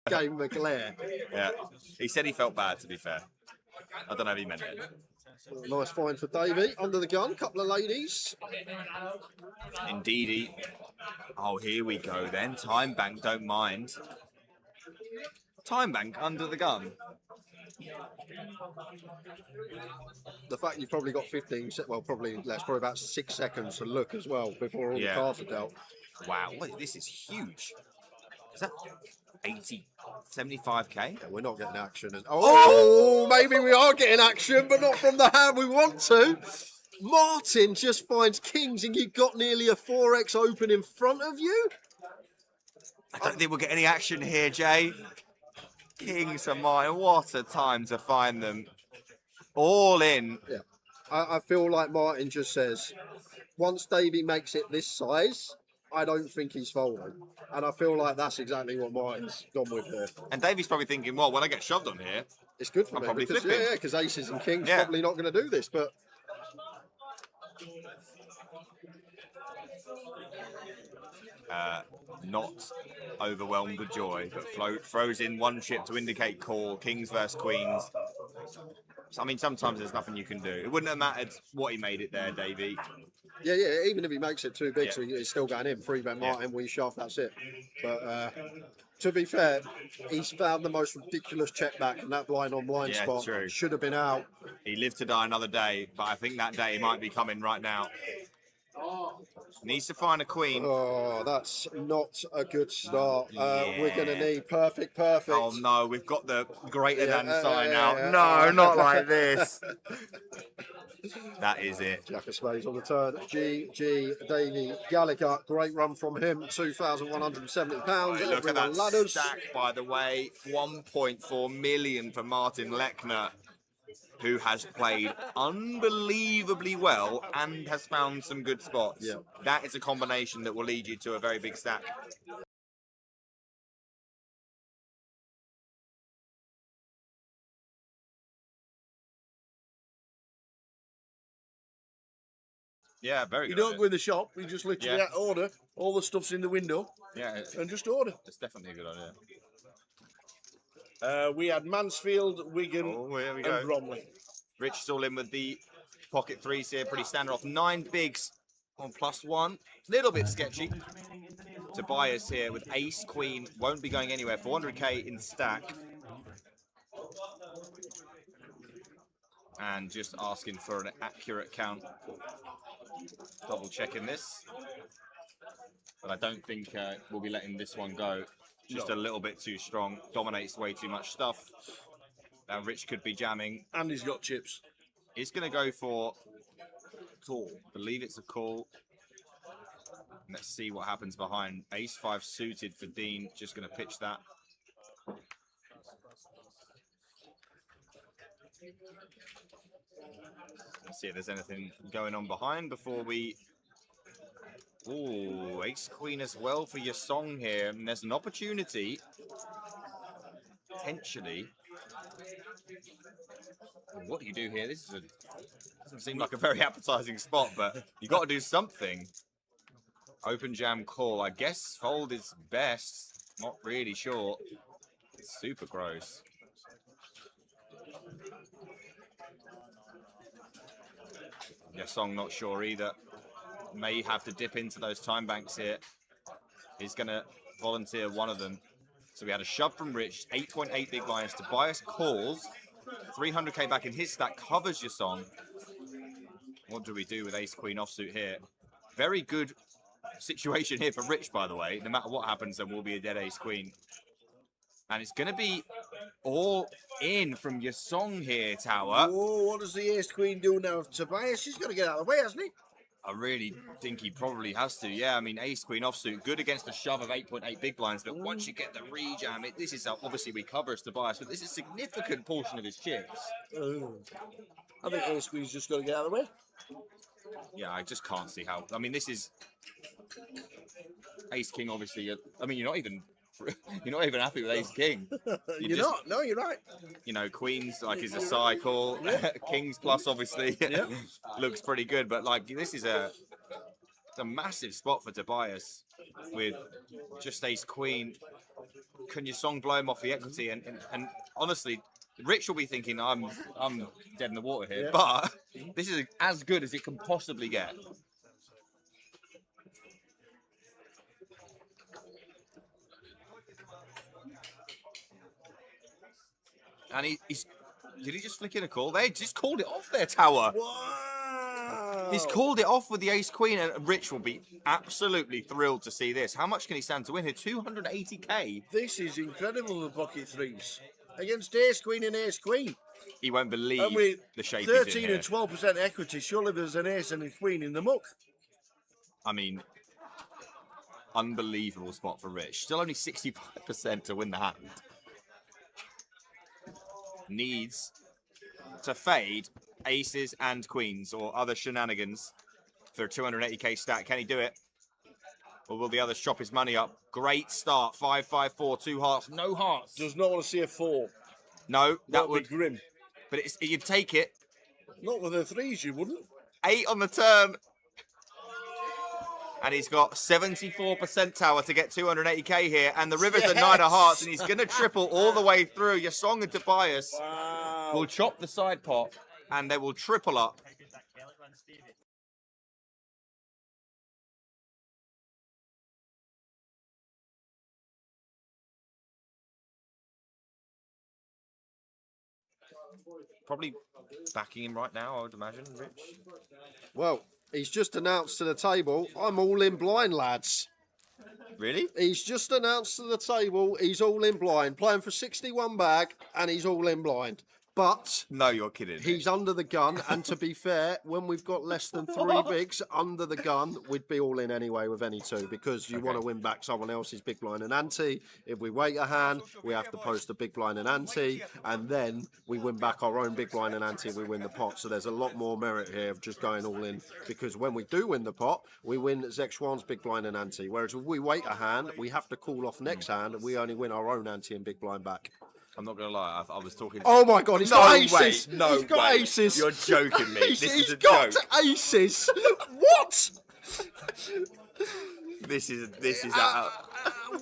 gave him a glare. Yeah, he said he felt bad, to be fair. I don't know if he meant it. Nice find for Davey. Under the gun, couple of ladies. Indeedy. Oh, here we go then. Time bank, don't mind. Time bank under the gun. The fact you've probably got 15, well, probably less, probably about 6 seconds to look as well before all the cards are dealt. Wow, wait, this is huge. Is that 80, 75k? Yeah, we're not getting action. Oh, maybe we are getting action, but not from the hand we want to. Martin just finds kings and you've got nearly a 4x open in front of you. I don't think we'll get any action here, Jay. Kings are mine. What a time to find them. All in. Yeah, I feel like Martin just says, once Davey makes it this size, I don't think he's folding. And I feel like that's exactly what Martin's gone with here. And Davey's probably thinking, well, when I get shoved on here, it's good for I'm me. probably Because, flipping. yeah, because aces and kings probably not going to do this, but... not overwhelmed with joy, but throws in one chip to indicate call, kings versus queens. I mean, sometimes there's nothing you can do. It wouldn't have mattered what he made it there, Davey. Yeah, even if he makes it too big, so he's still going in. 3-bet Martin, we shaft, that's it. But to be fair, he's found the most ridiculous check back in that blind on blind spot. True. Should have been out. He lived to die another day, but I think that day might be coming right now. Needs to find a queen. Oh, that's not a good start. We're going to need perfect. Oh no, we've got the greater than sign out. No, not like this. That is it. Jack of spades on the turn. Davey Gallagher, great run from him. £2,170. Look at that stack, by the way. 1.4 million for Martin Lechner, who has played unbelievably well and has found some good spots. Yeah. That is a combination that will lead you to a very big stack. Yeah, very good. You don't go in the shop, you just literally order. All the stuff's in the window. Yeah. And just order. It's definitely a good idea. We had Mansfield, Wigan, and Bromley. Rich is all in with the pocket threes here, pretty standard off. 9 bigs on +1. Little bit sketchy. Tobias here with ace, queen, won't be going anywhere. 400k in stack. And just asking for an accurate count. Double checking this. But I don't think we'll be letting this one go. Just a little bit too strong. Dominates way too much stuff. Now Rich could be jamming. And he's got chips. He's going to go for call. I believe it's a call. Let's see what happens behind. Ace-5 suited for Dean. Just going to pitch that. Let's see if there's anything going on behind before we... Ooh, ace-queen as well for your song here. And there's an opportunity, potentially. What do you do here? This is doesn't seem like a very appetizing spot, but you got to do something. Open jam call. I guess fold is best. Not really sure. It's super gross. Your song not sure either. May have to dip into those time banks here. He's going to volunteer one of them. So we had a shove from Rich, 8.8 big blinds. Tobias calls, 300k back in his stack, covers your song. What do we do with ace-queen offsuit here? Very good situation here for Rich, by the way. No matter what happens, there will be a dead ace-queen. And it's going to be all in from your song here, Tower. Oh, what does the ace-queen do now? Tobias, he's got to get out of the way, hasn't he? I really think he probably has to. Yeah, I mean, ace-queen offsuit, good against the shove of 8.8 big blinds, but once you get the rejam, this is obviously we cover as Tobias, but this is a significant portion of his chips. I think ace-queen's just got to get out of the way. Yeah, I just can't see how. I mean, this is ace-king, obviously. I mean, you're not even happy with ace-king. You're not. No, you're right. You know, queens, like, is a cycle. Kings plus, obviously, looks pretty good. But, like, this is a massive spot for Tobias with just ace-queen. can your song blow him off the equity? And honestly, Rich will be thinking, I'm dead in the water here. Yeah. But this is as good as it can possibly get. And he's... Did he just flick in a call? They just called it off their tower. Wow. He's called it off with the ace-queen, and Rich will be absolutely thrilled to see this. How much can he stand to win here? 280k. This is incredible, the pocket threes. Against ace-queen and ace-queen. He won't believe the shape 13 he's in and 12% equity, surely there's an ace and a queen in the muck. I mean, unbelievable spot for Rich. Still only 65% to win the hand. Needs to fade aces and queens or other shenanigans for a 280k stack. Can he do it? Or will the others chop his money up? Great start. 5, 5, 4, 2 hearts. No hearts. Does not want to see a 4. No, that would be grim. But you'd take it. Not with the threes, you wouldn't. 8 on the turn. And he's got 74% tower to get 280k here. And the river's at 9 of hearts. And he's going to triple all the way through. Your song and Tobias will chop the side pot. And they will triple up. Probably backing him right now, I would imagine, Rich. Well, he's just announced to the table, I'm all in blind, lads. Really? He's just announced to the table, he's all in blind, playing for 61 bag, and he's all in blind. But no, you're kidding. He's under the gun, and to be fair, when we've got less than 3 bigs under the gun, we'd be all in anyway with any 2 because you want to win back someone else's big blind and ante. If we wait a hand, we have to post a big blind and ante, and then we win back our own big blind and ante. We win the pot. So there's a lot more merit here of just going all in because when we do win the pot, we win Zexwan's big blind and ante. Whereas if we wait a hand, we have to call off next hand, and we only win our own ante and big blind back. I'm not going to lie, I was talking... Oh my God, he's got aces! No he's got aces! You're joking me. He's got aces! What? This is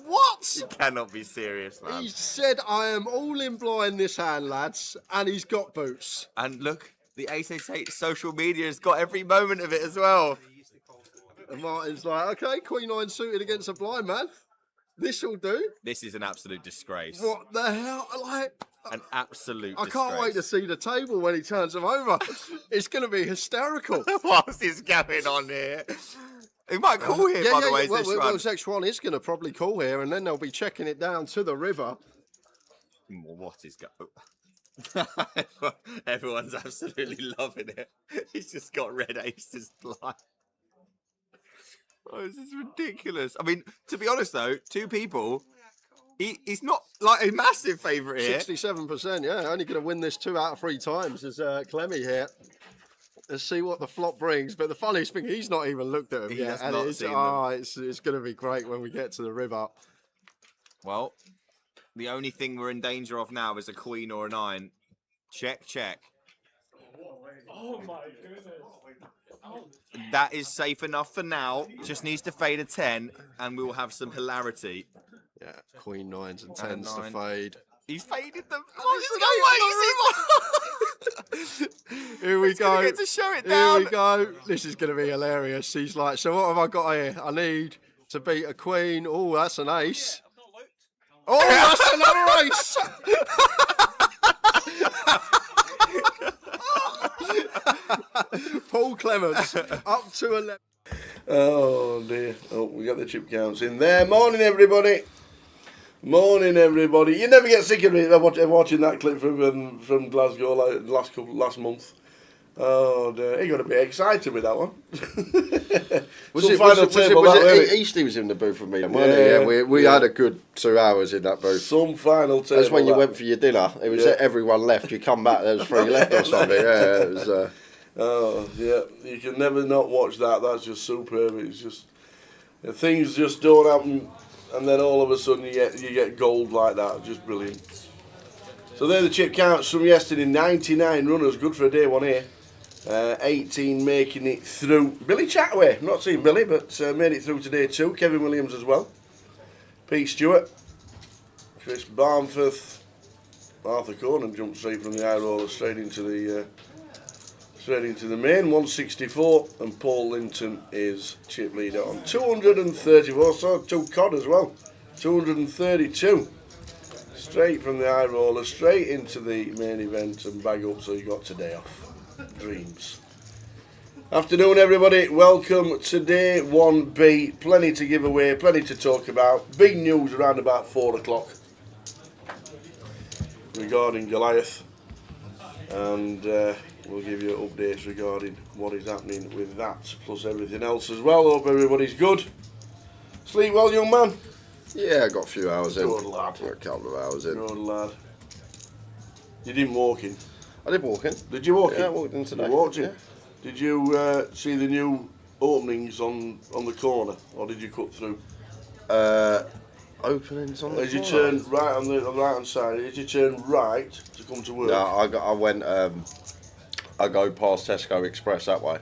what? You cannot be serious, man. He said, I am all in blind this hand, lads, and he's got boots. And look, the Ace social media has got every moment of it as well. And Martin's like, okay, Queen 9 suited against a blind man. This will do. This is an absolute disgrace. What the hell? Like, an absolute disgrace. I can't wait to see the table when he turns them over. It's going to be hysterical. What is going on here? He might call here, by the way. Well, Zexwan is going to probably call here, and then they'll be checking it down to the river. What is going on? Everyone's absolutely loving it. He's just got red aces blind. Oh, this is ridiculous. I mean, to be honest, though, 2 people, he's not like a massive favourite here. 67%, yeah. Only going to win this 2 out of 3 times is Clemmy here. Let's see what the flop brings. But the funniest thing, he's not even looked at him yet. And it's going to be great when we get to the river. Well, the only thing we're in danger of now is a queen or a 9. Check, check. Oh my goodness. That is safe enough for now. Just needs to fade a 10, and we will have some hilarity. Yeah, Queen 9s and 10s to fade. He's faded them. Here we go. Get to show it down. Here we go. This is going to be hilarious. He's like, so what have I got here? I need to beat a queen. Oh, that's an ace. Oh, that's another ace. Paul Clements up to 11. Oh dear. Oh, we got the chip counts in there. Morning, everybody. Morning, everybody. You never get sick of it watching that clip from Glasgow last month. Oh dear. He got a bit excited with that one. Was it Eastie was in the booth with me? Yeah, we had a good 2 hours in that booth. Some final table. That's when you went for your dinner. It was everyone left. You come back, there was 3 left or something. Yeah, it was. Oh yeah, you can never not watch that. That's just superb. It's just things just don't happen, and then all of a sudden you get gold like that. Just brilliant. So they're the chip counts from yesterday. 99 runners, good for a day one here. 18 making it through. Billy Chataway, not seen Billy, but made it through today too. Kevin Williams as well. Pete Stewart. Chris Barnforth, Arthur Conan jumped straight from the high roller straight into the main, 164, and Paul Linton is chip leader on 234. So 2 cod as well, 232. Straight from the high roller, straight into the main event and bag up, so you got today off. Dreams. Afternoon everybody, welcome to day 1B. Plenty to give away, plenty to talk about. Big news around about 4 o'clock regarding Goliath, and we'll give you updates regarding what is happening with that, plus everything else as well. Hope everybody's good. Sleep well, young man? Yeah, I got a few hours in. Good lad. Got a couple of hours in. Good lad. You didn't walk in? I did walk in. Did you walk in? Yeah, I walked in today. You walked in? Yeah. Did you see the new openings on the corner, or did you cut through? Openings on the As you corner? turn right on the right hand side, as you turn right to come to work. No, I went. I go past Tesco Express that way,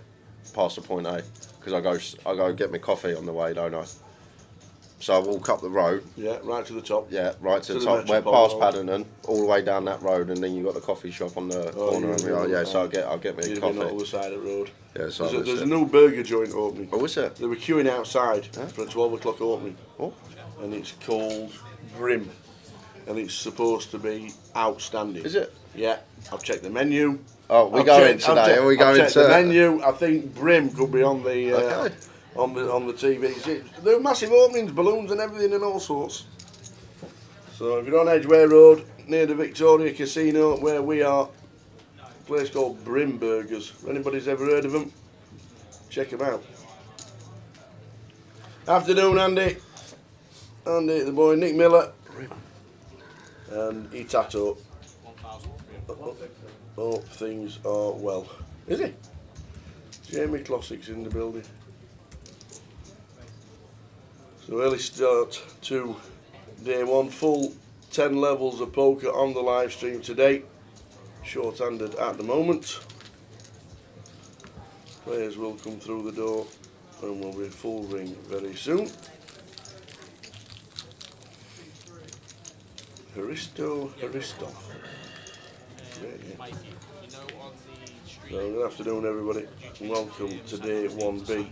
past the point A, because I go get my coffee on the way, don't I? So I walk up the road. Yeah, right to the top. Yeah, right to the the top. Went Metropolitan. past Paddington, all the way down that road, and then you got the coffee shop on the corner. you're And on the yeah, other so side. I'll get me a You'd have been on the coffee. other side of the road. Yeah, so There's a new burger joint opening. Oh, is it? They were queuing outside for a 12 o'clock opening, Oh, and it's called Brim, and it's supposed to be outstanding. is it? Yeah, I've checked the menu. Oh, we I've go in checked- I've today. checked- Are we I've going checked to the menu? I think Brim could be on the Okay. on the TV. There are massive openings, balloons and everything and all sorts. So if you're on Edgware Road near the Victoria Casino where we are, a place called Brim Burgers. If anybody's ever heard of them, check them out. Afternoon, Andy. Andy, the boy Nick Miller, and Itato. Oh, things are well. Is he? Jamie Classics in the building. So early start to day 1, full 10 levels of poker on the live stream today. Short-handed at the moment. Players will come through the door and will be full ring very soon. Haristo. So good afternoon everybody. Welcome to day 1B.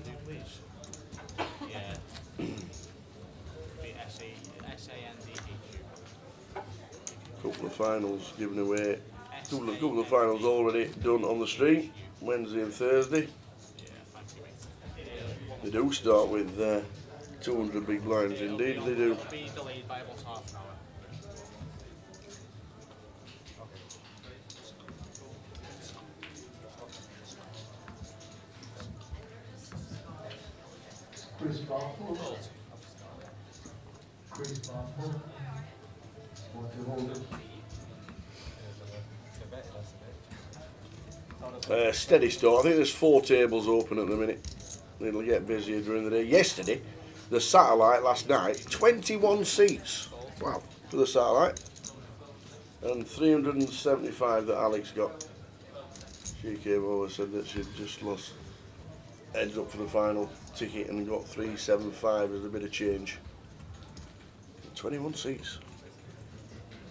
Couple of finals given away. Couple of finals already done on the stream. Wednesday and Thursday. They do start with 200 big blinds, indeed they do. Chris Barnforth. Chris Barnforth. Want to hold it? Steady start. I think there's 4 tables open at the minute. It'll get busier during the day. Yesterday, the satellite last night, 21 seats. Wow, for the satellite. And 375 that Alex got. She came over and said that she'd just lost heads up for the final ticket and got 375 as a bit of change. 21 seats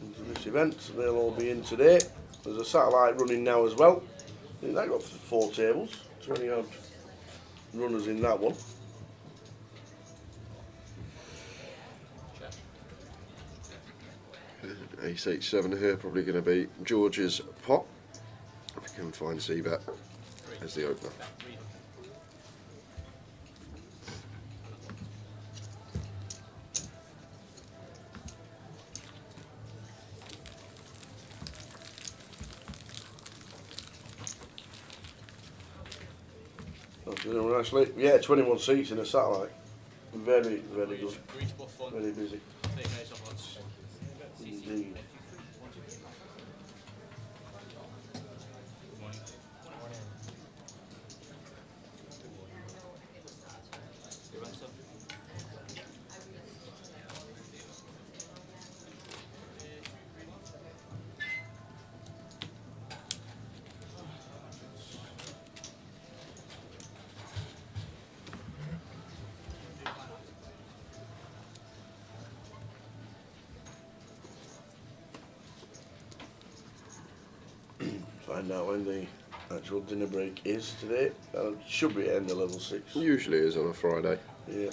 into this event. They'll all be in today. There's a satellite running now as well. I think that got 4 tables, 20 odd runners in that one. A7 here, probably going to be George's pot. If we can find C-Bet as the opener. Actually, yeah, 21 seats in a satellite. Very, very good. Very busy. Indeed. Find out when the actual dinner break is today. It should be end of level 6. Usually is on a Friday. Yeah.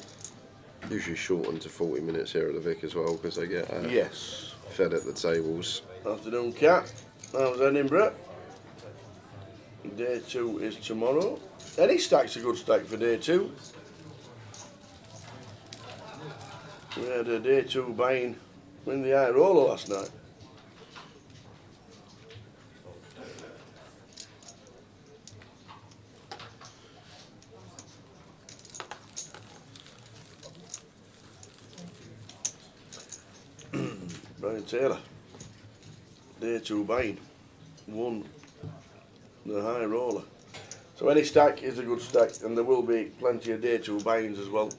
Usually shortened to 40 minutes here at the Vic as well because they get Yes. fed at the tables. Afternoon, Cat. That was Edinburgh. Day 2 is tomorrow. Any stack's a good stack for day 2. We had a day 2 buying win the high roller last night. Brian Taylor, day 2 buying, won the high roller. So any stack is a good stack, and there will be plenty of day 2 buy-ins as well.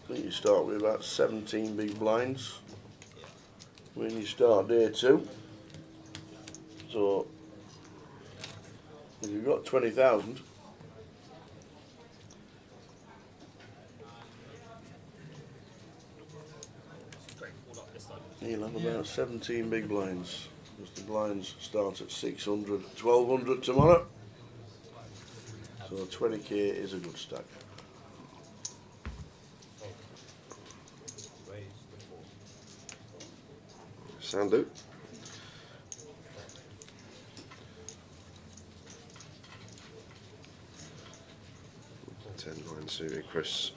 I think you start with about 17 big blinds when you start day 2. So if you've got 20,000, you'll have about 17 big blinds. Because the blinds start at 600, 1200 tomorrow. So 20k is a good stack. Sandu. Ten-9 suited. Chris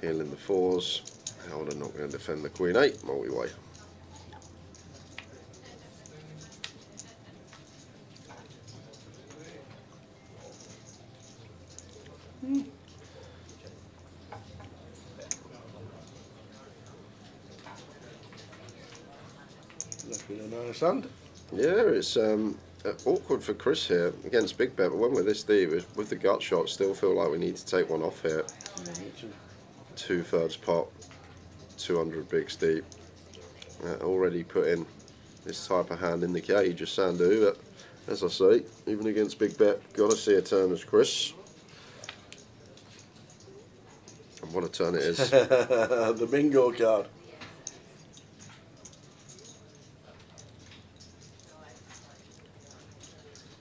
peeling the 4s. Howard not going to defend the Queen 8 multi-way. Left with a nice hand. Yeah, it's awkward for Chris here against Big Bet, but when we're this deep, with the gut shot, still feel like we need to take one off here. Yeah, me too. 2/3 pot, 200 bigs deep. Already putting this type of hand in the cage as Sandu, but as I say, even against Big Bet, got to see a turn as Chris. And what a turn it is. The bingo card.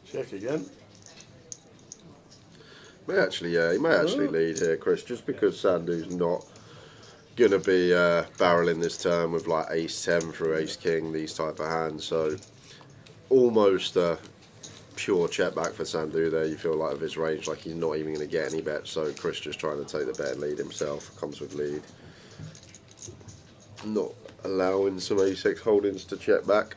Check again. He may actually lead here, Chris, just because Sandu's not going to be barreling this turn with like Ace-10 through Ace-King, these type of hands. So almost a pure check back for Sandu there. You feel like of his range, like he's not even going to get any bets. So Chris just trying to take the bet and lead himself. Comes with lead. Not allowing some Ace-X holdings to check back.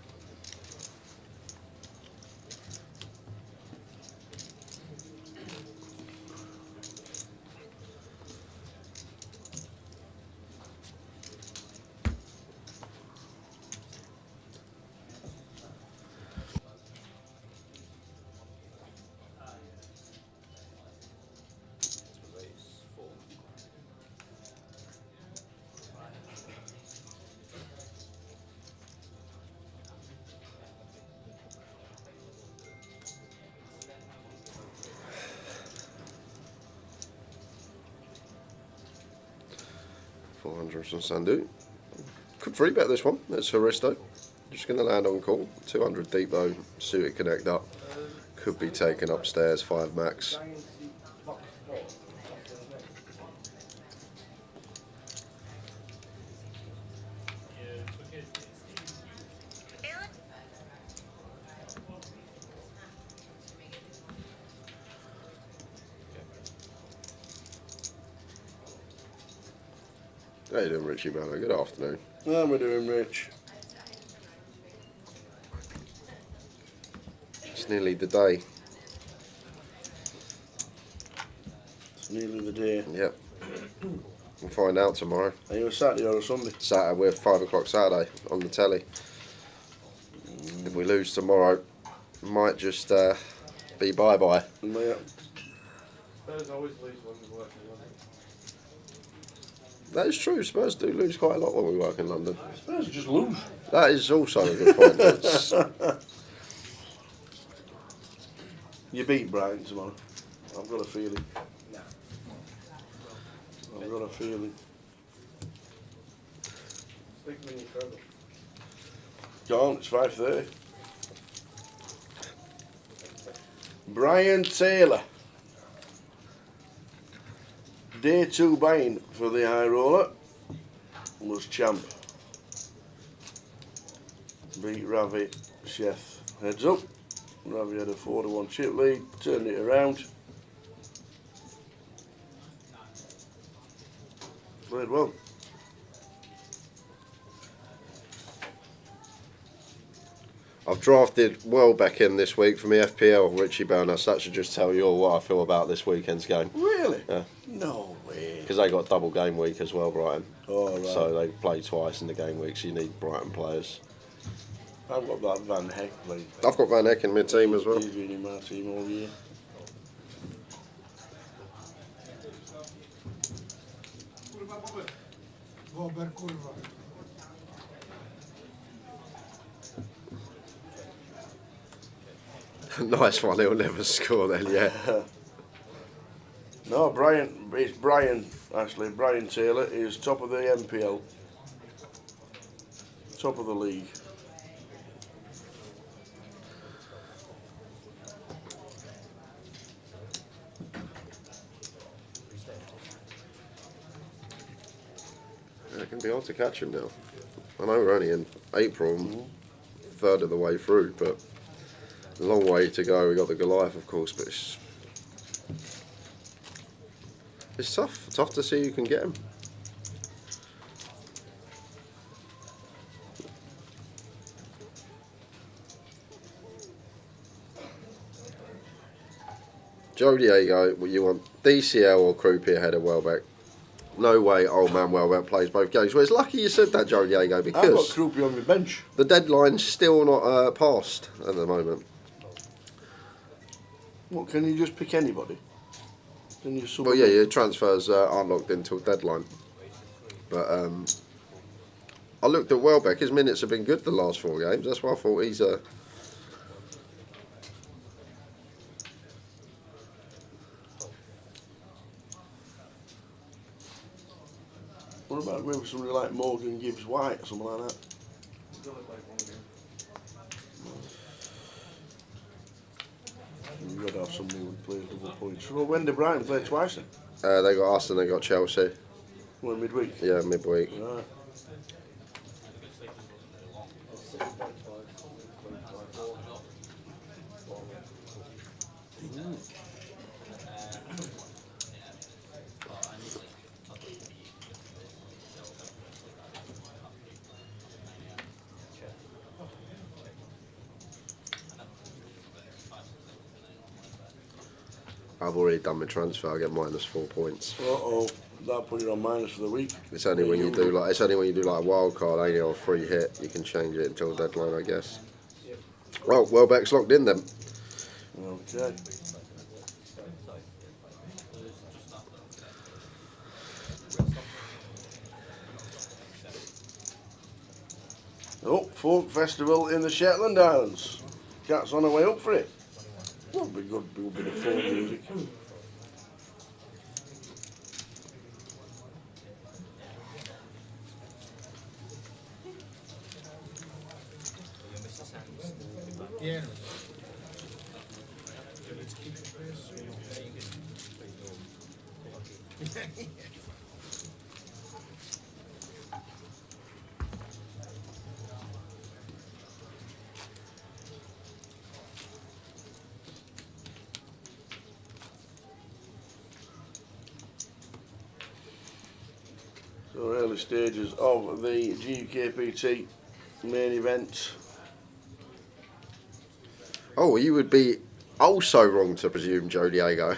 $400 from Sandu. Could free bet this one. It's Haristo. Just going to land on call. 200 deep though. Suited connect up. Could be taken upstairs. 5 max. How you doing, Richie Manor? Good afternoon. How we doing, Rich? It's nearly the day. It's nearly the day. Yep. We'll find out tomorrow. Are you a Saturday or a Sunday? Saturday, we're 5 o'clock Saturday on the telly. If we lose tomorrow, it might just be bye-bye. Yeah. Spurs always lose when we work in London. That is true. Spurs do lose quite a lot when we work in London. Spurs just lose. That is also a good point. It's, You beat Brighton tomorrow. I've got a feeling. I've got a feeling. Stick them in your treble. Go on, it's 5:30. Brian Taylor. Day 2 buying for the high roller was champ. Beat Ravi Chef heads up. Ravi had a 4-1 chip lead, turned it around. Played well. I've drafted Welbeck in this week for my FPL, Richie Burness. That should just tell you all what I feel about this weekend's game. Really? Yeah. No way. Because they got double game week as well, Brighton. Oh, right. So they play twice in the game week, so you need Brighton players. I've got that Van Heck playing. I've got Van Heck in my team as well. He's been in my team all year. Nice one, he'll never score then, yeah. No, it's Brian, actually. Brian Taylor is top of the MPL. Top of the league. Yeah, it can be hard to catch him now. I know we're only in April, third of the way through, but a long way to go. We got the Goliath, of course, but it's tough. Tough to see who can get him. Joe Diego, you want DCL or Croupier ahead of Welbeck? No way old man Welbeck plays both games. Well, it's lucky you said that, Joe Diego, I've got because Croupier on my bench. the deadline's still not passed at the moment. What, can you just pick anybody? Can you sub Well, them yeah, up? your transfers aren't locked until deadline. But I looked at Welbeck. His minutes have been good the last 4 games. That's why I thought he's What about maybe somebody like Morgan Gibbs White or something like that? You've got to have somebody who plays double points. Well, when did Brighton play twice then? they got us and they got Chelsea. Well, midweek. Yeah, midweek. Right. I've already done my transfer. I get -4 points. Uh-oh. That put it on minus for the week. It's only when you do like a wild card, only or a free hit. You can change it until deadline, I guess. Well, Welbeck's locked in then. Okay. Oh, folk festival in the Shetland Islands. Cat's on the way up for it. That'll be good. A bit of folk music. Yeah. So early stages of the GUKPT main event. Oh, you would be also wrong to presume Joe Diego.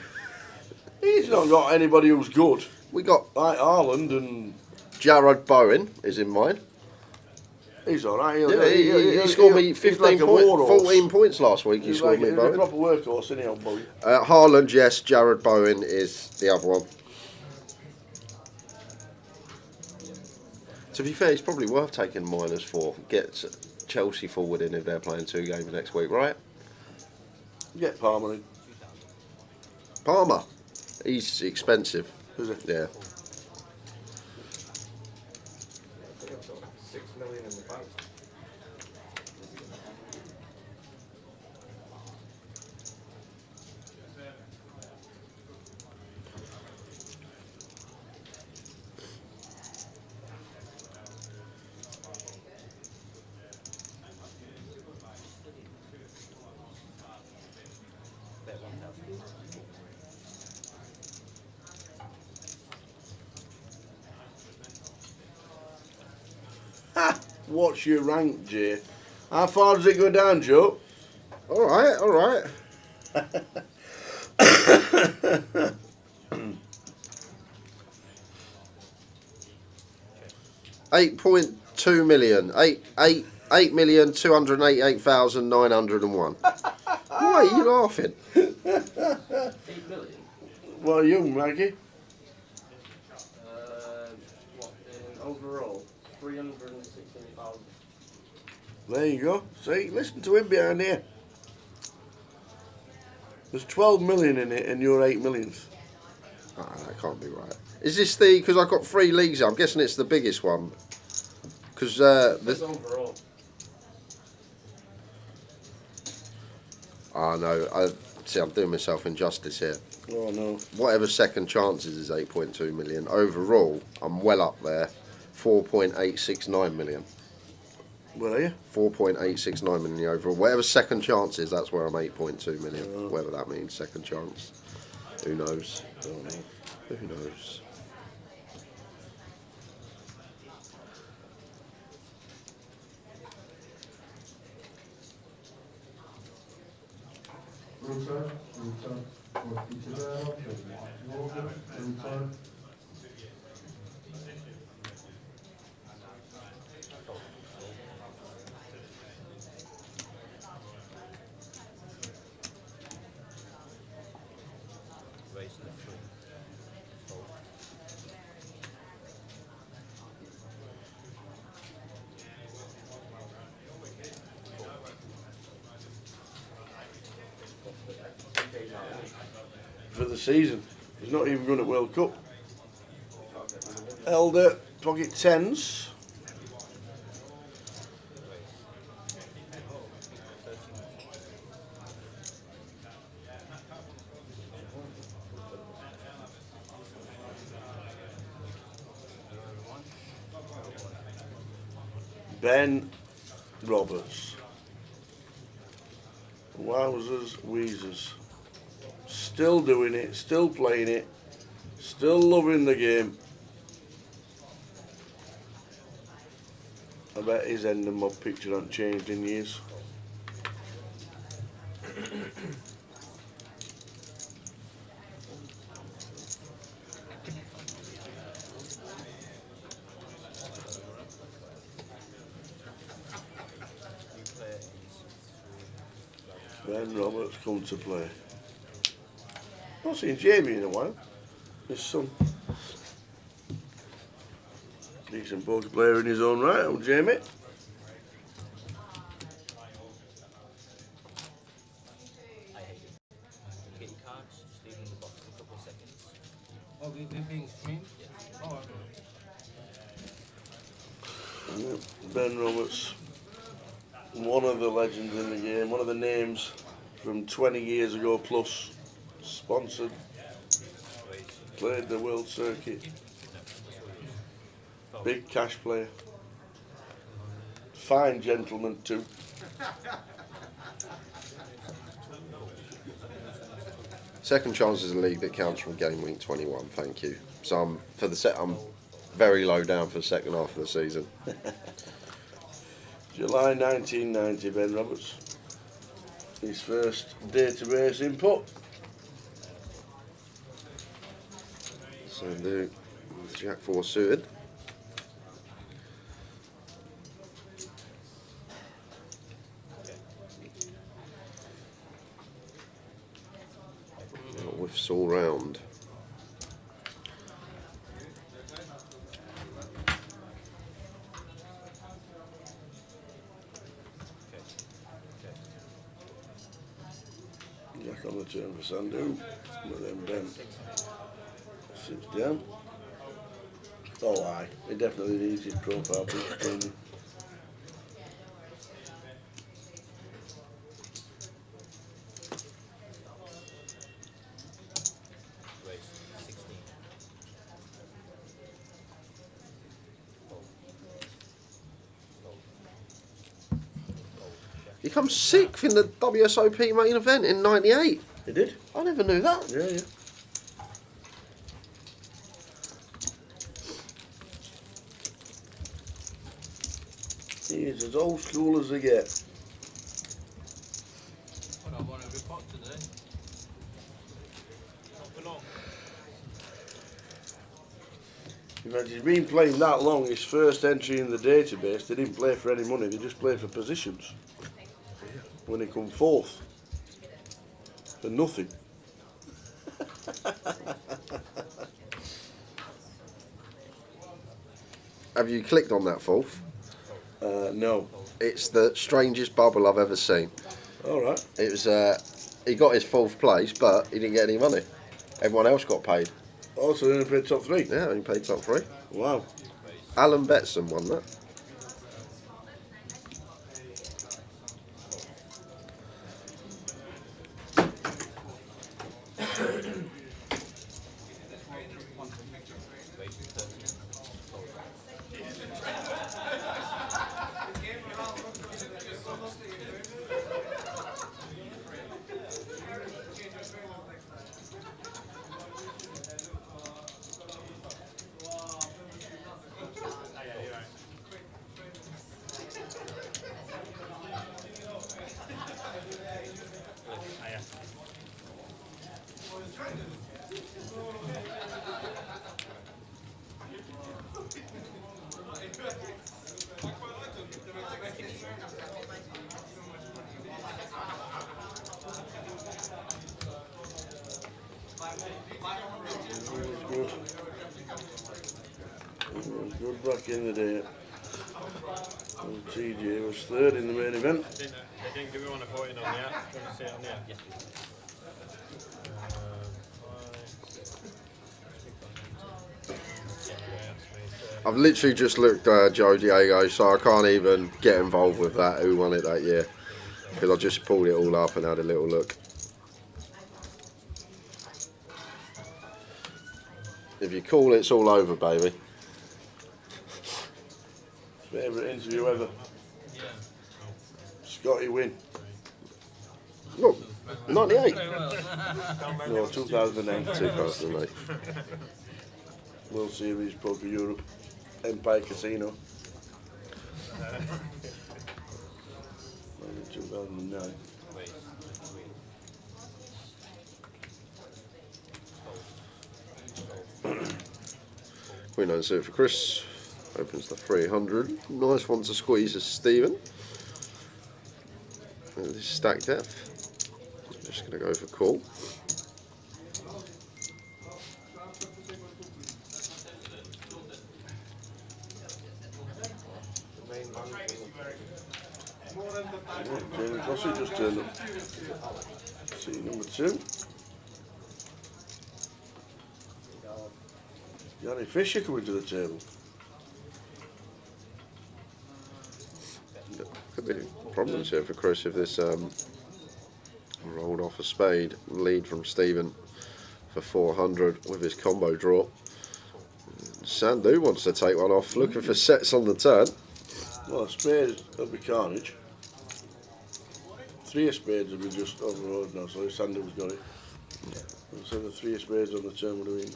He's not got anybody who's good. We got Like Haaland, and Jared Bowen is in mine. he's alright. Yeah, he scored me 15 14 points last week. He He's scored like me a Bowen. proper workhorse, isn't he, old boy? Haaland, yes. Jared Bowen is the other one. To be fair, it's probably worth taking -4. Get Chelsea forward in if they're playing 2 games next week, right? Get Palmer in, Palmer, he's expensive. is he? Yeah. I think I've got 6 million in the bank. Ha! What's your rank, Jay? How far does it go down, Joe? All right, all right. 8.2 million. 8,288,901. Why are you laughing? 8 million? What are you, Maggie? What, in overall? 316,000. There you go. See, listen to him behind here. There's 12 million in it and you're 8 millionth. Ah, that can't be right. Is this the, because I've got 3 leagues, I'm guessing it's the biggest one. Because That's overall. no, I'm doing myself injustice here. Oh no. Whatever second chances is 8.2 million. Overall, I'm well up there. 4.869 million. Where are you? 4.869 million overall. Whatever second chance is, that's where I'm 8.2 million. Whatever that means, second chance. Who knows? Don't know. Who knows? For the season. He's not even going at World Cup. Elder, pocket 10s. Ben Roberts. Wowzers, Weezers. Still doing it, still playing it, still loving the game. I bet his end and mob picture hasn't changed in years. Ben Roberts come to play. Not seen Jamie in a while. His son. Decent poker player in his own right, old Jamie. Get your cards, just leave them in the box for a couple of seconds. Oh, they're being streamed? Yes. Oh, okay. Yep, Ben Roberts. One of the legends in the game, one of the names from 20 years ago plus. Sponsored. Played the world circuit. Big cash player. Fine gentleman too. Second chance is a league that counts from game week 21. Thank you. So I'm very low down for the second half of the season. July 1990, Ben Roberts. His first database input. So the Jack 4 suited. Whiffs all round. Jack on the turn for Sandu. But then Ben sits down. Oh aye, he definitely needs his profile picture training. He comes 6th in the WSOP main event in '98. He did? I never knew that. Yeah, yeah. He is as old school as they get. Well, I won every pot today. Not for long. Imagine he's been playing that long, his first entry in the database, they didn't play for any money, they just played for positions. When he come fourth. For nothing. Have you clicked on that fourth? No. It's the strangest bubble I've ever seen. Alright. It was he got his fourth place, but he didn't get any money. Everyone else got paid. Oh, so they only played top three? Yeah, he paid top three. Wow. Alan Betson won that. Good. It was good back in the day. And TJ was third in the main event. They didn't give me one voting on the app. Do you want to see it on the app? Yes, please. I've literally just looked Joe Diego, so I can't even get involved with that, who won it that year. Because I just pulled it all up and had a little look. If you call, it's all over, baby. Favourite interview ever. Yeah. Scotty win. Look, 98. No, 2008. 2008. World Series, Poker Europe, Empire Casino. 2009. Queen 9 suit for Chris. Opens the 300. Nice one to squeeze as Stephen. This stack depth. Just going to go for call. Jamie Crossy just turned up. See number 2. Gary Fisher coming to the table. Could be problems here for Chris if this rolled off a spade. Lead from Stephen for 400 with his combo draw. Sandu wants to take one off, looking for sets on the turn. Well, a spade would be carnage. 3 of spades would be just over the road now, so Sandu's got it. So the 3 of spades on the turn would have been.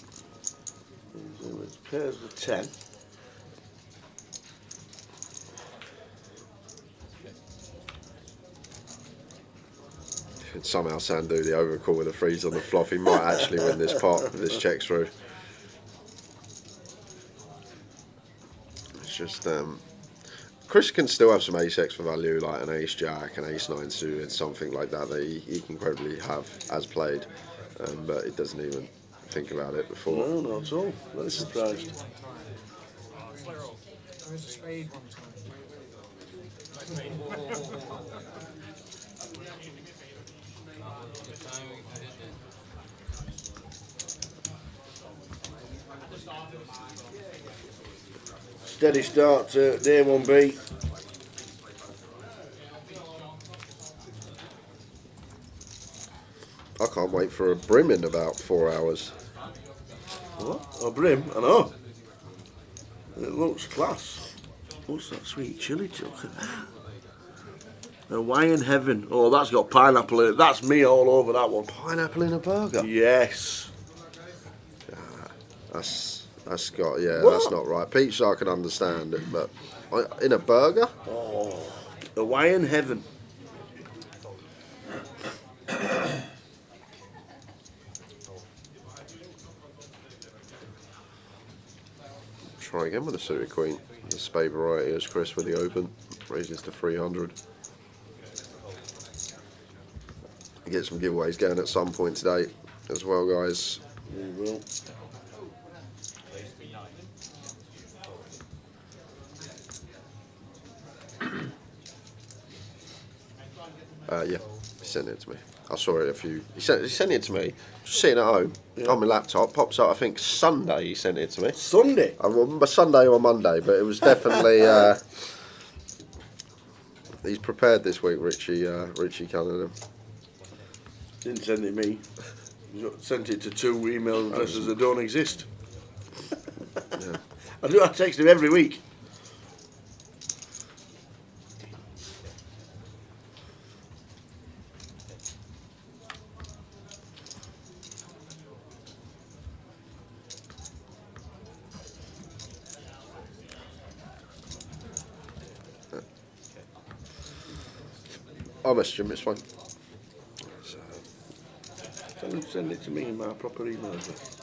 It pairs the 10. And somehow Sandu, the overcall with a freeze on the flop, he might actually win this pot if this checks through. It's just, Chris can still have some ace-x for value, like an ace-jack, an ace-9 suited, something like that he can incredibly have as played, but he doesn't even think about it before. No, not at all. Very surprised. Steady start to day 1B. I can't wait for a Brim in about 4 hours. What? Oh, Brim? I know. It looks class. What's that sweet chilli? Look at that. Hawaiian Heaven. Oh, that's got pineapple in it. That's me all over that one. Pineapple in a burger? Yes. That's got, yeah, What? that's not right. Pizza, I can understand it, but in a burger? Oh, Hawaiian Heaven. Try again with the Suitor Queen. The spade variety is Chris with the open. Raises to 300. Get some giveaways going at some point today as well, guys. We will. Yeah, he sent it to me. I saw it he sent it to me, just sitting at home on my laptop, pops up, I think Sunday he sent it to me. Sunday? I remember Sunday or Monday, but it was definitely, he's prepared this week, Richie Cunningham. Didn't send it me. Sent it to 2 email addresses that don't exist. Yeah. I text him every week. I'll message him, it's fine. Tell him to send it to me in my proper email address.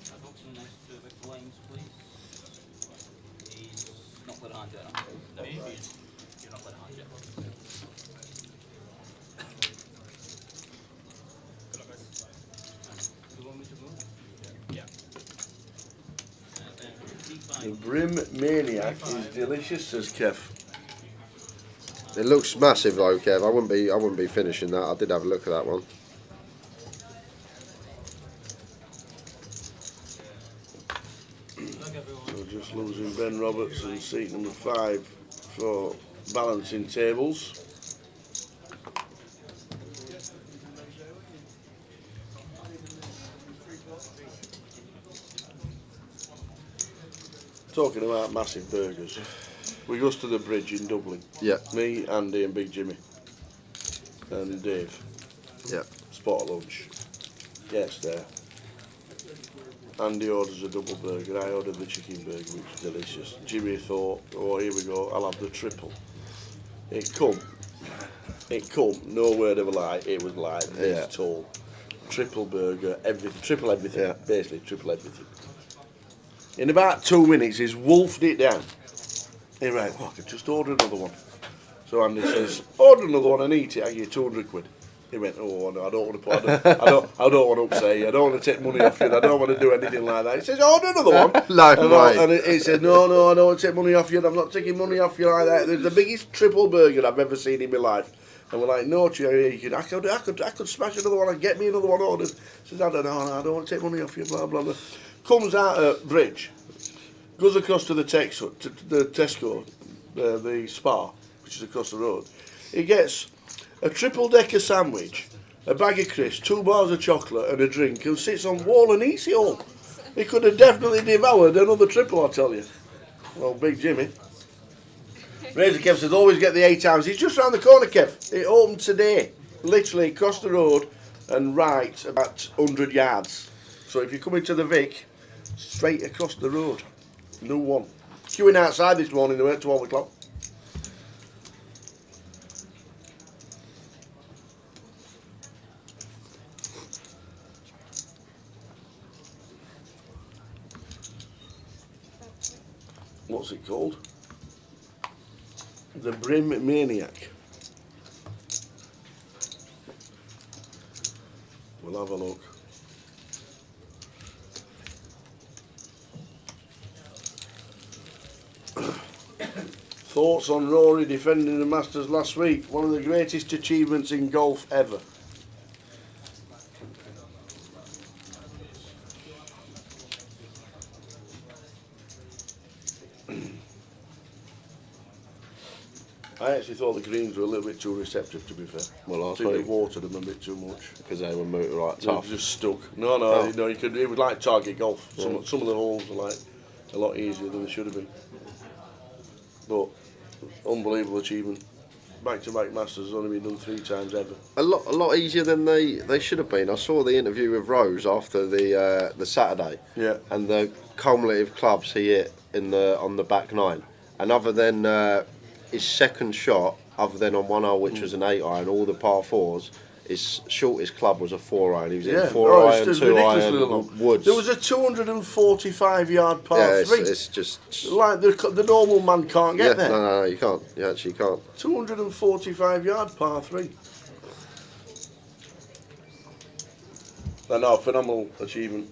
I've got some next to the flames, please. He's not put on yet. No, you're not put on yet. You want me to move? Yeah. The Brim Maniac is delicious, says Kev. It looks massive though, Kev. I wouldn't be finishing that. I did have a look at that one. We're just losing Ben Roberts in seat number 5 for balancing tables. Talking about massive burgers, we goes to the bridge in Dublin. Yeah. Me, Andy and Big Jimmy. And Dave. Yeah. Spot at lunch. Gets there. Andy orders a double burger, I ordered the chicken burger, which was delicious. Jimmy thought, oh here we go, I'll have the triple. It come, no word of a lie, it was like this tall. Triple burger, everything, triple everything, basically triple everything. In about 2 minutes, he's wolfed it down. He went, oh, I could just order another one. So Andy says, order another one and eat it, I give you 200 quid. He went, oh no, I don't want to put, I don't want to upset you, I don't want to take money off you, I don't want to do anything like that. He says, order another one. And he said, no, I don't want to take money off you, I'm not taking money off you like that. It's the biggest triple burger I've ever seen in my life. And we're like, no, I could smash another one and get me another one ordered. He says, I don't know, I don't want to take money off you, blah, blah, blah. Comes out at Bridge, goes across to the Tesco, the Spa, which is across the road. He gets a triple-decker sandwich, a bag of crisps, 2 bars of chocolate and a drink, and sits on wall and eats it all. He could have definitely devoured another triple, I tell you. Well, Big Jimmy. Razor Kev says, always get the 8 hours. He's just round the corner, Kev. It opened today. Literally across the road and right about 100 yards. So if you come into the Vic, straight across the road. New one. Queuing outside this morning, they were at 12 o'clock. What's it called? The Brim Maniac. We'll have a look. Thoughts on Rory defending the Masters last week? One of the greatest achievements in golf ever. I actually thought the greens were a little bit too receptive, to be fair. Well, I think they watered them a bit too much. because they were like They were tough. just stuck. No, you could. It was like target golf. Some of the holes were like a lot easier than they should have been. But unbelievable achievement. Back-to-back Masters has only been done 3 times ever. A lot easier than they should have been. I saw the interview with Rose after the Saturday. Yeah. And the cumulative clubs he hit on the back 9, and other than his second shot, other than on one hole which was an 8-iron, all the par 4s, his shortest club was a 4-iron. He was in 4-iron, 2-iron, woods. There was a 245-yard par 3. It's just like the normal man can't get there. No, you can't. You actually can't. 245-yard par 3. I know, phenomenal achievement.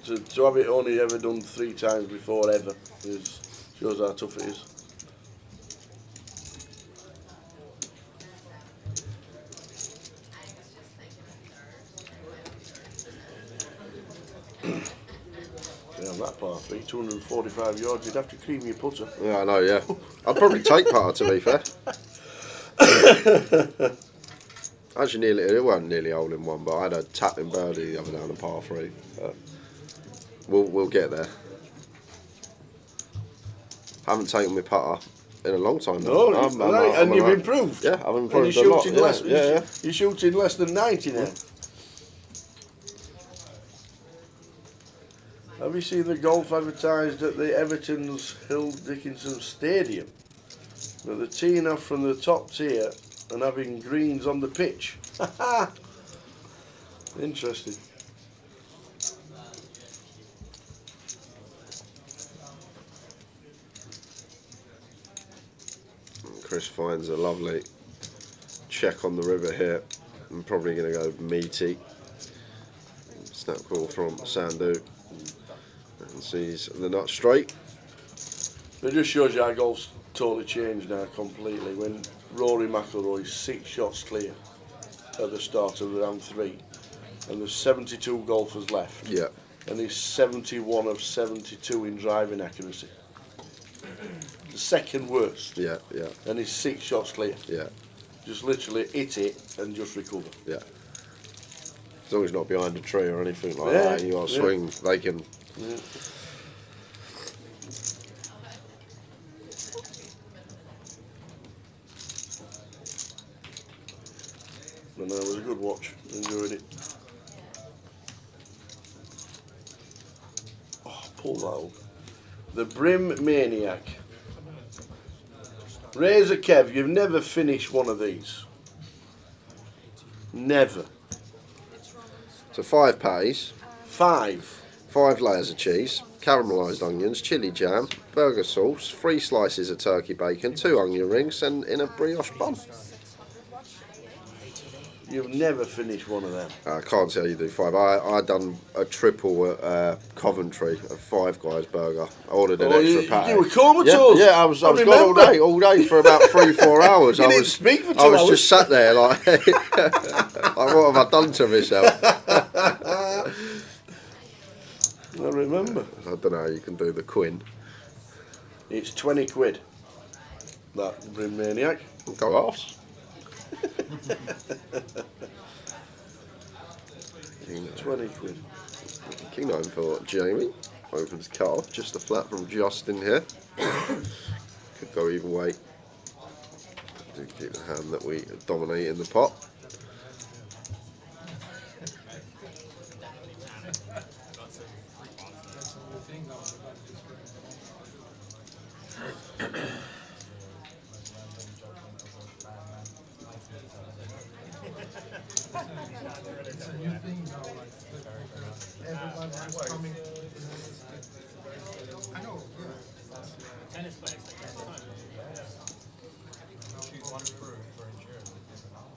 To have it only ever done 3 times before ever shows how tough it is. That par 3, 245 yards, you'd have to cream your putter. Yeah, I know, yeah. I'd probably take par, to be fair. Actually, it wasn't nearly hole in one, but I had a tapping birdie the other day on a par 3. But we'll get there. Haven't taken my putter in a long time. No, and you've improved. Yeah, I've improved and you're a lot. You're shooting less than 90 now. Have you seen the golf advertised at the Everton's Hill Dickinson Stadium? That they're teeing off from the top tier and having greens on the pitch. Interesting. Chris finds a lovely check on the river here. I'm probably going to go meaty. Snap call from Sandu. And sees the nut straight. It just shows you how golf's totally changed now completely. When Rory McIlroy's 6 shots clear at the start of round 3, and there's 72 golfers left. Yeah. And he's 71 of 72 in driving accuracy. The second worst. Yeah. And he's 6 shots clear. Yeah. Just literally hit it and just recover. Yeah. As long as it's not behind a tree or anything like that, you got to swing, they can. Yeah. But no, it was a good watch. Enjoyed it. Oh, pull that up. The Brim Maniac. Razor Kev, you've never finished one of these. Never. So 5 patties. 5. 5 layers of cheese, caramelised onions, chilli jam, burger sauce, 3 slices of turkey bacon, 2 onion rings, and in a brioche bun. You've never finished one of them. I can't tell you do 5. I done a triple at Coventry, a 5 Guys burger. I ordered an extra patty. You were comatose. Yeah, I was gone all day for about 3-4 hours. You didn't speak for 2 hours. I was hours. just sat there like, what have I done to myself? I remember. I don't know how you can do the Quinn. It's 20 quid. That Brim Maniac. Go arse. 20 quid. King 9 for Jamie. Opens cut off. Just a flat from Justin here. Could go either way. Do keep the hand that we dominate in the pot. Tennis players take their time. Choose one for insurance. We get some bananas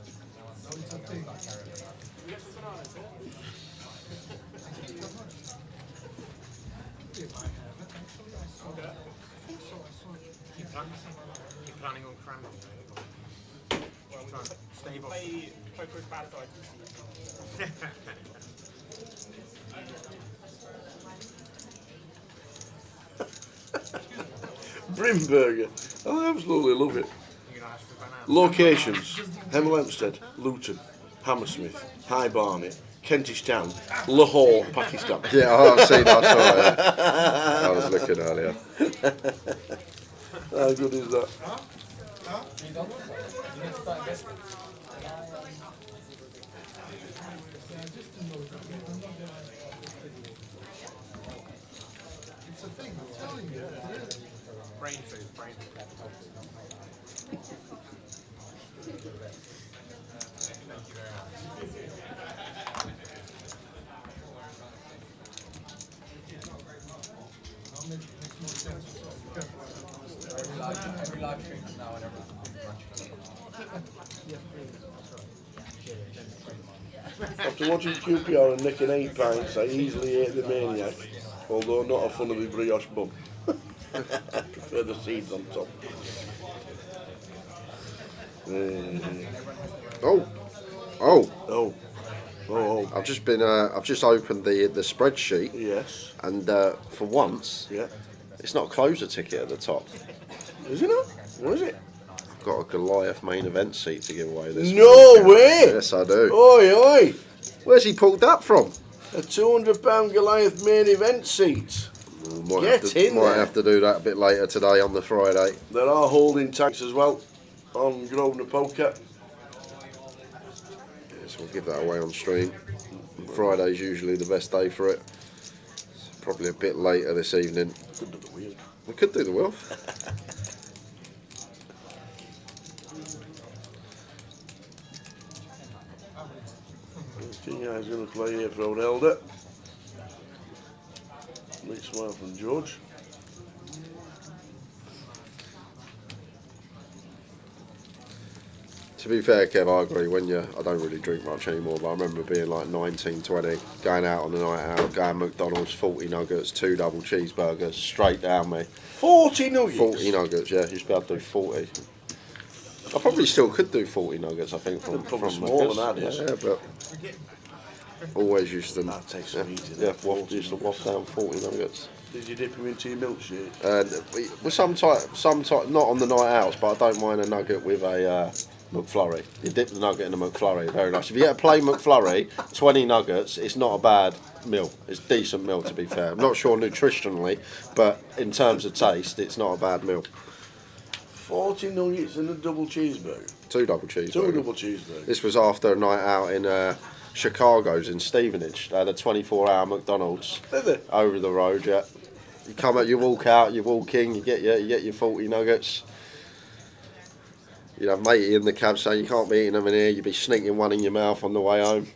here. Okay. You planning on cramming? Well, stave off. Play poker as bad as I can see. Brim Burger. I absolutely love it. You know, ask for banana. Locations: Hemel Hempstead, Luton, Hammersmith, High Barnet, Kentish Town, Lahore, Pakistan. Yeah, I've seen that. I saw it. I was looking earlier. How good is that? Brain food, brain food. Every live stream is now and After watching QPR and nicking 8 pints, I easily ate the Maniac, although not a fan of the brioche bun. I prefer the seeds on top. Oh, oh, Oh, oh, I've just been. I've just opened the spreadsheet, yes, and for once, yeah. it's not a closer ticket at the top. Is it not? What is it? I've got a Goliath main event seat to give away this. No weekend. way! Yes, I do. Oi, oi! Where's he pulled that from? A £200 Goliath main event seat. Might Get have to, in might there. have to do that a bit later today on the Friday. There are holding tanks as well on Grosvenor Poker. Yes, we'll give that away on stream. Friday's usually the best day for it. It's probably a bit later this evening. Could do the wheel. We could do the wheel. King Eye's going to play here for old Elder. Big smile from George. To be fair, Kev, I agree. I don't really drink much anymore, but I remember being like 19, 20, going out on the night out, going McDonald's, 40 nuggets, 2 double cheeseburgers, straight down me. 40 nuggets? 40 nuggets, yeah. Used to be able to do 40. I probably still could do 40 nuggets, I think, from Probably from smaller Nuggets. than that, Yeah, but always used to, That takes some eating. yeah, used to waft down 40 nuggets. Did you dip them into your milkshake? And well, some type, not on the night outs, but I don't mind a nugget with a McFlurry. You dip the nugget in a McFlurry, very nice. If you get a plain McFlurry, 20 nuggets, it's not a bad meal. It's a decent meal, to be fair. I'm not sure nutritionally, but in terms of taste, it's not a bad meal. 40 nuggets and a double cheeseburger. 2 double cheeseburgers. 2 double cheeseburgers. This was after a night out in Chicago's in Stevenage. They had a 24-hour McDonald's Did they? over the road. Yeah, you come out, you walk out, you walk in, you get your 40 nuggets. You'd have matey in the cab saying you can't be eating them in here. You'd be sneaking one in your mouth on the way home.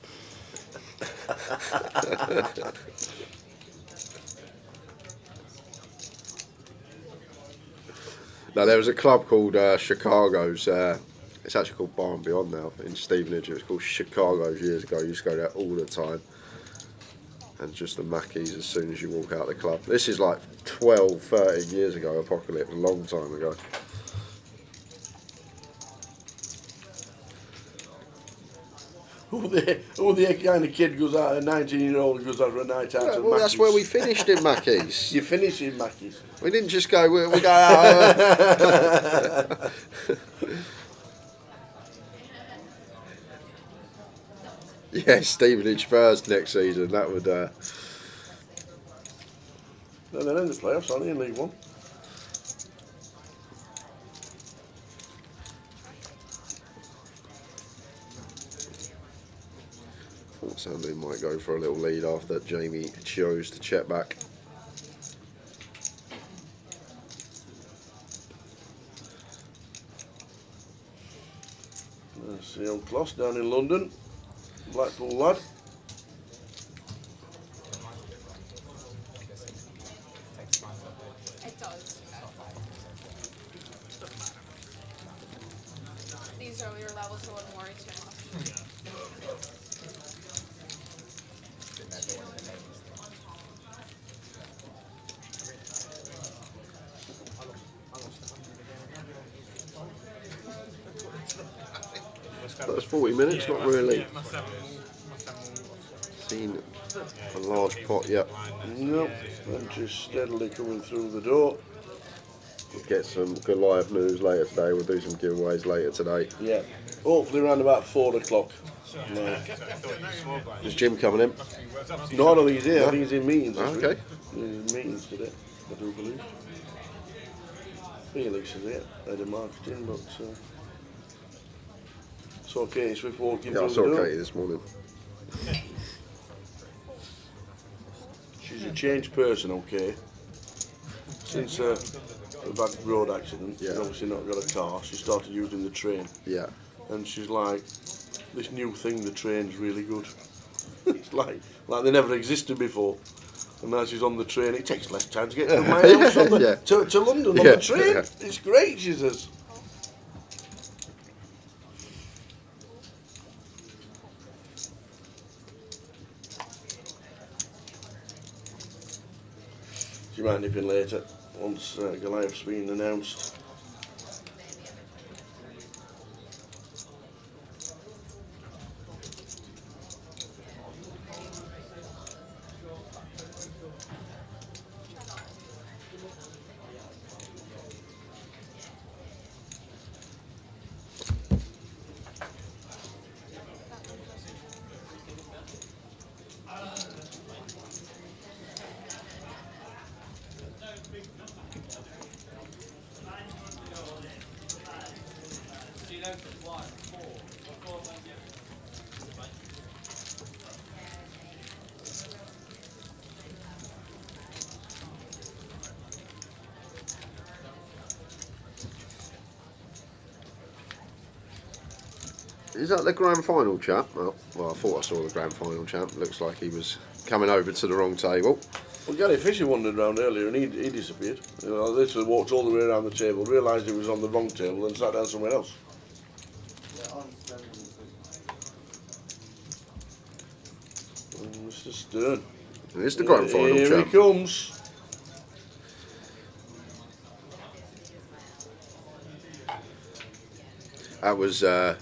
Now there was a club called Chicago's. It's actually called Bar and Beyond now in Stevenage. It was called Chicago's years ago. You used to go there all the time. And just the Mackies as soon as you walk out the club. This is like 12, 13 years ago, Apocalypse, a long time ago. Who the kind of kid goes out, a 19-year-old goes out for a night out at Well, that's Mackey's? where we finished in Mackies. You finish in Mackey's. We didn't just go, we go out. Yeah, Stevenage Spurs next season. That would. No, they're in the playoffs, aren't they, in League One? Thought Sandy might go for a little lead after Jamie chose to check back. That's the old Closs down in London. Blackpool lad. It does. These earlier levels I wouldn't worry too much. That's 40 minutes, not really Yeah, must have seen a large pot yet. Nope, I'm just steadily coming through the door. get some Goliath news later today. We'll do some giveaways later today. Yeah. Hopefully around about 4 o'clock. No. Is Jim coming in? No, I don't think he's here. I think he's in meetings. Okay. He's in meetings today, I do believe. Felix is here, head of marketing, but it's okay. It's with walking Yeah, I through saw the door. Katie this morning. She's a changed person, okay. Since a bad road accident, she's obviously not got a car. She started using the train, Yeah. and she's like, this new thing, the train's really good. It's like they never existed before. And now she's on the train. It takes less time to get from my house on the, to London on the train. Yeah. It's great, she says. She might nip in later once Goliath's been announced. Is that the grand final chap? Well, I thought I saw the grand final chap. Looks like he was coming over to the wrong table. Well, Gary Fisher wandered around earlier and he disappeared. You know, literally walked all the way around the table, realised he was on the wrong table and sat down somewhere else. Mr. Stern. It's the grand final Here chap. he comes. That was a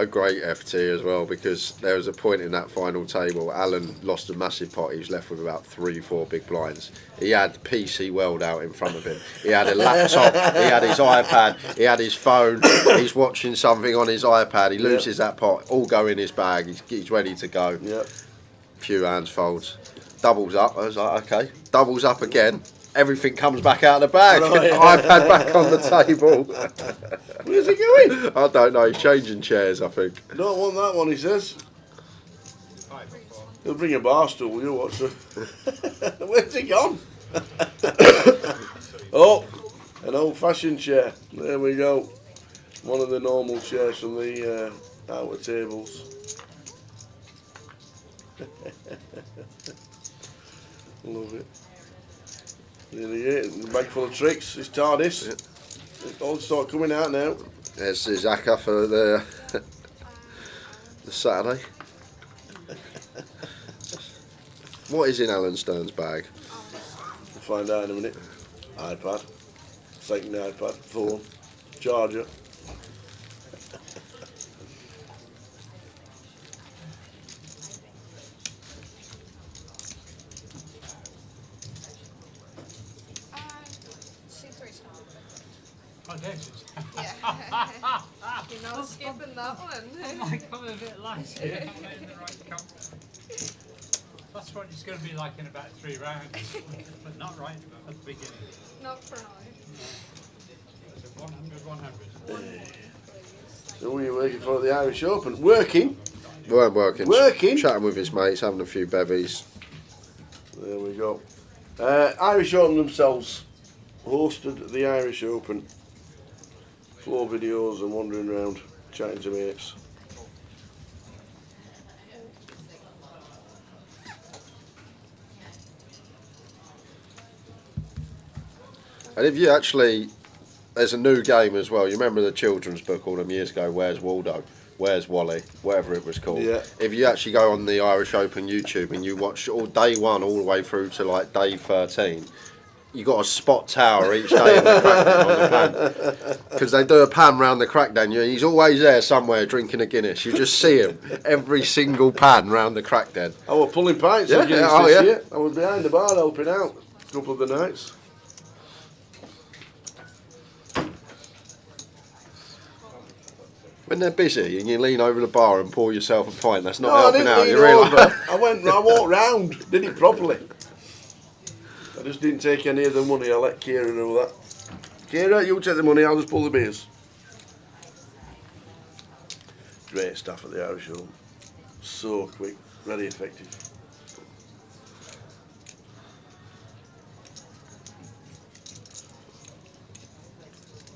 great FT as well, because there was a point in that final table. Alan lost a massive pot. He was left with about 3-4 big blinds. He had PC World out in front of him. He had a laptop. He had his iPad. He had his phone. He's watching something on his iPad. He loses that pot. All go in his bag. He's ready to go. Yep. Few hands folds. Doubles up. I was like, okay. Doubles up again. Everything comes back out of the bag. iPad back on the table. Where's he going? I don't know. He's changing chairs, I think. Don't want that one, he says. He'll bring a bar stool, you watch. Where's he gone? Oh, an old-fashioned chair. There we go. One of the normal chairs from the outer tables. Love it. Nearly it. Bag full of tricks. It's TARDIS. It all start coming out now. There's his Aka for the Saturday. What is in Alan Stern's bag? We'll find out in a minute. iPad. Second iPad. Phone. Charger. Yeah. You're not skipping that one. Like, I'm a bit light here. I'm not in the right comp. That's what it's going to be like in about 3 rounds, but not right at the beginning. Not for now. It's a 100-100. So what are you working for at the Irish Open? Working? Weren't working. Working? Chatting with his mates, having a few bevies. There we go. Irish Open themselves hosted the Irish Open. Floor videos and wandering around, chatting to mates. And if you actually, there's a new game as well. You remember the children's book all them years ago, Where's Waldo? Where's Wally? Whatever it was called. Yeah. If you actually go on the Irish Open YouTube and you watch all day 1 all the way through to like day 13, you got a spot tower each day in the crackdown on the pan, because they do a pan round the crackdown. He's always there somewhere drinking a Guinness. You just see him every single pan round the crackdown. I was pulling pints of Guinness this year. I was behind the bar helping out a couple of the nights. When they're busy and you lean over the bar and pour yourself a pint, that's not No, I helping didn't out. lean You realise? over. I walked round, did it properly. I just didn't take any of the money. I let Kira do that. Kira, you take the money. I'll just pull the beers. Great staff at the Irish Home. So quick, very effective.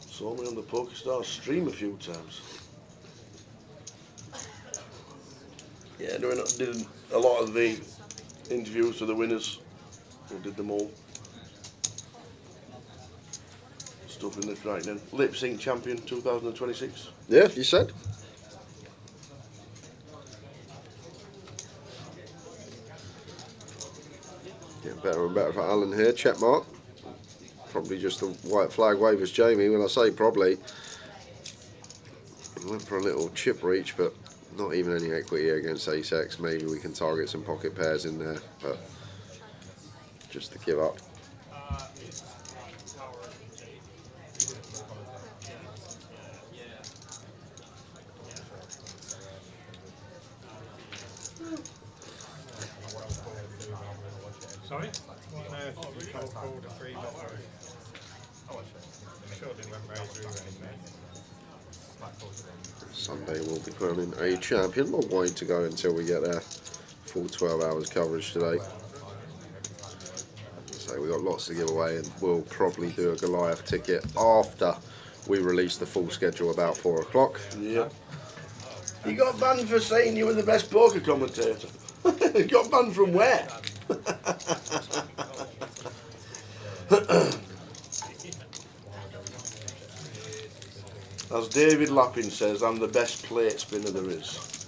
Saw me on the PokerStars stream a few times. Yeah, did a lot of the interviews for the winners. We did them all. Stuff in this right then. Lip Sync Champion 2026. Yeah, you said. Getting better and better for Alan here. Check mark. Probably just the white flag wave as Jamie. When I say probably, he went for a little chip reach, but not even any equity against ace-x. Maybe we can target some pocket pairs in there, but just to give up. Sorry? What on earth did you call the free lottery? Sure didn't went very through anything. Sunday we'll be crowning a champion. Long way to go until we get our full 12 hours coverage today. So we've got lots to give away, and we'll probably do a Goliath ticket after we release the full schedule about 4 o'clock. Yeah. You got banned for saying you were the best poker commentator. You got banned from where? As David Lappin says, I'm the best plate spinner there is.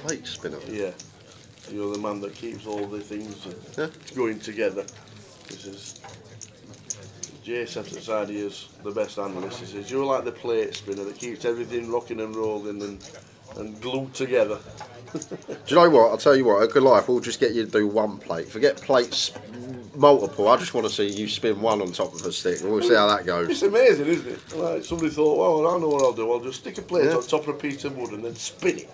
Plate spinner. Yeah. You're the man that keeps all the things going together. This is Jay sat at the side of us, the best analyst. He says, you're like the plate spinner that keeps everything rocking and rolling and glued together. Do you know what? I'll tell you what, at Goliath we'll just get you to do one plate. Forget plates multiple. I just want to see you spin one on top of a stick, and we'll see how that It's goes. amazing, isn't it? Like somebody thought, well, I know what I'll do. I'll just stick a plate on top of a piece of wood and then spin it.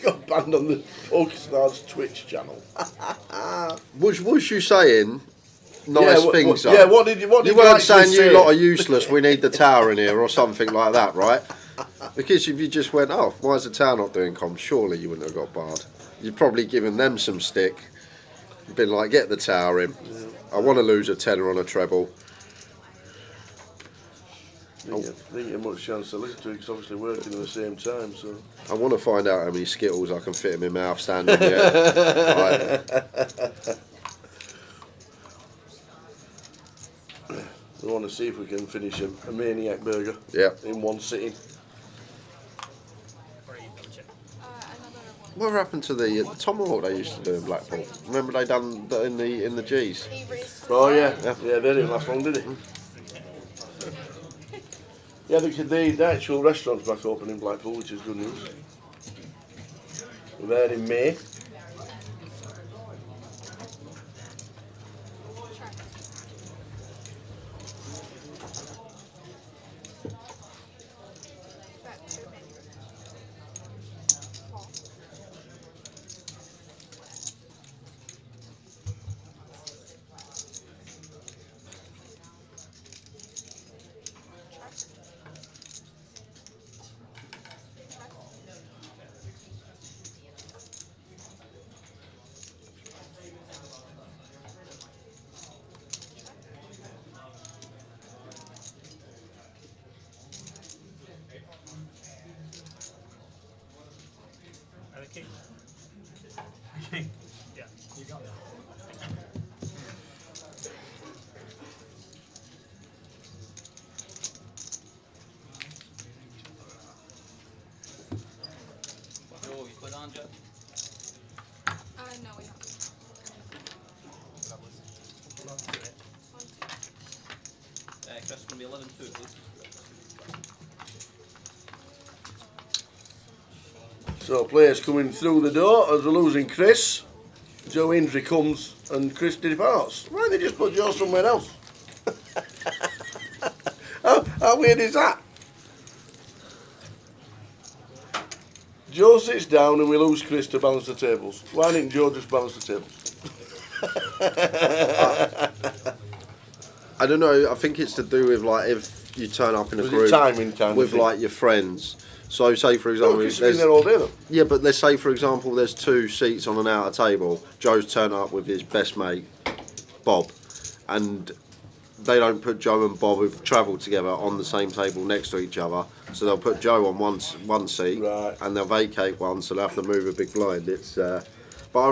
Got banned on the PokerStars Twitch channel. Was you saying nice things? Yeah, what did you You weren't actually saying say? you lot are useless, we need the tower in here or something like that, right? Because if you just went, oh, why is the tower not doing comms? Surely you wouldn't have got barred. You'd probably given them some stick. You'd been like, get the tower in. I want to lose a tenner on a treble. Didn't get much chance to listen to it because obviously working at the same time. So I want to find out how many Skittles I can fit in my mouth standing there. Right. we want to see if we can finish a maniac burger in one sitting. What happened to the tomahawk they used to do in Blackpool? Remember they done that in the G's? Oh yeah, they didn't last long, did it? Yeah, the actual restaurant's back open in Blackpool, which is good news. We're there in May. Yeah, you got that. Joe, you put on, Joe? No, we haven't. Chris, going to be 11-2, please. So players coming through the door as we're losing Chris. Joe Indry comes and Chris departs. Why did they just put Joe somewhere else? how How weird is that? Joe sits down and we lose Chris to balance the tables. Why didn't Joe just balance the tables? I don't know. I think it's to do with like if you turn up in a Was it group timing kind with of thing? like your friends. So say for Oh, example, Chris has been there all day though. yeah, but let's say for example, there's 2 seats on an outer table. Joe's turned up with his best mate, Bob, and they don't put Joe and Bob who've travelled together on the same table next to each other. So they'll put Joe on one seat, Right. and they'll vacate one, so they'll have to move a big blind. It's but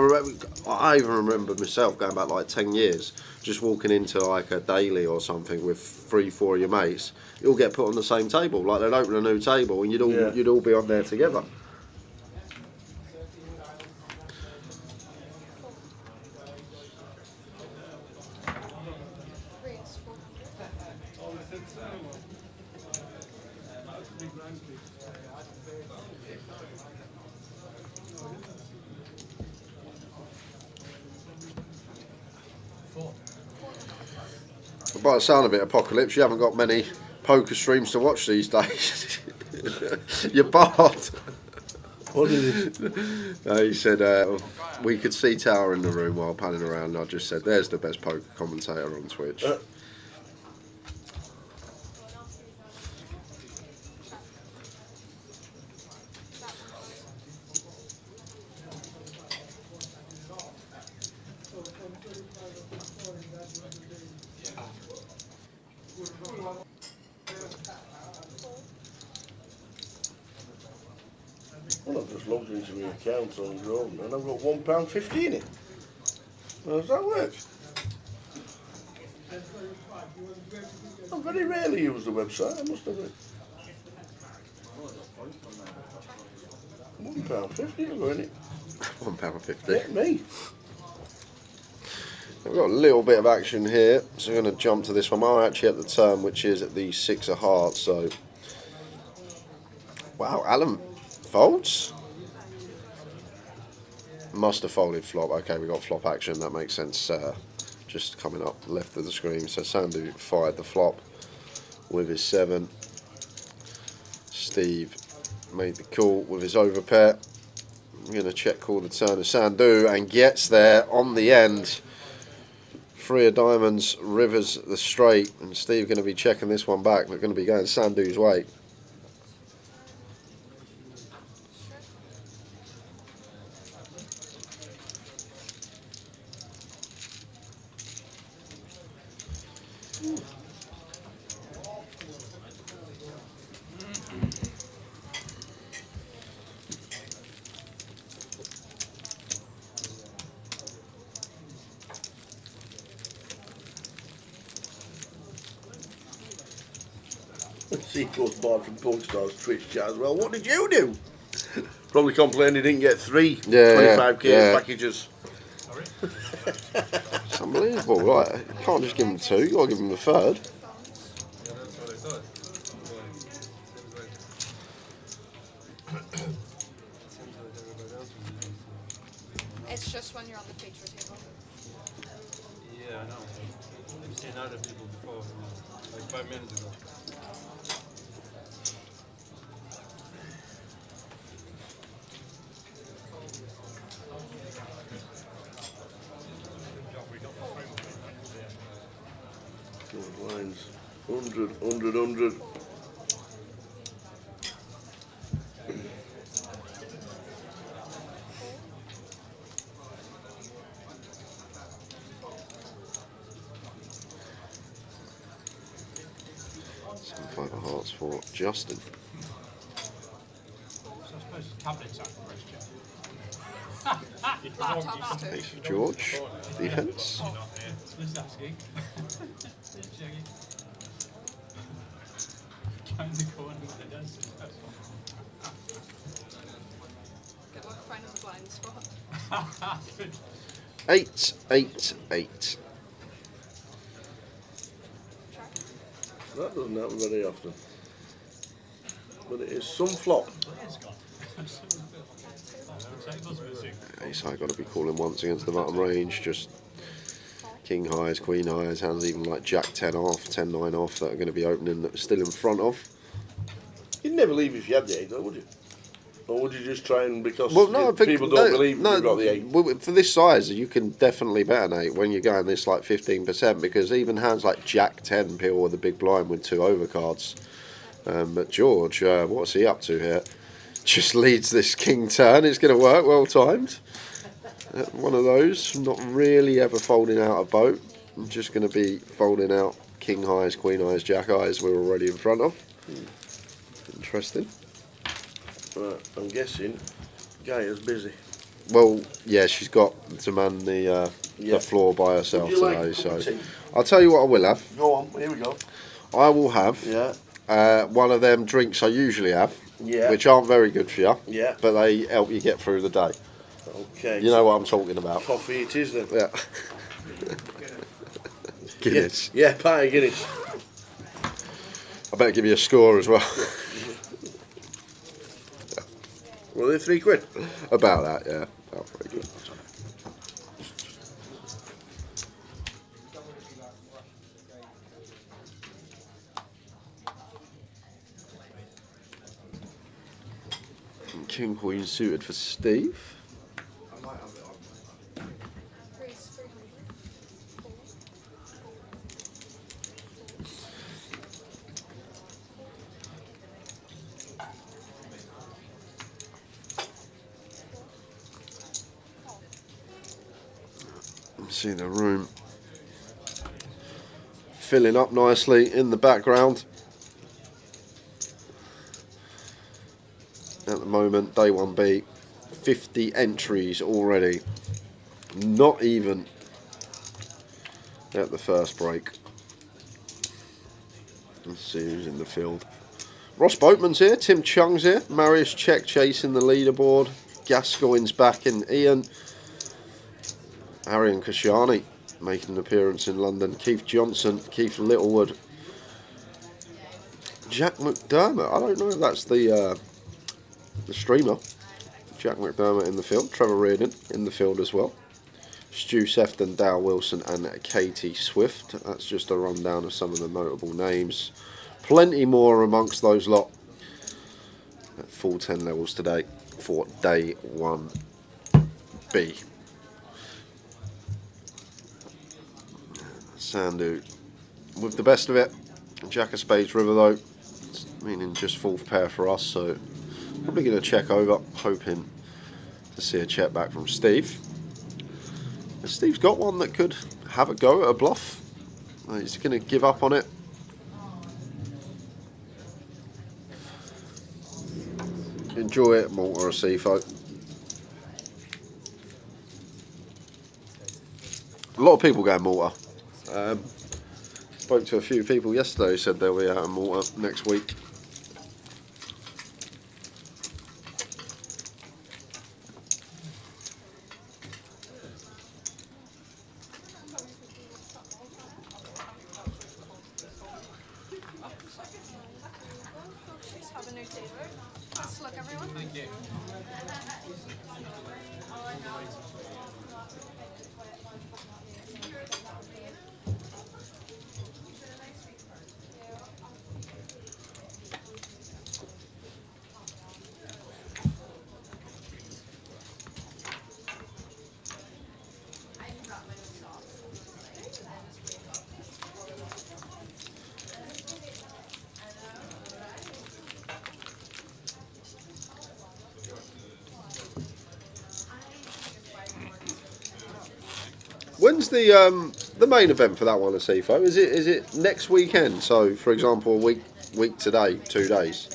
I even remember myself going back like 10 years, just walking into like a daily or something with 3-4 of your mates. You'll get put on the same table, like they'd open a new table and you'd all be on there together. By the sound of it, Apocalypse, you haven't got many poker streams to watch these days. You're barred. What did he? He said we could see Tower in the room while panning around, and I just said, there's the best poker commentator on Twitch. Well, I've just logged into my account on Chrome and I've got £1.50 in it. How does that work? I very rarely use the website, I must admit. £1.50 I've got in it. £1.50. Yeah, me. We've got a little bit of action here, so we're going to jump to this one. I'm actually at the turn, which is at the 6 of hearts, so... Wow, Alan folds? Must have folded flop. Okay, we got flop action, that makes sense. Just coming up left of the screen. So Sandu fired the flop with his 7. Steve made the call with his overpair. I'm going to check call the turn of Sandu and gets there on the end. 3 of diamonds, rivers the straight, and Steve going to be checking this one back. We're going to be going Sandu's way. Seacoast barred from Pornstar's Twitch chat as well. What did you do? Probably complained he didn't get 3 25k packages. It's unbelievable, right? You can't just give him 2, you got to give him the 3rd. It's just when you're on the feature table. Yeah, I know. I've seen other people before, like 5 minutes ago. Lines 100, 100, 100. Some 5 of hearts for Justin. So I suppose tablets out for question. Laptops too. Ace for George. Defence. Just asking. Just checking. Go in the corner with the dancers. Good luck finding the blind spot. 8, 8, 8. That doesn't happen very often. But it is some flop. Ace high got to be calling once against the bottom range. Just King highs, queen highs, hands even like Jack 10 off, 10-9 off that are going to be opening that we're still in front of. You'd never leave if you had the 8, though, would you? Or would you just try and, because Well, no, I think people don't believe you've got the 8? Well, for this size, you can definitely bet an 8 when you're going this like 15%, because even hands like Jack 10 peel with a big blind with 2 overcards. But George, what's he up to here? Just leads this king turn. It's going to work, well timed. One of those, not really ever folding out a boat. I'm just going to be folding out king highs, queen highs, jack highs we're already in front of. Interesting. Right, I'm guessing Gaia's busy. Well, yeah, she's got to man the floor by herself Would you today. like a cup of So tea? I'll tell you what I will have. Go on, here we go. I will have Yeah, one of them drinks I usually have, yeah, which aren't very good for you, yeah. but they help you get through the day. Okay. You know what I'm talking about. Coffee it is then. Yeah. Guinness. Yeah, pint of Guinness. I better give you a score as well. Well, they're £3. About that, yeah. Oh, very good. King Queen suited for Steve. See the room filling up nicely in the background. At the moment, day 1B, 50 entries already. Not even at the first break. Let's see who's in the field. Ross Boatman's here, Tim Chung's here, Marius Czech chasing the leaderboard, Gascoigne's back in Ian, Arian Kashani making an appearance in London, Keith Johnson, Keith Littlewood, Jack McDermott, I don't know if that's the streamer, Jack McDermott in the field, Trevor Reardon in the field as well, Stu Sefton, Dow Wilson and Katie Swift. That's just a rundown of some of the notable names. Plenty more amongst those lot at full 10 levels today for day 1B. Sandu with the best of it. Jack of Spades River though, meaning just 4th pair for us, so probably going to check over, hoping to see a check back from Steve. Steve's got one that could have a go at a bluff. He's going to give up on it. Enjoy it, Malta or Seafo. A lot of people go Malta. Spoke to a few people yesterday who said they'll be out in Malta next week. Have a new table. Best luck, everyone. Thank you. When's the main event for that one at Seafo? Is it next weekend? So, for example, a week today, 2 days.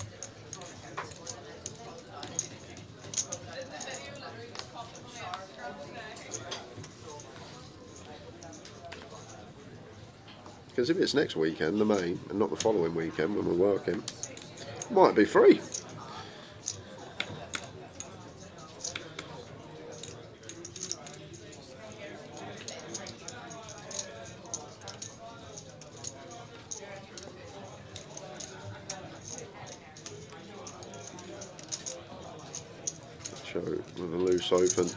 Because if it's next weekend, the main, and not the following weekend when we're working, it might be free. Show with a loose open.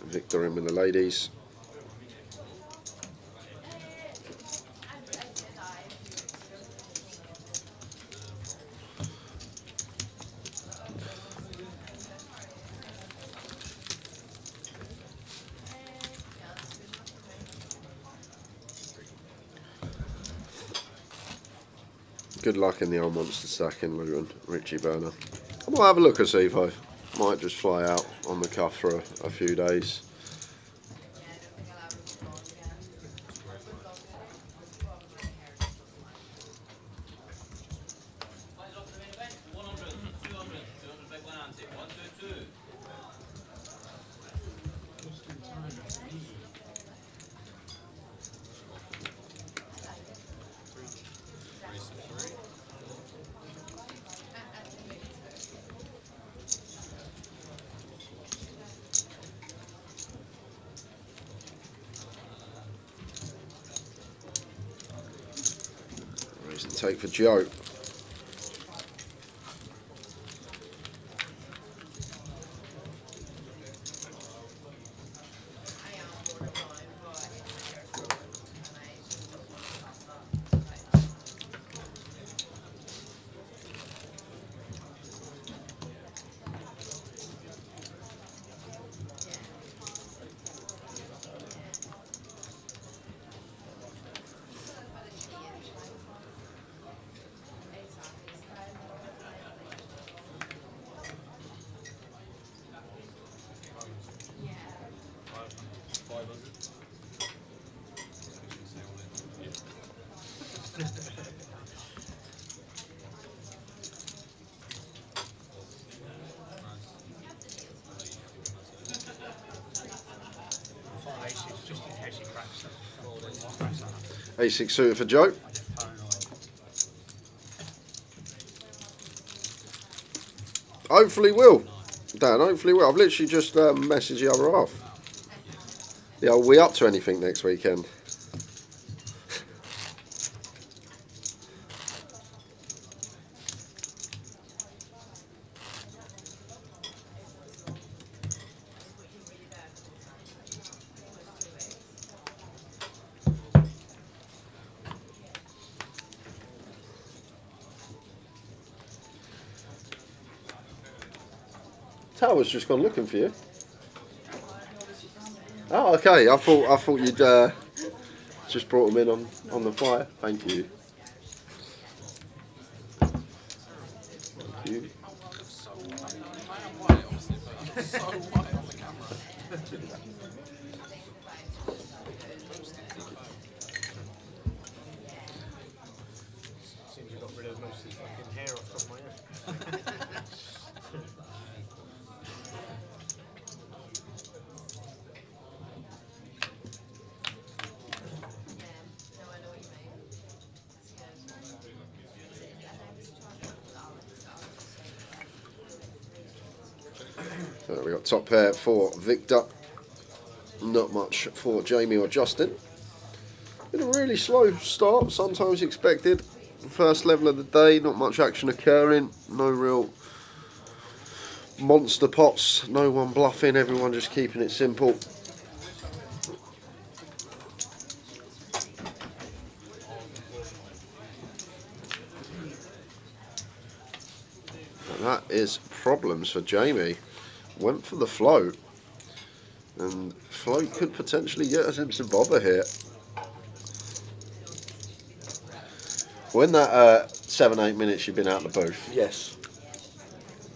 Victor in with the ladies. Good luck in the old monster stacking, Luton, Richie Burner. I might have a look at C5. Might just fly out on the cuff for a few days. Reason to take for Joe. A6 suited for Joe. Hopefully will. Dan, hopefully will. I've literally just messaged the other half. Yeah, are we up to anything next weekend? Tower's just gone looking for you. Oh, okay. I thought you'd just brought him in on the fire. Thank you. Thank you. Seems you got rid of most of his fucking hair off the top of my head. So we got top pair for Victor. Not much for Jamie or Justin. Been a really slow start, sometimes expected. First level of the day, not much action occurring. No real monster pots. No one bluffing. Everyone just keeping it simple. And that is problems for Jamie. Went for the float, and float could potentially get us into bother here. When that 7-8 minutes you've been out the booth, Yes.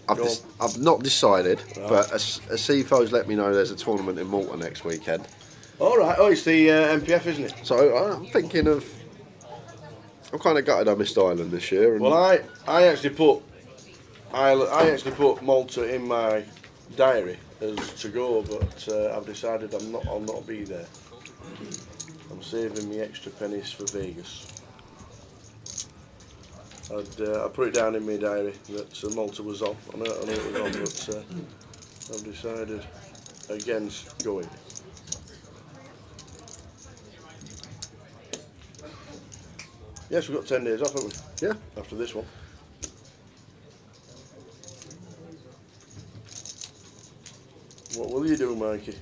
I've not decided, but a CFO's let me know there's a tournament in Malta next weekend. All right. Oh, it's the MPF, isn't it? So I'm thinking of. I'm kind of gutted I missed Ireland this year. And Well, I actually put Malta in my diary as to go, but I've decided I'll not be there. I'm saving me extra pennies for Vegas. I put it down in my diary that Malta was on. I know it was on, but I've decided against going. Yes, we've got 10 days off, haven't we? yeah, After this one. What will you do, Mikey?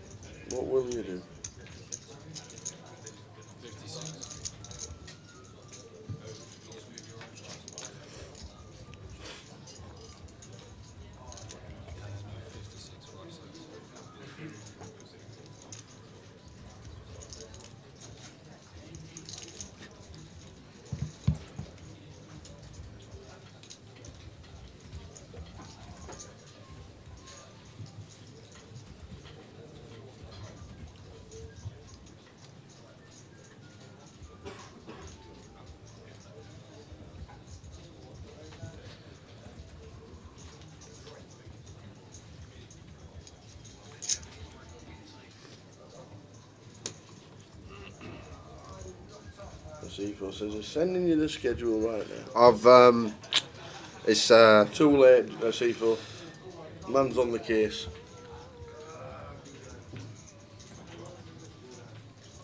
What will you do? C4 says he's sending you the schedule right now. I've it's Too late, C4. Man's on the case.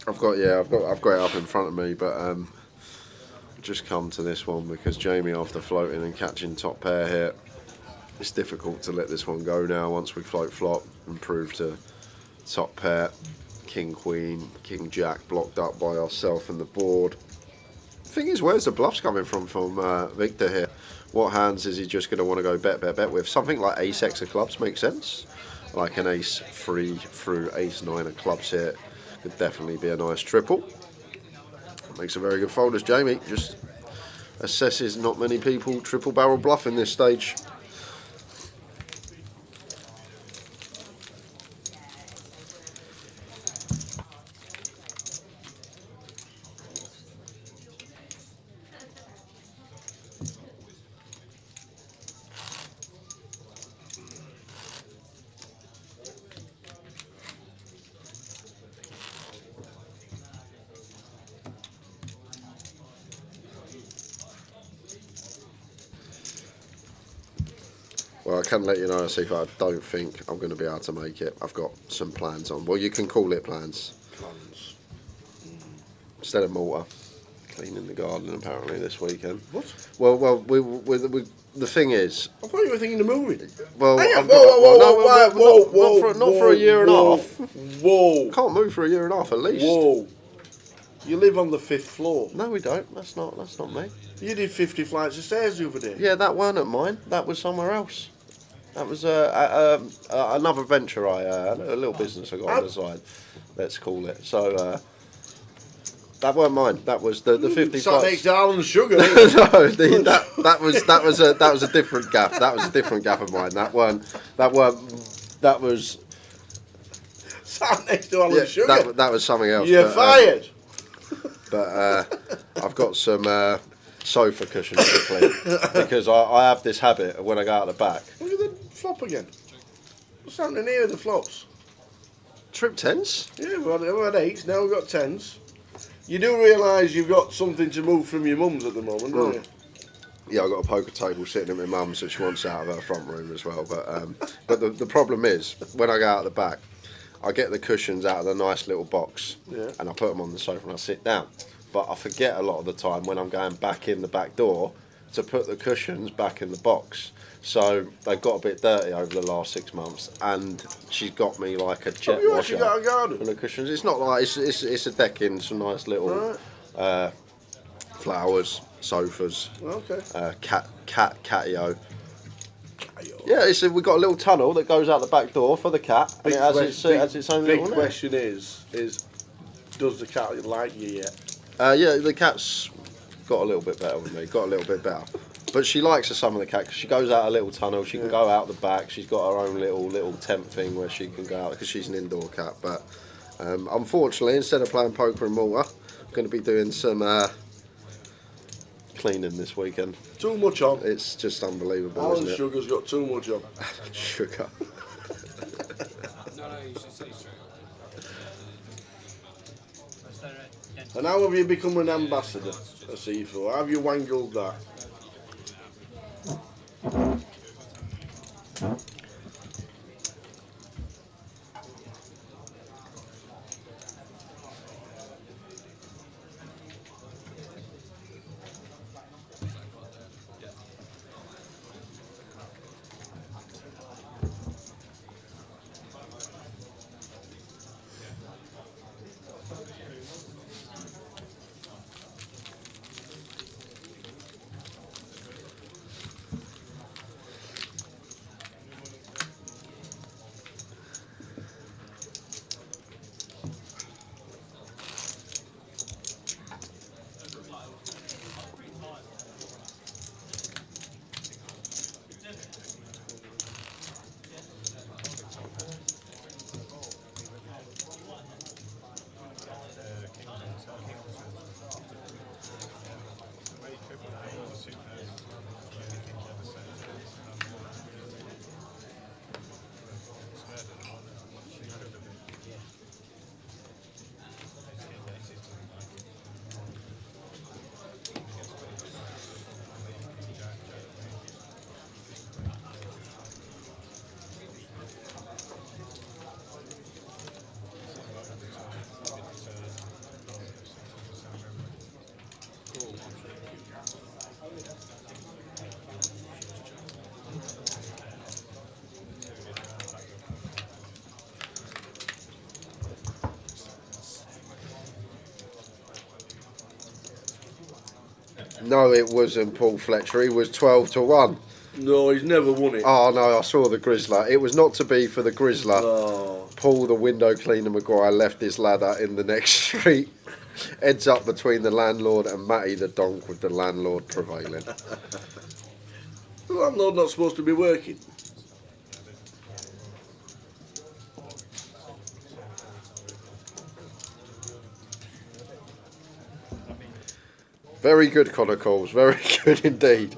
I've got it up in front of me, but just come to this one because Jamie, after floating and catching top pair here, it's difficult to let this one go now. Once we float flop and prove to top pair, king queen, king jack blocked up by ourselves and the board. The thing is, where's the bluffs coming from Victor here? What hands is he just going to want to go bet with? Something like ace x of clubs makes sense. Like an ace 3 through ace 9 of clubs here could definitely be a nice triple. Makes a very good fold as Jamie just assesses not many people triple barrel bluff in this stage. Well, I can let you know, see if I don't think I'm going to be able to make it. I've got some plans on. Well, you can call it plans. Plans. Instead of mortar, cleaning the garden apparently this weekend. What? Well, the thing is. I thought you were thinking of moving. Well, not for a year and a half. Whoa. Can't move for a year and a half at least. Whoa. You live on the 5th floor. No, we don't. That's not me. You did 50 flights of stairs the other day. Yeah, that weren't at mine. That was somewhere else. That was another venture a little business I got on the side. Let's call it. So that weren't mine. That was the 50 Sat flights. next to Alan Sugar. No, that was a different gaff. That was a different gaff of mine. That was Sat next to Alan Sugar. that was something else. You're fired. But I've got some sofa cushions to clean because I have this habit of when I go out the back. Look at the flop again. What's happening here with the flops? Trip tens? Yeah, we've had 8s, now we've got 10s. You do realise you've got something to move from your mum's at the moment, don't you? Yeah, I've got a poker table sitting at my mum's that she wants out of her front room as well. But the problem is, when I go out the back, I get the cushions out of the nice little box and I put them on the sofa and I sit down. But I forget a lot of the time when I'm going back in the back door to put the cushions back in the box. So they've got a bit dirty over the last 6 months, and she's got me like a jet you washer actually got a garden? full of cushions. It's not like it's a decking, some nice little flowers, sofas, catio. Yeah, we've got a little tunnel that goes out the back door for the cat, and it has its own little. Big question is does the cat like you yet? Yeah, the cat's got a little bit better with me. But she likes the some of the cat because she goes out a little tunnel. She can go out the back. She's got her own little tent thing where she can go out because she's an indoor cat. But unfortunately, instead of playing poker and mortar, I'm going to be doing some cleaning this weekend. Too much on. It's just unbelievable, Alan isn't it? Sugar's got too much on. Sugar. No, you should say straight. And how have you become an ambassador at C4? How have you wangled that? No, it wasn't Paul Fletcher. He was 12-1. No, he's never won it. Oh no, I saw the Grizzler. It was not to be for the Grizzler. Oh. Paul the window cleaner Maguire left his ladder in the next street. Heads up between the landlord and Matty the donk, with the landlord prevailing. The landlord not supposed to be working. Very good, Connor Coles. Very good indeed.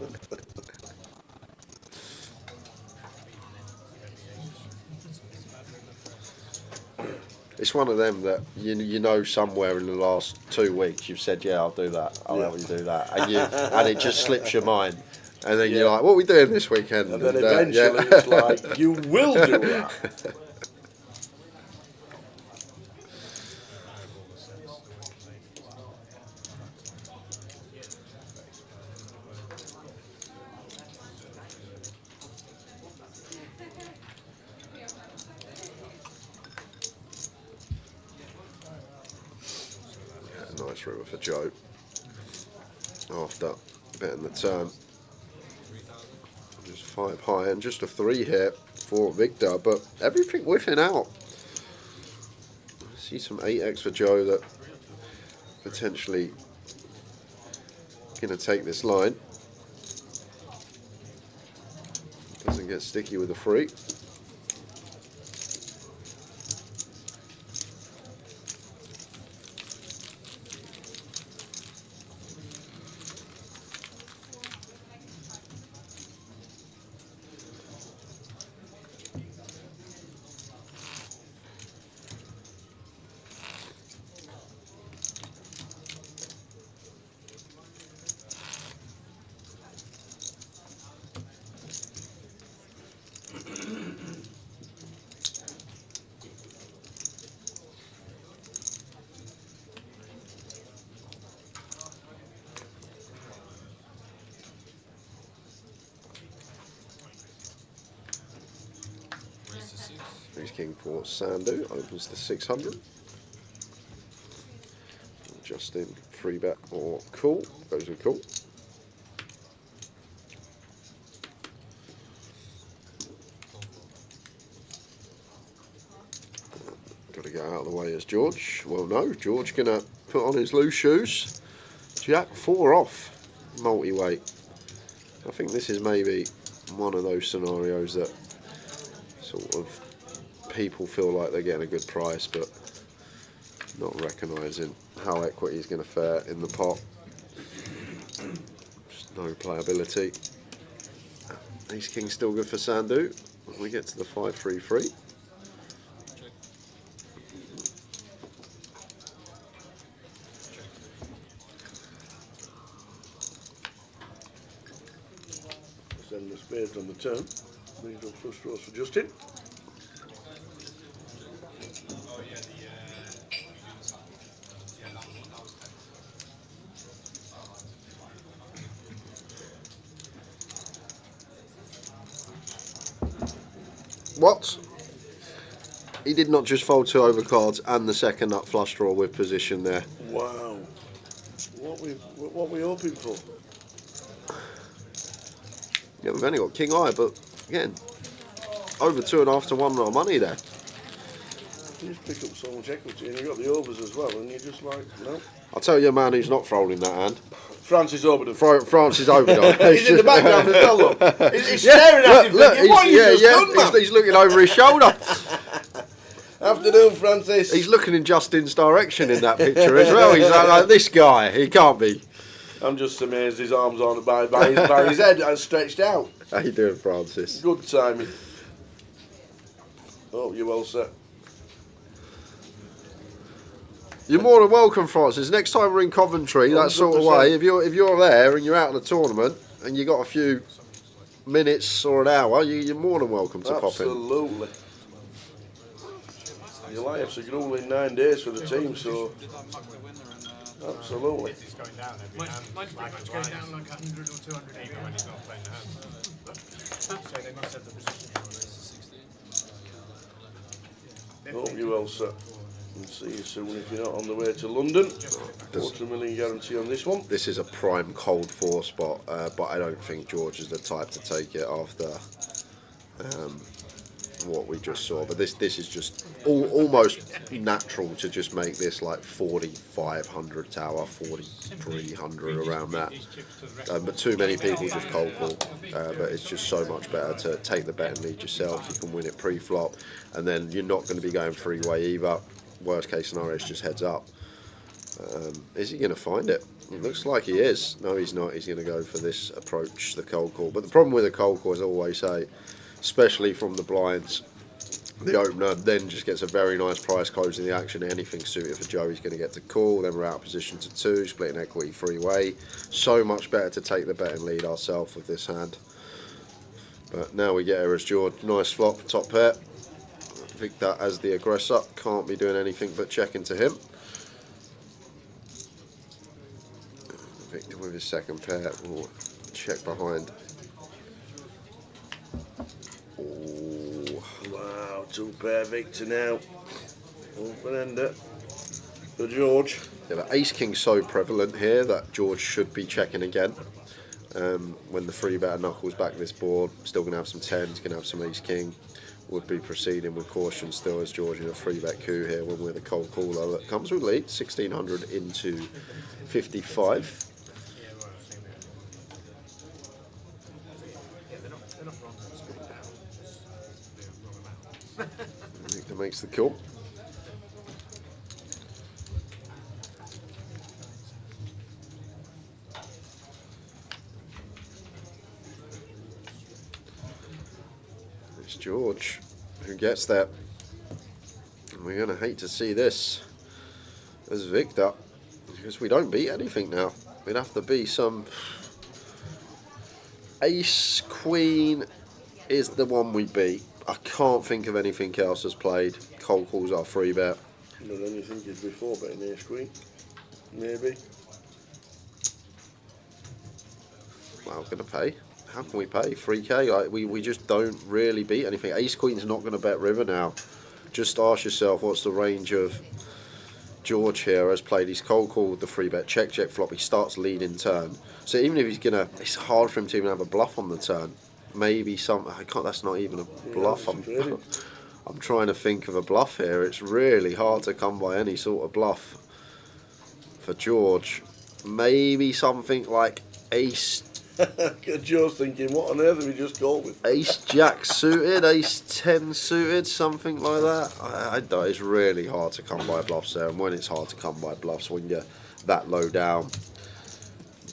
It's one of them that you know somewhere in the last 2 weeks you've said, yeah, I'll do that, I'll help you do that, and it just slips your mind, and then you're like, what are we doing this weekend? And then eventually it's like, you will do that. Nice river for Joe after betting the turn. Just 5 high and just a 3 here for Victor, but everything whiffing out. I see some 8x for Joe that potentially going to take this line. Doesn't get sticky with the 3. He's king for Sandu, opens to 600. Justin, 3-bet or call, goes with call. Got to get out of the way as George. Well, no, George gonna put on his loose shoes. Jack 4 off, multi-weight. I think this is maybe one of those scenarios that sort of people feel like they're getting a good price, but not recognising how equity is going to fare in the pot. Just no playability. Ace King still good for Sandu. We get to the 5-3-3. Send the spades on the turn. Brings up flush draws for Justin. What? He did not just fold 2 overcards and the second nut flush draw with position there. Wow. What we hoping for? Yeah, we've only got king eye, but again, over 2.5 to 1 on our money there. You just pick up so much equity, and you got the overs as well, and you're just like, no. I'll tell you a man who's not folding that hand. Francis Oberdon. Francis Oberdon. He's in the background as well, look. He's staring at him thinking, what you just done, man? He's looking over his shoulder. Afternoon, Francis. He's looking in Justin's direction in that picture as well. He's like, this guy, he can't be. I'm just amazed his arms aren't by his head and stretched out. How you doing, Francis? Good timing. Oh, you're well set. You're more than welcome, Francis. Next time we're in Coventry, that sort of way, if you're there and you're out of the tournament and you got a few minutes or an hour, you're more than welcome to pop in. Absolutely. Your life's a grueling 9 days for the team, so absolutely. Mine's pretty much going down like 100 or 200 even when he's not playing the hand. So they must have the position. Oh, you're well set. And see you soon if you're not on the way to London. $250,000 guarantee on this one. This is a prime cold 4 spot, but I don't think George is the type to take it after what we just saw. But this is just almost natural to just make this like 4,500 tower, 4,300 around that. But too many people just cold call. But it's just so much better to take the bet and lead yourself. You can win it pre-flop, and then you're not going to be going three-way either. Worst case scenario is just heads up. Is he going to find it? It looks like he is. No, he's not. He's going to go for this approach, the cold call. But the problem with a cold call, as I always say, especially from the blinds, the opener then just gets a very nice price closing the action. Anything suited for Joe, he's going to get to call. Then we're out of position to 2, splitting equity 3-way. So much better to take the bet and lead ourselves with this hand. But now we get here as George. Nice flop, top pair. Victor as the aggressor, can't be doing anything but checking to him. Victor with his second pair will check behind. Oh. Wow, 2-pair Victor now. Open-ender for George. Yeah, the ace-king's so prevalent here that George should be checking again. When the 3-better knuckles back this board, still going to have some 10s, going to have some ace-king. Would be proceeding with caution still as George in a 3-bet coup here when we're the cold caller that comes with lead, 1,600 into 55. They're not wrong on screen down. They're wrong amount. Victor makes the call. It's George who gets there. And we're going to hate to see this as Victor, because we don't beat anything now. We'd have to be some... Ace, Queen is the one we beat. I can't think of anything else that's played. Cold calls our 3-bet. But then you think it's before betting ace queen? Maybe. Well, going to pay. How can we pay? 3k? Like, we just don't really beat anything. Ace Queen's not going to bet river now. Just ask yourself what's the range of George here has played. He's cold called the 3-bet check flop. He starts leading turn. So even if he's going to, it's hard for him to even have a bluff on the turn. Maybe some, I can't, that's not even a bluff. I'm trying to think of a bluff here. It's really hard to come by any sort of bluff for George. Maybe something like ace. George thinking, what on earth have we just called with? Ace Jack suited, Ace 10 suited, something like that. I don't, it's really hard to come by bluffs there, and when it's hard to come by bluffs, when you're that low down,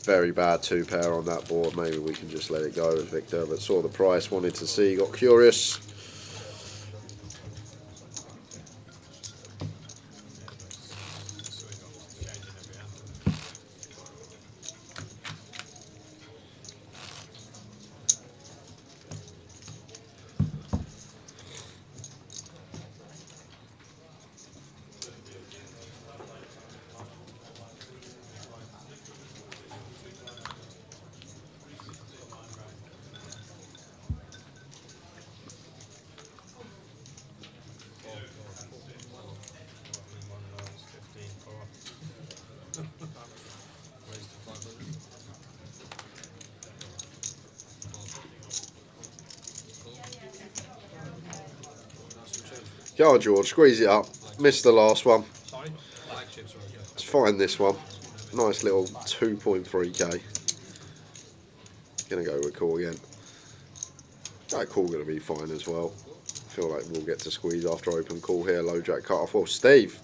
very bad 2-pair on that board. Maybe we can just let it go as Victor, but saw the price, wanted to see, got curious. Go on, George, squeeze it up. Missed the last one. Let's find this one. Nice little 2.3k. Gonna go with call again. That call gonna be fine as well. Feel like we'll get to squeeze after open call here. Low jack cut off. Well, Steve,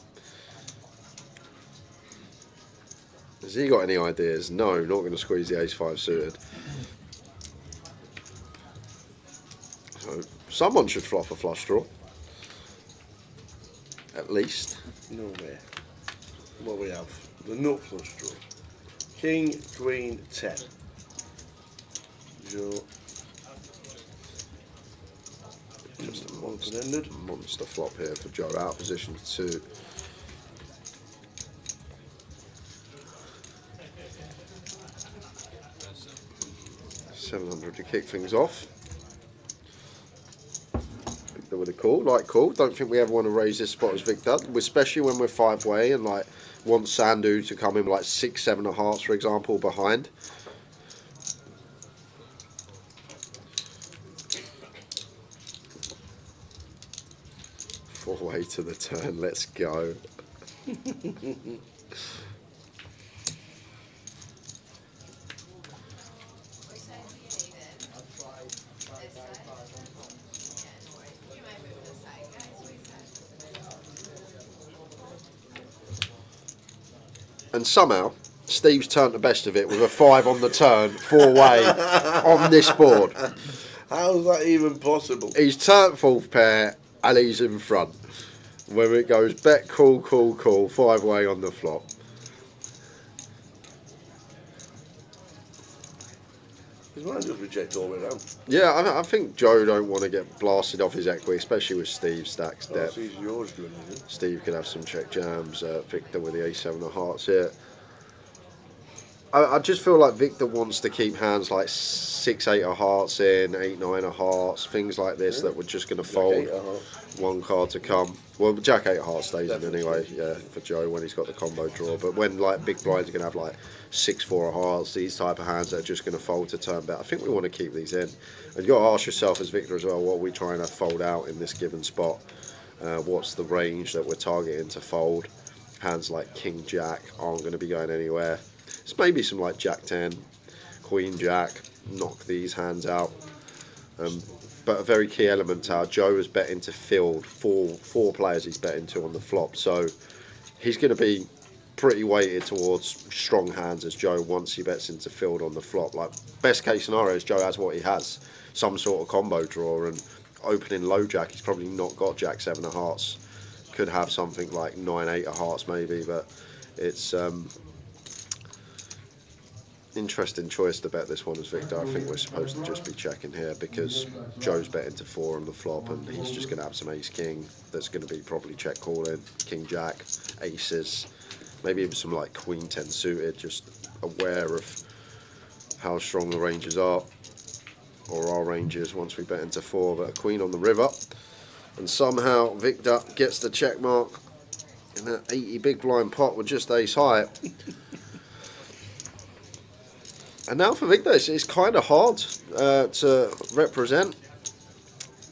has he got any ideas? No, not going to squeeze the ace 5 suited. So someone should flop a flush draw. At least. No way. What we have? The nut flush draw. King, Queen, 10. Joe. Just a Open-ended. monster flop here for Joe. Out of position to 2. $700 to kick things off. that with a call, like call. Don't think we ever want to raise this spot as Victor, especially when we're 5-way and like want Sandu to come in like 6-7 of hearts, for example, behind. Four-way to the turn. Let's go. And somehow, Steve's turned the best of it with a 5 on the turn, 4-way on this board. How's that even possible? He's turned 4th pair and he's in front. Where it goes, bet, call, 5-way on the flop. His mind just reject all the way down. Yeah, I think Joe don't want to get blasted off his equity, especially with Steve's stacks depth. He's yours doing it. Steve could have some check jams. Victor with the A7 of hearts here. I just feel like Victor wants to keep hands like 6-8 of hearts in, 8-9 of hearts, things like this that we're just going to fold. One card to come. Well, Jack 8 of hearts stays in anyway, yeah, for Joe when he's got the combo draw. But when like big blinds are going to have like 6-4 of hearts, these type of hands that are just going to fold to turn bet, I think we want to keep these in. And you've got to ask yourself as Victor as well, what are we trying to fold out in this given spot? What's the range that we're targeting to fold? Hands like King Jack aren't going to be going anywhere. It's maybe some like Jack 10, Queen Jack, knock these hands out. But a very key element to how Joe is betting to field four players he's betting to on the flop. So he's going to be pretty weighted towards strong hands as Joe once he bets into field on the flop. Like best case scenario is Joe has what he has, some sort of combo draw, and opening low Jack, he's probably not got Jack 7 of hearts. Could have something like 9-8 of hearts maybe, but it's interesting choice to bet this one as Victor. I think we're supposed to just be checking here because Joe's betting to 4 on the flop and he's just going to have some ace king that's going to be probably check calling, king jack, aces, maybe even some like queen 10 suited, just aware of how strong the ranges are, or our ranges once we bet into 4. But a queen on the river, and somehow Victor gets the check mark in that 80 big blind pot with just ace high. And now for Victor, it's kind of hard to represent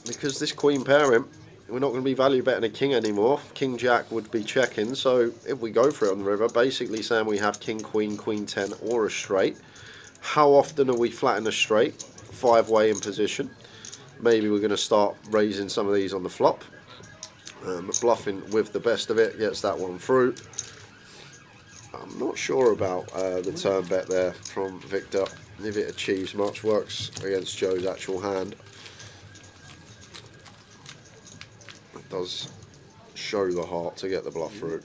because this queen pairing, we're not going to be value betting a king anymore. King Jack would be checking, so if we go for it on the river, basically saying we have king, queen, queen 10 or a straight. How often are we flatting a straight? 5-way in position. Maybe we're going to start raising some of these on the flop. Bluffing with the best of it gets that one through. I'm not sure about the turn bet there from Victor. If it achieves much, works against Joe's actual hand. It does show the heart to get the bluff through.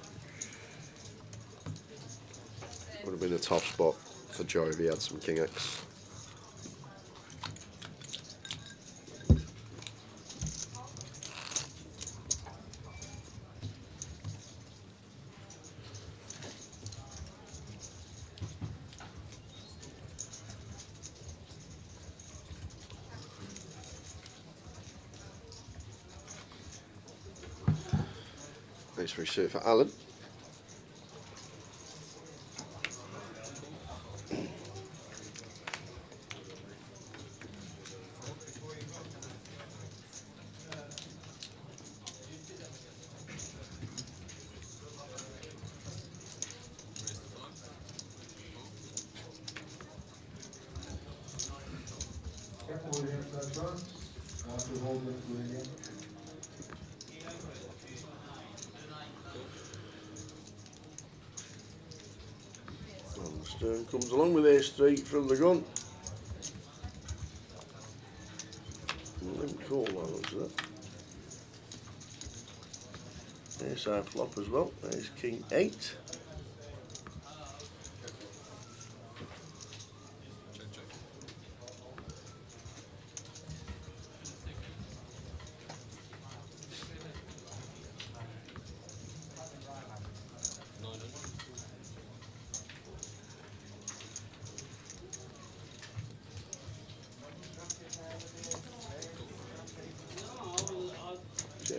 Would have been a tough spot for Joe if he had some king X. Ace 3 suited for Alan. Stern comes along with ace 3 from the gun. Cool, that looks at that. Ace high flop as well. Ace king 8.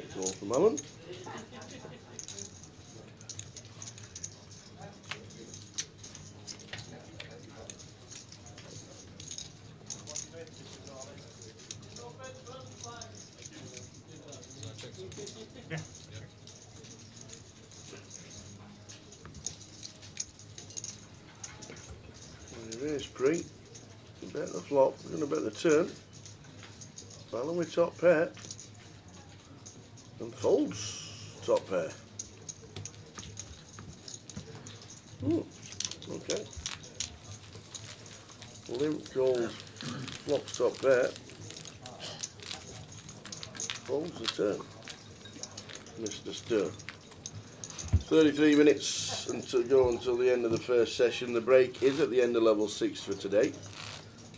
Great goal from Alan. Race Pre, bet the flop, we're going to bet the turn. Alan with top pair. And folds top pair. Okay. Limp gold flops top pair. Folds the turn. Mr. Stern. 33 minutes to go until the end of the first session. The break is at the end of level 6 for today.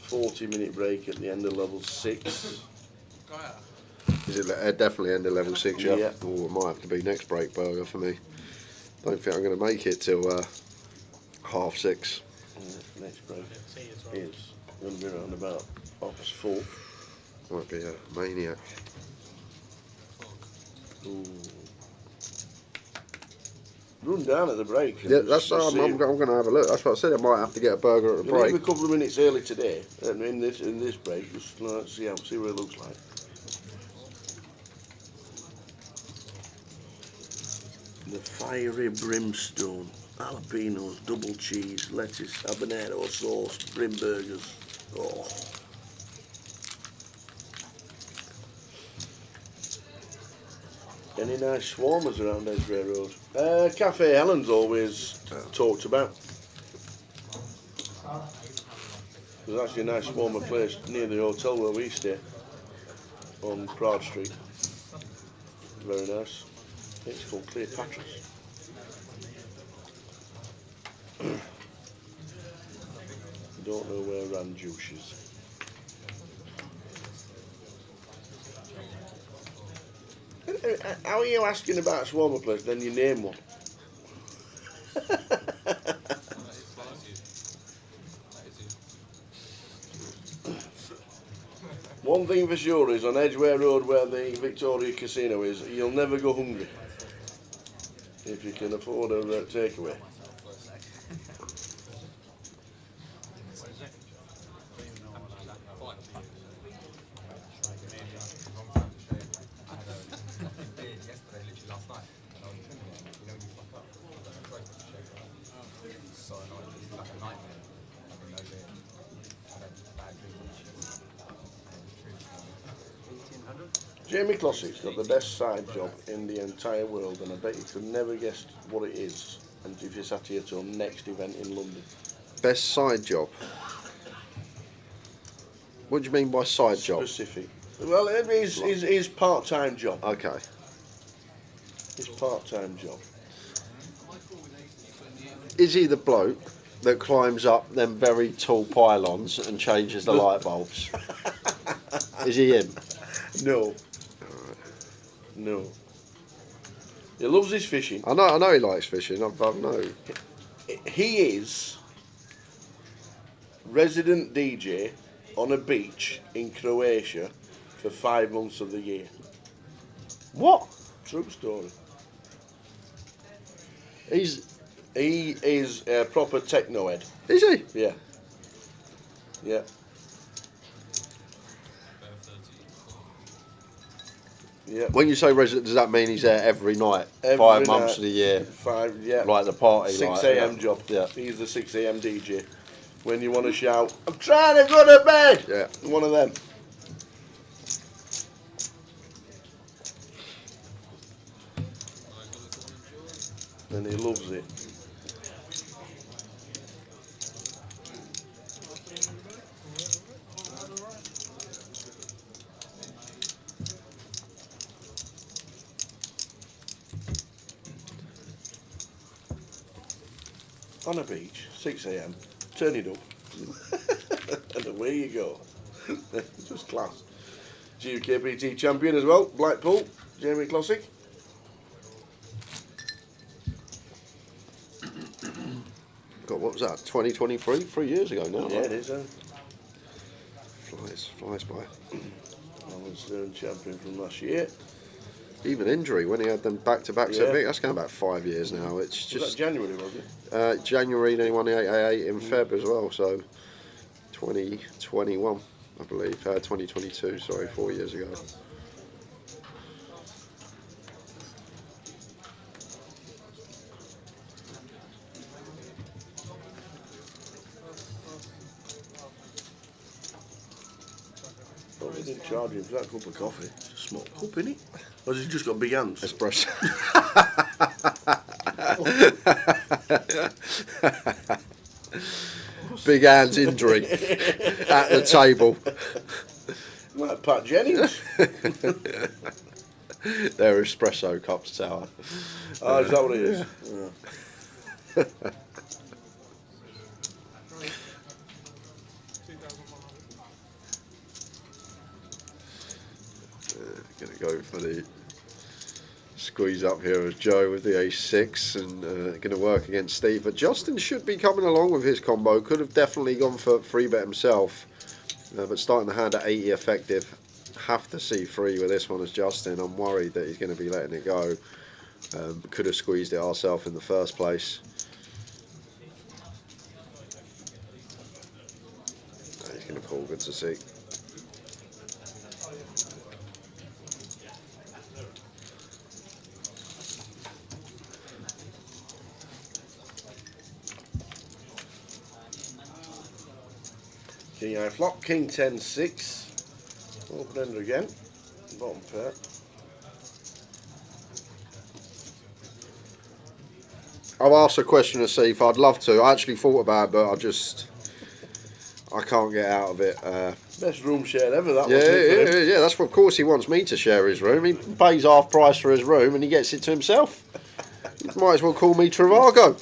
40-minute break at the end of level 6. Is it definitely end of level 6, yeah? Yeah. Oh, it might have to be next break, Burger, for me. Don't think I'm going to make it till 6:30. Next break is going to be around about 4:30. Might be a maniac. Ooh. Run down at the break. Yeah, that's I'm going to have a look. That's what I said. I might have to get a burger at the We'll leave break. a couple of minutes early today, and in this break, just see what it looks like. The fiery brimstone, jalapenos, double cheese, lettuce, habanero sauce, Brim Burgers. Oh. Any nice swarmers around Edgware Road? Cafe Helen's always talked about. There's actually a nice swarmer place near the hotel where we stay, on Proud Street. Very nice. It's called Cleopatra's. Don't know where Ranjush is. How are you asking about a swarmer place, then you name one? One thing for sure is on Edgware Road where the Victoria Casino is, you'll never go hungry if you can afford a takeaway. Jamie Clossey's got the best side job in the entire world, and I bet you could never guess what it is and if you sat here till next event in London. Best side job? What do you mean by side job? Specific. Well, it is his part-time job. Okay. His part-time job. Is he the bloke that climbs up them very tall pylons and changes the light bulbs? Is he him? No. No. He loves his fishing. I know he likes fishing. I know. He is resident DJ on a beach in Croatia for 5 months of the year. What? True story. He is a proper techno head. is he? Yeah. Yeah. Yeah. When you say resident, does that mean he's there every night, Every 5 months night, of the year, 5, yeah. like the party, 6 like, a.m. job. Yeah. He's the 6 a.m. DJ. When you want to shout, I'm trying to go to bed. Yeah. One of them. And he loves it. On a beach, 6 a.m. Turn it up. And away you go. Just class. GUKPT champion as well, Blackpool, Jamie Clossey. God, what was that? 2023, 3 years ago now. Yeah, right? it is. Flies by. I was champion from last year. even injury when he had them back-to-back. Yeah. That's going about 5 years now. It's Was just that January, was it? January. Then he won the 888 in Feb as well. So 2021, I believe. 2022. Sorry, 4 years ago. Oh, we didn't charge him for that cup of coffee. It's a small cup, innit? Or has he just got big hands? Espresso. Big hands injury at the table. Like Pat Jennings. They're espresso cups, Tower. Oh, is that what it is? Yeah. Going to go for the squeeze up here as Joe with the ace-6 and going to work against Steve. But Justin should be coming along with his combo. Could have definitely gone for 3-bet himself. But starting the hand at 80 effective. Have to see 3 with this one as Justin. I'm worried that he's going to be letting it go. Could have squeezed it ourselves in the first place. He's going to call, good to see. King high flop, King 10-6. Open ender again. Bottom pair. I've asked a question to see if I'd love to. I actually thought about it, but I can't get out of it. Best room share ever, that Yeah, that's what, of course he wants me to share his room. He pays half price for his room and he gets it to himself. You might as well call me Trivago.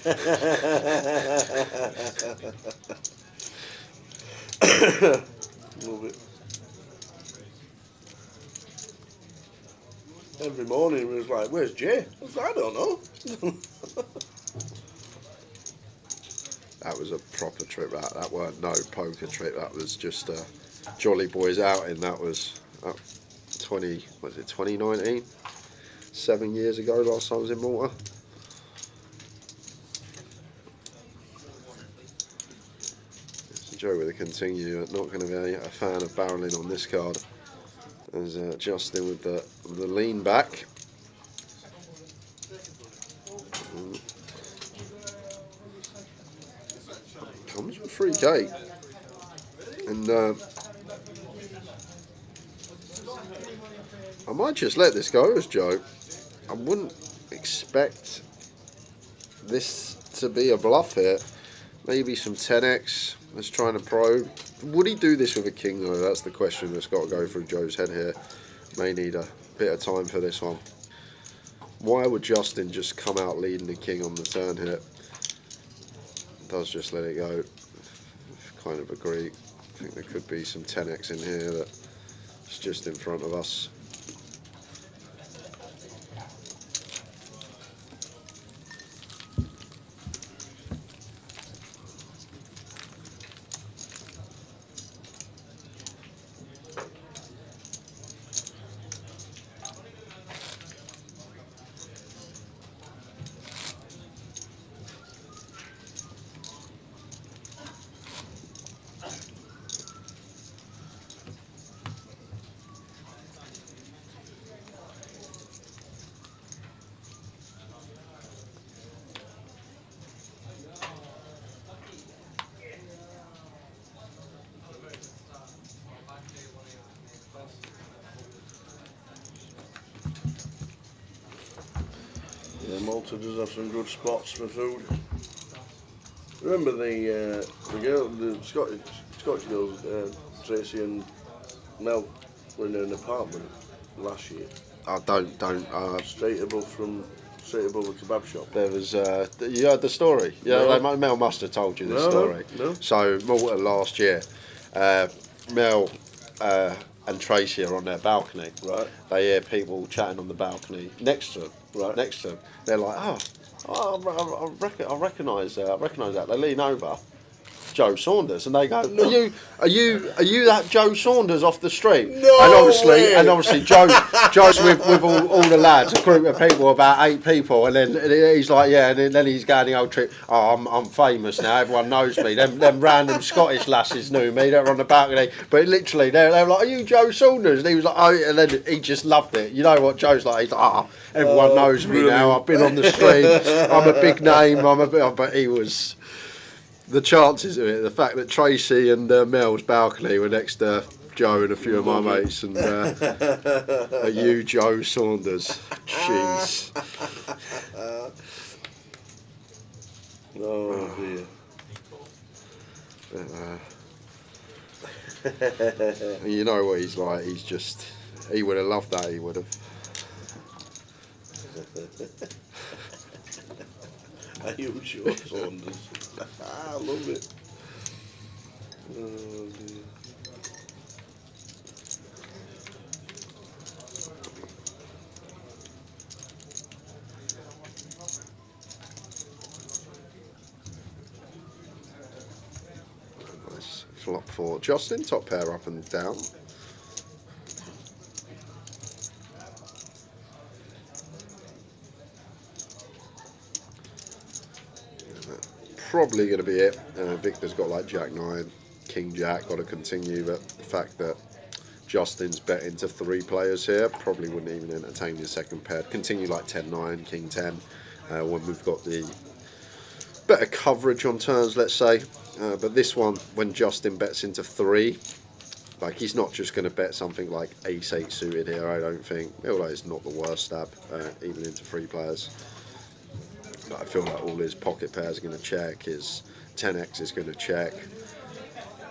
Love it. Every morning he was like, "Where's Jay?" I was like, "I don't know." That was a proper trip. That weren't no poker trip. That was just a Jolly Boys outing. That was 2019? 7 years ago. Last time I was in Malta. Joe with a continue. Not going to be a fan of barreling on this card. As Justin with the lean back. Comes with 3k. And I might just let this go as Joe. I wouldn't expect this to be a bluff here. Maybe some 10x. Let's try and probe. Would he do this with a king though? That's the question that's got to go through Joe's head here. May need a bit of time for this one. Why would Justin just come out leading the king on the turn here? Does just let it go. Kind of agree. I think there could be some 10x in here that's just in front of us. Yeah, Malta does have some good spots for food. Remember the girl, the Scottish girls, Tracy and Mel, were in an apartment last year. I don't. Straight above the kebab shop. There was, you heard the story? Yeah, No. Mel must have told you the No, story. no. So, Malta last year, Mel and Tracy are on their balcony. Right. They hear people chatting on the balcony next to them. Right. Next to them. They're like, I recognise that. They lean over. Joe Saunders, and they go, are you that Joe Saunders off the street? No and obviously, way. Joe's with all the lads, a group of people, about 8 people, and then he's like, yeah, and then he's going the old trick. Oh, I'm famous now. Everyone knows me. Them random Scottish lasses knew me. They're on the balcony, but literally they were like, are you Joe Saunders? And he was like, oh, and then he just loved it. You know what Joe's like? He's like, everyone knows me now. I've been on the street. I'm a big name. But he was. The chances of it, the fact that Tracy and Mel's balcony were next to Joe and a few of my mates, and are you Joe Saunders? Jeez. Oh dear. You know what he's like. He would have loved that. He would have. Are you Joe Saunders? I love it. Oh dear. Nice flop for Justin. Top pair up and down. Probably going to be it. Victor's got like Jack 9, King Jack, got to continue, but the fact that Justin's bet into 3 players here, probably wouldn't even entertain the second pair. Continue like 10-9, King 10, when we've got the better coverage on turns, let's say. But this one, when Justin bets into 3, like he's not just going to bet something like Ace-8 suited here, I don't think. Although it's not the worst stab, even into 3 players. I feel like all his pocket pairs are going to check, his 10x is going to check,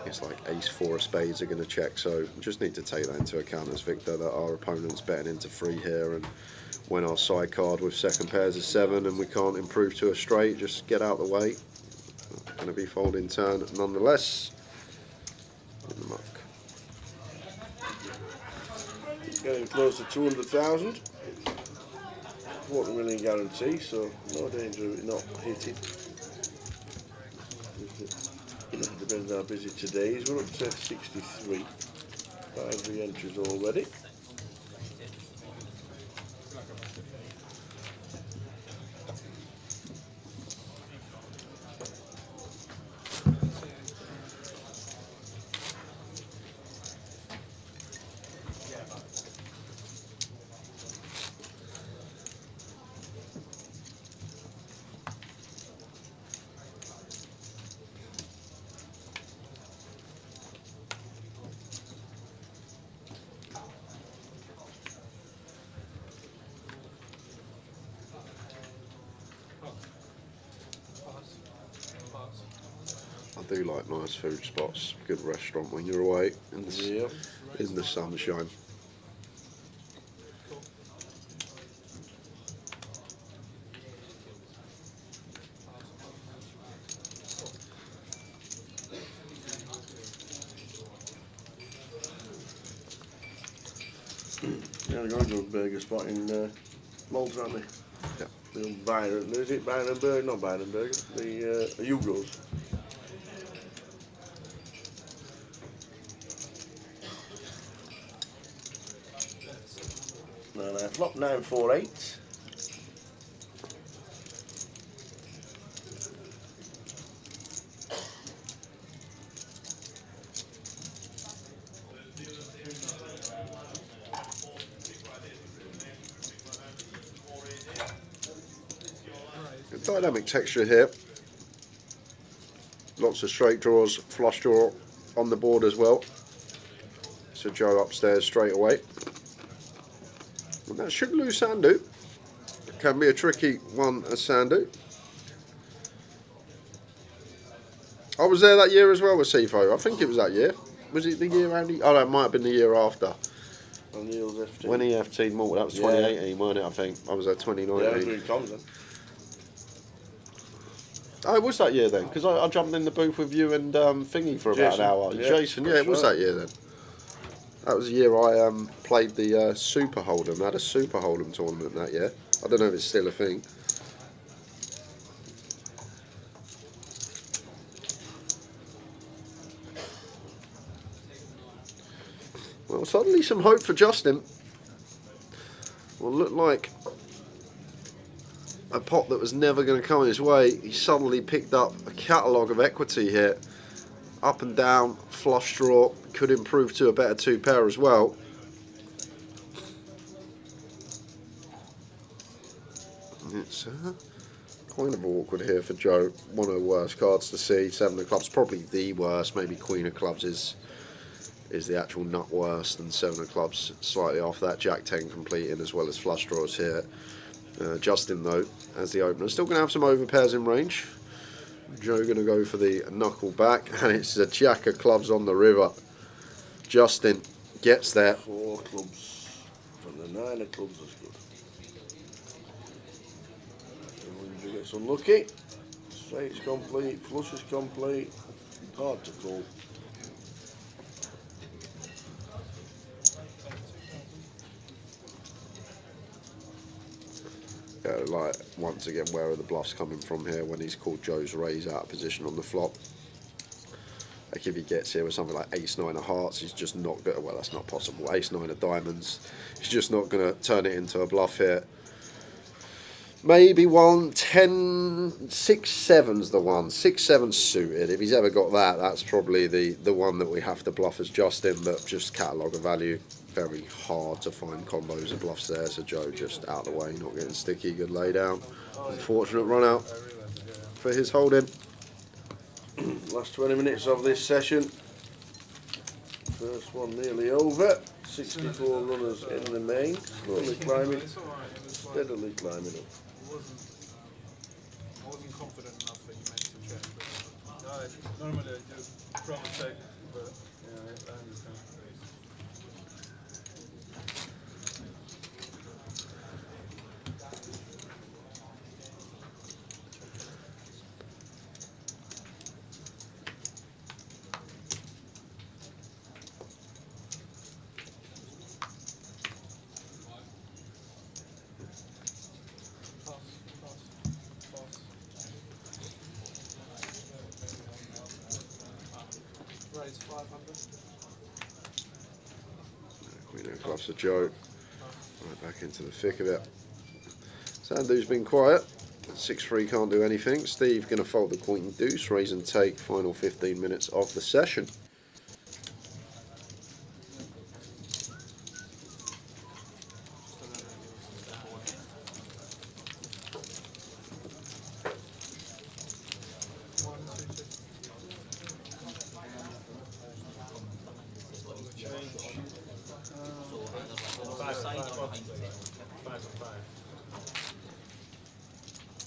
it's like Ace-4 of spades are going to check, so just need to take that into account as Victor, that our opponent's betting into 3 here, and when our side card with second pairs is 7 and we can't improve to a straight, just get out the way. Going to be folding turn nonetheless. In the muck. Getting close to 200,000. $250,000 guarantee, so no danger of it not hitting. Depends how busy today is. We're up to 63. 5 re-entries already. I do like nice food spots, good restaurant when you're away in the sunshine. Yeah, they're going to a burger spot in Malta, aren't they? Yeah. The old Byron, is it Byron Burger? Not Byron Burger, the Hugo's. No, flop 948. Dynamic texture here. Lots of straight draws, flush draw on the board as well. So Joe upstairs straight away. And that should lose Sandu. It can be a tricky one as Sandu. I was there that year as well with Sifo. I think it was that year. Was it the year Andy? Oh, that might have been the year after. When he FT'd Malta, that was 2018, wasn't it? I think I was there 2019. Yeah, I was doing comms then. Oh, it was that year then, because I jumped in the booth with you and Thingy for about an hour. Yeah, Jason, yeah, it was that year then. That was the year I played the Super Hold'em. I had a Super Hold'em tournament that year. I don't know if it's still a thing. Well, suddenly some hope for Justin. Well, looked like a pot that was never going to come his way. He suddenly picked up a catalogue of equity here. Up and down, flush draw, could improve to a better 2-pair as well. It's kind of awkward here for Joe. One of the worst cards to see. 7 of clubs, probably the worst. Maybe Queen of clubs is the actual nut worst, and 7 of clubs slightly off that. Jack 10 completing as well as flush draws here. Justin though, as the opener, still going to have some overpairs in range. Joe going to go for the knuckle back, and it's a Jack of clubs on the river. Justin gets there. 4 clubs from the 9 of clubs is good. He gets unlucky. Straight's complete, flush is complete. Hard to call. Yeah, like, once again, where are the bluffs coming from here when he's called Joe's raise out of position on the flop? Like, if he gets here with something like ace-9 of hearts, he's just not going to, well, that's not possible. Ace-9 of diamonds, he's just not going to turn it into a bluff here. Maybe 1, 10, 6-7's the one. 6-7 suited. If he's ever got that, that's probably the one that we have to bluff as Justin, but just catalogue of value. Very hard to find combos of bluffs there, so Joe just out of the way, not getting sticky, good lay down. Unfortunate run out for his holding. Last 20 minutes of this session. First one nearly over. 64 runners in the main. Slowly climbing, steadily climbing up. I wasn't confident enough that you meant to check. But normally I do proper check, but yeah, I understand. Raise 500. Queen of clubs for Joe. Right back into the thick of it. Sandu's been quiet. 6-3 can't do anything. Steve going to fold the queen deuce, raise and take. Final 15 minutes of the session.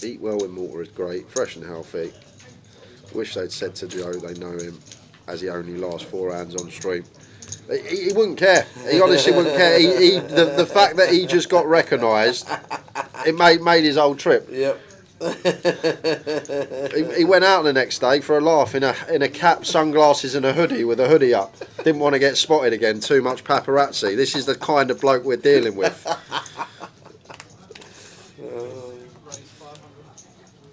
Eat well with Mortar is great, fresh and healthy. Wish they'd said to Joe they know him, as he only lasts 4 hands on stream. He wouldn't care. He honestly wouldn't care. The fact that he just got recognised, it made his whole trip. Yep. He went out the next day for a laugh in a cap, sunglasses and a hoodie with a hoodie up. Didn't want to get spotted again, too much paparazzi. This is the kind of bloke we're dealing with.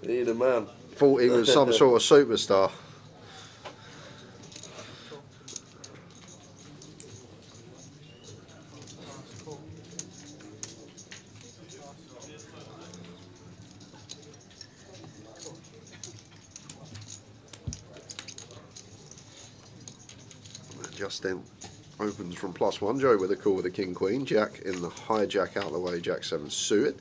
He the man. Thought he was some sort of superstar. Justin opens from +1. Joe with a call with a king queen. Jack in the hijack out of the way. Jack 7 suited.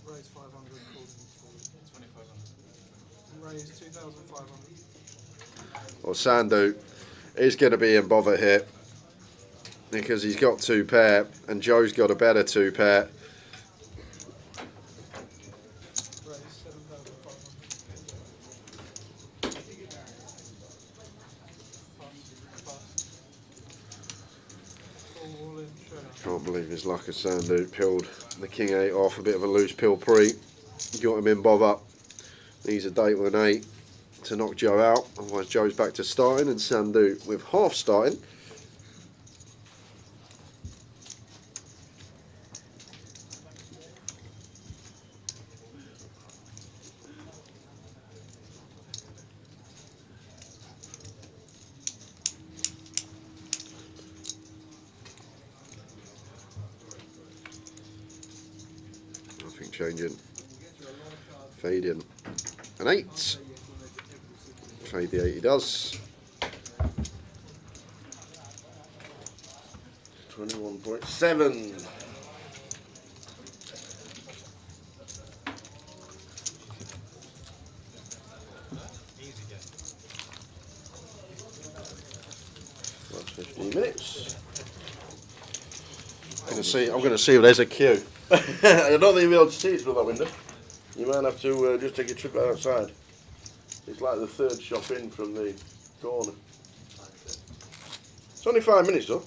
Raise 500, call 2,500. Raise 2,500. Well, Sandu is going to be in bother here because he's got 2 pair and Joe's got a better 2 pair. Raise believe his luck has Sandu peeled the king 8 off, a bit of a loose pill pre. Got him in bother. Needs a date with an 8 to knock Joe out. Otherwise Joe's back to starting and Sandu with half starting. Nothing changing. Fade in an 8. Fade the 8 he does. 21.7. That's 15 minutes. I'm going to see if there's a queue. I don't think you'll be able to see it through that window. You might have to just take a trip outside. It's like the third shop in from the corner. It's only 5 minutes though.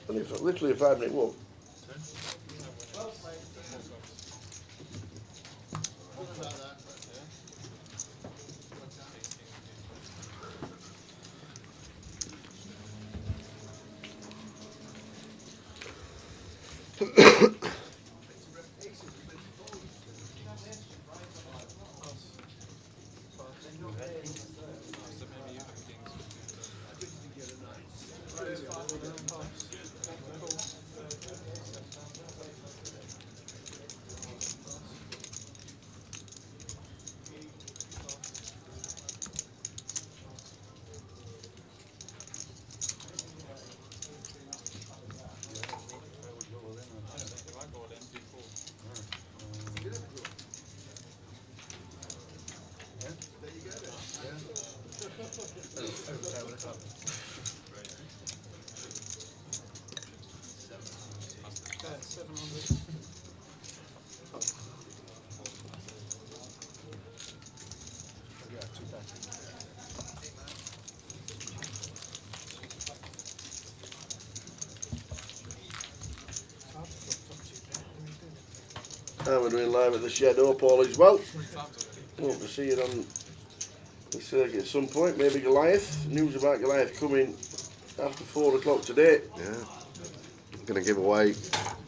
Only literally a 5-minute walk. And we're doing live at the shed. Hope all is well. Hope to see you on the circuit at some point. Maybe Goliath. News about Goliath coming after 4 o'clock today. Yeah. I'm going to give away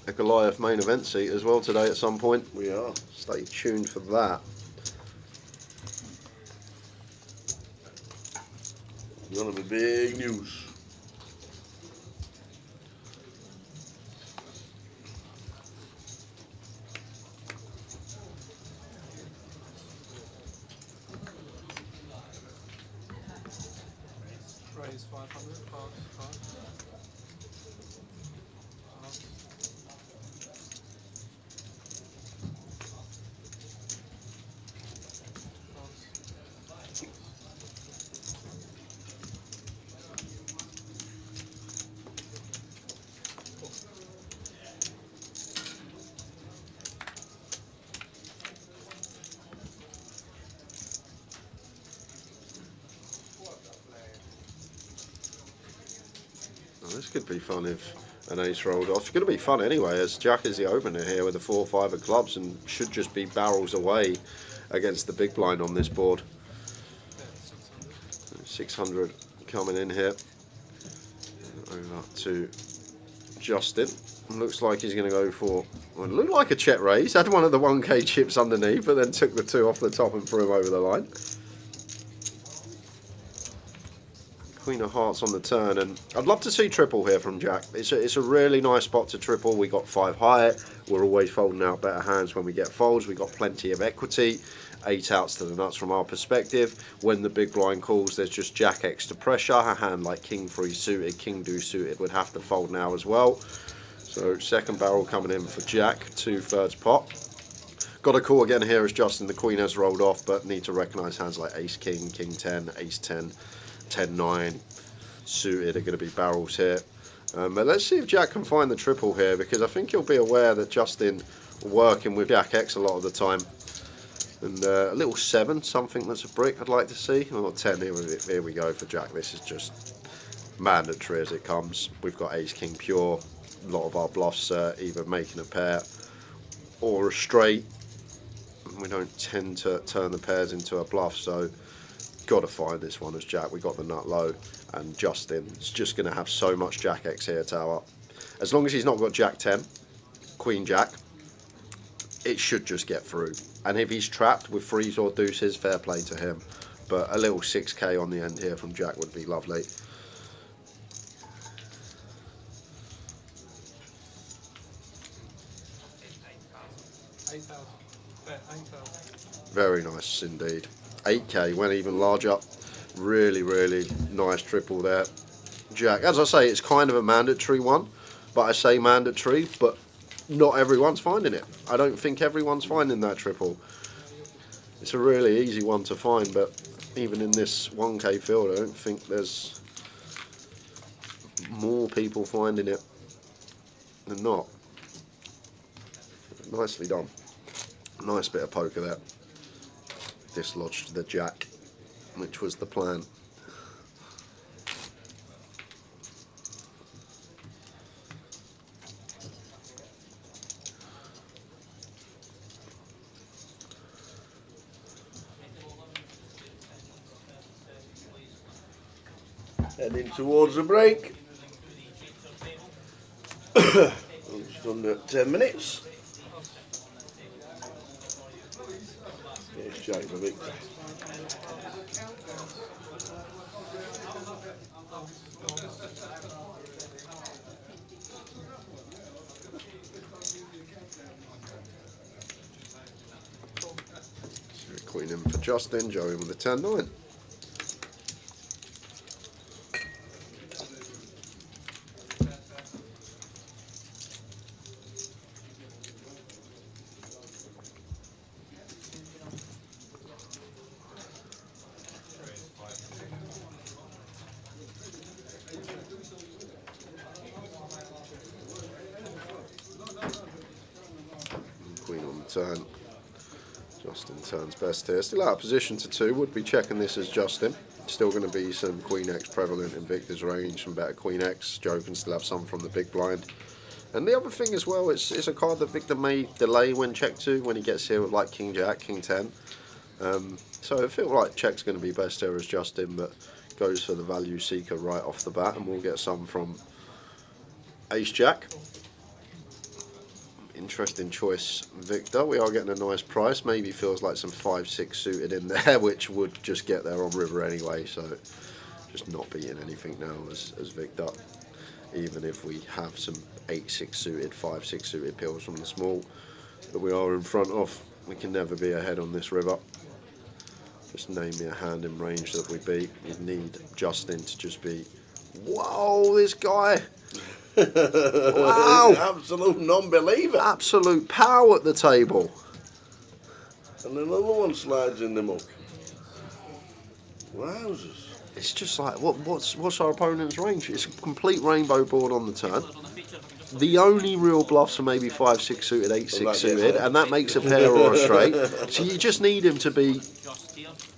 a Goliath main event seat as well today at some point. We are. Stay tuned for that. Gonna be big news. Raise 500, pass. This could be fun if an ace rolled off. It's going to be fun anyway, as Jack is the opener here with a 4-5 of clubs and should just be barrels away against the big blind on this board. 600 coming in here. Over to Justin. Looks like he's going to go for, well, it looked like a check raise. Had one of the 1k chips underneath, but then took the 2 off the top and threw him over the line. Queen of Hearts on the turn, and I'd love to see triple here from Jack. It's a really nice spot to triple. We got 5 high. We're always folding out better hands when we get folds. We got plenty of equity. 8 outs to the nuts from our perspective. When the big blind calls, there's just Jack extra pressure. A hand like King 3 suited, King 2 suited would have to fold now as well. So second barrel coming in for Jack, 2/3 pot. Got a call again here as Justin. The Queen has rolled off, but need to recognise hands like Ace King, King 10, Ace 10. 10-9 suited are going to be barrels here, but let's see if Jack can find the triple here, because I think he'll be aware that Justin working with Jack X a lot of the time, and a little 7, something that's a brick I'd like to see. Well, 10 here we go for Jack. This is just mandatory as it comes. We've got Ace King pure, a lot of our bluffs either making a pair or a straight. We don't tend to turn the pairs into a bluff, so got to find this one as Jack. We got the nut low, and Justin's just going to have so much Jack X here tower. As long as he's not got Jack 10, Queen Jack, it should just get through. And if he's trapped with threes or deuces, fair play to him. But a little 6k on the end here from Jack would be lovely. Very nice indeed. 8k went even larger. Really, really nice triple there. Jack, as I say, it's kind of a mandatory one, but I say mandatory, but not everyone's finding it. I don't think everyone's finding that triple. It's a really easy one to find, but even in this 1k field, I don't think there's more people finding it than not. Nicely done. Nice bit of poker there. Dislodged the Jack, which was the plan. Heading towards the break. Just under 10 minutes. Here's Jack the victor. Queen in for Justin, Joey with the 10-9. Queen on the turn. Justin turns best here. Still out of position to 2. Would be checking this as Justin. Still going to be some Queen X prevalent in Victor's range, some better Queen X. Joe can still have some from the big blind. And the other thing as well, it's a card that Victor may delay when check 2 when he gets here with like King Jack, King 10. So I feel like check's going to be best here as Justin, but goes for the value seeker right off the bat, and we'll get some from Ace Jack. Interesting choice, Victor. We are getting a nice price. Maybe feels like some 5-6 suited in there, which would just get there on river anyway. So just not beating anything now as Victor. Even if we have some 8-6 suited, 5-6 suited pills from the small that we are in front of, we can never be ahead on this river. Just name me a hand in range that we beat. You'd need Justin to just be, whoa, this guy. Wow! Absolute non-believer. Absolute power at the table. And another one slides in the muck. Wowzers. It's just like, what's our opponent's range? It's a complete rainbow board on the turn. The only real bluffs are maybe 5-6 suited, 8-6 suited, and that makes a pair or a straight. So you just need him to be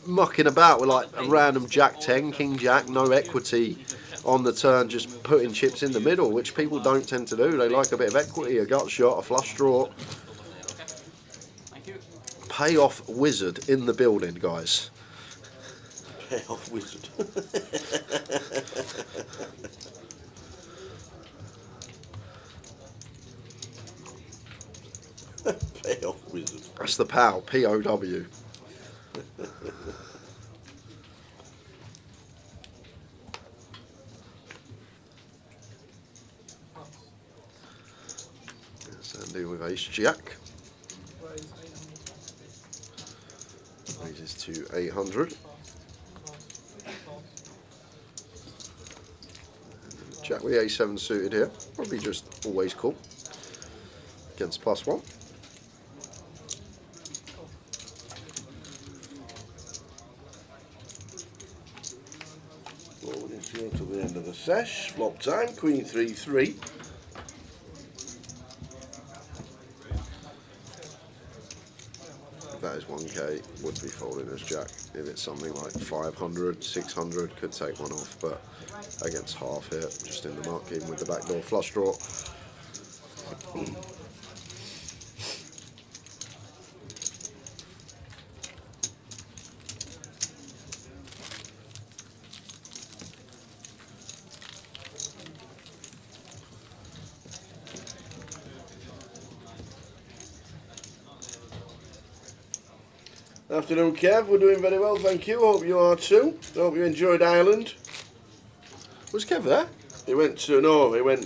mucking about with like a random Jack 10, King Jack, no equity on the turn, just putting chips in the middle, which people don't tend to do. They like a bit of equity, a gut shot, a flush draw. Payoff wizard in the building, guys. Payoff wizard. Payoff wizard. That's the POW, P-O-W. Sandy with Ace Jack. Raises to 800. Jack with the A7 suited here. Probably just always cool. Against +1. Forward here to the end of the sesh. Flop time, Queen 3-3. If that is 1k, would be folding as Jack. If it's something like 500, 600, could take one off, but against half here, just in the marking with the backdoor flush draw. Afternoon, Kev. We're doing very well, thank you. Hope you are too. Hope you enjoyed Ireland. Was Kev there? He went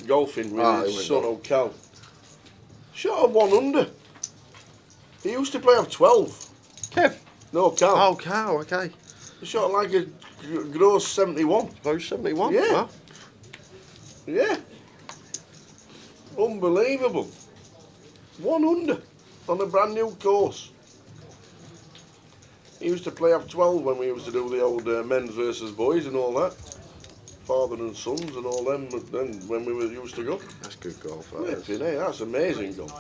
golfing with his son, old Cal. Shot a 1 under. He used to play off 12. Kev? No, Cal. Oh, Cal, okay. He shot like a gross 71. Gross 71? Yeah. Wow. Yeah. Unbelievable. 1 under on a brand new course. He used to play off 12 when we used to do the old men's versus boys and all that. Father and sons and all them, but then when we used to go. That's good golf. That's amazing golf.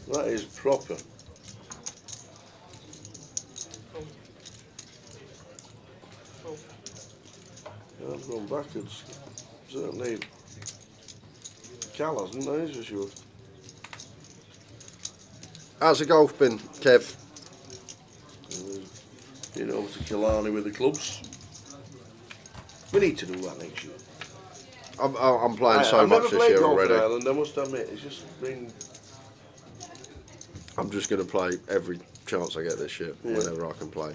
That is proper. Yeah, I've gone backwards. Certainly. Cal hasn't, that is for sure. How's the golf been, Kev? Been over to Killarney with the clubs. We need to do that next year. I'm playing so I've much never this played year golf already. in Ireland, I must admit. It's just been... I'm just going to play every chance I get this year, whenever I can play.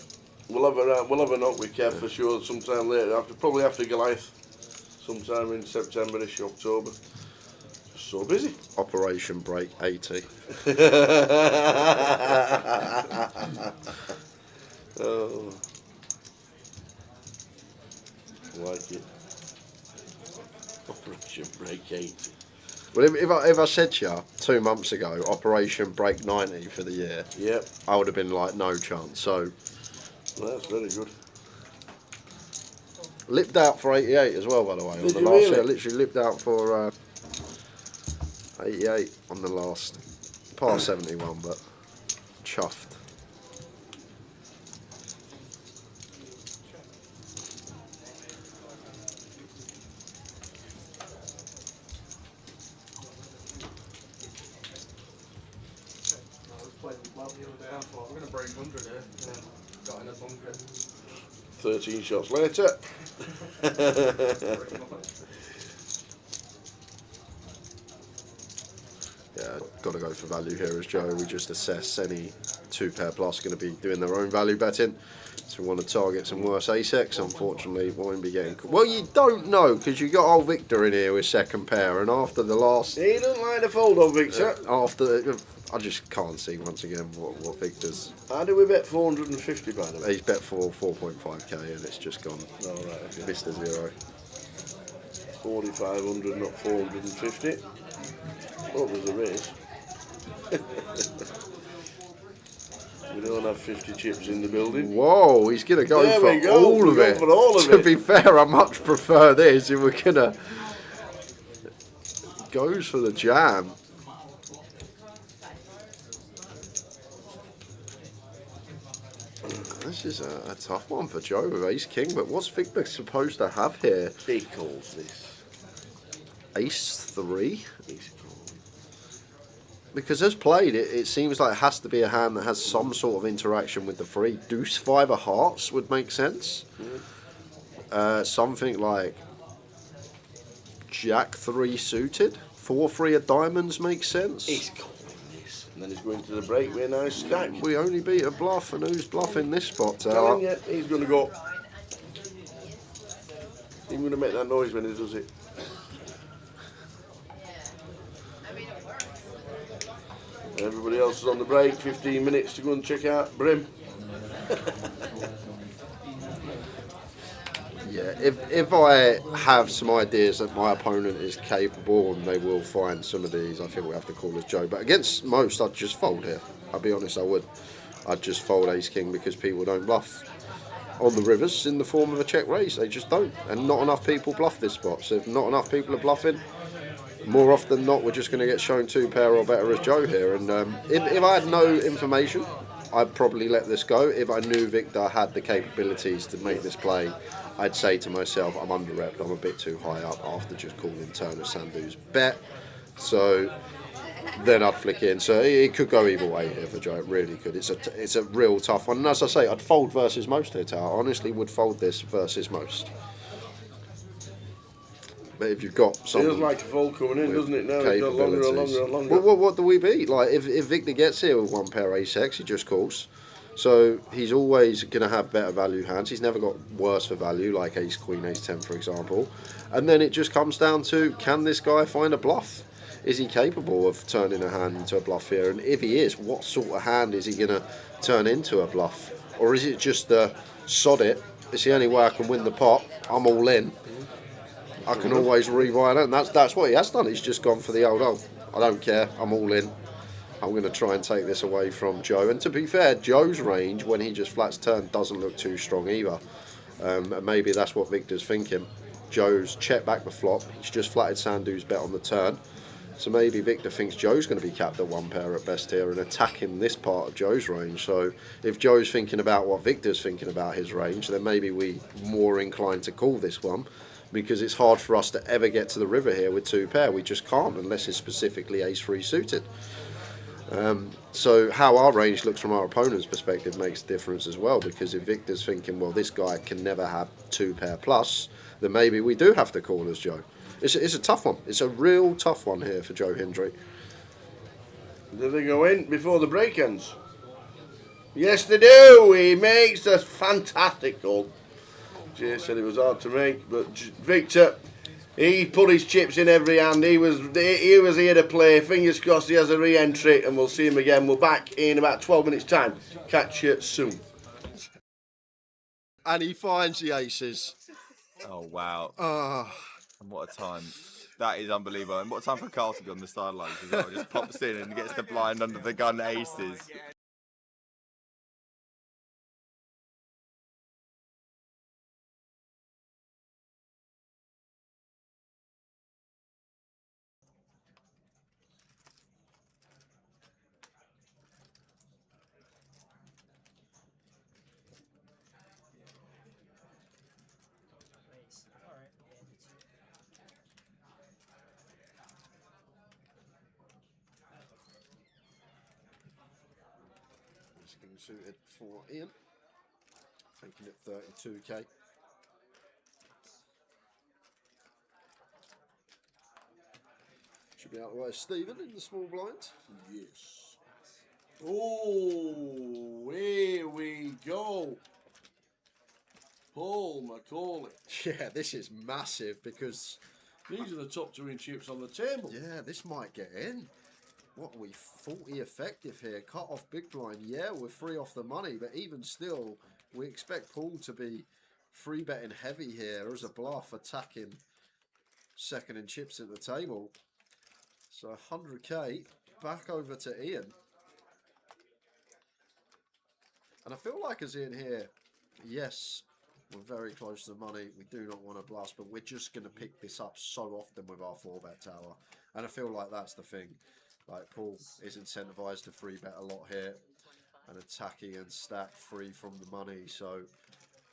We'll have a knock with Kev for sure sometime later, probably after Goliath, sometime in September-ish, October. Just so busy. Operation Break 80. Oh, I like it. Operation Break 80. Well, if I said to you 2 months ago, Operation Break 90 for the year, Yep, I would have been like, no chance. So, well, that's very good. lipped out for 88 as well, by the way. Did on the you last really? year, literally lipped out for 88 on the last. Par 71, but chuffed. We're going to break 100 here. Got in a bunker. 13 shots later. Yeah, got to go for value here as Joe. We just assess any 2-pair plus going to be doing their own value betting. So we want to target some worse ASECs. Unfortunately, won't be getting. Well, you don't know because you got old Victor in here with 2nd pair, and after the last. He doesn't like the fold on Victor. I just can't see once again what Victor's. How do we bet 450 by the way? He's bet for 4.5k and it's just gone. Oh, right, okay. Mr. Zero. 4,500, not 450. Oh, there's a race. We don't have 50 chips in the building. Whoa, he's going to go There for we go, all of we're it. going for all of To it. be fair, I much prefer this if we're going to. Goes for the jam. This is a tough one for Joe with Ace King, but what's Victor supposed to have here? He calls this. Ace 3? He's calling. Because as played, it seems like it has to be a hand that has some sort of interaction with the 3. Deuce 5 of hearts would make sense. Something like Jack 3 suited. 4-3 of diamonds makes sense. He's calling this. And then he's going to the break with a nice stack. We only beat a bluff, and who's bluffing this spot? Telling you, he's going to go. He's going to make that noise when he does it. Everybody else is on the break. 15 minutes to go and check out Brim. Yeah, if I have some ideas that my opponent is capable and they will find some of these, I think we have to call as Joe. But against most, I'd just fold here. I'll be honest, I would. I'd just fold Ace King because people don't bluff on the rivers in the form of a check raise. They just don't. And not enough people bluff this spot. So if not enough people are bluffing, more often than not, we're just going to get shown 2-pair or better as Joe here. And if I had no information, I'd probably let this go. If I knew Victor had the capabilities to make this play, I'd say to myself, I'm under-repped, I'm a bit too high up after just calling Turner Sandhu's bet. So then I'd flick in. So it could go either way here for Joe. It really could. It's a real tough one. And as I say, I'd fold versus most here, Tower. I honestly would fold this versus most. But if you've got someone feels like a fold coming in, doesn't it? Now it's got longer and longer and longer. Well, what do we beat? Like if Victor gets here with one pair ace-x, he just calls. So he's always going to have better value hands. He's never got worse for value, like ace queen, ace 10, for example. And then it just comes down to, can this guy find a bluff? Is he capable of turning a hand into a bluff here? And if he is, what sort of hand is he going to turn into a bluff? Or is it just sod it? It's the only way I can win the pot. I'm all in. I can always rewire it. And that's what he has done. He's just gone for the old, oh, I don't care. I'm all in. I'm going to try and take this away from Joe. And to be fair, Joe's range, when he just flats turn, doesn't look too strong either. And maybe that's what Victor's thinking. Joe's checked back the flop. He's just flatted Sandhu's bet on the turn. So maybe Victor thinks Joe's going to be capped at one pair at best here and attacking this part of Joe's range. So if Joe's thinking about what Victor's thinking about his range, then maybe we're more inclined to call this one, because it's hard for us to ever get to the river here with two pair. We just can't unless it's specifically ace-3 suited. So how our range looks from our opponent's perspective makes a difference as well, because if Victor's thinking, well, this guy can never have two pair plus, then maybe we do have to call as Joe. It's a tough one. It's a real tough one here for Joe Hendry. Do they go in before the break ends? Yes, they do. He makes a fantastic call. Jay said it was hard to make, but Victor, he put his chips in every hand. He was here to play. Fingers crossed he has a re-entry, and we'll see him again. We're back in about 12 minutes' time. Catch you soon. And he finds the aces. Oh, wow. Ah. And what a time. That is unbelievable. And what a time for Carl to be on the sidelines as well. Just pops in and gets the blind under the gun aces. Suited for Ian, taking it 32k. Should be out of the way of Stephen in the small blind. Yes. Oh, here we go. Paul Macaulay. Yeah, this is massive because these are the top 2 in chips on the table. Yeah, this might get in. What are we, 40 effective here? Cut off big blind. Yeah, we're free off the money, but even still, we expect Paul to be free betting heavy here as a bluff, attacking second in chips at the table. So 100k back over to Ian. And I feel like as Ian here, yes, we're very close to the money. We do not want to blast, but we're just going to pick this up so often with our 4-bet tower. And I feel like that's the thing. Like, Paul is incentivized to free bet a lot here and attacking and stack free from the money. So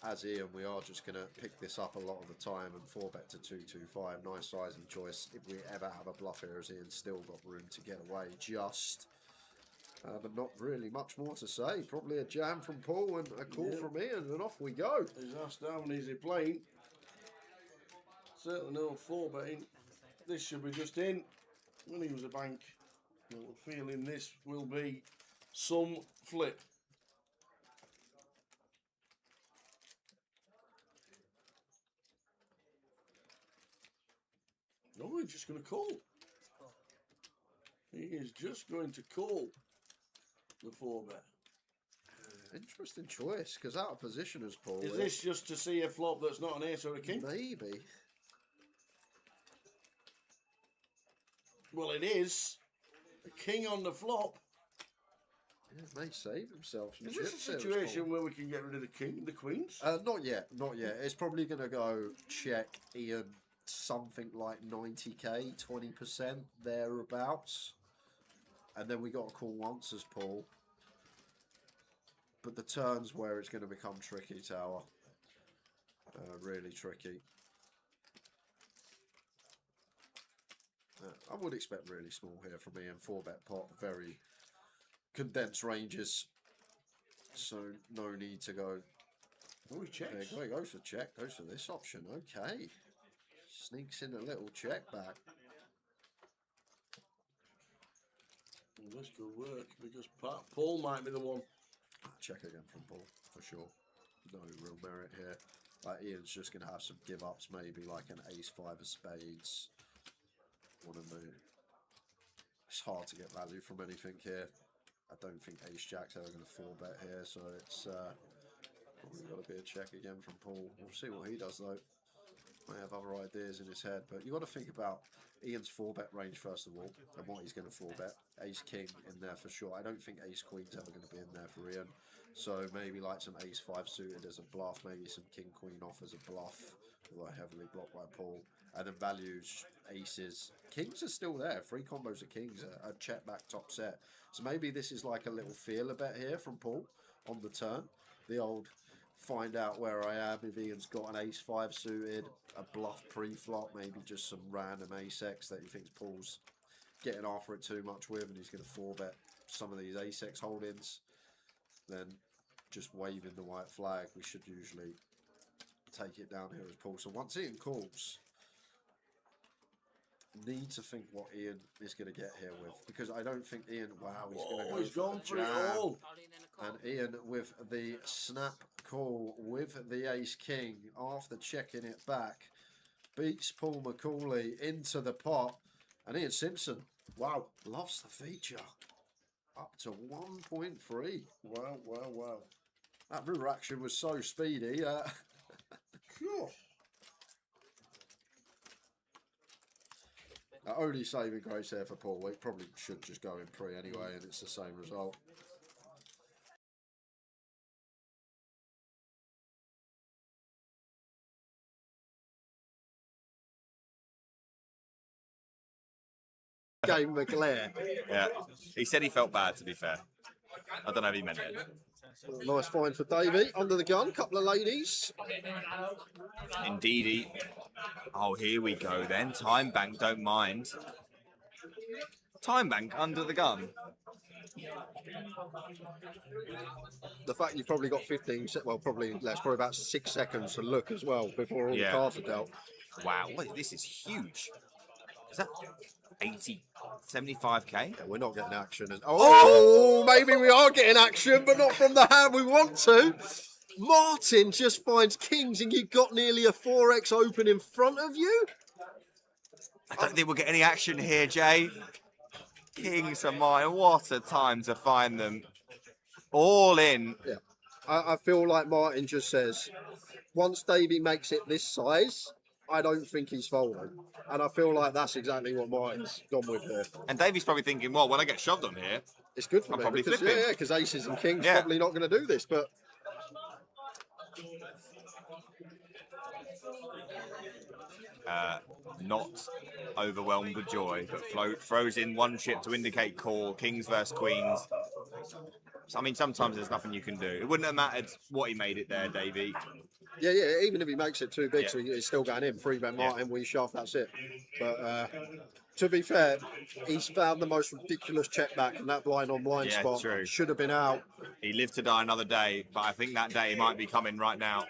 as Ian, we are just going to pick this up a lot of the time and 4-bet to 225. Nice sizing choice. If we ever have a bluff here, as Ian's still got room to get away just. But not really much more to say. Probably a jam from Paul and a call from Ian, and off we go. He's asked how many is he playing. Certainly no 4-betting. This should be just in. When he was a bank. Feeling this will be some flip. No, he's just going to call. He is just going to call the 4-bet. Interesting choice, because out of position as Paul. Is this just to see a flop that's not an ace or a king? Maybe. Well, it is. A king on the flop. Yeah, may save himself some Is chips. this a situation where we can get rid of the king, the queens? Not yet, not yet. It's probably going to go check Ian something like 90k, 20% thereabouts. And then we got to call once as Paul. but the turn's where it's going to become tricky, Tower. Really tricky. I would expect really small here from Ian. 4-bet pot, very condensed ranges. So no need to go. Oh, he checks. There he goes for check. Goes for this option. Okay. Sneaks in a little check back. Well, this could work because Paul might be the one. Check again from Paul, for sure. No real merit here. Ian's just going to have some give-ups, maybe like an ace-5 of spades. One of the... It's hard to get value from anything here. I don't think ace-jack's ever going to 4-bet here, so it's probably got to be a check again from Paul. We'll see what he does, though. May have other ideas in his head, but you've got to think about Ian's 4-bet range first of all, and what he's going to 4-bet. Ace-king in there for sure. I don't think ace-queen's ever going to be in there for Ian. So maybe like some ace-5 suited as a bluff, maybe some king-queen off as a bluff, although heavily blocked by Paul. And then values, aces. Kings are still there. 3 combos of kings, a check back top set. So maybe this is like a little feeler bet here from Paul on the turn. The old find out where I am if Ian's got an ace-5 suited, a bluff pre-flop, maybe just some random ace-x that he thinks Paul's getting after it too much with, and he's going to 4-bet some of these ace-x holdings. Then just waving the white flag, we should usually take it down here as Paul. So once Ian calls, need to think what Ian is going to get here with, because I don't think Ian, wow, he's going to go He's gone for it jam. all. And Ian with the snap call with the ace-king after checking it back, beats Paul McCauley into the pot, and Ian Simpson, wow, loves the feature. Up to 1.3. Wow, wow, wow. That river action was so speedy. Sure. Only saving grace there for Paul. It probably should just go in pre anyway, and it's the same result. Game McLear. Yeah, he said he felt bad, to be fair. I don't know if he meant it. Nice find for Davey. Under the gun, couple of ladies. Indeedy. Oh, here we go then. Time bank, don't mind. Time bank under the gun. The fact you've probably got 15, well, probably less, probably about 6 seconds to look as well before all the cards are dealt. Wow, wait, this is huge. Is that 80, 75k? Yeah, we're not getting action. Oh, maybe we are getting action, but not from the hand we want to. Martin just finds kings, and you've got nearly a 4x open in front of you. I don't think we'll get any action here, Jay. Kings are mine. What a time to find them. All in. Yeah, I feel like Martin just says, once Davey makes it this size, I don't think he's folding. And I feel like that's exactly what Martin's gone with here. And Davey's probably thinking, well, when I get shoved on here, it's good for I'm me. probably Because, flipping. yeah, because aces and kings probably not going to do this, but... not overwhelmed with joy, but throws in one chip to indicate call, kings versus queens. So, I mean, sometimes there's nothing you can do. It wouldn't have mattered what he made it there, Davey. Yeah, even if he makes it too big, so he's still going in. 3-bet Martin, we shove, that's it. But to be fair, he's found the most ridiculous check back in that blind on blind spot. True. Should have been out. He lived to die another day, but I think that day might be coming right now.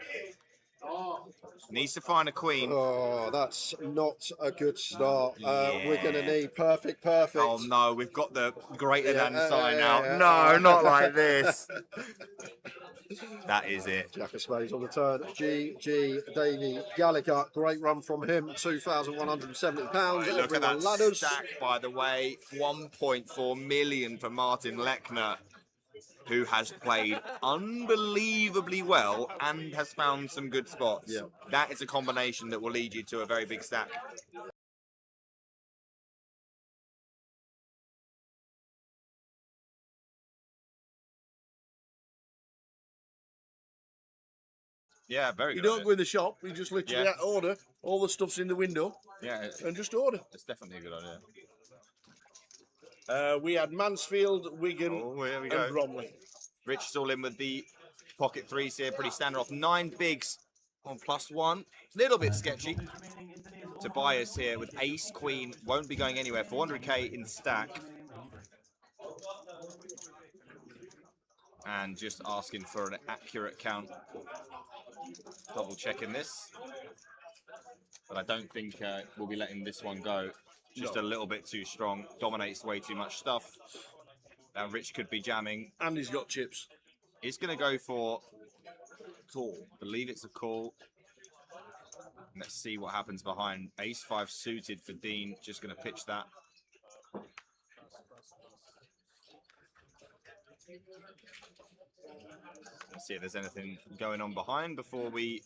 Needs to find a queen. Oh, that's not a good start. We're going to need perfect. Oh no, we've got the greater than sign out. No, not like this. That is it. Jack of spades on the turn. GG Davey Gallagher. Great run from him. £2,170. Right, look at that stack, by the way. 1.4 million for Martin Lechner, who has played unbelievably well and has found some good spots. Yeah. That is a combination that will lead you to a very big stack. Yeah, very good. You don't go in the shop, you just literally order. All the stuff's in the window. Yeah, and just order. It's definitely a good idea. We had Mansfield, Wigan, here we and go. Bromley. Rich is all in with the pocket threes here, pretty standard off. 9 bigs on +1. Little bit sketchy. Tobias here with ace, queen, won't be going anywhere. 400k in stack. And just asking for an accurate count. Double checking this. But I don't think we'll be letting this one go. Just a little bit too strong. Dominates way too much stuff. Now Rich could be jamming. And he's got chips. He's going to go for call. Believe it's a call. Let's see what happens behind. Ace-5 suited for Dean. Just going to pitch that. Let's see if there's anything going on behind before we...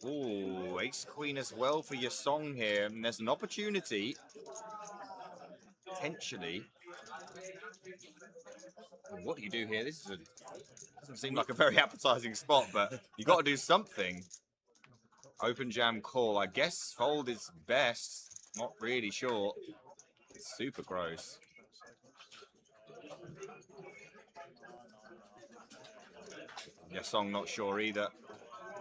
Ooh, Ace-Queen as well for your song here. And there's an opportunity, potentially. What do you do here? This is doesn't seem like a very appetizing spot, but you got to do something. Open jam call. I guess fold is best. Not really sure. It's super gross. Your song not sure either.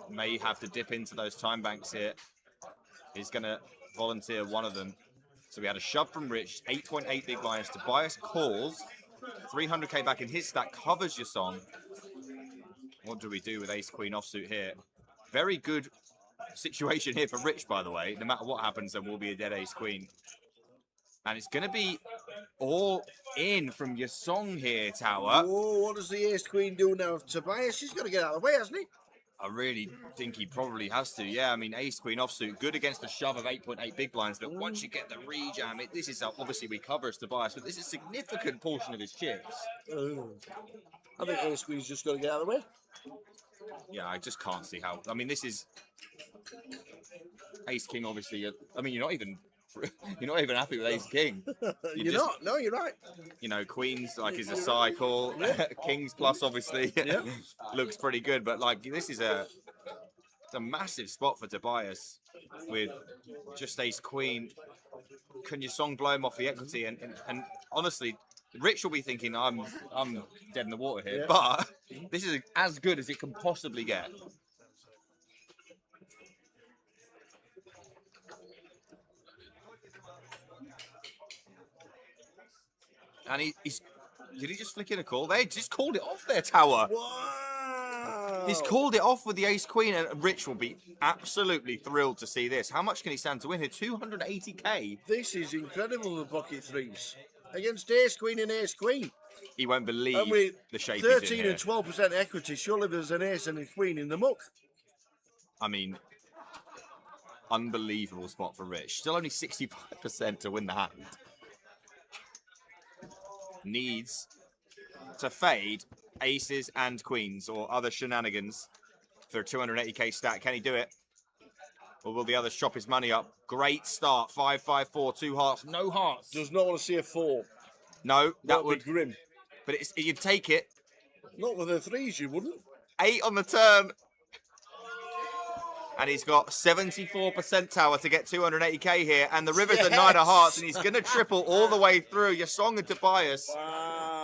May have to dip into those time banks here. He's going to volunteer one of them. So we had a shove from Rich, 8.8 big blinds. Tobias calls, 300k back in his stack, covers your song. What do we do with ace-queen offsuit here? Very good situation here for Rich, by the way. No matter what happens, there will be a dead ace-queen. And it's going to be all in from your song here, Tower. Oh, what does the ace-queen do now? Tobias, he's got to get out of the way, hasn't he? I really think he probably has to. Yeah, I mean, ace-queen offsuit, good against the shove of 8.8 big blinds, but once you get the rejam, this is obviously we cover as Tobias, but this is a significant portion of his chips. I think ace-queen's just got to get out of the way. Yeah, I just can't see how. I mean, this is ace-king, obviously. I mean, you're not even happy with ace-king. You're not. No, you're right. You know, queens like is a cycle. Kings plus obviously looks pretty good, but like this is a massive spot for Tobias with just ace-queen. Can your song blow him off the equity? And honestly, Rich will be thinking I'm dead in the water here, but this is as good as it can possibly get. And did he just flick in a call? They just called it off there, Tower. Wow. He's called it off with the ace-queen, and Rich will be absolutely thrilled to see this. How much can he stand to win here? 280k. This is incredible, the pocket threes. Against ace-queen and ace-queen. He won't believe the shape he's 13 in here. and 12% equity. Surely there's an ace and a queen in the muck. I mean, unbelievable spot for Rich. Still only 65% to win the hand. Needs to fade aces and queens or other shenanigans for a 280k stack. Can he do it? Or will the others chop his money up? Great start. 5-5-4, 2 hearts, no hearts. Does not want to see a 4. No, that would be grim. But you'd take it. Not with the threes, you wouldn't. 8 on the turn. And he's got 74% Tower to get 280k here. And the river's a 9 of hearts. And he's going to triple all the way through. Your song and Tobias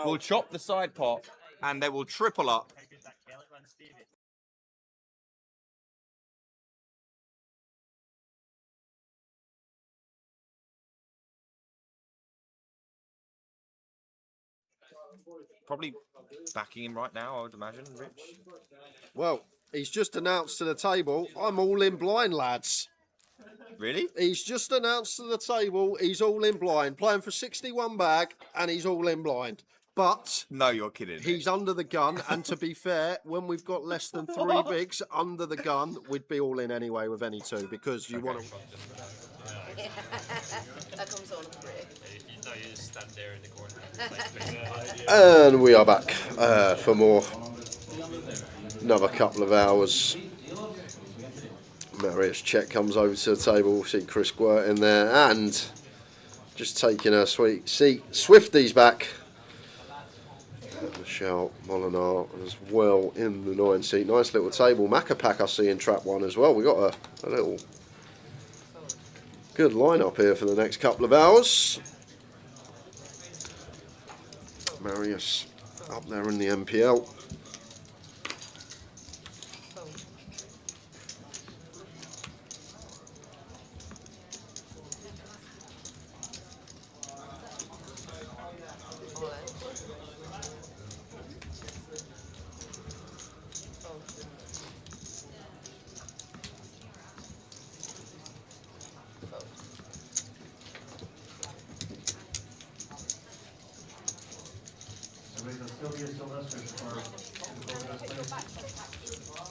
will chop the side pot. And they will triple up. Probably backing him right now, I would imagine, Rich. Well, he's just announced to the table, I'm all in blind, lads. Really? He's just announced to the table, he's all in blind. Playing for 61 bag, and he's all in blind. But no, you're kidding. He's under the gun, and to be fair, when we've got less than 3 bigs under the gun, we'd be all in anyway with any 2 because you want to. That comes on the break. No, you just stand there in the corner. And we are back for more. Another couple of hours. Marius check comes over to the table. See Chris Gwert in there, and just taking a sweet seat. Swifty's back. Michelle Molinar as well in the 9 seat. Nice little table. Macapac I see in trap 1 as well. We got a little good lineup here for the next couple of hours. Marius Up there in the MPL.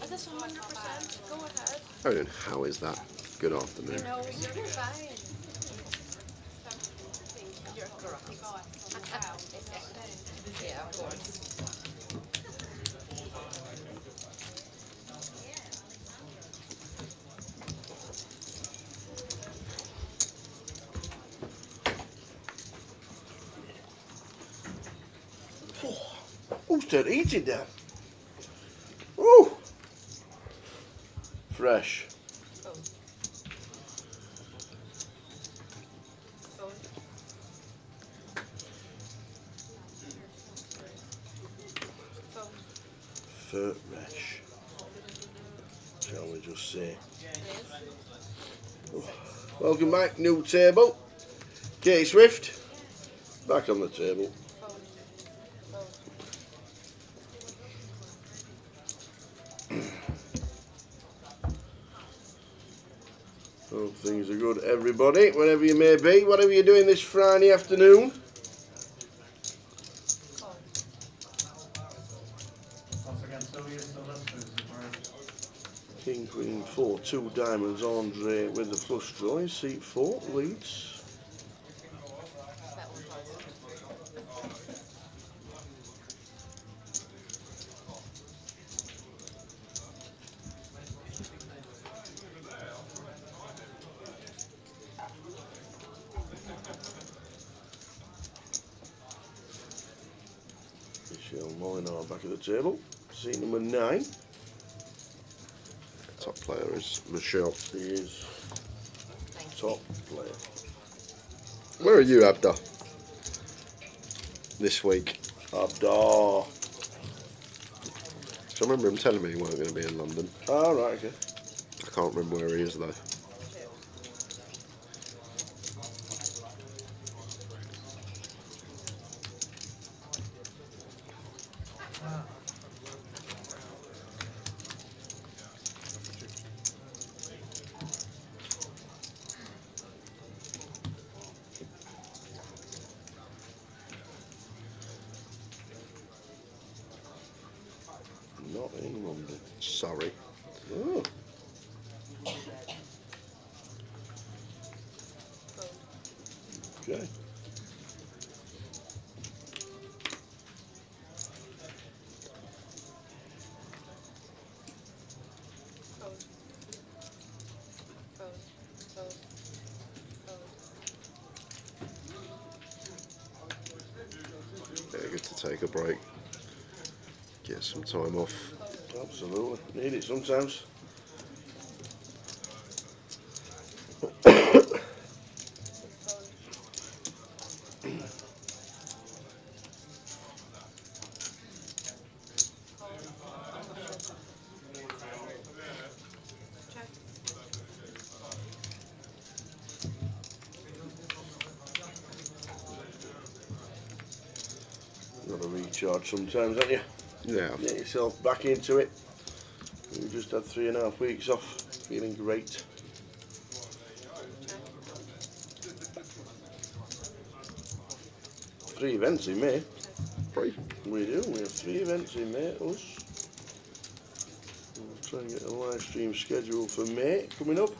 This 100%. Go ahead. Oh, then how is that? Good afternoon. No, you're fine. You're correct. Yeah, of course. Oh, start eating down. Ooh. Fresh. Fresh. Shall we just say. Welcome back, new table. Katie Swift. Back on the table. Hope things are good, everybody, wherever you may be, whatever you're doing this Friday afternoon. King, Queen, 4, 2 diamonds, Andre with the flush draw, seat 4, leads. Michelle Molinar back at the table, seat number 9. Top player is Michelle. He is top player. Where are you, Abda? This week. Abdar. So I remember him telling me he weren't going to be in London. Ah, right, okay. I can't remember where he is though. Not in London. Sorry. Oh. Okay. Yeah, good to take a break. Get some time off. Absolutely. Need it sometimes. Got to recharge sometimes, haven't you? Yeah. Get yourself back into it. We just had 3.5 weeks off. Feeling great. Three events in May. 3. We do. We have 3 events in May. Us. We'll try and get a live stream schedule for May coming up.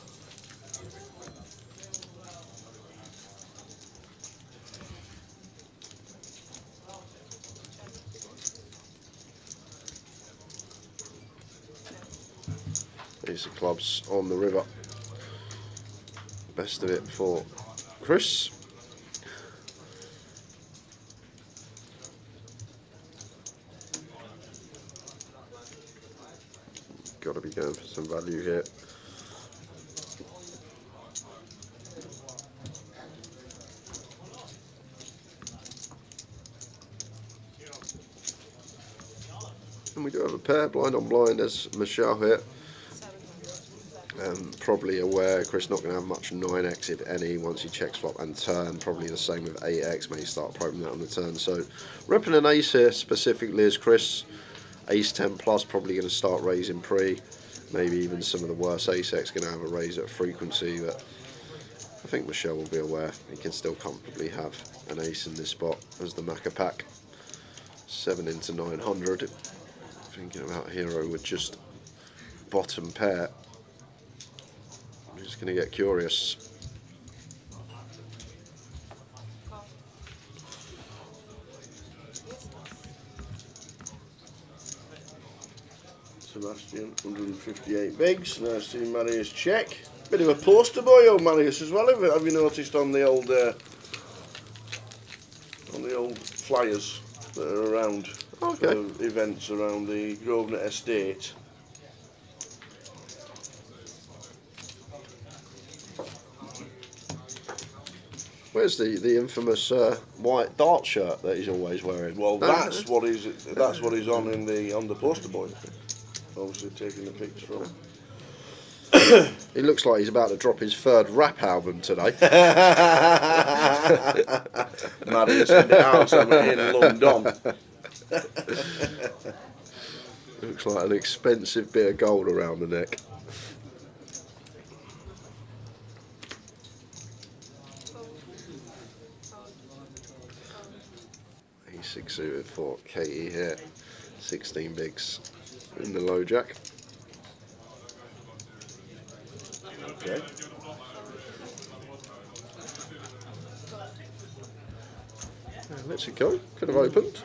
These are clubs on the river. Best of it for Chris. Got to be going for some value here. we do have a pair, blind on blind, as Michelle here. Probably aware Chris not going to have much 9x if any once he checks flop and turn. Probably the same with 8x, may start probing that on the turn. So repping an ace here specifically as Chris. Ace 10 plus probably going to start raising pre. Maybe even some of the worse ace X going to have a raise at frequency, but I think Michelle will be aware he can still comfortably have an ace in this spot as the Macca pack. 7 into 900. Thinking about hero with just bottom pair. I'm just going to get curious. Sebastian, 158 bigs. Now see Marius check. Bit of a poster boy, old Marius as well. Have you noticed on the old flyers that are around for events around the Grosvenor estate? Where's the infamous white dart shirt that he's always wearing? Well, that's what he's on on the poster boy. Obviously taking the pics from. He looks like he's about to drop his third rap album today. Marius in the house in London. Looks like an expensive bit of gold around the neck. E6 suited for Katie here. 16 bigs in the low jack. Okay. Let's it go. Could have opened.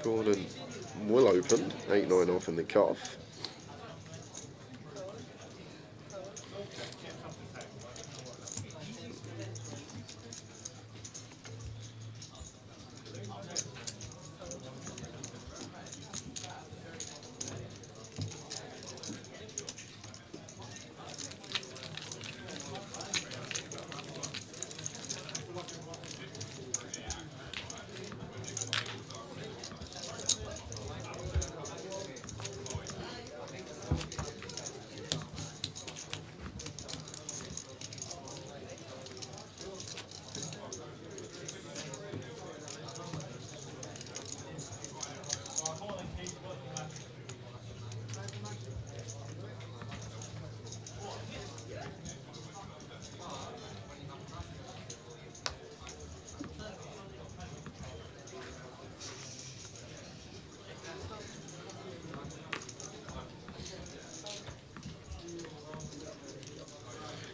Gordon will open. 8-9 off in the cutoff.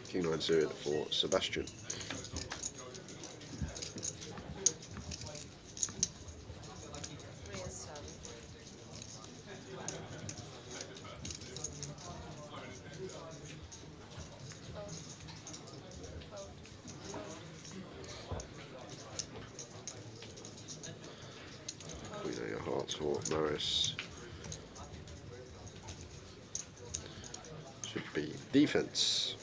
King 9 suited for Sebastian. Queen of hearts for Marius. Should be defense.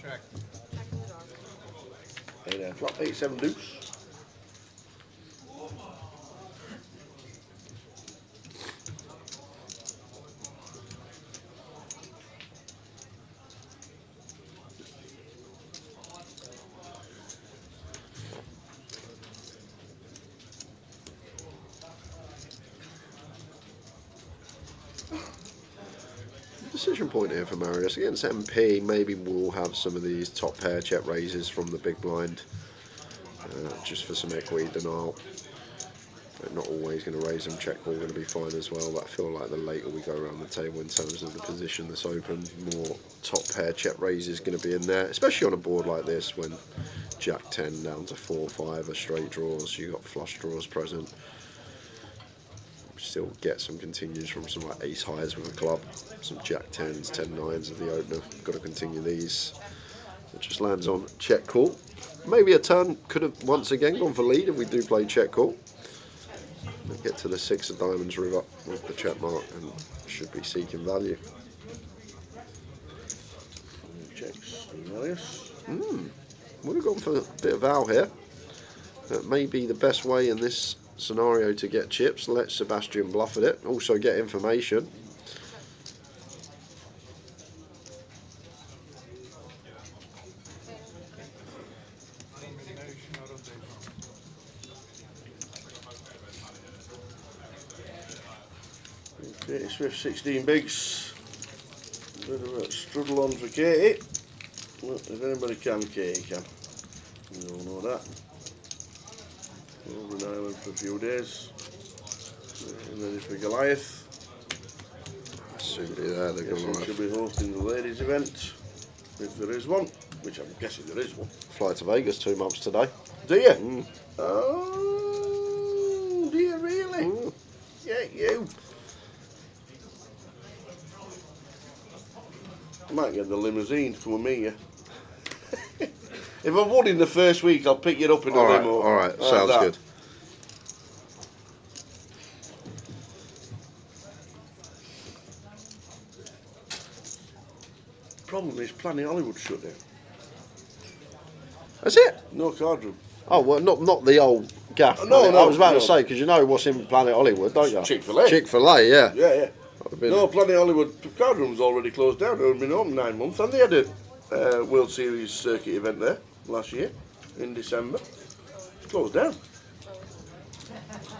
Check. Flop 8-7 deuce. Decision point here for Marius against MP. Maybe we'll have some of these top pair check raises from the big blind, just for some equity denial. But not always going to raise them. Check call going to be fine as well. But I feel like the later we go around the table in terms of the position that's open, more top pair check raises going to be in there, especially on a board like this when Jack 10 down to 4-5 are straight draws. You got flush draws present. Still get some continues from some like ace highs with a club, some Jack 10s, 10-9s of the opener. Got to continue these. It just lands on check call. Maybe a turn could have once again gone for lead if we do play check call. Get to the 6 of diamonds river with the check mark and should be seeking value. Checks. Goliath. Would have gone for a bit of Val here. That may be the best way in this scenario to get chips. Let Sebastian bluff at it. Also get information. Katie Swift 16 bigs. Bit of a struggle on for Katie. Well, if anybody can, Katie can. We all know that. Over in Ireland for a few days. And ready for Goliath. Soon be there, the Goliath. Should be hosting the ladies' event. If there is one. Which I'm guessing there is one. Fly to Vegas 2 months today. Do you? Oh, do you really? Yeah, you. I might get the limousine to come with me, yeah. If I've won in the first week, I'll pick you up in the limo. Alright, Like sounds that. good. Problem is, Planet Hollywood shut down. That's it? No card room. Oh, well, not the old gaff. No, I was about no. to say, because you know what's in Planet Hollywood, don't you? Chick-fil-A. Chick-fil-A, yeah. Yeah, yeah. I've been- No, Planet Hollywood card room's already closed down. They've been open 9 months, and they had a World Series circuit event there last year in December. It's closed down.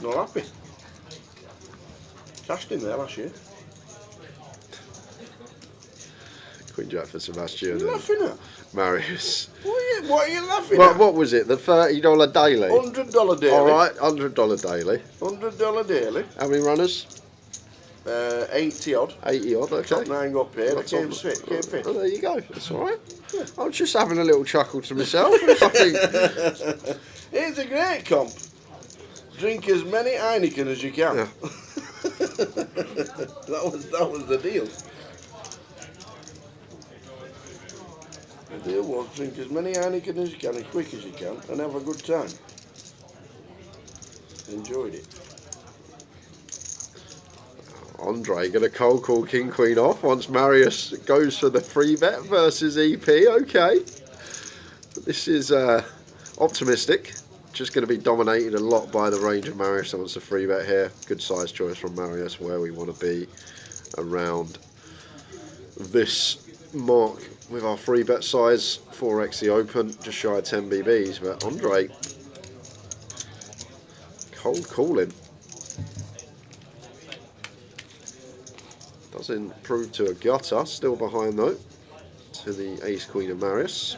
Not happy. Cashed in there last year. Queen Jack for Sebastian What are you and laughing at? Marius. What are you laughing Well, at? what was it? The $30 daily? $100 daily. Alright, $100 daily. $100 daily. How many runners? 80 odd. 80 odd, okay. Top 9 got paid. I That's came all- fit. Came fit. Oh, there you go. That's alright. I was just having a little chuckle to myself. I think, It's a great comp. Drink as many Heineken as you can. Yeah. that was the deal. The deal was drink as many Heineken as you can, as quick as you can, and have a good time. Enjoyed it. Andre going to cold call King Queen off once Marius goes for the free bet versus EP. Okay. This is optimistic. Just going to be dominated a lot by the range of Marius that wants a free bet here. Good size choice from Marius where we want to be around this mark with our free bet size. 4x the open, just shy of 10 BBs. But Andre, cold calling. Doesn't prove to a gutter, still behind though, to the ace queen of Marius.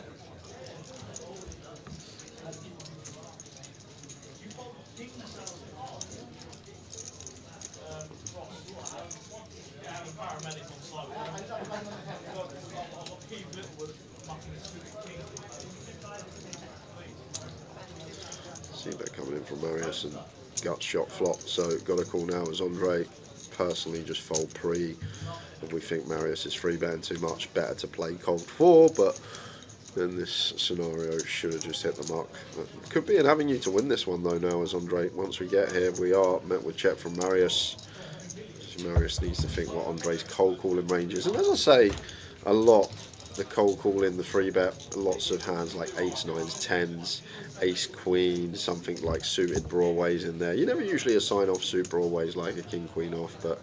See that coming in from Marius and gut shot flop, so got a call now as Andre personally just fold pre. If we think Marius is free betting too much, better to play cold 4, but in this scenario should have just hit the mark. Could be an avenue to win this one though now as Andre, once we get here, we are met with check from Marius. So Marius needs to think what Andre's cold calling range is, and as I say a lot, the cold calling, the free bet, lots of hands like 8s, 9s, 10s, ace queen, something like suited broadways in there. You never usually assign off suit broadways like a king queen off, but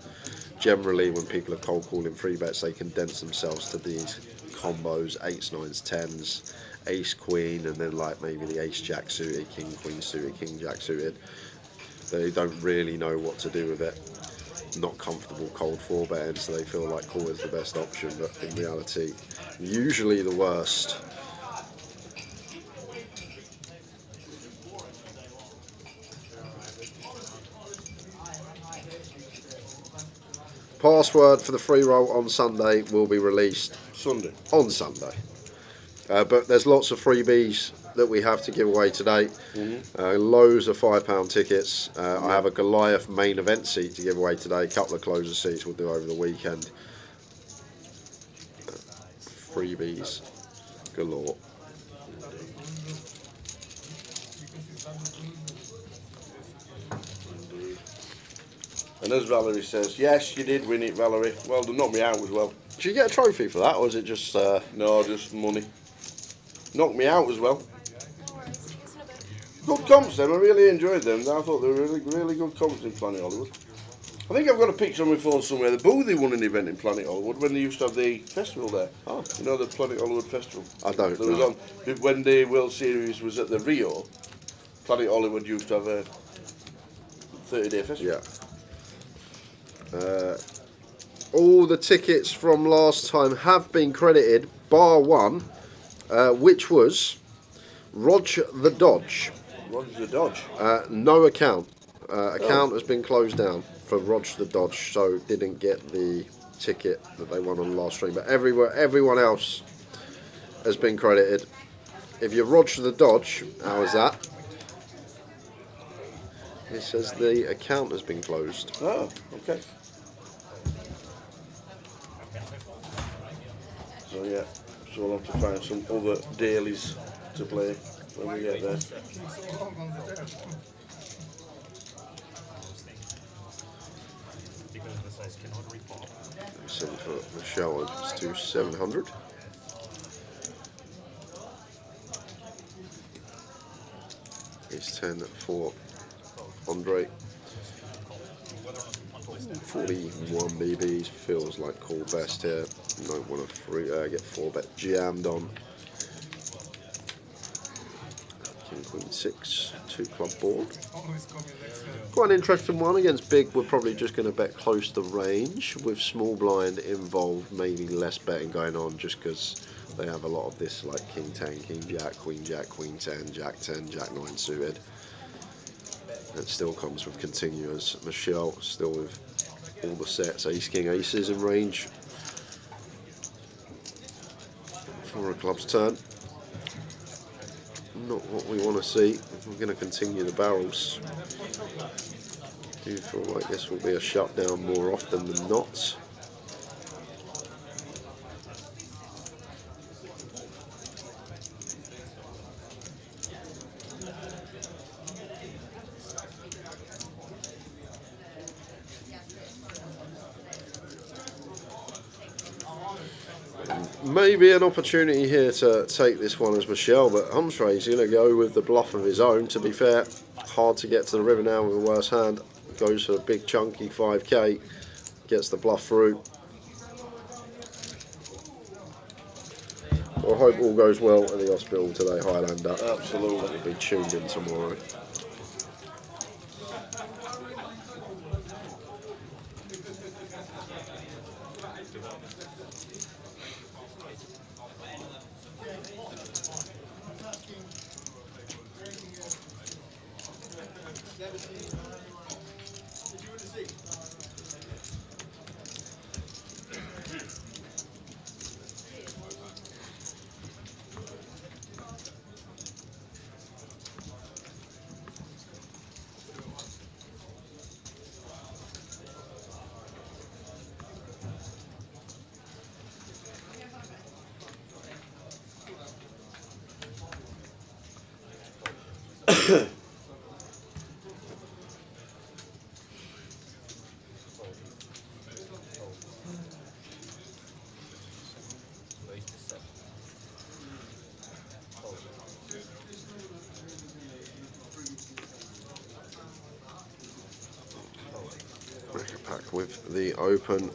generally when people are cold calling free bets, they condense themselves to these combos: 8s, 9s, 10s, ace queen, and then like maybe the ace jack suited, king queen suited, king jack suited. They don't really know what to do with it. Not comfortable cold 4 betting, so they feel like call is the best option, but in reality usually the worst. Password for the free roll on Sunday will be released Sunday. on Sunday. But there's lots of freebies that we have to give away today. Loads of £5 tickets. I have a Goliath main event seat to give away today. A couple of closer seats we'll do over the weekend. Freebies galore. And as Valerie says, yes, you did win it, Valerie. Well, they knocked me out as well. Did you get a trophy for that, or was it just? No, just money. Knocked me out as well. No worries. See you in a bit. Good comps, them. I really enjoyed them. I thought they were really good comps in Planet Hollywood. I think I've got a picture on my phone somewhere. The Boothie won an event in Planet Hollywood when they used to have the festival there. Oh. You know, the Planet Hollywood Festival? I don't There was know. on, when the World Series was at the Rio, Planet Hollywood used to have a 30-day festival. Yeah. All the tickets from last time have been credited, bar one, which was Rog the Dodge. Roger the Dodge. No account. Account has been closed down for Rog the Dodge, so didn't get the ticket that they won on the last stream. But everyone else has been credited. If you're Rog the Dodge, how is that? It says the account has been closed. Oh, okay. So yeah, so we'll have to find some other dailies to play when we get there. Send for Michelle it's to 700. It's 10 for Andre. 41 BBs feels like call best here. Don't want to get 4-bet jammed on. King Queen 6, 2 club board. Quite an interesting one against big. We're probably just going to bet close to range with small blind involved. Maybe less betting going on just because they have a lot of this like King 10, King Jack, Queen 10, Jack 10, Jack 9 suited. It still comes with continuous. Michelle still with all the sets, Ace King Aces in range. For a club's turn. Not what we want to see. We're going to continue the barrels. Do feel like this will be a shutdown more often than not. Maybe an opportunity here to take this one as Michelle, but Humshrae's going to go with the bluff of his own. To be fair, hard to get to the river now with a worse hand. Goes for a big chunky 5k, gets the bluff through. Well, I hope all goes well at the hospital today, Highlander. Absolutely. We'll be tuned in tomorrow. Pack with the open.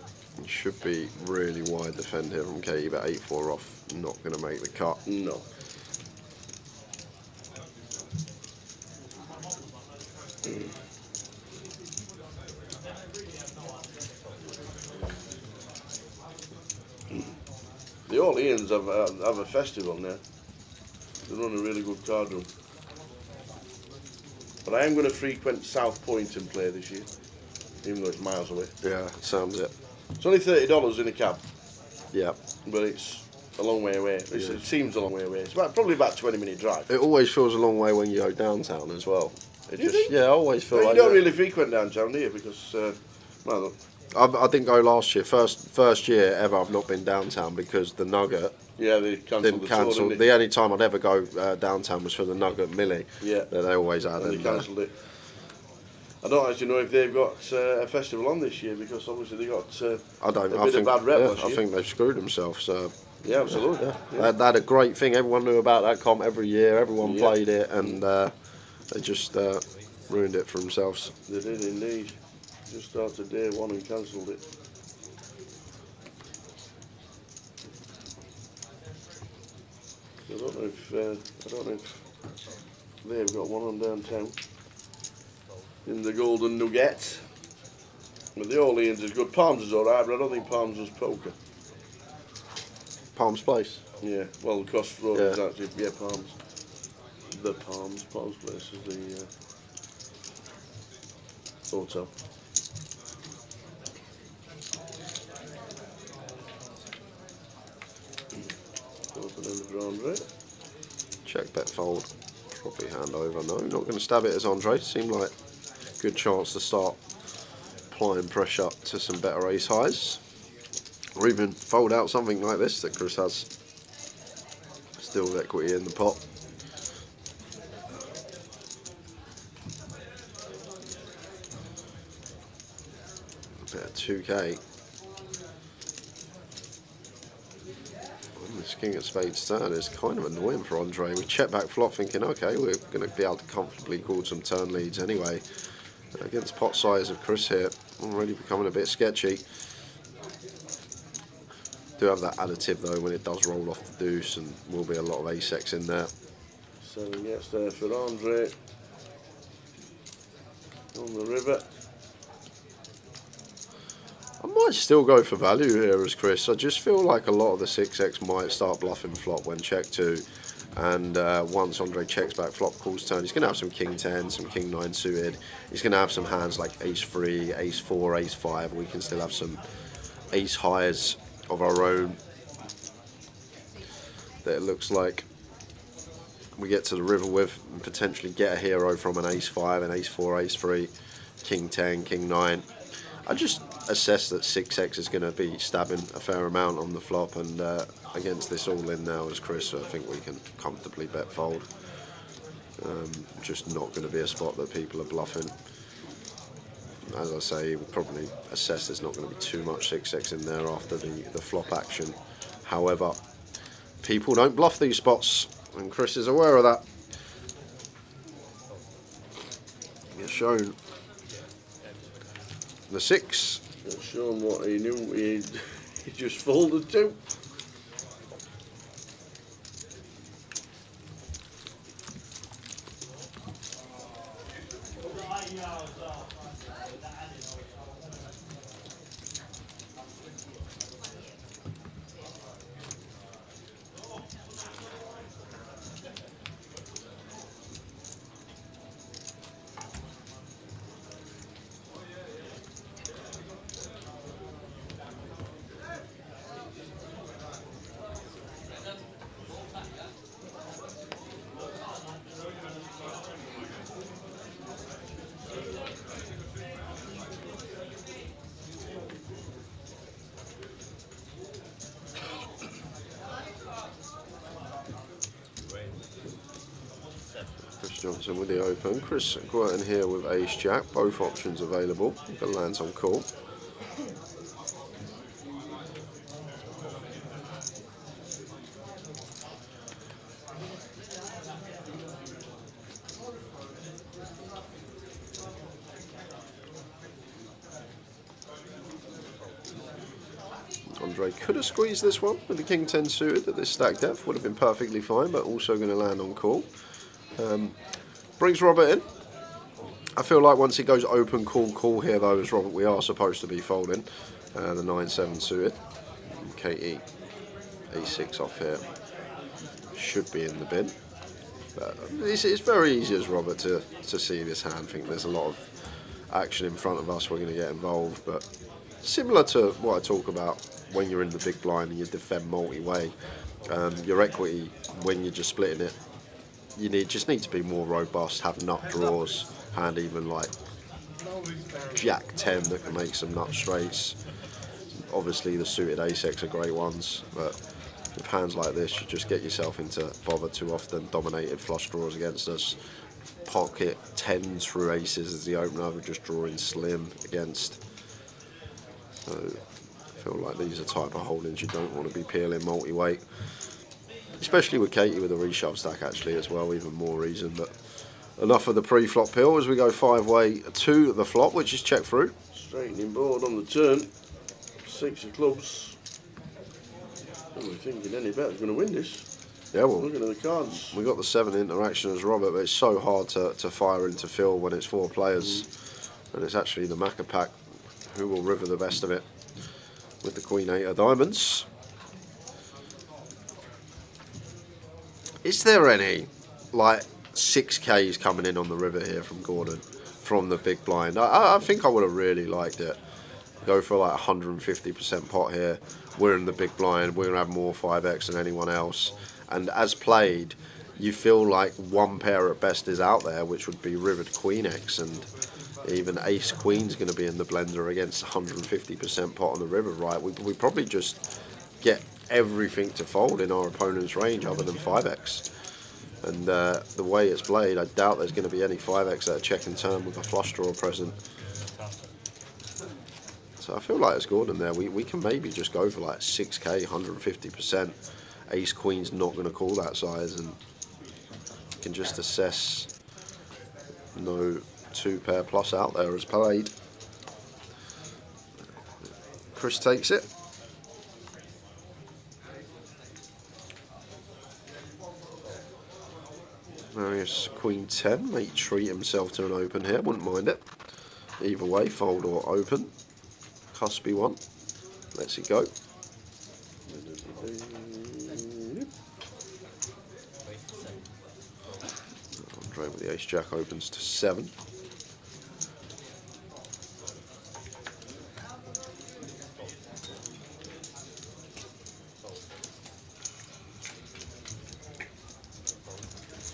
Should be really wide defend here from Katie, but 8-4 off, not going to make the cut. No. The Orleans have a festival now. They run a really good card room. But I am going to frequent South Point and play this year, even though it's miles away. Yeah, sounds it. It's only $30 in a cab, Yeah. but it's a long way away. It seems a long way away. It's probably about a 20-minute drive. It always feels a long way when you go downtown as well. It Do you think? Yeah, I always feel Well, like you don't that. really frequent downtown, do you? Because, well, I didn't go last year. First year ever I've not been downtown because the Nugget yeah, they cancelled didn't the cancel. tour, didn't they? The only time I'd ever go downtown was for the Nugget Millie. Yeah. That they always had. And they And, cancelled it. I don't actually know if they've got a festival on this year, because obviously they got I don't. a I bit think, of bad rep yeah, last I year. think they've screwed themselves. Yeah, absolutely. Yeah. They had a great thing. Everyone knew about that comp every year. Everyone Yeah. played it, and they just ruined it for themselves. They did indeed. Just started day one and cancelled it. I don't know if they've got one on downtown in the Golden Nugget. But the Orleans is good. Palms is alright, but I don't think Palms was poker. Palms Place. Yeah, well, Crossroads Yeah. is actually, yeah, Palms. The Palms Place is the hotel. Open in the Andre. Check, bet, fold. Probably hand over. No, not going to stab it as Andre. Seemed like a good chance to start applying pressure to some better ace highs. Or even fold out something like this that Chris has still with equity in the pot. A bit of 2k. This king of spades turn is kind of annoying for Andre. We check back flop thinking, okay, we're going to be able to comfortably call some turn leads anyway. Against pot size of Chris here, already becoming a bit sketchy. Do have that additive though when it does roll off the deuce, and will be a lot of ace-x in there. 7 gets there for Andre. On the river. I might still go for value here as Chris. I just feel like a lot of the 6x might start bluffing flop when check 2. And once Andre checks back flop, calls turn, he's going to have some king 10, some king 9 suited. He's going to have some hands like ace 3, ace 4, ace 5. We can still have some ace highs of our own that it looks like we get to the river with, and potentially get a hero from an ace 5, an ace 4, ace 3, king 10, king 9. I just assess that 6x is going to be stabbing a fair amount on the flop, and against this all-in now as Chris, I think we can comfortably bet fold. Just not going to be a spot that people are bluffing. As I say, we'll probably assess there's not going to be too much 6x in there after the flop action. However, people don't bluff these spots, and Chris is aware of that. Gets shown the 6. Let's show him what he knew he just folded to. Johnson with the open. Chris Gordon here with ace jack. Both options available. The lands on call. Andre could have squeezed this one with the king 10 suited at this stack depth. Would have been perfectly fine, but also going to land on call. Brings Robert in. I feel like once he goes open call here though as Robert, we are supposed to be folding the 9-7 suited. KE A6 off here should be in the bin. But it's very easy as Robert to see this hand. I think there's a lot of action in front of us. We're going to get involved, but similar to what I talk about when you're in the big blind and you defend multi-way, your equity when you're just splitting it, you just need to be more robust, have nut draws, hand even like Jack 10 that can make some nut straights. Obviously the suited ace-x are great ones, but with hands like this you just get yourself into bother too often, dominated flush draws against us. pocket 10s through aces as the opener. We're just drawing slim against. So I feel like these are type of holdings you don't want to be peeling multi-weight. Especially with Katie with a reshove stack actually as well, even more reason. But enough of the pre-flop peel as we go 5-way to the flop, which is check through. Straightening board on the turn. 6 of clubs. Are we thinking any better? Going to win this? Yeah, well, Looking at the cards. we got the 7 interaction as Robert, but it's so hard to fire into Phil when it's 4 players. And it's actually the Macca pack who will river the best of it with the Queen 8 of diamonds. Is there any, like, 6Ks coming in on the river here from Gordon, from the big blind? I think I would have really liked it. Go for like 150% pot here. We're in the big blind. We're going to have more 5x than anyone else. And as played, you feel like one pair at best is out there, which would be rivered Queen X, and even Ace Queen's going to be in the blender against 150% pot on the river, right? We probably just get everything to fold in our opponent's range other than 5x. And the way it's played, I doubt there's going to be any 5x at a check and turn with a flush draw present. So I feel like it's Gordon there. We can maybe just go for like 6k, 150%. Ace Queen's not going to call that size, and you can just assess no 2 pair plus out there as played. Chris takes it. Marius Queen 10 may treat himself to an open here, wouldn't mind it. Either way, fold or open. Cuspy one. Let's it go. Andre with the Ace Jack opens to 7.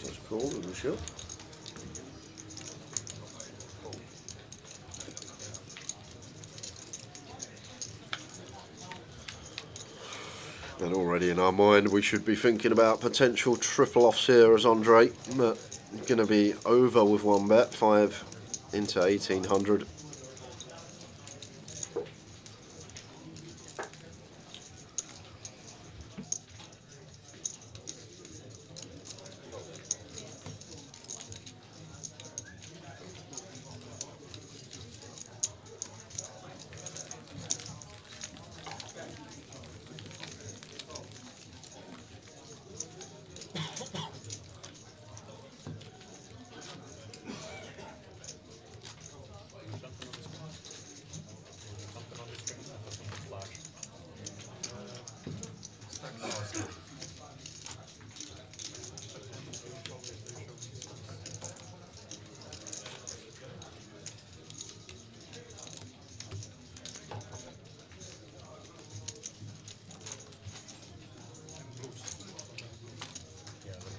That's cool, isn't it, sure? And already in our mind, we should be thinking about potential triple offs here as Andre, but going to be over with 1 bet, 5 into 1800.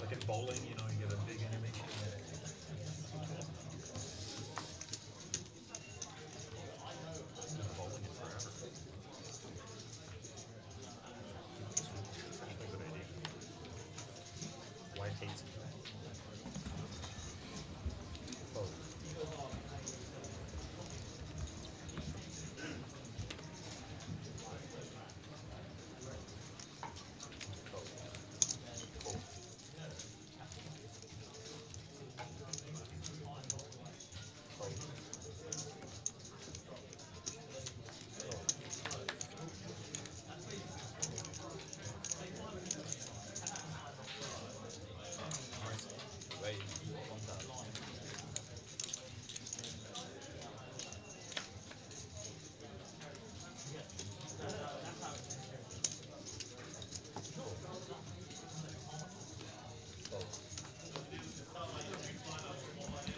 Like in bowling, you know, you get a big enemy. Bowling it forever. That's a good idea. White hates it. Fold.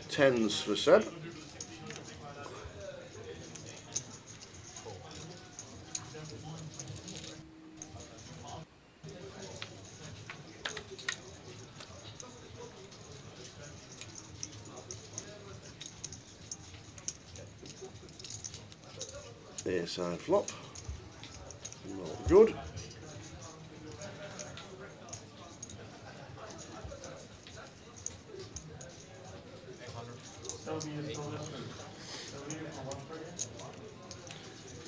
Tens for Seb. Near side flop. Not good.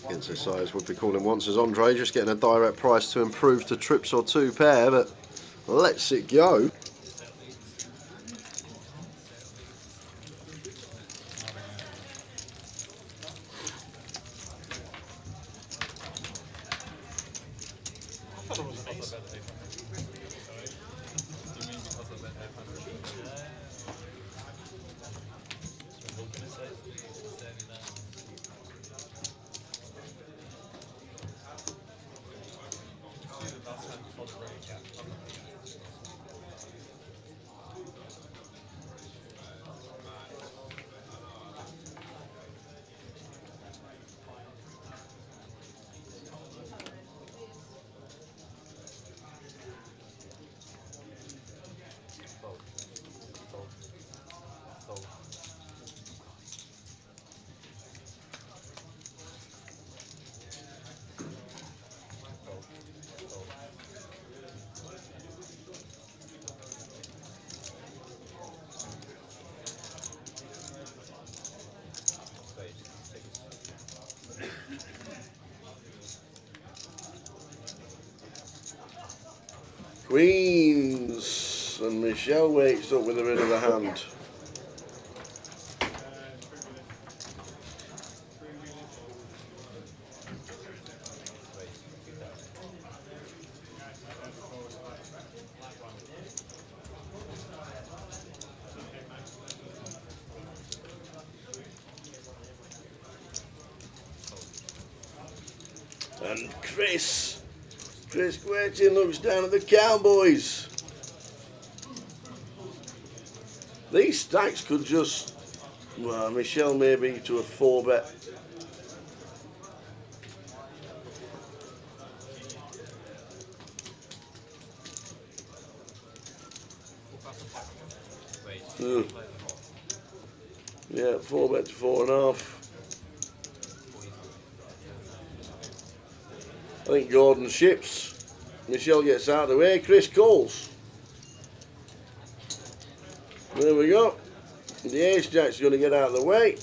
Against his size would be calling once as Andre, just getting a direct price to improve to trips or 2 pair, but lets it go. Queens, and Michelle wakes up with a bit of the hand. And Chris Quertin looks down at the Cowboys. These stacks could just, well, Michelle maybe to a 4-bet. Yeah, 4-bet to 4.5. I think Gordon ships. Michelle gets out of the way. Chris calls. There we go. The ace jack's going to get out of the way.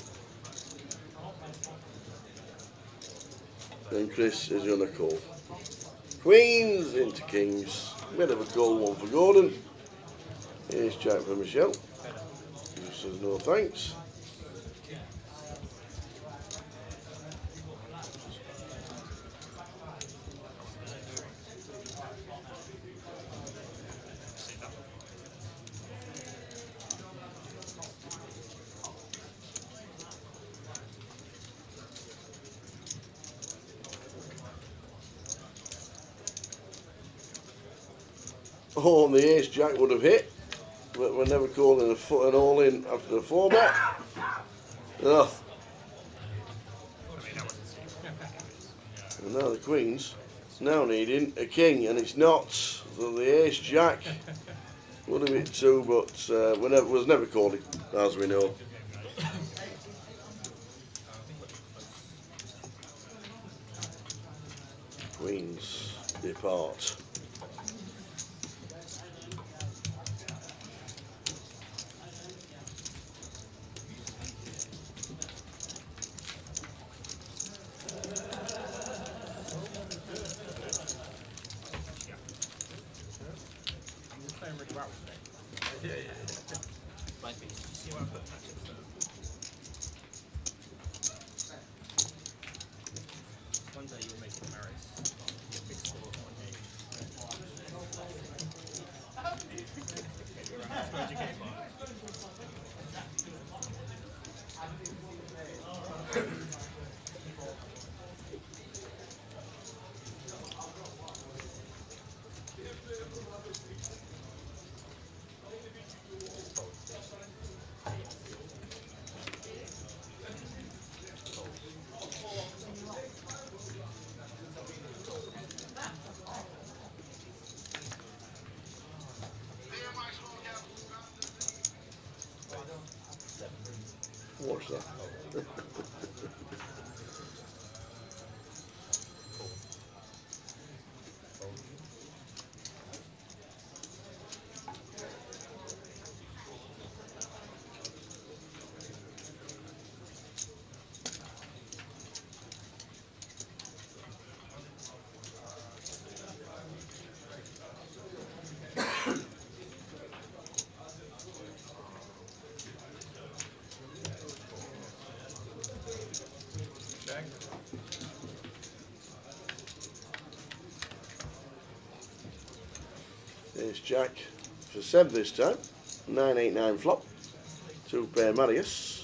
And Chris is going to call. Queens into kings. Bit of a cold one for Gordon. Ace jack for Michelle. He says no thanks. Oh, and the ace jack would have hit, but we're never calling an all in after the 4-bet. Oh. And now the queens now needing a king, and it's not. So the ace jack would have hit 2, but was never calling, as we know. Queens depart. One day you'll make it Maris. Your big score of 1 game. Where'd you get it, Mark? Watch that. Ace Jack for Seb this time. 9-8-9 flop. 2 pair Marius.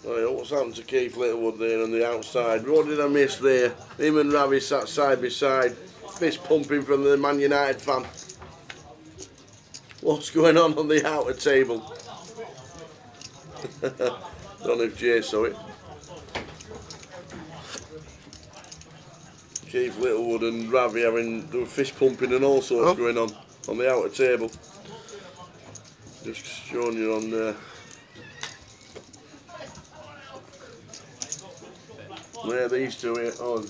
Right, what's happened to Keith Littlewood there on the outside? What did I miss there? Him and Ravi sat side by side, fist pumping from the Man United fan. What's going on the outer table? Don't know if Jay saw it. Keith Littlewood and Ravi having the fist pumping and all sorts going on the outer table. Just showing you on there. Yeah, these two here. Oh.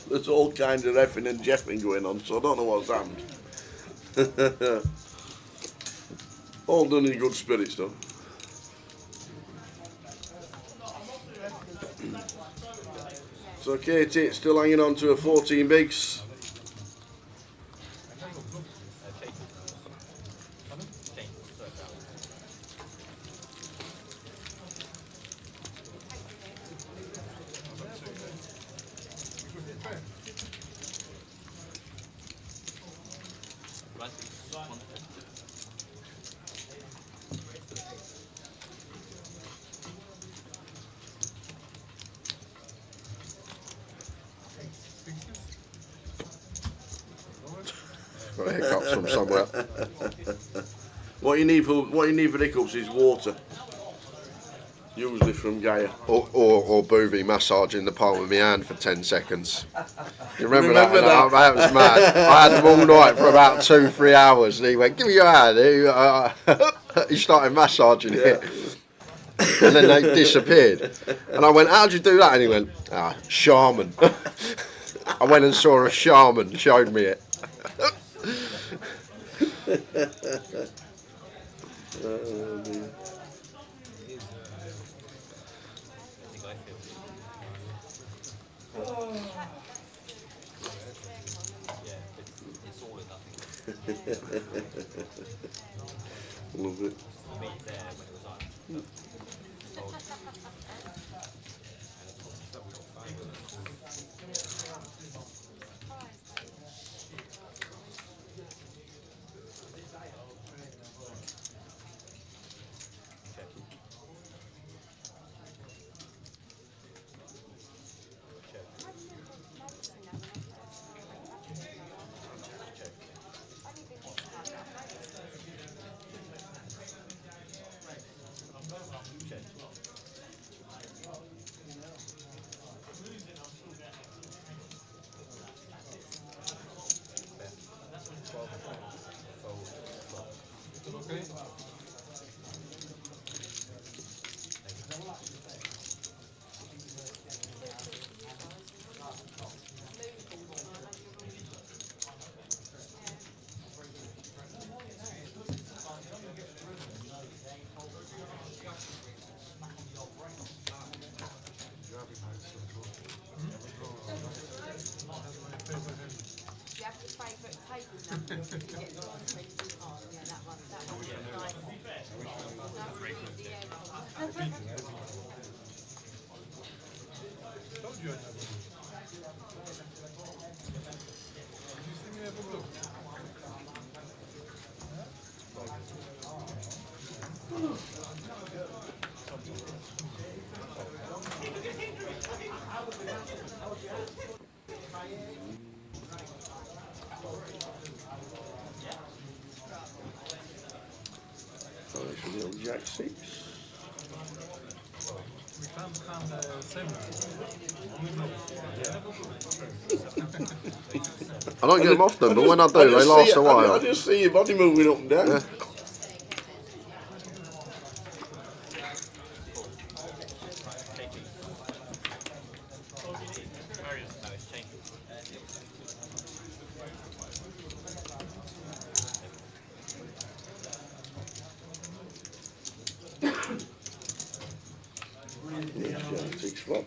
There's all kinds of effing and jeffing going on, so I don't know what's happened. All done in good spirits, though. So Katie still hanging on to a 14 bigs. Got hiccups from somewhere. What you need for hiccups is water. Usually from Gaia. Or Boovie massaging the palm of my hand for 10 seconds. You remember that? That was mad. I had him all night for about 2-3 hours, and he went, "Give me your hand." He started massaging it, and then they disappeared. And I went, "How'd you do that?" And he went, "Shaman." I went and saw a shaman, showed me it. Love it. Jack 6. I don't get them often, but when I do, I they just last see- a while. I just see your body moving up and down. Yeah. Six flop.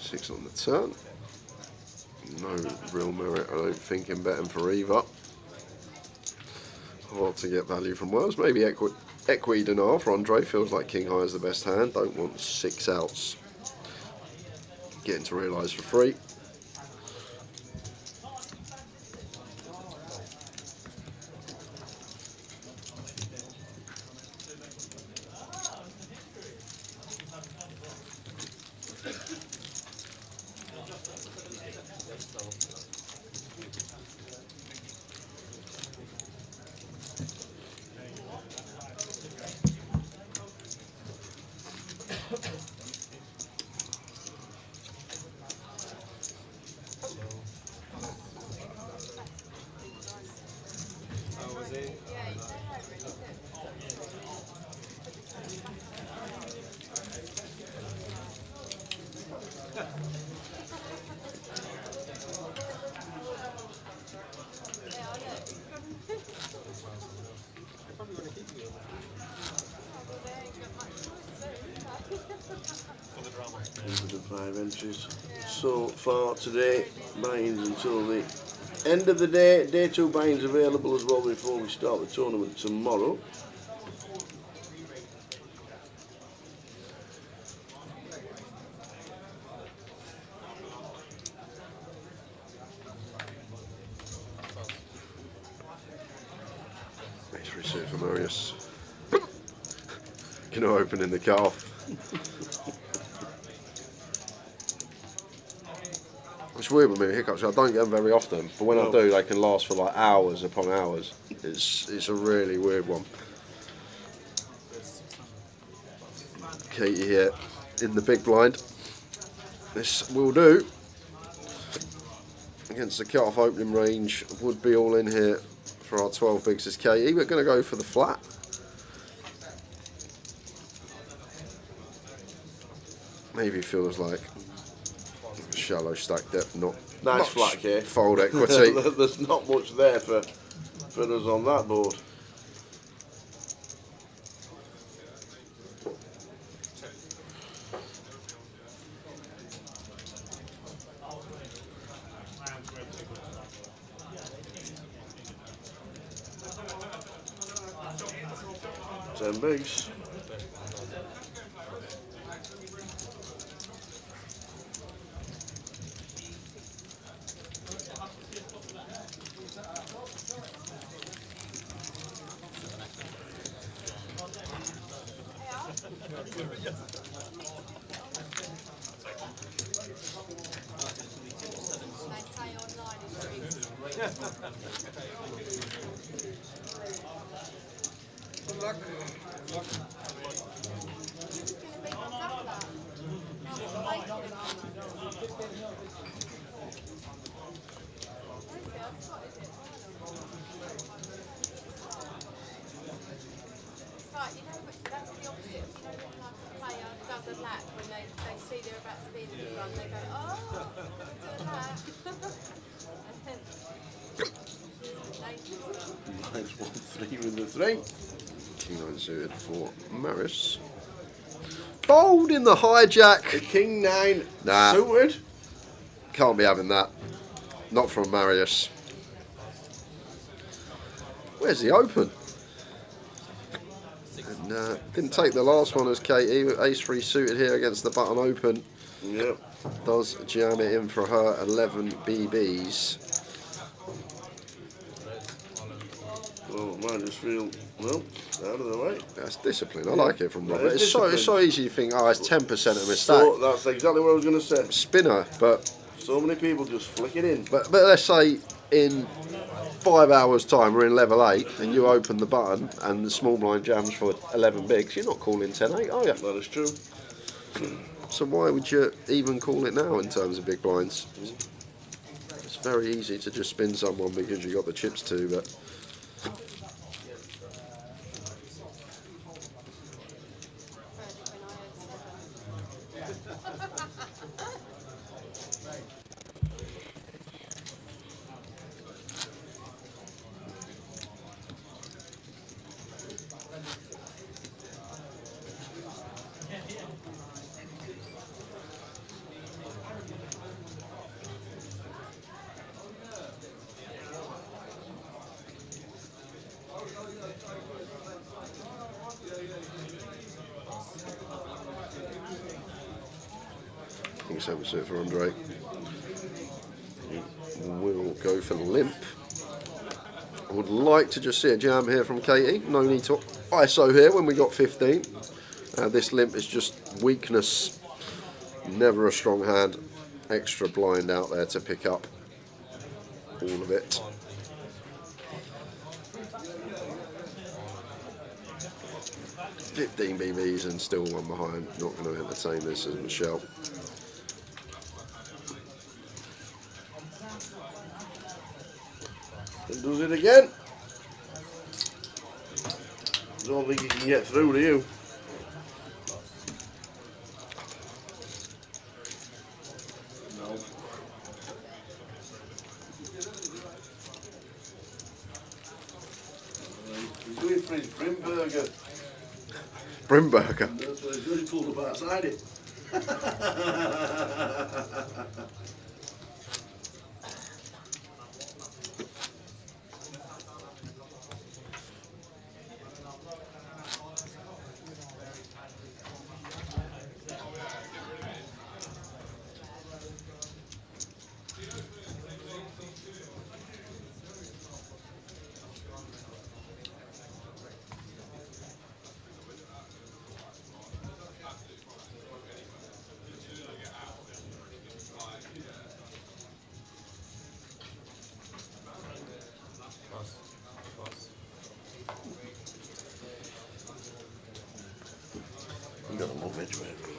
Six on the turn. No real merit, I don't think, in betting for either. I want to get value from Wells. Maybe equity dinar for Andre. Feels like King High is the best hand. Don't want 6 outs. Getting to realise for free. These are the 5 entries so far today. Buy-ins until the end of the day. Day 2 buy-ins available as well before we start the tournament tomorrow. Nice receipt for Marius. You know, opening the cut-off. It's weird with me, hiccups. I don't get them very often, but when I do, they can last for like hours upon hours. It's a really weird one. Katie here in the big blind. This will do. Against the cut-off opening range, would be all in here for our 12 bigs as Katie. We're going to go for the flat. Maybe feels like shallow stack depth, not Nice much flat K. fold equity. There's not much there for us on that board. Ten bigs. Nice 1-3 with the 3. King 9 suited for Maris. Fold in the hijack. The King 9 Nah. suited. Can't be having that. Not from Marius. Where's the open? And, didn't take the last one as Katie. Ace-3 suited here against the button open. Yep. Does jam it in for her 11 BBs. Oh, mine just feel, well, out of the way. That's discipline. I like it from Robert. It's It's so easy to think, oh, it's 10% of a stack. So, that's exactly what I was going to say. Spinner, but So many people just flick it in. let's say in 5 hours' time we're in level 8 and you open the button and the small blind jams for 11 bigs, you're not calling 10-8, are you? That is true. So why would you even call it now in terms of big blinds? It's very easy to just spin someone because you got the chips too, but I think 7 for Andre. We'll go for the limp. I would like to just see a jam here from Katie. No need to ISO here when we got 15. This limp is just weakness. Never a strong hand. Extra blind out there to pick up all of it. $15 BBs and still one behind. Not going to entertain this as Michelle. And does it again. Don't think he can get through to you. No. He's doing for his Brim Burger. Brim Burger. That's what he's doing. He pulled up outside it. You gotta love Edgware Road.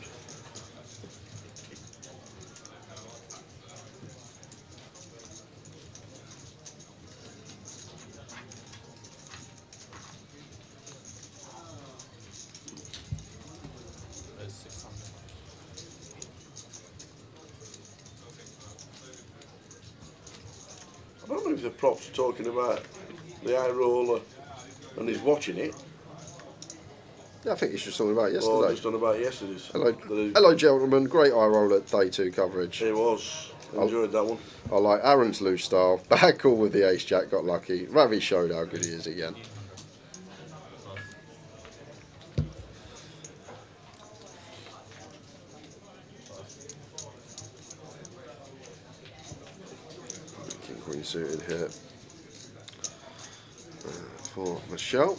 I don't know if the props are talking about the eye roller and he's watching it. Yeah, I think it's just talking about Or yesterday. just on about yesterday's. Hello, gentlemen. Great eye roll at day 2 coverage. It was. Enjoyed that one. I like Aaron's loose style. Bad call with the ace jack, got lucky. Ravi showed how good he is again. King Queen suited here for Michelle.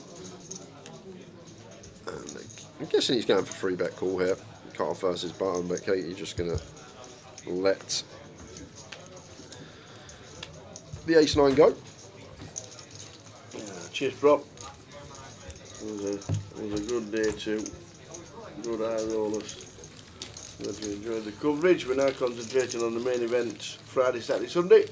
And I'm guessing he's going for 3-bet call here. Cut off versus button, but Katie just going to let the ace-9 go. Cheers, prop. It was a good day too. Good eye rollers. Glad you enjoyed the coverage. We're now concentrating on the main event Friday, Saturday, Sunday.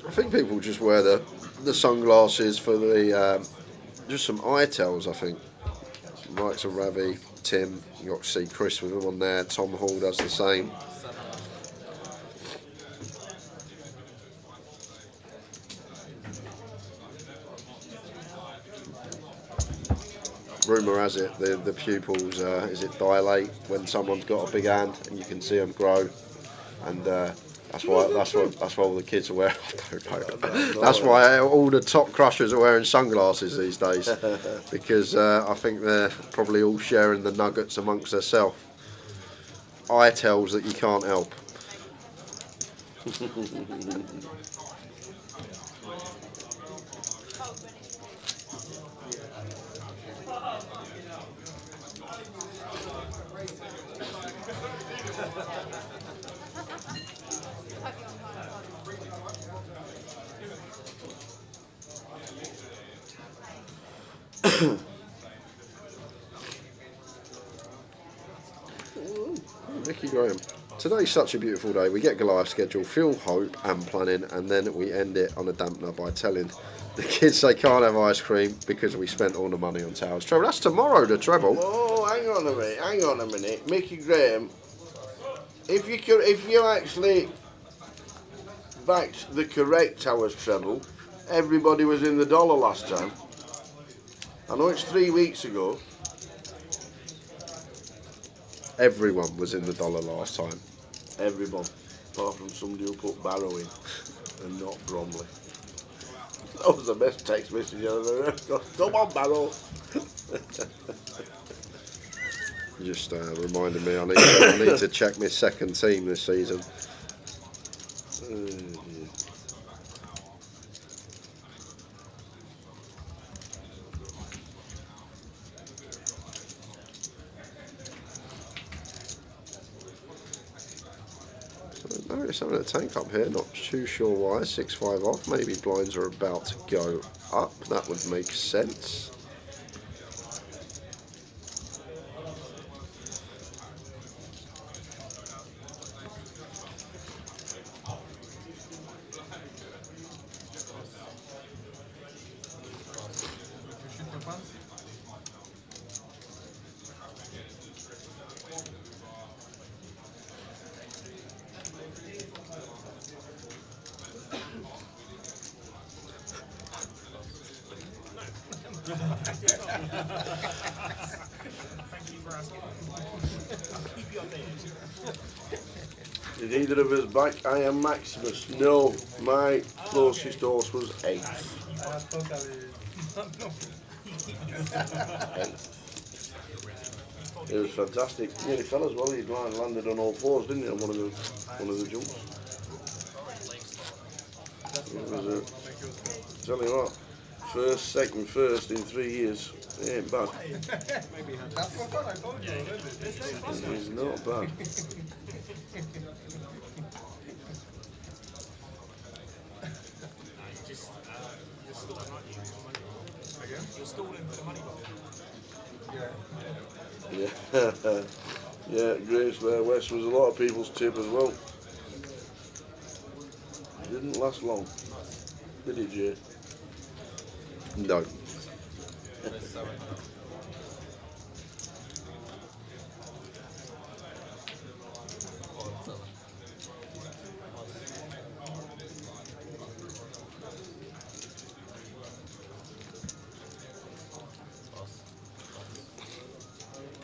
I think people just wear the sunglasses for the just some eye tells, I think. Likes of Ravi, Tim, you got to see Chris with him on there. Tom Hall does the same. Rumour has it the pupils, is it dilate when someone's got a big hand and you can see them grow, and that's why all the kids are wearing. I don't know. That's why all the top crushers are wearing sunglasses these days, because I think they're probably all sharing the nuggets amongst themselves. Eye tells that you can't help. Mickey Graham. Today's such a beautiful day. We get Goliath schedule, fuel, hope and planning, and then we end it on a dampener by telling the kids they can't have ice cream because we spent all the money on towels. Treble, that's tomorrow, the treble. Oh, hang on a minute. Mickey Graham, if you actually backed the correct towers treble, everybody was in the dollar last time. I know it's 3 weeks ago. Everyone was in the dollar last time. Everyone, apart from somebody who put Barrow in, and not Bromley. That was the best text message I ever heard. Come on, Barrow. Just reminded me I need to check my second team this season. Notice having a tank up here, not too sure why. 6-5 off, maybe blinds are about to go up, that would make sense. Did either of us back I Am Maximus? No, my closest horse was 8th. It was fantastic. Nearly fell as well. He landed on all fours, didn't he, on one of the jumps. It was tell you what, first, second, first in 3 years. It ain't bad. It's not bad. Yeah, yeah, Grace there West was a lot of people's tip as well. Didn't last long, did it, Jay? No.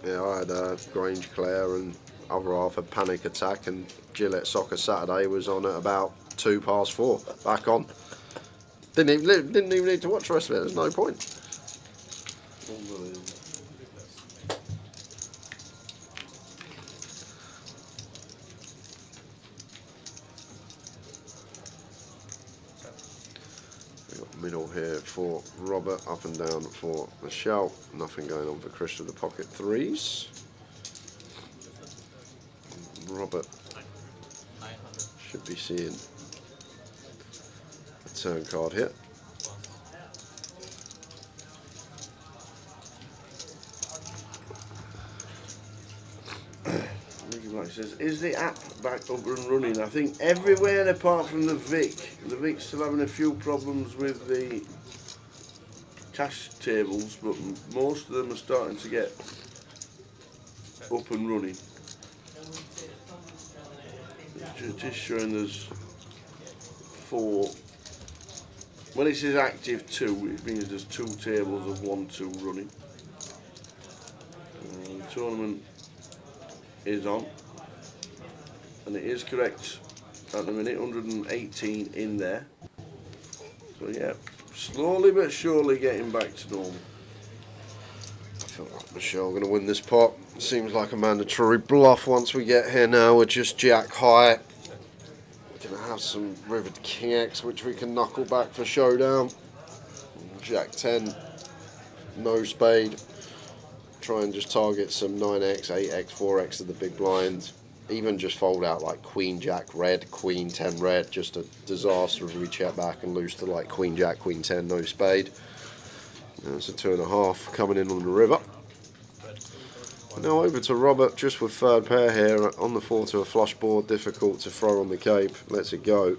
Yeah, I had Grange Clare and other half a Panic Attack, and Gillette Soccer Saturday was on at about 4:02. Back on. Didn't even need to watch the rest of it. There's no point. Unbelievable. We got middle here for Robert, up and down for Michelle. Nothing going on for Chris with the pocket threes. Robert should be seeing a turn card here. It says, is the app back up and running? I think everywhere apart from the Vic. The Vic's still having a few problems with the cash tables, but most of them are starting to get up and running. It's just showing there's 4. When it says active 2, it means there's 2 tables of 1, 2 running. The tournament is on, and it is correct at the minute, 118 in there. So yeah, slowly but surely getting back to normal. I feel like Michelle going to win this pot. Seems like a mandatory bluff once we get here now. We're just jack high. We're going to have some rivered king X, which we can knuckle back for showdown. Jack 10, no spade. Try and just target some 9x, 8x, 4x of the big blind. Even just fold out like queen jack red, queen 10 red. Just a disaster if we check back and lose to like queen jack, queen 10, no spade. That's a 2.5 coming in on the river. Now over to Robert, just with third pair here on the 4 to a flush board, difficult to throw on the cape. Lets it go.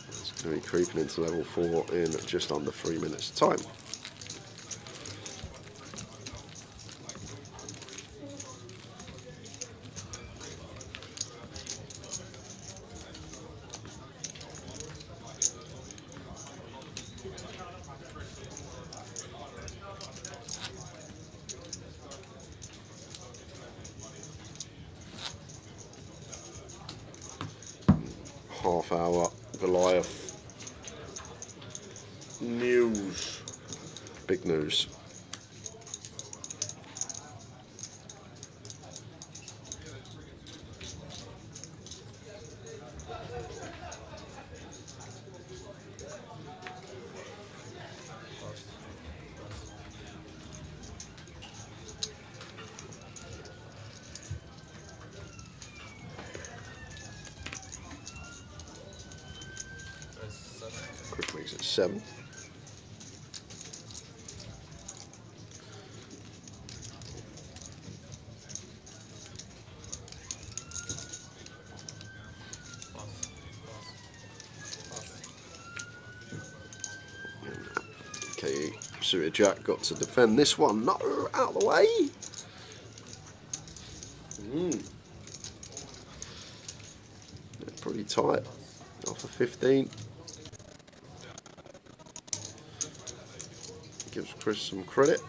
It's going to be creeping into level 4 in just under 3 minutes' time. Half hour Goliath news. Big news. Quick makes it 7. Okay, suited jack got to defend this one. No, out of the way. Pretty tight. Off of 15. Gives Chris some credit.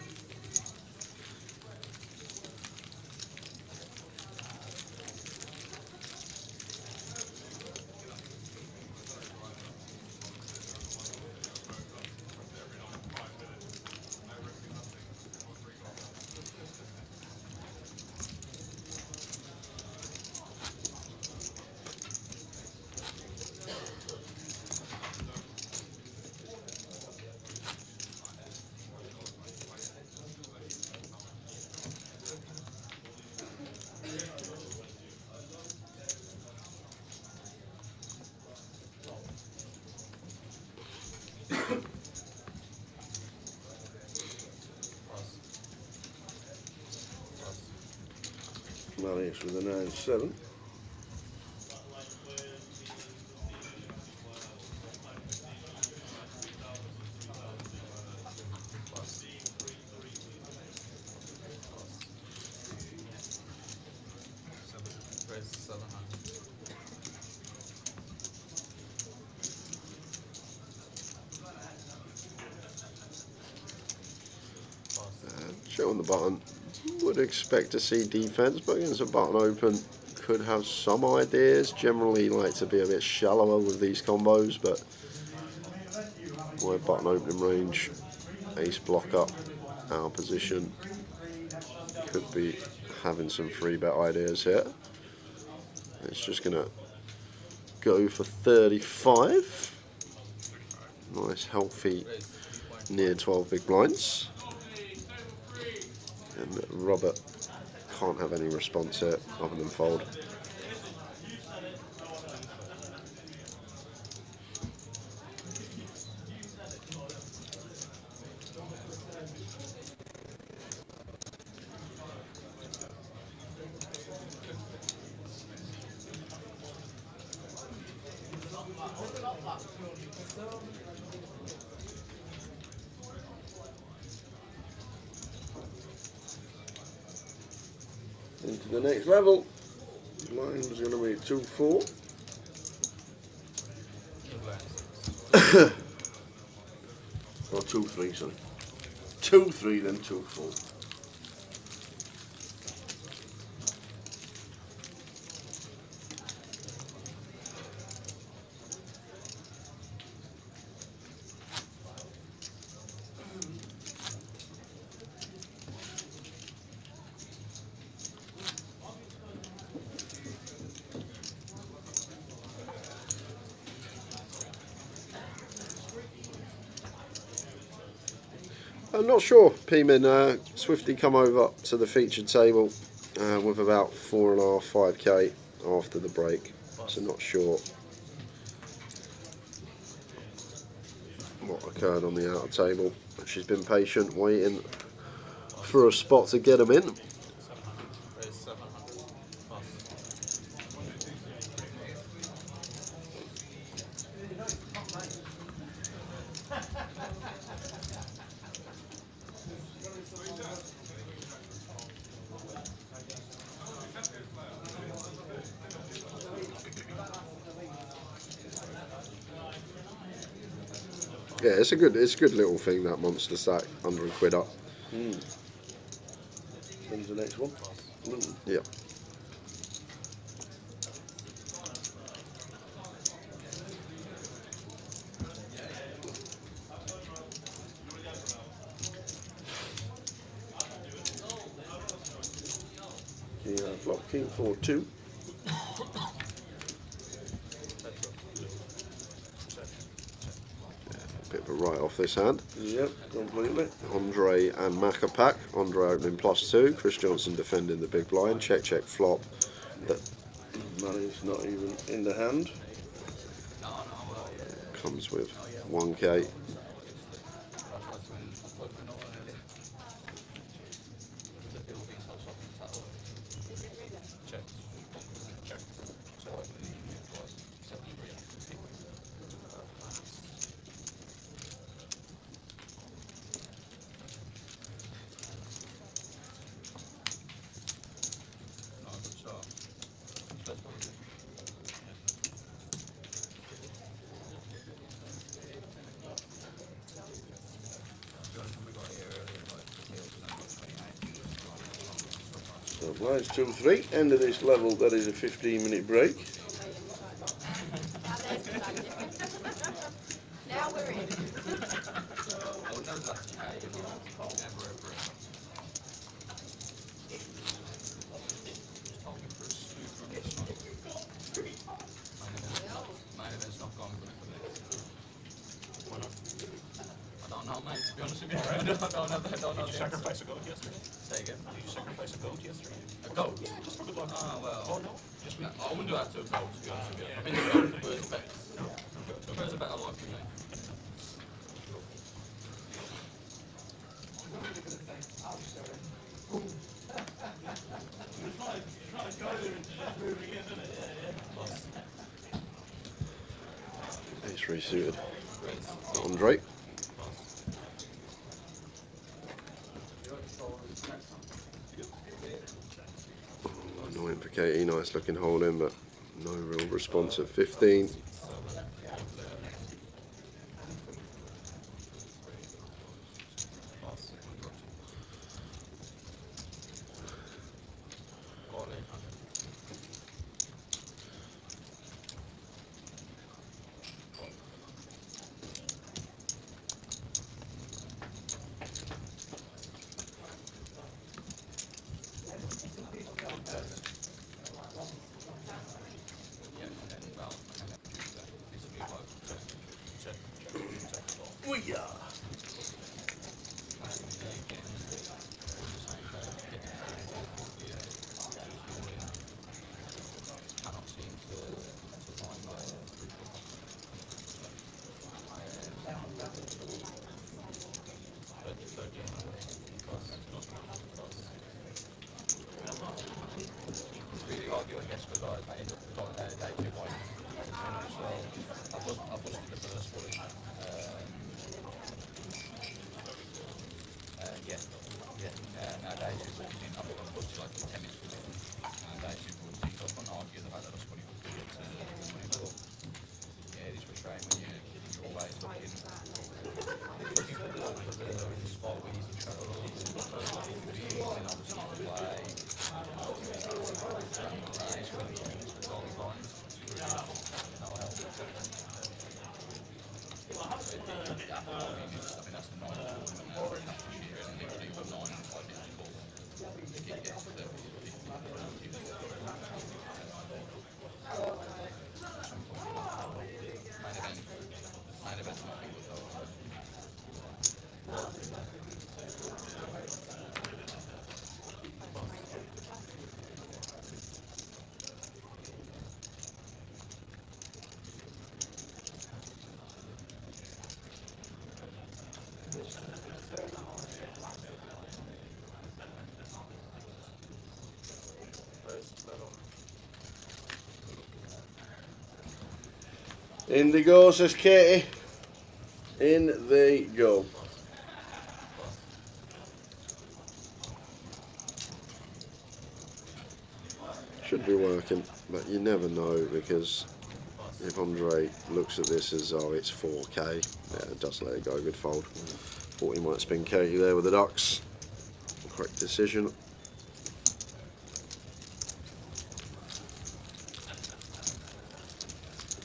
Goliath with a 9-7. Showing the button. Would expect to see defense, but against a button open, could have some ideas. Generally like to be a bit shallower with these combos, but my button opening range, ace block up, our position, could be having some free bet ideas here. It's just gonna go for 35. Nice healthy near 12 big blinds. And Robert can't have any response here other than fold. Into the next level. Mine's going to be 2-4. Or 2-3, sorry. 2-3, then 2-4. I'm not sure. P-Min swiftly come over to the featured table with about 4.5, 5k after the break. So not sure what occurred on the outer table. She's been patient, waiting for a spot to get them in. Yeah, it's a good little thing, that monster stack, £100 up. When's the next one? Yeah. Flop king 4-2. Bit of a write off this hand. Yep, completely. Andre and Macca pack. Andre opening +2. Chris Johnson defending the big blind. Check, check, flop. Money's not even in the hand. Comes with 1k. So blinds 2-3. End of this level, that is a 15-minute break. Now we're in. Sacrifice a goat yesterday? Say again? Did you sacrifice a goat yesterday? A goat? Yeah, just for good luck. Oh, well. Oh, no. Just I wouldn't do that to a goat, to be honest with you. I mean, the bird's better. The bird's a better luck for me. Ace resuited. Andre. Annoying for Katie, nice looking hole in, but no real response at 15. In they go, says Katie. In they go. Should be working, but you never know, because if Andre looks at this as, oh, it's 4k, yeah, just let it go, good fold. Thought he might spin Katie there with the ducks. Correct decision.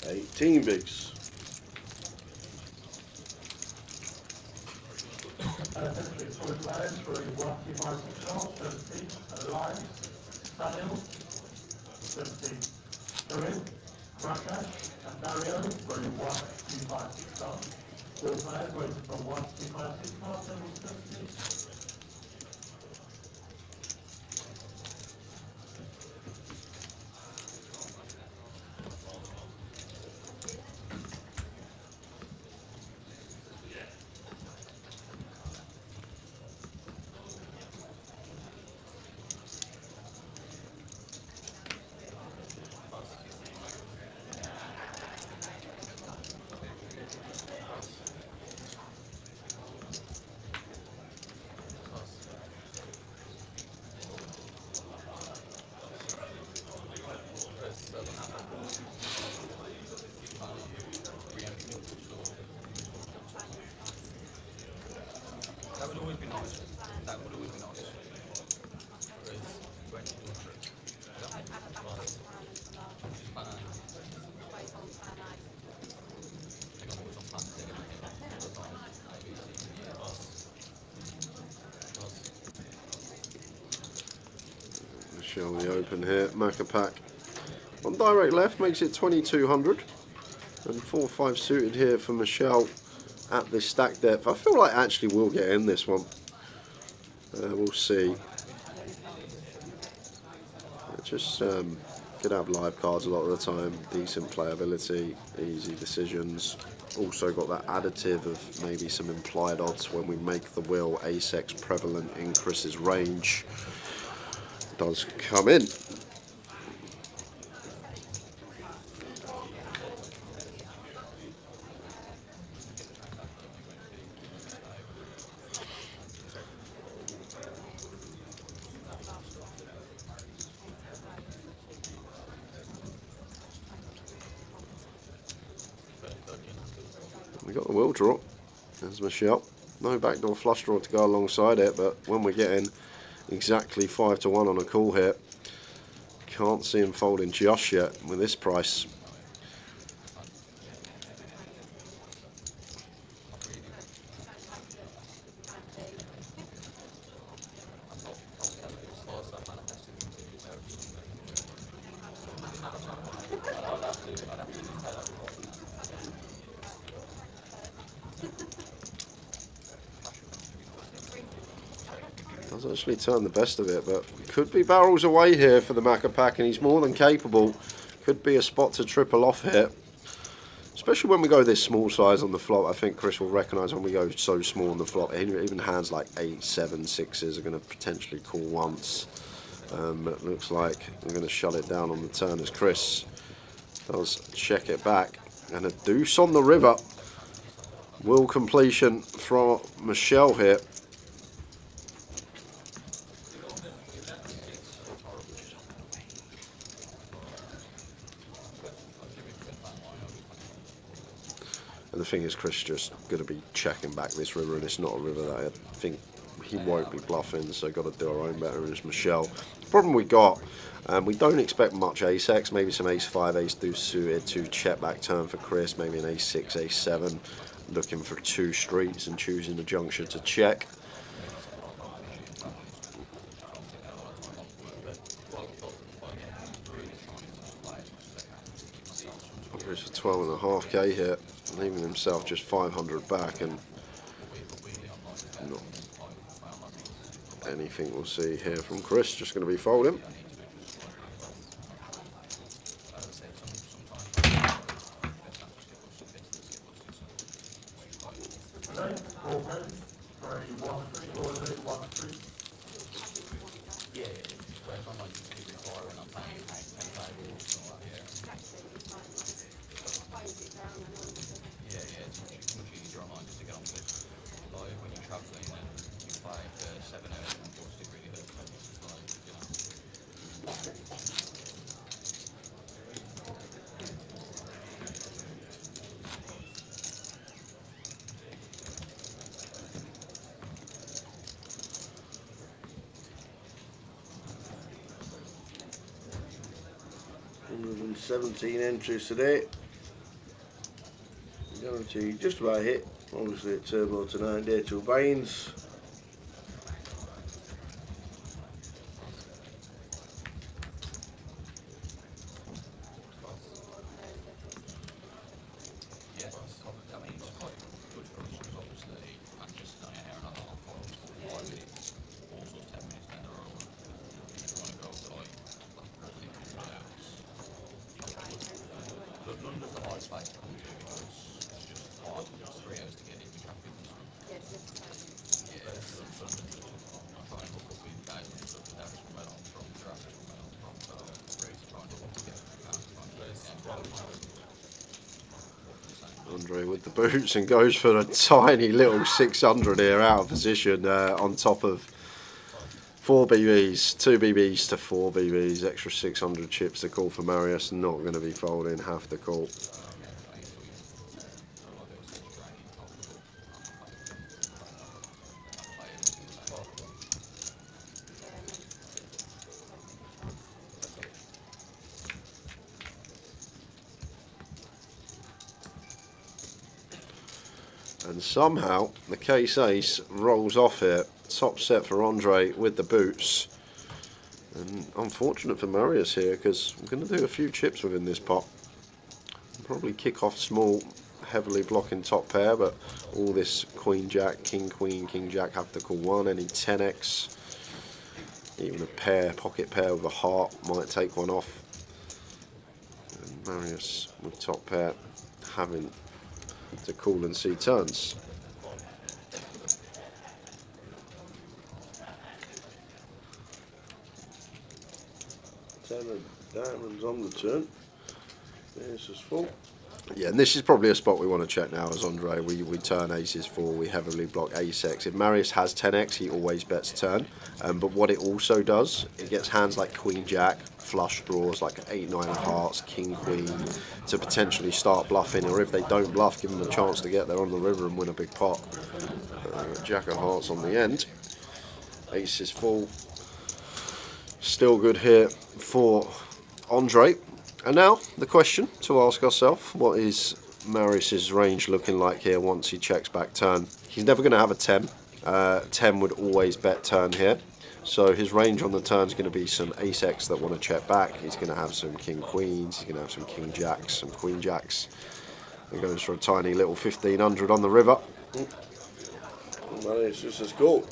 $18 bigs. Michelle the open here. Macapac on direct left makes it 2200, and 4-5 suited here for Michelle at this stack depth. I feel like actually we'll get in this one. We'll see. Just could have live cards a lot of the time. Decent playability, easy decisions. Also got that additive of maybe some implied odds when we make the wheel ace-x prevalent in Chris's range. Does come in. We got the wheel draw. There's Michelle. No backdoor flush draw to go alongside it, but when we're getting exactly 5-1 on a call here, can't see him folding just yet with this price. Does actually turn the best of it, but could be barrels away here for the Macapac, and he's more than capable. Could be a spot to triple off here, especially when we go this small size on the flop. I think Chris will recognise when we go so small on the flop, even hands like 8, 7, 6s are going to potentially call once. But it looks like we're going to shut it down on the turn as Chris does check it back, and a deuce on the river. Will completion from Michelle here. And the thing is, Chris just going to be checking back this river, and it's not a river that I think he won't be bluffing, so got to do our own better. And it's Michelle. The problem we got, we don't expect much ace-x, maybe some ace-5, ace-deuce suited to check back turn for Chris, maybe an ace-6, ace-7. looking for 2 streets and choosing a juncture to check. Goes for 12.5k here, leaving himself just 500 back, and not anything we'll see here from Chris. Just going to be folding. $117 entries today. Guaranteed just about hit. Obviously at turbo tonight, day 2 buy-ins. Andre with the boots and goes for a tiny little 600 here, out of position, on top of 4 BBs, 2 BBs to 4 BBs, extra 600 chips to call for Marius. Not going to be folding, have to call. And somehow the case ace rolls off here. Top set for Andre with the boots. And unfortunate for Marius here, because I'm going to do a few chips within this pot. Probably kick off small, heavily blocking top pair, but all this queen jack, king queen, king jack have to call 1. Any 10x, even a pair, pocket pair with a heart might take one off. And Marius with top pair having to call and see turns. Diamonds on the turn. This is full. Yeah, and this is probably a spot we want to check now as Andre. We turn aces 4, we heavily block ace-x. If Marius has 10x, he always bets turn. But what it also does, it gets hands like queen jack, flush draws like 8, 9 of hearts, king queen, to potentially start bluffing, or if they don't bluff, give them a chance to get there on the river and win a big pot. Jack of hearts on the end. Ace is full. Still good here for Andre. And now the question to ask ourselves, what is Marius's range looking like here once he checks back turn? He's never going to have a 10. 10 would always bet turn here. So his range on the turn is going to be some ace-x that want to check back. He's going to have some king queens, he's going to have some king jacks, some queen jacks. He goes for a tiny little 1500 on the river. Marius just as cool.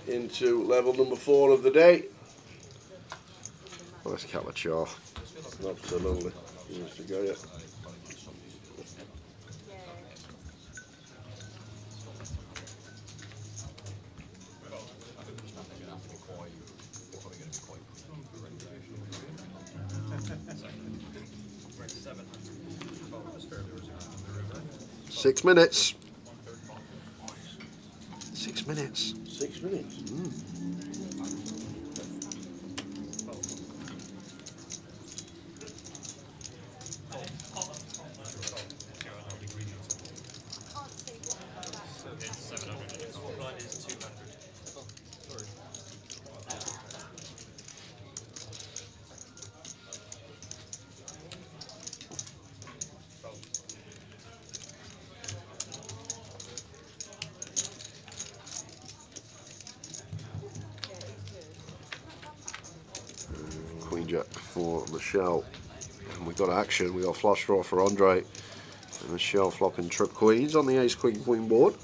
into level number 4 of the day. Nice cup of char. Absolutely. Used to go, yeah. Six minutes. 6 minutes. 6 minutes. Queen Jack for Michelle. And we got action. We got flush draw for Andre. And Michelle flopping trip queens on the ace queen queen board.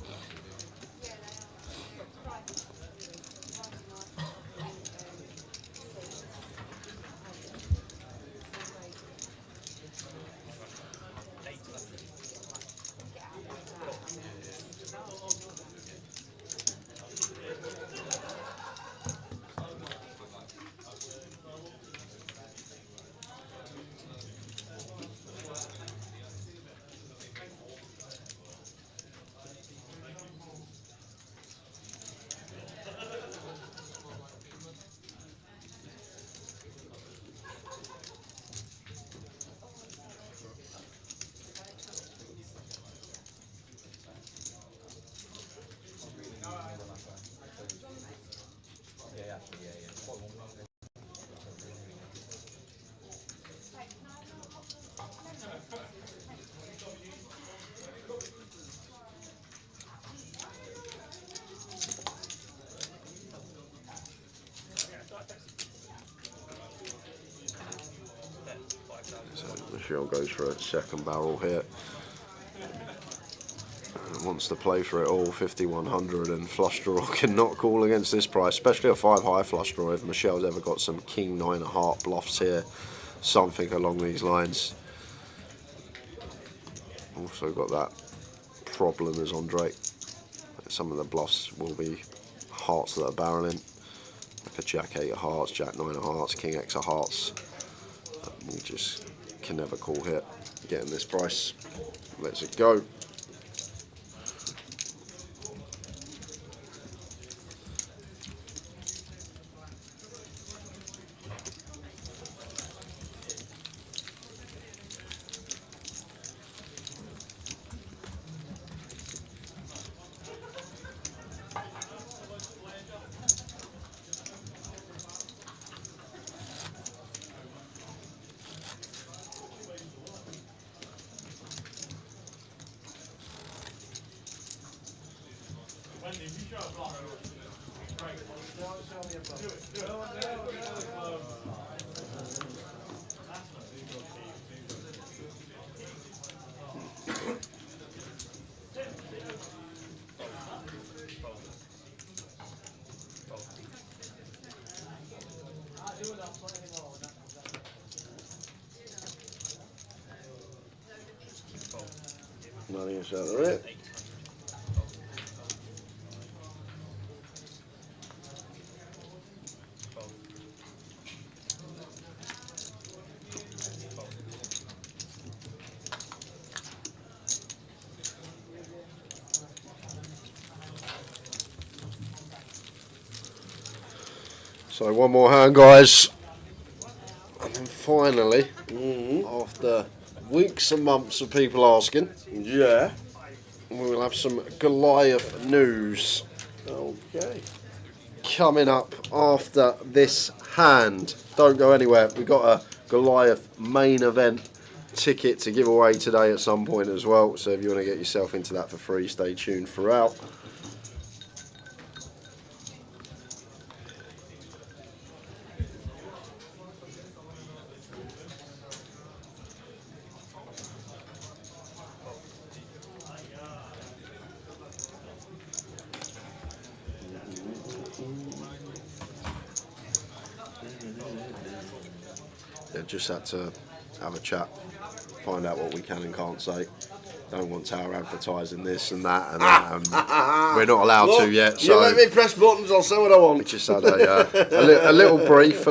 So Michelle goes for a second barrel hit. And wants to play for it all, 5100, and flush draw cannot call against this price, especially a 5 high flush draw. If Michelle's ever got some king 9 of heart bluffs here, something along these lines. Also got that problem as Andre. Some of the bluffs will be hearts that are barreling, like a Jack 8 of hearts, Jack 9 of hearts, King X of hearts. We just can never call hit. Getting this price, let's it go. Nothing is out of it. So one more hand, guys, and then finally, after weeks and months of people asking, Yeah. we will have some Goliath news Okay. coming up after this hand. Don't go anywhere. We've got a Goliath main event ticket to give away today at some point as well. So if you want to get yourself into that for free, stay tuned throughout. Yeah, just had to have a chat, find out what we can and can't say. Don't want Tower advertising this and that, and we're not allowed to yet. So you let me press buttons, I'll say what I want. we just had a little brief,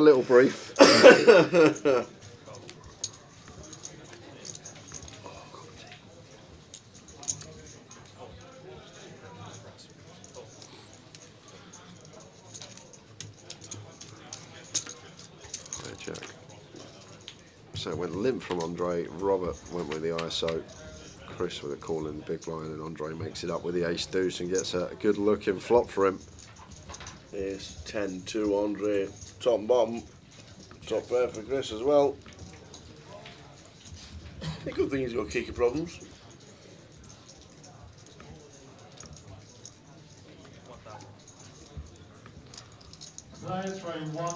Jack. So it went limp from Andre. Robert went with the ISO. Chris with a call in the big line, and Andre makes it up with the ace deuce and gets a good looking flop for him. Ace 10-2 Andre. Top and bottom. Top pair for Chris as well. The good thing he's got kicker problems. Players throwing 1,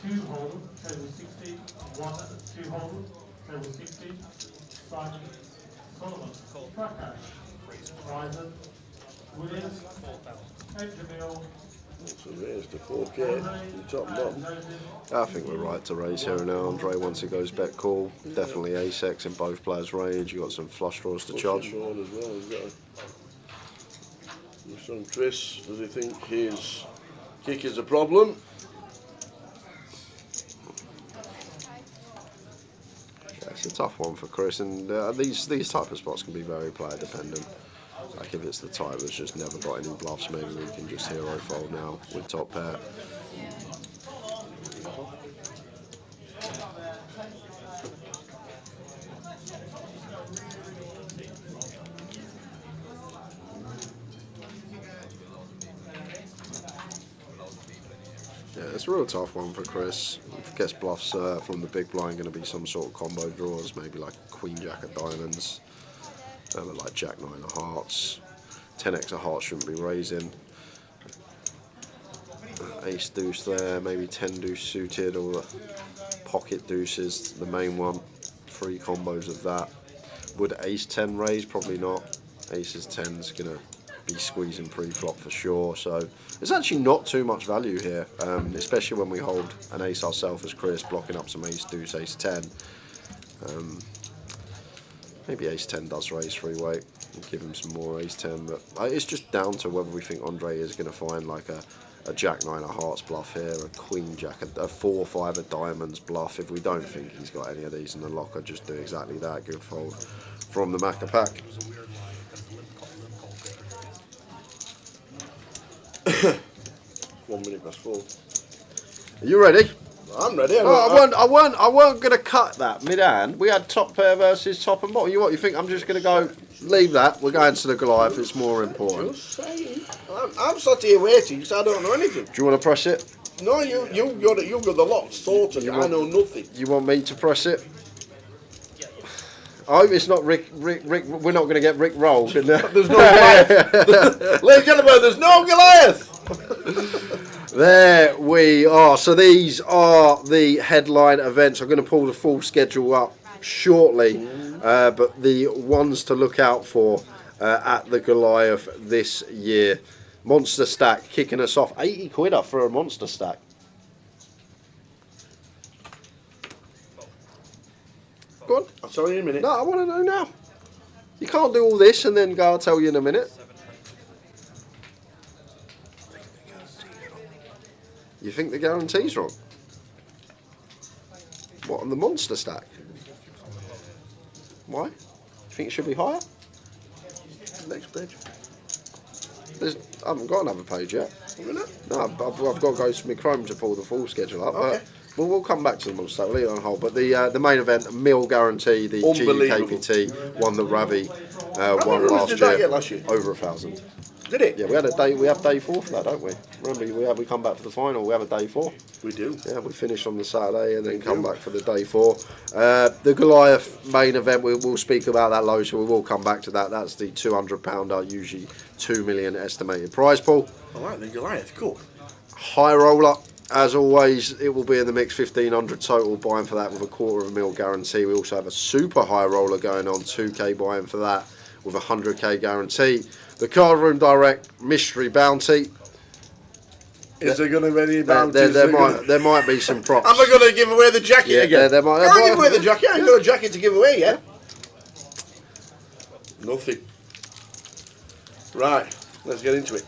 2 hold, table 60, 1, 2 hold, table 60, Simon, Solomon, Tracker, Ryzen, Williams, Ed Jamil, So raise to 4K, top and bottom. I think we're right to raise here and now. Andre, once he goes bet call, definitely ace-x in both players' range. You got some flush draws to charge. As well. He's got some Chris, does he think his kick is a problem? Yeah, it's a tough one for Chris, and these type of spots can be very player dependent. Like if it's the type that's just never got any bluffs, maybe we can just hero fold now with top pair. Yeah, it's a real tough one for Chris. If gets bluffs from the big blind, going to be some sort of combo draws, maybe like Queen Jack of Diamonds, like Jack 9 of Hearts. 10x of Hearts shouldn't be raising. Ace deuce there, maybe 10 deuce suited, or pocket deuces, the main one. 3 combos of that. Would ace 10 raise? Probably not. Aces 10's going to be squeezing pre-flop for sure, so there's actually not too much value here, especially when we hold an ace ourselves as Chris, blocking up some ace deuce, ace 10. Maybe ace 10 does raise free-way and give him some more ace 10, but it's just down to whether we think Andre is going to find like a Jack 9 of Hearts bluff here, a Queen Jack, a 4 or 5 of Diamonds bluff. If we don't think he's got any of these in the locker, just do exactly that. Good fold from the Macca pack. 1 minute past 4. Are you ready? I'm ready. I weren't going to cut that mid-hand. We had top pair versus top and bottom. You think I'm just going to go leave that? We're going to the Goliath. It's more important. Just saying. I'm sat here waiting because I don't know anything. Do you want to press it? No, you've got it. You've got the lot sorted. I know nothing. You want me to press it? I hope it's not Rick. We're not going to get Rick rolled. There's no Goliath. Ladies and gentlemen, there's no Goliath. There we are. So these are the headline events. I'm going to pull the full schedule up shortly, but the ones to look out for at the Goliath this year. Monster stack kicking us off. 80 quid up for a monster stack. Go on. I'll tell you in a minute. No, I want to know now. You can't do all this and then go, I'll tell you in a minute. You think the guarantee's wrong? What, on the monster stack? Why? You think it should be higher? Next page. I haven't got another page yet. No, I've got to go to my Chrome to pull the full schedule up. Okay. But we'll come back to the monster stack. We'll leave it on hold. But the main event, mil guarantee, the GUKPT, one that Ravi won last that get last year? Over 1,000. Did it? Yeah, we had a day. We have day 4 for that, don't we? Remember, we come back for the final. We have a day 4. We do. Yeah, we finish on the Saturday and then come back for the day 4. The Goliath main event, we'll speak about that low, so we will come back to that. That's the £200, usually 2 million estimated prize pool. I like the Goliath. Cool. High roller. As always, it will be in the mix, 1,500 total, buying for that with a $250,000 guarantee. We also have a super high roller going on, 2k buying for that with a 100k guarantee. The Card Room Direct Mystery Bounty. Is there going to be any bounties? There might be some props. Am I going to give away the jacket again? There might, Can't give away the jacket. I ain't got a jacket to give away yet. Nothing. Right, let's get into it.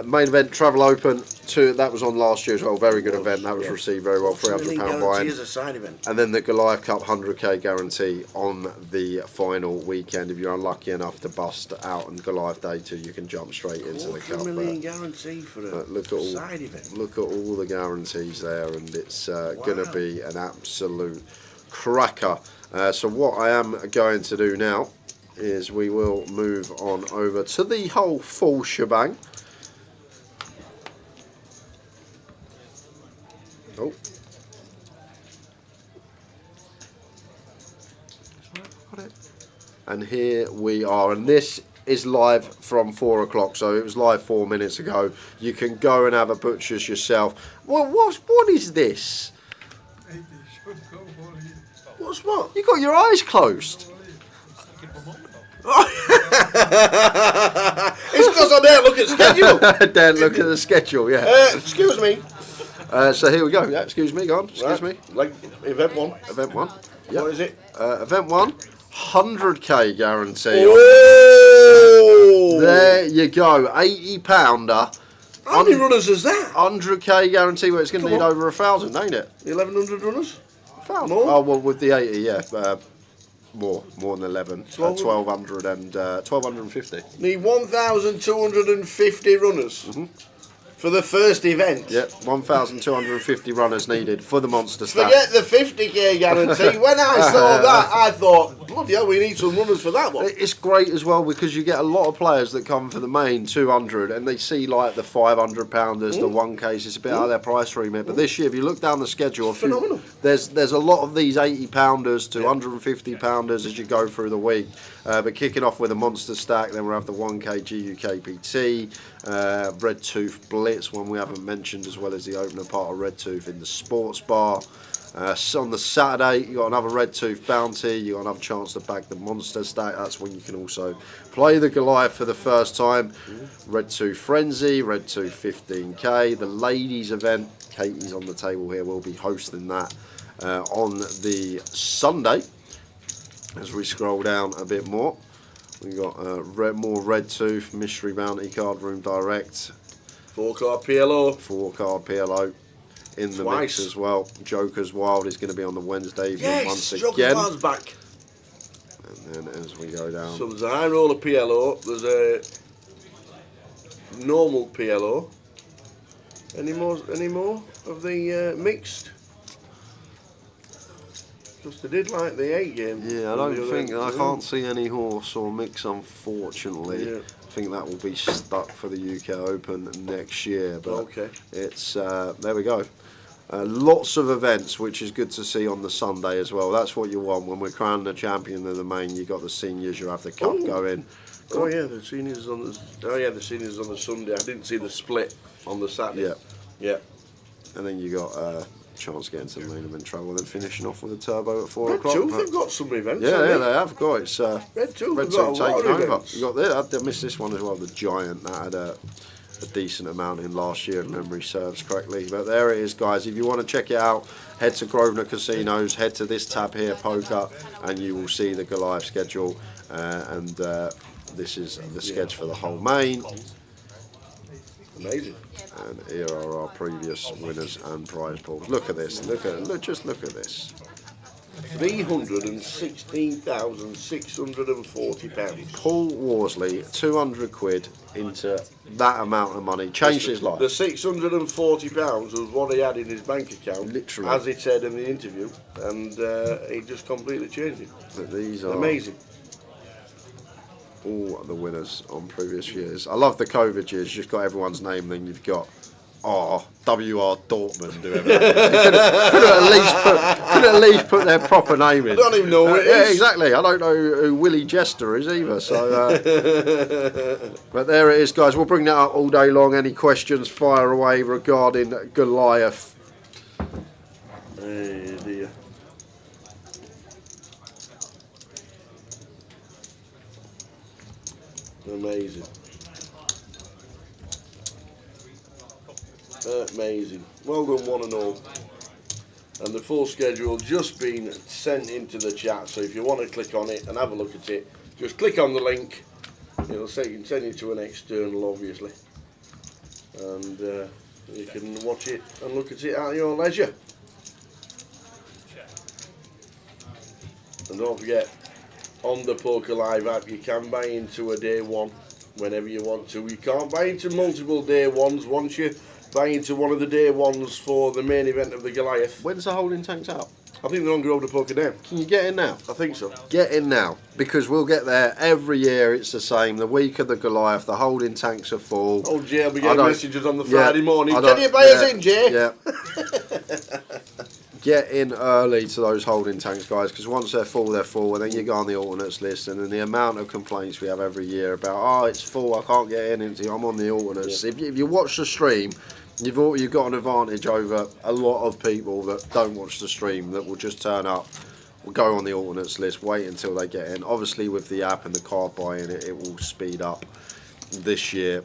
Main event Travel Open. That was on last year as well. Very good event. That was received very well. £300 buy-in. Is a side event. And then the Goliath Cup 100k guarantee on the final weekend. If you're unlucky enough to bust out on Goliath Day 2, you can jump straight into the cup. £1 million guarantee for a side event. Look at all the guarantees there, and it's going to be an absolute cracker. So what I am going to do now is we will move on over to the whole full shebang. Oh. And here we are, and this is live from 4 o'clock, so it was live 4 minutes ago. You can go and have a butcher's yourself. What is this? What's what? You got your eyes closed. It's because I don't look at schedule. Don't look at the schedule, yeah. Excuse me. So here we go. Yeah, excuse me, go on. Excuse me. Like event 1. Event 1. Yep. What is it? Event 1, 100k guarantee. Oh! There you go. £80. How many runners is that? 100k guarantee. Well, it's going to need over 1,000, ain't it? 1,100 runners? 1,000. More? Oh well, with the 80, yeah. More than 11. 1,200 and 1,250. Need 1,250 runners for the first event. Yep, 1,250 runners needed for the monster stack. Forget the 50k guarantee. When I saw that, I thought, bloody hell, we need some runners for that one. It's great as well because you get a lot of players that come for the main 200 and they see like the 500 pounders, the 1Ks. It's a bit out of their price remit. But this year, if you look down the schedule, there's a lot of these 80 pounders to 150 pounders as you go through the week. But kicking off with a monster stack, then we'll have the 1K GUKPT, Red Tooth Blitz, one we haven't mentioned, as well as the opener part of Red Tooth in the sports bar. So on the Saturday, you got another Red Tooth Bounty, you got another chance to bag the monster stack. That's when you can also play the Goliath for the first time. Red Tooth Frenzy, Red Tooth 15k, the ladies event. Katie's on the table here, we'll be hosting that on the Sunday. As we scroll down a bit more, we got more Red Tooth, Mystery Bounty Card Room Direct. 4-card PLO. 4-card PLO in the mix as well. Joker's Wild is going to be on the Wednesday evening once again. Joker's Wild's back. And then as we go down. So there's a high roller PLO, there's a normal PLO. Any more of the mixed? Because they did like the 8 game. Yeah, I can't see any horse or mix, unfortunately. Yeah. I think that will be stuck for the UK Open next year. But it's there we go. Lots of events, which is good to see on the Sunday as well. That's what you want when we're crowning the champion of the main. You got the seniors, you have the cup going. Oh yeah, the seniors on the. Oh yeah, the seniors on the Sunday. I didn't see the split on the Saturday. Yeah. Yeah. And then you got chance to get into the main event travel, and then finishing off with a turbo at 4 Red o'clock. Tooth, they've got some events. Yeah, they have got. It's Red Tooth, Red got Tooth a lot taking of over. events. You got there. I missed this one as well. The Giant that had a decent amount in last year, if memory serves correctly. But there it is, guys. If you want to check it out, head to Grosvenor Casinos. Head to this tab here, Poker, and you will see the Goliath schedule. This is the sketch for the whole main. Amazing. And here are our previous winners and prize pools. Look at this. Just look at this. £316,640. Paul Worsley, 200 quid into that amount of money. Changed his life. The £640 was what he had in his bank account, literally, as he said in the interview, and he just completely changed it. But these are amazing. All the winners on previous years. I love the COVID years. You've just got everyone's name, then you've got W.R. Dortmund, whoever. Could at least put their proper name in. I don't even know who it is. Yeah, exactly. I don't know who Willie Jester is either. So, but there it is, guys. We'll bring that up all day long. Any questions, fire away regarding Goliath. Hey dear. Amazing. Amazing. Well done, one and all. And the full schedule just been sent into the chat, so if you want to click on it and have a look at it, just click on the link. It'll say you can send it to an external, obviously, and you can watch it and look at it at your leisure. And don't forget, on the Poker Live app, you can buy into a day one whenever you want to. You can't buy into multiple day ones. Once you buy into one of the day ones for the main event of the Goliath. When's the holding tanks out? I think they're on Grosvenor Poker Down. Can you get in now? I think so. Get in now, because we'll get there every year. It's the same. The week of the Goliath, the holding tanks are full. Oh, Jay, we get messages on the Friday morning. Can Can you buy us in, Jay? Yeah. Get in early to those holding tanks, guys, because once they're full, and then you go on the alternates list, and then the amount of complaints we have every year about, oh, it's full, I can't get in, I'm on the alternates. Yeah. If you watch the stream, you've got an advantage over a lot of people that don't watch the stream, that will just turn up, will go on the alternates list, wait until they get in. Obviously, with the app and the card buying, it will speed up this year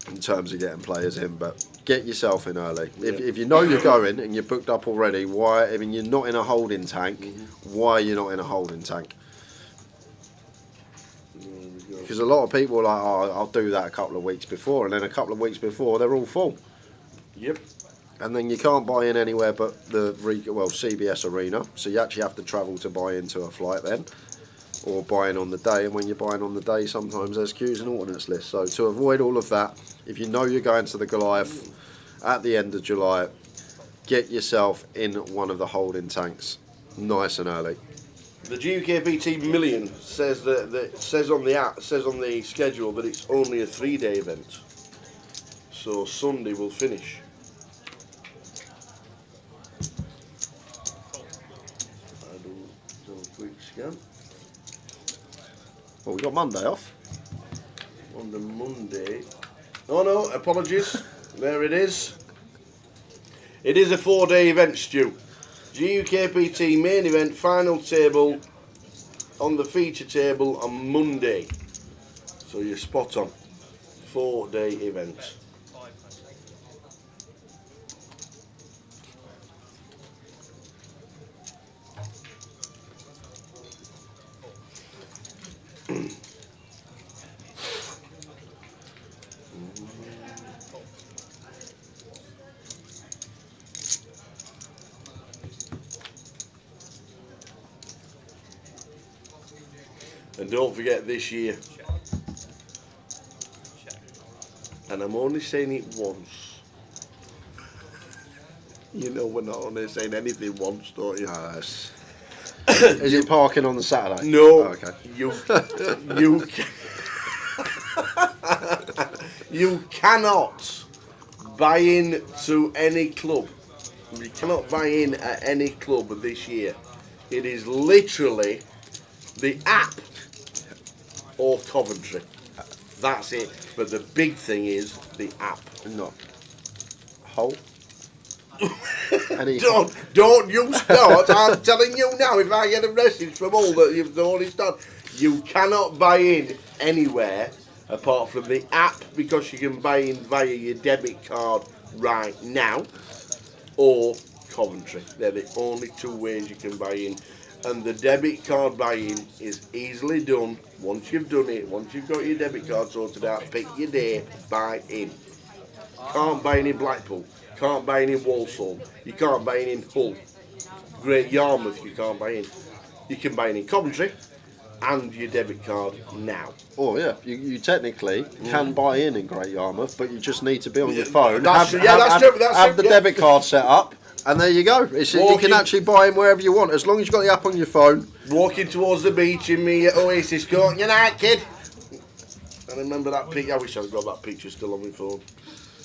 in terms of getting players in, but get yourself in early. If you know you're going and you're booked up already, why? I mean, you're not in a holding tank. Why are you not in a holding tank? Because a lot of people are like, oh, I'll do that a couple of weeks before, and then a couple of weeks before they're all full. Yep. And then you can't buy in anywhere but the CBS Arena, so you actually have to travel to buy into a flight then, or buying on the day. And when you're buying on the day, sometimes there's queues and alternates lists. So to avoid all of that, if you know you're going to the Goliath at the end of July, get yourself in one of the holding tanks nice and early. The GUKPT Million says says on the app, says on the schedule that it's only a 3-day event. So Sunday will finish. I do a quick scan. Well, we got Monday off. On the Monday. Oh no, apologies. There it is. It is a 4-day event, Stu. GUKPT main event, final table on the feature table on Monday. So you're spot on. 4-day event. And don't forget this year, and I'm only saying it once. You know we're not only saying anything once, don't you? Is it parking on the Saturday? No. Oh, okay. You cannot buy in to any club. You cannot buy in at any club this year. It is literally the app or Coventry. That's it. But the big thing is the app. No. Hull? Don't you start. I'm telling you now, if I get a message from all that you've already done, you cannot buy in anywhere apart from the app, because you can buy in via your debit card right now, or Coventry. They're the only two ways you can buy in. And the debit card buying is easily done. Once you've done it, once you've got your debit card sorted out, pick your day, buy in. Can't buy in Blackpool, can't buy in Walsall, you can't buy in Hull, Great Yarmouth you can't buy in. You can buy in Coventry and your debit card now. Oh yeah, you technically can buy in Great Yarmouth, but you just need to be on your phone. That's true. Have the debit card set up. And there you go. You can actually buy in wherever you want, as long as you've got the app on your phone. Walking towards the beach in me Oasis coat. Good night, kid. I remember that picture. I wish I'd got that picture still on my phone.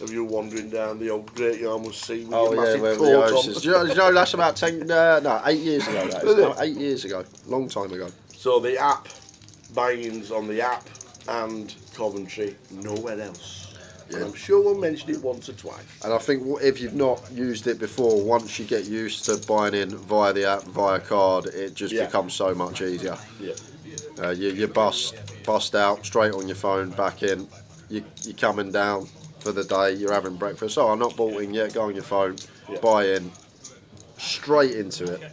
Of you wandering down the old Great Yarmouth Sea with your massive coat on. Do you know that's about 8 years ago. That is. No, 8 years ago. Long time ago. So the app, buy-ins on the app and Coventry, nowhere else. Yeah. And I'm sure we'll mention it once or twice. And I think if you've not used it before, once you get used to buying in via the app, via card, it just becomes so much easier. Yeah. You bust out straight on your phone, back in. You're coming down, for the day, you're having breakfast. Oh, I'm not bought in yet. Go on your phone, Yeah. buy in, straight into it.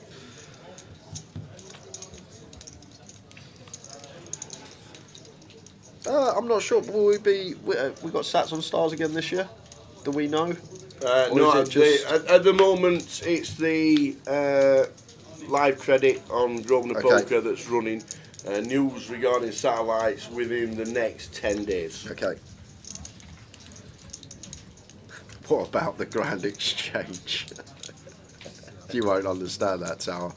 I'm not sure. Will we be? We got Sats on Stars again this year? Do we know? No, is it just- at the moment it's the live credit on Grosvenor Okay. Poker that's running. News regarding satellites within the next 10 days. Okay. What about the Grand Exchange? You won't understand that, Tower.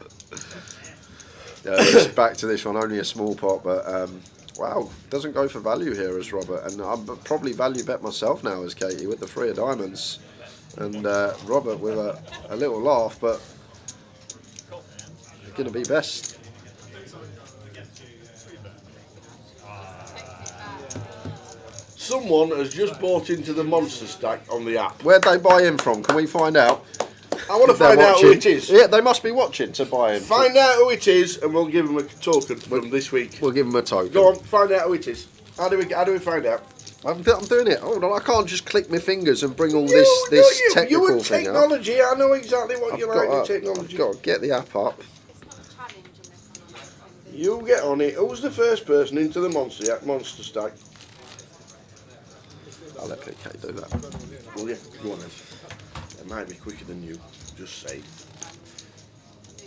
Just back to this one, only a small pot, but wow, doesn't go for value here as Robert, and I'm probably value bet myself now as Katie with the 3 of diamonds, and Robert with a little laugh, but going to be best. Someone has just bought into the monster stack on the app. Where'd they buy in from? Can we find out? I want to If they're find out who watching. it is. Yeah, they must be watching to buy in. Find out who it is, and we'll give them a token from this week. We'll give them a token. Go on, find out who it is. How do we find out? I'm doing it. Hold on, I can't just click my fingers and bring all this technical you and thing up. technology. I know exactly what you like with technology. I've got to get the app up. You get on it. Who's the first person into the monster stack? I'll let PK do that. Will you? Go on then. It might be quicker than you. Just say.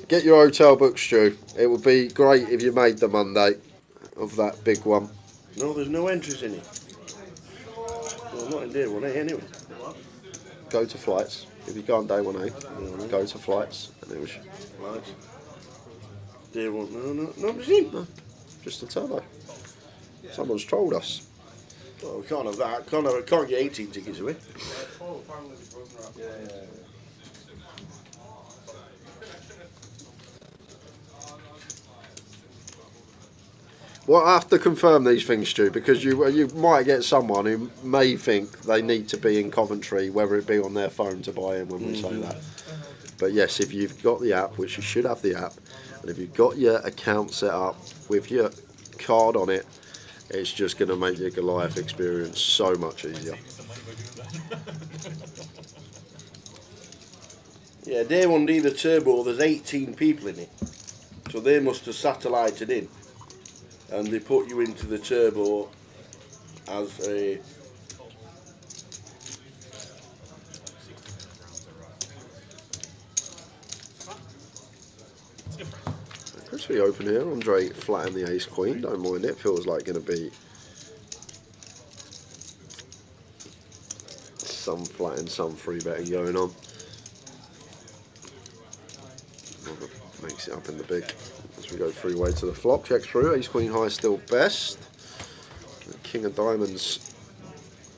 Get your hotel book, Stu. It would be great if you made the Monday of that big one. No, there's no entries in it. Well, not in day 1A anyway. Go to flights. If you go on day 1A, go to flights, and it was Right. Day 1. No, nobody's in. no, just a turbo. Someone's trolled us. Oh, we can't have that. Can't get 18 tickets away. Well, I have to confirm these things, Stu, because you might get someone who may think they need to be in Coventry, whether it be on their phone to buy in when we say that. But yes, if you've got the app, which you should have the app, and if you've got your account set up with your card on it, it's just going to make your Goliath experience so much easier. Yeah, day 1D, the turbo, there's 18 people in it. So they must have satellited in. And they put you into the turbo as a... Crispy open here. Andre flat in the ace queen. Don't mind it. Feels like going to be some flat and some free betting going on. Robert makes it up in the big as we go freeway to the flop. Checks through. Ace queen high still best. The king of diamonds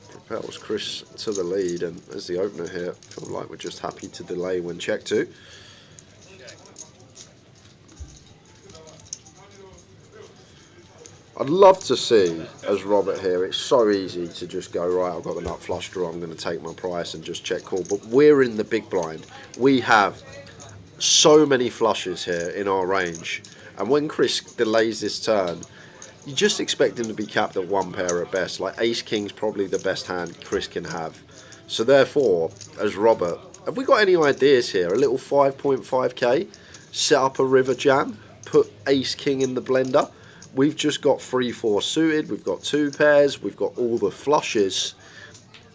propels Chris to the lead, and as the opener here, feel like we're just happy to delay when check to. I'd love to see, as Robert here, it's so easy to just go, right, I've got the nut flush draw, I'm going to take my price and just check call. But we're in the big blind. We have so many flushes here in our range. And when Chris delays this turn, you just expect him to be capped at 1 pair at best. Like ace king's probably the best hand Chris can have. So therefore, as Robert, have we got any ideas here? A little 5.5k, set up a river jam, put ace king in the blender. We've just got 3-4 suited, we've got 2 pairs, we've got all the flushes.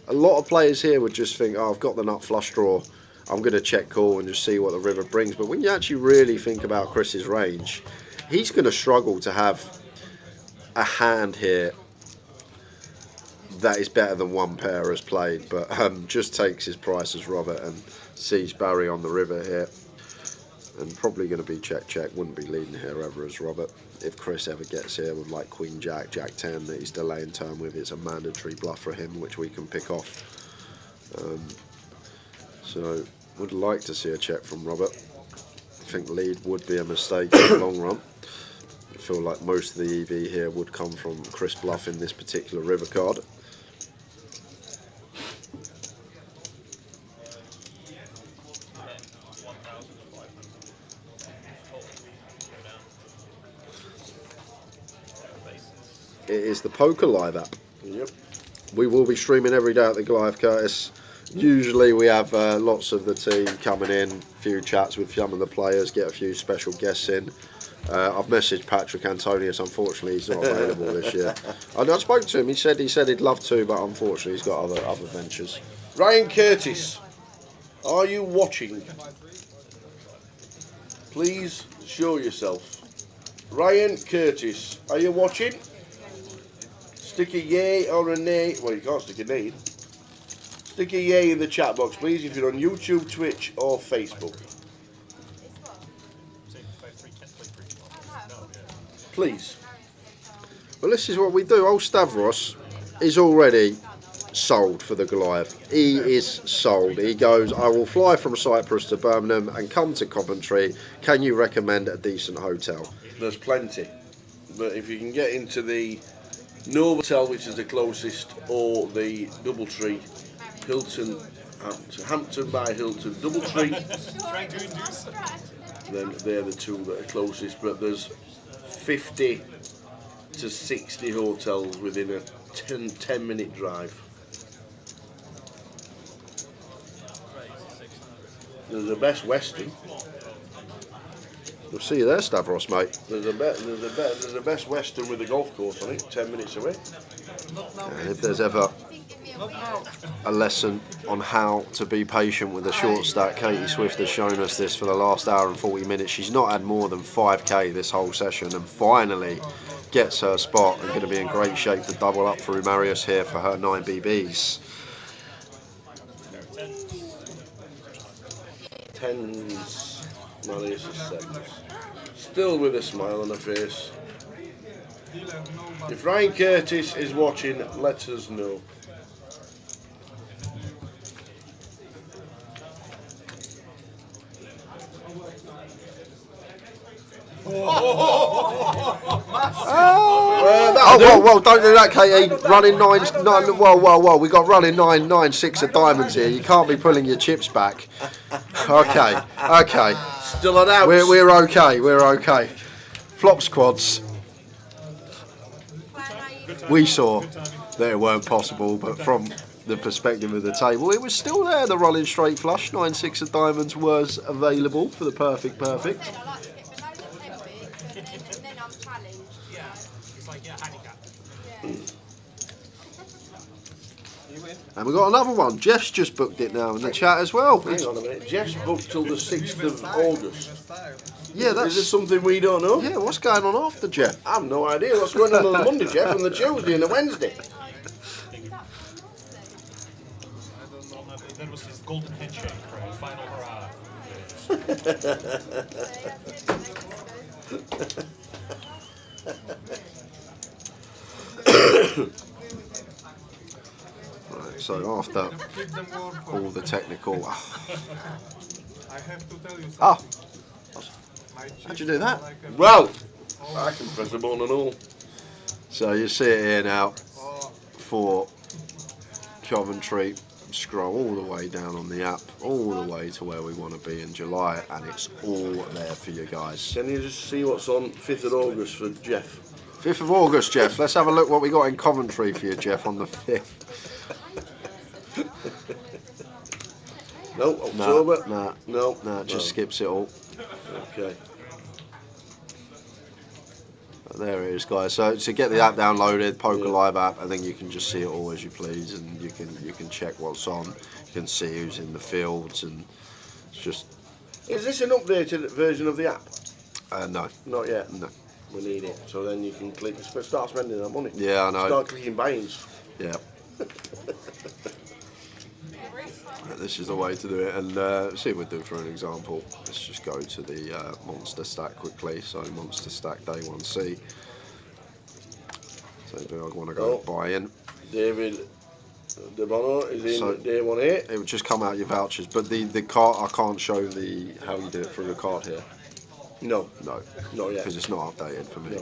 A lot of players here would just think, oh, I've got the nut flush draw, I'm going to check call and just see what the river brings. But when you actually really think about Chris's range, he's going to struggle to have a hand here that is better than 1 pair as played. But just takes his price as Robert and sees Barry on the river here. And probably going to be check, wouldn't be leading here ever as Robert. If Chris ever gets here with like Queen Jack, Jack 10 that he's delaying turn with, it's a mandatory bluff for him, which we can pick off. So, would like to see a check from Robert. I think lead would be a mistake in the long run. I feel like most of the EV here would come from Chris bluffing this particular river card. It is the Poker Live app. Yep. We will be streaming every day at the Goliath, Curtis. Usually we have lots of the team coming in, a few chats with some of the players, get a few special guests in. I've messaged Patrick Antonius. Unfortunately, he's not available this year. I spoke to him. He said he'd love to, but unfortunately, he's got other ventures. Ryan Curtis, are you watching? Please show yourself. Ryan Curtis, are you watching? Stick a yay or a nay. Well, you can't stick a nay. Stick a yay in the chat box, please, if you're on YouTube, Twitch, or Facebook. Please. Well, this is what we do. Old Stavros is already sold for the Goliath. He is sold. He goes, I will fly from Cyprus to Birmingham and come to Coventry. Can you recommend a decent hotel? There's plenty. But if you can get into the Novotel, which is the closest, or the Doubletree, Hilton, Hampton by Hilton, Doubletree, then they're the two that are closest. But there's 50 to 60 hotels within a 10-minute drive. There's a Best Western. We'll see you there, Stavros, mate. There's a Best Western with a golf course on it, 10 minutes away. And if there's ever a lesson on how to be patient with a short stack, Katie Swift has shown us this for the last hour and 40 minutes. She's not had more than 5k this whole session, and finally gets her spot and going to be in great shape to double up through Marius here for her 9 BBs. Tens, Marius is sevens. Still with a smile on her face. If Ryan Curtis is watching, let us know. Whoa, don't do that, Katie. Running nine, whoa, we got running 9-9-6 of diamonds here. You can't be pulling your chips back. Okay. Still on out. We're okay. Flop squads. We saw that it weren't possible, but from the perspective of the table, it was still there. The rolling straight flush, 9-6 of diamonds was available for the perfect. And we got another one. Jeff's just booked it now in the chat as well. Hang on a minute. Jeff's booked till the 6th of August. Yeah, that's... Is it something we don't know? Yeah, what's going on after Jeff? I have no idea what's going on the Monday, Jeff, and the Tuesday and the Wednesday. That was his golden handshake, right? Final hurrah. Right, so after all the technical... I have to tell you something. How'd you do that? Well, I can press a button and all. So you see it here now for Coventry. Scroll all the way down on the app, all the way to where we want to be in July, and it's all there for you guys. Can you just see what's on 5th of August for Jeff? 5th of August, Jeff. Let's have a look what we got in Coventry for you, Jeff, on the 5th. No, October? No, it just skips it all. Okay. There it is, guys. So to get the app downloaded, Poker Live app, and then you can just see it all as you please, and you can check what's on. You can see who's in the fields, and it's just. Is this an updated version of the app? No. Not yet. No. We need it. So then you can click, start spending that money. Yeah, I know. Start clicking buy-ins. Yeah. This is the way to do it, and see if we do for an example. Let's just go to the monster stack quickly. So monster stack day 1C. So do I want to go buy in? David DeBono is in day 1A. It would just come out your vouchers, but the card I can't show how you do it through the card here. No, not yet, because it's not updated for me.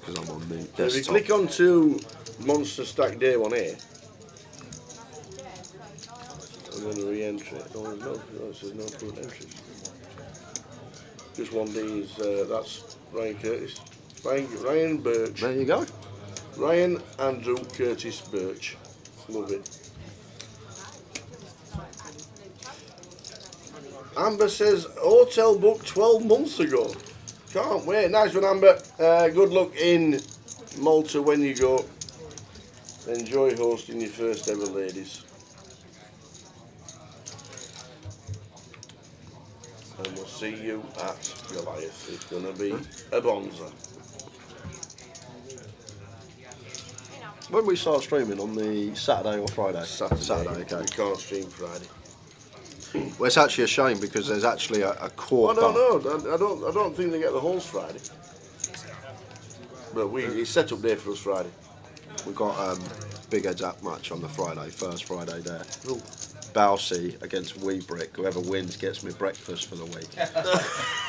Because I'm on the desktop. So if you click onto monster stack day 1A. I'm going to re-enter it. No, there's no current entries. Just 1D is, that's Ryan Curtis. Ryan Birch. There you go. Ryan Andrew Curtis Birch. Love it. Amber says, hotel booked 12 months ago. Can't wait. Nice one, Amber. Good luck in Malta when you go. Enjoy hosting your first ever ladies. And we'll see you at Goliath. It's going to be a bonza. When we start streaming, on the Saturday or Friday? Saturday, okay. We can't stream Friday. Well, it's actually a shame because there's actually a quarter. I don't think they get the halls Friday. But it's set up there for us Friday. We've got Big Heads Up match on the Friday, first Friday there. Balsey against Weebrick. Whoever wins gets me breakfast for the week.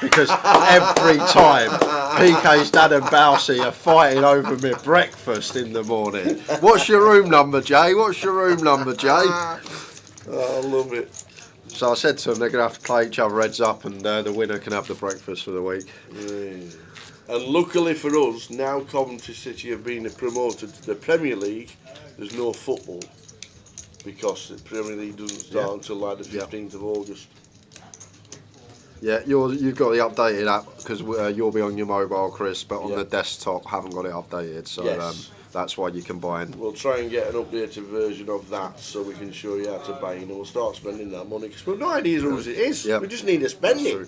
Because every time PK's dad and Balsey are fighting over me breakfast in the morning. What's your room number, Jay? What's your room number, Jay? Oh, I love it. So I said to them they're going to have to play each other heads up and the winner can have the breakfast for the week. Yeah. And luckily for us, now Coventry City have been promoted to the Premier League, there's no football. Because the Premier League doesn't start until like the 15th of August. Yeah, you've got the updated app because you'll be on your mobile, Chris, but on the desktop haven't got it updated. So that's why you combine. We'll try and get an updated version of that so we can show you how to buy and we'll start spending that money because we've no idea who it is. Yep. We just need to spend it.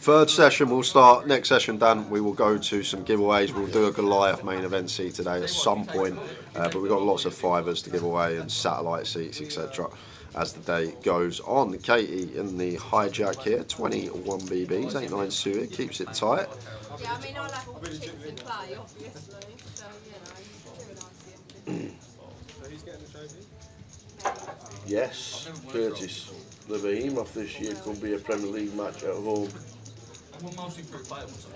Third session will start. Next session, Dan, we will go to some giveaways. We'll do a Goliath main event seat today at some point, but we've got lots of fivers to give away and satellite seats, etc. as the day goes on. Katie in the hijack here, 21 BBs, 8.9 suited, keeps it tight. Yeah, I mean, I like all the chicks in play, obviously, so, you know, So he's getting the trophy? Yes, Curtis. The behemoth this year could be a Premier League match at home.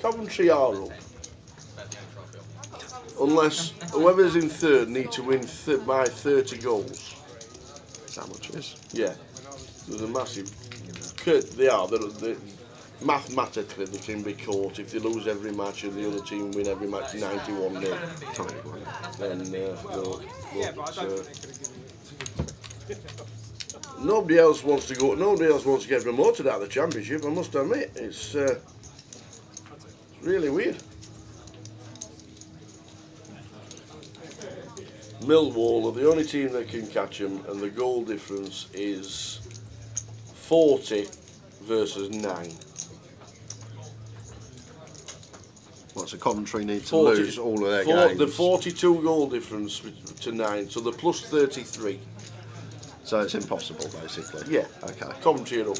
Coventry are up. Unless whoever's in third need to win by 30 goals. Is that much it is? Yeah. There's a massive... They are. Mathematically, they can be caught. If they lose every match and the other team win every match 91-0, then nobody else wants to go. Nobody else wants to get promoted out of the Championship. I must admit, it's really weird. Millwall are the only team that can catch them, and the goal difference is 40 versus 9. What's a Coventry need to lose all of their games? The 42 goal difference to 9, so the plus 33. So it's impossible, basically. Yeah. Okay. Coventry are up.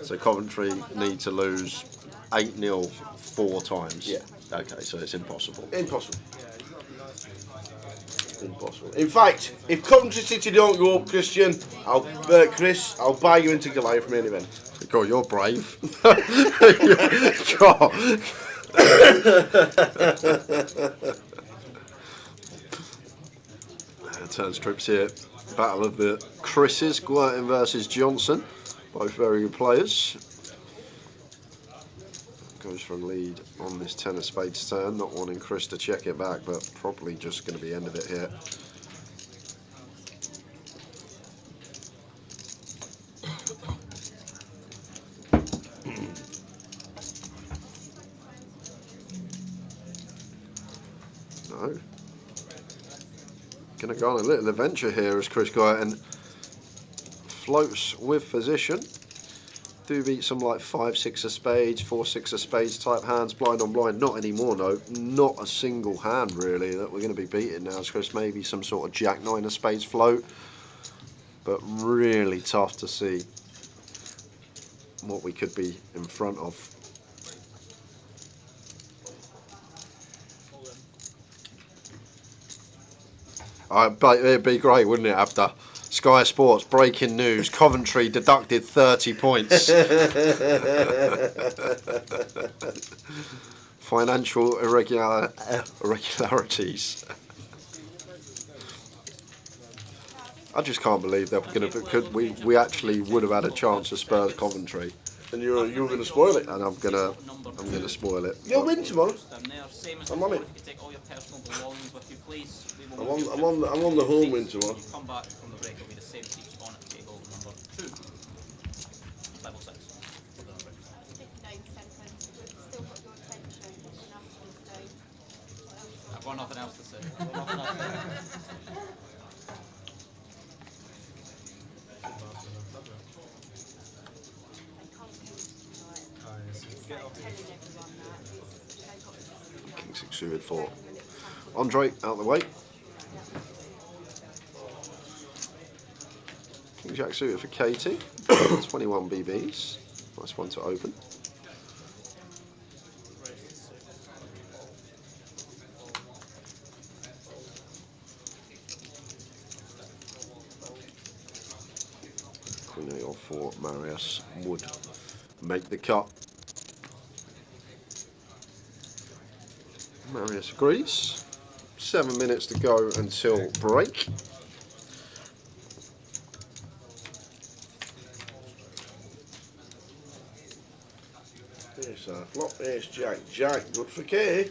So Coventry need to lose 8-0 4 times. Yeah. Okay, so it's impossible. Impossible. Impossible. In fact, if Coventry City don't go up, Christian, Chris, I'll buy you into Goliath main event. God, you're brave. God. Turns trips here. Battle of the Chris's, Gwerton versus Johnson. Both very good players. Goes for a lead on this 10 of spades turn. Not wanting Chris to check it back, but probably just going to be end of it here. No. Going to go on a little adventure here as Chris Gwerton floats with position. Do beat some like 5-6 of spades, 4-6 of spades type hands, blind on blind. Not anymore, no. Not a single hand really that we're going to be beating now. As Chris, maybe some sort of Jack 9 of spades float, but really tough to see what we could be in front of. It'd be great, wouldn't it, Abda? Sky Sports, breaking news, Coventry deducted 30 points. Financial irregularities. I just can't believe that we're going to. We actually would have had a chance of Spurs Coventry. And you were going to spoil it. And I'm gonna spoil it. You'll win tomorrow. I'm on it. I'm on the home winter one. Come back from the break, it'll be the same seats on at table number 2. Level 6. 59 seconds. We've still got your attention. Enough for today. I've got nothing else to say. I've got nothing else to say. King 6 suited for Andre out the way. King Jack suited for Katie. 21 BBs. Nice one to open. Queen 8 or 4 Marius would make the cut. Marius agrees. 7 minutes to go until break. Ace half flop, ace jack, jack, good for K.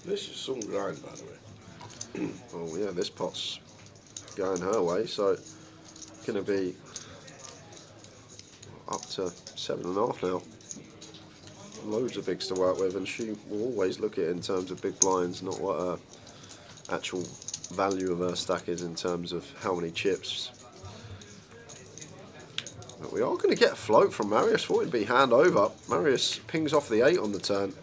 This is some grind, by the way. Oh yeah, this pot's going her way, so going to be up to 7.5 now. Loads of bigs to work with, and she will always look at it in terms of big blinds, not what her actual value of her stack is in terms of how many chips. But we are going to get a float from Marius. Thought it'd be hand over. Marius pings off the 8 on the turn.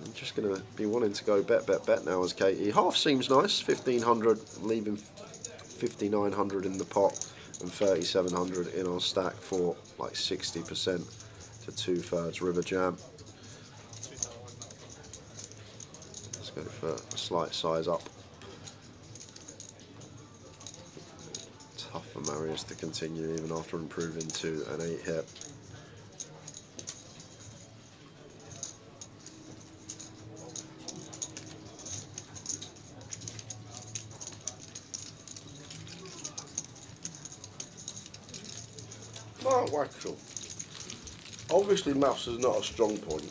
I'm just going to be wanting to go bet now as Katie. Half seems nice, 1,500, leaving 5,900 in the pot and 3,700 in our stack for like 60%. To 2/3 river jam. Let's go for a slight size up. Tough for Marius to continue even after improving to an 8 hit. Mark Waxel. Obviously maths is not a strong point.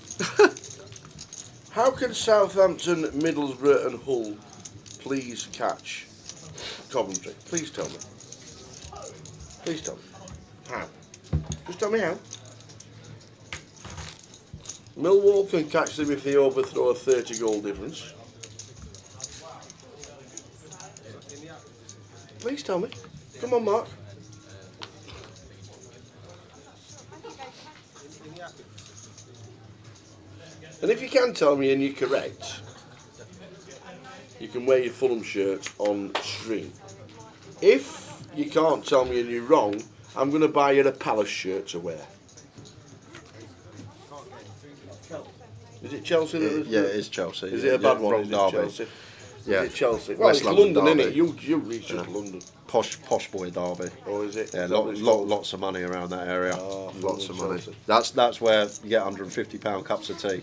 How can Southampton, Middlesbrough and Hull please catch Coventry? Please tell me. Please tell me. How? Just tell me how. Millwall can catch them if they overthrow a 30 goal difference. Please tell me. Come on, Mark. And if you can tell me and you're correct, you can wear your Fulham shirt on stream. If you can't tell me and you're wrong, I'm going to buy you a Palace shirt to wear. Is it Chelsea? Yeah, it is Chelsea. Is it a bad one? Wrong Is it derby. Chelsea? Yeah. Is it Chelsea? Well, West it's London London, derby. isn't it? You reach to London. Posh boy derby. Or is it? Yeah, Is that what it's called? lots of money around that area. Lots of money. Chelsea. That's where you get £150 cups of tea.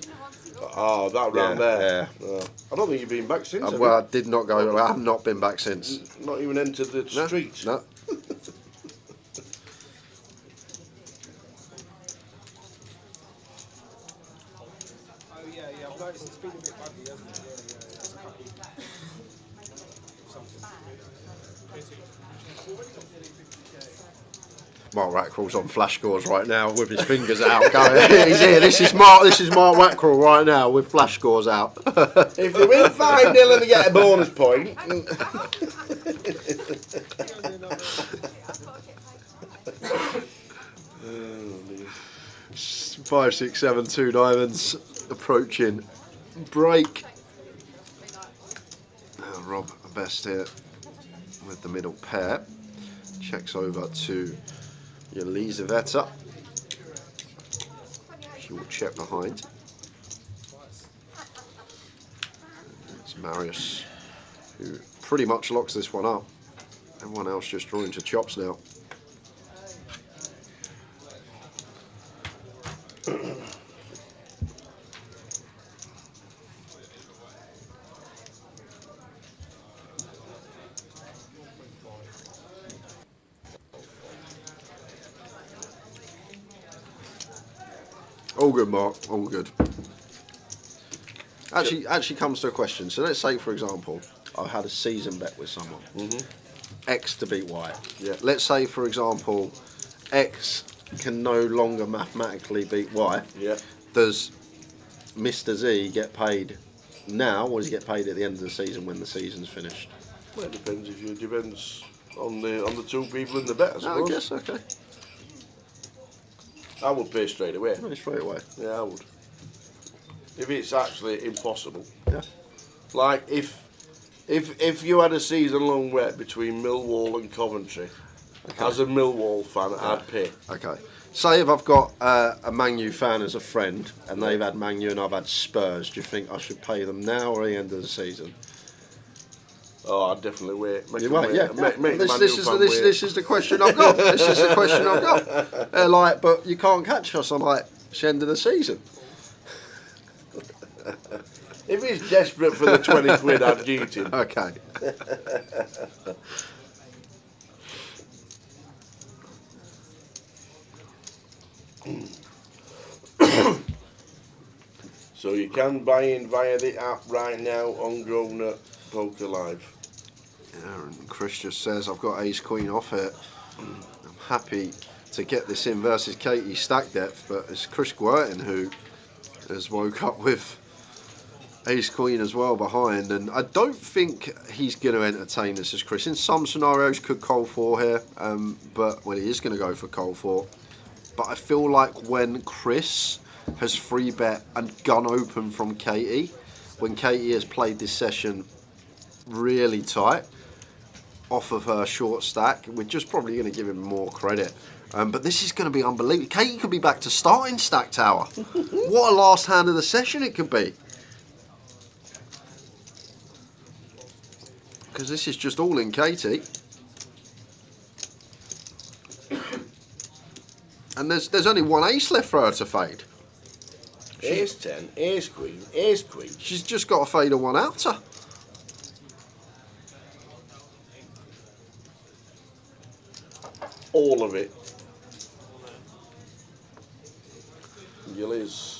Oh, that round there. Yeah. I don't think you've been back since. Have Well, I did not go. I have not been back since. you? Not even entered the street. No. Oh yeah, I've noticed it's been a bit buggy, hasn't it? Mark Wackrell's on flash scores right now with his fingers out. Going, he's here. This is Mark Wackrell right now with flash scores out. If they win 5-0 and they get a bonus point. 5, 6, 7, 2 diamonds approaching break. Rob best here with the middle pair. Checks over to Elizaveta. She will check behind. It's Marius who pretty much locks this one up. Everyone else just drawing to chops now. All good, Mark. All good. Actually comes to a question. So let's say, for example, I had a season bet with someone. X to beat Y. Yeah. Let's say, for example, X can no longer mathematically beat Y. Yeah. Does Mr. Z get paid now, or does he get paid at the end of the season when the season's finished? Well, it depends on the two people in the bet, I suppose. I guess, okay. I would pay straight away. Right, straight away. Yeah, I would. If it's actually impossible. Yeah. Like if you had a season-long bet between Millwall and Coventry, as a Millwall fan, I'd pay. Okay. Say if I've got a Man U fan as a friend, and they've had Man U and I've had Spurs, do you think I should pay them now or at the end of the season? Oh, I'd definitely wait. Make You them wait, wait. yeah. Make This, the Man this U is fan this, wait. this is the question I've got. This is the question I've got. They're like, but you can't catch us. I'm like, it's the end of the season. If he's desperate for the 20 quid, I'd give it him. Okay. So you can buy in via the app right now on Grosvenor Poker Live. Yeah, and Chris just says, I've got ace queen off it. I'm happy to get this in versus Katie stack depth, but it's Chris Guertin who has woke up with ace queen as well behind, and I don't think he's going to entertain this as Chris. In some scenarios could call 4 here, but well, he is going to go for call 4. But I feel like when Chris has free bet and gun open from Katie, when Katie has played this session really tight off of her short stack, we're just probably going to give him more credit. But this is going to be unbelievable. Katie could be back to starting stack tower. What a last hand of the session it could be. Because this is just all in Katie. And there's only one ace left for her to fade. Ace 10, ace queen, ace queen. She's just got to fade a one outer. All of it. Gillies.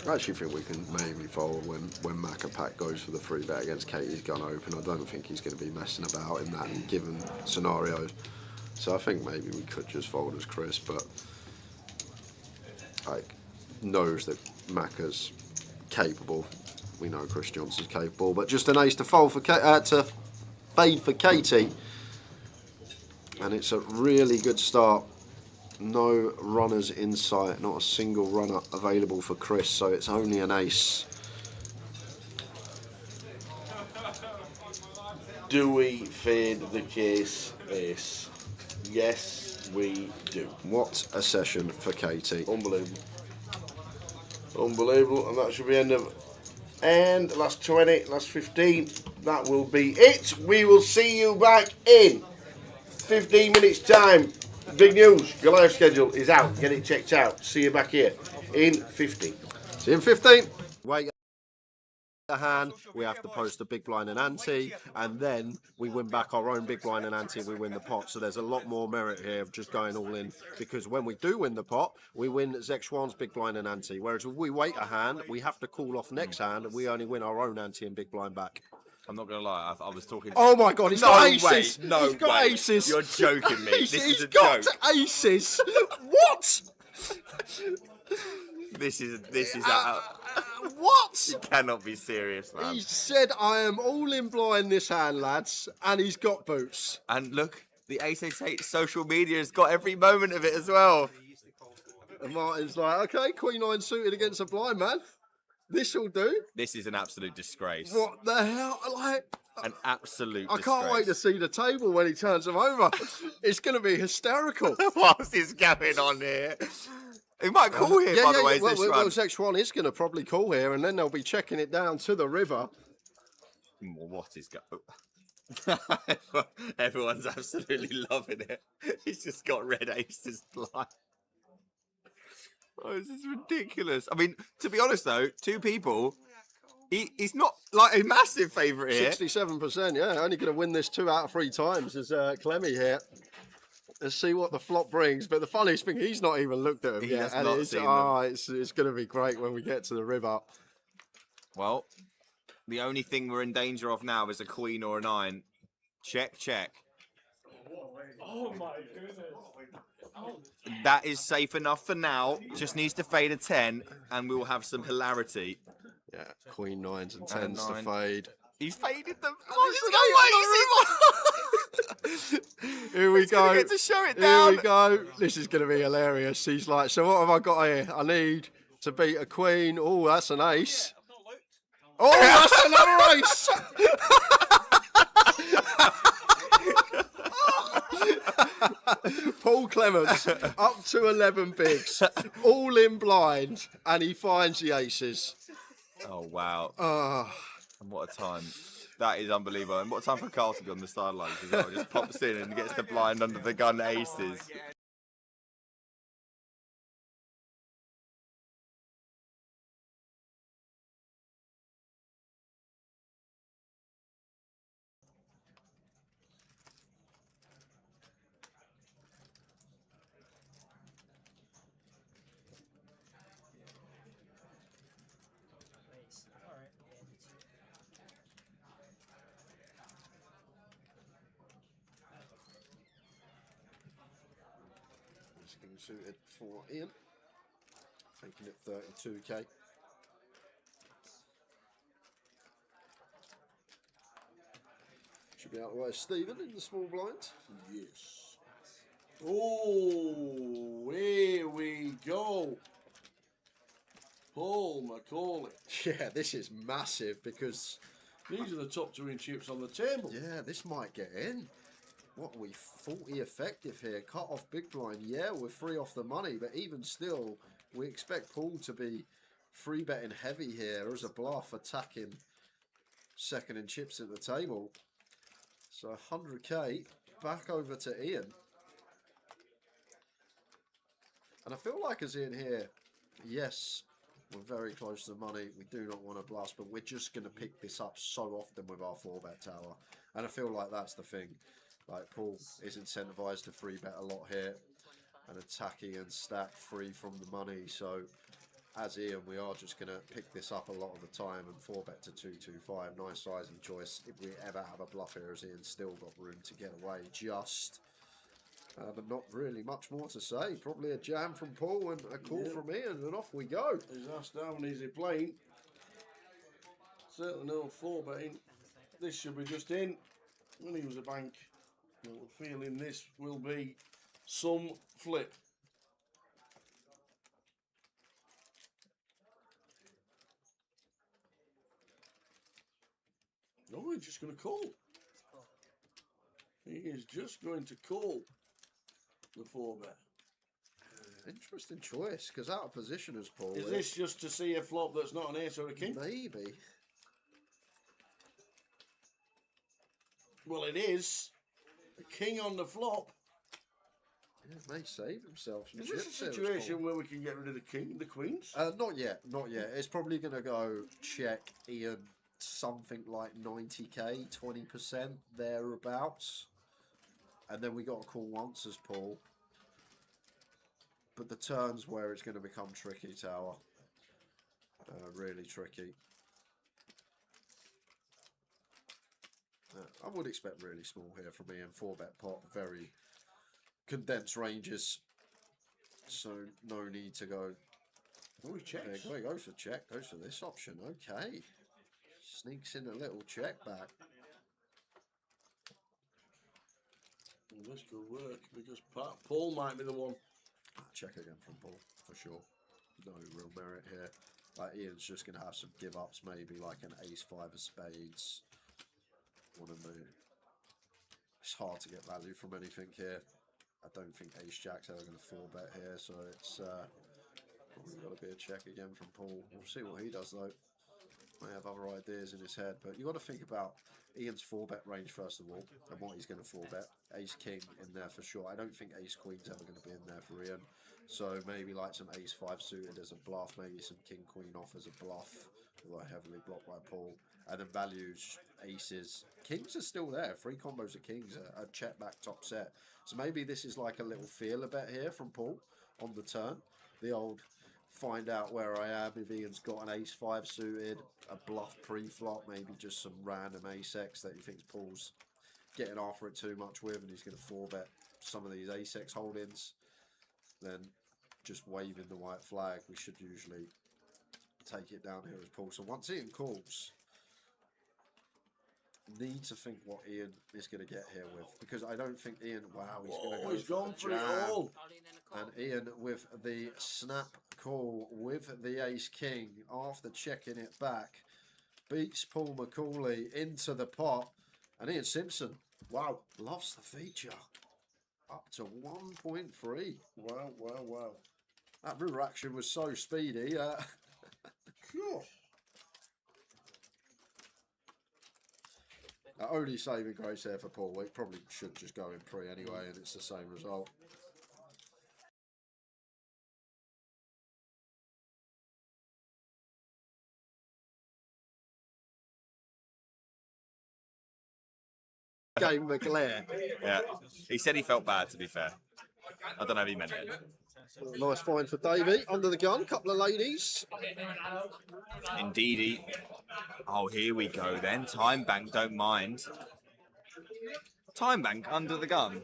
I actually think we can maybe fold when Macca Pack goes for the free bet against Katie's gun open. I don't think he's going to be messing about in that given scenario. So I think maybe we could just fold as Chris, but like knows that Macca's capable. We know Chris Johnson's capable, but just an ace to fold for to fade for Katie, and it's a really good start. No runners in sight, not a single runner available for Chris, so it's only an ace. Do we fade the case ace? Yes, we do. What a session for Katie. Unbelievable. Unbelievable, and that should be end of. And last 20, last 15, that will be it. We will see you back in 15 minutes' time. Big news, Goliath schedule is out. Get it checked out. See you back here in 15. See you in 15. Wait a hand, we have to post a big blind and ante, and then we win back our own big blind and ante, we win the pot. So there's a lot more merit here of just going all in, because when we do win the pot, we win Zek Schwann's big blind and ante. Whereas if we wait a hand, we have to call off next hand, and we only win our own ante and big blind back. I'm not going to lie, I was talking... Oh my God, he's got aces! No he's got way. aces! You're joking me. This is a got joke. aces! What? This is What? You cannot be serious, man. He said, I am all in blind this hand, lads, and he's got boots. And look, the 888 social media has got every moment of it as well. And Martin's like, okay, Queen 9 suited against a blind man. This'll do. This is an absolute disgrace. What the hell? Like, An absolute I disgrace. can't wait to see the table when he turns them over. It's going to be hysterical. What's is going on here? He might call here, by the way. Well, Zek Schwann is going to probably call here, and then they'll be checking it down to the river. What is going? Everyone's absolutely loving it. He's just got red aces blind. Oh, this is ridiculous. I mean, to be honest though, two people, he's not like a massive favourite here. 67%, yeah. Only going to win this 2 out of 3 times is Clemmy here. and see what the flop brings. But the funniest thing, he's not even looked at them He yet. has And not it's, seen them. oh, it's going to be great when we get to the river. Well, the only thing we're in danger of now is a queen or a 9. Check, check. Oh my goodness. That is safe enough for now. Just needs to fade a 10, and we will have some hilarity. Yeah, queen 9s and And a 10s to 9. fade. He's faded them. Here we go. Get to show it Here down. we go. This is going to be hilarious. He's like, so what have I got here? I need to beat a queen. Oh, that's an ace. Oh, that's another ace. Paul Clements up to 11 bigs, all in blind, and he finds the aces. Oh, wow. Ah. And what a time. That is unbelievable. And what a time for Carl to be on the sidelines as well. Just pops in and gets the blind under the gun aces. Suited for Ian, taking it 32k. Should be out of the way of Stephen in the small blind. Yes. Oh, here we go. Paul Macaulay. Yeah, this is massive because These are the top 2 in chips on the table. yeah, this might get in. What are we, 40 effective here? Cut off big blind. Yeah, we're free off the money, but even still, we expect Paul to be free betting heavy here as a bluff, attacking second in chips at the table. So 100k back over to Ian. And I feel like as Ian here, yes, we're very close to the money. We do not want to blast, but we're just going to pick this up so often with our 4-bet tower. And I feel like that's the thing. Like, Paul is incentivized to free bet a lot here and attacking and stack free from the money. So as Ian, we are just going to pick this up a lot of the time and 4-bet to 225. Nice sizing choice. If we ever have a bluff here, as Ian's still got room to get away just. But not really much more to say. Probably a jam from Paul and a call from Ian, and off we go. He's asked how many is he playing. Certainly no 4-betting. This should be just in. When he was a bank. Feeling this will be some flip. No, he's just going to call. He is just going to call the 4-bet. Interesting choice, because out of position as Paul. Is this just to see a flop that's not an ace or a king? Maybe. Well, it is. A king on the flop. Yeah, may save himself some Is this a chips here, as situation Paul. where we can get rid of the king, the queens? Not yet, not yet. It's probably going to go check Ian something like 90k, 20% thereabouts. And then we got to call once as Paul. But the turn's where it's going to become tricky, Tower. Really tricky. I would expect really small here from Ian. 4-bet pot, very condensed ranges. So no need to go. Oh, he checks. There he goes for check. Goes for this option. Okay. Sneaks in a little check back. Well, this could work because Paul might be the one. Check again from Paul, for sure. No real merit here. Like, Ian's just going to have some give-ups, maybe like an ace-5 of spades. One of the... It's hard to get value from anything here. I don't think ace-jack's ever going to 4-bet here, so it's probably got to be a check again from Paul. We'll see what he does, though. May have other ideas in his head, but you've got to think about Ian's 4-bet range first of all, and what he's going to 4-bet. Ace-king in there for sure. I don't think ace-queen's ever going to be in there for Ian. So maybe like some ace-5 suited as a bluff, maybe some king-queen off as a bluff, although heavily blocked by Paul. and then values aces. Kings are still there. 3 combos of kings, a check back top set. So maybe this is like a little feeler bet here from Paul on the turn. The old find out where I am if Ian's got an ace-5 suited, a bluff pre-flop, maybe just some random ace-x that he thinks Paul's getting after it too much with, and he's going to 4-bet some of these ace-x holdings. Then just waving the white flag, we should usually take it down here as Paul. So once Ian calls, need to think what Ian is going to get here with, because I don't think Ian, wow, he's going to go He's gone for it jam. all. And Ian with the snap call with the ace king after checking it back beats Paul McCauley into the pot, and Ian Simpson, wow, loves the feature up to 1.3. Wow, wow, wow. That river action was so speedy. Sure. Only saving grace there for Paul. It probably should just go in pre anyway, and it's the same result. Game McClare. Yeah, he said he felt bad, to be fair. I don't know if he meant it. Nice find for Davey. Under the gun, couple of ladies. Indeedy. Oh, here we go then. Time bank, don't mind. Time bank under the gun.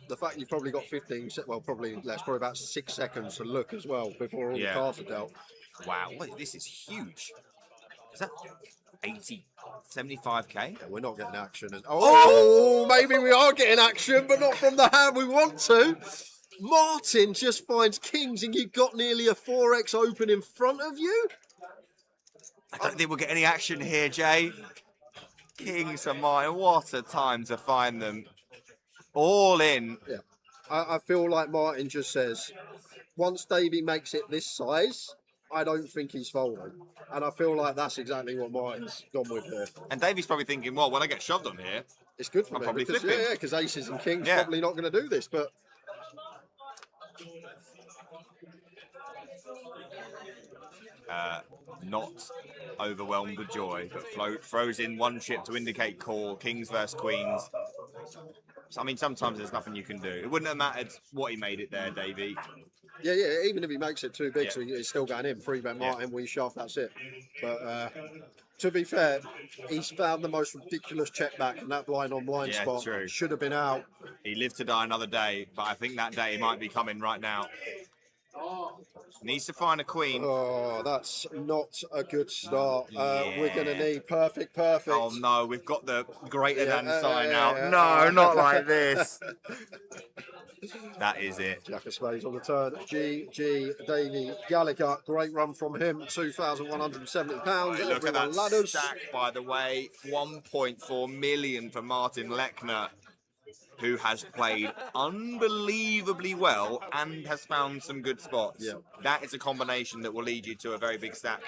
The fact you've probably got 15, well, probably less, probably about 6 seconds to look as well before all the cards are dealt. Wow, wait, this is huge. Is that 80, 75k? Yeah, we're not getting action. Oh, maybe we are getting action, but not from the hand we want to. Martin just finds kings, and you've got nearly a 4x open in front of you. I don't think we'll get any action here, Jay. Kings are mine. What a time to find them. All in. Yeah, I feel like Martin just says, once Davey makes it this size, I don't think he's folding. And I feel like that's exactly what Martin's gone with here. And Davey's probably thinking, well, when I get shoved on here, it's good for I'm me. probably Because, flipping. yeah, because aces and kings probably not going to do this, but... not overwhelmed with joy, but throws in one chip to indicate call, kings versus queens. So, I mean, sometimes there's nothing you can do. It wouldn't have mattered what he made it there, Davey. Yeah, even if he makes it too big, so he's still going in. 3-bet Martin, we shove, that's it. But to be fair, he's found the most ridiculous check back in that blind on blind spot. True. Should have been out. He lived to die another day, but I think that day might be coming right now. Needs to find a queen. Oh, that's not a good start. We're going to need perfect. Oh no, we've got the greater than sign out. No, not like this. That is it. Jack of spades on the turn. GG Davey Gallagher. Great run from him. £2,170. Look at that ladders. Stack, by the way. 1.4 million for Martin Lechner, who has played unbelievably well and has found some good spots. Yeah. That is a combination that will lead you to a very big stack.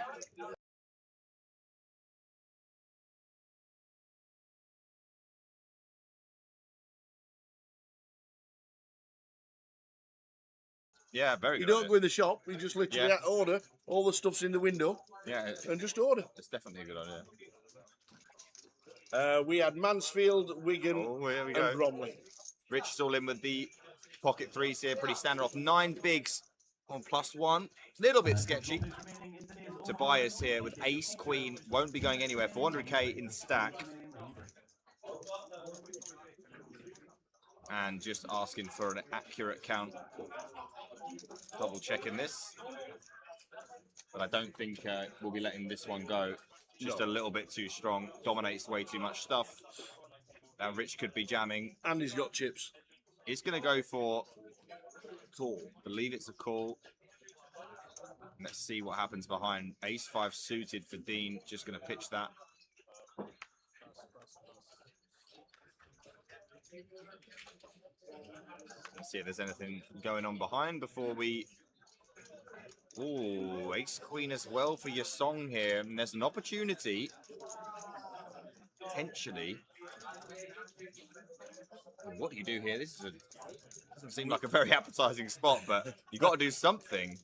Yeah, very good. You don't go in the shop, you just literally order. All the stuff's in the window. Yeah, and just order. It's definitely a good idea. We had Mansfield, Wigan, and Bromley. Rich is all in with the pocket threes here, pretty standard off. 9 bigs on +1. Little bit sketchy. Tobias here with ace, queen, won't be going anywhere. 400k in stack. And just asking for an accurate count. Double checking this. But I don't think we'll be letting this one go. Just a little bit too strong. Dominates way too much stuff. Now Rich could be jamming. And he's got chips. He's going to go for call. I believe it's a call. Let's see what happens behind. Ace-5 suited for Dean. Just going to pitch that. Let's see if there's anything going on behind before we... Ooh, ace-queen as well for your song here. And there's an opportunity, potentially. What do you do here? This is doesn't seem like a very appetizing spot, but you've got to do something.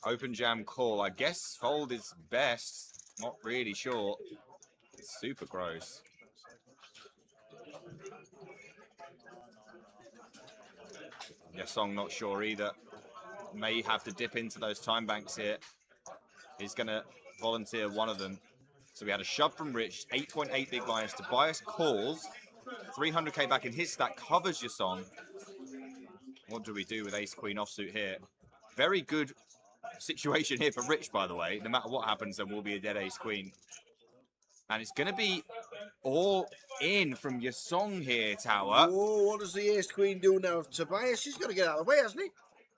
Open jam call. I guess fold is best. Not really sure. It's super gross. Yasong not sure either. May have to dip into those time banks here. He's going to volunteer one of them. So we had a shove from Rich, 8.8 big blinds. Tobias calls, 300k back in his stack, covers Yasong. What do we do with ace queen offsuit here? Very good situation here for Rich, by the way. No matter what happens, there will be a dead ace queen. And it's going to be all in from Yasong here, Tower. Oh, what does the ace queen do now? Tobias, he's got to get out of the way, hasn't he?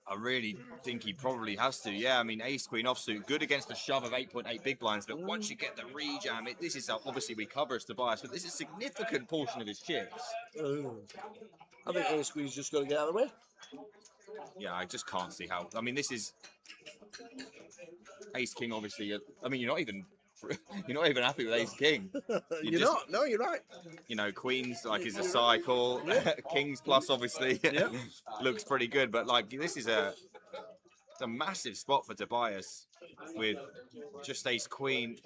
I really think he probably has to. Yeah, I mean, ace queen offsuit, good against the shove of 8.8 big blinds, but once you get the rejam, this is obviously we cover as Tobias, but this is a significant portion of his chips. I think ace queen's just got to get out of the way. Yeah, I just can't see how. I mean, this is ace king, obviously. I mean, you're not even happy with ace king. You're not. No, you're right. You know, queens like is a cycle. Kings plus obviously looks pretty good, but like this is a massive spot for Tobias with just ace queen.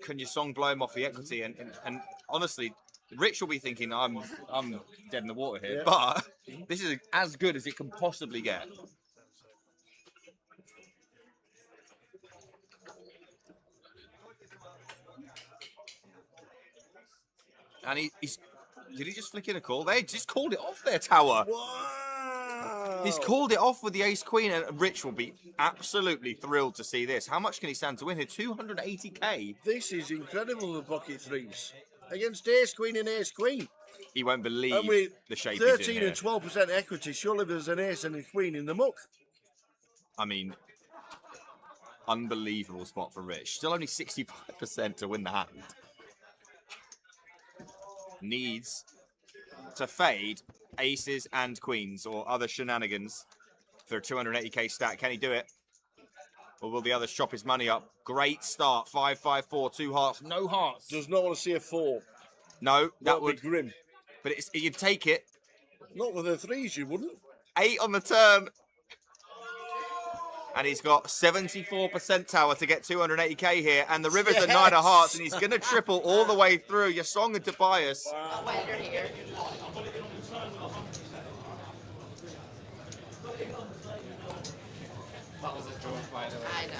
Can Yasong blow him off the equity? And honestly, Rich will be thinking I'm dead in the water here, but this is as good as it can possibly get. And did he just flick in a call? They just called it off there, Tower. Wow. He's called it off with the ace queen, and Rich will be absolutely thrilled to see this. How much can he stand to win here? 280k. This is incredible, the pocket threes. Against ace queen and ace queen. He won't believe the shape 13 he's in here. and 12% equity. Surely there's an ace and a queen in the muck. I mean, unbelievable spot for Rich. Still only 65% to win the hand. Needs to fade aces and queens or other shenanigans for a 280k stack. Can he do it? Or will the others chop his money up? Great start. 5-5-4, 2 hearts, no hearts. Does not want to see a 4. No, that would be grim. But you'd take it. Not with the threes, you wouldn't. 8 on the turn. And he's got 74% Tower to get 280k here. And the river's a 9 of hearts, and he's going to triple all the way through. Yasong and Tobias. While you're here. That was a joke, by the way. I know.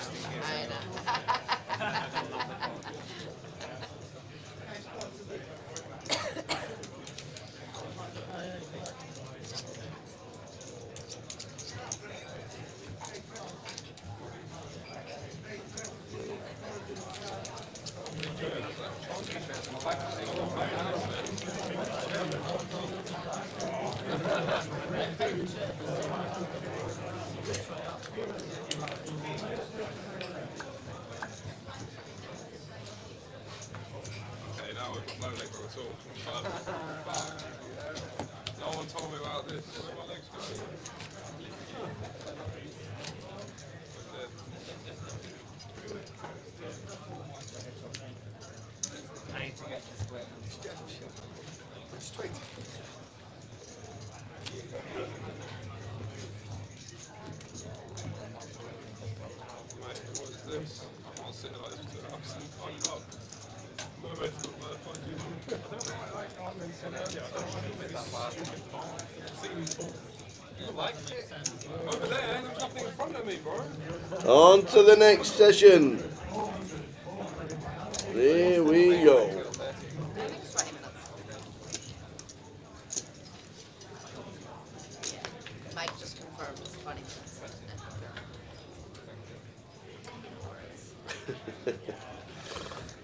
Okay, now we've got no leg at all. No one told me about this. Where my legs go? I need to get this way. Straight. Mate, what is this? I can't sit like this. I'm sitting fucked up. No way to put my over there, there's nothing in front of me, bro. On to the next session. There we go. I think it's 20 minutes. Yeah. Mike just confirmed it's 20 minutes.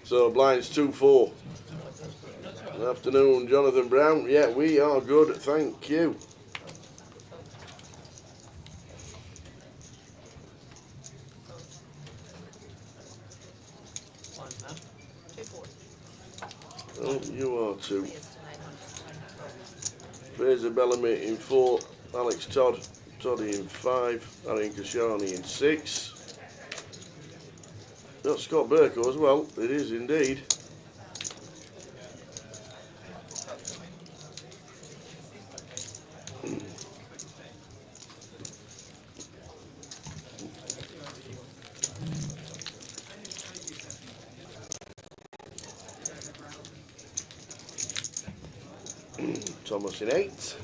So blinds 2-4. Good afternoon, Jonathan Brown. Yeah, we are good, thank you. Oh, you are too. Fraser Bellamy in 4, Alex Toddy in 5, Arian Kashani in 6. Got Scott Burko as well, it is indeed. Thomas in 8.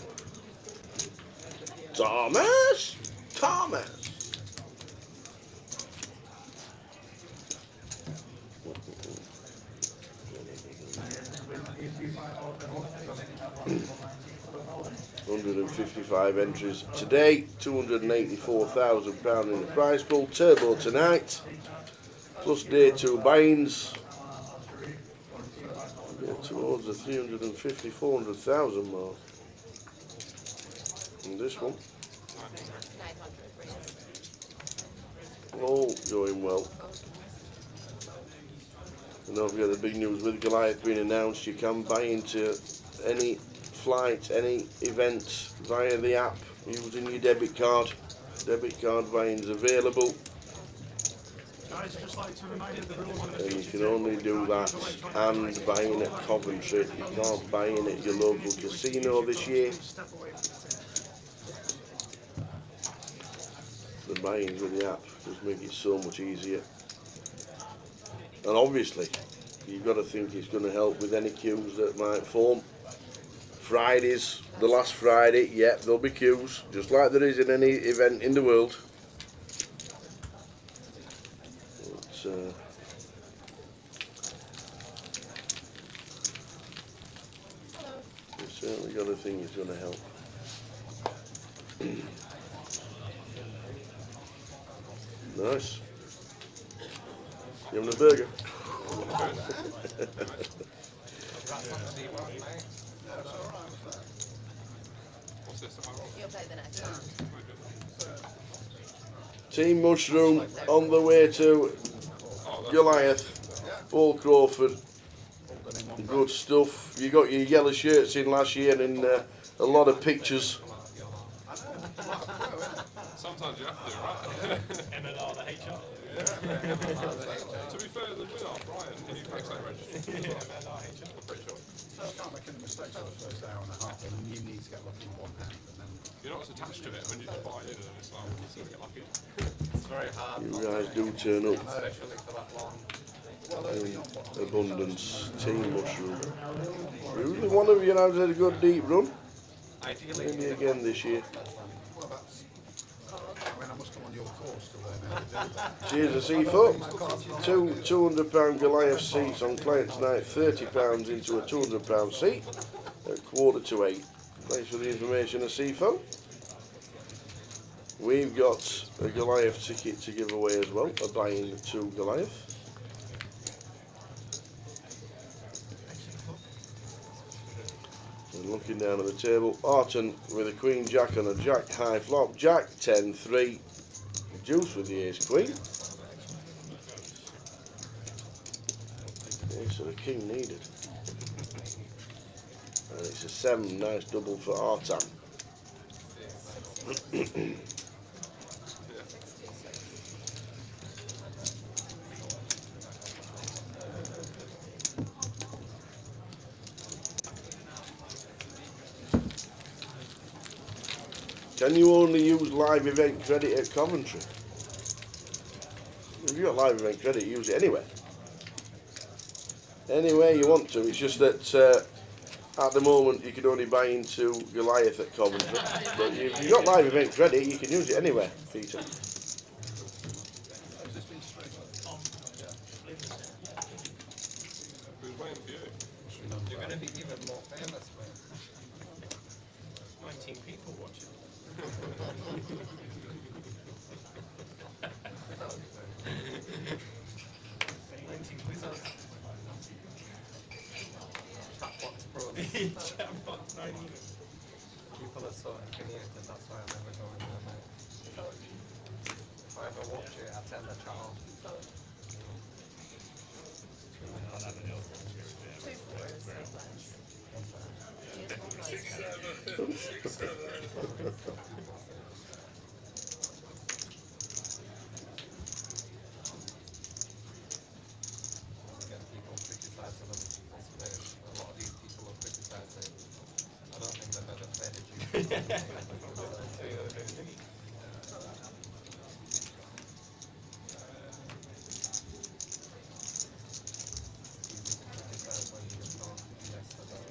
Thomas! 155 entries today, £284,000 in the prize pool. Turbo tonight, plus day 2 buy-ins. Towards the 350, 400,000 mark. And this one, all going well. And don't forget the big news with Goliath being announced. You can buy into any flight, any event via the app using your debit card. Debit card buy-ins available. And you can only do that and buy in at Coventry. You can't buy in at your local casino this year. The buy-ins with the app just make it so much easier. And obviously, you've got to think it's going to help with any queues that might form. Fridays, the last Friday, yeah, there'll be queues, just like there is in any event in the world. You've certainly got to think it's going to help. Nice. You having a burger? You'll play the next round. Team Mushroom on the way to Goliath. Paul Crawford. Good stuff. You got your yellow shirts in last year and a lot of pictures. Sometimes you have to, right? MLR, the HR. To be fair, the winner, Brian, can you fix that register? I'm pretty sure. Can't make any mistakes for the first hour and a half, and you need to get lucky in one hand. And then You're not as attached to it when you just buy it and it's like, you still get lucky. It's very hard. You guys do turn up. Especially for that long. In abundance. Team Mushroom. Usually one of you has had a good deep run. Ideally, Maybe again this year. well, that's. I mean, I must come on your course to learn how to do that. Cheers to Seafoot. £200 Goliath seats on client tonight. £30 into a £200 seat at 7:45. Thanks for the information, Seafoot. We've got a Goliath ticket to give away as well. A buy-in to Goliath. And looking down at the table, Arton with a Queen Jack and a Jack high flop. Jack 10-3. Juice with the Ace Queen. Okay, so the King needed. And it's a 7. Nice double for Artan. Can you only use live event credit at Coventry? If you've got live event credit, use it anywhere. Anywhere you want to. It's just that at the moment you can only buy into Goliath at Coventry. But if you've got live event credit, you can use it anywhere, Peter. Who's waiting for you? you're going to be even more famous, man. 19 people watching. People are so opinionated, that's why I never go in there, mate. If I ever watch it, I tell the channel. People criticizing them. A lot of these people are criticizing. I don't think they've ever played a Duke. Easy to criticize when you just know yesterday.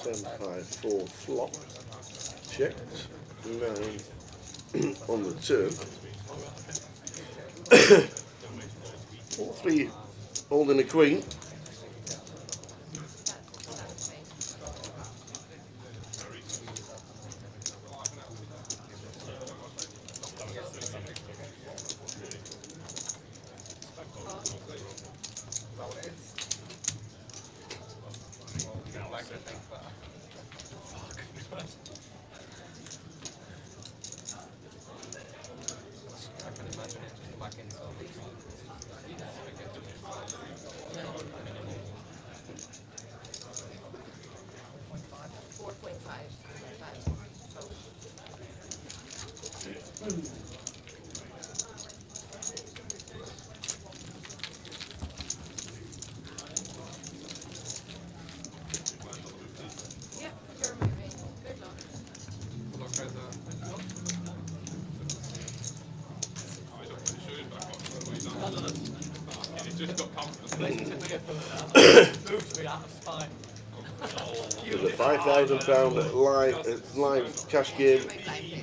10-5-4 flop. Checked. 9 on the turn. All three holding a queen. There's a £5,000 live cash game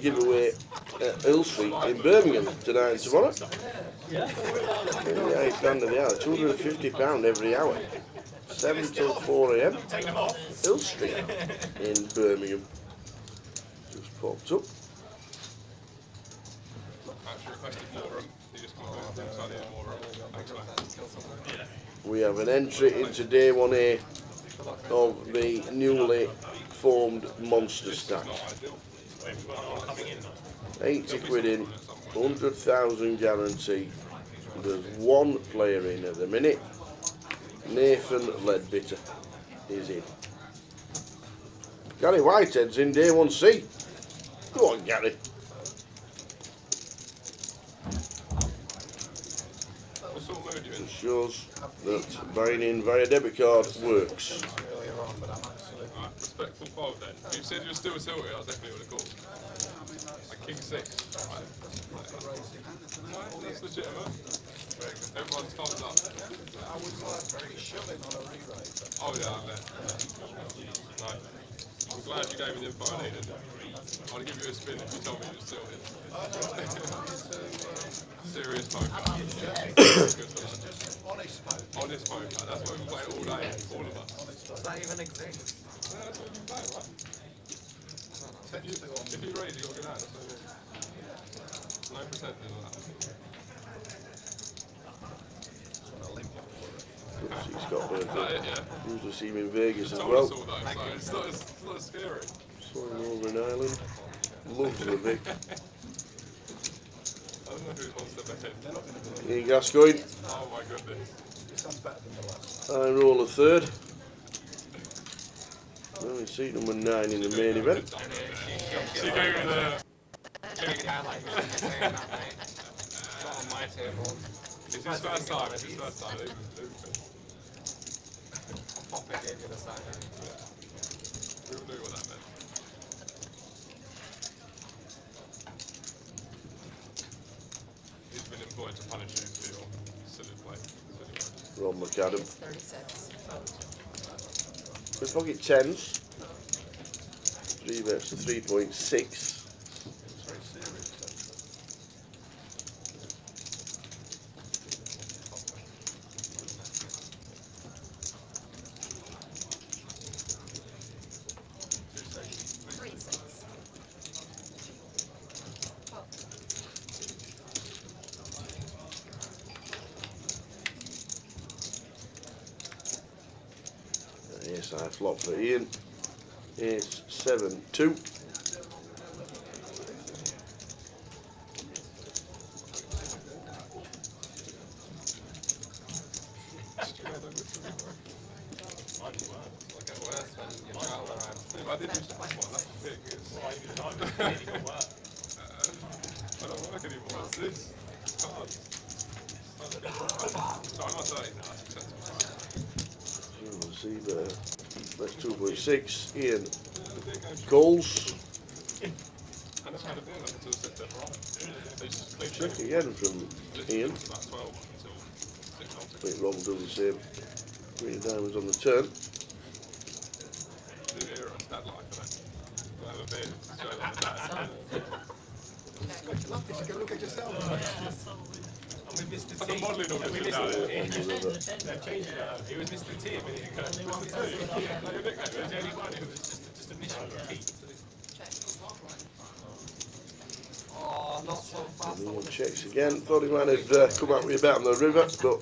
giveaway at Hill Street in Birmingham tonight and tomorrow. £8 an hour, £250 every hour. 7 till 4 AM. Hill Street in Birmingham. Just popped up. We have an entry into day 1A of the newly formed Monster Stack. 80 quid in, 100,000 guarantee. There's one player in at the minute. Nathan Ledbetter is in. Gary Whitehead's in day 1C. Go on, Gary. It shows that buying in via debit card works. Respectful fold then. If you said you were still tilted, I definitely would have called. Like king 6. Right. That's legitimate. Everyone's thumbs up. I was like very shoving on a re-raise. Oh yeah, I bet. Right. I'm glad you gave me the info I needed. I'd give you a spin if you told me you were tilted. Serious poker. Honest poker. That's why we play it all day. All of us. Does that even exist? Yeah, that's what we play, right? If you raise, you got to get out. That's what it is. 9% is all that. He's got Is yeah? usually see him in Vegas as Told well. us all though, so it's not scary. Saw him over in Ireland. Loves the Vic. I don't know who's one step ahead. Ian Gascoigne. Oh my goodness. I roll a third. Well, we see number 9 in the main event. She gave me the... On my table. It's his first time. It's his first time. Pop it, gave you the sign. Who knew what that meant? He's been employed to punish you for your silly play. Ron McAdam. 36. We pocket 10s. 3 bets to 3.6. Yes, I flop for Ian. It's 7-2. I didn't use that one, that's big. I don't work anymore, what's this? Cards. Sorry, I'm not saying that, that's acceptable. You'll see there. That's 2.6. Ian Coles. Check again from Ian. I think Rob will do the same. 3 diamonds on the turn. a beer. Straight like that. Look at yourself. And with Mr. I'm T. modelling all we this listened- now. They've changed it up. It was Mr. T a minute ago. Mr. T. It was the only one who was just initially Pete. Oh, not so fast. Anyone checks again. Thought he might have come out with a bet on the river, but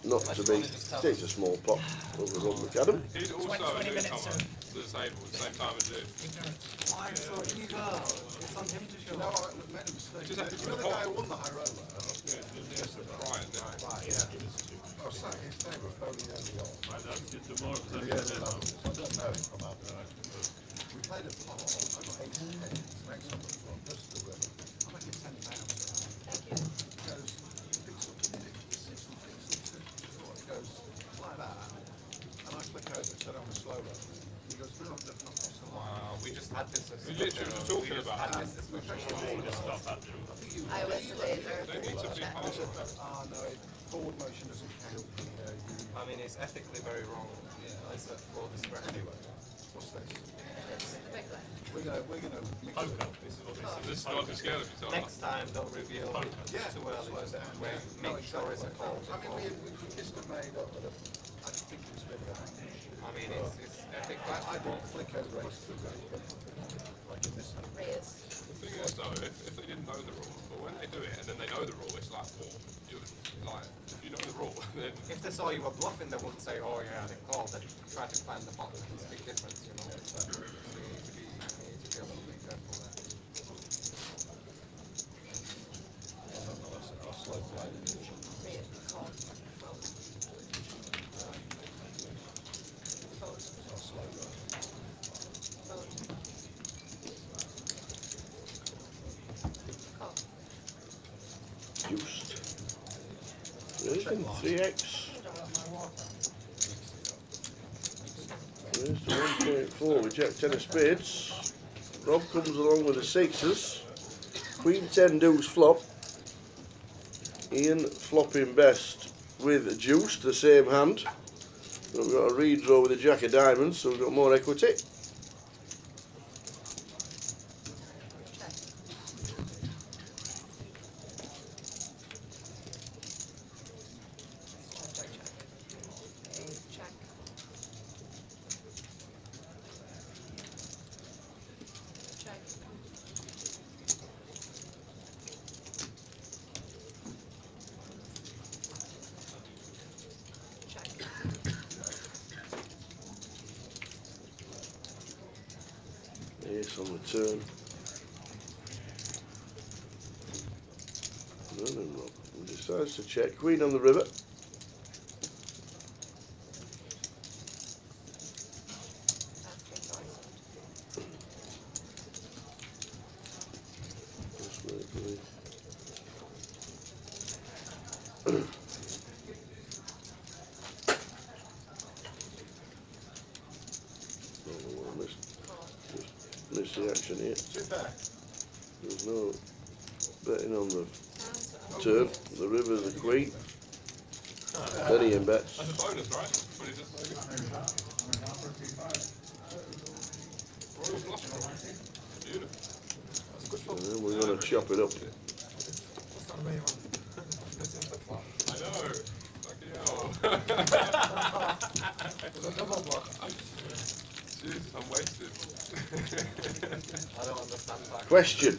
not to be. Takes a small pot over on McAdam. He'd also 20 do minutes someone to the table at the same time as you. I'm so eager. It's on him to show. No, I made a mistake. Just have to You know the guy who won the high roller? Just try it. Oh, sorry, his name was very early on. Tomorrow. Yeah, I don't know him from out there. We played a pot. I got 8 pennies next on the floor, just the river. I make it 10 pounds. He goes, picks up the minute, it goes like that. And I click over, so I'm a slow roll. He goes, no, no, no, no. Wow, we just had this. We literally were talking about it. I was the later. Ah, no, forward motion doesn't count. I mean, it's ethically very wrong. Yeah, I said for this anyway. What's this? It's the big one. We're gonna mix it. This is not the scale of it. Next time, don't reveal it too early. Make sure it's a call. I mean, we just have made up, but I think it's been I mean, it's ethical. I don't flick over race to like in this one. Raise. The thing is though, if they didn't know the rule, but when they do it and then they know the rule, it's like, well, if you know the rule, then If they saw you were bluffing, they wouldn't say, oh yeah, they called. They'd try to find the bottom. It's a big difference, you know. So you need to be a little bit careful there. Raise. Call. Call. Juiced. Raising 3x. Raised to 1.4. We check 10 of spades. Rob comes along with the sixes. Queen 10 deuce flop. Ian flopping best with juiced, the same hand. But we've got a redraw with a jack of diamonds, so we've got more equity. Check. Check. Check. Check. Ace on the turn. No, Rob. He decides to check. Queen on the river. Just wait for this. Oh, I missed the action here. There's no betting on the turn. The river's the queen. Then Ian bets. that's a bonus, right? But it's just Royal flush draw. Beautiful. And then we're going to chop it up. I know. Fucking hell. Jesus, I'm wasted. I don't understand that. Question.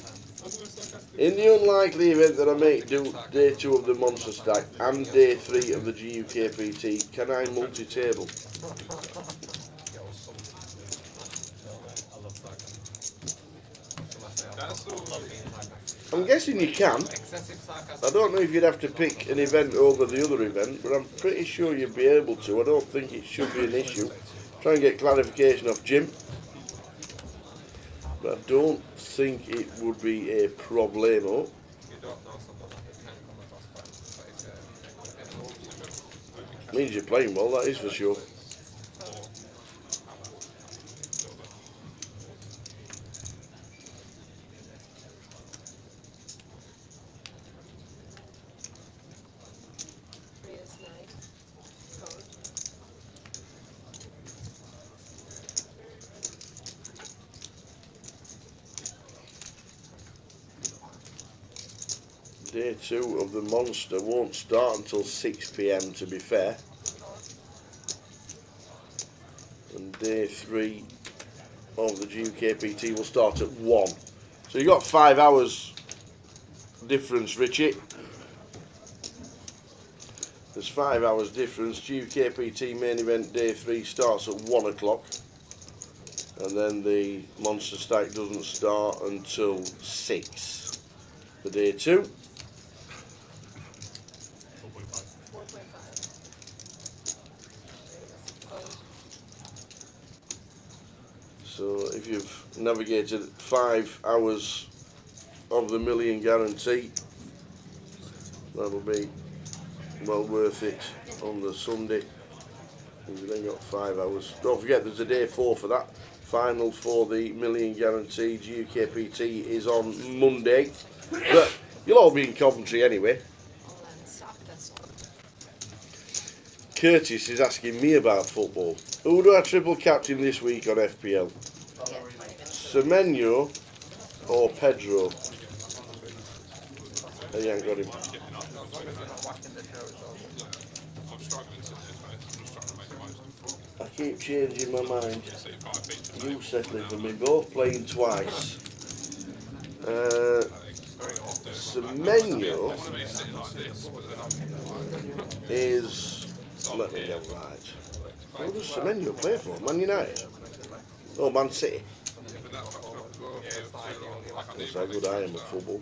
In the unlikely event that I make day 2 of the monster stack and day 3 of the GUKPT, can I multi-table? That's all. I'm guessing you can. Excessive sarcasm. I don't know if you'd have to pick an event over the other event, but I'm pretty sure you'd be able to. I don't think it should be an issue. Try and get clarification off Jim. But I don't think it would be a problemo. You don't know someone that can come across quite. Means you're playing well, that is for sure. Raise 9. Code. Day 2 of the Monster won't start until 6 PM to be fair. And Day 3 of the GUKPT will start at 1. So you've got 5 hours difference, Richie. There's 5 hours difference. GUKPT Main Event Day 3 starts at 1 o'clock. And then the Monster Stack doesn't start until 6 for Day 2. 4.5. So if you've navigated 5 hours of the million guarantee, that'll be well worth it on the Sunday. And you've then got 5 hours. Don't forget there's a Day 4 for that. Final for the million guarantee. GUKPT is on Monday. But you'll all be in Coventry anyway. Curtis is asking me about football. Who do I triple captain this week on FPL? Semenyo or Pedro? Oh, you ain't got him. I keep changing my mind. You settling for me, both playing twice. Semenyo is... Let me get right. Who does Semenyo play for? Man United? Oh, Man City. That's how good I am at football.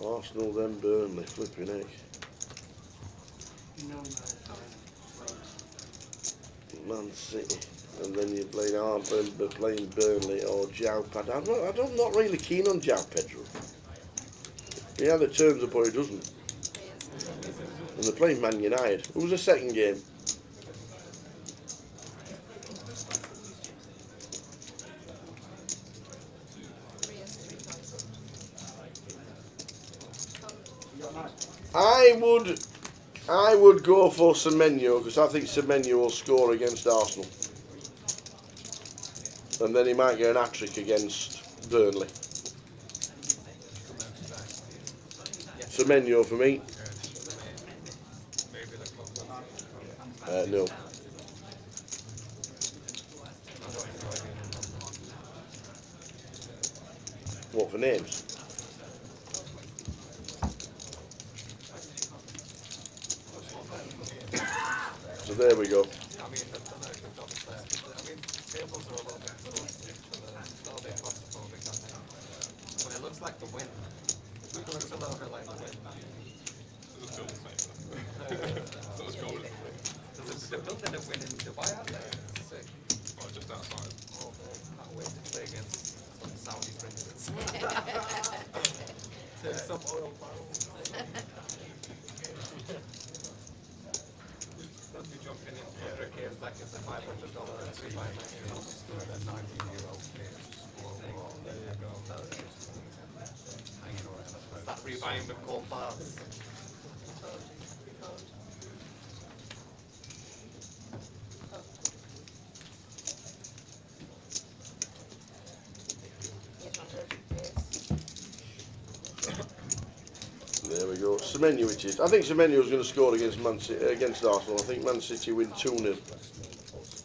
Arsenal, then Burnley, flipping heck. Man City, and then you're playing Burnley or João Pedro. I'm not really keen on João Pedro. He either turns up or he doesn't. And they're playing Man United. Who was the second game? I would go for Semenyo because I think Semenyo will score against Arsenal, and then he might get an hat-trick against Burnley. Semenyo for me. No. What for names? So there we go. It looks like the wind. It looks a little bit like the wind. They're building a win in Dubai, aren't they? Sick. Oh, just outside. Oh, can't wait to play against some Saudi princes. Some oil barrels. Don't be jumping in for a case like it's a $500 and $3 with a 19-year-old case. There you go. Hanging around. Start rebuying the cold bars. There we go. Semenyo it is. I think Semenyo is going to score against against Arsenal. I think Man City win 2-0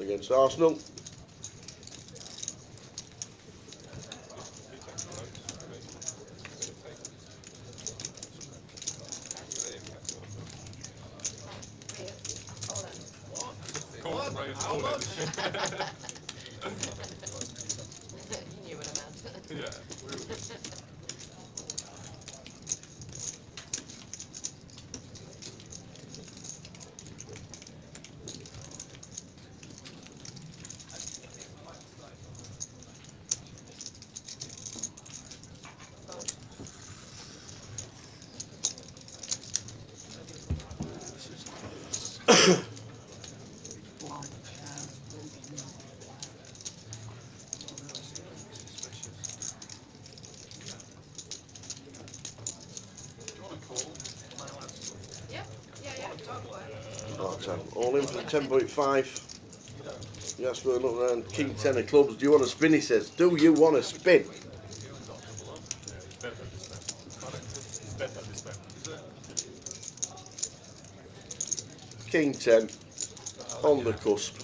against Arsenal. You knew what I meant. All in for the 10.5. Jasper looking around, King 10 of clubs. Do you want to spin? He says. Do you want to spin? King 10 on the cusp.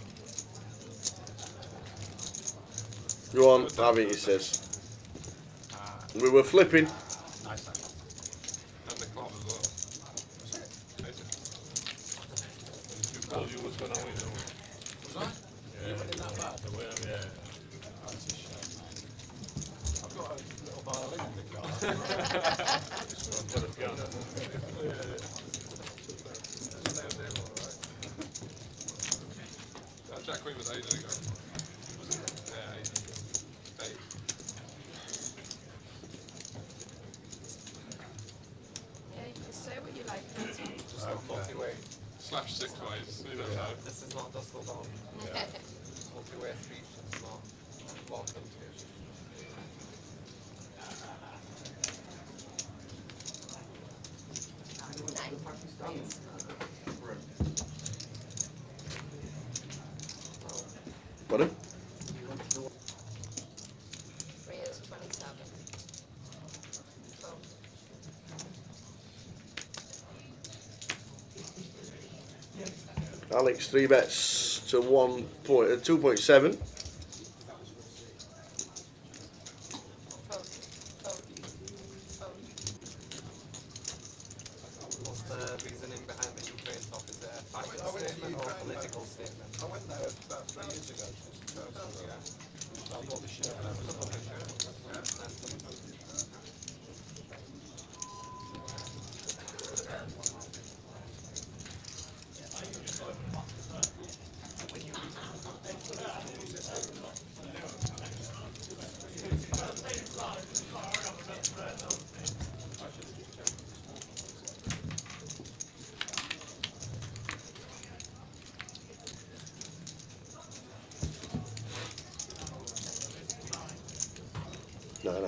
Go on, have it, he says. We were flipping. And the club as well. You told you what's going on with it. Was I? You went in that bad? Yeah. That's a shame. I've got a little violin in the car. Got a piano. Jack Queen was ages ago. Yeah, 8. Yeah, you can say what you like. Just not multi-way. /6 ways. You don't know. This is not just a long multi-way speech. It's not welcome to it. Pardon? 3 is 27. So, Alex 3 bets to 2.7. What's the reasoning behind the Ukraine stuff? Is it a fashion statement or a political statement? I went there about 3 years ago. I bought the shirt.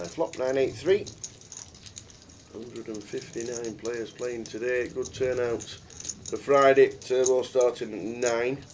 Flop 983. 159 players playing today. Good turnout for Friday. Turbo starting at 9.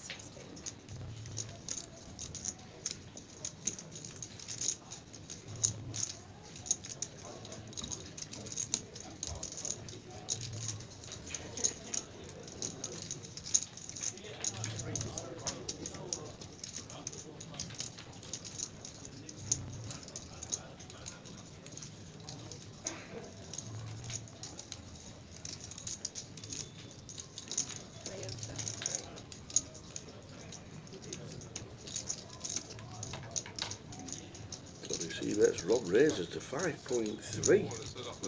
That's Rob raises to 5.3.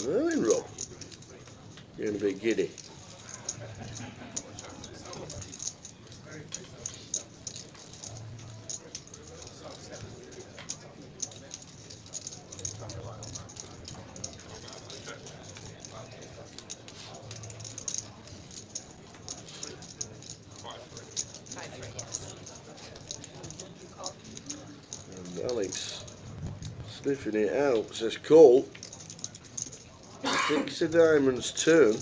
Well then, Rob, you're going to be giddy. And Alex sniffing it out, says Cole. 6 of diamonds turn.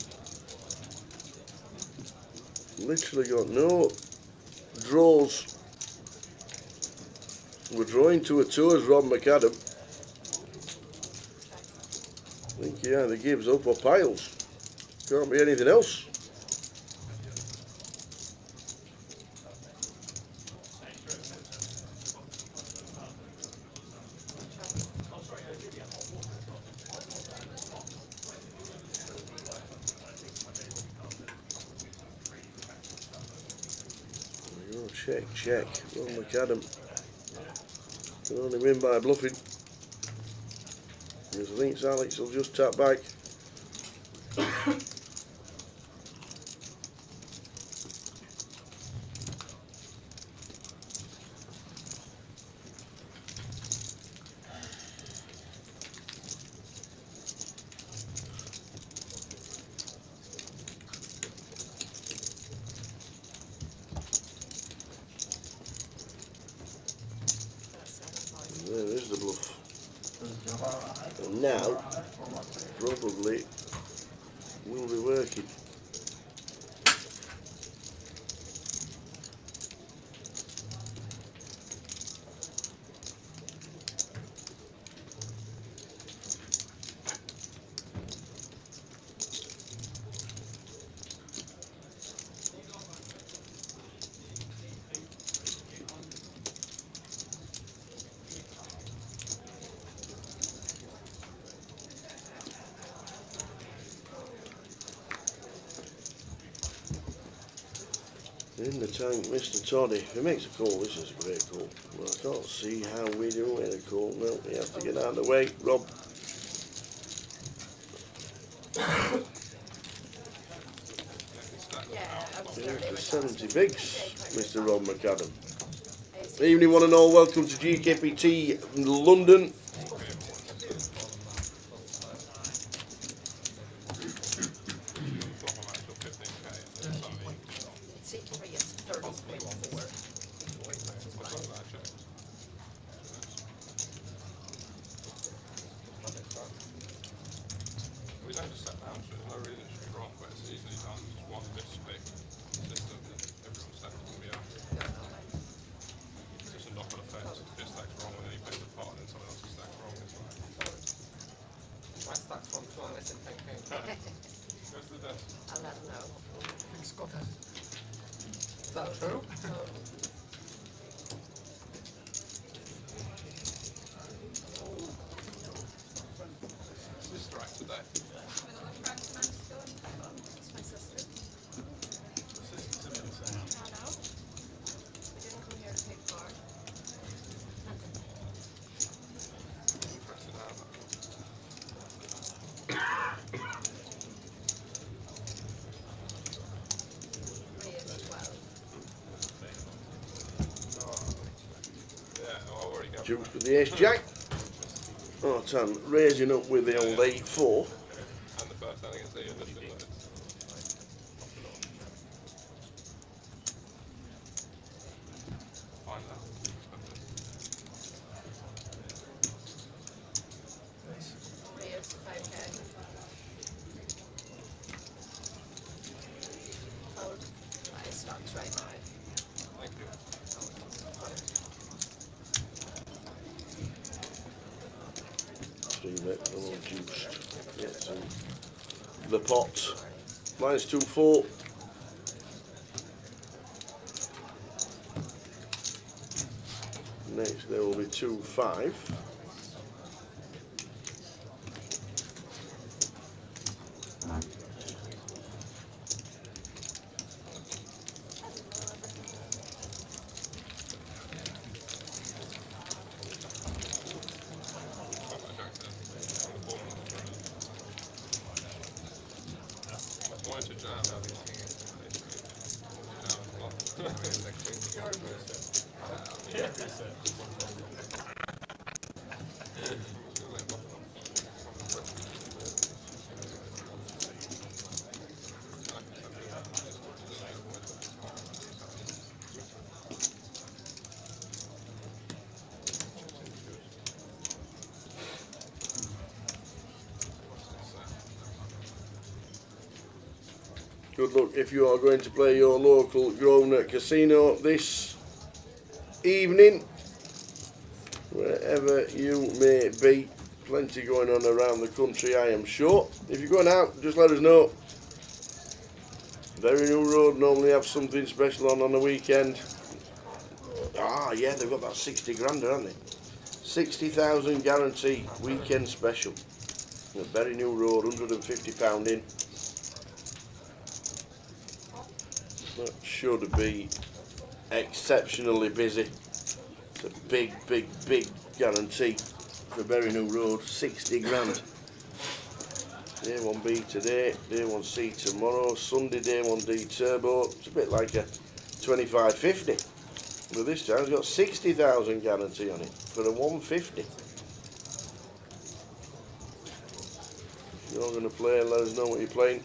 Literally got no draws. We're drawing to a 2 as Rob McAdam. I think he either gives up or piles. Can't be anything else. Check. Ron McAdam can only win by bluffing. Because I think Alex will just tap back. There is the bluff. And now, probably, will be working. In the tank, Mr. Toddy. If he makes a call, this is a great call. Well, I can't see how we do in a call. No, we have to get out of the way. Rob. For 70 bigs, Mr. Rob McAdam. Evening, one and all. Welcome to GUKPT London. We don't just set down to it, no reason it should be wrong, but it's easily done. Just one this split system and everyone's set to be out. It's just a knock-on effect. If your stack's wrong and then you play the part and then someone else's stack's wrong, it's like. My stack's wrong too, unless I'm thinking. Go to the desk. I'll let them know. I think Scott has. Is that true? This strike today. Jukes with the ace-jack. Oh, Tan raising up with the old 8-4. And the first, I think it's the initial. Find that. Thank you. All juiced. Get to the pot. Minus 2-4. Next there will be 2-5. Good luck if you are going to play your local Grosvenor Casino this evening, wherever you may be. Plenty going on around the country, I am sure. If you're going out, just let us know. Very New Road normally have something special on the weekend. Ah, yeah, they've got that 60 grander, haven't they? 60,000 guarantee weekend special. Very New Road, £150 in. That should be exceptionally busy. It's a big, big, big guarantee for Bury New Road. 60 grand. Day 1B today, day 1C tomorrow, Sunday day 1D turbo. It's a bit like a 2550. But this time it's got 60,000 guarantee on it for a 150. If you're going to play, let us know what you're playing.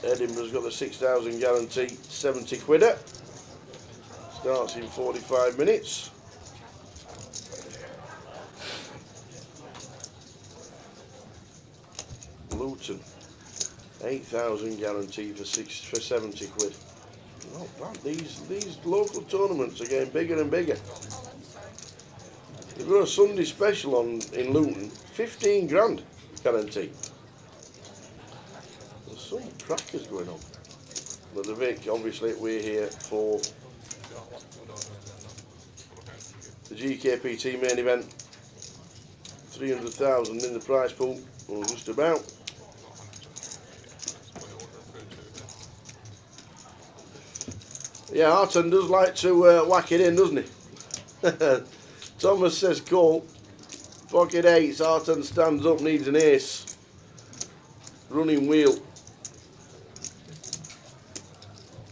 Edinburgh's got the 6,000 guarantee, 70 quidder. Starts in 45 minutes. Luton, 8,000 guarantee for 70 quid. Not bad. These local tournaments are getting bigger and bigger. They've got a Sunday special on in Luton, 15 grand guarantee. Some crackers going on. But the Vic, obviously, we're here for the GUKPT Main Event. 300,000 in the prize pool, or just about. Yeah, Arton does like to whack it in, doesn't he? Thomas says, "Call. Pocket 8. Arton stands up, needs an ace. Running wheel.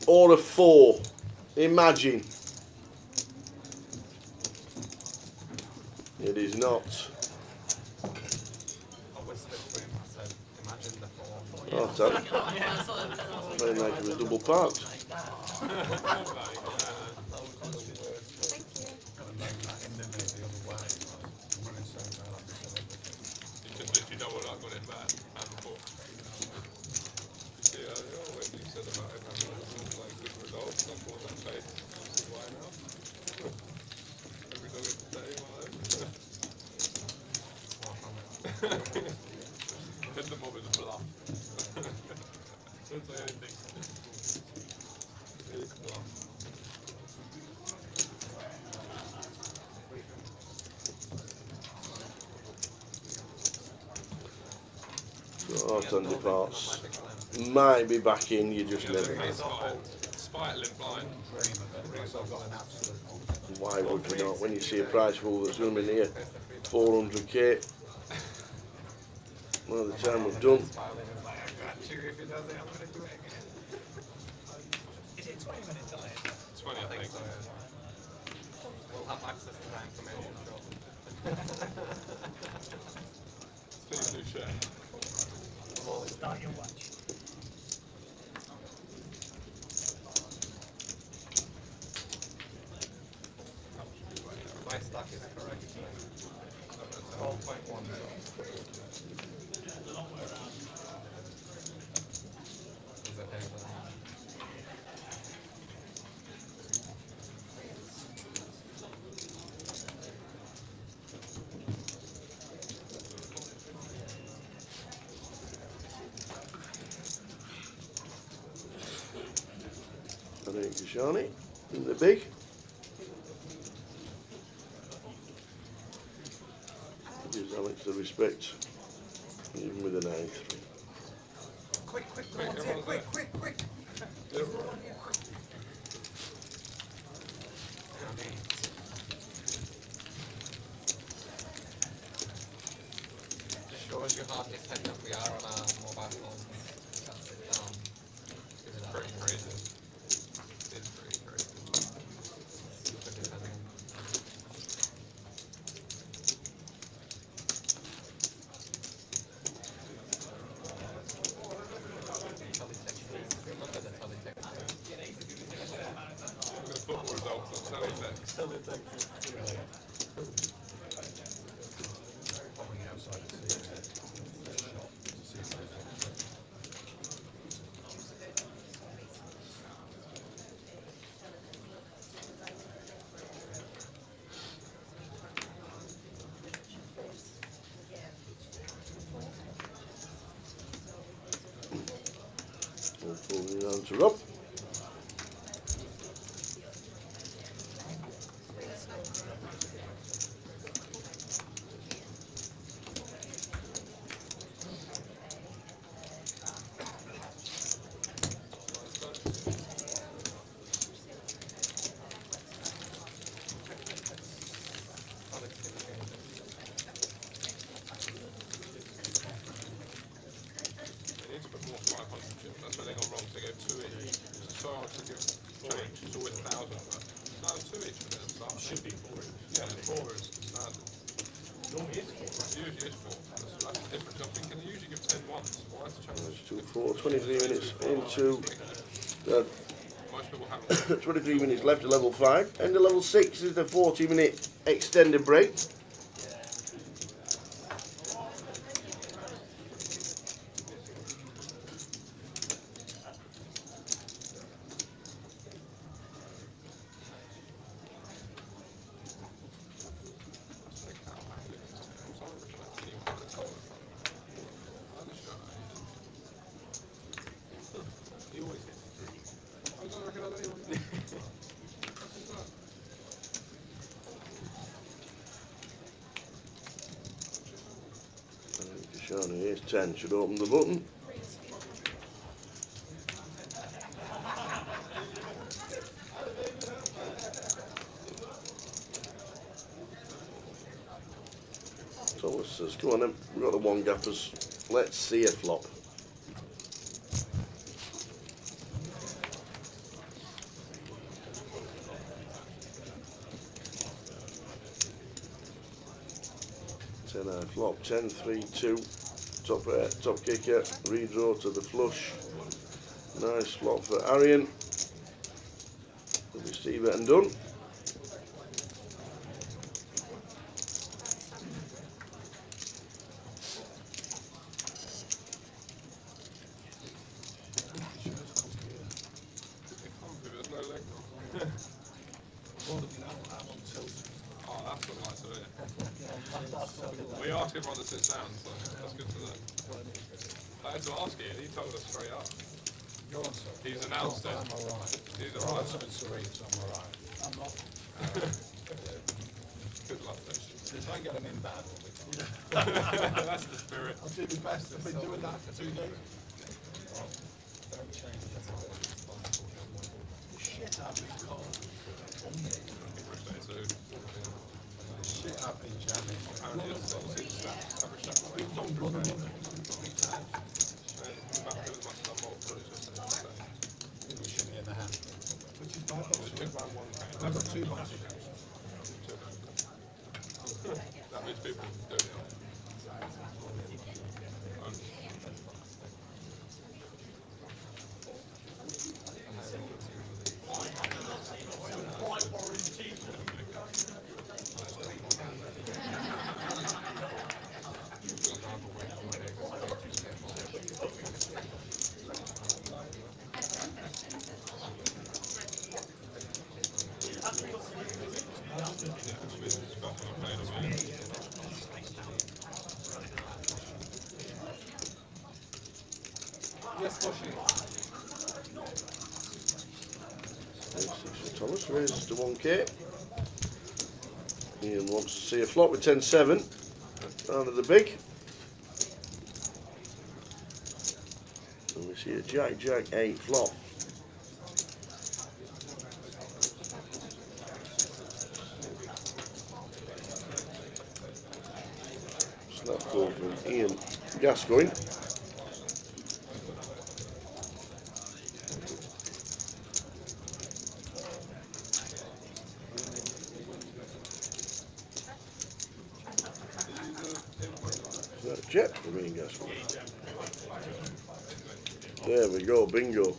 Or a 4. Imagine. It is not. Arton. Very nice, it was double parked. You know what I got it back and before. See, when you said about it having like good results, I thought that played. Why now? Every dog is the same, hit them up with a bluff. Don't say anything. Big bluff. So Arton departs. Might be back in, you just never know. Spite limp blind. Why would you not? When you see a prize pool that's going to be near 400k, by the time we're done. Is it 20 minutes delay? 20, I think. We'll have access to that information shortly. Please do share. Start your watch. My stack is correct. 12.1. I think Kashani in the big. Gives Alex the respect, even with an 9-3. Quick, quick. Just shows you how dependent we are on our mobile phones. Can't sit down. It's pretty crazy. It's pretty crazy. Super dependent. Remember the teletext? Look at the football results on teletext. Pulling it on to Rob. They need to put more 500 chips. That's where they got wrong. They go 2 each. It's so hard to give change. It's always 1,000. But it's now 2 each for them. Should be 4 each. Yeah, 4 is standard. Normally it's 4. It usually is 4. That's the difference. I'm thinking they usually give 10 once. Why is the challenge? 2-4, 23 minutes into Most people haven't. 23 minutes left to level 5. End of level 6 is the 40-minute extended break. Shani, here's 10, should open the button. So let's come on then. We've got the one gappers. Let's see a flop. Flop 10, 3, 2, top kicker, redraw to the flush. Nice flop for Arian. We'll receive it and done. We asked everyone to sit down, so that's good to know. I had to ask Ian, he told us straight up. He's announced it. I'm alright. He's alright. I'm serene, so I'm alright. I'm not. Good luck, Fish. If I get them in bad, we'll be fine. That's the spirit. I'll do my best. I've been doing that for 2 days. Don't change it. Shit, I've been cold. Shit, I've been jamming. Apparently, it's obviously average shot. We've done blood and water. We shimmy in the hand. Which is bad. I've got 2 bicycles. That means people do it. Thomas raises to 1k. Ian wants to see a flop with 10-7 out of the big. And we see a Jack 8 flop. Snap call from Ian Gascoigne. Jet for me, Gascoigne. There we go, bingo.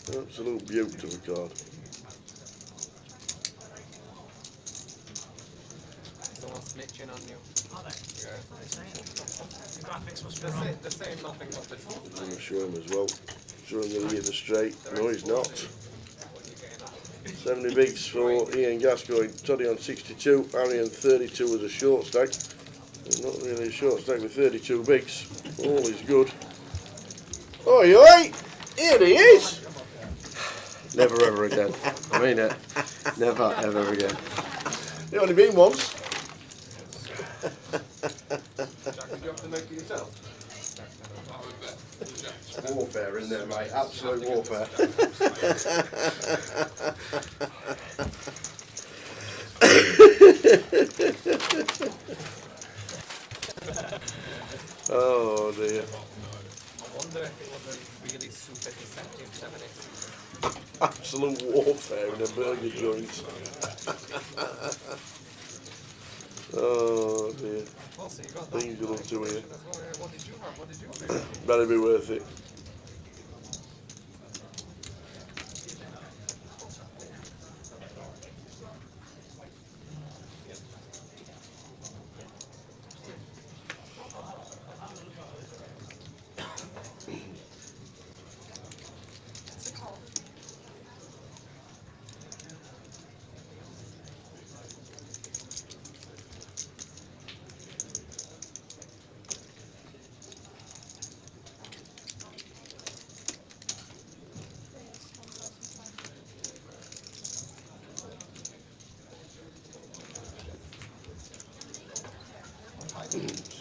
Absolute beaut of a card. Someone's snitching on you. Are they? Yeah. The graphics must be They're wrong. saying nothing but this. I'm going to show him as well. Show him that he hit the straight. No, he's not. 70 bigs for Ian Gascoigne. Toddy on 62. Arian 32 as a short stack. Not really a short stack with 32 bigs. All is good. Oi, oi! Here he is! Never ever again. I mean it. Never ever again. You've only been once. Jack, did you have to make it yourself? Warfare in there, mate. Absolute warfare. Oh dear. I wonder if it was a really super deceptive 70. Absolute warfare in a burger joint. Oh dear. Well, so you got Things you love to hear. What did you have? What did you have? Better be worth it.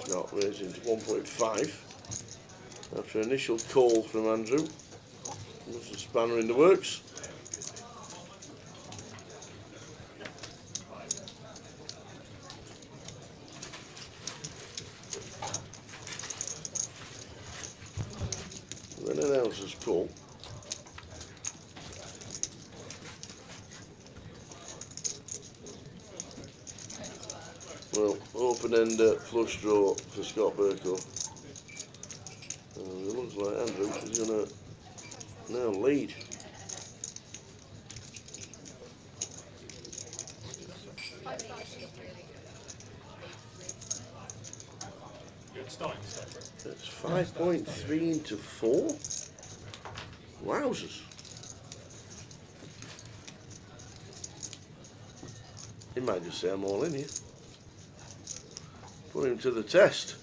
Not raising to 1.5 after initial call from Andrew. There's a spanner in the works. 10 ounces pull. Well, open-ender flush draw for Scott Burko. And it looks like Andrew is going to now lead. It's 5.3 into 4. Wowzers. He might just say I'm all in here. Put him to the test.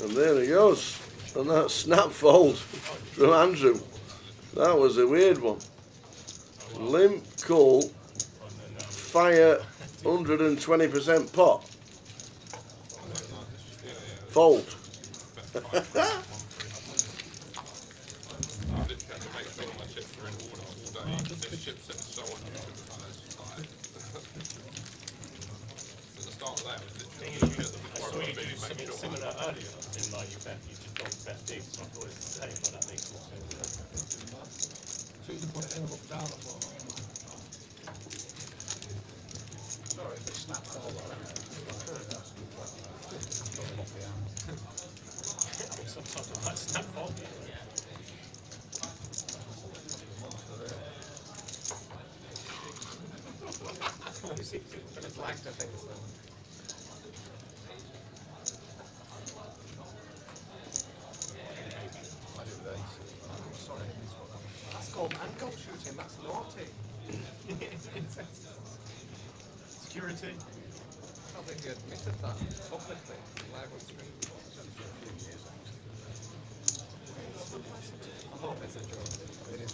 And there he goes. And that snap fold from Andrew. That was a weird one. Limp, cool, fire, 120% pot. Fold. Similar earlier, in like you just don't bet big, so I thought it was the same, but that makes more sense. So you can put it in or down or what? Sorry, if it snaps all right. Sometimes it might snap off. But it's lagged, I think, so. That's called ankle shooting, that's naughty. Security. I don't think you admitted that publicly, live on stream. I hope it's a joke. It is.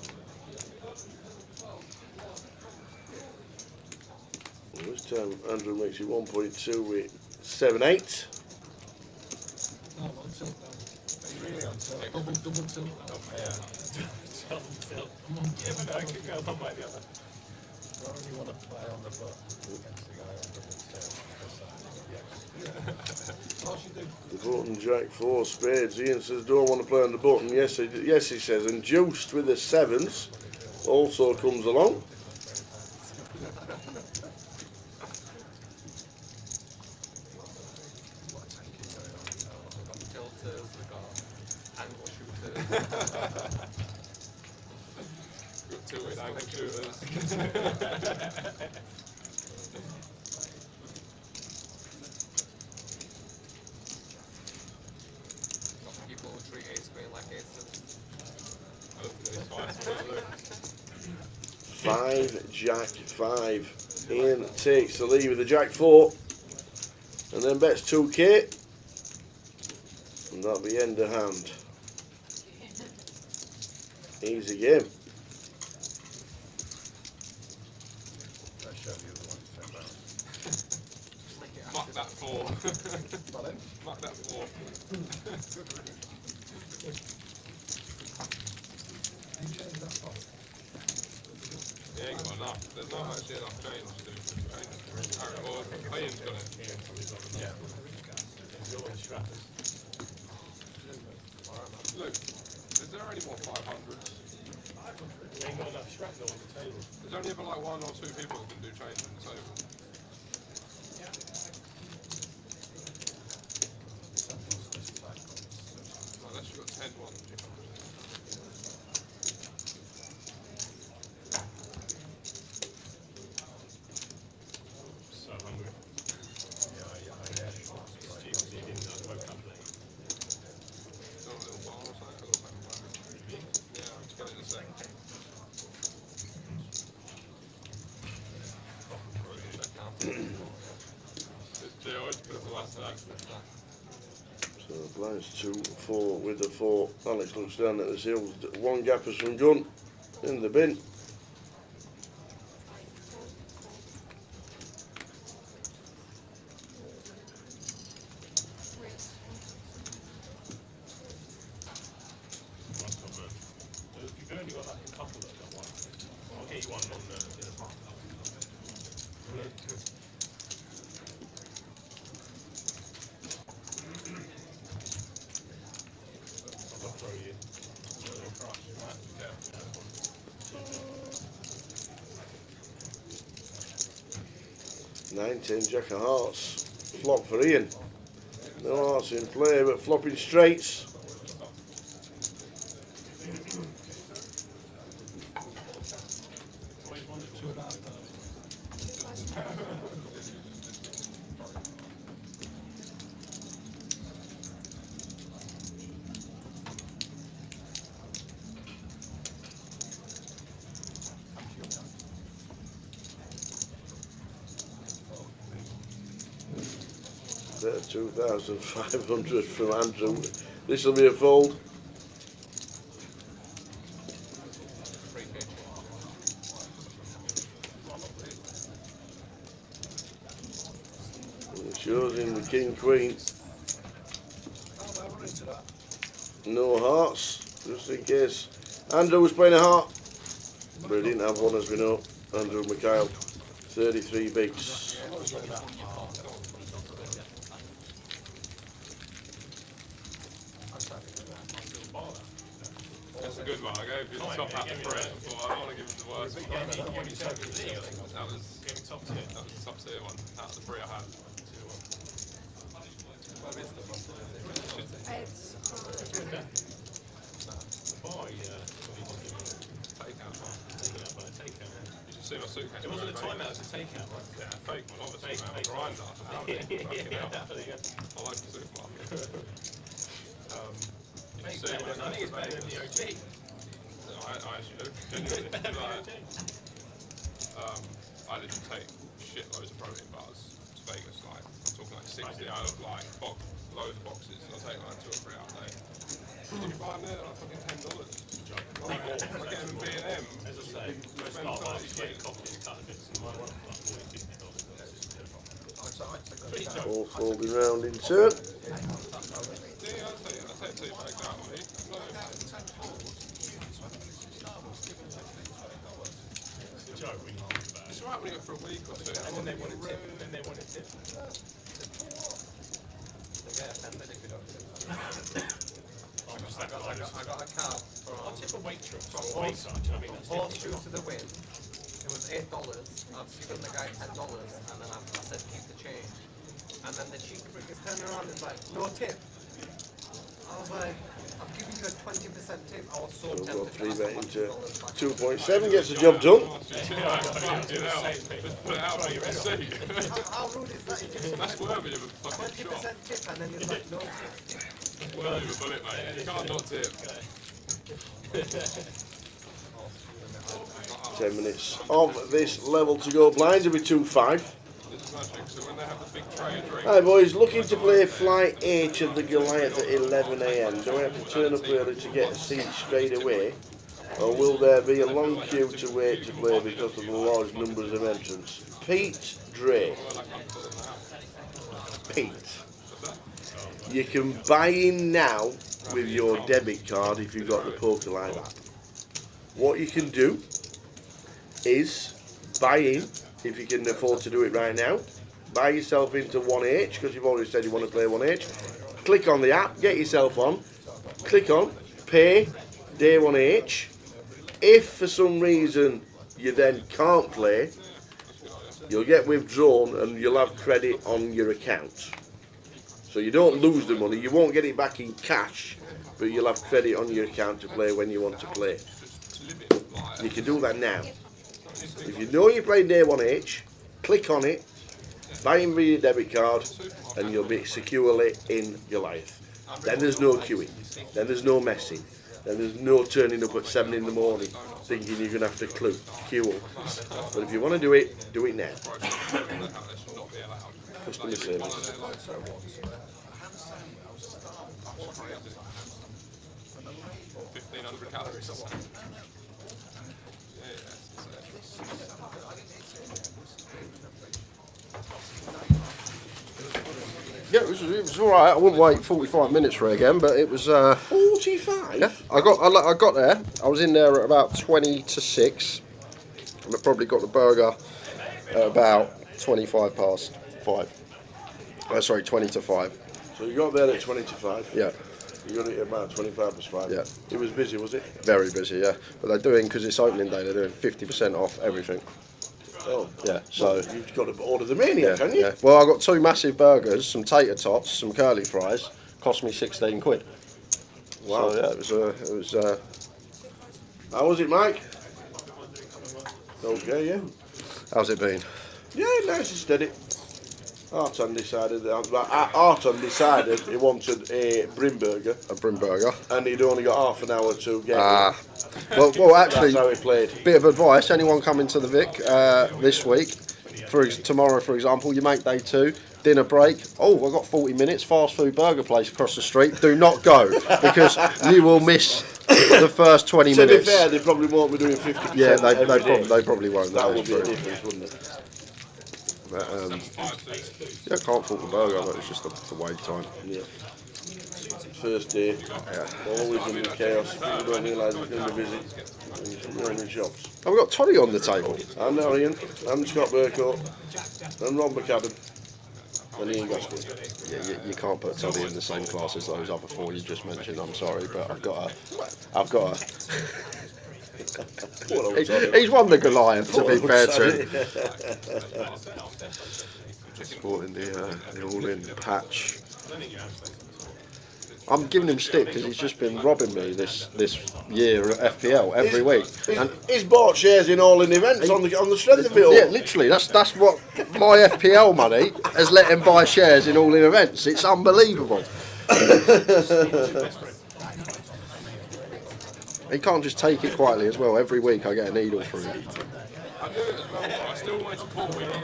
Well, this time Andrew makes it 1.2 with 7/8. No, on tilt though. Really on tilt. Double tilt. Yeah. Yeah, but I could go one way or the other. Why would you want to play on the butt against the guy on double tilt? Of course you do. The button, Jack 4, spades. Ian says, don't want to play on the button. Yes, he says. And juiced with the 7s also comes along. Tilters, we got angle shooters. Got two with angle shooters. People who treat ace queen like aces. I don't think they fight for it. 5, Jack 5. Ian takes the lead with the Jack 4. And then bets 2k. And that'll be end of hand. Easy game. I'll show you the one to turn around. Mark that 4. Pardon? Mark that 4. You change that pot. He ain't got enough. There's not actually enough change to change. Or Ian's got it. Yeah. It's always strappers. Luke, is there any more 500s? We ain't got enough shrapnel on the table. There's only ever like 1 or 2 people that can do change on the table. Unless you've got 10 ones. So hungry. Yeah. Stupid, he didn't know the woke up late. Got a little bar or something. Yeah, I'll just get it in a sec. Yeah, I always put it for last night. So blinds 2, 4 with the 4. Alex looks down at the hills. 1 gappers from gun in the bin. You've only got like a couple that got one. I'll get you one on the in a park. 9-10 Jack of Hearts. Flop for Ian. No hearts in play, but flopping straights. There, 2,500 from Andrew. This will be a fold. It shows in the King Queen. No hearts, just in case. Andrew was playing a heart, but he didn't have one, as we know. Andrew Mikhail, 33 bigs. That's a good one. I gave you the top out of three. I thought I don't want to give him the worst one. That was the top tier one out of the three I had. You should see my suitcase. It wasn't a timeout, it was a takeout. Yeah, fake one, obviously. A grinder. I like the supermarket. I think it's better than the OT. I actually do. Genuinely. I didn't take shitloads of protein bars to Vegas. Like, I'm talking like 60 out of like loads of boxes. I take like 2 or 3 out a day. You can buy them there like fucking $10. I get them in B&M. As I say, spend 30 quid. All folding round in turn. Yeah, I'll take 2 bags out of me. It's alright when you go for a week or 2. And then they want it tipped, and then they want it tipped. They get offended if you don't tip. I got a card I'll tip a waitress. Horseshoe to the win. It was $8. I've given the guy $10, and then I said keep the change. And then the cheek prick is turning around and is like, no tip. I was like, I'm giving you a 20% tip. I was so So we've got tempted. 3 bet into 2.7, gets the job done. Just put it out for you to see. How rude is that? That's worthy of a fucking shot. 20% tip, and then you're like, no tip. Worthy of a bullet, mate. You can't not tip. 10 minutes of this level to go. Blinds will be 2-5. This is magic. So when they have the big tray of drinks, Hi boys, looking to play flight H of the Goliath at 11 AM. Do I have to turn up early to get a seat straight away? Or will there be a long queue to wait to play because of the large numbers of entrants? Pete Dre. Pete. You can buy in now with your debit card if you've got the Poker Live app. What you can do is buy in, if you can afford to do it right now. Buy yourself into 1H, because you've already said you want to play 1H. Click on the app, get yourself on. Click on, pay, day 1H. If for some reason you then can't play, you'll get withdrawn and you'll have credit on your account. So you don't lose the money, you won't get it back in cash, but you'll have credit on your account to play when you want to play. You can do that now. If you know you're playing day 1H, click on it, buy in with your debit card, and you'll be securely in Goliath. Then there's no queuing, then there's no messing, then there's no turning up at 7 in the morning thinking you're going to have to queue up. But if you want to do it now. Customer service. 1,500 calories. Yeah, it was all right. I wouldn't wait 45 minutes for it again, but it was. 45. Yeah, I got there. I was in there at about 20 to 6. And I probably got the burger at about 25 past 5. Sorry, 20 to 5. So you got there at 20 to 5? Yeah. You got it at about 25 past 5? Yeah. It was busy, was it? Very busy, yeah. But they're doing, because it's opening day, they're doing 50% off everything. Oh. Yeah, so... Well, you've got to order the Maniac, haven't you? Yeah. Well, I got 2 massive burgers, some tater tots, some curly fries. Cost me 16 quid. Wow. So, yeah, it was... How was it, Mike? Okay, yeah. How's it been? Yeah, nice and steady. Arton decided he wanted a Brim Burger. A Brim Burger. And he'd only got half an hour to get it. Well, actually, that's how he played. Bit of advice, anyone coming to the Vic this week, tomorrow for example, you make day 2, dinner break, oh, I've got 40 minutes, fast food burger place across the street, do not go, because you will miss the first 20 minutes. To be fair, they probably won't be doing 50%. Yeah, they probably won't. That would be a difference, wouldn't it? But, yeah, can't fault the burger, but it's just the wait time. Yeah. First day, always in the chaos. People don't realise it's going to be busy. And you're in shops. Oh, we've got Toddy on the table. I'm Ian, I'm Scott Burcoat, I'm Ron McAdam, and Ian Gascoigne. Yeah, you can't put Toddy in the same class as those other 4 you just mentioned. I'm sorry, but I've got a. He's won the Goliath, to be fair to him. Sporting the all-in patch. I'm giving him stick because he's just been robbing me this year at FPL every week. He's bought shares in all-in events on the strength of it all. Yeah, literally. That's what my FPL money has let him buy shares in all-in events. It's unbelievable. He can't just take it quietly as well. Every week I get a needle through.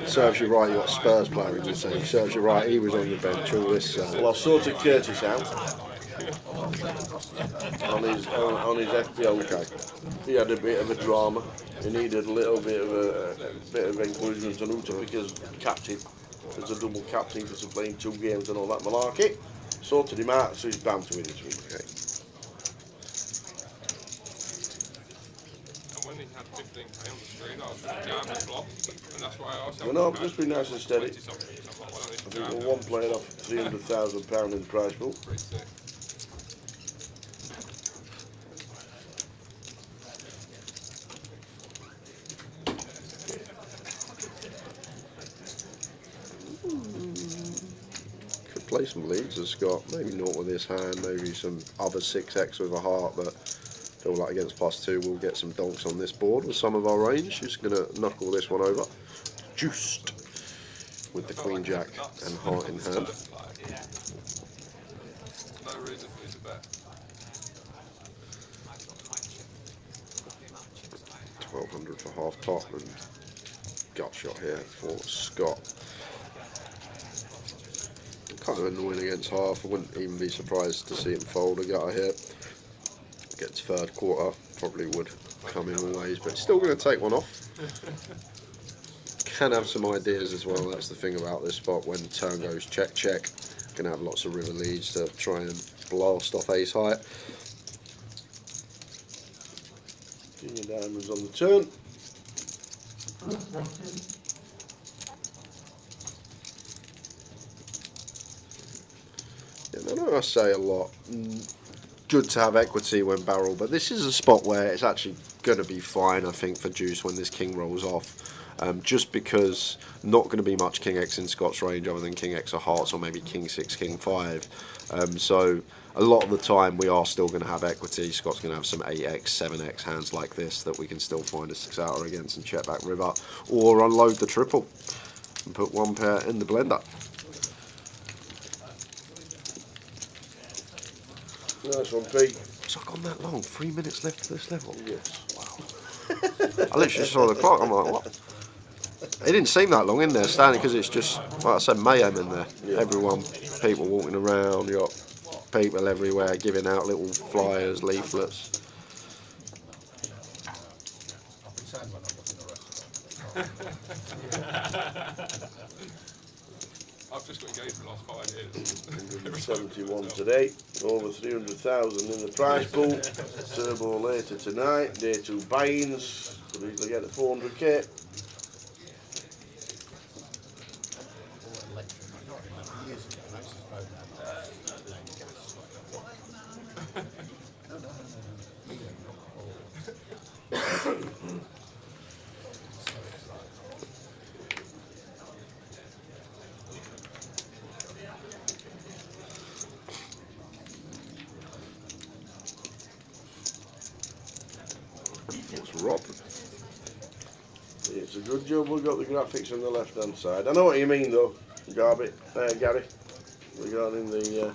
Serves you right, you got Spurs player in the team. Serves you right, he was on the bench. All this. Well, I sorted Curtis out on his FPL. Okay. He had a bit of a drama. He needed a little bit of inclusion to Nuta because captain, as a double captain because of playing 2 games and all that malarkey. Sorted him out, so he's bound to win this week. Okay. Well, no, just be nice and steady. I think we're 1 player off £300,000 in the prize pool. Could play some leads as Scott. Maybe not with his hand. Maybe some other 6x with a heart, but. Feel like against +2 we'll get some donks on this board with some of our range. Just going to knuckle this one over. Juiced with the Queen Jack and heart in hand. 1200 for half top and gut shot here for Scott. Kind of annoying against half. I wouldn't even be surprised to see him fold a gutter here. Gets 3rd quarter, probably would come in always, but still going to take one off. Can have some ideas as well. That's the thing about this spot. When turn goes check check, can have lots of river leads to try and blast off ace high. King of diamonds on the turn. Yeah, I know I say a lot. Good to have equity when barrel, but this is a spot where it's actually going to be fine, I think, for Juice when this king rolls off. Just because not going to be much King X in Scott's range other than King X of hearts or maybe King 6, King 5. So a lot of the time we are still going to have equity. Scott's going to have some 8x, 7x hands like this that we can still find a 6-outer against and check back river, or unload the triple and put 1 pair in the blender. Nice one, Pete. It's not gone that long. 3 minutes left to this level. Yes. Wow. I literally saw the clock. I'm like, what? It didn't seem that long in there, standing, because it's just, like I said, mayhem in there. Yeah. Everyone, people walking around. You got people everywhere giving out little flyers, leaflets. I've just got engaged for the last 5 years. 171 today, over 300,000 in the prize pool. Turbo later tonight, day 2 buy-ins, could easily get the 400k. It's a good job we've got the graphics on the left hand side. I know what you mean though, Gary, regarding the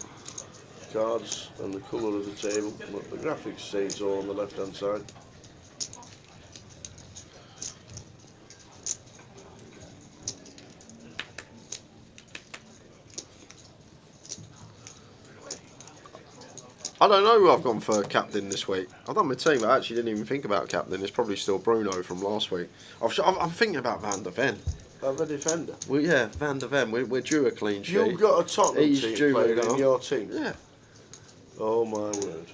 cards and the colour of the table, but the graphics say it's all on the left hand side. I don't know who I've gone for captain this week. I've done my team, I actually didn't even think about captain. It's probably still Bruno from last week. I'm thinking about Van der Ven. Have a defender? Well, yeah, Van der Ven. We're due a clean sheet. You've got a Tottenham He's team due player a in your team? Yeah. Oh my word.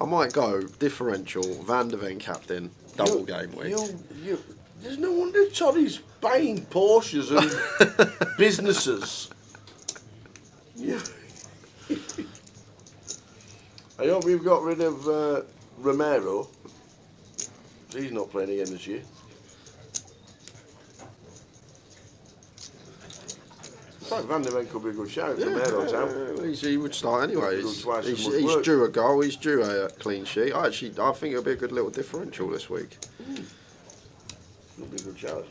I might go differential, Van der Ven captain, double game week. There's no wonder Toddy's buying Porsches and businesses. Yeah. I hope you've got rid of Romero. He's not playing again this year. In fact, Van der Ven could be a good shout. Romero's out. He would start anyway. He's due a goal. He's due a clean sheet. I think it'll be a good little differential this week. It'll be a good shout.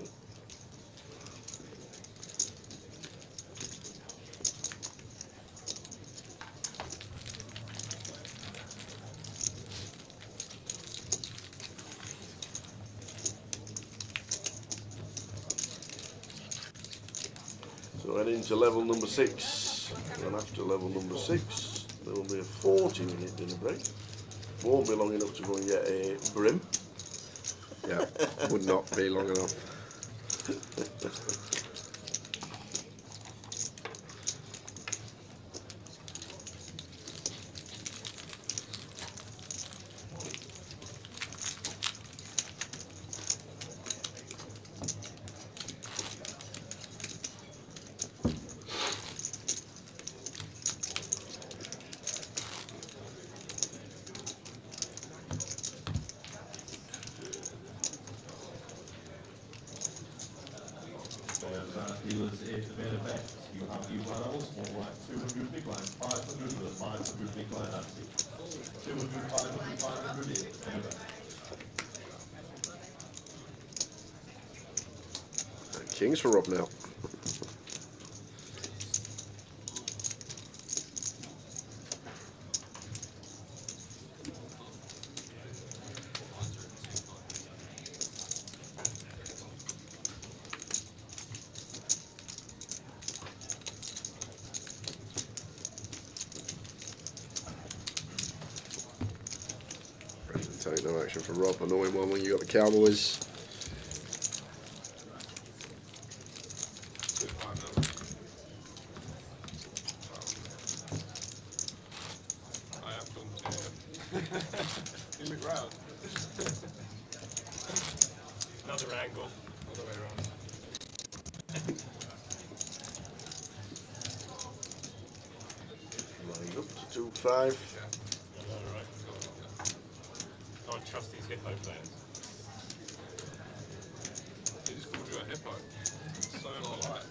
So heading to level number 6, and after level number 6 there will be a 40-minute dinner break. Won't be long enough to go and get a Brim. Yeah, would not be long enough. Dealers in the main event. You have used levels, more like 200 big lines, 500 with a 500 big line ante. 200, 500, 500 in main event. Kings for Rob now. Take no action for Rob. Annoying one when you got the Cowboys. I have done too. You look round. Another angle, all the way around. Line up to 2-5. Can't trust these hippo players. He just called you a hippo. So polite.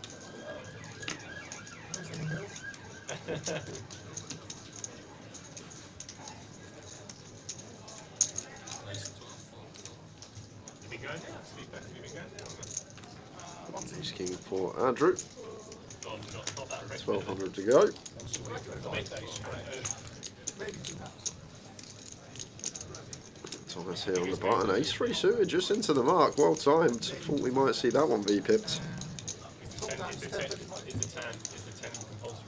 You been going down? You been going down? He's king for Andrew. Not that rich. 1200 to go. Thomas here on the button. Ace 3 suited just into the mark. Well timed. Thought we might see that one be pipped. Is the 10 compulsory?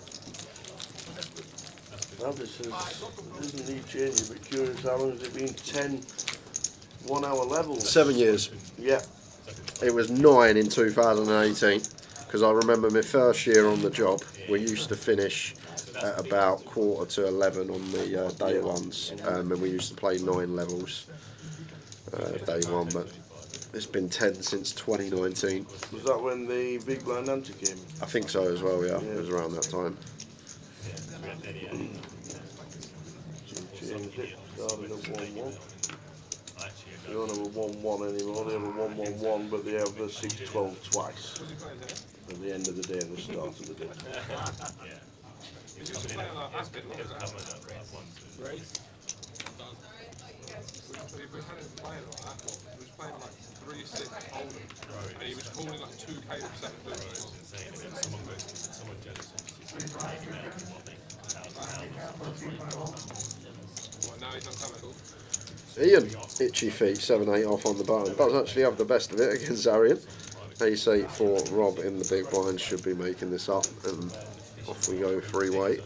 Now this doesn't need changing, but curious how long has it been? 10 1 hour levels? 7 years. Yeah. It was 9 in 2018 because I remember my first year on the job. We used to finish at about 10:45 on the day ones, and we used to play 9 levels day one, but it's been 10 since 2019. Was that when the big blind ante came? I think so as well, yeah. It was around that time. Changed it, started at 1-1. They don't have a 1-1 anymore, they have a 1-1-1, but they have the 6-12 twice. At the end of the day and the start of the day. Is it playing like Aston or is that? If we had it playing like that, we was playing like 3-6 holding, and he was calling like 2k of second boosts. Well, now he's on Tackle. Ian, itchy feet, 7-8 off on the button. Does actually have the best of it against Zarian. Ace-8 for Rob in the big blind, should be making this up, and off we go, free weight.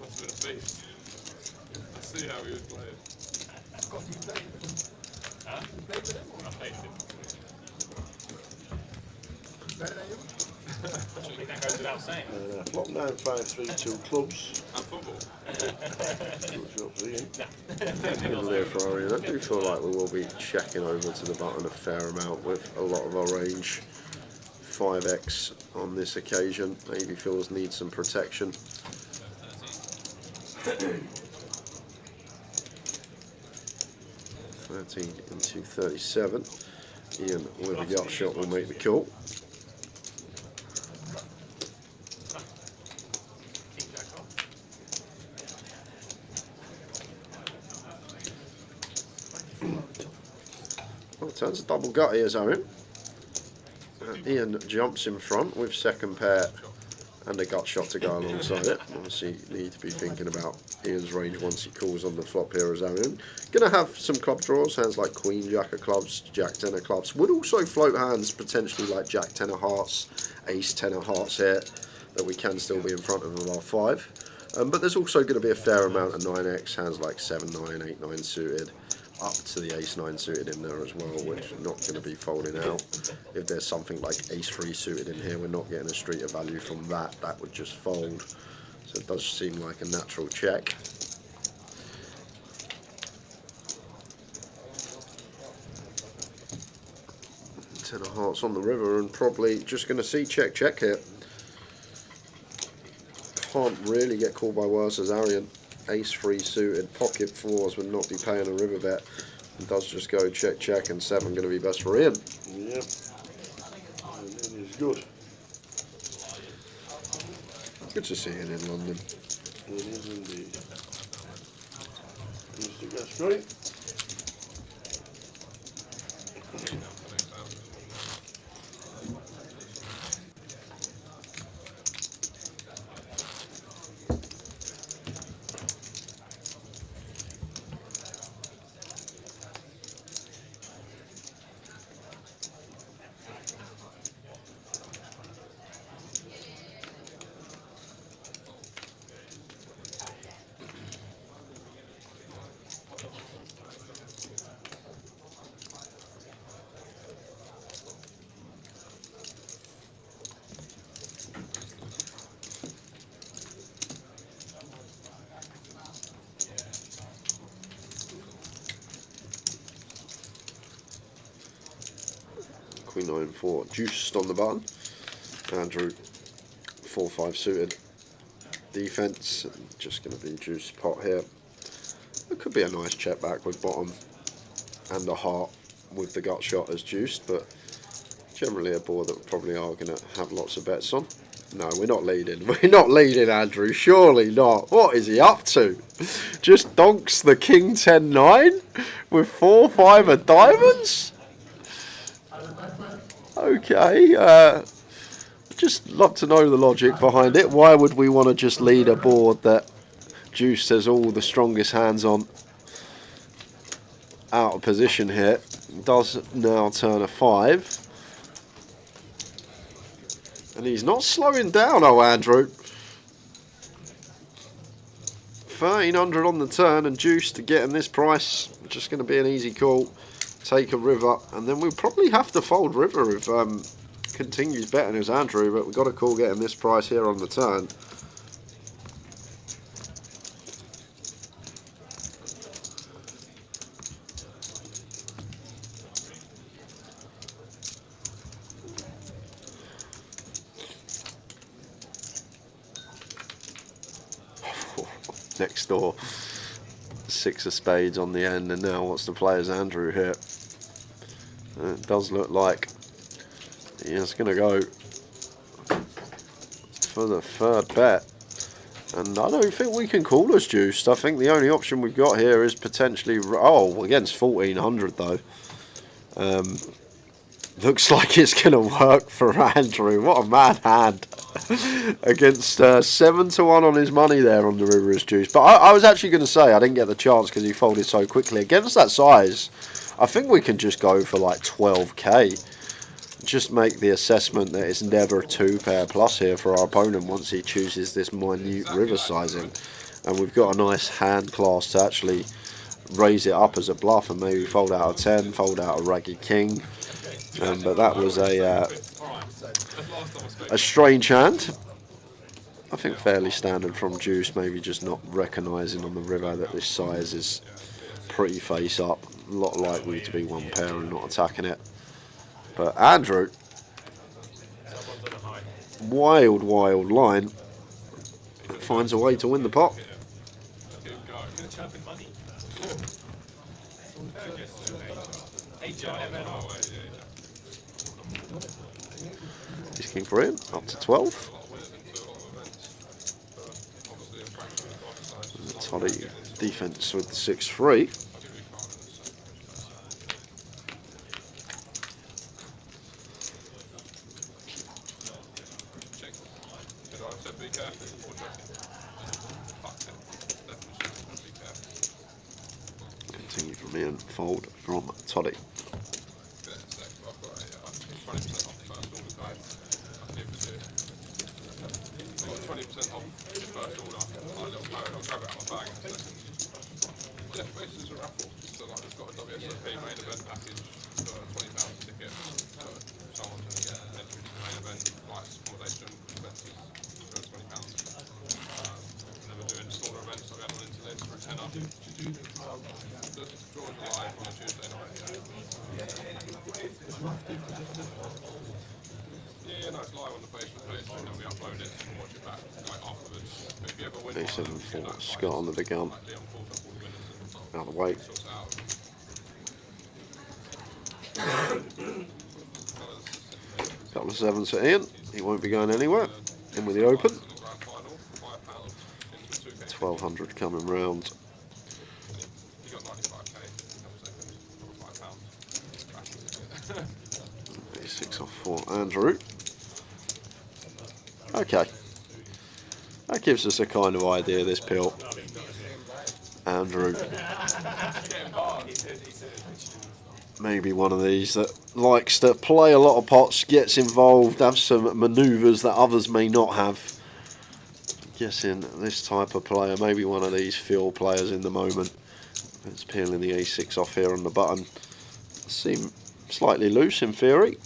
Must have been a beast. Let's see how he was playing. Flop down 5-3-2 clubs. And football. Good there for Arian. I do feel like we will be checking over to the button a fair amount with a lot of our range. 5x on this occasion. Maybe feels needs some protection. 13 into 37. Ian with a gut shot will make the call. Well, turns a double gut here, Zarian. Ian jumps in front with second pair and a gut shot to go alongside it. Obviously, need to be thinking about Ian's range once he calls on the flop here as Arian. Going to have some club draws, hands like Queen, Jack of clubs, Jack 10 of clubs. Would also float hands potentially like Jack 10 of hearts, Ace 10 of hearts here, that we can still be in front of our 5. But there's also going to be a fair amount of 9x, hands like 7, 9, 8, 9 suited, up to the Ace 9 suited in there as well, which are not going to be folding out. If there's something like Ace 3 suited in here, we're not getting a street of value from that. That would just fold. So it does seem like a natural check. Ten of hearts on the river, and probably just going to see check here. Can't really get called by worse as Arian. Ace 3 suited, pocket 4s would not be paying a river bet. It does just go check, and 7 going to be best for Ian. Yep. And it is good. Good to see Ian in London. It is indeed. Mr. Gascoigne. Queen 9-4 juiced on the button. Andrew 4-5 suited. Defense just going to be juice pot here. It could be a nice check back with bottom and a heart with the gut shot as juiced, but generally a board that we probably are going to have lots of bets on. No, we're not leading. We're not leading, Andrew. Surely not. What is he up to? Just donks the King 10-9 with 4-5 of diamonds? Okay, just love to know the logic behind it. Why would we want to just lead a board that Juice has all the strongest hands on out of position here? Does now turn a 5. And he's not slowing down, oh Andrew. 1300 on the turn, and Juice to get in this price, just going to be an easy call. Take a river, and then we'll probably have to fold river if continues betting as Andrew, but we've got to call getting this price here on the turn. Next door, 6 of spades on the end, and now what's the player's Andrew here? It does look like he's going to go for the third bet. And I don't think we can call us juiced. I think the only option we've got here is potentially... Oh, against 1400 though. Looks like it's going to work for Andrew. What a mad hand. Against 7-1 on his money there on the river is juiced. But I was actually going to say I didn't get the chance because he folded so quickly. Against that size, I think we can just go for like 12k. Just make the assessment that it's never a 2-pair plus here for our opponent once he chooses this minute river sizing. And we've got a nice hand class to actually raise it up as a bluff and maybe fold out a 10, fold out a raggy king. But that was a strange hand. I think fairly standard from juice, maybe just not recognising on the river that this size is pretty face up. A lot likely to be 1 pair and not attacking it. But Andrew, wild line, finds a way to win the pot. He's king for in, up to 12. Toddy defense with 6-3. Continue from Ian, fold from Toddy. A7-4, Scott under the gun. Out of the way. Couple of 7s for Ian. He won't be going anywhere. In with the open. 1200 coming round. 6 off for Andrew. Okay. That gives us a kind of idea, this pill. Andrew. Maybe one of these that likes to play a lot of pots, gets involved, have some manoeuvres that others may not have. I'm guessing this type of player, maybe one of these field players in the moment. It's peeling the A6 off here on the button. Seem slightly loose in theory.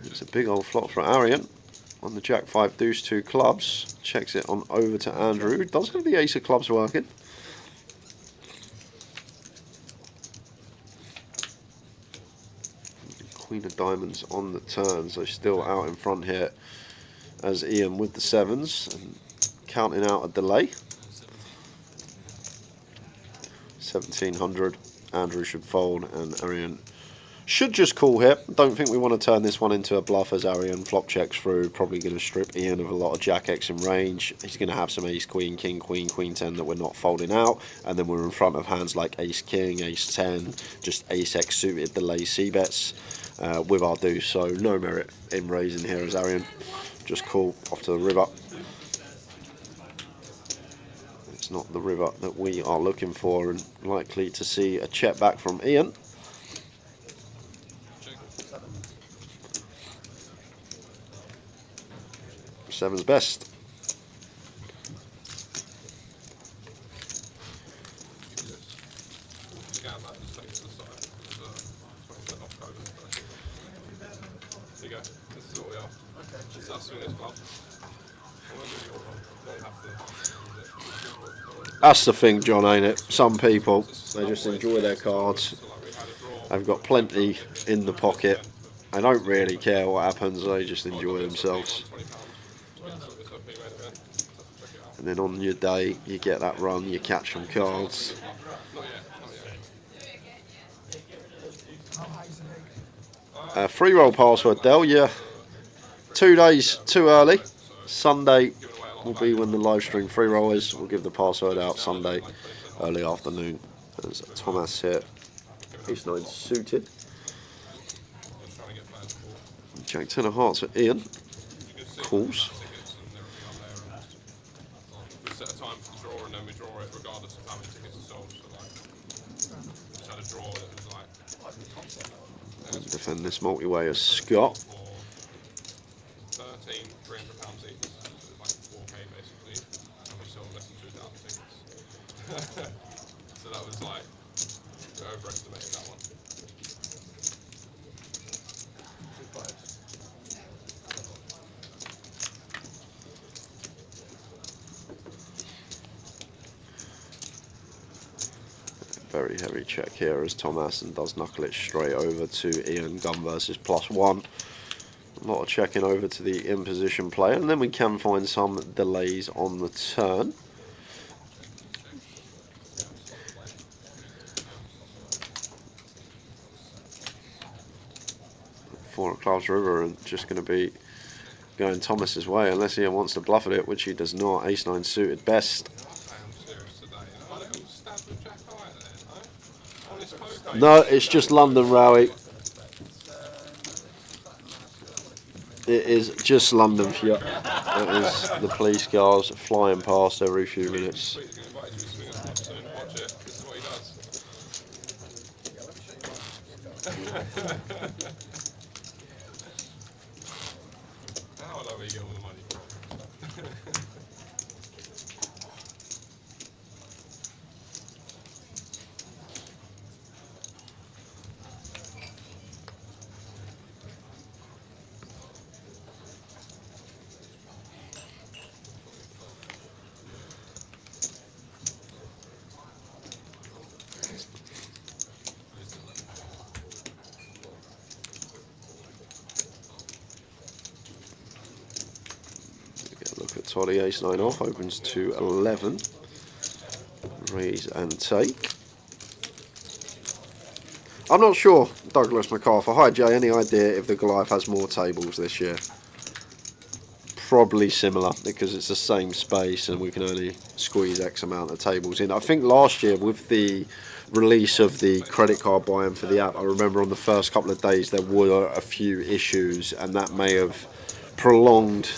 It's a big old flop for Arian on the Jack 5 deuce 2 clubs. Checks it on over to Andrew, who does have the ace of clubs working. Queen of diamonds on the turn, so still out in front here as Ian with the 7s and counting out a delay. 1700. Andrew should fold and Arian should just call here. Don't think we want to turn this one into a bluff as Arian flop checks through. Probably going to strip Ian of a lot of Jack X in range. He's going to have some ace, queen, king, queen, queen 10 that we're not folding out. And then we're in front of hands like ace, king, ace 10, just ace X suited delay C-bets with our deuce. So no merit in raising here as Arian. Just call off to the river. It's not the river that we are looking for and likely to see a check back from Ian. Seven's best. That's the thing, John, ain't it? Some people, they just enjoy their cards. They've got plenty in the pocket. They don't really care what happens, they just enjoy themselves. And then on your day, you get that run, you catch some cards. Free roll password, Del. Yeah, 2 days too early. Sunday will be when the live stream free roll is. We'll give the password out Sunday, early afternoon. There's Thomas here. Ace 9 suited. Jack 10 of hearts for Ian. Calls. We set a time for the draw and then we draw it regardless of how many tickets are sold. So like, we just had a draw that was like. Defend this multi-way as Scott. 13, £300 each. So it's like 4K basically. And we sold less than 2,000 tickets. So that was like, we overestimated that one. Very heavy check here as Thomas and does knuckle it straight over to Ian. Gun versus +1. A lot of checking over to the in position player, and then we can find some delays on the turn. Four of Clubs River and just going to be going Thomas's way unless Ian wants to bluff at it, which he does not. Ace 9 suited best. No, it's just London, Rowie. It is just London for you. It is the police cars flying past every few minutes. How low are you getting all the money? Look at Toddy, Ace 9 off, opens to 11. Raise and take. I'm not sure, Douglas MacArthur. Hi Jay, any idea if the Goliath has more tables this year? Probably similar, because it's the same space and we can only squeeze X amount of tables in. I think last year with the release of the credit card buy-in for the app, I remember on the first couple of days there were a few issues, and that may have prolonged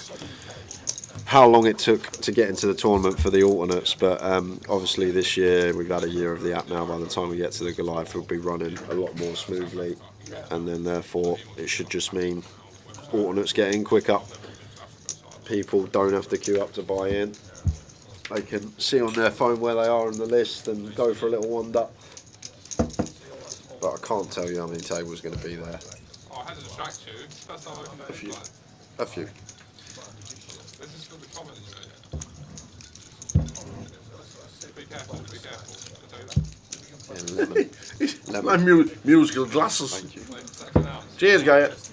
how long it took to get into the tournament for the alternates. But obviously this year we've had a year of the app now. By the time we get to the Goliath, we'll be running a lot more smoothly, and then therefore it should just mean alternates get in quicker. People don't have to queue up to buy in. They can see on their phone where they are on the list and go for a little wander. But I can't tell you how many tables are going to be there. Oh, I had to distract you. That's how I can A few. A few. This is for the comments, Be careful, be careful. I tell you that. Yeah, lemon. My musical glasses. Thank you. Cheers, guys.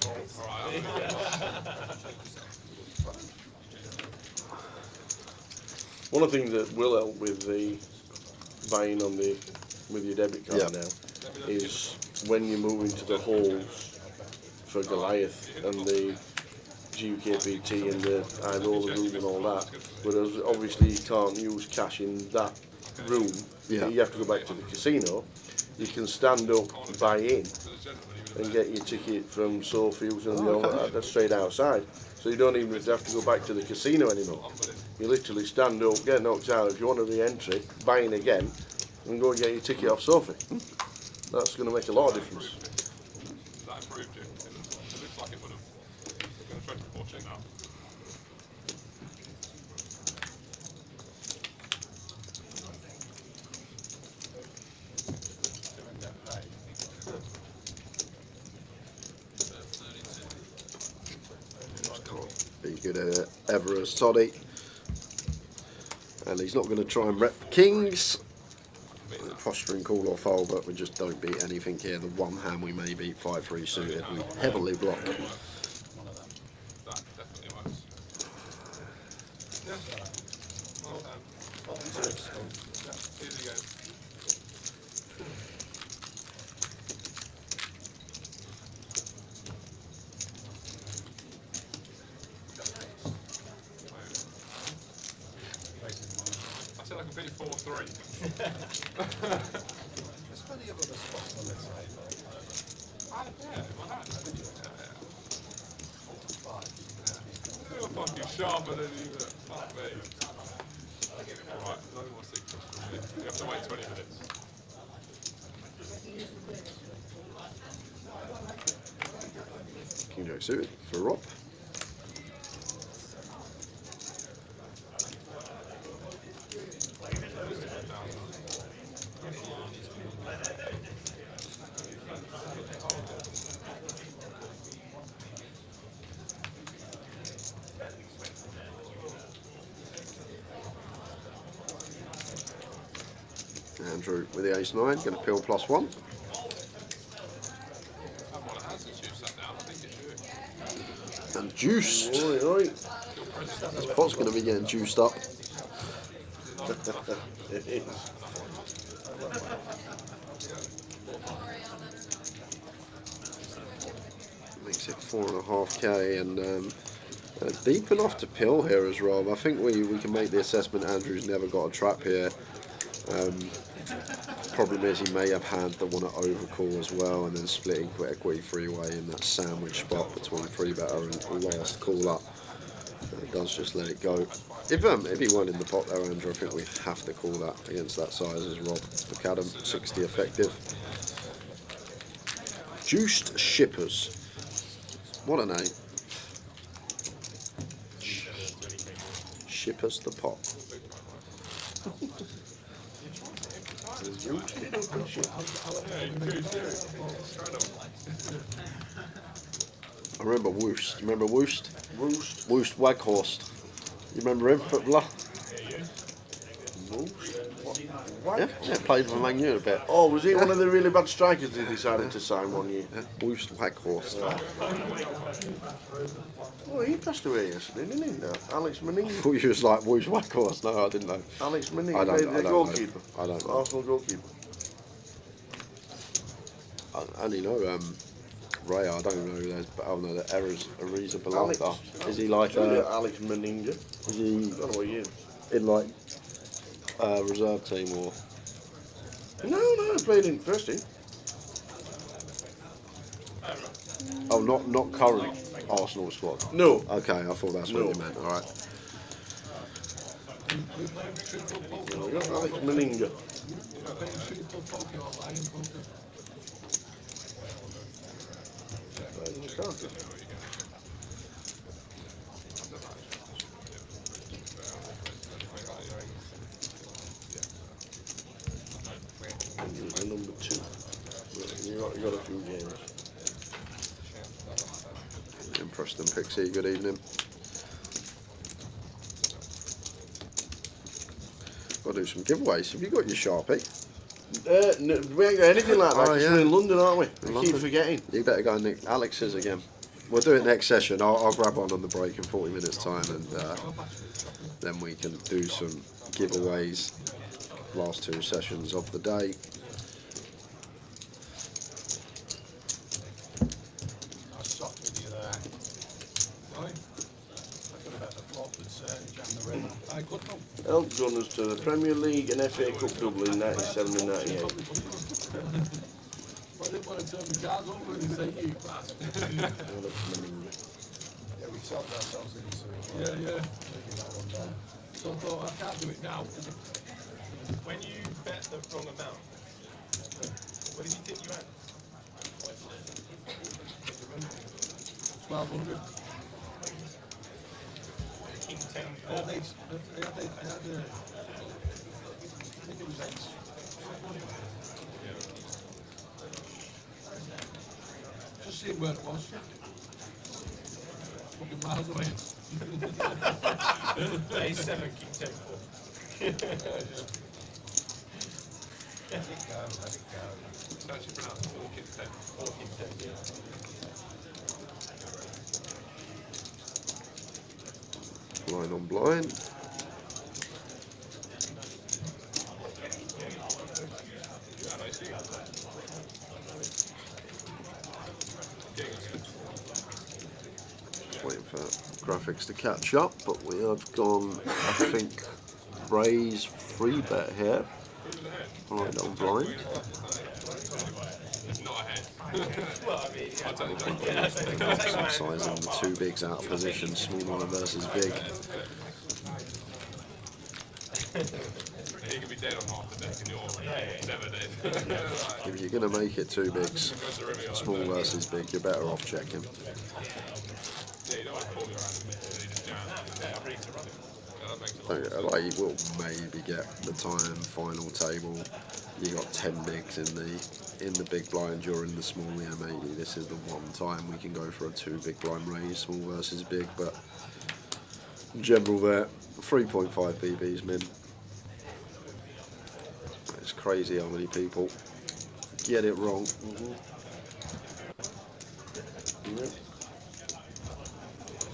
One of the things that will help with the buying on the with your debit card now is when you move into the halls for Goliath and the GUKPT and the high roller room and all that, whereas obviously you can't use cash in that room, you have to go back to the casino. You can stand up, buy in, and get your ticket from Sofields and all that straight outside. So you don't even have to go back to the casino anymore. You literally stand up, get knocked out. If you want a re-entry, buy in again, and go and get your ticket off Sophie. That's going to make a lot of difference. That improved it. It looks like it would have. I'm going to try to report it now. Be good at it ever as Toddy. And he's not going to try and rep kings. Posturing call or fold, but we just don't beat anything here. The one hand we may beat 5-3 suited, we heavily block. That definitely works. Yeah. Well done. Easy game. beat 4-3. There's plenty of other spots on this side. You're fucking sharper than you. Fuck me. Right, no more secrets from me. You have to wait 20 minutes. King Jack suited for Rob. Andrew with the ace-9, going to peel +1. And juiced. This pot's going to be getting juiced up. It is. Makes it 4.5k and deep enough to pill here as Rob. I think we can make the assessment Andrew's never got a trap here. Problem is he may have had the one at overcall as well, and then splitting equity freeway in that sandwich spot between free better and last call up. It does just let it go. If he weren't in the pot there, Andrew, I think we have to call that against that size as Rob. McAdam, 60 effective. Juiced Shippers. What a name. Shippers the pot. I remember Woost. You remember Woost? Woost Waghorst. You remember him, footballer? Yeah, played for Man U a bit. Oh, was he one of the really bad strikers he decided to sign one year? Woost Waghorst. Oh, he passed away yesterday, didn't he? No. Alex I Meninga. thought you was like Woost Waghorst. No, I didn't know. Alex Meninga, I the don't goalkeeper. know. I don't know. Arsenal goalkeeper. I only know Ray. I don't even know who there's. But I know that Ariza Balanta. Is he like Alex Meninga. Is he I don't know what he is. in like reserve team or? No, I played in first team. Oh, not current Arsenal squad. No. Okay, I thought that's what you meant. All right. There we go, Alex Meninga. Number 2. You got a few games. And Preston Pixie, good evening. I'll do some giveaways. Have you got your Sharpie? No, we ain't got anything like that. Oh, yeah. We're in London, aren't we? In We London. keep forgetting. You better go and nick Alex's again. We'll do it next session. I'll grab one on the break in 40 minutes time, and then we can do some giveaways. Last 2 sessions of the day. I socked with you there. Right? I could have had the flop with Jam the Ring. I couldn't have. Helped Gunners to the Premier League and FA Cup double in 97 and 98. I didn't want to turn the cards over and say you bastard. Yeah, we sold ourselves into it. Yeah. Taking that one down. So I thought, I can't do it now. When you bet the wrong amount, what did you think you had? 1,200. King 10. I had ace. I think it was ace. Just seeing where it was. Fucking miles away. A7, King 10, 4. Let it go. It's actually pronounced 4 King 10. 4 King 10, yeah. Blind on blind. Just waiting for graphics to catch up, but we have gone, I think, Ray's free bet here. Right on blind. Exercising the two bigs out of position, small line versus big. You can be dead on half the deck and you're never dead. If you're going to make it two bigs, small versus big, you're better off checking. Like, you will maybe get the time final table. You got 10 bigs in the big blind during the small. Yeah, maybe this is the one time we can go for a two big blind raise, small versus big. But in general, there 3.5 BBs min. It's crazy how many people get it wrong.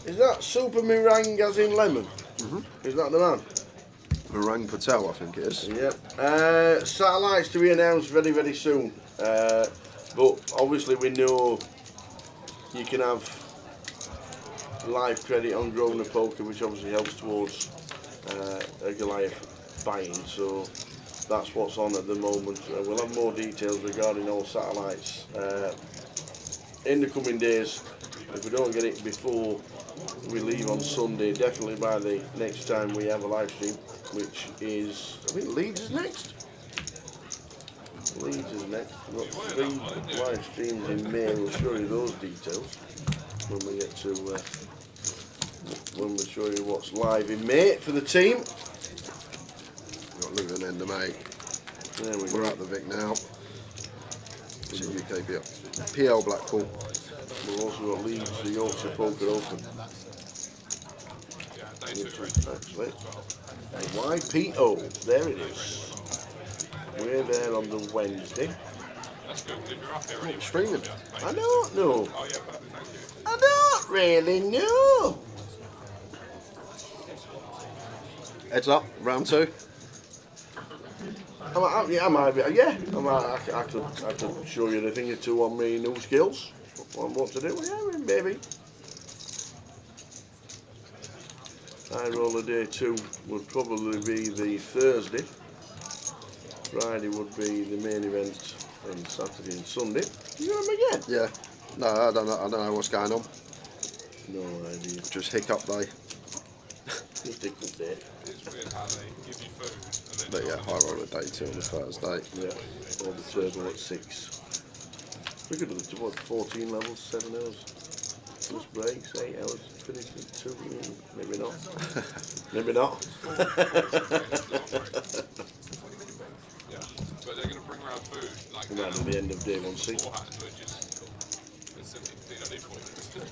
Is that Super Meringue as in lemon? Is that the man? Meringue Patel, I think it is. Yep. Satellites to be announced very, very soon. But obviously we know you can have live credit on Grosvenor Poker, which obviously helps towards a Goliath buying. So that's what's on at the moment. We'll have more details regarding all satellites in the coming days. If we don't get it before we leave on Sunday, definitely by the next time we have a live stream, which is, I think Leeds is next. Leeds is next. We've got 3 live streams in May. We'll show you those details when we get to when we show you what's live in May for the team. Got Luton end of May. There we We're go. at the Vic now. It's a UKPL. PL Blackpool. We've also got Leeds, the Yorkshire Poker Open. Actually, YPO, there it is. We're there on the Wednesday. Streaming. I don't know. I don't really know. Heads up, round 2. I might be. Yeah, I could show you the thing or two on me new skills. On what to do. Yeah, maybe. High roller day 2 would probably be the Thursday. Friday would be the main event, and Saturday and Sunday. You got them again? Yeah. No, I don't know what's going on. No idea. Just hiccup day. Just hiccup day. It's weird how they give you food and But yeah, high roller day 2 on the Thursday. Yeah. Or the turbo at 6. We could do the, what, 14 levels, 7 hours. Plus breaks, 8 hours, finish at 2. Maybe not. Maybe not. but they're going to bring around food like Right at the end of day 1 6. beforehand, which is it's simply clean for you.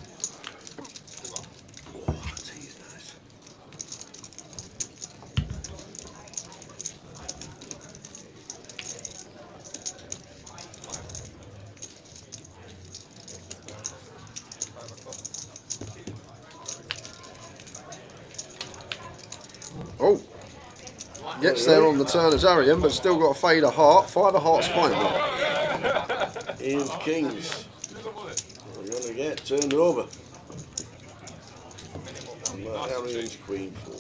Oh, that tea is nice. Oh! Gets there on the turn as Arian, but still got a fade of heart. 5 of heart's fine though. Ian's Kings. We're going to get turned over. And Arian's Queen 4.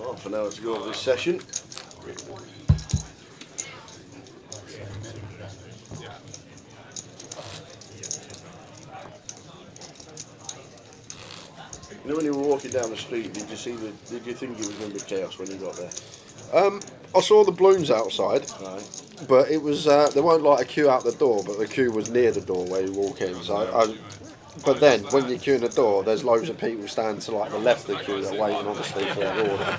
Well, for now, let's go over this session. You know when you were walking down the street, did you think it was going to be chaos when you got there? I saw the balloons outside, Right. but it was there weren't like a queue out the door, but the queue was near the door where you walk in. So but then when you queue in the door, there's loads of people standing to like the left of the queue that are waiting obviously for their order.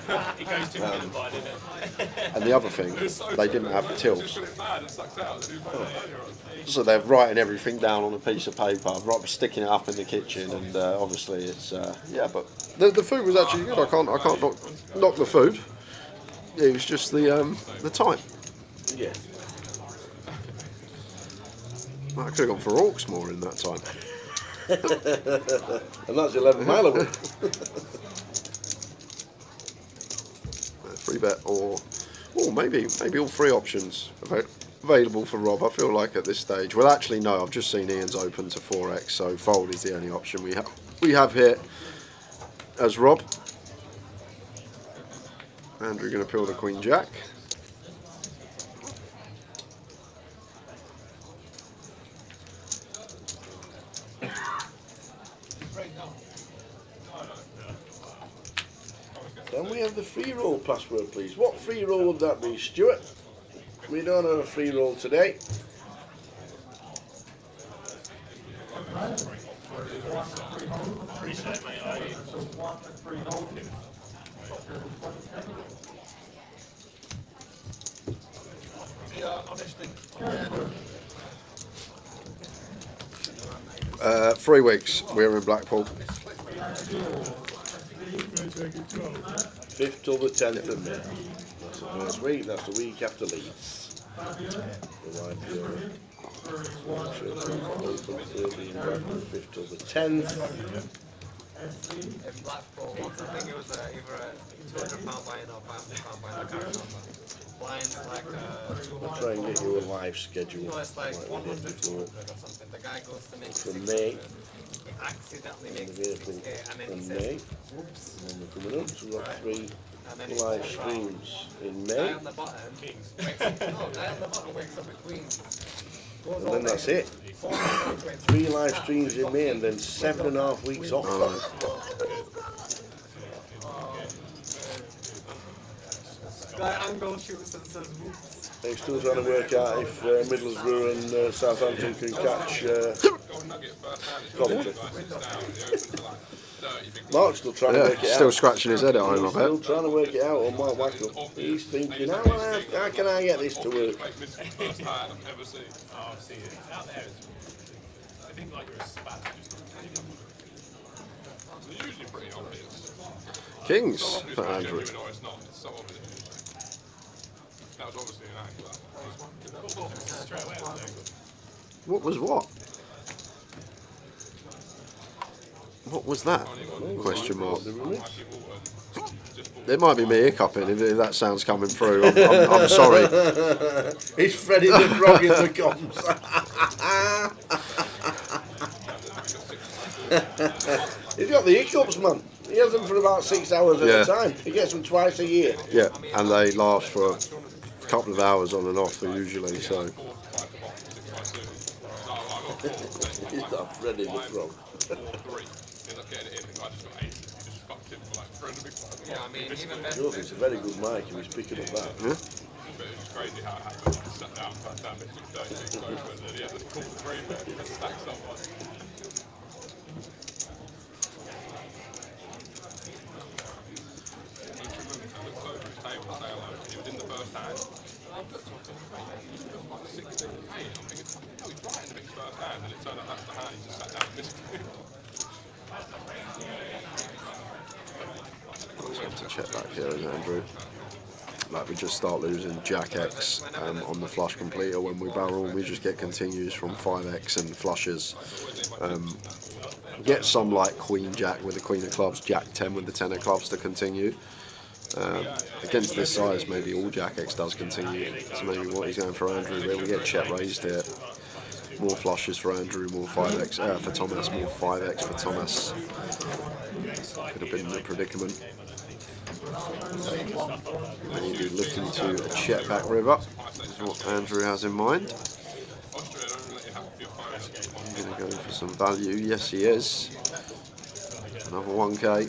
And the other thing, they didn't have the tills. So they're writing everything down on a piece of paper, sticking it up in the kitchen, and obviously it's yeah. But the food was actually good. I can't knock the food. It was just the time. Yeah. I could have gone for Orcs more in that time. And that's 11 mile away. Free bet or Oh, maybe all three options available for Rob. I feel like at this stage. Well, actually, no. I've just seen Ian's open to 4x, so fold is the only option we have here as Rob. Andrew going to peel the Queen Jack. Can we have the free roll password, please? What free roll would that be, Stuart? We don't have a free roll today. Yeah, 3 weeks. We're in Blackpool. 5th till the 10th of May. That's the first week, that's the week after Leeds. Open 5th till the 10th. In Blackpool, once I think it was either a £200 buy-in or £500 buy-in, I can't remember. Buying's like I'll try and get you a live schedule. no, it's like we did 100 before. or something. The guy goes to make From May. He accidentally makes April 6K and then he and says, May. oops. And then we're coming up, so we've got 3 And then he live falls around. streams in Guy May. on the bottom wakes up, no, guy on the bottom wakes up at Queens. Goes And all then day. that's it. 3 live streams in May and then 7.5 weeks off. Guy angle shoots and says, whoops. They're still trying to work out if Middlesbrough and Southampton can catch Coventry. Mark's still trying to work it out. Still scratching his head at home, I Still bet. trying to work it out on Mark Wackle. He's thinking, how can I get this to work? I've seen it. Out there, I think like you're a spat. They're usually pretty obvious. Kings for Andrew. Even though it's not, it's so obvious. That was obviously an angle. Straight away, I think. What was what? What was that? Question mark. It might be me hiccuping if that sound's coming through. I'm sorry. It's Freddie the Frog in the comms. He's got the hiccups, man. He has them for about 6 hours at a time. He gets them twice a year. Yeah, and they last for a couple of hours on and off usually. So He's not Freddie the Frog. Yeah, I mean, even Yours is a very good mic and he's picking up that. yeah. It's crazy how it happened. I sat down, sat down, missed 36 over, and yeah, the call three there, stacks up one. He was in the first hand. I looked up and he was like 16. Hey, I'm thinking, no, he's right in the mixed first hand, and it turned out that's the hand. He just sat down and missed it. To check back here, is Andrew. Like we just start losing Jack X on the flush completer when we barrel. We just get continues from 5x and flushes. Get some like Queen Jack with the Queen of Clubs, Jack 10 with the 10 of Clubs to continue. Against this size, maybe all Jack X does continue. So maybe what he's going for Andrew there. We get check raised here. More flushes for Andrew, more 5x for Thomas, more 5x for Thomas. Could have been in a predicament. Maybe looking to a check back river is what Andrew has in mind. Going to go for some value. Yes, he is. Another 1k.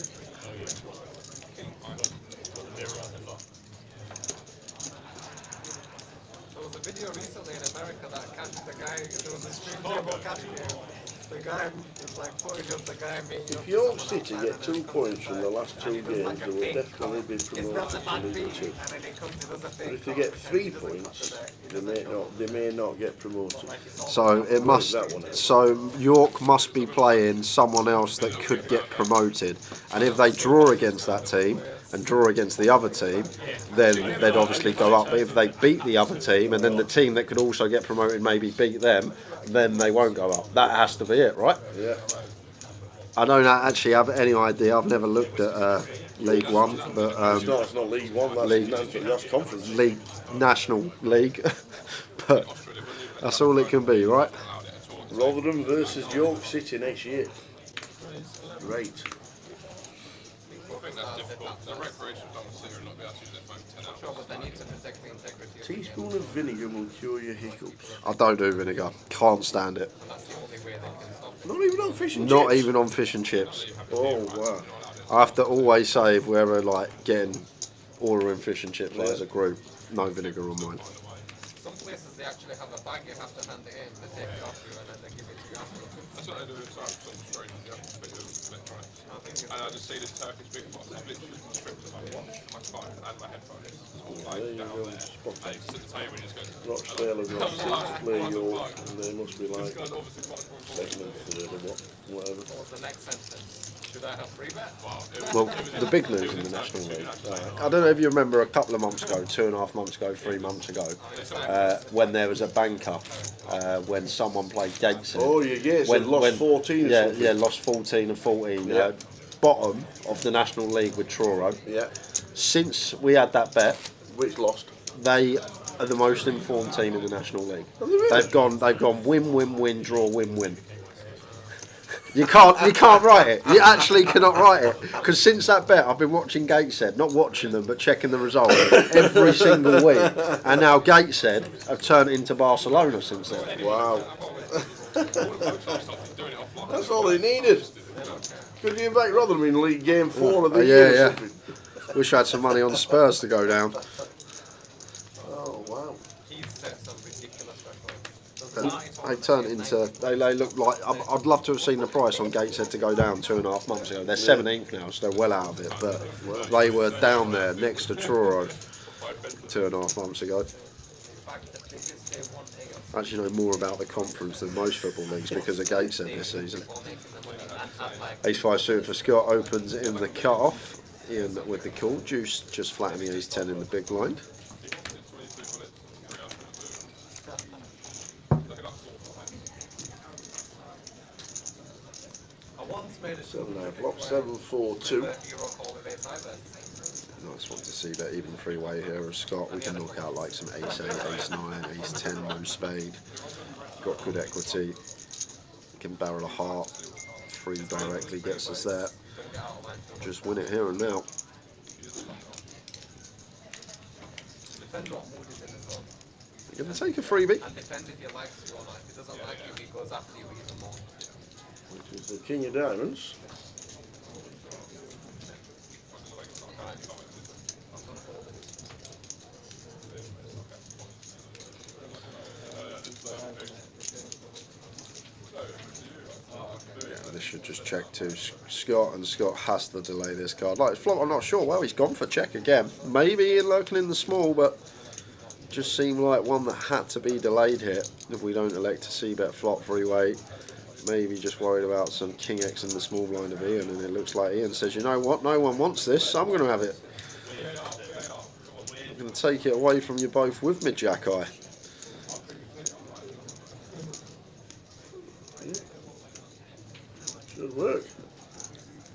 There was a video recently in America that catched the guy, there was a stream table catching him. The guy was like putting up the guy making If York City get 2 points from the last 2 games, they will definitely be promoted to League 2. But if they get 3 points, they may not get promoted. So it must. So York must be playing someone else that could get promoted, and if they draw against that team and draw against the other team, then they'd obviously go up. But if they beat the other team, and then the team that could also get promoted maybe beat them, then they won't go up. That has to be it, right? Yeah. I don't actually have any idea. I've never looked at League One, but It's not League One. That's Conference. League, National League. But that's all it can be, right? Rotherham versus York City next year. Great. I think that's difficult. The recreational down the centre and not be able to use their phone 10 hours. Sure, but they need to protect the integrity of Teaspoon of vinegar will cure your hiccups. I don't do vinegar. Can't stand it. and that's the only way they can stop it. Not even on fish and Not chips. even on fish and chips. Oh wow. I have to always say if we're ever like ordering fish and chips like, as a group, no vinegar on mine. Some places they actually have a bag, you have to hand it in, they take it off you and then they give it to you afterwards. That's what they do inside some strange, you have to put your electronics. And I just see this Turkish big box, it's literally stripped of my watch, my phone and my headphones. It's all like There you down go. there. Spot And you sit at the table and you just go, Rochdale have got 6 play York, and they must be like this guy's obviously much more important. second and third or whatever. What was the next sentence? Should I have free bet? Well, the big news in the National League. I don't know if you remember a couple of months ago, 2.5 months ago, 3 months ago, when there was a banker, when someone played Gateshead. Oh, yeah, yes, when, lost 14 or yeah, something. yeah, lost 14 and 14. Yeah. Bottom of the National League with Truro. Yeah. Since we had that bet, Which lost? they are the most informed team in the National League. Have they really? They've gone win, win, win, draw, win, win. You can't write it. You actually cannot write it. Because since that bet, I've been watching Gateshead, not watching them, but checking the results every single week. And now Gateshead have turned into Barcelona since then. Wow. That's all they needed. Could you back Rotherham in League Game 4 of the year or something? Wish I had some money on Spurs to go down. Oh, wow. He's set some ridiculous record. They turned into. They look like. I'd love to have seen the price on Gateshead to go down 2.5 months ago. They're 17th now, so they're well out of it. But they were down there next to Truro 2.5 months ago. I actually know more about the conference than most football leagues because of Gateshead this season. Ace 5 suited for Scott opens in the cut-off. Ian with the call. Juice just flattening Ace 10 in the big blind. Flop 7-4-2. Nice one to see that even three-way here of Scott. We can knock out like some Ace 8, Ace 9, Ace 10, no spade. Got good equity. Can barrel a heart. 3 directly gets us there. Just win it here and now. You're going to take a freebie. And depends if he likes you or not. If he doesn't like you, he goes after you even more. Which is the King of Diamonds. This should just check to Scott, and Scott has to delay this card. Like flop, I'm not sure. Well, he's gone for check again. Maybe lurking in the small, but just seemed like one that had to be delayed here. If we don't elect to see bet flop three-way, maybe just worried about some King X in the small blind of Ian, and it looks like Ian says, you know what, no one wants this, so I'm going to have it. I'm going to take it away from you both with me, Jack Eye. Good work.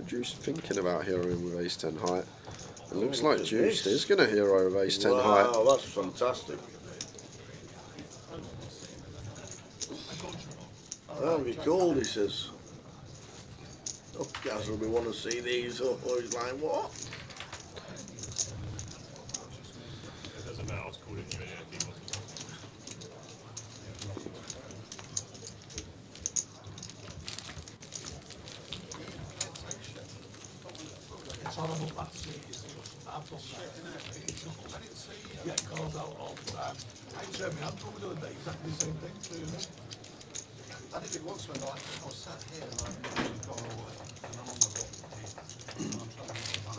Juice thinking about heroing with Ace 10 height. It looks like Juice is going to hero with Ace 10 height. Wow, that's fantastic. That'll be cold, he says. Oh, guys will be want to see these. Oh, he's like, what? It doesn't matter, I was calling you anything. It's horrible that series. I've done that. Get called out all the time. I turned my hand over the other day, exactly the same thing to me. I did it once when I was sat here and I've gone away and I'm on the bottom.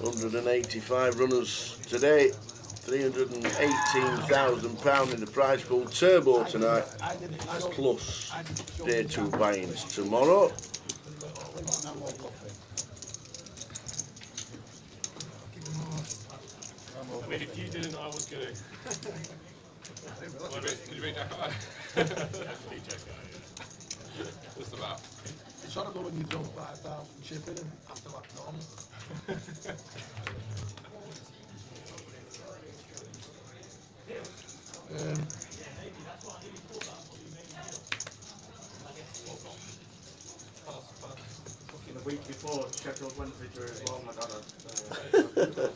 185 runners today. £318,000 in the prize pool. Turbo tonight. Plus day 2 buy-ins tomorrow. I mean, if you didn't, I was going to. Did you beat Jack Eye? Just about. It's horrible when you drop 5,000 chipping and after that gone. Sheffield Wednesday drew as well, my dad.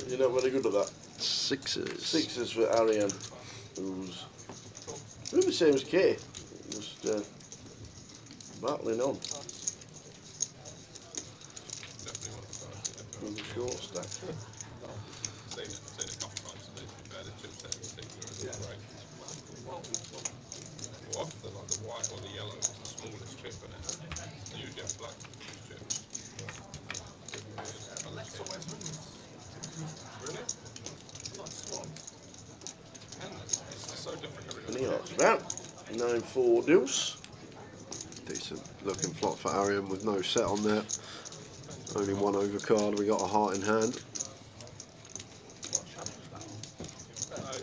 You're not very good at that. Sixes. Sixes for Arian, who's the same as Kay, just battling on. With the short stack. Seen a couple times today, to be fair, the chip set in particular is great. Well, often like the white or the yellow is the smallest chip in it. Usually have black chips. Really? It's so different every And he likes that. 9-4 deuce. Decent looking flop for Arian with no set on there. Only one overcard, we got a heart in hand.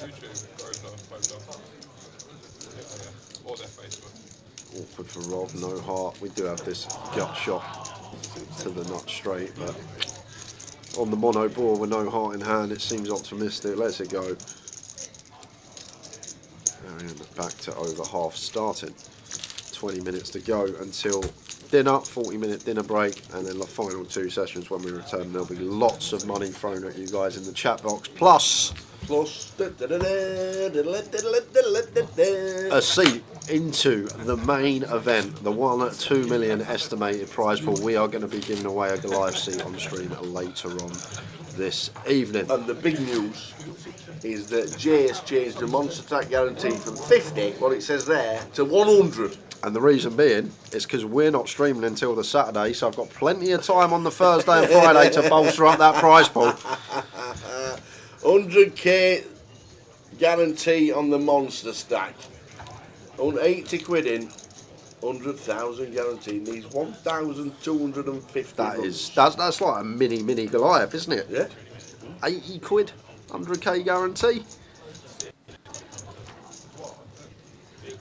YouTube, or their Facebook. Awkward for Rob, no heart. We do have this gut shot to the nut straight, but on the mono board with no heart in hand, it seems optimistic. Let's it go. Arian back to over half starting. 20 minutes to go until dinner, 40-minute dinner break, and then the final 2 sessions. When we return, there'll be lots of money thrown at you guys in the chat box, plus a seat into the main event, the 1 million estimated prize pool. We are going to be giving away a Goliath seat on stream later on this evening. And the big news is that Jay has changed the monster attack guarantee from 50, what it says there, to 100. And the reason being is because we're not streaming until the Saturday, so I've got plenty of time on the Thursday and Friday to bolster up that prize pool. 100k guarantee on the monster stack. 80 quid in, 100,000 guarantee. Needs 1,250. That's like a mini Goliath, isn't it? Yeah. 80 quid, 100k guarantee.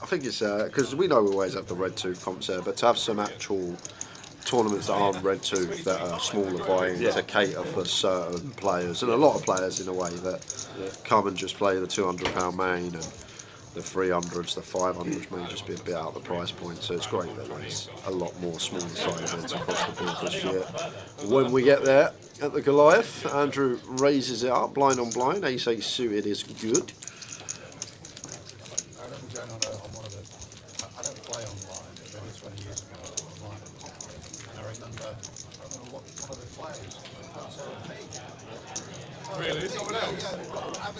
I think it's because we know we always have the red tooth comps there, but to have some actual tournaments that aren't red tooth, that are smaller buy-in to cater for certain players, and a lot of players in a way that come and just play the £200 main, and the 300s, the 500s may just be a bit out of the price point. So it's great that there's a lot more smaller side events across the board this year. When we get there at the Goliath, Andrew raises it up, blind on blind. Ace-8 suited is good. I don't play online, but maybe 20 years ago I was online. And I remember one of the players said, hey. Really? Someone else? Yeah,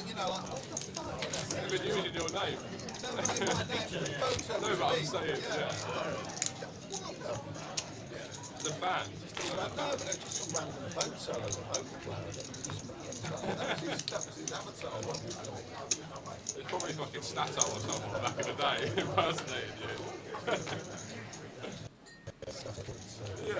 you know, like, what the fuck? They've been using your name. No, but I'm saying, The band. No, but just some random photo of a poker player. That was his avatar. It's probably fucking Stato or something back in the day, impersonated you. Yeah.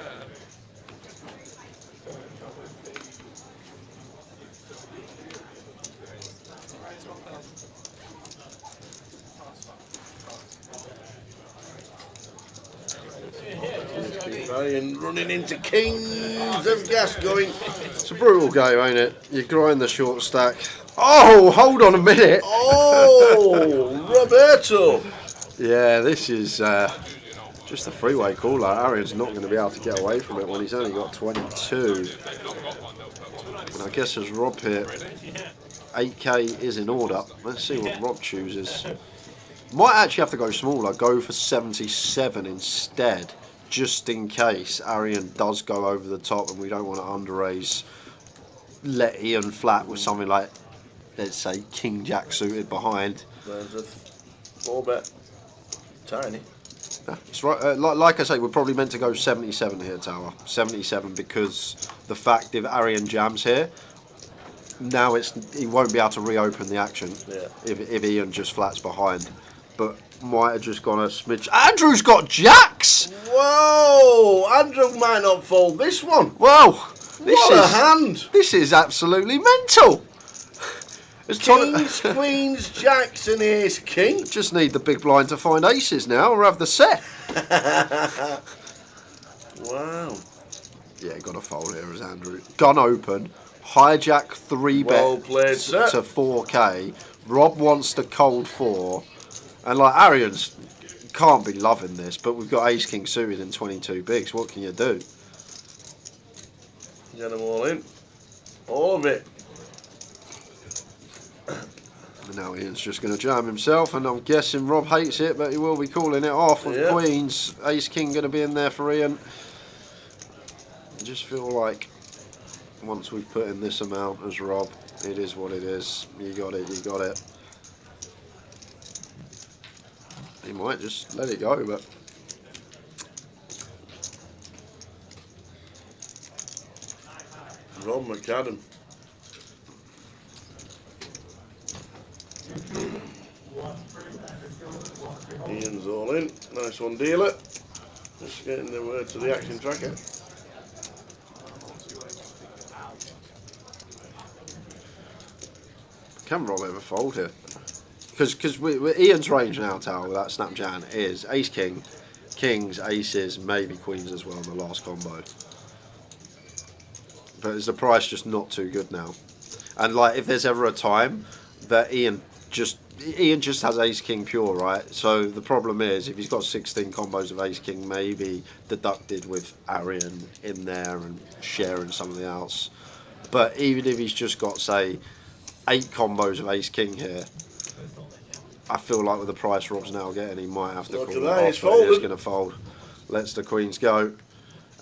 Ryan running into Kings of Gas going. It's a brutal game, ain't it? You grind the short stack. Oh, hold on a minute. Oh, Roberto. Yeah, this is just a freeway caller. Arian's not going to be able to get away from it when he's only got 22. And I guess as Rob here, 8k is in order. Let's see what Rob chooses. Might actually have to go smaller, go for 77 instead, just in case Arian does go over the top and we don't want to underraise. Let Ian flat with something like, let's say, King Jack suited behind. There's a 4-bet. Tiny. That's right. Like I say, we're probably meant to go 77 here, Tower. 77 because the fact if Arian jams here, now he won't be able to reopen the action if Ian just flats behind. But might have just gone a smidge. Andrew's got jacks! Whoa! Andrew might not fold this one. Whoa! What a hand! This is absolutely mental! Kings, Queens, Jacks and Ace King. Just need the big blind to find aces now or have the set. Wow. Yeah, got to fold here as Andrew. Gun open. Hijack 3-bet Well played, sir. to 4k. Rob wants the cold 4. And like Arian's can't be loving this, but we've got Ace King suited in 22 bigs. What can you do? Get them all in. All of it. And now Ian's just going to jam himself, and I'm guessing Rob hates it, but he will be calling it off with queens. Ace King going to be in there for Ian. I just feel like once we've put in this amount as Rob, it is what it is. You got it, you got it. He might just let it go, but Rob McAdam. Ian's all in. Nice one, dealer. Just getting the word to the action tracker. Can Rob ever fold here? Because Ian's range now, Tal, with that snap jam is Ace King, Kings, Aces, maybe Queens as well in the last combo. But is the price just not too good now? And like, if there's ever a time that Ian just has Ace King pure, right? So the problem is, if he's got 16 combos of Ace King, maybe deducted with Arian in there and sharing something else. But even if he's just got, say, 8 combos of Ace King here, I feel like with the price Rob's now getting, he might have to call it off. But he is going to fold. Lets the Queens go.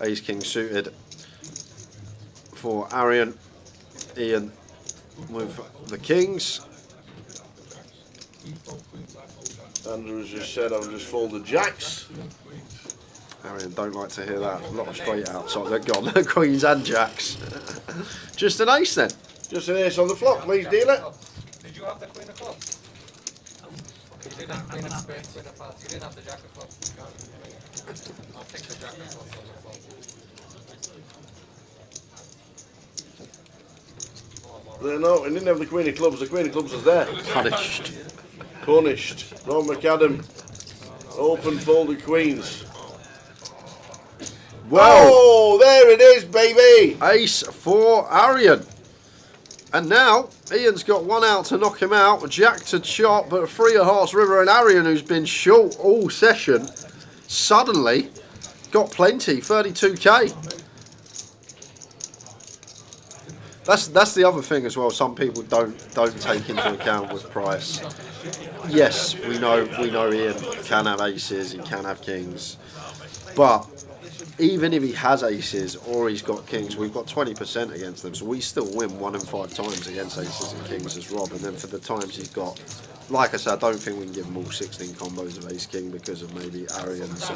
Ace King suited for Arian. Ian with the Kings. Andrew has just said I've just folded jacks. Arian don't like to hear that. A lot of straight outs. So they're gone. Queens and jacks. Just an ace then. Just an ace on the flop, please, dealer. Did you have the queen of clubs? You didn't have queen of spades, queen of hearts. You didn't have the jack of clubs. I'll take the jack of clubs on the flop. No, we didn't have the queen of clubs. The queen of clubs was there. Punished. Punished. Rob McAdam. Open folded queens. Well, oh, there it is, baby. Ace for Arian. And now, Ian's got one out to knock him out, Jack to chop, but 3 of Hearts River, and Arian, who's been short all session, suddenly got plenty, 32k. That's the other thing as well. Some people don't take into account with price. Yes, we know Ian can have aces, he can have kings, but even if he has aces or he's got kings, we've got 20% against them, so we still win 1 in 5 times against aces and kings as Rob. And then for the times he's got, like I said, I don't think we can give him all 16 combos of ace king because of maybe Arian's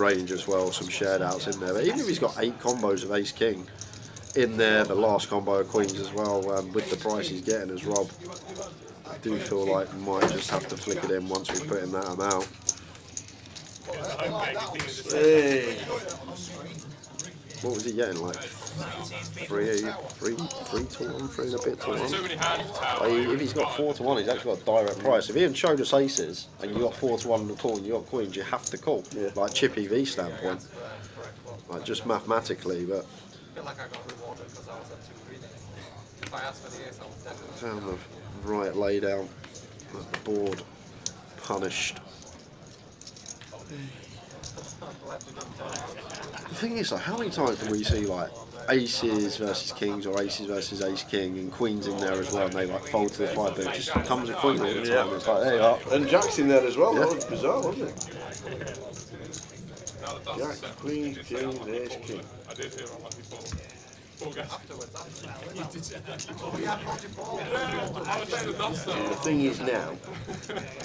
range as well, some shared outs in there. But even if he's got 8 combos of ace king in there, the last combo of queens as well, with the price he's getting as Rob, I do feel like we might just have to flick it in once we put in that amount. Hey. What was he getting, like 3 to 1, 3 and a bit to 1? Like, if he's got 4 to 1, he's actually got a direct price. If Ian showed us aces and you got 4 to 1 in the call and you got queens, you have to call. Yeah. Like chip EV standpoint, like just mathematically. But I feel like I got rewarded because I was at 2 greedy. If I asked for the ace, I was definitely found the right lay down at the board, punished. The thing is, like, how many times do we see like aces versus kings or aces versus ace king and queens in there as well, and they like fold to the 5, but it just comes a queen all the time. Yeah. It's like, there you are. And Jack's in there as well. Yeah. That was bizarre, wasn't it? Jack, queen, king, ace, king. I did hear on before. The thing is now,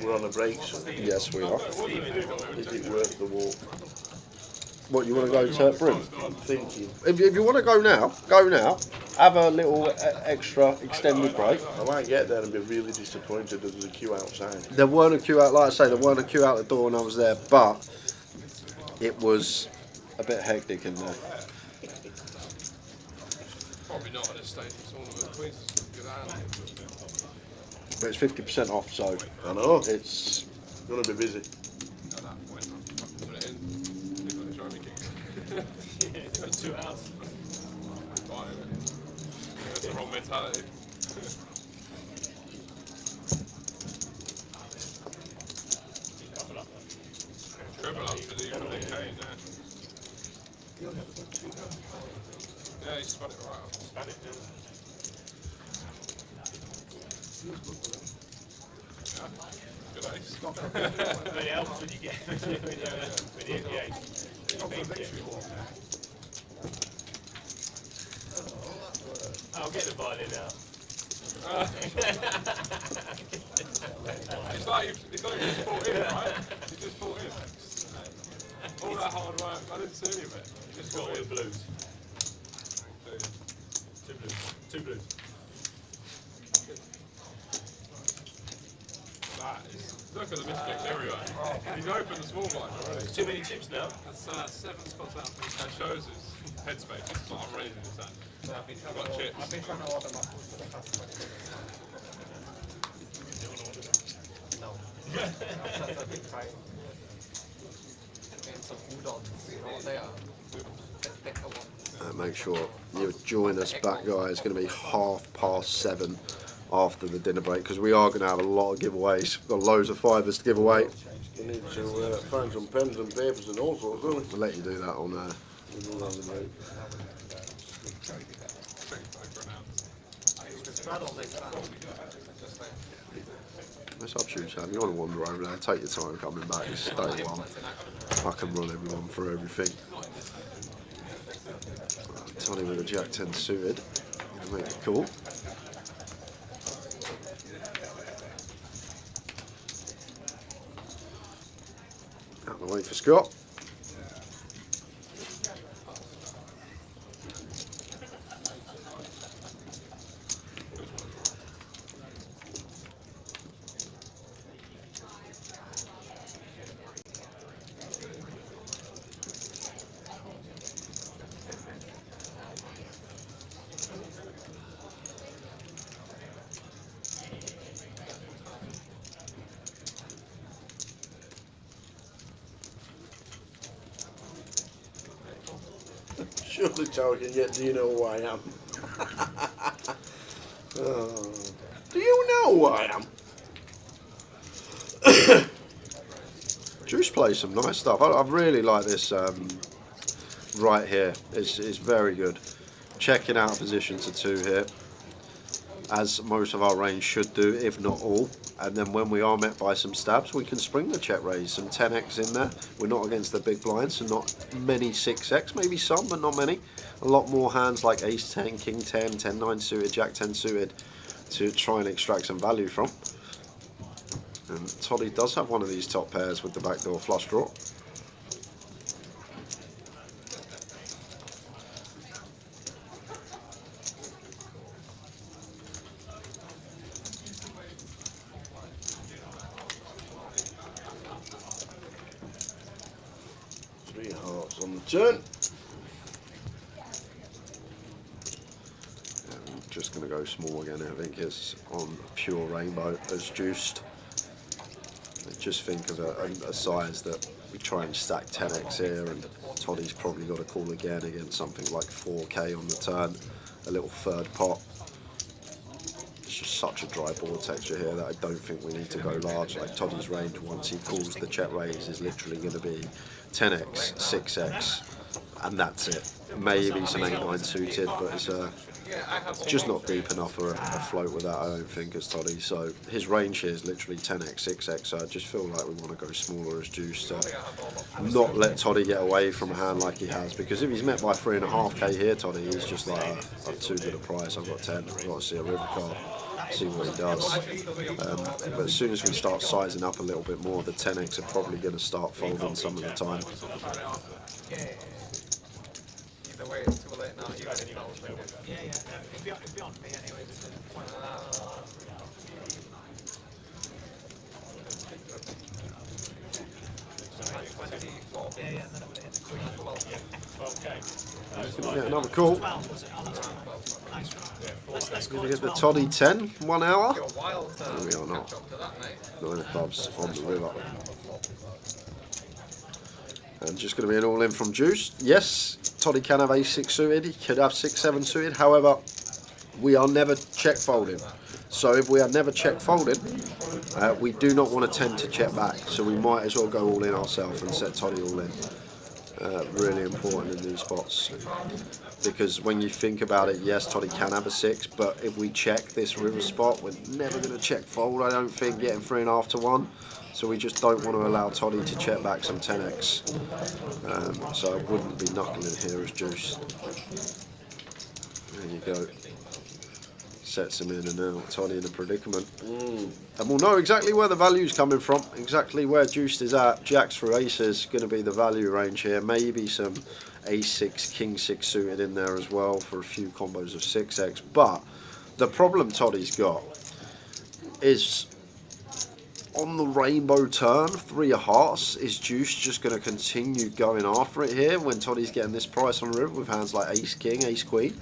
we're on a break, so Yes, we are. is it worth the walk? What, you want to go to Brim? I'm thinking. If you want to go now, go now. Have a little extra extended break. I might get there and be really disappointed that there's a queue outside. There weren't a queue out, like I say, there weren't a queue out the door when I was there, but it was a bit hectic in there. Probably not at this stage. It's all of the queens. Good hand. But it's 50% off, so I know. it's Gonna be busy. At that point, I'll put it in. They've got to try me king. It's got 2 outs. That's the wrong mentality. Triple up for the king there. Yeah, he spun it right off. Span it, yeah. Good ace. But it helps when you get when you hit the ace. I'll get the violin out. It's like you just bought in, right? You just bought in. All that hard work, I didn't see any of it. You just Got all bought the in. blues. Two blues. That is, look at the misclicks everywhere. He's opened the small blind already. Too many chips now. That's 7 spots out. That shows his headspace. This is what I'm raising his hand. I've got chips. I've been trying to order my food for the past 20 minutes. No. I've been trying. Getting some udons, you know what they are? The thicker ones. Make sure you join us back, guys. It's going to be 7:30 after the dinner break because we are going to have a lot of giveaways. We've got loads of fivers to give away. We need to find some pens and papers and all sorts, don't we? We'll let you do that on Let's up shoot, Sam. You want to wander over there, take your time coming back. It's day one. I can run everyone through everything. Tony with a Jack 10 suited. Make it cool. Out the way for Scott. Surely Tower can get, do you know who I am? Do you know who I am? Juice plays some nice stuff. I really like this right here. It's very good. Checking out position to 2 here, as most of our range should do, if not all. And then when we are met by some stabs, we can spring the check raise, some 10x in there. We're not against the big blinds, so not many 6x, maybe some, but not many. A lot more hands like ace 10, king 10, 10-9 suited, jack 10 suited to try and extract some value from. And Toddy does have one of these top pairs with the backdoor flush draw. On the turn. I'm just going to go small again. I think it's on pure rainbow as juiced. Just think of a size that we try and stack 10x here, and Toddy's probably got to call again against something like 4k on the turn, a little third pot. It's just such a dry board texture here that I don't think we need to go large. Like Toddy's range, once he calls the check raise, is literally going to be 10x, 6x, and that's it. Maybe some 8-9 suited, but it's just not deep enough for a float with that, I don't think, as Toddy. So his range here is literally 10x, 6x, so I just feel like we want to go smaller as juice to not let Toddy get away from a hand like he has, because if he's met by 3.5k here, Toddy, he's just like, I've too good a price, I've got 10, I've got to see a river card, see what he does. But as soon as we start sizing up a little bit more, the 10x are probably going to start folding some of the time. Either way, it's too late now. You guys know. Yeah, yeah. It's beyond me anyway. Yeah, yeah. Then I'm going to hit the queen. 12k. Gonna get another call. Gonna get the Toddy 10, 1 hour. No, we are not. 9 clubs on the river. And just going to be an all-in from Juice. Yes, Toddy can have ace-6 suited. He could have 6-7 suited. However, we are never check folding. So if we are never check folding, we do not want to tend to check back. So we might as well go all in ourselves and set Toddy all in. really important in these spots, because when you think about it, yes, Toddy can have a 6, but if we check this river spot, we're never going to check fold, I don't think, getting 3.5 to 1. So we just don't want to allow Toddy to check back some 10x. So I wouldn't be knuckling here as juice. There you go. Sets him in, and now Toddy in a predicament. And we'll know exactly where the value's coming from, exactly where juiced is at. Jacks through aces going to be the value range here. Maybe some ace-6, king-6 suited in there as well for a few combos of 6x. But the problem Toddy's got is on the rainbow turn, 3 of hearts. Is juice just going to continue going after it here when Toddy's getting this price on the river with hands like ace-king, ace-queen?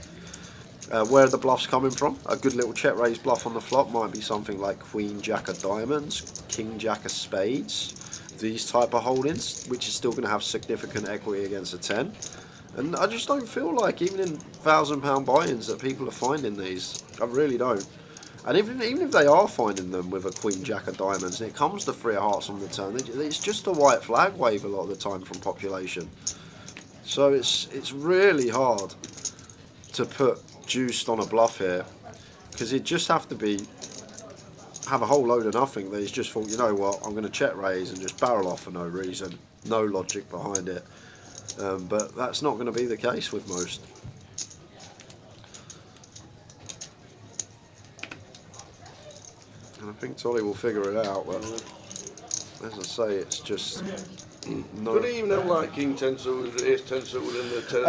Where are the bluffs coming from? A good little check raise bluff on the flop might be something like Queen Jack of diamonds, King Jack of spades, these type of holdings, which is still going to have significant equity against a 10. And I just don't feel like, even in £1,000 buy-ins, that people are finding these. I really don't. And even if they are finding them with a Queen Jack of diamonds, and it comes to 3 of hearts on the turn, it's just a white flag wave a lot of the time from population. So it's really hard to put juiced on a bluff here, because he'd just have a whole load of nothing that he's just thought, you know what, I'm going to check raise and just barrel off for no reason, no logic behind it. But that's not going to be the case with most. And I think Toddy will figure it out, but as I say, it's just no. Could he even have like King 10 suited, Ace 10 suited in the 10?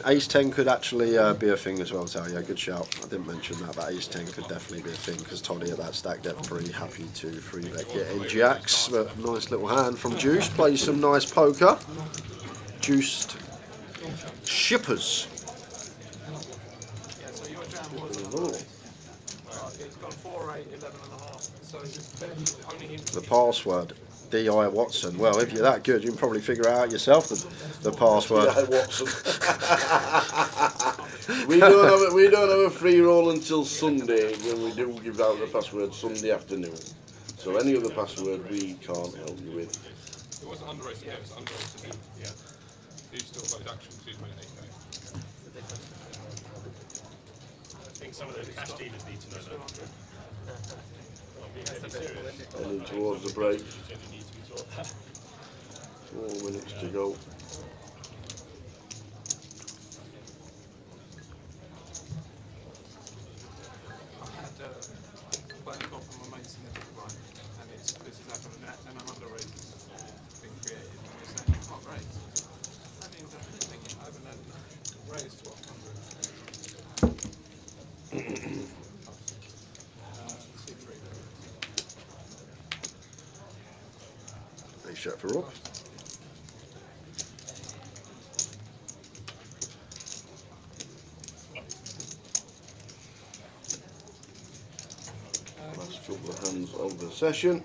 Ace 10 could actually be a thing as well, Tal. Yeah, good shout. I didn't mention that, but Ace 10 could definitely be a thing, because Toddy at that stack depth pretty happy to 3-bet get in jacks. But nice little hand from Juice. Plays some nice poker. Juiced shippers. The password, D.I. Watson. Well, if you're that good, you can probably figure out yourself the password. D.I. Watson. we don't have a free roll until Sunday, when we do give out the password Sunday afternoon. So any other password we can't help you with. It wasn't underrated, it was underrated. Yeah. He still plays action, so he's made 8K. I think some of those cash dealers need to know that. Heading towards the break. 4 minutes to go. I had a phone call from my mates in the big line, and this has happened, and another race has been created, and they're saying you can't raise. That means I'm thinking I haven't had raised 1,200. Nice shot for Rob. Last couple of hands of the session.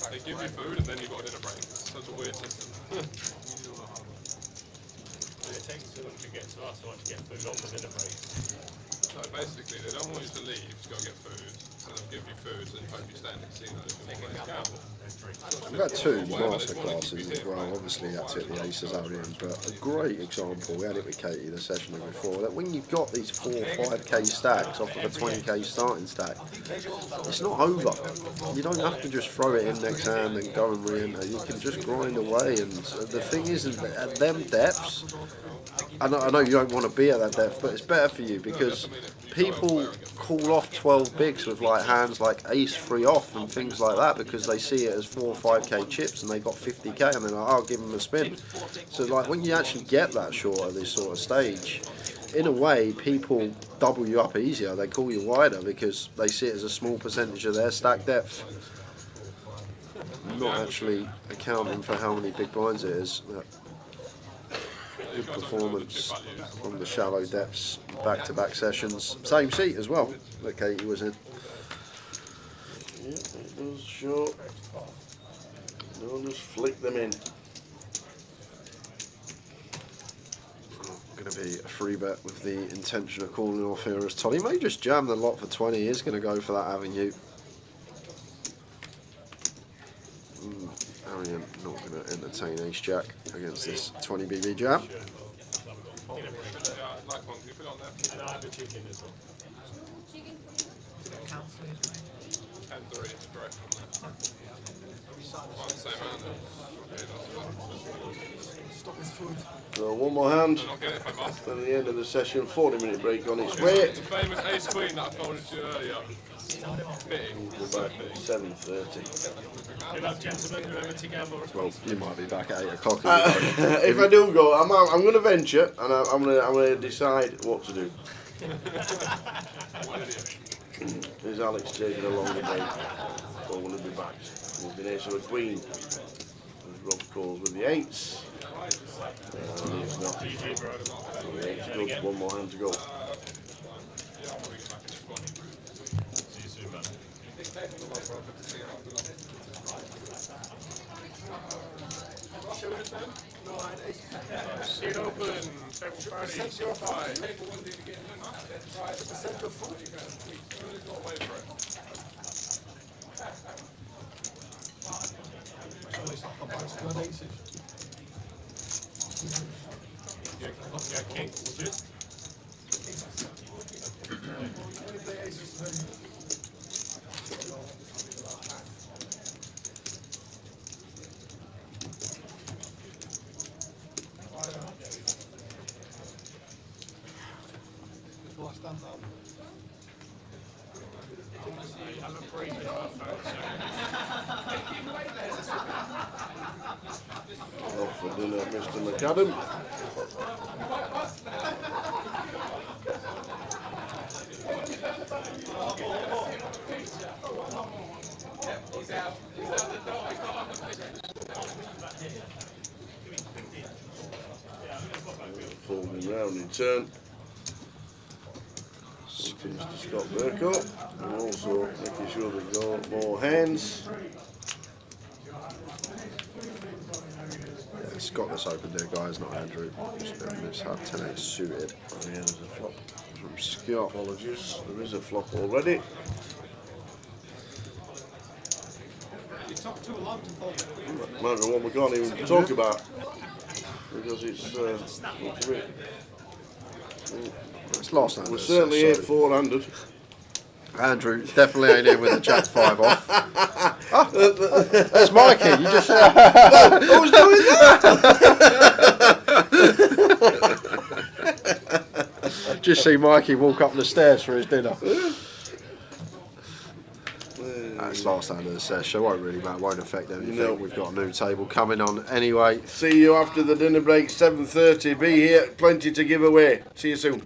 They give you food and then you've got a dinner break. Such a weird system. It takes too long to get to us, I want to get food on the dinner break. So basically, they don't want you to leave to go get food, so they'll give you food and hope you stay in the casino. We've had 2 master classes as well, obviously had to hit the aces out in, but a great example, we had it with Katie the session before, that when you've got these 4 or 5k stacks off of a 20k starting stack, it's not over. You don't have to just throw it in next hand and go and re-enter, you can just grind away. And the thing is that at them depths, I know you don't want to be at that depth, but it's better for you, because people call off 12 bigs with like hands like ace 3 off and things like that, because they see it as 4 or 5k chips and they got 50k and they're like, I'll give them a spin. So like when you actually get that short at this sort of stage, in a way people double you up easier, they call you wider because they see it as a small percentage of their stack depth, not actually accounting for how many big blinds it is. Good performance from the shallow depths, back-to-back sessions. Same seat as well that Katie was in. Yeah, it was short. No, just flick them in. going to be a free bet with the intention of calling off here, as Toddy may just jam the lot for 20. He is going to go for that avenue. Arian not going to entertain ace jack against this 20 BB jam. So one more hand. At the end of the session, 40-minute break on its way. The famous ace queen that I folded to earlier. We're back at 7:30. Well, you might be back at 8 o'clock. If I do go, I'm going to venture, and I'm going to decide what to do. Is Alex taking a longer break, or will he be back? We'll be ace of a queen. As Rob calls with the eights. And he's not. The eight's good. One more hand to go. Seat open, 7:35. Off for dinner, Mr. McAdam. Folding round in turn. Seconds to Scott Burko, and also making sure they go more hands. Yeah, Scott that's opened there, guys, not Andrew. Just a mishap, 10-8 suited. Oh yeah, there's a flop from Scott. Apologies, there is a flop already. Might be one we can't even talk about because it's a bit. It's last hand. We're certainly so 8 400. Andrew definitely ain't in with the jack 5 off. Oh, that's Mikey. You just. Who's doing that? Just see Mikey walk up the stairs for his dinner. That's last hand of the session. Won't really matter. Won't affect anything. No. We've got a new table coming on anyway. See you after the dinner break, 7:30. Be here, plenty to give away. See you soon.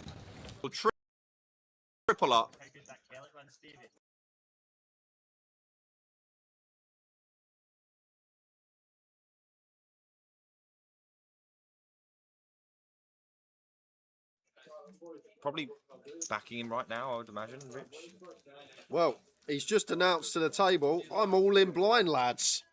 Triple up. Probably backing him right now, I would imagine, Rich. Well, he's just announced to the table, I'm all in blind, lads.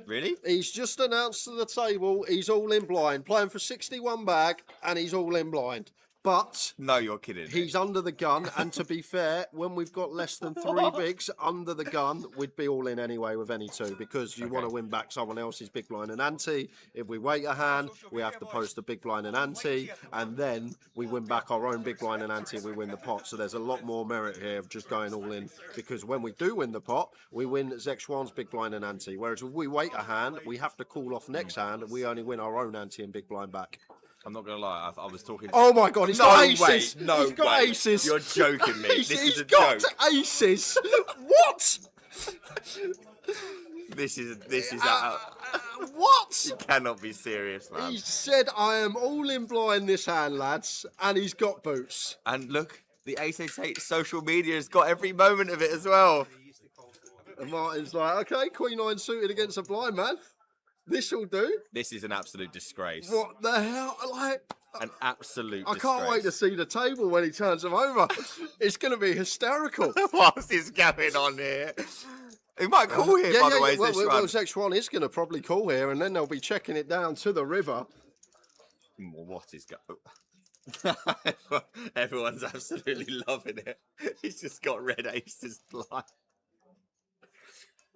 Really? He's just announced to the table, he's all in blind. Playing for 61 bag, and he's all in blind. But no, you're kidding. He's under the gun, and to be fair, when we've got less than 3 bigs under the gun, we'd be all in anyway with any 2 because you want to win back someone else's big blind and ante. If we wait a hand, we have to post a big blind and ante, and then we win back our own big blind and ante. We win the pot. So there's a lot more merit here of just going all in because when we do win the pot, we win Zek Schwann's big blind and ante. Whereas if we wait a hand, we have to call off next hand, and we only win our own ante and big blind back. I'm not going to lie, I was talking... Oh my God, he's got aces! No he's got way. aces! You're joking me. This is a got joke. Aces! What? This is what? You cannot be serious, man. He said, I am all in blind this hand, lads, and he's got boots. And look, the Ace social media has got every moment of it as well. And Martin's like, okay, Queen 9 suited against a blind man. This'll do. This is an absolute disgrace. What the hell? Like, an absolute disgrace. I can't wait to see the table when he turns them over. It's going to be hysterical. What's this going on here? He might call here, by the way. Well, Zek Schwann is going to probably call here, and then they'll be checking it down to the river. What is going? Everyone's absolutely loving it. He's just got red aces blind.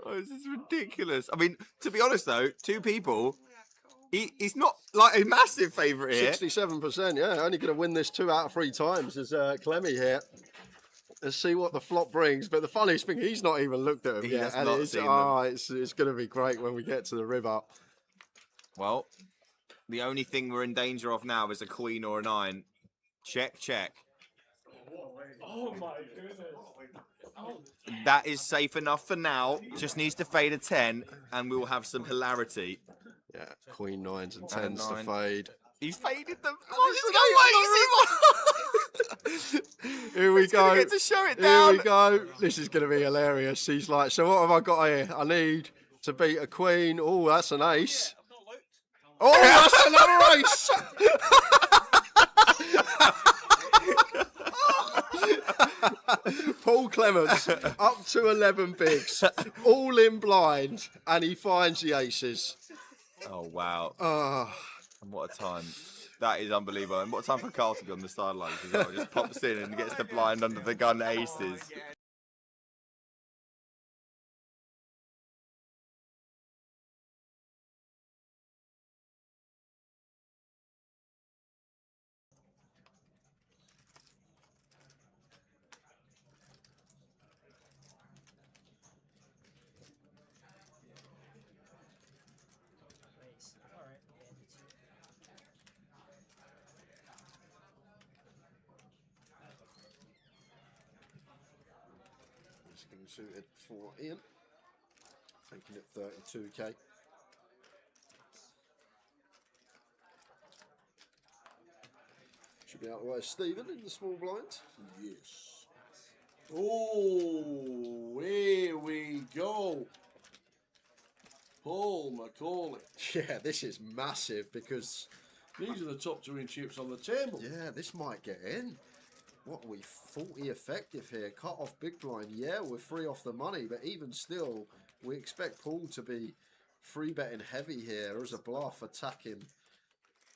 Oh, this is ridiculous. I mean, to be honest though, two people, he's not like a massive favourite here. 67%, yeah. Only going to win this 2 out of 3 times is Clemmy here. Let's see what the flop brings. But the funniest thing, he's not even looked at them He yet. has not seen them. It's going to be great when we get to the river. Well, the only thing we're in danger of now is a queen or a 9. Check, check. Oh my goodness. That is safe enough for now. Just needs to fade a 10 and we'll have some hilarity. Yeah, queen 9s and And 10s to 9. fade. He's faded them. Here we go. Get to show it Here down. we go. This is going to be hilarious. He's like, so what have I got here? I need to beat a queen. Oh, that's an ace. Oh, that's another ace. Paul Clements up to 11 bigs, all in blind, and he finds the aces. Oh, wow. Ah. And what a time. That is unbelievable. And what a time for Carl to be on the sidelines as well. Just pops in and gets the blind under the gun aces. Just going to suit it for Ian. Making it 32k. Should be out the way of Stephen in the small blind. Yes. Oh, here we go. Paul Macaulay. Yeah, this is massive because these are the top 2 in chips on the table. Yeah, this might get in. What are we, 40 effective here? Cut off big blind. Yeah, we're 3 off the money, but even still, we expect Paul to be 3 betting heavy here as a bluff, attacking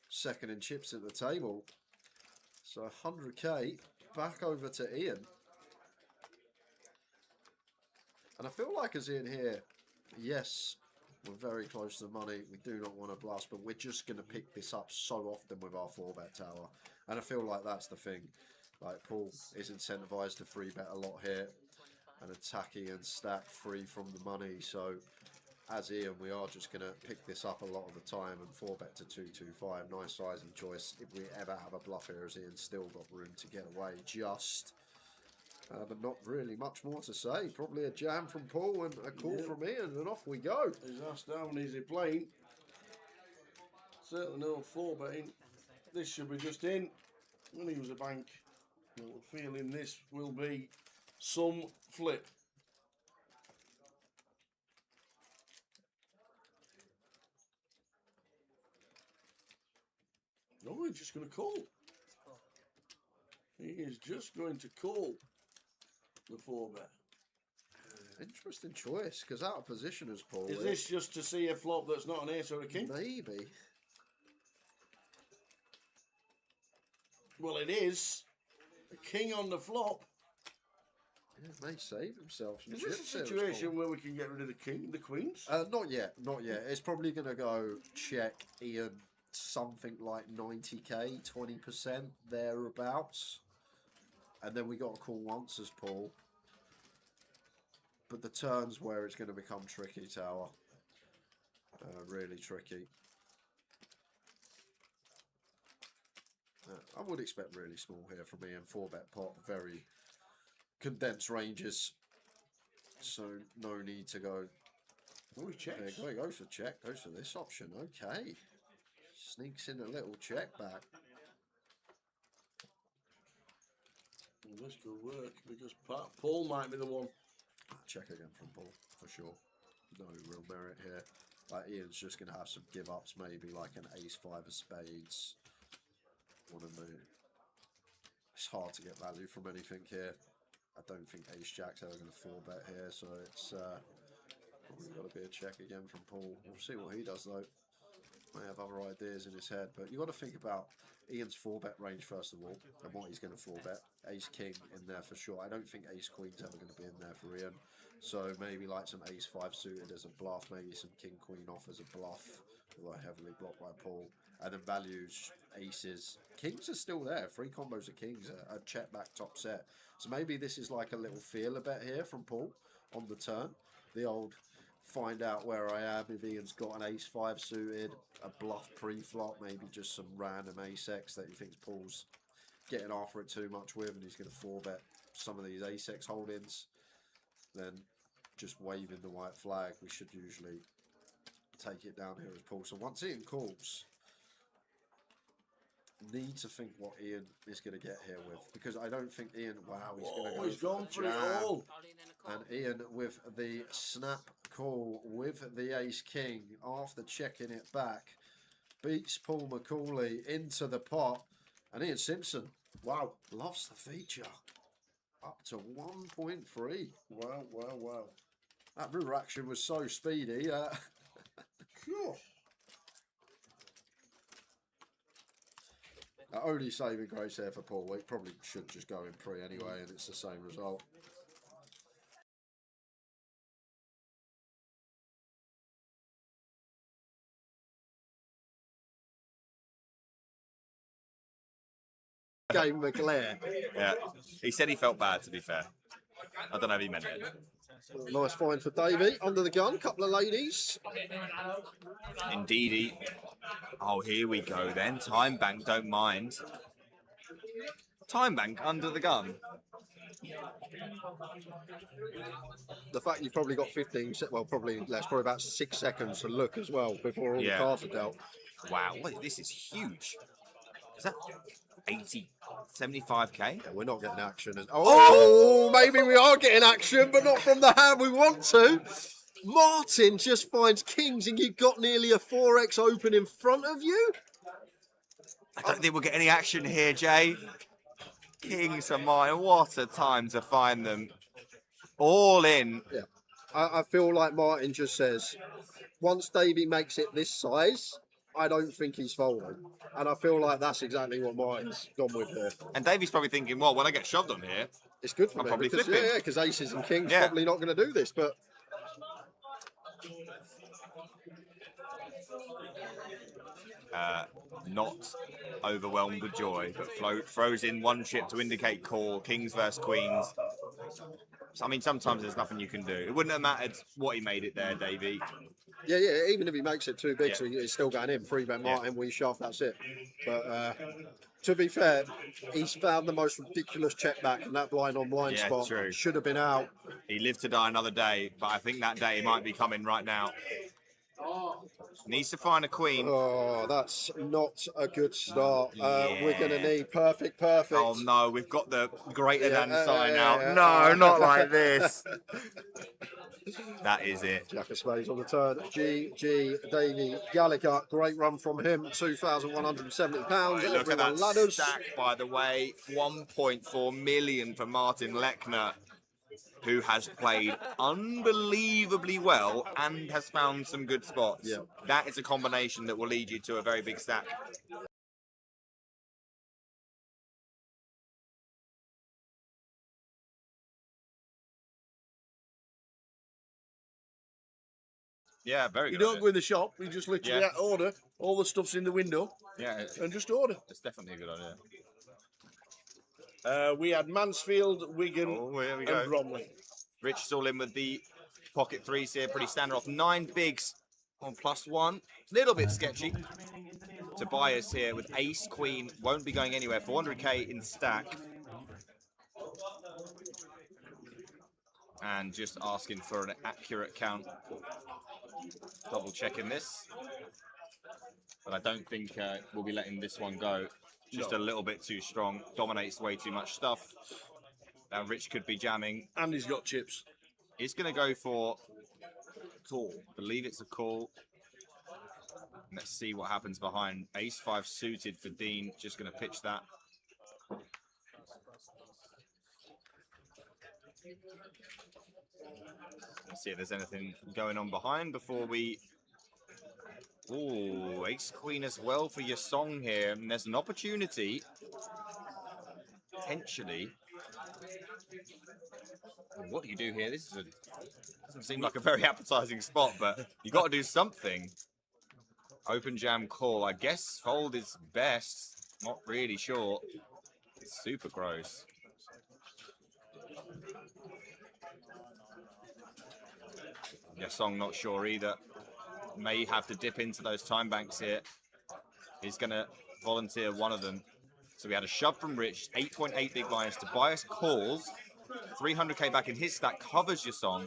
second in chips at the table. So 100k back over to Ian. And I feel like as Ian here, yes, we're very close to the money. We do not want to blast, but we're just going to pick this up so often with our 4-bet tower. And I feel like that's the thing. Like, Paul is incentivized to 3-bet a lot here and attacking and stack free from the money. So, as Ian, we are just going to pick this up a lot of the time and 4-bet to 225. Nice sizing choice. If we ever have a bluff here, as Ian's still got room to get away just. But not really much more to say. Probably a jam from Paul and a call from Ian, and off we go. He's asked how many is he playing. Certainly no 4-betting. This should be just in. When he was a bank. We're feeling this will be some flip. No, he's just going to call. He is just going to call the 4-bet. Interesting choice, because out of position as Paul. Is this just to see a flop that's not an ace or a king? Maybe. Well, it is. A king on the flop. Yeah, may save himself some Is this a chips here, situation where we can get rid of the queens? Not yet, not yet. It's probably going to go check Ian something like 90k, 20% thereabouts. And then we got to call once as Paul. But the turn's where it's going to become tricky, Tower. Really tricky. I would expect really small here from Ian. 4-bet pot, very condensed ranges. So no need to go. Oh, he checks. Big. Oh, he goes for check. Goes for this option. Okay. Sneaks in a little check back. Well, this could work because Paul might be the one. Check again from Paul, for sure. No real merit here. Like, Ian's just going to have some give-ups, maybe like an ace-5 of spades. One of the... It's hard to get value from anything here. I don't think ace-jack's ever going to 4-bet here, so it's probably got to be a check again from Paul. We'll see what he does, though. May have other ideas in his head, but you've got to think about Ian's 4-bet range first of all, and what he's going to 4-bet. Ace King in there for sure. I don't think Ace Queen's ever going to be in there for Ian. So maybe like some Ace 5 suited as a bluff, maybe some King Queen off as a bluff, although heavily blocked by Paul. And then values, aces. Kings are still there. 3 combos of kings, a check back top set. So maybe this is like a little feeler bet here from Paul on the turn. The old find out where I am if Ian's got an ace 5 suited, a bluff pre-flop, maybe just some random ace X that he thinks Paul's getting after it too much with, and he's going to 4-bet some of these ace X holdings. Then just waving the white flag, we should usually take it down here as Paul. So once Ian calls, need to think what Ian is going to get here with, because I don't think Ian, wow, he's going to go he's gone for it jam. all. And Ian with the snap call with the ace king after checking it back beats Paul McCauley into the pot, and Ian Simpson, wow, loves the feature up to 1.3. Wow, wow, wow. That river action was so speedy. Sure. Only saving grace there for Paul. He probably should just go in pre anyway, and it's the same result. Game McClare. Yeah, he said he felt bad, to be fair. I don't know if he meant it. Nice find for Davey. Under the gun, couple of ladies. Indeedy. Oh, here we go then. Time bank, don't mind. Time bank under the gun. The fact you've probably got 15, well, probably less, probably about 6 seconds to look as well before all the cards are dealt. Wow, this is huge. Is that 80, 75k? Yeah, we're not getting action. Oh, maybe we are getting action, but not from the hand we want to. Martin just finds kings, and you've got nearly a 4x open in front of you. I don't think we'll get any action here, Jay. Kings are mine. What a time to find them. All in. Yeah, I feel like Martin just says, once Davey makes it this size, I don't think he's folding. And I feel like that's exactly what Martin's gone with here. And Davey's probably thinking, well, when I get shoved on here, it's good for I'm me. probably Because, flipping. yeah, because aces and kings probably not going to do this, but... Not overwhelmed with joy, but throws in one chip to indicate call, kings versus queens. So, I mean, sometimes there's nothing you can do. It wouldn't have mattered what he made it there, Davey. Yeah, even if he makes it too big, so he's still going in. 3-bet Martin, we shove, that's it. But to be fair, he's found the most ridiculous check back, and that blind on blind spot should have been out. He lived to die another day, but I think that day might be coming right now. Needs to find a queen. Oh, that's not a good start. We're going to need perfect. Oh no, we've got the greater than sign out. No, not like this. That is it. Jack of spades on the turn. GG Davey Gallagher. Great run from him. £2,170. Look at that stack, by the way. 1.4 million for Martin Lechner, who has played unbelievably well and has found some good spots. Yeah. That is a combination that will lead you to a very big stack. Yeah, very good. You don't go in the shop, you just literally order. All the stuff's in the window. Yeah. And just order. It's definitely a good idea. We had Mansfield, Wigan, here we and go. Bromley. Rich is all in with the pocket threes here, pretty standard off. 9 bigs on +1. Little bit sketchy. Tobias here with ace, queen, won't be going anywhere. 400k in stack. And just asking for an accurate count. Double checking this. But I don't think we'll be letting this one go. Just a little bit too strong. Dominates way too much stuff. Now Rich could be jamming. And he's got chips. He's going to go for call. I believe it's a call. Let's see what happens behind. Ace 5 suited for Dean. Just going to pitch that. Let's see if there's anything going on behind before we Ooh, ace queen as well for your song here. And there's an opportunity, potentially. What do you do here? This is doesn't seem like a very appetizing spot, but you got to do something. Open jam call. I guess fold is best. Not really sure. It's super gross. Your song not sure either. May have to dip into those time banks here. He's going to volunteer one of them. So we had a shove from Rich, 8.8 big blinds. Tobias calls, 300k back in his stack, covers your song.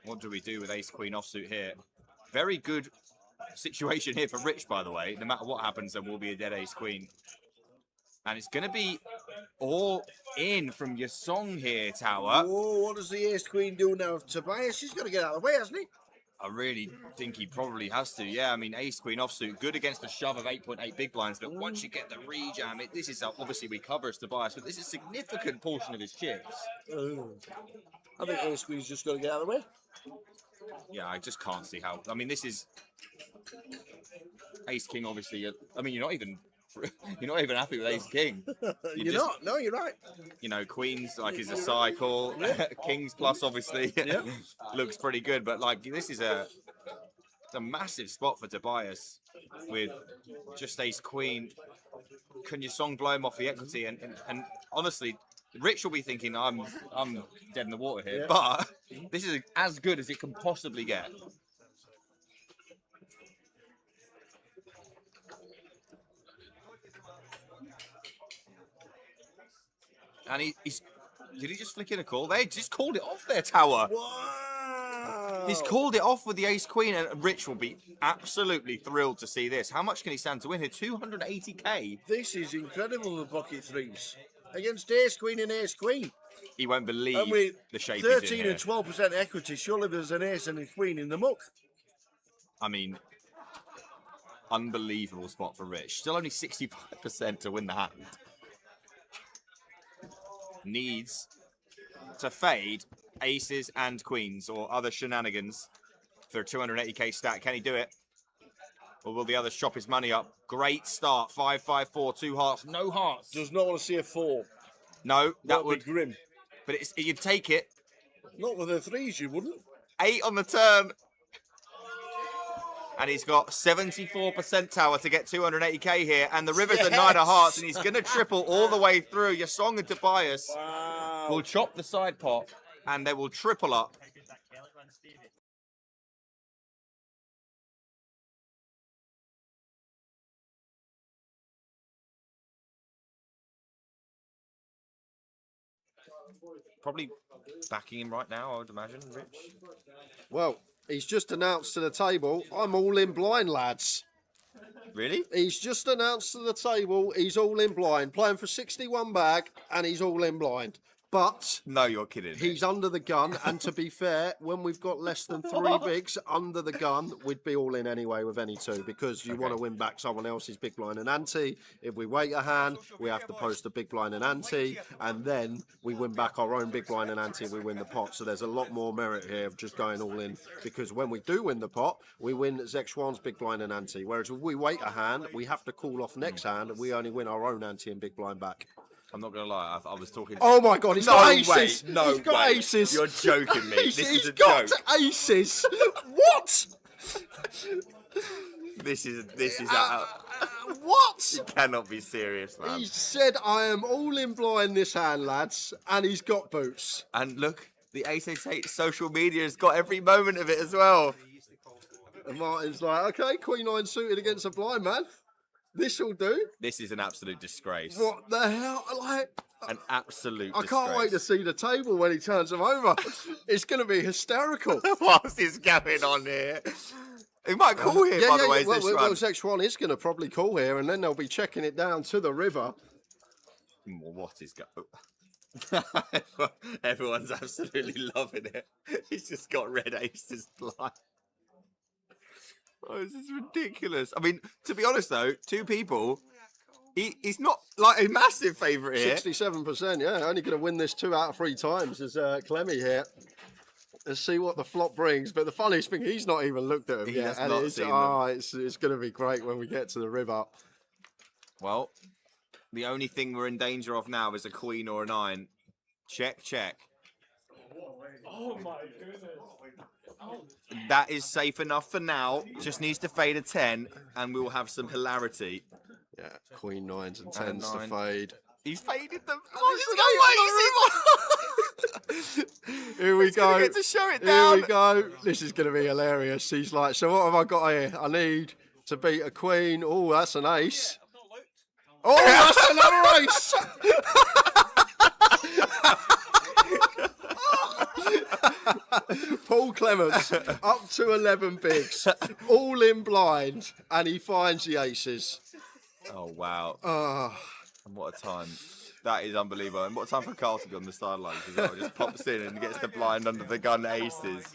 What do we do with ace queen offsuit here? Very good situation here for Rich, by the way. No matter what happens, there will be a dead ace queen. And it's going to be all in from your song here, Tower. Oh, what does the ace queen do now? Tobias, he's got to get out of the way, hasn't he? I really think he probably has to. Yeah, I mean, ace queen offsuit, good against the shove of 8.8 big blinds, but once you get the rejam, this is obviously we cover as Tobias, but this is a significant portion of his chips. I think ace queen's just got to get out of the way. Yeah, I just can't see how. I mean, this is ace king. Obviously, I mean, you're not even happy with ace king. You're not. No, you're right. You know, queens like is a cycle. Kings plus obviously looks pretty good, but like this is a massive spot for Tobias with just ace queen. Can your song blow him off the equity? And honestly, Rich will be thinking I'm dead in the water here, but this is as good as it can possibly get. And he's did he just flick in a call? They just called it off there, Tower. Wow. He's called it off with the ace queen, and Rich will be absolutely thrilled to see this. How much can he stand to win here? 280k. This is incredible, the pocket threes. Against ace queen and ace queen. He won't believe the shape 13 he's in and 12% equity. Surely there's an ace and a queen in the muck. I mean, unbelievable spot for Rich. Still only 65% to win the hand. Needs to fade aces and queens or other shenanigans for a 280k stack. Can he do it? Or will the others chop his money up? Great start. 5, 5, 4, 2 hearts. No hearts. Does not want to see a 4. No, that would be grim. But you'd take it. Not with the threes, you wouldn't. 8 on the turn. And he's got 74% Tower to get 280k here. And the river's a 9 of hearts. And he's going to triple all the way through. Your song and Tobias will chop the side pot. And they will triple up. Probably backing him right now, I would imagine, Rich. Well, he's just announced to the table, I'm all in blind, lads. Really? He's just announced to the table, he's all in blind, playing for 61 bag, and he's all in blind. But no, you're kidding. He's under the gun, and to be fair, when we've got less than 3 bigs under the gun, we'd be all in anyway with any 2 because you want to win back someone else's big blind and ante. If we wait a hand, we have to post a big blind and ante, and then we win back our own big blind and ante. We win the pot. So there's a lot more merit here of just going all in because when we do win the pot, we win Zexwan's big blind and ante. Whereas if we wait a hand, we have to call off next hand, and we only win our own ante and big blind back. I'm not going to lie, I was talking... Oh my God, he's got aces! No he's got aces! You're joking me. This is a got joke. Aces! What? This is what? You cannot be serious, man. He said, I am all in blind this hand, lads, and he's got boots. And look, the 888 social media has got every moment of it as well. And Martin's like, okay, Queen 9 suited against a blind man. This will do. This is an absolute disgrace. What the hell? Like, an absolute I can't wait to see the table when he turns them over. It's going to be hysterical. What is going on here? He might call here, by the way. Well, Zexwan is going to probably call here, and then they'll be checking it down to the river. What is going on? Everyone's absolutely loving it. He's just got red aces blind. Oh, this is ridiculous. I mean, to be honest, though, 2 people, he's not like a massive favourite here. 67%, yeah. Only going to win this 2 out of 3 times is Clemmy here. and see what the flop brings. But the funniest thing, he's not even looked at them He yet. has And not it's, seen them. it's going to be great when we get to the river. Well, the only thing we're in danger of now is a queen or a 9. Check, check. Oh my goodness. That is safe enough for now. Just needs to fade a 10, and we'll have some hilarity. Yeah, queen 9s and And 10s to 9. fade. He's faded them. Here we He's gonna go. get to show it Here down. we go. This is going to be hilarious. He's like, so what have I got here? I need to beat a queen. Oh, that's an ace. Oh, that's another ace. Paul Clements up to 11 bigs, all in blind, and he finds the aces. Oh, wow. Ah. And what a time. That is unbelievable. And what a time for Carl to be on the sidelines as well. Just pops in and gets the blind under the gun aces.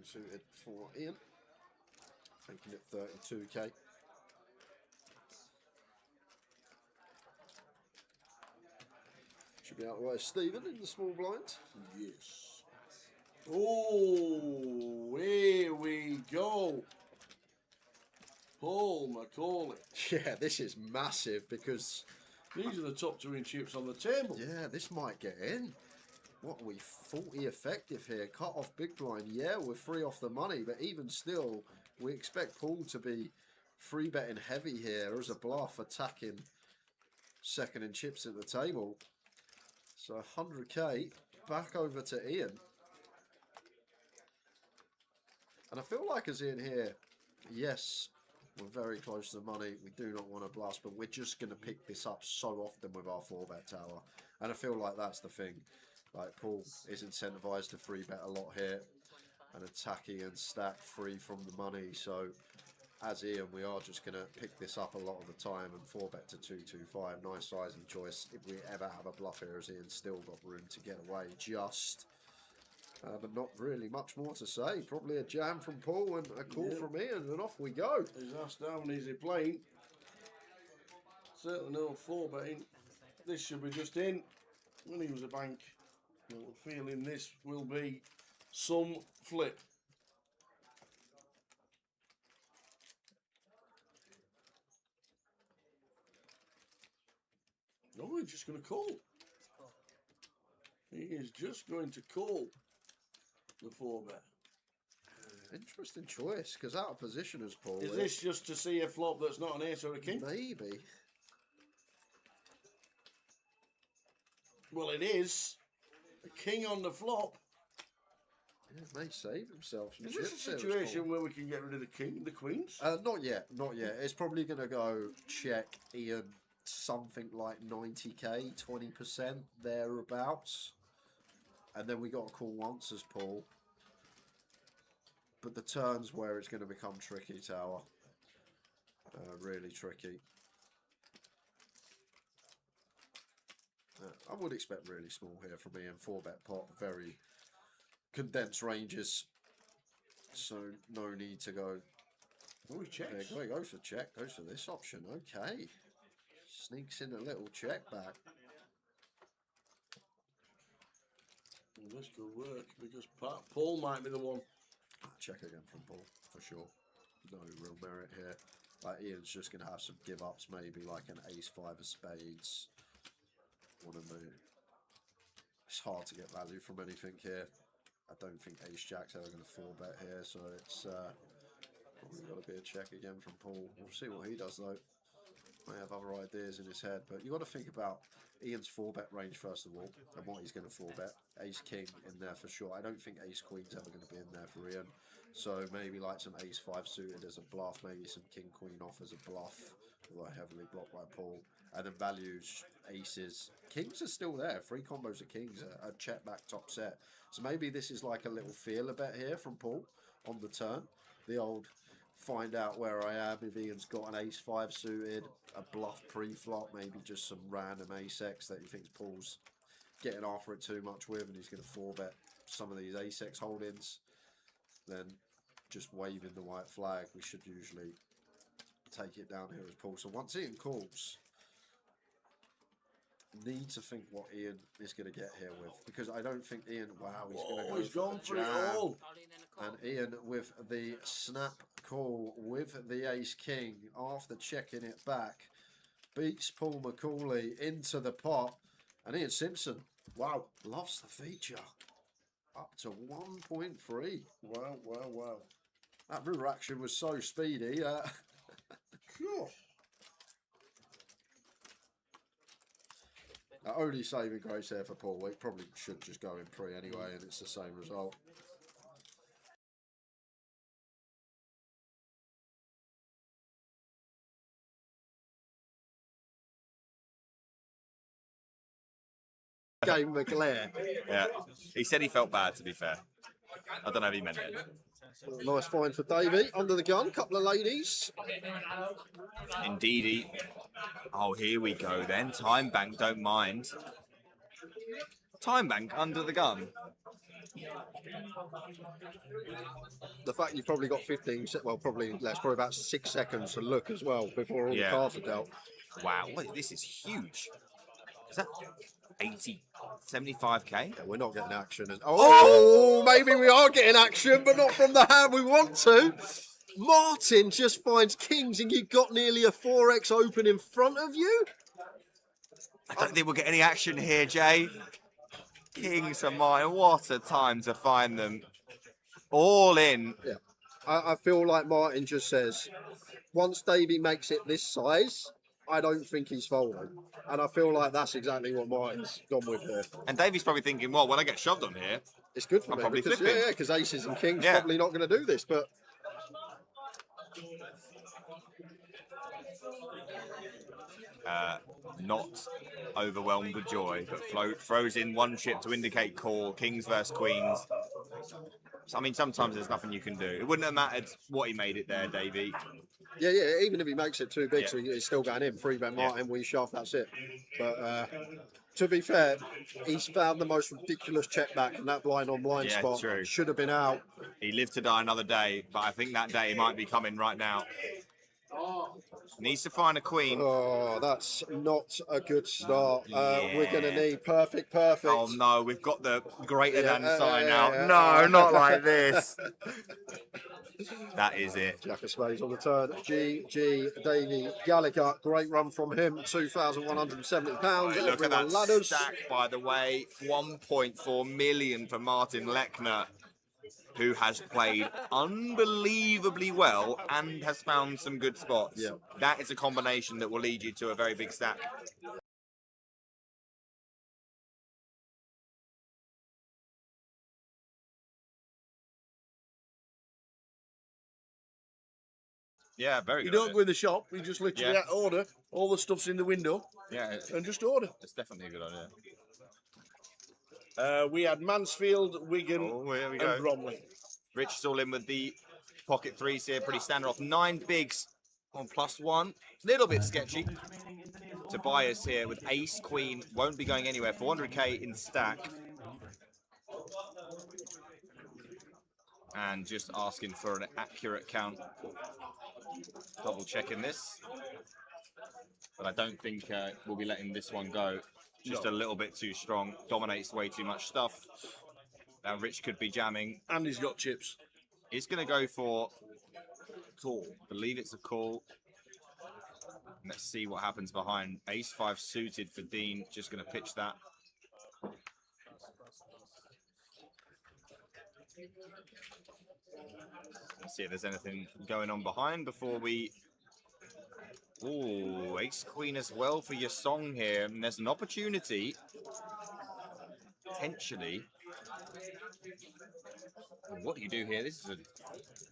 Suited for Ian, making it 32k. Should be out the way of Stephen in the small blind. Yes. Oh, here we go. Paul Macaulay. Yeah, this is massive because these are the top 2 in chips on the table. Yeah, this might get in. What are we, 40 effective here? Cut off big blind. Yeah, we're free off the money, but even still, we expect Paul to be free betting heavy here as a bluff, attacking second in chips at the table. So 100k back over to Ian. And I feel like as Ian here, yes, we're very close to the money. We do not want to blast, but we're just going to pick this up so often with our 4-bet tower. And I feel like that's the thing. Like, Paul is incentivized to free bet a lot here and attacking and stack free from the money. So, as Ian, we are just going to pick this up a lot of the time and 4-bet to 225. Nice sizing choice. If we ever have a bluff here, as Ian's still got room to get away just. But not really much more to say. Probably a jam from Paul and a call from Ian, and off we go. He's asked how many is he playing. Certainly no 4-betting. This should be just in. When he was a bank. I'm feeling this will be some flip. Oh, he's just going to call. He is just going to call the 4-bet. Interesting choice, because out of position as Paul. Is this just to see a flop that's not an ace or a king? Maybe. Well, it is. A king on the flop. Yeah, may save himself some Is this a chips here, situation where we can get rid of the king, the queens? Not yet, not yet. It's probably going to go check Ian something like 90k, 20% thereabouts. And then we got to call once as Paul. But the turn's where it's going to become tricky, Tower. Really tricky. I would expect really small here from Ian. 4-bet pot, very condensed ranges. So no need to go. Oh, he checks. He goes for check, goes for this option. Okay. Sneaks in a little check back. Well, this could work because Paul might be the one. Check again from Paul, for sure. No real merit here. Like, Ian's just going to have some give-ups, maybe like an ace-5 of spades. It's hard to get value from anything here. I don't think ace-jack's ever going to 4-bet here, so it's probably got to be a check again from Paul. We'll see what he does, though. May have other ideas in his head, but you've got to think about Ian's 4-bet range first of all, and what he's going to 4-bet. Ace-king in there for sure. I don't think ace-queen's ever going to be in there for Ian. So maybe like some ace-5 suited as a bluff, maybe some king-queen off as a bluff. Right, heavily blocked by Paul. And then values, aces. Kings are still there. 3 combos of kings, a check back top set. So maybe this is like a little feeler bet here from Paul on the turn. The old find out where I am if Ian's got an ace-5 suited, a bluff pre-flop, maybe just some random ace-x that he thinks Paul's getting after it too much with, and he's going to 4-bet some of these ace-x holdings. Then just waving the white flag, we should usually take it down here as Paul. So once Ian calls, need to think what Ian is going to get here with, because I don't think Ian, wow, he's going to go He's gone for it jam. all. And Ian with the snap call with the ace king after checking it back beats Paul McCauley into the pot, and Ian Simpson, wow, loves the feature up to 1.3. Wow, wow, wow. That river action was so speedy. Sure. Only saving grace there for Paul. We probably should just go in pre anyway, and it's the same result. Game McGlair. Yeah, he said he felt bad, to be fair. I don't know if he meant it. Nice find for Davey. Under the gun, couple of ladies. Indeedy. Oh, here we go then. Time bank, don't mind. Time bank under the gun. The fact you've probably got 15, well, probably less, probably about 6 seconds to look as well before all the cards are dealt. Wow, wait, this is huge. Is that 80, 75k? Yeah, we're not getting action. Oh, maybe we are getting action, but not from the hand we want to. Martin just finds kings, and you've got nearly a 4x open in front of you. I don't think we'll get any action here, Jay. Kings are mine. What a time to find them. All in. Yeah, I feel like Martin just says, once Davey makes it this size, I don't think he's folding. And I feel like that's exactly what Martin's gone with here. And Davey's probably thinking, well, when I get shoved on here, it's good for I'm me. probably because, flipping. yeah, because aces and kings probably not going to do this, but... Not overwhelmed with joy, but throws in one chip to indicate call. Kings versus queens. So, I mean, sometimes there's nothing you can do. It wouldn't have mattered what he made it there, Davey. Yeah, even if he makes it too big, so he's still going in. 3-bet Martin, we shaft, that's it. But to be fair, he's found the most ridiculous check back, and that blind on blind spot should have been out. He lived to die another day, but I think that day might be coming right now. Needs to find a queen. Oh, that's not a good start. We're going to need perfect. Oh no, we've got the greater than sign out. No, not like this. That is it. Jack of spades on the turn. G. Davey Gallagher. Great run from him. £2,170. Look at that stack, by the way. 1.4 million for Martin Lechner, who has played unbelievably well and has found some good spots. Yeah. That is a combination that will lead you to a very big stack. Yeah, very good. You don't go in the shop, you just literally order. All the stuff's in the window. Yeah. And just order. It's definitely a good idea. We had Mansfield, Wigan, and Bromley. Rich is all in with the pocket threes here, pretty standard off. 9 bigs on +1. Little bit sketchy. Tobias here with ace, queen, won't be going anywhere. 400k in stack. And just asking for an accurate count. Double checking this. But I don't think we'll be letting this one go. Just a little bit too strong. Dominates way too much stuff. Now Rich could be jamming. And he's got chips. He's going to go for call. Believe it's a call. Let's see what happens behind. Ace-5 suited for Dean. Just going to pitch that. Let's see if there's anything going on behind before we... Ooh, ace-queen as well for your song here. And there's an opportunity, potentially. What do you do here? This is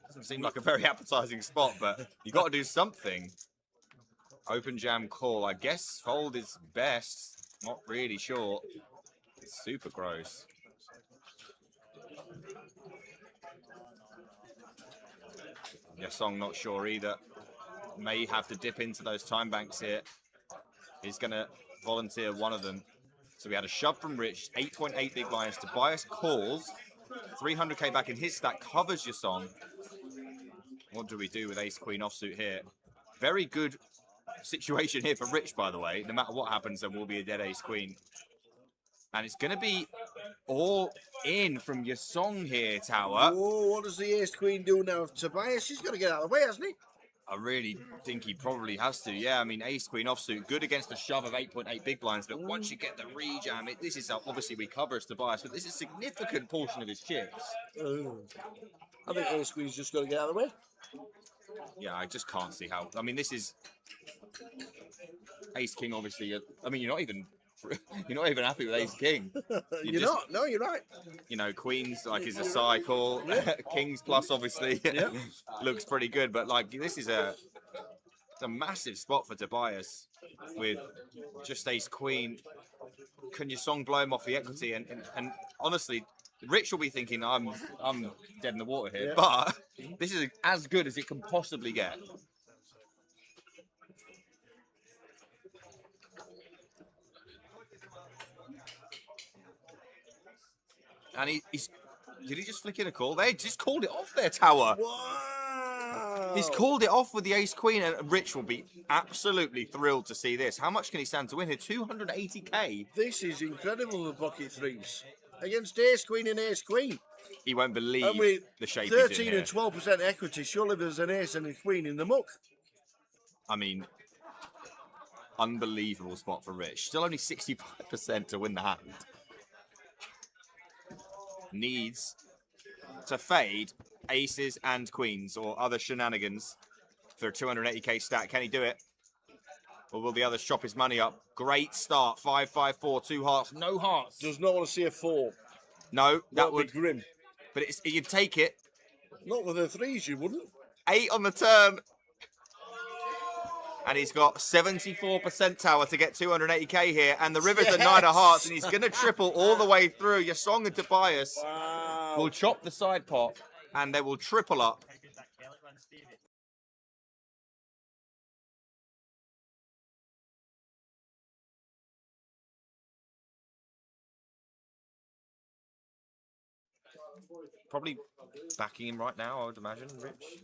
doesn't seem like a very appetizing spot, but you got to do something. Open jam call. I guess fold is best. Not really sure. It's super gross. Yasong not sure either. May have to dip into those time banks here. He's going to volunteer one of them. So we had a shove from Rich, 8.8 big blinds. Tobias calls, 300k back in his stack, covers Yasong. What do we do with ace queen offsuit here? Very good situation here for Rich, by the way. No matter what happens, there will be a dead ace queen. And it's going to be all in from Yasong here, Tower. Oh, what does the ace queen do now? Tobias, he's got to get out of the way, hasn't he? I really think he probably has to. Yeah, I mean, ace queen offsuit, good against the shove of 8.8 big blinds. But once you get the rejam, this is obviously we cover as Tobias, but this is a significant portion of his chips. I think ace queen's just got to get out of the way. Yeah, I just can't see how. I mean, this is ace king. Obviously, I mean, you're not even happy with ace king. You're not. No, you're right. You know, queens like is a cycle. Kings plus obviously looks pretty good, but like this is a massive spot for Tobias with just ace queen. Can your song blow him off the equity? And honestly, Rich will be thinking I'm dead in the water here, but this is as good as it can possibly get. And he's did he just flick in a call? They just called it off there, Tower. Wow. He's called it off with the ace queen, and Rich will be absolutely thrilled to see this. How much can he stand to win here? 280k. This is incredible, the bucket threes. Against ace queen and ace queen. He won't believe And with the shape 13 he's in here. and 12% equity, surely there's an ace and a queen in the muck. I mean, unbelievable spot for Rich. Still only 65% to win the hand. Needs to fade aces and queens or other shenanigans for a 280k stack. Can he do it? Or will the others chop his money up? Great start. 5-5-4, 2 hearts, no hearts. Does not want to see a 4. No, that would be grim. But you'd take it. Not with the threes, you wouldn't. 8 on the turn. And he's got 74% Tower to get 280k here. And the river's at 9 of hearts. And he's going to triple all the way through. Yasong and Tobias will chop the side pot. And they will triple up. Probably backing him right now, I would imagine, Rich.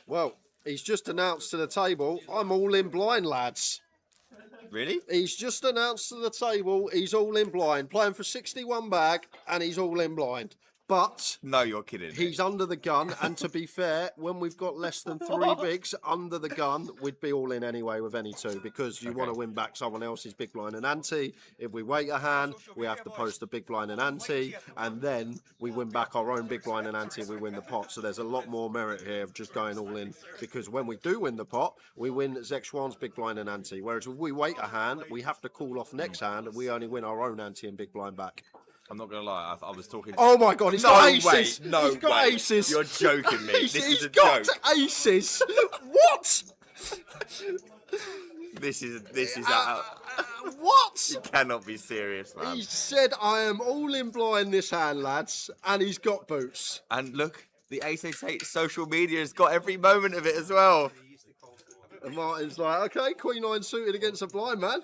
Well, he's just announced to the table, I'm all in blind, lads. Really? He's just announced to the table, he's all in blind. Playing for 61 bag, and he's all in blind. But no, you're kidding. He's under the gun, and to be fair, when we've got less than 3 bigs under the gun, we'd be all in anyway with any 2 because you want to win back someone else's big blind and ante. If we wait a hand, we have to post a big blind and ante, and then we win back our own big blind and ante and we win the pot. So there's a lot more merit here of just going all in, because when we do win the pot, we win Zexuan's big blind and ante. Whereas if we wait a hand, we have to call off next hand and we only win our own ante and big blind back. I'm not going to lie, I was talking... Oh my God, he's got aces! Way, no he's got way. aces! You're joking me. This is a got joke. Aces! What? This is what? You cannot be serious, man. He said, I am all in blind this hand, lads, and he's got boots. And look, the 888 social media has got every moment of it as well. And Martin's like, okay, Queen 9 suited against a blind man.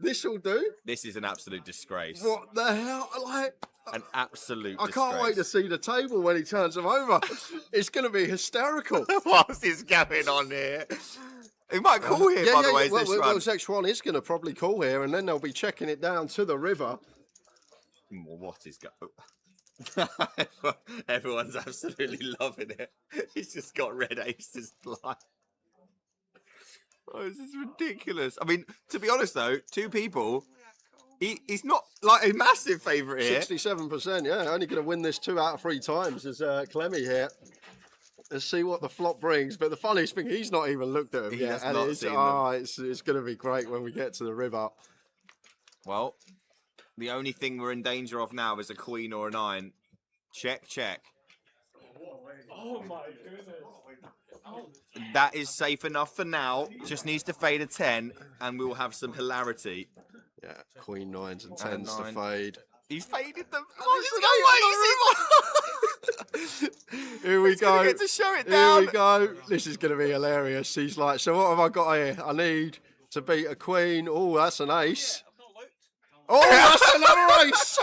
This will do. This is an absolute disgrace. What the hell? Like, an absolute I disgrace. can't wait to see the table when he turns them over. It's going to be hysterical. What is going on here? He might call here, by the way. Well, Zexuan is going to probably call here, and then they'll be checking it down to the river. What is going on? Everyone's absolutely loving it. He's just got red aces blind. Oh, this is ridiculous. I mean, to be honest though, 2 people, he's not like a massive favourite here. 67%, yeah. Only going to win this 2 out of 3 times is Clemmy here. Let's see what the flop brings. But the funniest thing, he's not even looked at them yet. Has not seen them. It's going to be great when we get to the river. Well, the only thing we're in danger of now is a queen or a 9. Check, check. Oh my goodness. That is safe enough for now. Just needs to fade a 10, and we'll have some hilarity. Yeah, Queen 9s and And 10s to nine. fade. He's faded them. Here we He's go. gonna get to show it Here down. we go. This is going to be hilarious. He's like, so what have I got here? I need to beat a queen. Oh, that's an ace. Oh, that's another ace.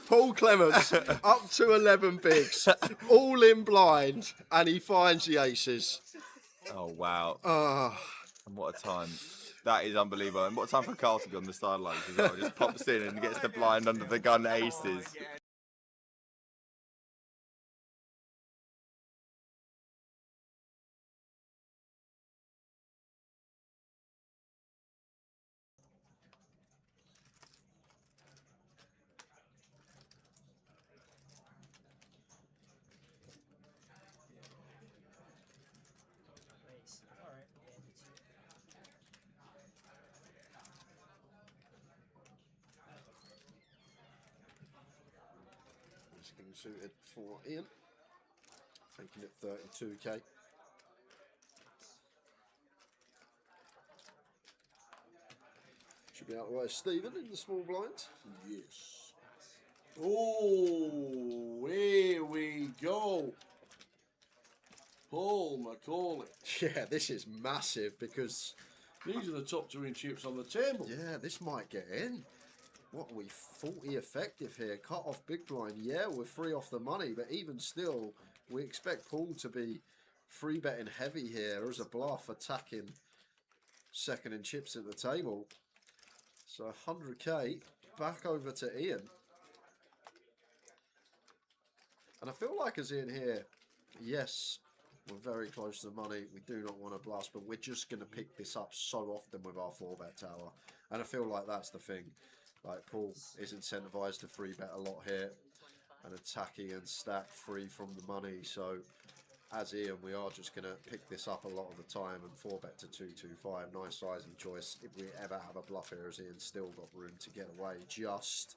Paul Clements up to 11 bigs, all in blind, and he finds the aces. Oh, wow. Ah. And what a time. That is unbelievable. And what a time for Carl to be on the sidelines as well. Just pops in and gets the blind under the gun aces. This king suited for Ian, making it 32k. Should be out the way of Stephen in the small blind. Yes. Oh, here we go. Paul Macaulay. Yeah, this is massive because these are the top 2 in chips on the table. Yeah, this might get in. What are we, 40 effective here? Cut off big blind. Yeah, we're free off the money, but even still, we expect Paul to be free betting heavy here as a bluff, attacking second in chips at the table. So 100k back over to Ian. And I feel like as Ian here, yes, we're very close to the money. We do not want to blast, but we're just going to pick this up so often with our 4-bet tower. And I feel like that's the thing. Like, Paul is incentivized to free bet a lot here and attacking and stack free from the money. So as Ian, we are just going to pick this up a lot of the time and 4-bet to 225. Nice sizing choice. If we ever have a bluff here, as Ian's still got room to get away just.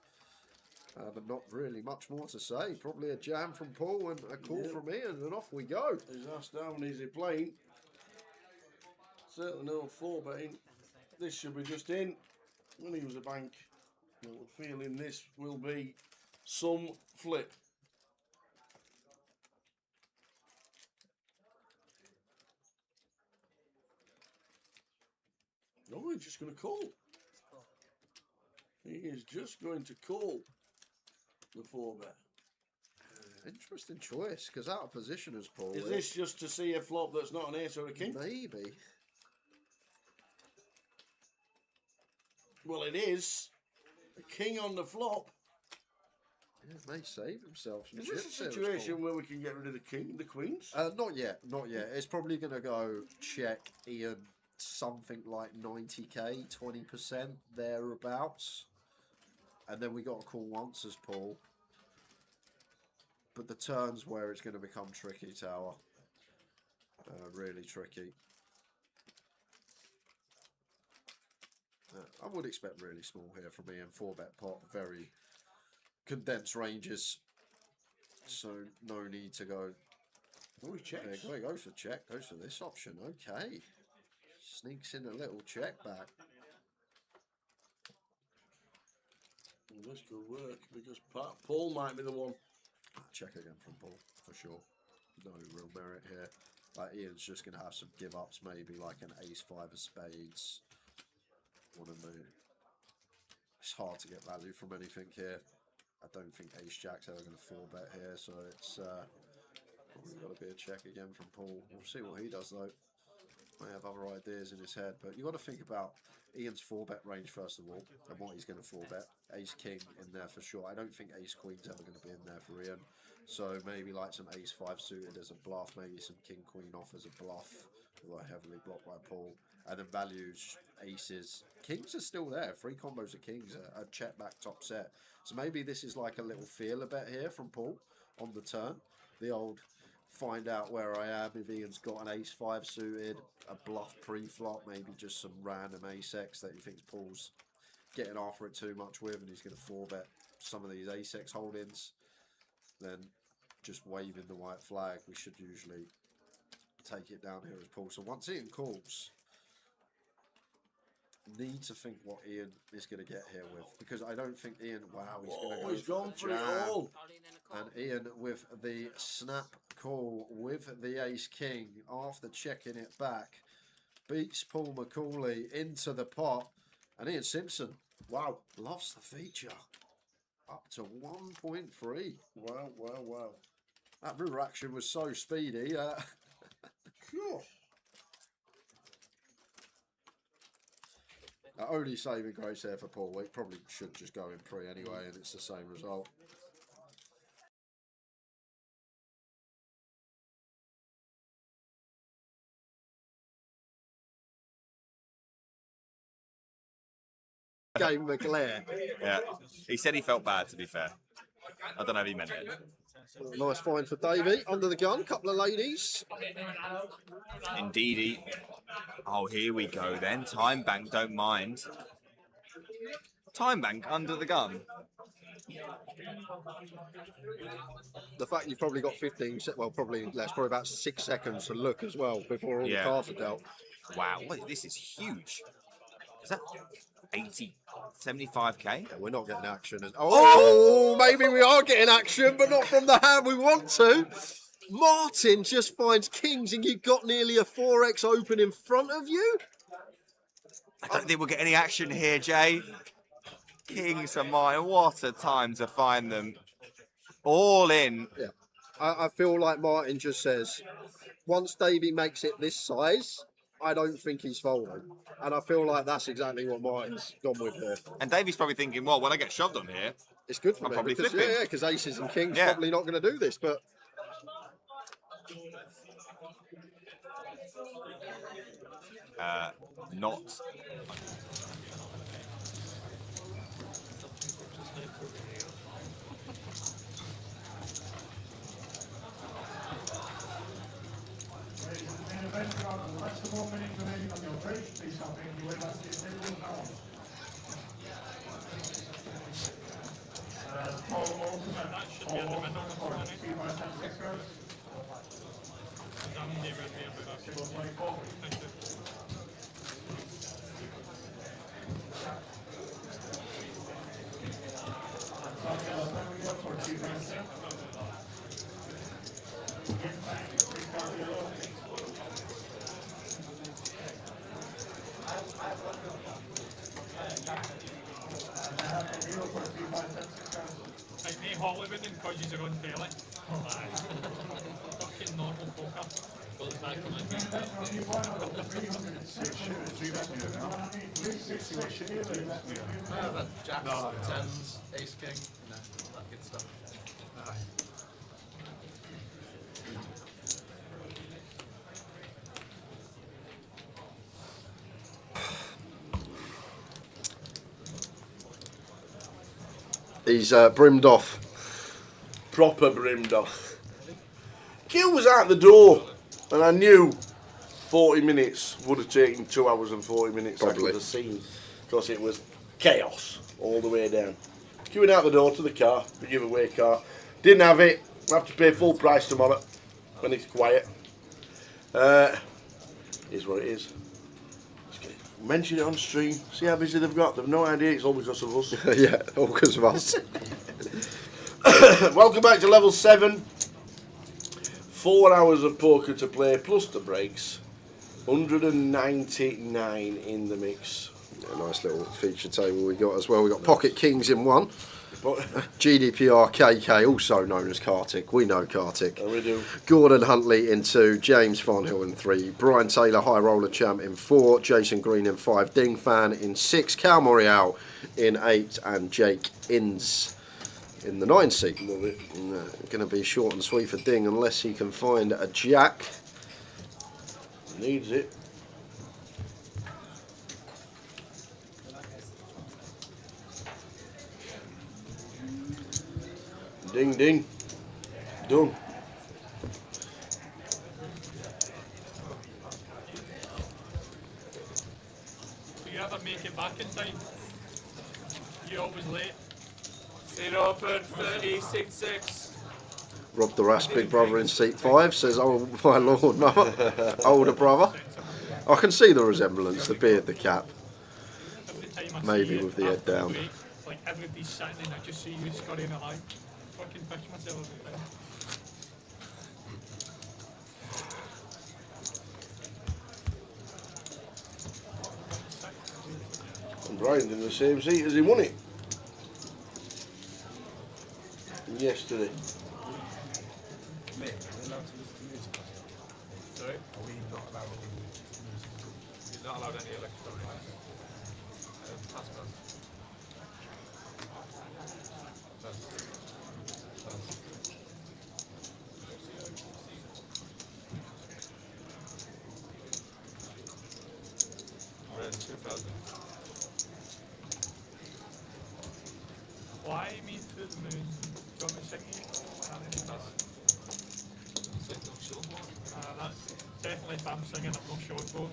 But not really much more to say. Probably a jam from Paul and a call from Ian, and off we go. He's asked how many is he playing. Certainly no 4-betting. This should be just in. When he was a bank, we're feeling this will be some flip. No, he's just going to call. He is just going to call the 4-bet. Interesting choice, because out of position as Paul. Is this just to see a flop that's not an ace or a king? Maybe. Well, it is. A king on the flop. Yeah, may save himself some Is this a chips there, situation where we can get rid of the king, the queens? Not yet, not yet. It's probably going to go check Ian something like 90k, 20% thereabouts. And then we got to call once as Paul. But the turn's where it's going to become tricky, Tower. Really tricky. I would expect really small here from Ian. 4-bet pot, very condensed ranges. So no need to go. Oh, he checks. He goes for check, goes for this option. Okay. Sneaks in a little check back. Well, this could work because Paul might be the one. Check again from Paul, for sure. No real merit here. Like, Ian's just going to have some give-ups, maybe like an ace-5 of spades. One of the... It's hard to get value from anything here. I don't think ace-jack's ever going to 4-bet here, so it's probably got to be a check again from Paul. We'll see what he does, though. May have other ideas in his head, but you've got to think about Ian's 4-bet range first of all, and what he's going to 4-bet. Ace-king in there for sure. I don't think ace-queen's ever going to be in there for Ian. So maybe like some ace-5 suited as a bluff, maybe some king-queen off as a bluff, although heavily blocked by Paul. And then values, aces. Kings are still there. 3 combos of kings, a check back top set. So maybe this is like a little feeler bet here from Paul on the turn. The old find out where I am if Ian's got an ace-5 suited, a bluff pre-flop, maybe just some random ace-x that he thinks Paul's getting after it too much with, and he's going to 4-bet some of these ace-x holdings. then just waving the white flag, we should usually take it down here as Paul. So once Ian calls, need to think what Ian is going to get here with, because I don't think Ian, wow, he's going to go He's gone for it jam. all. And Ian with the snap call with the ace king after checking it back beats Paul McCauley into the pot, and Ian Simpson, wow, loves the feature up to 1.3. Wow. That river action was so speedy. Sure. Only saving grace there for Paul. We probably should just go in pre anyway, and it's the same result. Game McGlair. Yeah, he said he felt bad, to be fair. I don't know if he meant it. Nice find for Davey. Under the gun, couple of ladies. Indeedy. Oh, here we go then. Time bank, don't mind. Time bank under the gun. The fact you've probably got 15, well, probably less, probably about 6 seconds to look as well before all the cards are dealt. Wow, wait, this is huge. Is that 80, 75k? Yeah, we're not getting action. Oh, maybe we are getting action, but not from the hand we want to. Martin just finds kings, and you've got nearly a 4x open in front of you. I don't think we'll get any action here, Jay. Kings are mine. What a time to find them. All in. Yeah, I feel like Martin just says, once Davey makes it this size, I don't think he's folding. And I feel like that's exactly what Martin's gone with there. And Davey's probably thinking, well, when I get shoved on here, it's good for I'm me. probably Because, flipping. yeah, because aces and kings probably not going to do this, but... not. Hollywood and cause you're on telly. Fucking normal poker. Jacks, tens, ace king, that good stuff. He's brimmed off. Proper brimmed off. Q was out the door, and I knew 40 minutes would have taken 2 hours and 40 minutes. I could have seen, because it was chaos all the way down. Queuing out the door to the car, the giveaway car. Didn't have it. I have to pay full price tomorrow when it's quiet. Here's what it is. Mention it on stream. See how busy they've got. They've no idea it's all because of us. Yeah, all because of us. Welcome back to level 7. 4 hours of poker to play plus the breaks. 199 in the mix. Yeah, nice little feature table we got as well. We got pocket kings in one. GDPR KK, also known as Kartik. We know Kartik. Oh, we do. Gordon Huntley in 2, James Farnhill in 3, Brian Taylor, High Roller Champ in 4, Jason Green in 5, Ding Fan in 6, Cal Morial in 8, and Jake Inns in the 9 seat. Love it. Going to be short and sweet for Ding unless he can find a jack. Needs it. Ding, ding. Done. Do you ever make it back in time? You always late. 0.366. Rob the Ras, big brother in seat 5, says, "Oh my lord, no, older brother." I can see the resemblance, the beard, the cap. Maybe with the head down. Like everybody's sitting and I just see you Scotty and I like fucking push myself a bit. And Brian's in the same seat as he won it yesterday. Sorry? Are we not allowed You're not allowed any electronic passwords. We're in 2000. Fly me to the moon. Do you want me to sing you? That's definitely if I'm singing, I'm not sure it's going.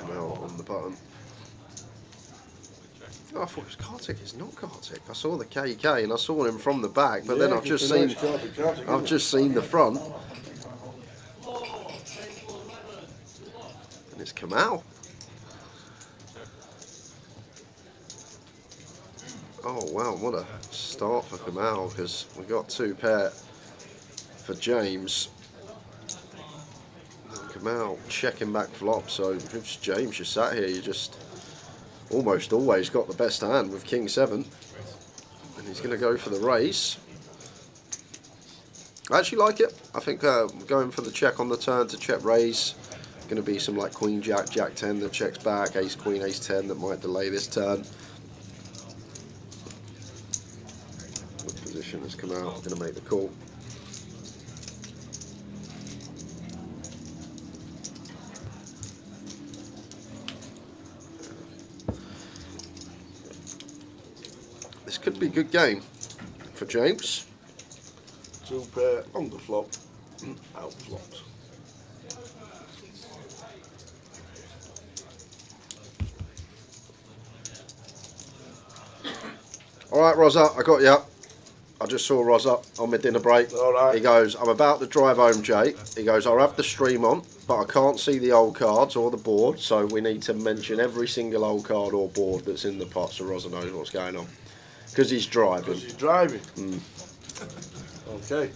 Now on the button. Oh, I thought it was Kartik. It's not Kartik. I saw the KK and I saw him from the back, but then I've just seen the front, and it's Kamal. Oh wow, what a start for Kamal, because we got 2 pair for James. Kamal checking back flop, so if James, you sat here, you just almost always got the best hand with King 7, and he's going to go for the raise. I actually like it. I think going for the check on the turn to check raise, going to be some like Queen Jack, Jack 10 that checks back, Ace Queen, Ace 10 that might delay this turn. Good position has come out, going to make the call. This could be a good game for James. 2 pair on the flop, out flops. Alright, Rosa, I got you. I just saw Rosa on my dinner break. Alright. He goes, "I'm about to drive home, Jay." He goes, "I'll have the stream on, but I can't see the old cards or the board, so we need to mention every single old card or board that's in the pot so Rosa knows what's going on." Because he's driving. Because he's driving. Okay.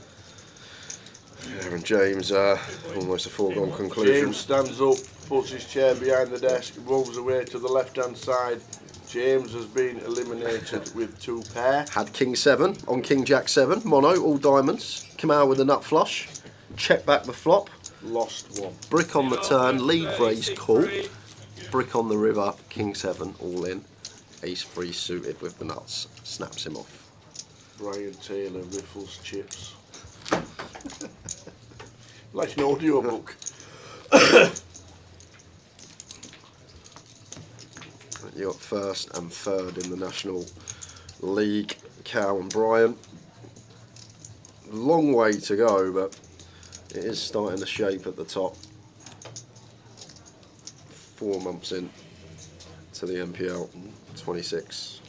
And James, almost a foregone conclusion. James stands up, puts his chair behind the desk, moves away to the left-hand side. James has been eliminated with 2 pair. Had King 7 on King Jack 7, mono, all diamonds. Come out with a nut flush. Check back the flop. Lost 1. Brick on the turn, lead raise call. Brick on the river, King 7, all in. Ace 3 suited with the nuts. Snaps him off. Brian Taylor riffles chips. Like an audio book. You got first and third in the National League, Cal and Brian. Long way to go, but it is starting to shape at the top. 4 months in to the NPL, 26.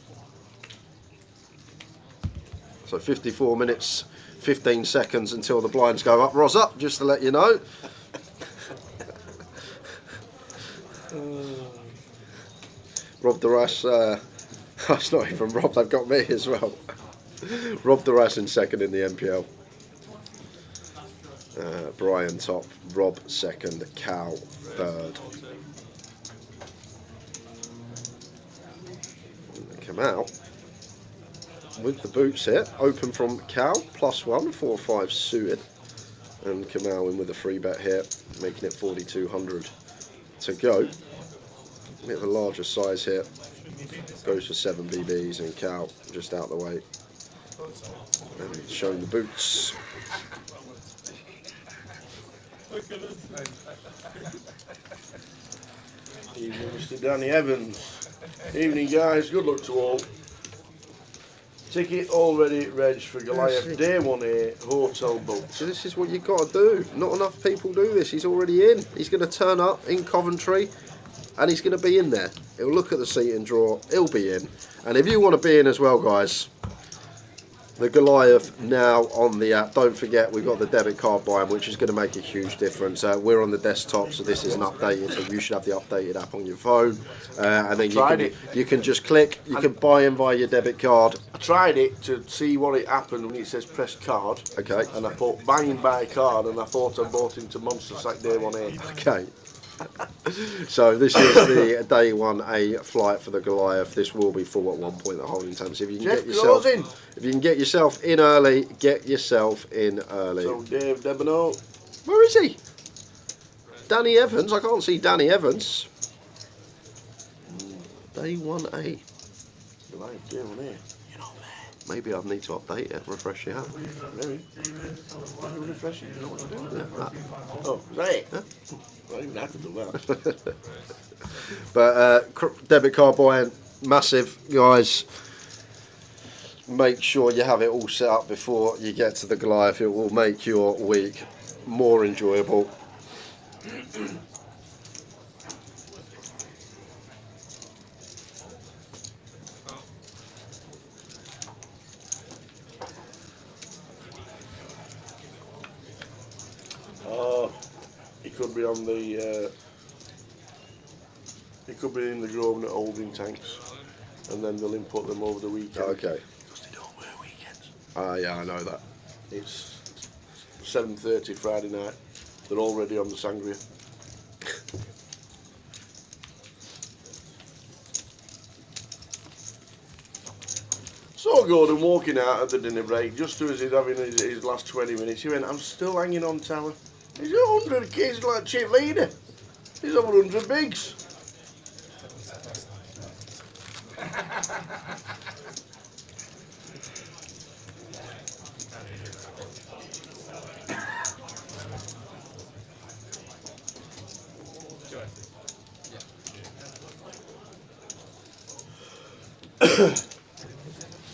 So 54 minutes, 15 seconds until the blinds go up. Rosa, just to let you know. Rob the Ras, that's not even Rob, they've got me as well. Rob the Ras in second in the NPL. Brian top, Rob second, Cal third. And they come out with the boots here, open from Cal, +1, 4-5 suited. And Kamal in with a free bet here, making it 4,200 to go. A bit of a larger size here, goes for 7 BBs, and Cal just out the way and showing the boots. Evening, Mr. Danny Evans. Evening, guys. Good luck to all. Ticket already reg for Goliath. Day 1A, hotel booked. So this is what you've got to do. Not enough people do this. He's already in. He's going to turn up in Coventry and he's going to be in there. He'll look at the seat and draw. He'll be in. And if you want to be in as well, guys, the Goliath now on the app. Don't forget, we've got the debit card buy-in, which is going to make a huge difference. We're on the desktop, so this isn't updated, so you should have the updated app on your phone. And then you can just click, you can buy in via your debit card. I tried it to see what it happened when it says press card. Okay. And I put buying by card, and I thought I bought into Monster Sack Day 1A. Okay. So this is the day 1A flight for the Goliath. This will be full at one point, the holding time. So if you can get yourself in early, get yourself in early. So Dave Debono. Where is he? Danny Evans. I can't see Danny Evans. Day 1A. Goliath Day 1A. Maybe I need to update it, refresh it out. Maybe. Refresh it, you know what to do? Yeah, that. Oh, is that it? Yeah. Well, I even have to do that. But debit card buy-in, massive, guys. Make sure you have it all set up before you get to the Goliath. It will make your week more enjoyable. He could be on the. He could be in the Grosvenor holding tanks, and then they'll import them over the weekend. Okay. Because they don't work weekends. Yeah, I know that. It's 7:30 Friday night. They're already on the sangria. So Gordon walking out at the dinner break, just as he's having his last 20 minutes, he went, "I'm still hanging on, Tower. He's 100 kids like Chip Leader. He's over 100 bigs."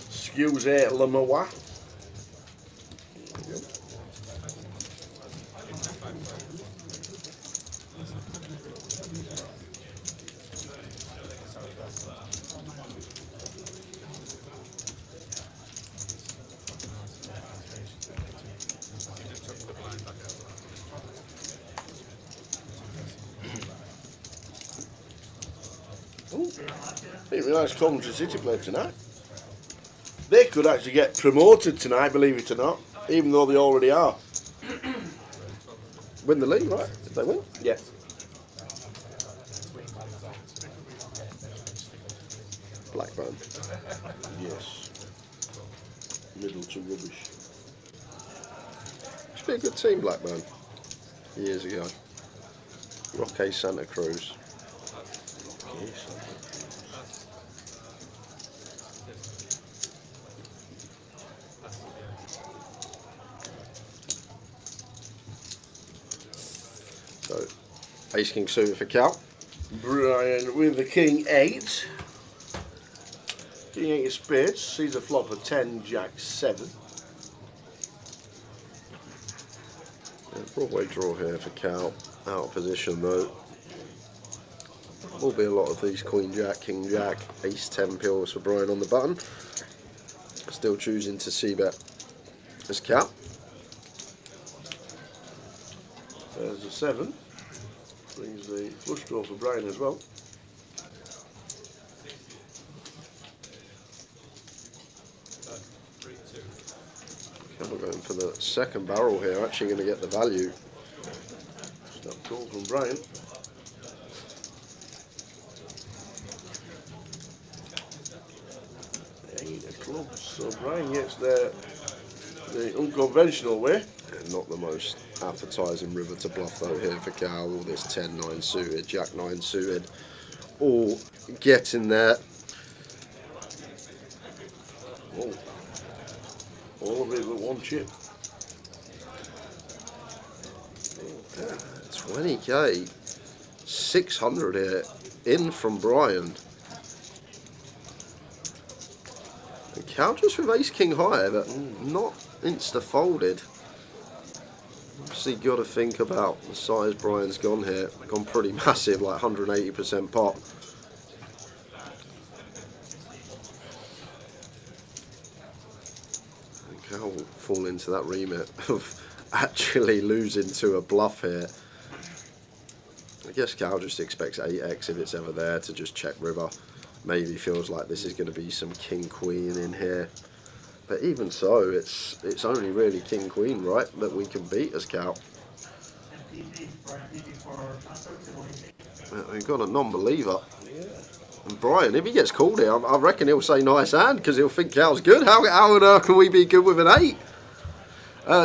Excuse le moi. Didn't realise Coventry City played tonight. They could actually get promoted tonight, believe it or not, even though they already are. Win the league, right? If they win? Yeah. Blackburn. Yes. Middle to rubbish. Used to be a good team, Blackburn, years ago. Roque Santa Cruz. So, Ace King suited for Cal. Brian with the King 8. King 8 of spades. Sees a flop of 10, Jack 7. Broadway draw here for Cal. Out of position though. Will be a lot of these Queen Jack, King Jack, Ace 10 pills for Brian on the button. Still choosing to see bet as Cal. There's a 7. Brings the flush draw for Brian as well. And we're going for the second barrel here, actually going to get the value. Stop call from Brian. 8 of clubs. So Brian gets the unconventional way. And not the most appetising river to bluff though here for Cal. All this 10-9 suited, Jack 9 suited, all getting there. Oh. All of it with one chip. 20k, 600 here, in from Brian. And Cal just with ace king high, but not insta folded. Obviously got to think about the size Brian's gone here. Gone pretty massive, like 180% pot. And Cal will fall into that remit of actually losing to a bluff here. I guess Cal just expects 8x if it's ever there to just check river. Maybe feels like this is going to be some king queen in here. But even so, it's only really king queen, right, that we can beat as Cal. We've got a non-believer. And Brian, if he gets called here, I reckon he'll say nice hand because he'll think Cal's good. How on earth can we be good with an 8?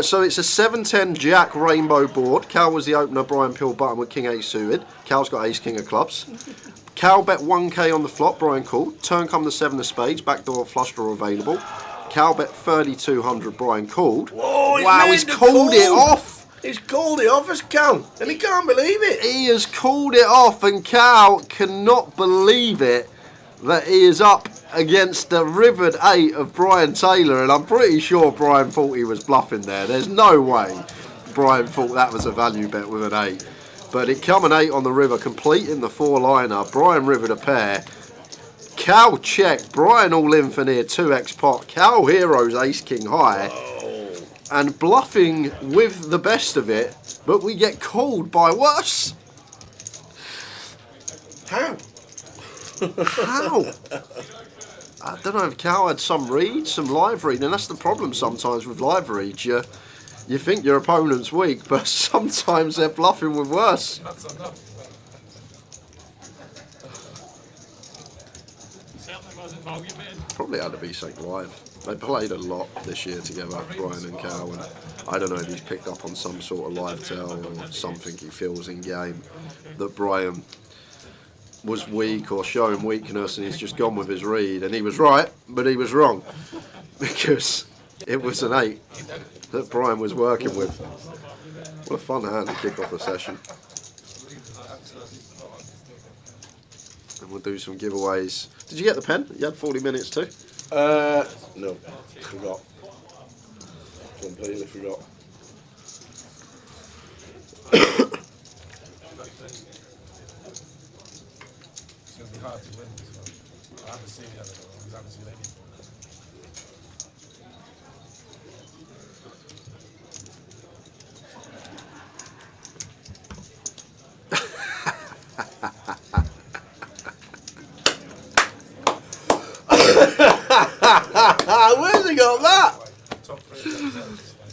So it's a 7-10 jack rainbow board. Cal was the opener, Brian peeled button with king 8 suited. Cal's got ace king of clubs. Cal bet 1k on the flop, Brian called. Turn come the 7 of spades, backdoor flush draw available. Cal bet 3,200, Brian called. Whoa, wow, he's called it off. He's called it off as Cal, and he can't believe it. He has called it off, and Cal cannot believe it that he is up against the rivered 8 of Brian Taylor, and I'm pretty sure Brian thought he was bluffing there. There's no way Brian thought that was a value bet with an 8. But it come an 8 on the river, completing the 4-liner. Brian rivered a pair. Cal check. Brian all in for near 2x pot. Cal heroes ace king high. And bluffing with the best of it, but we get called by worse. How? How? I don't know if Cal had some read, some live read, and that's the problem sometimes with live read. You think your opponent's weak, but sometimes they're bluffing with worse. Probably had to be something live. They played a lot this year together, Brian and Cal, and I don't know if he's picked up on some sort of live tell or something he feels in game that Brian was weak or showing weakness, and he's just gone with his read, and he was right, but he was wrong because it was an 8 that Brian was working with. What a fun hand to kick off the session. And we'll do some giveaways. Did you get the pen? You had 40 minutes too? No, forgot. Completely forgot. It's going to be hard to win this one. I haven't seen the other one. I haven't seen any. Where's he got that?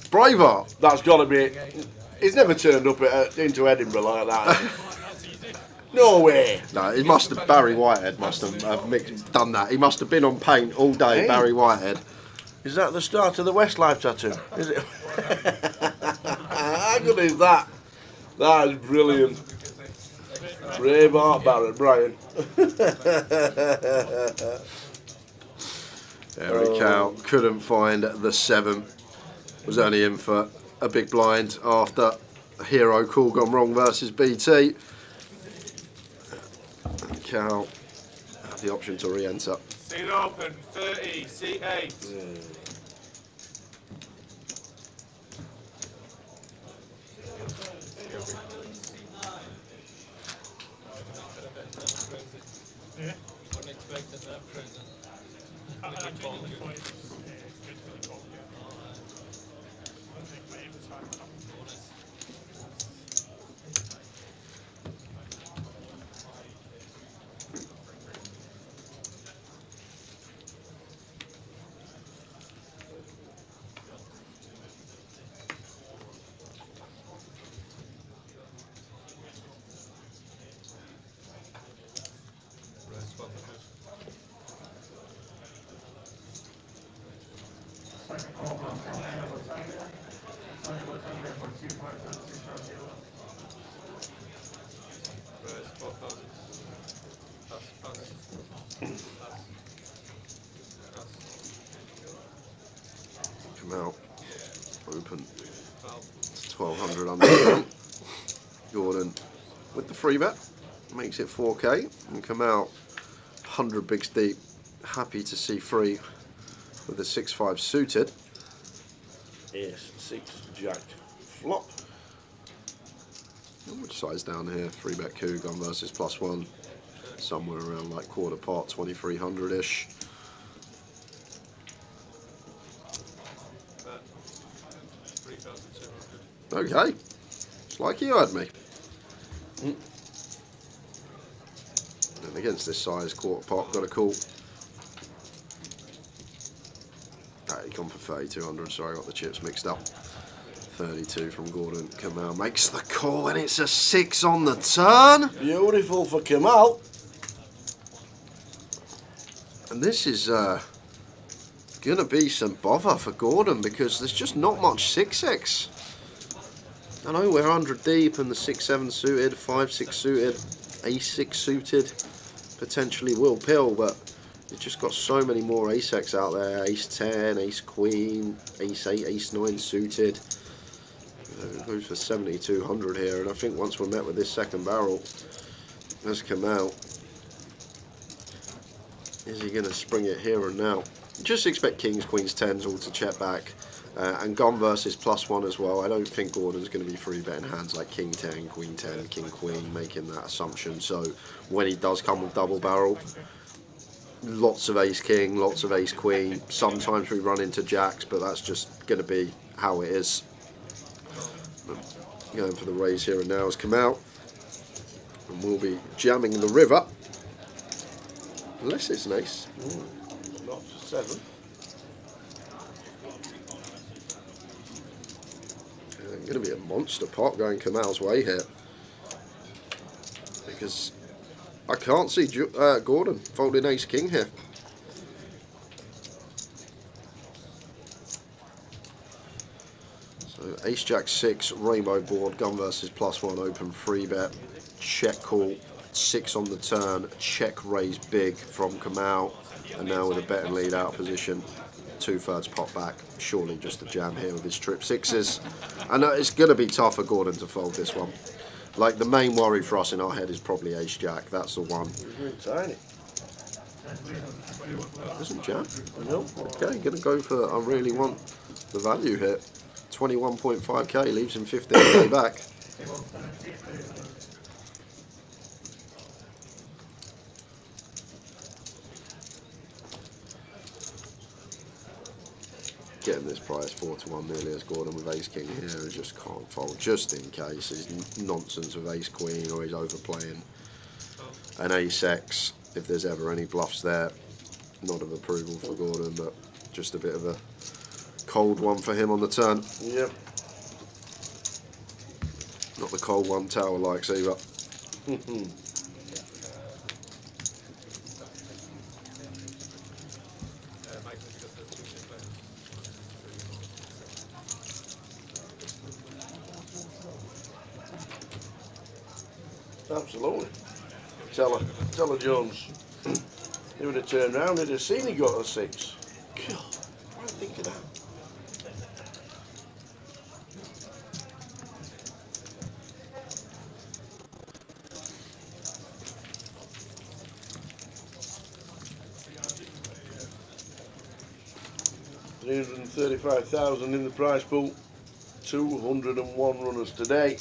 Braveheart. That's got to be it. He's never turned up into Edinburgh like that. No way. No, he must have. Barry Whitehead must have done that. He must have been on paint all day. Hey. Barry Whitehead. Is that the start of the Westlife tattoo? Is it? How good is that? That is brilliant. Braveheart Barrett, Brian. Eric Cal couldn't find the 7. Was only in for a big blind after a hero call gone wrong versus BT. And Cal had the option to re-enter. Seat open, 30, C8. Yeah. Wasn't expecting that present. Come out. Open. It's 1,200 under. Gordon with the free bet. Makes it 4k. And come out 100 bigs deep. Happy to see free with the 6-5 suited. Ace, 6, Jack, flop. Which size down here? 3-bet coup, gun versus +1. Somewhere around like quarter pot, 2300-ish. Okay, it's like you heard me. And against this size, quarter pot, got a call. He gone for 3200, sorry, I got the chips mixed up. 32 from Gordon. Kamal makes the call, and it's a 6 on the turn. Beautiful for Kamal. And this is going to be some bother for Gordon because there's just not much 6x. I know we're 100 deep and the 6-7 suited, 5-6 suited, ace-6 suited potentially will pill, but you've just got so many more ace-x out there. Ace-10, ace-queen, ace-8, ace-9 suited. It goes for 7200 here, and I think once we're met with this second barrel, has come out. Is he going to spring it here and now? Just expect kings, queens, 10s all to check back. And gone versus +1 as well. I don't think Gordon's going to be free betting hands like king 10, queen 10, king queen, making that assumption. So when he does come with double barrel, lots of ace king, lots of ace queen. Sometimes we run into jacks, but that's just going to be how it is. Going for the raise here and now has come out, and we'll be jamming the river. Unless it's an ace. Not 7. Going to be a monster pot going Kamal's way here, because I can't see Gordon folding ace king here. So ace jack 6 rainbow board, gun versus +1 open free bet, check call, 6 on the turn, check raise big from Kamal, and now with a bet and lead out position. 2/3 pot back, surely just a jam here with his trip 6s. I know it's going to be tough for Gordon to fold this one. Like, the main worry for us in our head is probably ace jack, that's the one. Tiny. Doesn't jam? No. Okay, going to go for, I really want the value here. 21.5k leaves him 15k back. Getting this price 4-1 nearly as Gordon with ace king here, and just can't fold just in case his nonsense with ace queen, or he's overplaying an ace x if there's ever any bluffs there. Not of approval for Gordon, but just a bit of a cold one for him on the turn. Yep. Not the cold one Tower likes either. Absolutely. Tell her Jones. He would have turned round, he'd have seen he got a 6. God, what do you think of that? $335,000 in the prize pool. 201 runners today.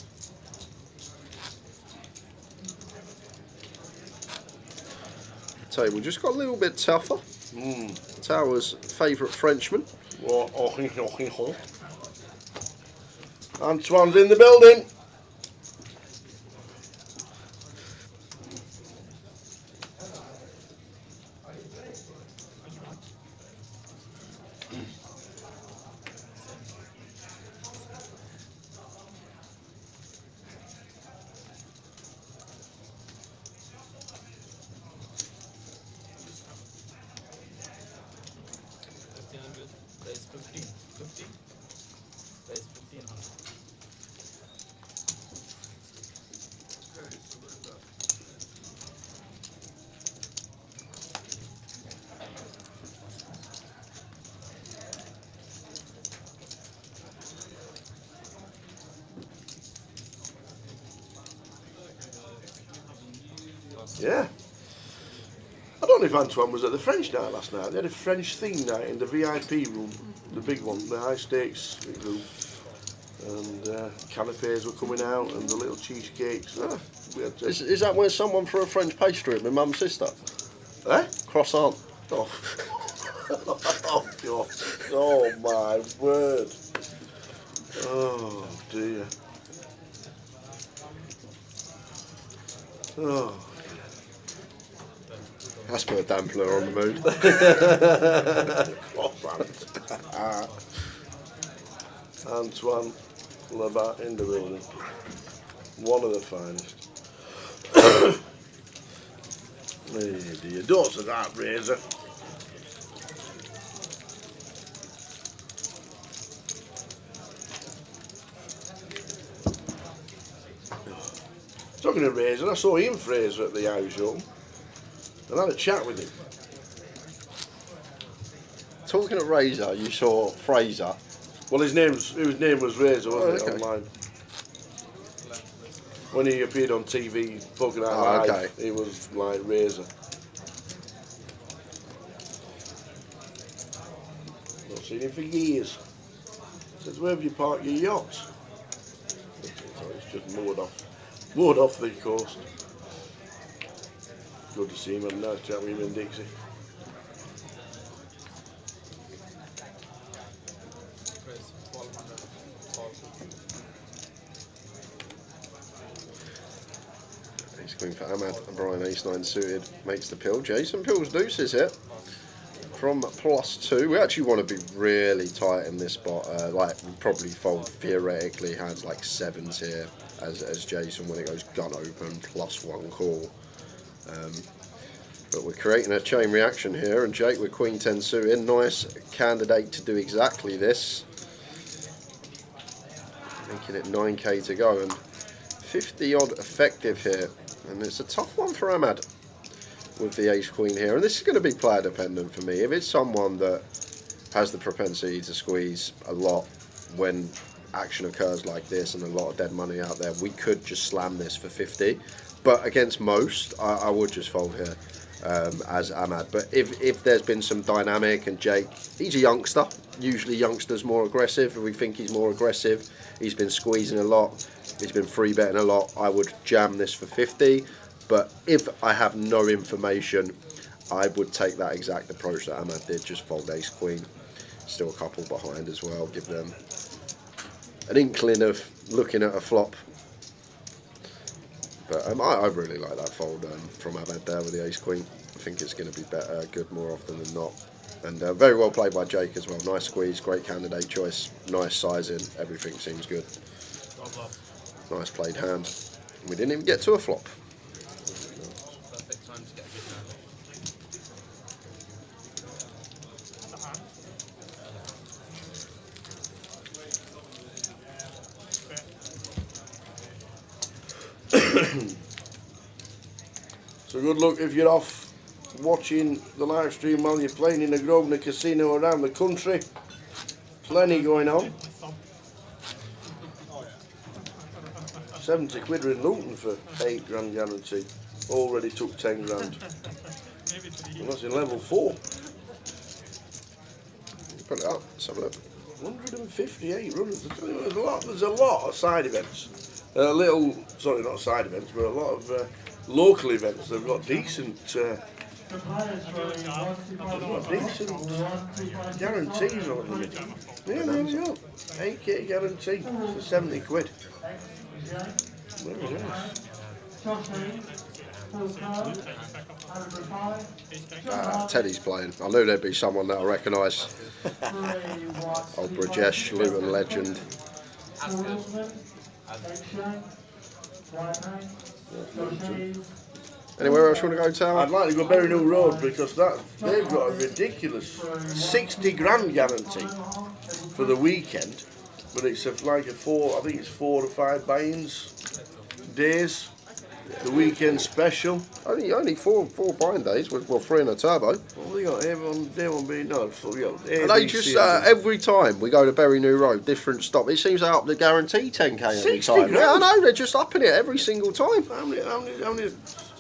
Table just got a little bit tougher. Tower's favourite Frenchman. Antoine's in the building. There's 15. 50. There's 1500. Yeah. don't know if Antoine was at the French night last night. They had a French theme night in the VIP room, the big one, the high stakes room. And canapes were coming out and the little cheesecakes. We had Is that where someone threw a French pastry at my mum's sister? Eh? Croissant. Oh. Oh God! Oh my word! Oh dear! Oh. That's put a dampener on the mood. Antoine Labat in the building. One of the finest. Hey dear, don't say that, Razor. Talking of Razor, I saw Ian Fraser at the house show and had a chat with him. Talking of Razor, you saw Fraser. Well, his name was Razor, wasn't it, okay. online? When he appeared on TV, poking out live, okay. he was like Razor. Not seen him for years. Says, where have you parked your yachts? So it's just moored off the coast. Good to see him, and nice chat with him in Dixie. He's going for Ahmad. Brian Ace-9 suited makes the pill. Jason Pills deuces it from +2. We actually want to be really tight in this spot. Like we probably fold theoretically hands like 7s here as Jason when it goes gun open +1 call. But we're creating a chain reaction here, and Jake with Queen 10 suited, nice candidate to do exactly this. Making it 9k to go and 50 odd effective here, and it's a tough one for Ahmad with the ace queen here, and this is going to be player dependent for me. If it's someone that has the propensity to squeeze a lot when action occurs like this and a lot of dead money out there, we could just slam this for 50, but against most I would just fold here as Ahmad. But if there's been some dynamic, and Jake, he's a youngster, usually youngsters more aggressive, if we think he's more aggressive, he's been squeezing a lot, he's been free betting a lot, I would jam this for 50. But if I have no information, I would take that exact approach that Ahmad did, just fold ace queen. Still a couple behind as well, give them an inkling of looking at a flop. But I really like that fold from Ahmad there with the ace queen. I think it's going to be better, good more often than not. And very well played by Jake as well. Nice squeeze, great candidate choice, nice sizing, everything seems good. Nice played hand. We didn't even get to a flop. Perfect time to get a good hand. So good luck if you're off watching the live stream while you're playing in a Grosvenor casino around the country. Plenty going on. 70 quid in Luton for 8 grand guarantee. Already took 10 grand. And that's in level 4. Put it up, let's have a look. 158 runners. There's a lot of side events. Sorry, not side events, but a lot of local events. They've got decent guarantees on them. Yeah, there we go. 8k guarantee for 70 quid. Very nice. Teddy's playing. I knew there'd be someone that I recognise. Old Brajesh, Luton legend. Anywhere else you want to go, Tower? I'd like to go Berry New Road because they've got a ridiculous 60 grand guarantee for the weekend, but it's I think it's 4 or 5 buy-ins days. The weekend special. Only four buying days. Well, 3 in a turbo. Well, we got everyone being no. And they just every time we go to Berry New Road, different stop. It seems they up the guarantee 10k every time. Grand. Yeah, I know they're just upping it every single time. How many?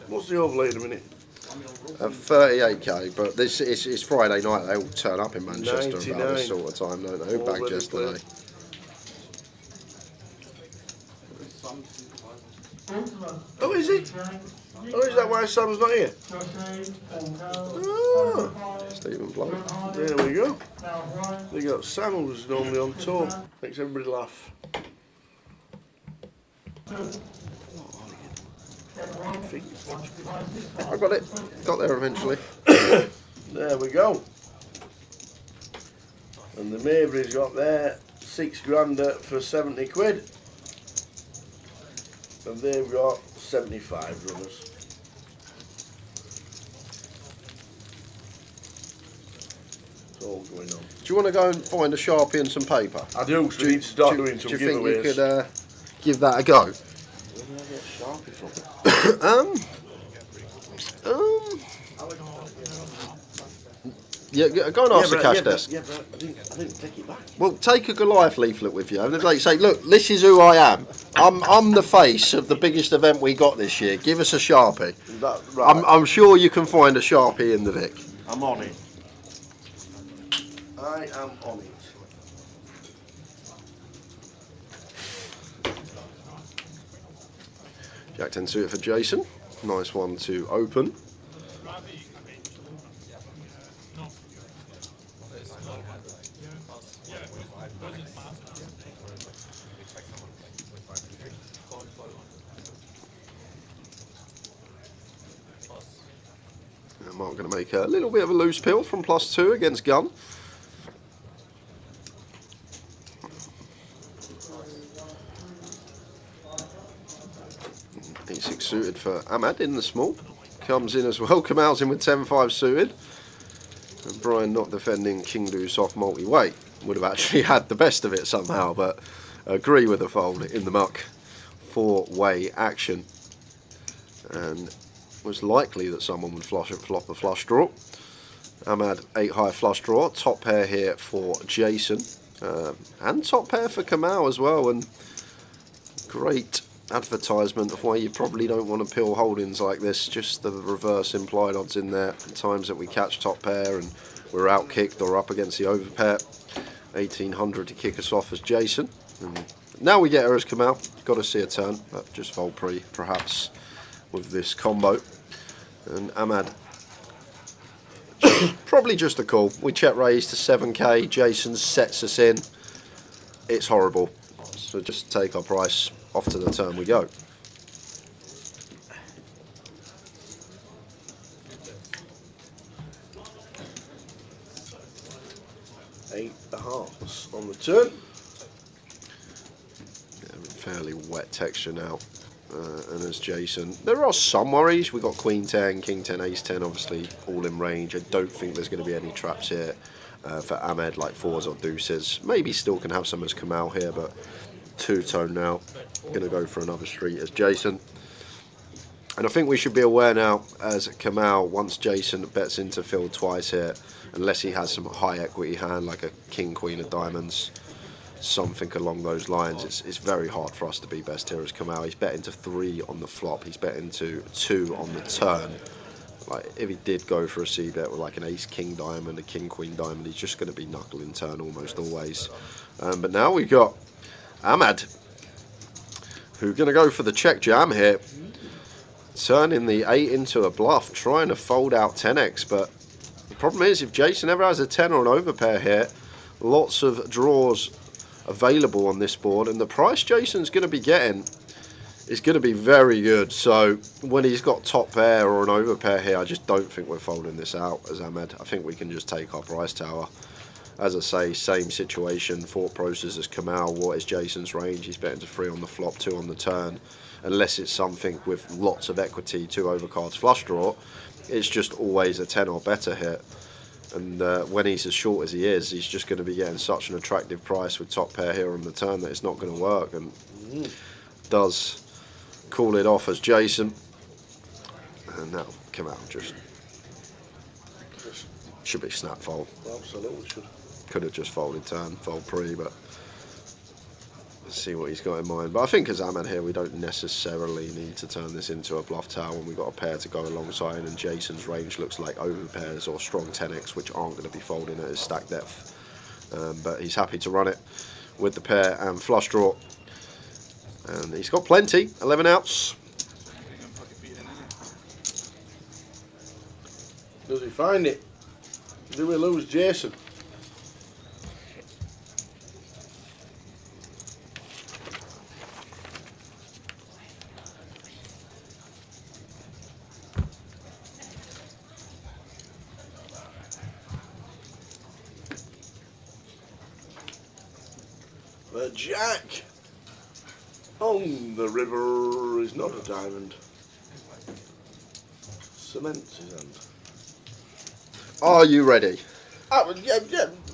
What's the overlay in a minute? 38k, but this it's Friday night. They all turn up in Manchester 99. about this sort of time, don't they? Who bagged Already yesterday? played. Oh, is he? Oh, is that why Sam's not here? Oh, Stephen Bloke. there we go. They got Sam, who's normally on tour. Makes everybody laugh. I got it. Got there eventually. There we go. And the Maybury's got there £6 grand for 70 quid. And they've got 75 runners. It's all going on. Do you want to go and find a Sharpie and some paper? I do, so we need to start doing some giveaways. Do you think you could give that a go? Where did I get Sharpie from? Yeah, go and ask the cash desk. Yeah, but I didn't take it back. Well, take a Goliath leaflet with you, and they say, "Look, this is who I am. I'm the face of the biggest event we got this year. Give us a Sharpie." Right. I'm sure you can find a Sharpie in the Vic. I'm on it. I am on it. Jack 10 suited for Jason. Nice one to open. Mark going to make a little bit of a loose pill from +2 against Gun. E6 suited for Ahmad in the small. Comes in as well. Kamal's in with 10-5 suited. And Brian not defending King Deuce off multi-weight. Would have actually had the best of it somehow, but agree with the fold in the muck. 4-way action. And was likely that someone would flop a flush draw. Ahmad 8 high flush draw, top pair here for Jason, and top pair for Kamal as well. And great advertisement of why you probably don't want to pill holdings like this. Just the reverse implied odds in there. Times that we catch top pair and we're out kicked or up against the over pair. 1800 to kick us off as Jason. And now we get her as Kamal. Got to see a turn, but just fold pre perhaps with this combo. And Ahmad probably just a call. We check raise to 7k. Jason sets us in. It's horrible. So just take our price. Off to the turn we go. Eight the hearts on the turn. Yeah, fairly wet texture now. And as Jason, there are some worries. We've got Queen 10, King 10, Ace 10, obviously all in range. I don't think there's going to be any traps here for Ahmed, like fours or deuces. Maybe still can have some as Kamal here, but two-tone now. Going to go for another street as Jason. And I think we should be aware now as Kamal, once Jason bets into Phil twice here, unless he has some high equity hand like a King, Queen of Diamonds, something along those lines, it's very hard for us to be best here as Kamal. He's bet into 3 on the flop, he's bet into 2 on the turn. Like if he did go for a C bet with like an Ace King Diamond, a King Queen Diamond, he's just going to be knuckle in turn almost always. But now we've got Ahmad, who's going to go for the check jam here, turning the 8 into a bluff, trying to fold out 10x. But the problem is, if Jason ever has a 10 or an overpair here, lots of draws available on this board, and the price Jason's going to be getting is going to be very good. So when he's got top pair or an overpair here, I just don't think we're folding this out as Ahmed. I think we can just take our price tower. As I say, same situation, thought process as Kamal. What is Jason's range? He's betting to 3 on the flop, 2 on the turn. Unless it's something with lots of equity, 2 overcards flush draw, it's just always a 10 or better hit. And when he's as short as he is, he's just going to be getting such an attractive price with top pair here on the turn that it's not going to work. And does call it off as Jason. And that'll come out just should be snap fold. Absolutely should. Could have just folded turn, fold pre, but see what he's got in mind. But I think as Ahmed here, we don't necessarily need to turn this into a bluff tower when we've got a pair to go alongside, and Jason's range looks like over pairs or strong 10x, which aren't going to be folding at his stack depth. But he's happy to run it with the pair and flush draw. And he's got plenty, 11 outs. Does he find it? Do we lose Jason? The jack on the river is not a diamond. Cements his hand. Are you ready? Oh, yeah,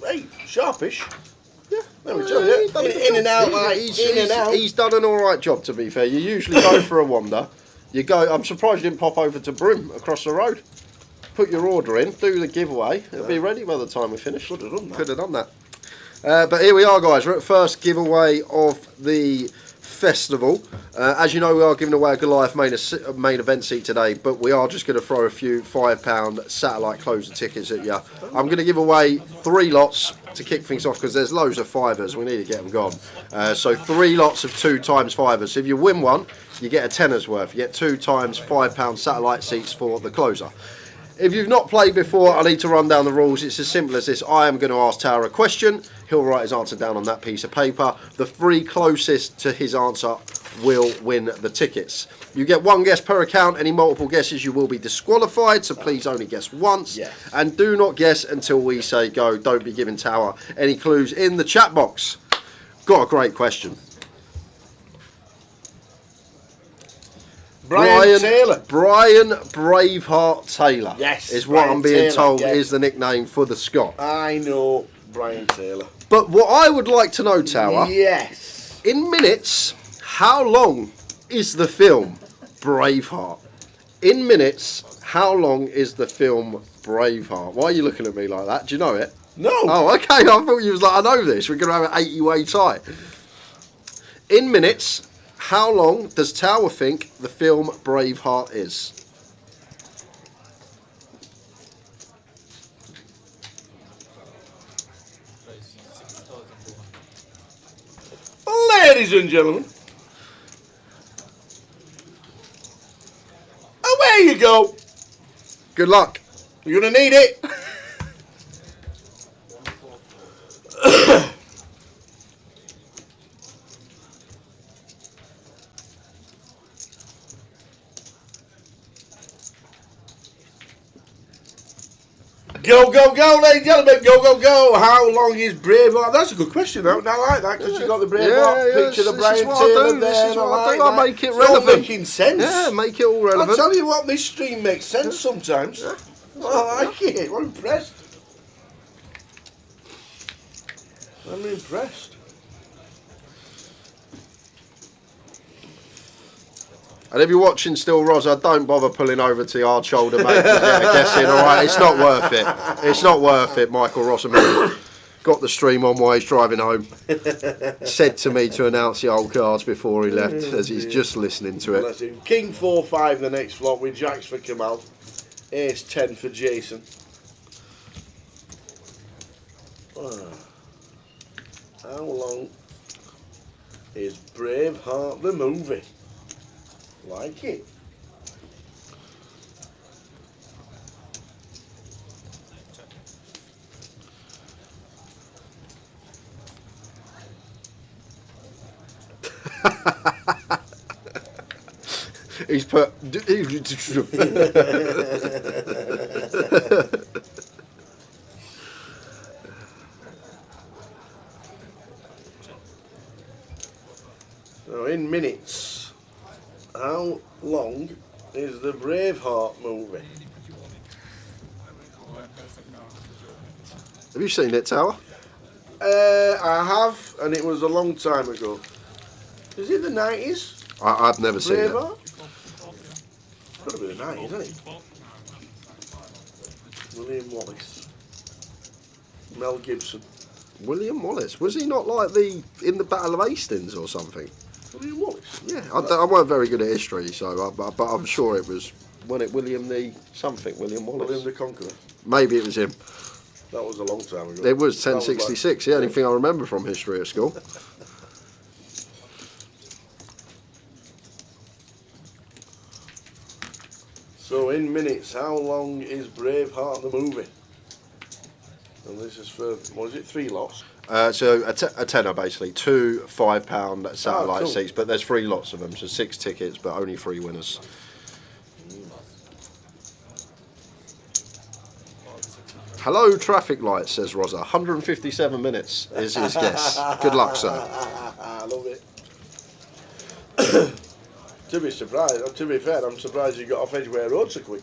hey, sharpish. Yeah, let me tell you. In and out, like, in and out. He's done an alright job, to be fair. You usually go for a wander. You go, I'm surprised you didn't pop over to Brim across the road. Put your order in, do the giveaway. It'll be ready by the time we finish. Could have done that. Could have done that. But here we are, guys. We're at first giveaway of the festival. As you know, we are giving away a Goliath main event seat today, but we are just going to throw a few £5 satellite closer tickets at you. I'm going to give away 3 lots to kick things off because there's loads of fivers. We need to get them gone. So 3 lots of 2 times fivers. So if you win one, you get a tenner's worth. You get 2 times £5 satellite seats for the closer. If you've not played before, I need to run down the rules. It's as simple as this. I am going to ask Tower a question. He'll write his answer down on that piece of paper. The 3 closest to his answer will win the tickets. You get 1 guess per account. Any multiple guesses, you will be disqualified. So please only guess once. Yeah. And do not guess until we say go. Don't be giving Tower any clues in the chat box. Got a great question. Brian Taylor. Brian Braveheart Taylor. Yes. Is what Brian I'm being Taylor, told yes. is the nickname for the Scot. I know Brian Taylor. But what I would like to know, Tower. Yes. In minutes, how long is the film Braveheart? In minutes, how long is the film Braveheart? Why are you looking at me like that? Do you know it? No. Oh, okay. I thought you was like, I know this. We're going to have an 80-way tie. In minutes, how long does Tower think the film Braveheart is? Ladies and gentlemen, away you go. Good luck. You're going to need it. Go, go, go, ladies and gentlemen, go, go, go. How long is Braveheart? That's a good question, though. I like that because you got the Braveheart picture, the Brian Taylor there. This is what I do. I make it it's relevant. all making sense. Yeah, make it all relevant. I'll tell you what, this stream makes sense sometimes. Yeah. I like it. I'm impressed. I'm impressed. And if you're watching still, Rosa, don't bother pulling over to the hard shoulder, mate. Guessing, all right? It's not worth it. It's not worth it, Michael Rossman. Got the stream on while he's driving home. Said to me to announce the old cards before he left, as he's just listening to it. King 4-5 the next flop with jacks for Kamal. Ace 10 for Jason. How long is Braveheart the movie? Like it. He's put. So in minutes, how long is the Braveheart movie? Have you seen it, Tower? I have, and it was a long time ago. Is it the 90s? I've never seen it. Braveheart? It's got to be the 90s, isn't it? William Wallace. Mel Gibson. William Wallace. Was he not like in the Battle of Hastings or something? William Wallace? Yeah, I weren't very good at history, so but I'm sure it was William Wallace. William the Conqueror. Maybe it was him. That was a long time ago. It was 1066. The only thing I remember from history at school. So in minutes, how long is Braveheart the movie? And this is for, what is it, 3 lots? So a tenner basically, 2 £5 satellite cool. seats, but there's 3 lots of them, so 6 tickets, but only 3 winners. Hello, traffic lights, says Rosa. 157 minutes is his guess. Good luck, sir. I love it. To be fair, I'm surprised you got off Edgware Road so quick.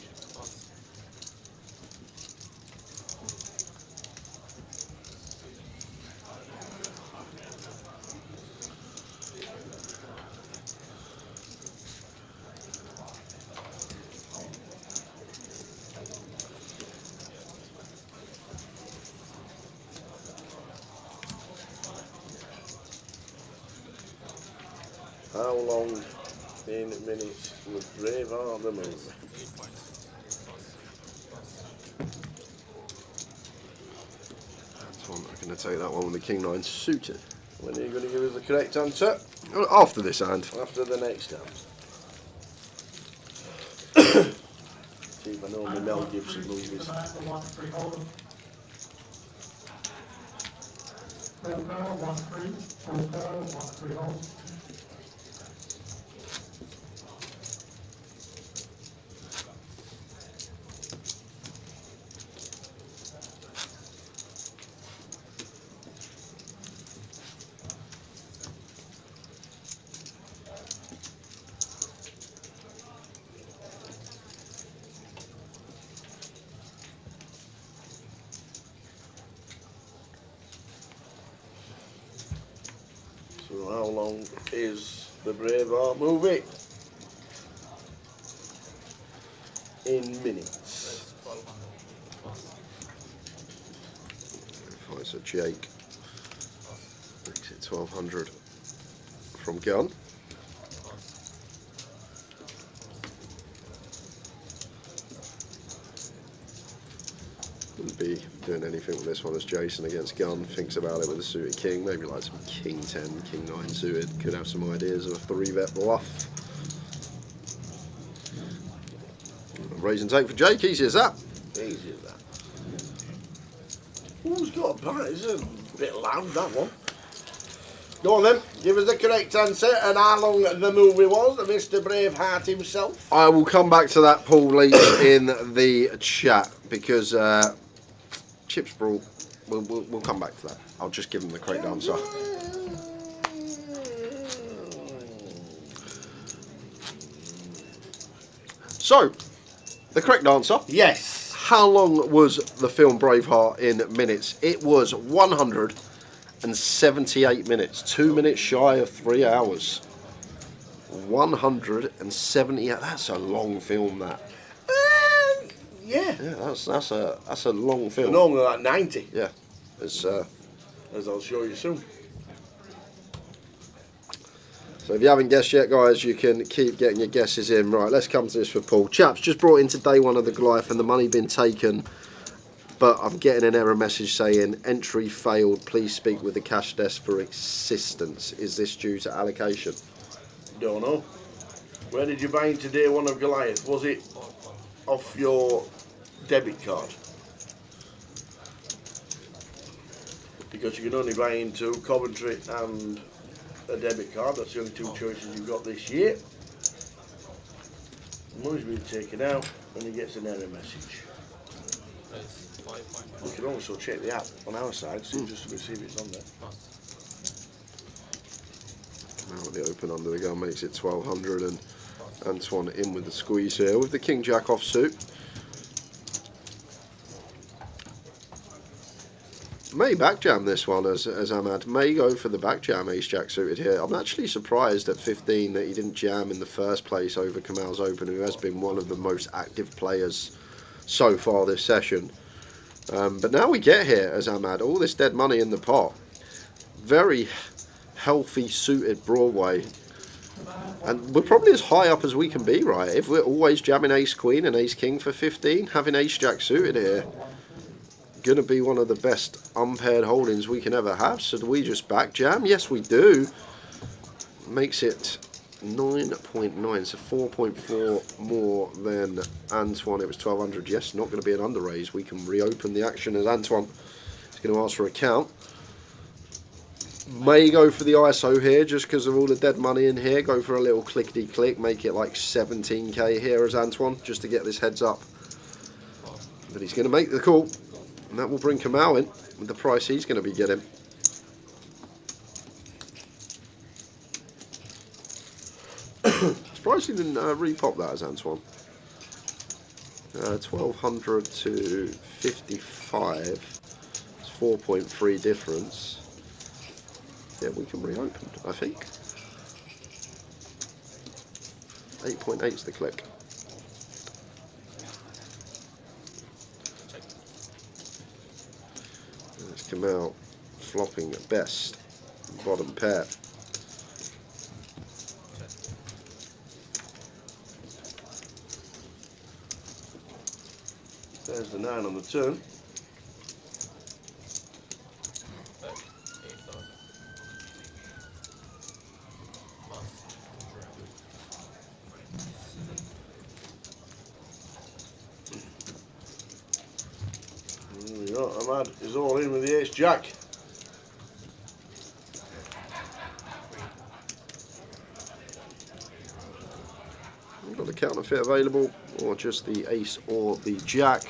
How long in minutes was Braveheart the movie? I'm going to take that one with the King 9 suited. When are you going to give us the correct answer? After this hand. After the next hand. See if I know my Mel Gibson movies. So how long is the Braveheart movie? In minutes. If I said Jake, makes it 1200 from Gun. Wouldn't be doing anything with this one as Jason against Gun thinks about it with a suited king, maybe like some King 10, King 9 suited, could have some ideas of a 3-bet bluff. Raise and take for Jake, easy as that. Easy as that. Who's got a bite? It's a bit loud, that one. Go on then, give us the correct answer and how long the movie was, Mr. Braveheart himself. I will come back to that, Paul Leach, in the chat, because Chips Brawl, we'll come back to that. I'll just give him the correct answer. So, the correct answer. Yes. How long was the film Braveheart in minutes? It was 178 minutes. 2 minutes shy of 3 hours. 178. That's a long film, that. Yeah. Yeah, that's a long film. Normally like 90. Yeah. It's as I'll show you soon. So if you haven't guessed yet, guys, you can keep getting your guesses in. Right, let's come to this for Paul. Chaps, just brought into day 1 of the Goliath and the money been taken, but I'm getting an error message saying entry failed. Please speak with the cash desk for assistance. Is this due to allocation? Don't know. Where did you buy into day 1 of Goliath? Was it off your debit card? Because you can only buy into Coventry and a debit card. That's the only 2 choices you've got this year. Money's been taken out and he gets an error message. You can also check the app on our side, so just to see if it's on there. Now the open under the gun makes it 1200, and Antoine in with the squeeze here with the King Jack offsuit. May backjam this one as Ahmad may go for the backjam Ace Jack suited here. I'm actually surprised at 15 that he didn't jam in the first place over Kamal's Open, who has been one of the most active players so far this session. But now we get here as Ahmad, all this dead money in the pot. Very healthy, suited Broadway. And we're probably as high up as we can be, right? If we're always jamming ace queen and ace king for 15, having ace jack suited here, going to be one of the best unpaired holdings we can ever have. So do we just back jam? Yes, we do. Makes it 9.9, so 4.4 more than Antoine. It was 1200. Yes, not going to be an under raise. We can reopen the action as Antoine is going to ask for a count. May go for the ISO here just because of all the dead money in here. Go for a little clickety click, make it like 17k here as Antoine just to get this heads up. But he's going to make the call, and that will bring Kamau in with the price he's going to be getting. Surprised he didn't repop that as Antoine. 1200 to 55. It's 4.3 difference. Yeah, we can reopen, I think. 8.8 is the click. Let's come out flopping at best. Bottom pair. There's the 9 on the turn. There we go, Ahmad is all in with the ace jack. We've got the counterfeit available, or just the ace or the jack.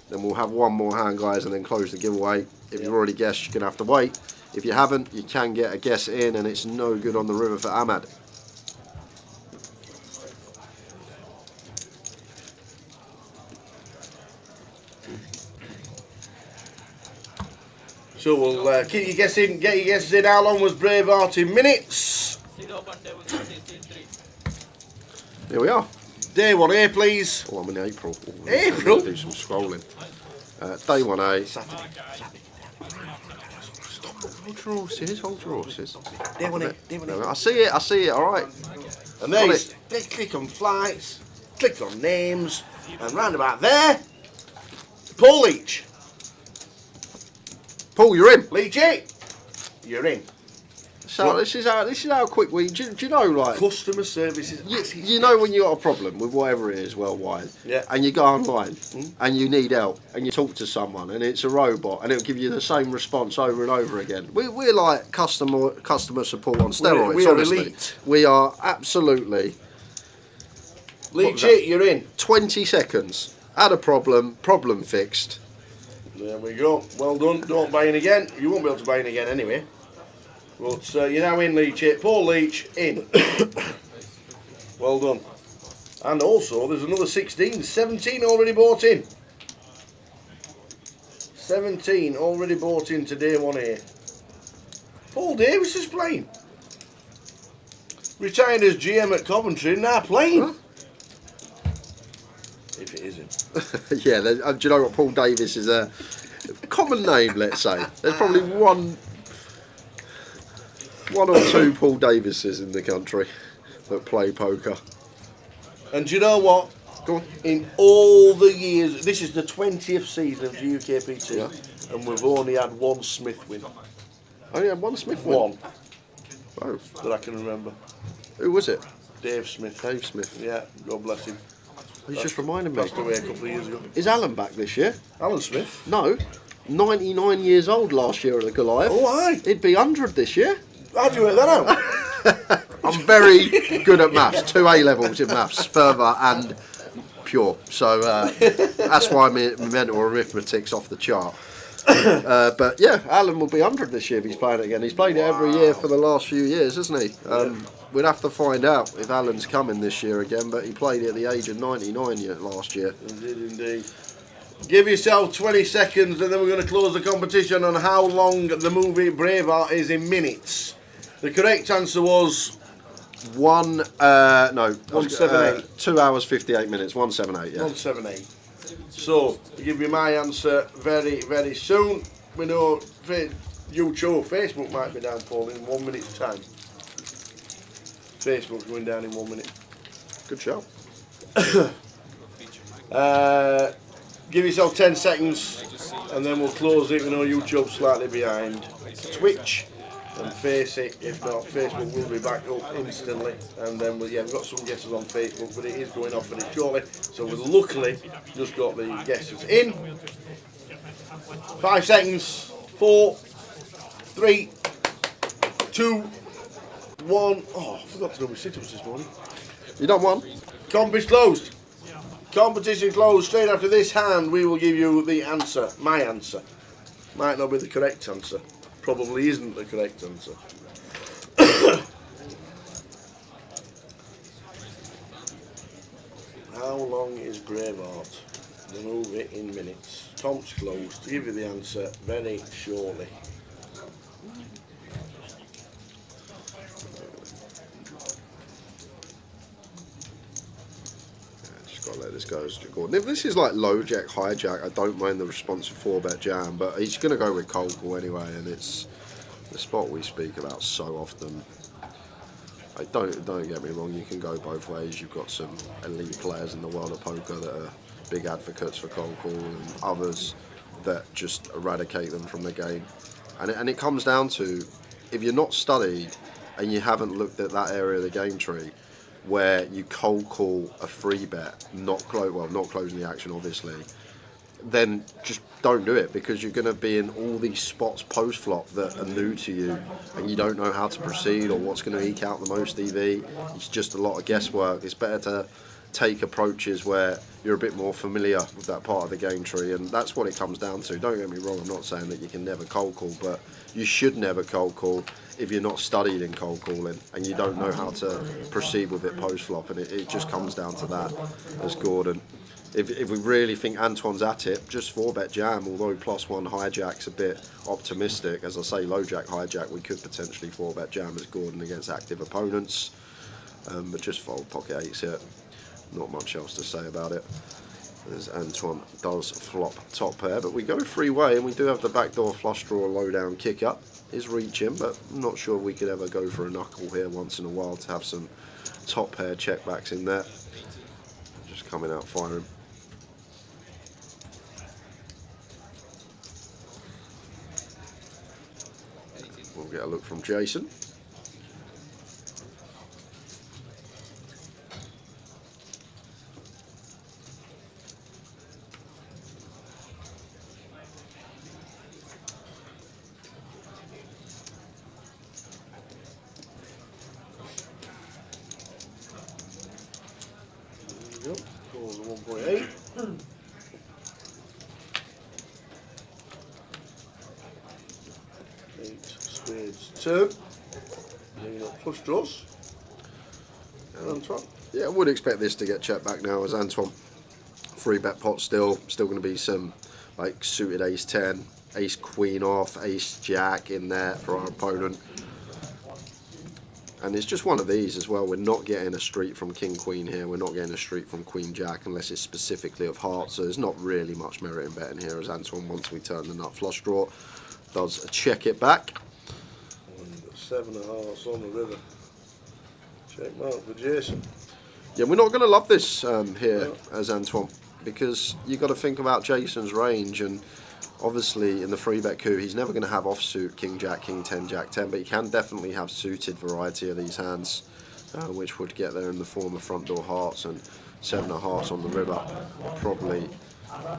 Then we'll have one more hand, guys, and then close the giveaway. If you've already guessed, you're going to have to wait. If you haven't, you can get a guess in, and it's no good on the river for Ahmad. So we'll keep your guessing, get your guesses in. How long was Braveheart in minutes? Here we are. Day 1A, please. Oh, I'm in April. Oh, April? Do some scrolling. Day 1A. Hold your horses, hold your horses. Day 1A, day 1A. I see it, alright. And then they click on flights, click on names, and round about there, Paul Leach. Paul, you're in. Leachy, you're in. So this is how quick we. Do you know, like customer service is. You know when you got a problem with whatever it is worldwide, yeah, and you go online and you need help and you talk to someone and it's a robot and it'll give you the same response over and over again. We're like customer support on steroids. We're honestly. elite. We are absolutely. Leachy, you're in. 20 seconds. Had a problem fixed. There we go. Well done. Don't buy in again. You won't be able to buy in again anyway. But you're now in, Leach. Paul Leach, in. Well done. And also, there's another 16. 17 already bought in. 17 already bought in today 1A. Paul Davis is playing. Retired as GM at Coventry, now playing. Huh? If it isn't. Yeah, do you know what? Paul Davis is a common name, let's say. There's probably one or two Paul Davises in the country that play poker. And do you know what? Go on. In all the years, this is the 20th season of GUKPT, yeah, and we've only had one Smith win. Only had one Smith win? One. Oh. That I can remember. Who was it? Dave Smith. Dave Smith. Yeah, God bless him. He's just reminded me. Passed away a couple of years ago. Is Alan back this year? Alan Smith? No. 99 years old last year at the Goliath. Oh, aye. He'd be 100 this year. How'd you work that out? I'm very good at maths. 2 A levels in maths, further and pure. So that's why my mental arithmetic's off the chart. But yeah, Alan will be 100 this year if he's playing it again. He's played it every year for the last few years, hasn't he? We'd have to find out if Alan's coming this year again, but he played it at the age of 99 last year. He did indeed. Give yourself 20 seconds and then we're going to close the competition on how long the movie Braveheart is in minutes. The correct answer was 178. 2 hours 58 minutes. 178. Yeah. 178. So, I'll give you my answer very, very soon. We know YouTube, Facebook might be down, Paul, in 1 minute's time. Facebook's going down in 1 minute. Good show. Give yourself 10 seconds and then we'll close it. We know YouTube's slightly behind Twitch and Face it. If not, Facebook will be back up instantly. And then we've got some guesses on Facebook, but it is going off very shortly. So we've luckily just got the guesses in. 5 seconds. 4, 3, 2, 1. Oh, I forgot to do my sit-ups this morning. You done one? Competition closed. Competition closed. Straight after this hand, we will give you the answer. My answer. Might not be the correct answer. Probably isn't the correct answer. How long is Braveheart? The movie in minutes. Comp's closed. To give you the answer very shortly. Gotta let this go as Gordon. If this is like low jack, high jack, I don't mind the response of 4-bet jam, but he's going to go with cold call anyway, and it's the spot we speak about so often. Don't get me wrong, you can go both ways. You've got some elite players in the world of poker that are big advocates for cold call, and others that just eradicate them from the game. And it comes down to, if you're not studied and you haven't looked at that area of the game tree, where you cold call a free bet, not closing the action obviously, then just don't do it, because you're going to be in all these spots post flop that are new to you and you don't know how to proceed or what's going to eke out the most EV. It's just a lot of guesswork. It's better to take approaches where you're a bit more familiar with that part of the game tree, and that's what it comes down to. Don't get me wrong, I'm not saying that you can never cold call, but you should never cold call if you're not studied in cold calling and you don't know how to proceed with it post flop, and it just comes down to that as Gordon. If we really think Antoine's at it, just 4-bet jam, although +1 hijack's a bit optimistic. As I say, low jack, hijack, we could potentially 4-bet jam as Gordon against active opponents, but just fold pocket 8s here. Not much else to say about it, as Antoine does flop top pair, but we go three-way and we do have the backdoor flush draw low down kick up. Is reaching, but I'm not sure we could ever go for a knuckle here once in a while to have some top pair checkbacks in there. Just coming out firing. We'll get a look from Jason. There we go. Call the 1.8. Spades turn. Bringing up flush draws. Antoine. Yeah, I would expect this to get checked back now as Antoine. 3-bet pot still going to be some like suited ace 10, ace queen off, ace jack in there for our opponent. And it's just one of these as well. We're not getting a street from king queen here. We're not getting a street from queen jack unless it's specifically of hearts. So there's not really much merit in betting here, as Antoine, once we turn the nut flush draw, does check it back. 7 of hearts on the river. Check mark for Jason. Yeah, we're not going to love this here as Antoine, because you've got to think about Jason's range, and obviously in the 3-bet coup he's never going to have offsuit king jack, king 10, jack 10, but he can definitely have suited variety of these hands, which would get there in the form of front door hearts, and 7 of hearts on the river. Probably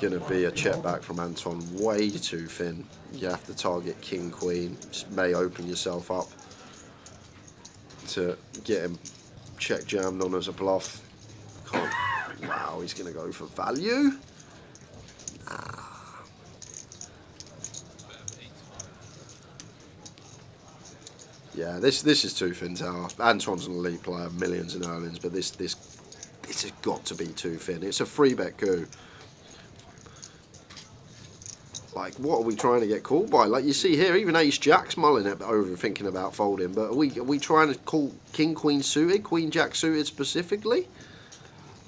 going to be a check back from Antoine, way too thin. You have to target king queen. Just may open yourself up to get him check jammed on as a bluff. Can't. Wow, he's going to go for value. Nah. Yeah, this is too thin tower. Antoine's an elite player, millions in earnings, but this has got to be too thin. It's a 3-bet coup. Like, what are we trying to get called by? Like you see here, even ace jack's mulling it over, thinking about folding. But are we trying to call king queen suited, queen jack suited specifically?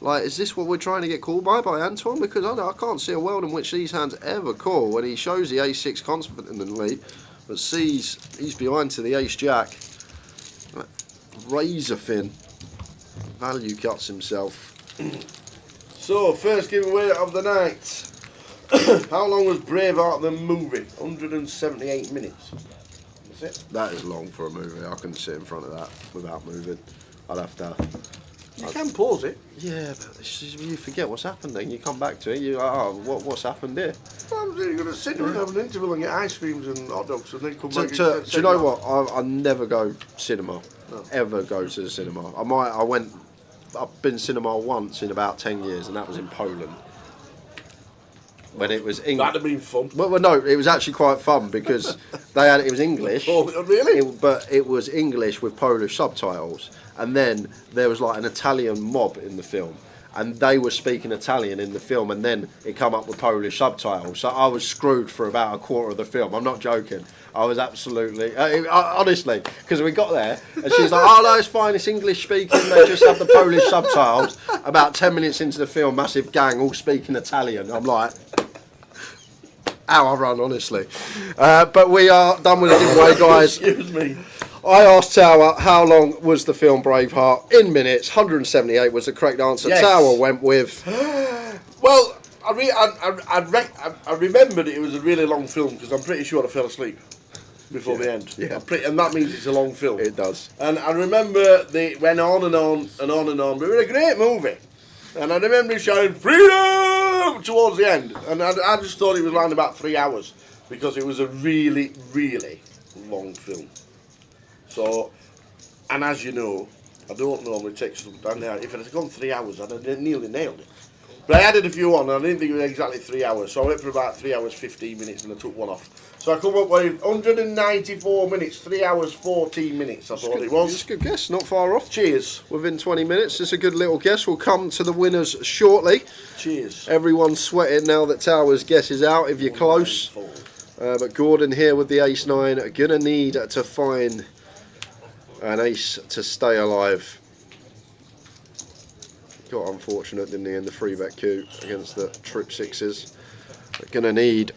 Like, is this what we're trying to get called by Antoine? Because I can't see a world in which these hands ever call when he shows the ace-6 confidently, but sees he's behind to the ace-jack. Razor thin. Value cuts himself. So, first giveaway of the night. How long was Braveheart the movie? 178 minutes. That's it. That is long for a movie. I couldn't sit in front of that without moving. I'd have to. You can pause it. Yeah, but you forget what's happened then. You come back to it, you're like, oh, what's happened here? I'm going to sit there and have an interval and get ice creams and hot dogs and then come back. Do you know what? I never go cinema. No. Ever go to the cinema. I've been cinema once in about 10 years, and that was in Poland. When it was English. That'd have been fun. Well, no, it was actually quite fun because it was English. Oh, really? But it was English with Polish subtitles. And then there was like an Italian mob in the film. And they were speaking Italian in the film, and then it come up with Polish subtitles. So I was screwed for about a quarter of the film. I'm not joking. I was absolutely, honestly, because we got there, and she's like, oh no, it's fine, it's English speaking, they just have the Polish subtitles. About 10 minutes into the film, massive gang all speaking Italian. I'm like, how I run, honestly. But we are done with the giveaway, guys. Excuse me. I asked Tower how long was the film Braveheart in minutes. 178 was the correct answer. Yes. Tower went with. Well, I remembered it was a really long film because I'm pretty sure I fell asleep before the end. Yeah. And that means it's a long film. It does. And I remember they went on and on and on and on. But it was a great movie. And I remember shouting freedom towards the end. And I just thought it was around about 3 hours because it was a really, really long film. So, and as you know, I don't normally take something down there. If it had gone 3 hours, I'd have nearly nailed it. But I added a few on, and I didn't think it was exactly 3 hours. So I went for about 3 hours 15 minutes, and I took one off. So I come up with 194 minutes, 3 hours 14 minutes. I thought it was. It's a good guess, not far off. Cheers. Within 20 minutes, it's a good little guess. We'll come to the winners shortly. Cheers. Everyone's sweating now that Tower's guess is out. If you're close, but Gordon here with the ace-9, gonna need to find an ace to stay alive. Got unfortunate, didn't he, in the 3-bet queue against the trip sixes. But gonna need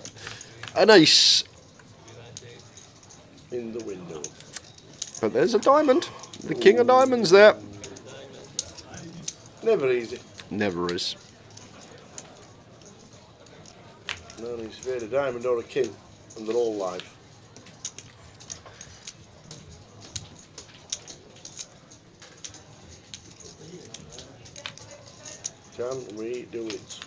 an ace in the window. But there's a diamond. The king of diamonds there. Never easy. Never is. No, he's made a diamond or a king, and they're all live. Can we do it?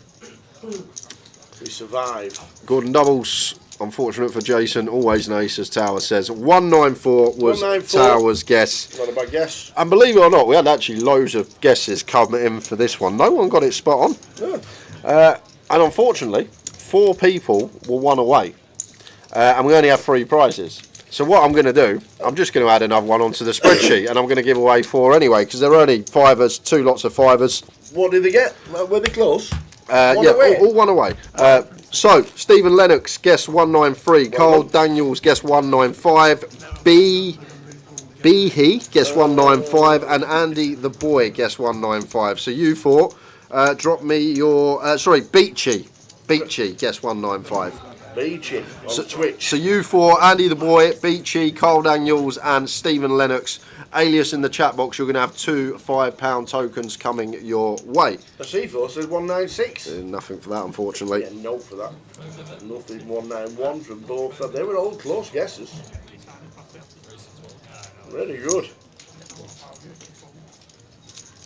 We survive. Gordon doubles. Unfortunate for Jason. Always an ace, as Tower says. 194 was 194. Tower's guess. Not a bad guess. And believe it or not, we had actually loads of guesses come in for this one. No one got it spot on. Yeah. And unfortunately, 4 people were one away. And we only have 3 prizes. So what I'm going to do, I'm just going to add another one onto the spreadsheet, and I'm going to give away 4 anyway, because they're only 5ers, 2 lots of 5ers. What did they get? Were they close? Yeah, all one away. So, Stephen Lennox, guess 193. Carl Daniels, guess 195. He, guess 195. And Andy the Boy, guess 195. So you 4, drop me your... Beachy, guess 195. Beachy, on Twitch. So you 4, Andy the Boy, Beachy, Carl Daniels and Stephen Lennox. Alias in the chat box, you're going to have 2 £5 tokens coming your way. The C4 says 196. Nothing for that, unfortunately. Yeah, no for that. Nothing 191 from both. They were all close guesses. Very good.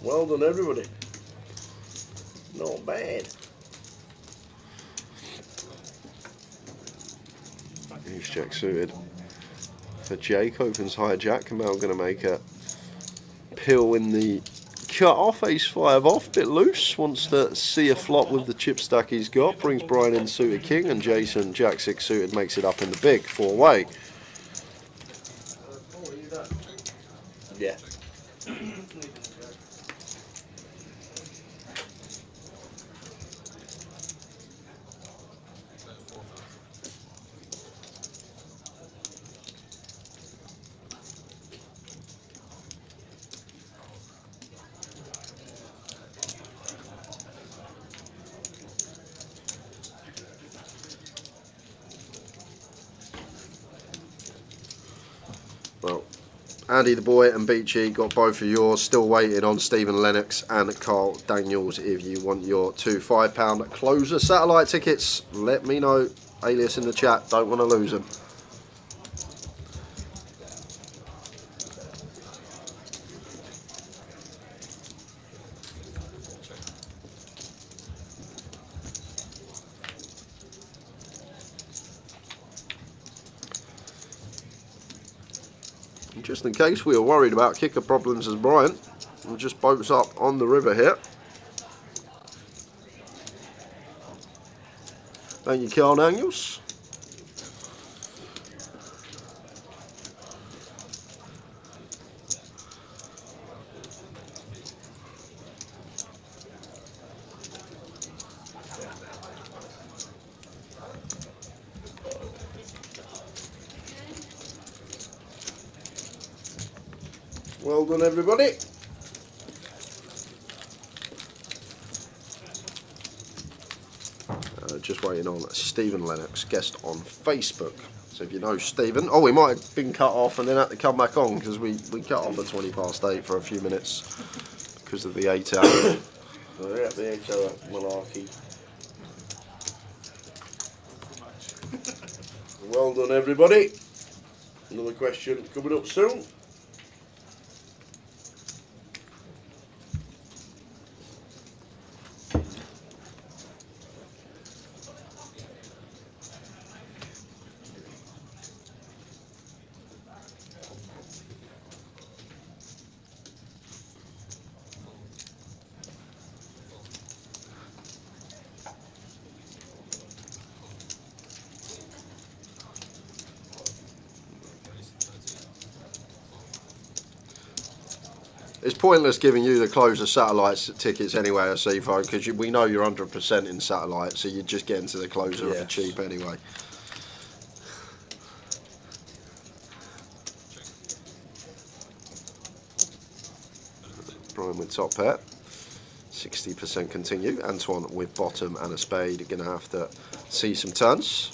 Well done, everybody. Not bad. Ace jack suited for Jake, opens high jack. Kamal going to make a pill in the cut off. Ace 5 off, bit loose. Wants to see a flop with the chip stack he's got. Brings Brian in suited king, and Jason jack 6 suited makes it up in the big 4-way. Yeah. Andy the Boy and Beachy got both of yours. Still waiting on Stephen Lennox and Carl Daniels. If you want your two £5 closer satellite tickets, let me know. Alias in the chat, don't want to lose them. Just in case we were worried about kicker problems as Brian, we'll just boats up on the river here. Thank you, Carl Daniels. Well done, everybody. Just waiting on Stephen Lennox, guest on Facebook. So if you know Stephen, oh, we might have been cut off and then had to come back on because we cut off at 8:20 for a few minutes because of the 8 hour. Yeah, the 8 hour malarkey. Well done, everybody. Another question coming up soon. It's pointless giving you the closer satellites tickets anyway, Asifo, because we know you're 100% in satellite, so you just get into the closer for cheap anyway. Brian with top pair, 60% continue. Antoine with bottom and a spade, going to have to see some turns.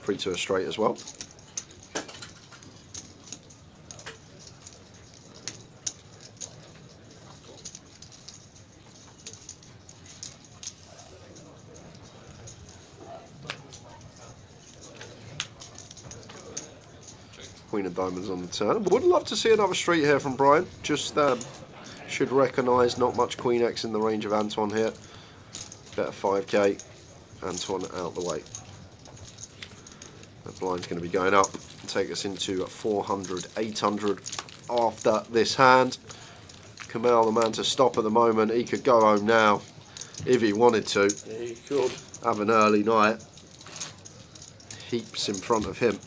3 to a straight as well. Queen of Diamonds on the turn. Would love to see another street here from Brian. Just should recognise not much Queen X in the range of Antoine here. Better 5k. Antoine out the way. That blind's going to be going up. Take us into 400, 800 after this hand. Kamal, the man to stop at the moment. He could go home now if he wanted to. Yeah, he could. Have an early night. Heaps in front of him.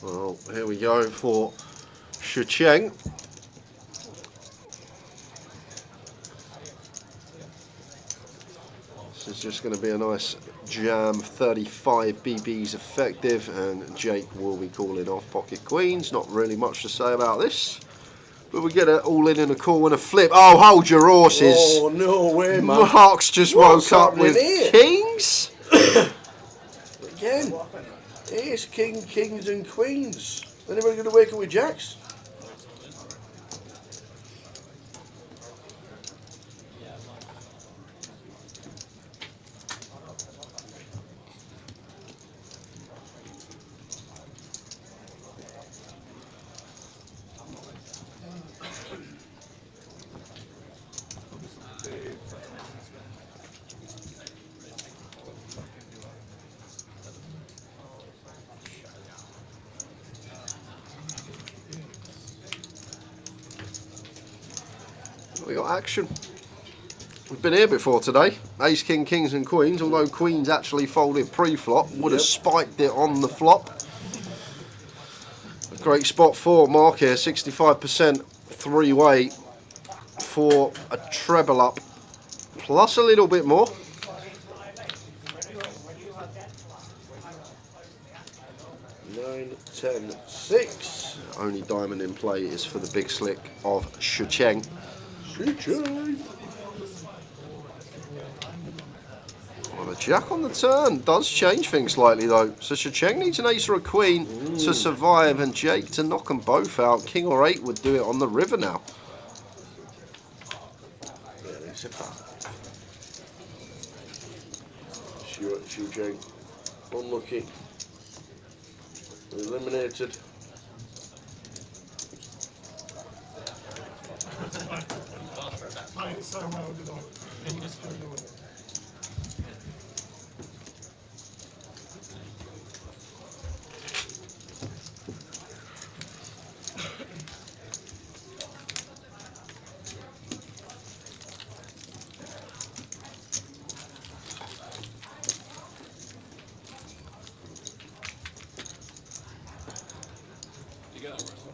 Well, here we go for Shicheng. This is just going to be a nice jam, 35 BBs effective, and Jake will be calling off pocket queens. Not really much to say about this, but we get it all in a call and a flip. Oh, hold your horses. Oh, no way, man. Mark's just woke up with kings. Again. Ace, king, kings and queens. Anybody going to wake up with jacks? We got action. We've been here before today. Ace, king, kings and queens, although queens actually folded pre-flop, would have spiked it on the flop. A great spot for Mark here, 65% three-way for a treble up, plus a little bit more. Nine, 10, 6. Only diamond in play is for the big slick of Shucheng. Well, the jack on the turn does change things slightly though. So Shucheng needs an ace or a queen to survive, and Jake to knock them both out. King or 8 would do it on the river now. Yeah, it's a fact. Shu Jake. Unlucky. Eliminated. Played so well, did I? He just couldn't do it. You get that, Russell?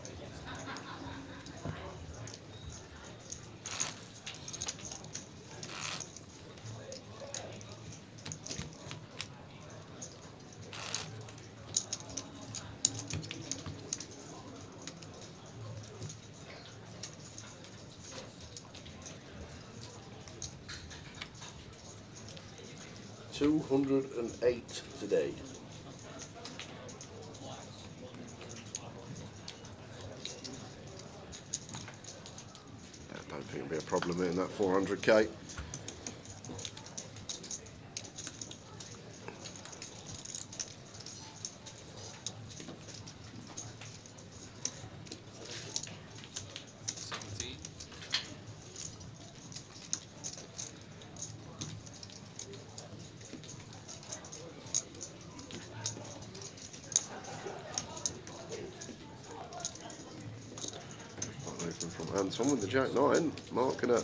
208 today. I don't think it'll be a problem in that 400k. From Anton with the Jack 9. Mark gonna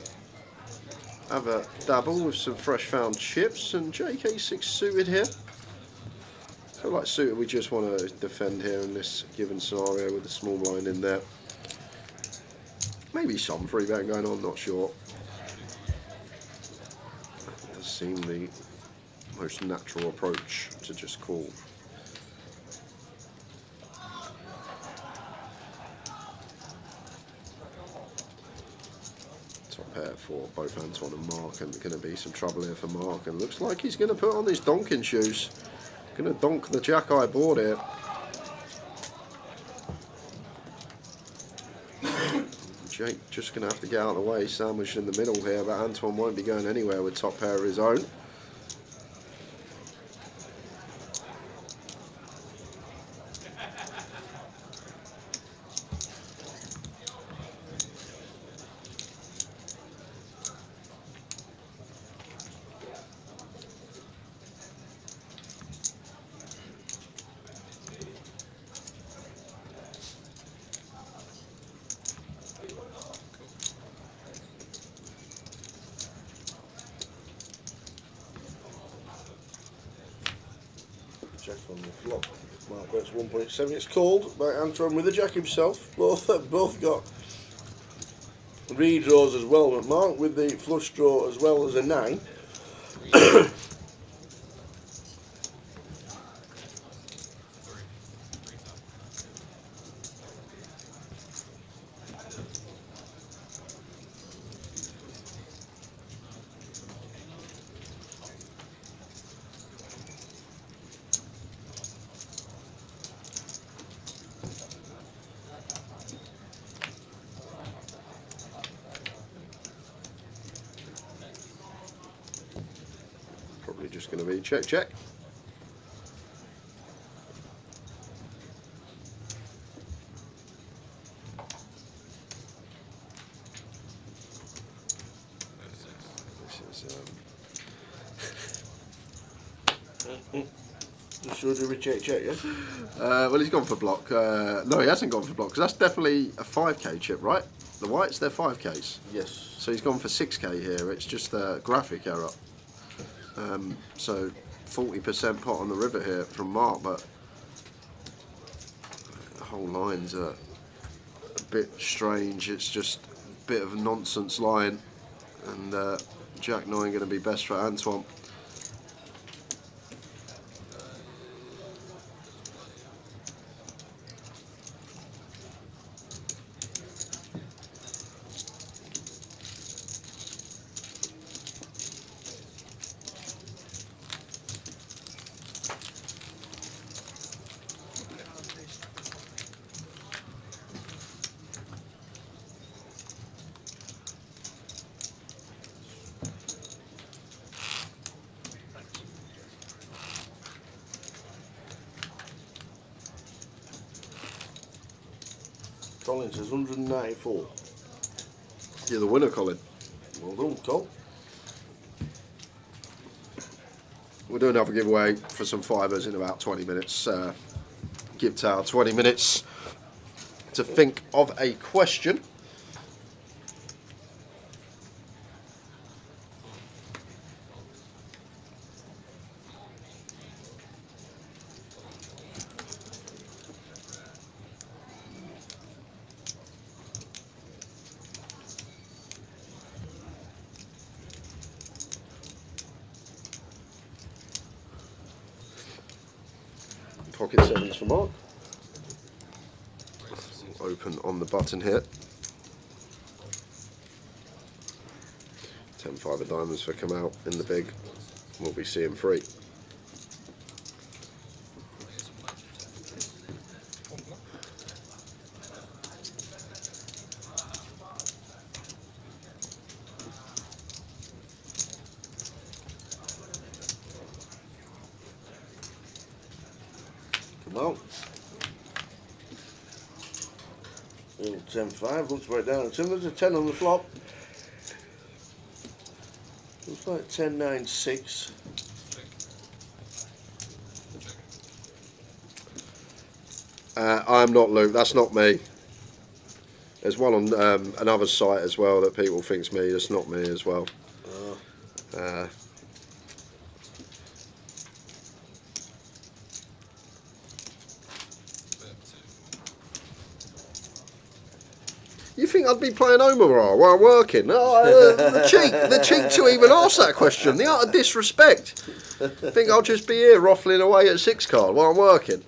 have a dabble with some fresh found chips, and Jake A6 suited here. So like suited, we just want to defend here in this given scenario with the small blind in there. Maybe some free bet going on, not sure. It does seem the most natural approach to just call. Top pair for both Anton and Mark, and going to be some trouble here for Mark, and looks like he's going to put on his donking shoes. Going to donk the jack eye board here. Jake just going to have to get out of the way, sandwiched in the middle here, but Anton won't be going anywhere with top pair of his own. Jack on the flop. Mark bets 1.7. It's called by Anton with the Jack himself. Both got redraws as well, but Mark with the flush draw as well as a 9. Probably just going to be check, check. This is The Should we check, yeah? Well, he's gone for block. No, he hasn't gone for block, because that's definitely a 5k chip, right? The whites, they're 5ks. Yes. So he's gone for 6k here. It's just a graphic error. So 40% pot on the river here from Mark, but the whole line's a bit strange. It's just a bit of a nonsense line, and Jack 9 going to be best for Antoine. Colin says 194. You're the winner, Colin. Well done, Col. We'll do another giveaway for some fivers in about 20 minutes. Give Tower 20 minutes to think of a question. Pocket 7s for Mark. Open on the button here. 10 5 of diamonds for come out in the big. We'll be seeing 3. Well, 10-5, looks right down. There's a 10 on the flop. Looks like 10-9-6. I'm not Luke, that's not me. There's one on another site as well that people think's me, that's not me as well. You think I'd be playing Omaha while working? Oh, the cheek to even ask that question, the utter disrespect. Think I'll just be here ruffling away at 6 card while I'm working?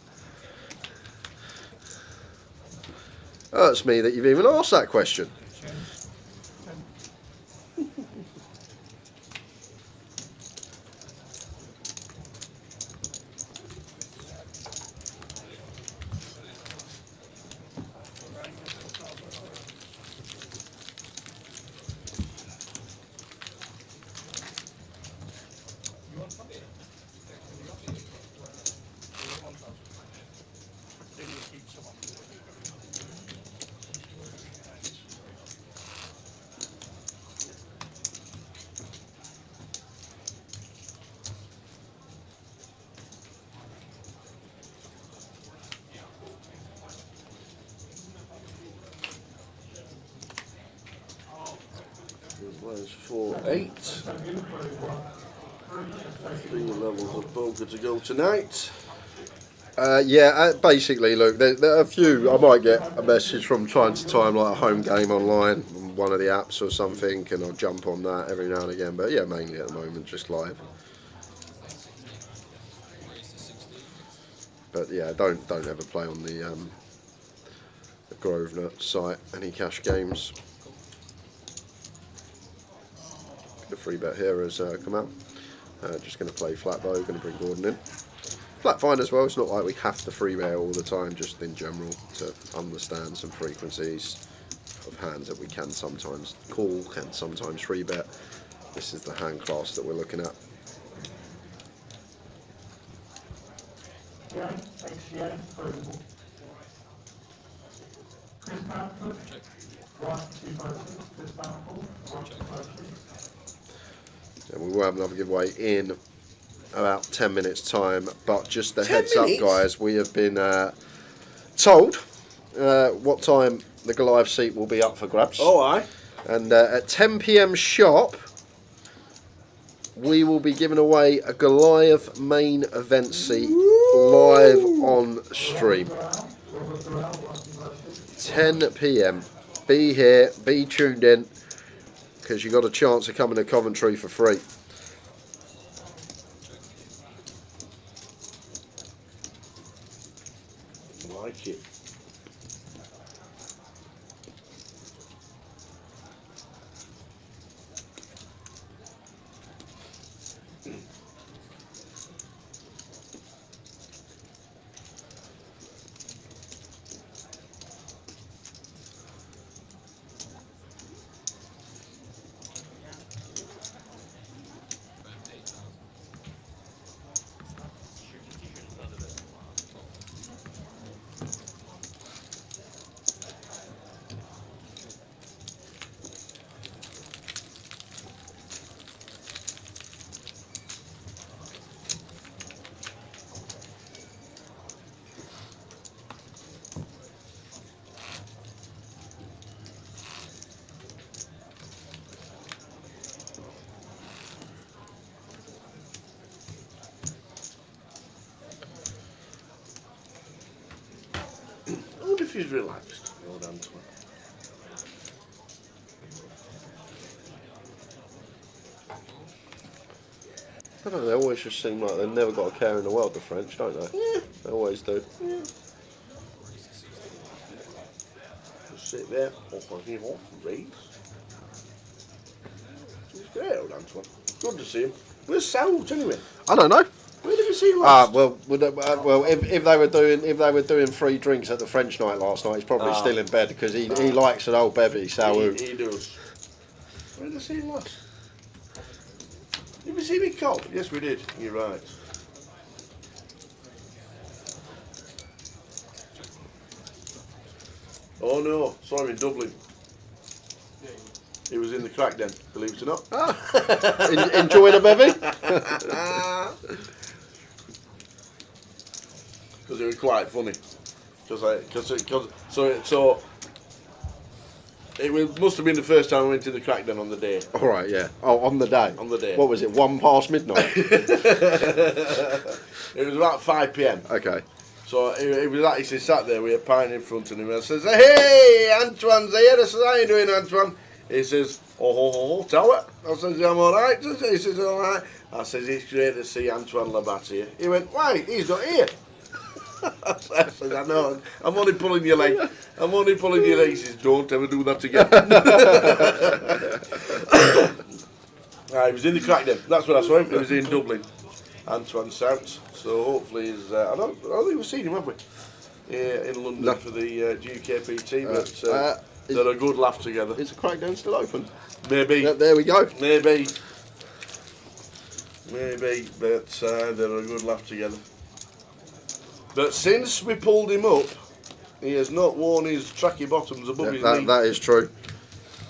Hurts me that you've even asked that question. There's 4-8. 3 levels of poker to go tonight. Basically, look, there are a few. I might get a message from time to time, like a home game online on one of the apps or something, and I'll jump on that every now and again. But yeah, mainly at the moment, just live. But yeah, don't ever play on the Grosvenor site, any cash games. The free bet here has come out. Just going to play flat though, going to bring Gordon in. Flat fine as well, it's not like we have to free bet all the time, just in general to understand some frequencies of hands that we can sometimes call, can sometimes free bet. This is the hand class that we're looking at. And we will have another giveaway in about 10 minutes time, but just a 10 heads minutes? up guys, we have been told what time the Goliath seat will be up for grabs. Oh, aye. And at 10 PM sharp, we will be giving away a Goliath main event seat live on stream. 10 PM. Be here, be tuned in, because you got a chance of coming to Coventry for free. Like it. I wonder if he's relaxed, old Antoine. I don't know, they always just seem like they've never got a care in the world, the French, don't they? Yeah. They always do. Yeah. Just sit there, off on him, read. He's great, old Antoine. Good to see him. Where's Sound anyway? I don't know. Where did we see him last? Well, if they were doing free drinks at the French night last night, he's probably still in bed because he likes an old bevy. So He does. Where did I see him last? Did we see him in Cop? Yes, we did. You're right. Oh no, saw him in Dublin. He was in the crack den, believe it or not. enjoying a bevy? Because it was quite funny. Must have been the first time I went to the crack den on the day. All right, yeah. Oh, on the day. On the day. What was it? 1 past midnight. It was about 5 PM. Okay. So he was actually sat there with a pint in front of him and says, "Hey, Antoine's here." I says, "How you doing, Antoine?" He says, "Oh, tower." I says, "I'm all right." He says, "All right." I says, "It's great to see Antoine Labatt here." He went, "Why? He's not here." I said, "I know. I'm only pulling your leg. I'm only pulling your leg." He says, "Don't ever do that again." He was in the crack den. That's what I saw him. He was in Dublin. Antoine Sounds. So hopefully he's. I don't think we've seen him, have we? In London for the GUKPT, but they're a good laugh together. Is the crackdown still open? Maybe. There we go. Maybe, but they're a good laugh together. But since we pulled him up, he has not worn his tracky bottoms above his knee. That is true.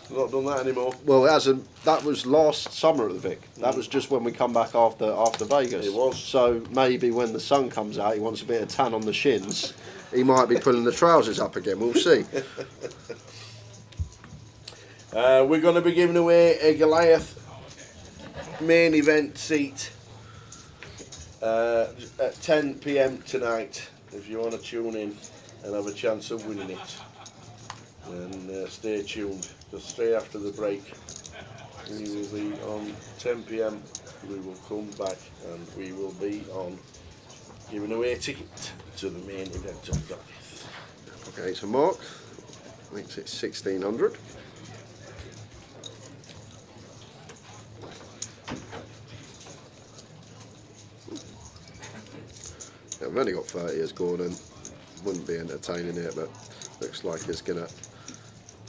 He's not done that anymore. Well, it hasn't. That was last summer at the Vic. That was just when we come back after Vegas. It was. So maybe when the sun comes out, he wants a bit of tan on the shins. He might be pulling the trousers up again. We'll see. We're going to be giving away a Goliath main event seat at 10 PM tonight. If you want to tune in and have a chance of winning it, then stay tuned. Because straight after the break, we will be on 10 PM. We will come back and we will be on giving away a ticket to the main event of Goliath. Okay, so Mark makes it 1600. Yeah, I've only got 30 as Gordon. Wouldn't be entertaining it, but looks like it's going to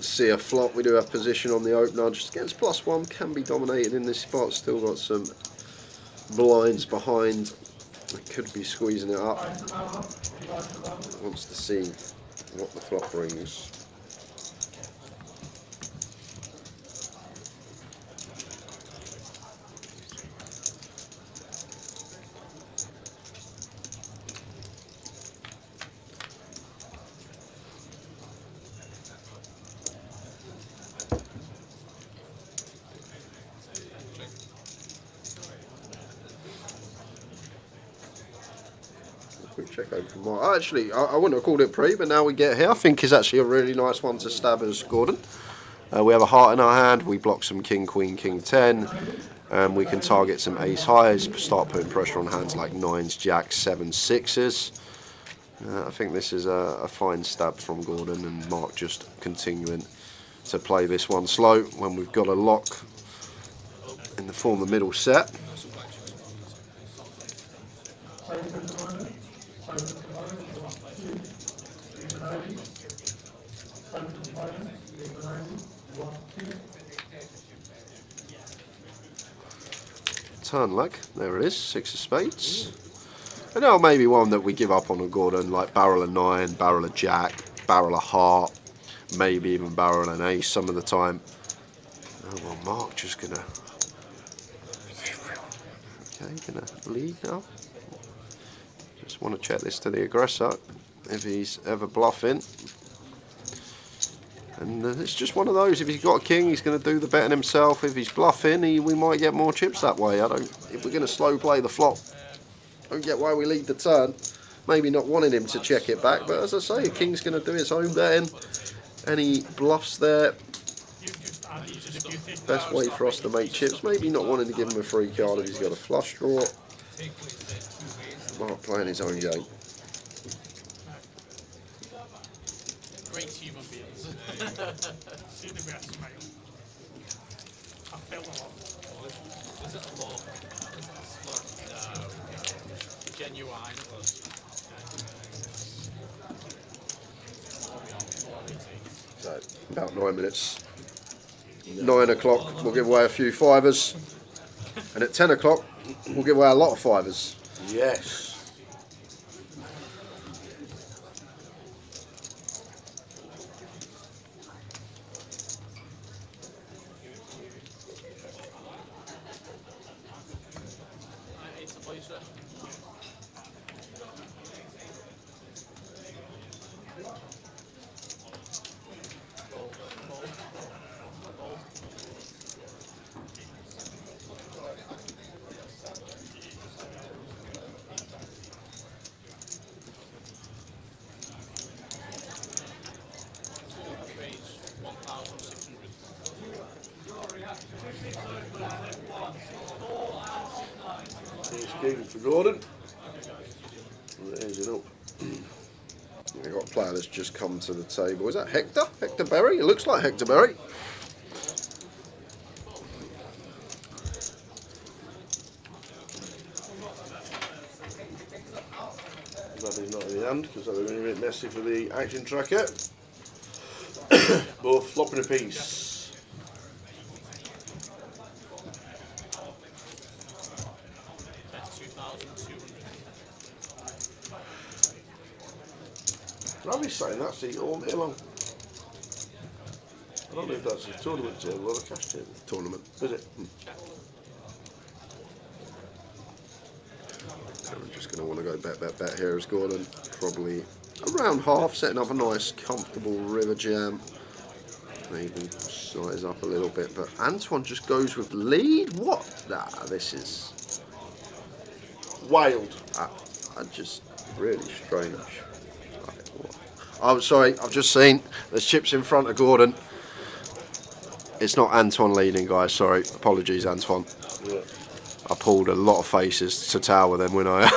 see a flop. We do have position on the opener. Just against +1, can be dominated in this spot. Still got some blinds behind. Could be squeezing it up. Wants to see what the flop brings. quick check over from Mark. Actually, I wouldn't have called it pre, but now we get here, I think is actually a really nice one to stab as Gordon. We have a heart in our hand, we block some king, queen, king 10, and we can target some ace highs, start putting pressure on hands like 9s, jacks, 7s, 6s. I think this is a fine stab from Gordon, and Mark just continuing to play this one slow when we've got a lock in the form of middle set. Turn leg, there it is, 6 of spades. And now maybe one that we give up on a Gordon, like barrel of 9, barrel of jack, barrel of heart, maybe even barrel an ace some of the time. Oh well, Mark just gonna lead now. Just want to check this to the aggressor if he's ever bluffing. And it's just one of those, if he's got a king, he's going to do the betting himself. If he's bluffing, we might get more chips that way. If we're going to slow play the flop, I don't get why we lead the turn. Maybe not wanting him to check it back, but as I say, a king's going to do his own betting. Any bluffs there, best way for us to make chips. Maybe not wanting to give him a free card if he's got a flush draw. Mark playing his own game. Great human beings. See the best smile. I fell off. Was it a law? No. Genuine. So, about 9 minutes. 9 o'clock, we'll give away a few fivers. And at 10 o'clock, we'll give away a lot of fivers. Yes. King for Gordon. Raising up. We've got a player that's just come to the table. Is that Hector? Hector Berry? It looks like Hector Berry. Glad he's not in the hand because that would have been a bit messy for the action tracker. Both flopping a piece. Ravi's saying that's it all day long. I don't know if that's a tournament table or a cash table. Tournament. Is it? I'm just going to want to go bet here as Gordon. Probably around half, setting up a nice, comfortable river jam. Maybe size up a little bit, but Antoine just goes with lead. What? Nah, this is wild. I just really strange. I'm sorry, I've just seen there's chips in front of Gordon. It's not Antoine leading, guys. Sorry, apologies, Antoine. Yeah. I pulled a lot of faces to tower then when I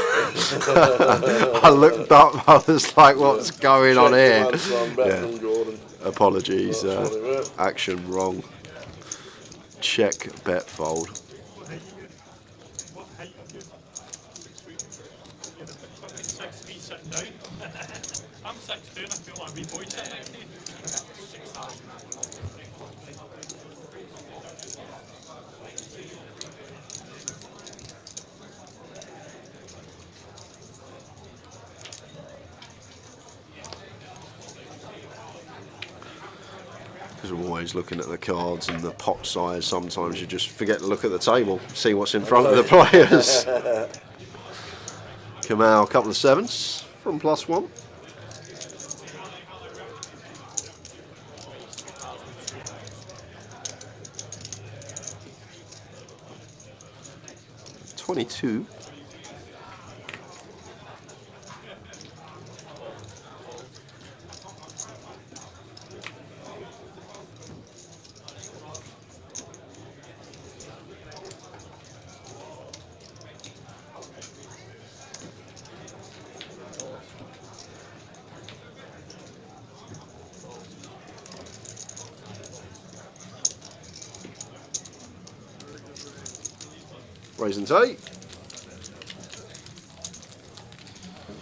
I looked up. I was like, "What's going on here?" Yeah. Apologies. Action wrong. Check, bet, fold. I'm 16, I feel like we boys at 19. Because we're always looking at the cards and the pot size, sometimes you just forget to look at the table, see what's in front of the players. Kamal, a couple of 7s from +1. $22. Raising tape.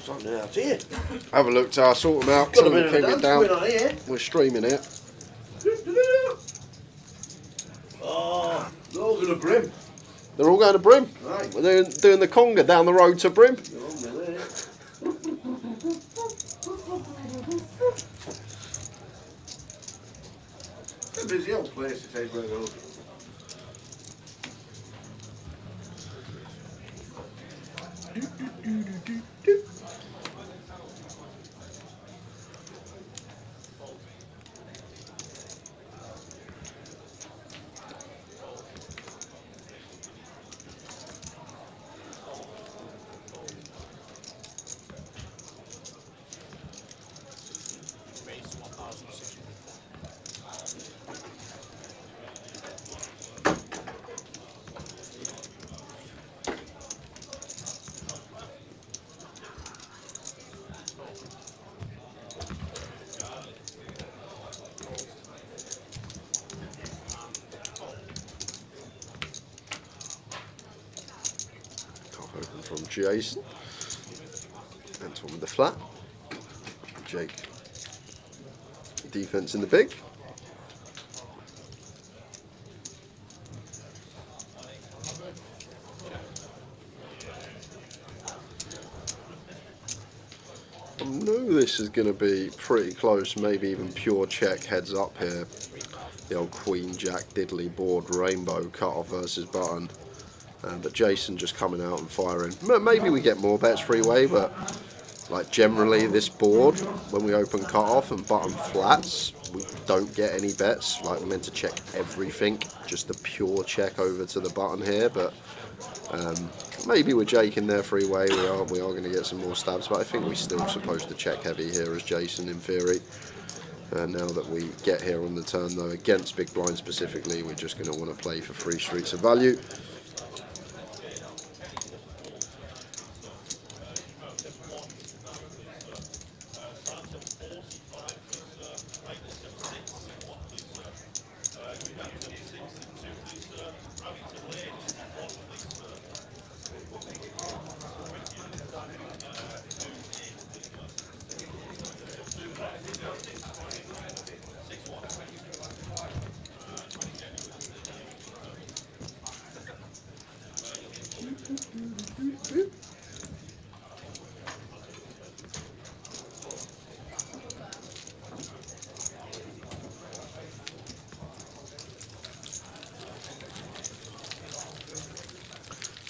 Something out here. Have a look, Tar, sort them out. Got Tell a them bit to of keep a it dance down. going on here. We're streaming it. Oh, they're all going to Brim. They're all going to Brim. Right. We're doing the conga down the road to Brim. They're all there. It's a busy old place, it says, where it goes. Open from Jason. Antoine with the flat. Jake. Defense in the big. I know this is going to be pretty close, maybe even pure check heads up here. The old Queen Jack Diddley board rainbow cut off versus button. But Jason just coming out and firing. Maybe we get more bets freeway, but like generally this board, when we open cut off and button flats, we don't get any bets. Like we're meant to check everything, just a pure check over to the button here. But maybe with Jake in there freeway, we are going to get some more stabs. But I think we're still supposed to check heavy here as Jason in theory. Now that we get here on the turn though, against big blind specifically, we're just going to want to play for 3 streets of value.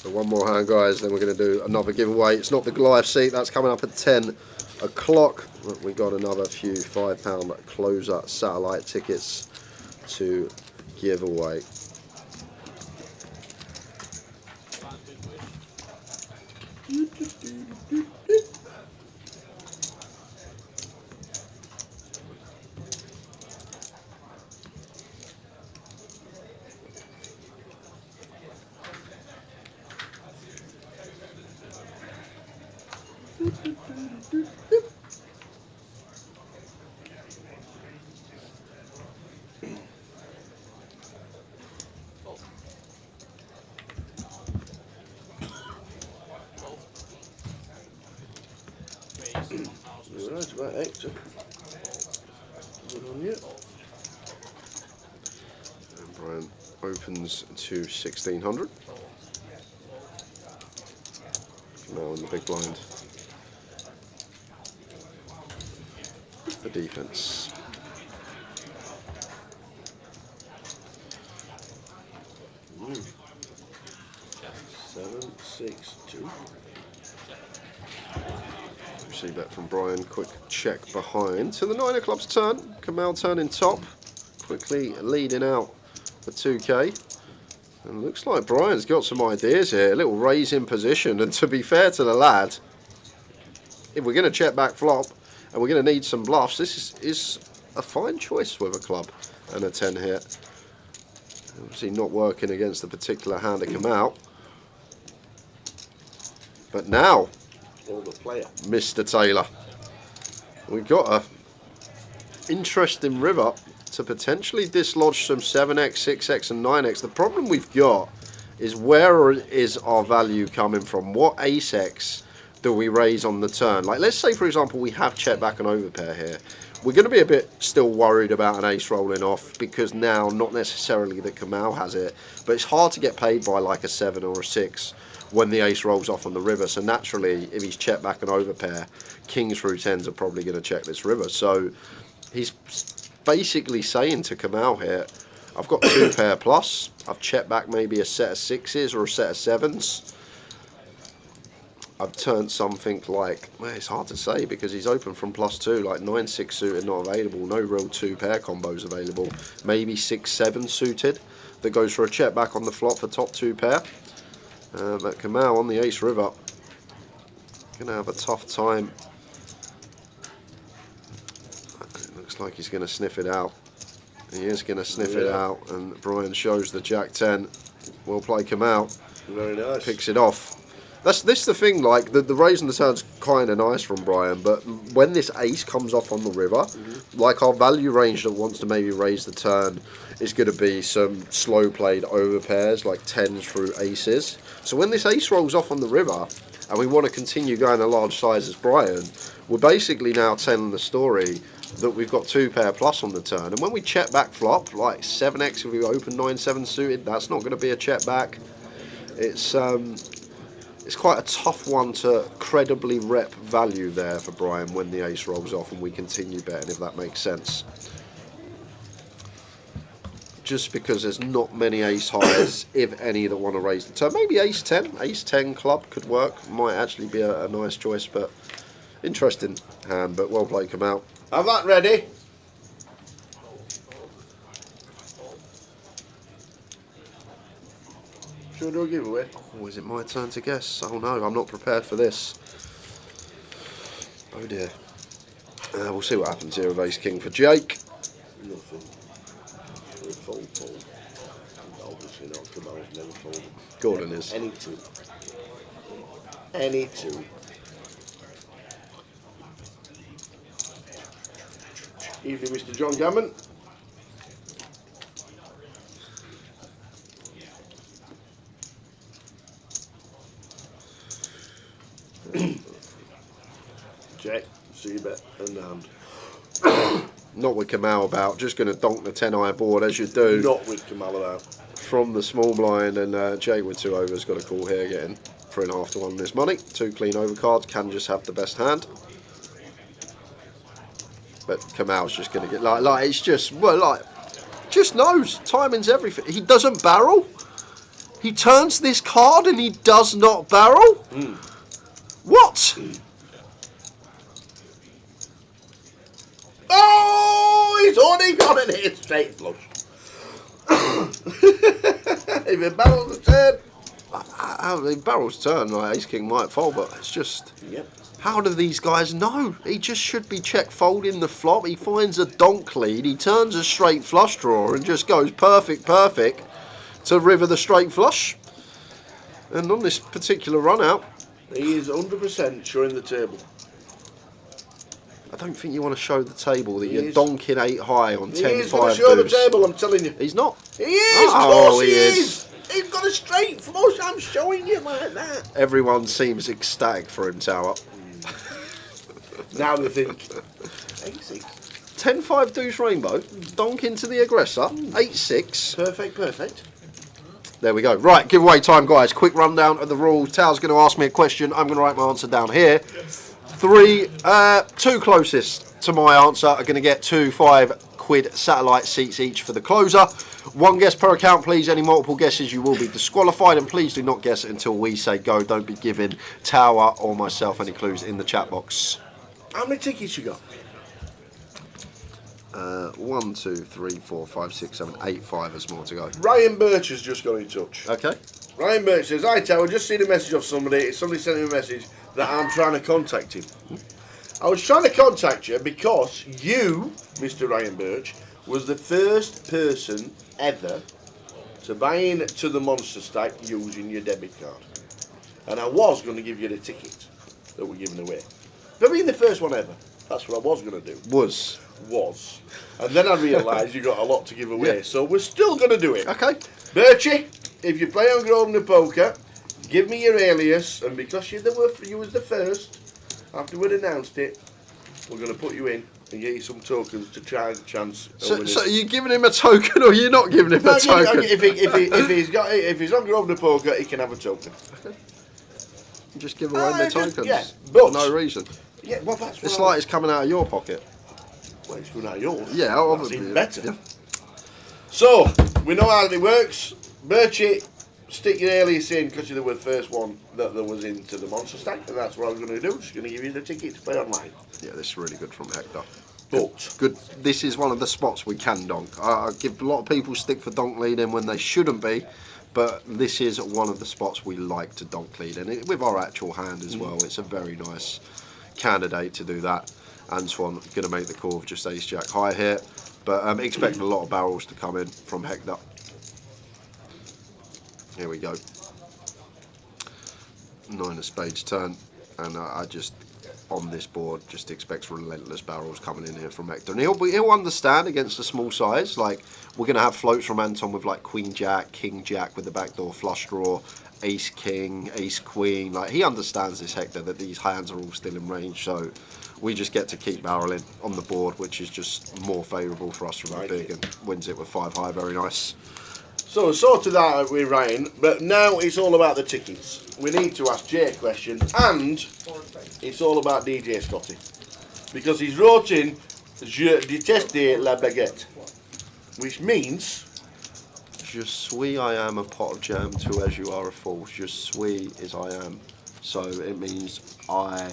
So one more hand, guys, then we're going to do another giveaway. It's not the Goliath seat, that's coming up at 10 o'clock. We got another few £5 closer satellite tickets to give away. That's about extra. Good on you. And Brian opens to 1600. Now on the big blind. The defense. Mm. 7, 6, 2. See bet from Brian, quick check behind. To the 9 of clubs turn, Kamal turning top, quickly leading out for 2k. And looks like Brian's got some ideas here, a little raise in position. And to be fair to the lad, if we're going to check back flop and we're going to need some bluffs, this is a fine choice with a club and a 10 hit. Obviously not working against the particular hand that come out. But now, the player. Mr. Taylor. We've got a interesting river to potentially dislodge some 7x, 6x and 9x. The problem we've got is where is our value coming from? What ace-x do we raise on the turn? Like, let's say, for example, we have check back and overpair here. We're going to be a bit still worried about an ace rolling off because now, not necessarily that Kamal has it, but it's hard to get paid by like a 7 or a 6 when the ace rolls off on the river. So naturally, if he's check back and overpair, kings through 10s are probably going to check this river. So he's basically saying to Kamal here, I've got 2 pair plus, I've checked back maybe a set of 6s or a set of 7s. I've turned something like, well, it's hard to say because he's open from +2, like 9-6 suited not available, no real 2 pair combos available, maybe 6-7 suited that goes for a check back on the flop for top 2 pair. But Kamal on the ace river, gonna have a tough time. It looks like he's gonna sniff it out. He is gonna sniff it out, and Brian shows the Jack 10. Well played, Kamal. Very nice. Picks it off. This the thing, like, the raise on the turn's kind of nice from Brian, but when this ace comes off on the river, like our value range that wants to maybe raise the turn is going to be some slow played over pairs, like 10s through aces. So when this ace rolls off on the river, and we want to continue going a large size as Brian, we're basically now telling the story that we've got 2 pair plus on the turn. And when we check back flop, like 7x if we open 9-7 suited, that's not going to be a check back. It's quite a tough one to credibly rep value there for Brian when the ace rolls off and we continue betting, if that makes sense. Just because there's not many ace highs, if any, that want to raise the turn. Maybe ace 10. Ace 10 club could work. Might actually be a nice choice, but interesting hand, but well played, Kamal. Have that ready. Should we do a giveaway? Oh, is it my turn to guess? Oh no, I'm not prepared for this. Oh dear. We'll see what happens here with ace king for Jake. Nothing. Fold. Obviously not. Kamal's never folded. Gordon is. Any 2. Any 2. Evening, Mr. John Gammon. Check, see you bet and hand. Not with Kamal about, just going to donk the 10-eye board as you do. Not with Kamal about. From the small blind, and Jake with 2 overs got a call here, getting 3.5 to 1 on his money. 2 clean over cards, can just have the best hand. But Kamal's just going to get, like it's just, well, like, just knows, timing's everything. He doesn't barrel. He turns this card and he does not barrel. What? Oh, he's only got an 8 straight flush. If he barrels the turn. If barrels turn, like ace king might fold, but it's just, how do these guys know? He just should be check folding the flop. He finds a donk lead, he turns a straight flush draw and just goes perfect to river the straight flush. And on this particular run out, he is 100% showing the table. I don't think you want to show the table that you're donking 8 high on 10-5 He is going to show the deuce. table, I'm telling you. He's not. He is, Oh, of course he he is. is. He's got a straight flush, I'm showing you like that. Everyone seems ecstatic for him, Tower. Now they think, 8-6. 10-5 deuce rainbow, donk into the aggressor, 8-6. Perfect. There we go. Right, giveaway time, guys. Quick rundown of the rules. Tao's going to ask me a question. I'm going to write my answer down here. 2 closest to my answer are going to get 2 £5 satellite seats each for the closer. 1 guess per account, please. Any multiple guesses, you will be disqualified. And please do not guess until we say go. Don't be giving Tower or myself any clues in the chat box. How many tickets you got? 1, 2, 3, 4, 5, 6, 7, 8 fivers more to go. Ryan Birch has just got in touch. Okay. Ryan Birch says, hi Tower, just seen a message of somebody. Somebody sent me a message that I'm trying to contact him. I was trying to contact you because you, Mr. Ryan Birch, was the first person ever to buy into the Monster Stack using your debit card. And I was going to give you the ticket that we're giving away. For being the first one ever. That's what I was going to do. Was. And then I realised you got a lot to give away, so we're still going to do it. Okay. Birchie, if you play on Grosvenor Poker, give me your alias, and because you was the first, after we'd announced it, we're going to put you in and get you some tokens to try and chance. So are you giving him a token, or you're not giving him a token? If he's on Grosvenor Poker, he can have a token. You just give away the tokens. Yeah, but for no reason. Yeah, well, that's it's like it's coming out of your pocket. Well, it's coming out of yours. Yeah, that's obviously. even better. Yeah. So we know how it works. Birchie, stick your alias in because you were the first one that was into the monster stack, and that's what I'm going to do. Just going to give you the ticket to play online. Yeah, this is really good from Hector. But good. This is one of the spots we can donk. I give a lot of people stick for donk leading when they shouldn't be, but this is one of the spots we like to donk lead in with our actual hand as well. It's a very nice candidate to do that. Antoine going to make the call of just ace jack high here, but expect a lot of barrels to come in from Hector. Here we go. 9 of spades turn, and I just on this board just expects relentless barrels coming in here from Hector, and he'll understand against a small size. Like, we're going to have floats from Anton with like Queen Jack, King Jack with the backdoor flush draw, Ace King, Ace Queen. Like, he understands this Hector, that these hands are all still in range, so we just get to keep barreling on the board, which is just more favourable for us from the big, and wins it with 5 high. Very nice. So sorted that out with Ryan, but now it's all about the tickets. We need to ask Jay a question, and it's all about DJ Scotty, because he's wrote in "Je déteste la baguette," which means Je suis I am a pot of jam to as you are a fool. Je suis is I am, so it means I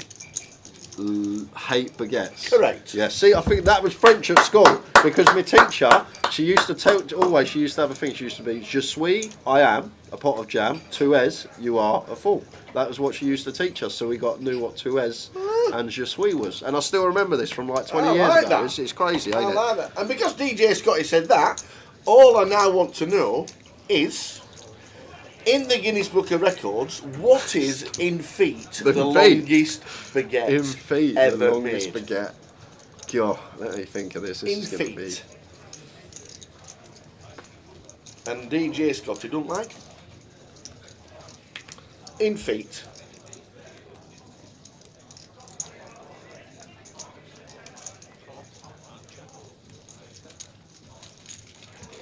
hate baguettes. Correct. Yeah. See, I think that was French at school, because my teacher, she used to tell always. She used to have a thing. She used to be Je suis I am a pot of jam. Tu es you are a fool. That was what she used to teach us. So we knew what tu es and Je suis was. And I still remember this from like 20 years ago. It's crazy, ain't it? I like that. And because DJ Scotty said that, all I now want to know is, in the Guinness Book of Records, what is in feet the longest baguette in feet ever the longest made? baguette. God, let me think of this. This is going to be. And DJ Scotty don't like in feet.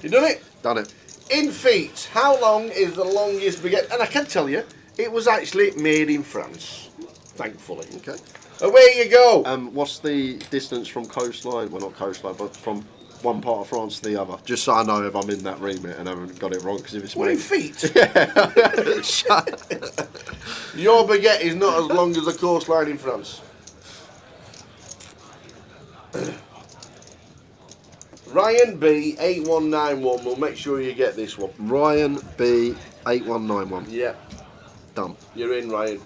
You done it? Done it. In feet, how long is the longest baguette? And I can tell you, it was actually made in France, thankfully. Okay. Away you go. What's the distance from coastline? Well, not coastline, but from one part of France to the other. Just so I know if I'm in that remit and I haven't got it wrong. Because if it's in feet. Yeah. Your baguette is not as long as the coastline in France. Ryan B 8191. We'll make sure you get this one. Ryan B 8191. Yeah. Done. You're in, Ryan.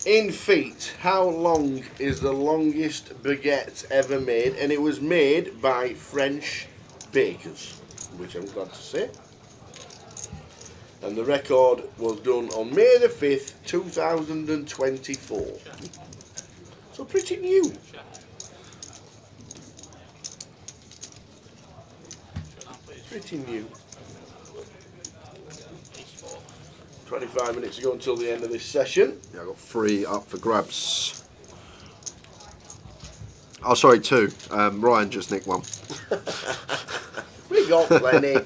In feet, how long is the longest baguette ever made? And it was made by French bakers, which I'm glad to say. And the record was done on May the 5th, 2024. So pretty new. Pretty new. 25 minutes ago until the end of this session. Yeah, I got 3 up for grabs. Oh, sorry, 2. Ryan just nicked 1. We got plenty.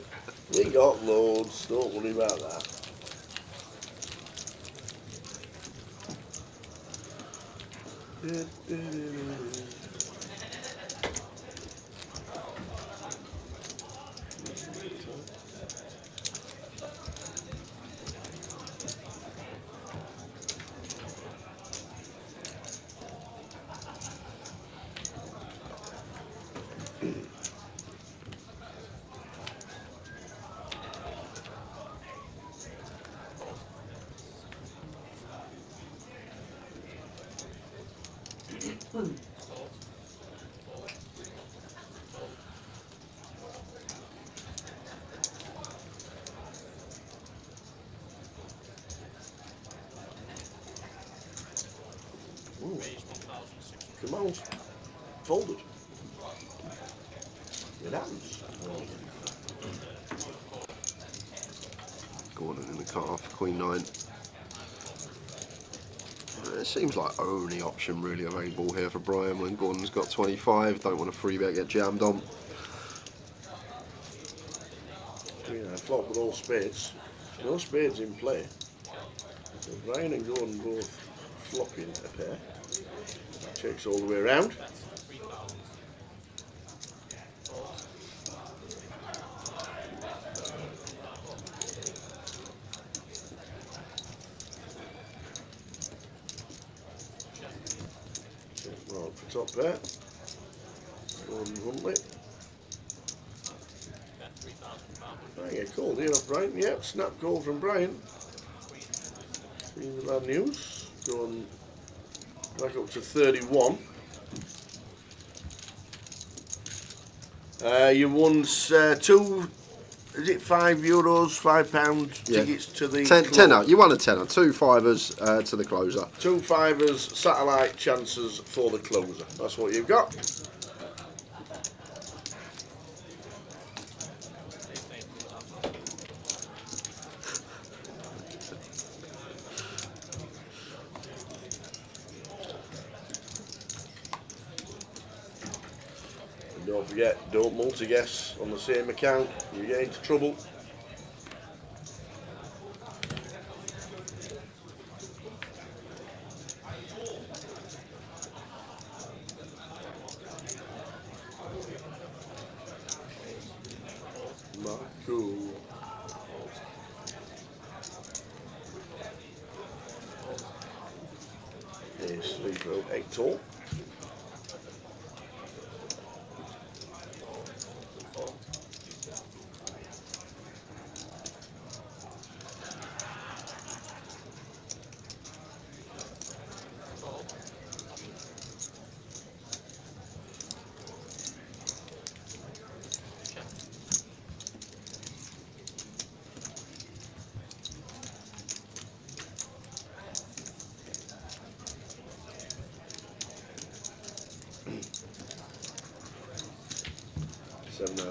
We got loads. Don't worry about that. Come on. Folded. It happens. Gordon in the cut-off, Queen 9. It seems like only option really available here for Brian when Gordon's got 25. Don't want a free bet get jammed on. Flop with all spades. No spades in play. So Brian and Gordon both flopping a pair. Checks all the way around. Right for top pair. Gordon Huntley. I get called here off Brian. Yep, snap call from Brian. Seems bad news. Going back up to 31. You won two, is it €5, £5 tickets to the tenner. You won a tenner. 2 fivers to the closer. 2 fivers, satellite chances for the closer. That's what you've got. Don't forget, don't multi-guess on the same account, you get into trouble. Marco. Ace 3 throw, 8 tall.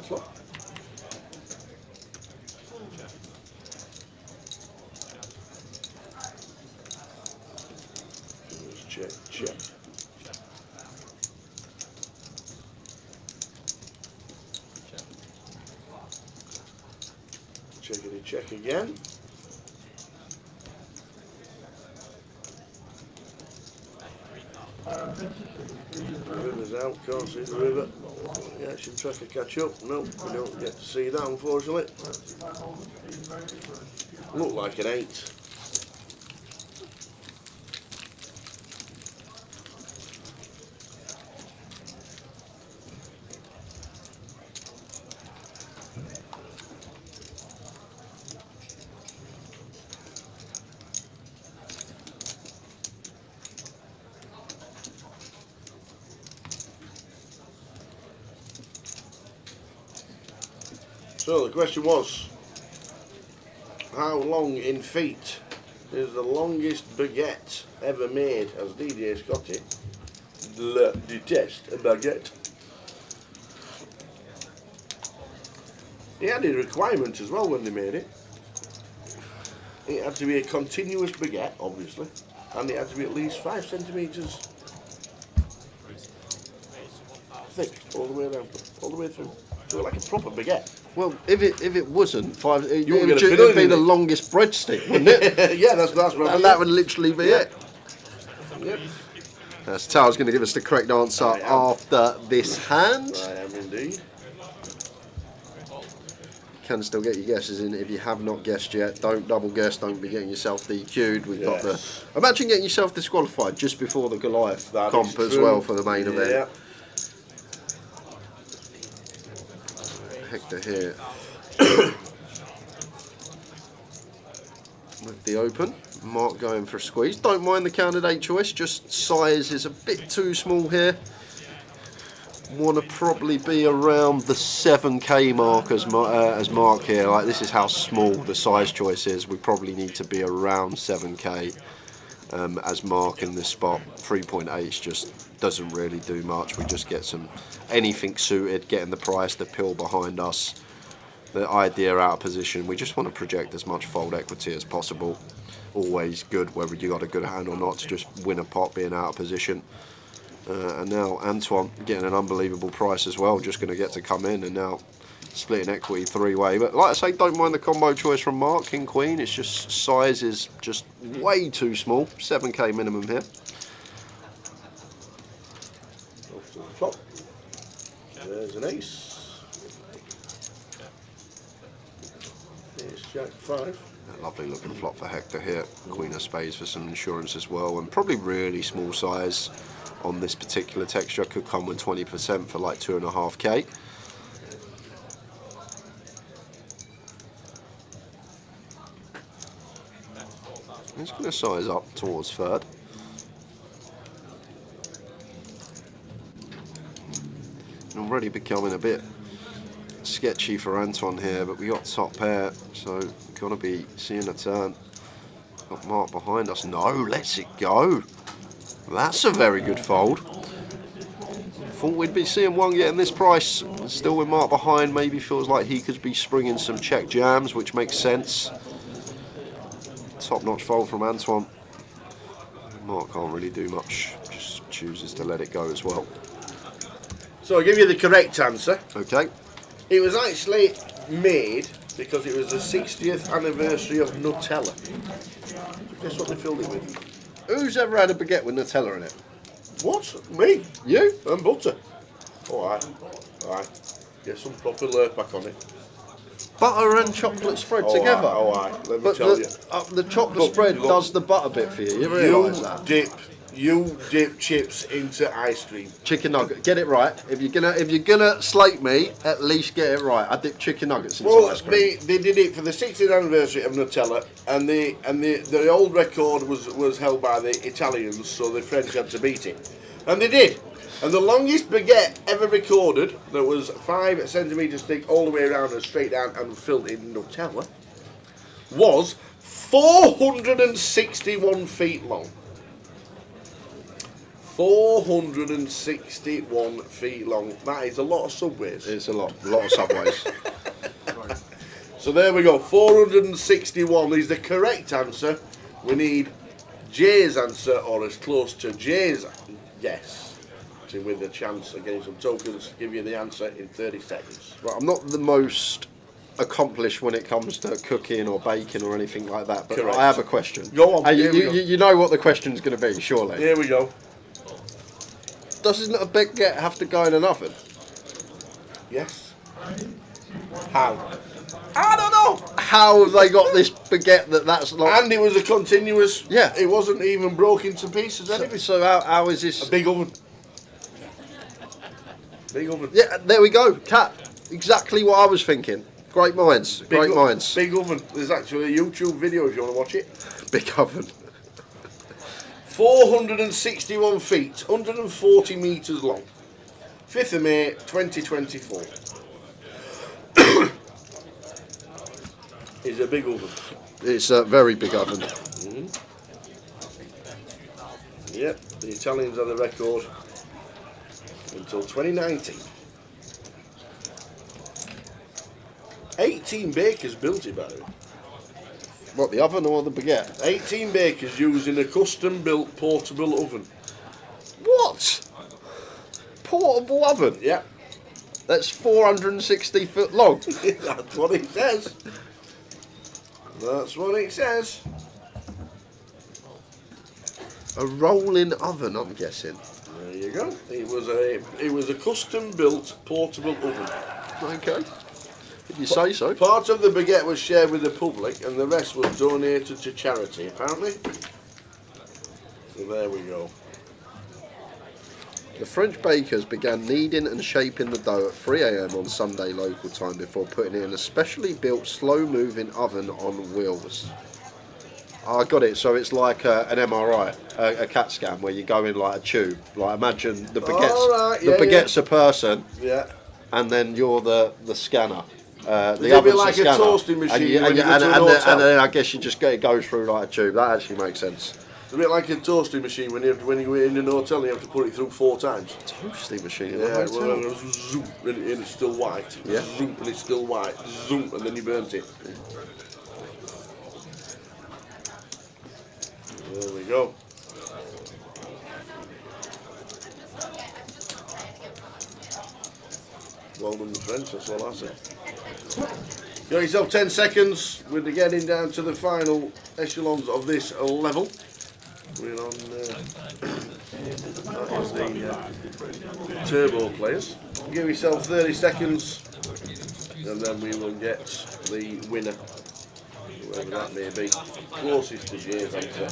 Flop. Check, check. Checkity check again. The river's out, can't see the river. The action tracker catch up. No, we don't get to see that unfortunately. Looked like an 8. So the question was, how long in feet is the longest baguette ever made, as DJ Scotty detests a baguette. They had a requirement as well when they made it. It had to be a continuous baguette, obviously, and it had to be at least 5 centimetres thick all the way around, all the way through. So like a proper baguette. Well, if it wasn't 5, it You were would gonna be the longest breadstick, wouldn't it? Yeah, that's what I mean. And that would literally be it. Yep. Tao's going to give us the correct answer after this hand. I am indeed. Can still get your guesses in if you have not guessed yet. Don't double guess, don't be getting yourself DQ'd. We've got the. Imagine getting yourself disqualified just before the Goliath comp as well for the main event. Yeah. Hector here with the open. Mark going for a squeeze. Don't mind the candidate choice, just size is a bit too small here. Want to probably be around the 7k mark as Mark here. Like, this is how small the size choice is. We probably need to be around 7k as Mark in this spot. 3.8 just doesn't really do much. We just get some anything suited, getting the price, the pill behind us. the idea out of position. We just want to project as much fold equity as possible. Always good, whether you got a good hand or not, to just win a pot being out of position. And now Antoine getting an unbelievable price as well, just going to get to come in and now splitting equity three-way. But like I say, don't mind the combo choice from Mark, King Queen. It's just size is just way too small. 7k minimum here. Flop. There's an ace. Ace Jack 5. Lovely looking flop for Hector here. Queen of Spades for some insurance as well, and probably really small size on this particular texture. Could come with 20% for like 2.5k. He's going to size up towards third. Already becoming a bit sketchy for Antoine here, but we got top pair, so gonna be seeing a turn. Got Mark behind us. No, lets it go. That's a very good fold. Thought we'd be seeing one getting this price. Still with Mark behind, maybe feels like he could be springing some check jams, which makes sense. Top-notch fold from Antoine. Mark can't really do much, just chooses to let it go as well. So I'll give you the correct answer. Okay. It was actually made because it was the 60th anniversary of Nutella. Guess what they filled it with? Who's ever had a baguette with Nutella in it? What? Me? You? And butter. Alright. Alright. Get some proper lurpak on it. Butter and chocolate spread together? Alright. Let me But tell you. The chocolate spread does the butter bit for you. You realise that? You dip chips into ice cream. Chicken nugget. Get it right. If you're gonna slate me, at least get it right. I dip chicken nuggets into ice cream. They did it for the 60th anniversary of Nutella, and the old record was held by the Italians, so the French had to beat it, and they did. And the longest baguette ever recorded, that was 5 centimetres thick all the way around and straight down and filled in Nutella, was 461 feet long. 461 feet long. That is a lot of subways. It's a lot of subways. So there we go. 461 is the correct answer. We need Jay's answer, or as close to Jay's guess, to win the chance of getting some tokens. Give you the answer in 30 seconds. Right, I'm not the most accomplished when it comes to cooking or baking or anything like that, but Correct. I have a question. Go on. Hey, Here we go. you know what the question's going to be, surely. Here we go. Doesn't a baguette have to go in an oven? Yes. How? I don't know. How have they got this baguette that's like... And it was a continuous... Yeah. It wasn't even broke into pieces. Anything. So how is this... A big oven. Big oven. Yeah, there we go. Cat. Exactly what I was thinking. Great minds. Great minds. Big oven. There's actually a YouTube video if you want to watch it. Big oven. 461 feet, 140 metres long. 5th of May 2024. It's a big oven. It's a very big oven. Yep, the Italians had the record until 2019. 18 bakers built it, by the way. What, the oven or the baguette? 18 bakers using a custom-built portable oven. What? Portable oven? Yeah. That's 460 foot long. That's what it says. That's what it says. A rolling oven, I'm guessing. There you go. It was a custom-built portable oven. Okay. If you say so. Part of the baguette was shared with the public, and the rest was donated to charity, apparently. So there we go. The French bakers began kneading and shaping the dough at 3 AM on Sunday local time before putting it in a specially built slow-moving oven on wheels. I got it. So it's like an MRI, a CAT scan, where you go in like a tube. Like imagine the baguette's a person, yeah, and then you're the scanner. The oven's like a toasting machine. And then I guess you just it goes through like a tube. That actually makes sense. It's a bit like a toasting machine when you're in an hotel and you have to put it through 4 times. Toasting machine in Yeah, the hotel? well, zoom, and it's still white. Yeah. Zoom, and it's still white. Zoom, and then you burnt it. There we go. Well done, the French, that's all I say. Got yourself 10 seconds. We're getting down to the final echelons of this level. We're on that is the turbo players. Give yourself 30 seconds and then we will get the winner, whoever that may be, closest to Jay's answer.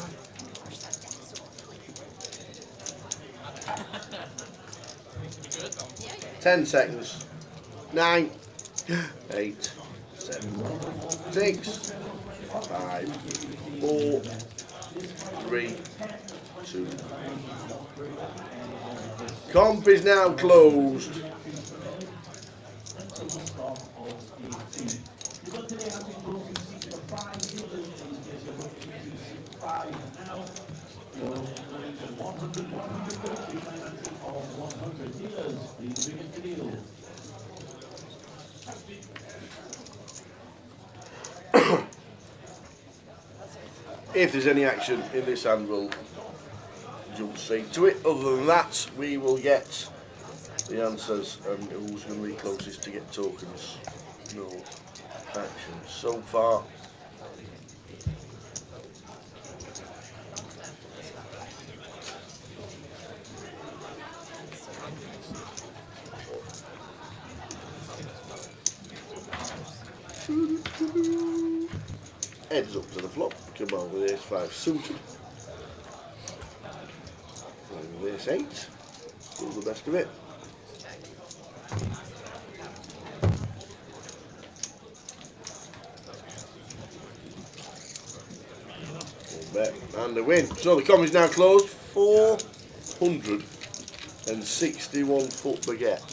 Ten seconds. 9, 8, 7, 6, 5, 4, 3, 2. Comp is now closed. If there's any action in this hand, we'll jump straight to it. Other than that, we will get the answers and who's going to be closest to get tokens. No action so far. Heads up to the flop. Come on with ace 5 suited. And with ace 8. Do the best of it. Bet and a win. So the comp is now closed. 461 foot baguette.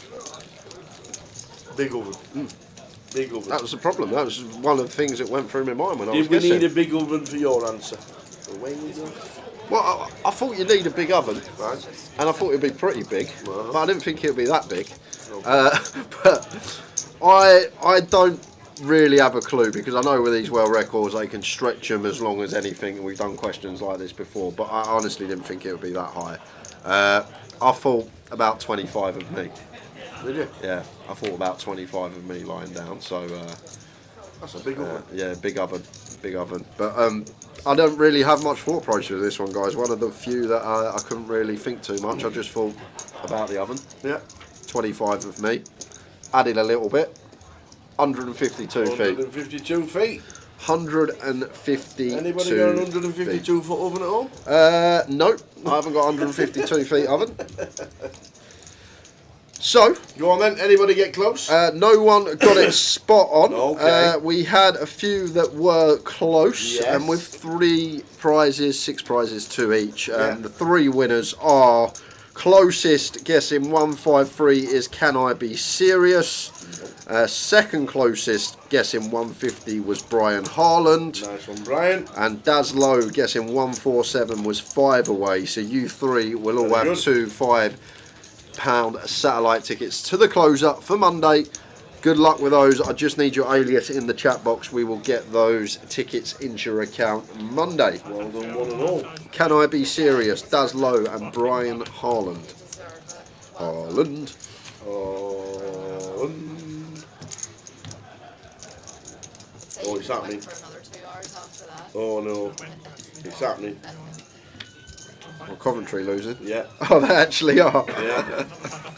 Big oven. Big oven. That was the problem. That was one of the things that went through my mind when I was Did we guessing. need a big oven for your answer? Well, I thought you need a big oven, right? And I thought it'd be pretty big, but I didn't think it'd be that big. But I don't really have a clue, because I know with these world records they can stretch them as long as anything, and we've done questions like this before, but I honestly didn't think it would be that high. I thought about 25 of me. Did you? Yeah, I thought about 25 of me lying down, so that's a big oven. yeah, big oven. But I don't really have much thought process with this one, guys. One of the few that I couldn't really think too much. I just thought about the oven. Yeah. 25 of me. Added a little bit. 152 feet. 152 feet. 152. Anybody got an 152 foot oven at home? Nope, I haven't got 152 feet oven. So, go on then. Anybody get close? No one got it spot on. Okay. We had a few that were close, Yes. and with 6 prizes, 2 each. The 3 winners are closest, guessing 153 is Can I Be Serious? Second closest, guessing 150 was Brian Harland. Nice one, Brian. And Daslow guessing 147 was 5 away. So you 3 will all have 2 £5 satellite tickets to the closer for Monday. Good luck with those. I just need your alias in the chat box. We will get those tickets into your account Monday. Well done, one and all. Can I Be Serious? Daslow and Brian Harland. Harland. Oh, it's happening. Oh no, it's happening. Well, Coventry losing. Yeah. Oh, they actually are. Yeah.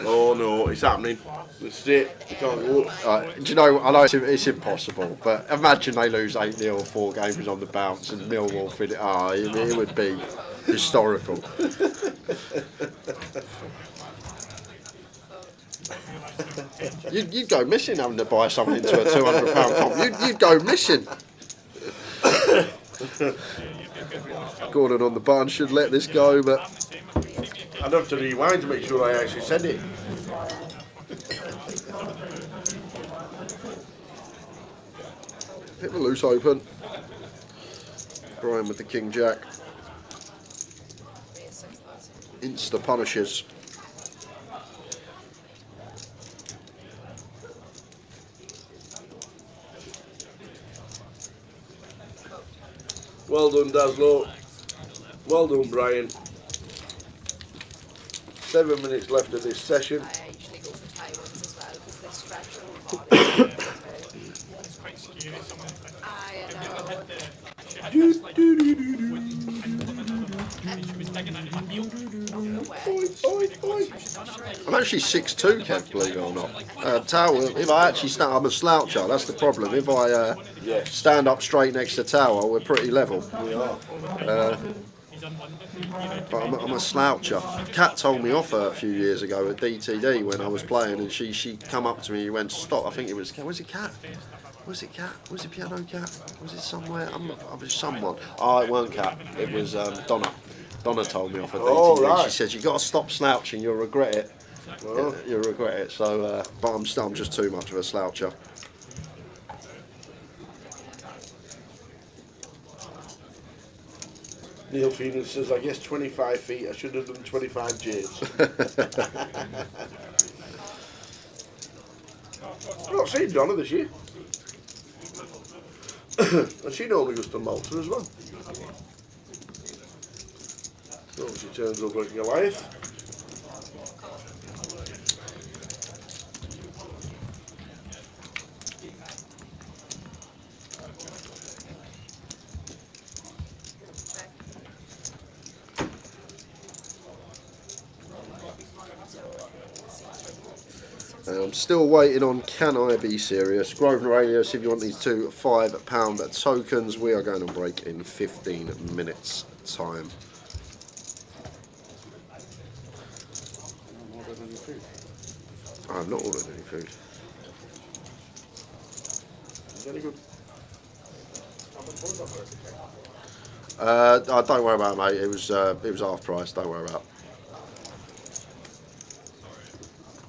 Oh no, it's happening. That's it. You can't go up. Do you know, I know it's impossible, but imagine they lose 8-0, 4 games on the bounce, and Millwall fit it. It would be historical. You'd go missing having to buy something into a £200 comp. You'd go missing. Gordon on the barn should let this go, but I'd have to rewind to make sure I actually said it. Bit of a loose open. Brian with the King Jack. Insta punishes. Well done, Daslow. Well done, Brian. 7 minutes left of this session. I usually go for Thai ones as well because they stretch your body. It's quite scary. Someone I'm actually 6'2", Kev, believe it or not. Tower, if I actually stand, I'm a sloucher, that's the problem. If I stand up straight next to Tower, we're pretty level. We are. But I'm a sloucher. Kat told me off a few years ago at DTD when I was playing, and she come up to me and went, stop. I think it was Kat. Was it Kat? Was it Kat? Was it Piano Kat? Was it somewhere? I was someone. Oh, it weren't Kat. It was Donna. Donna told me off at DTD. Oh, right. She said, you got to stop slouching, you'll regret it. Oh. You'll regret it. So, but I'm just too much of a sloucher. Neil Phoenix says, I guess 25 feet, I should have done 25 J's. I've not seen Donna this year. And she normally goes to Malta as well. So she turns over at Goliath. I'm still waiting on Can I Be Serious. Grosvenor Alias, if you want these two £5 tokens, we are going to break in 15 minutes time. I have not ordered any food. Very good. Don't worry about it, mate. It was half price. Don't worry about it.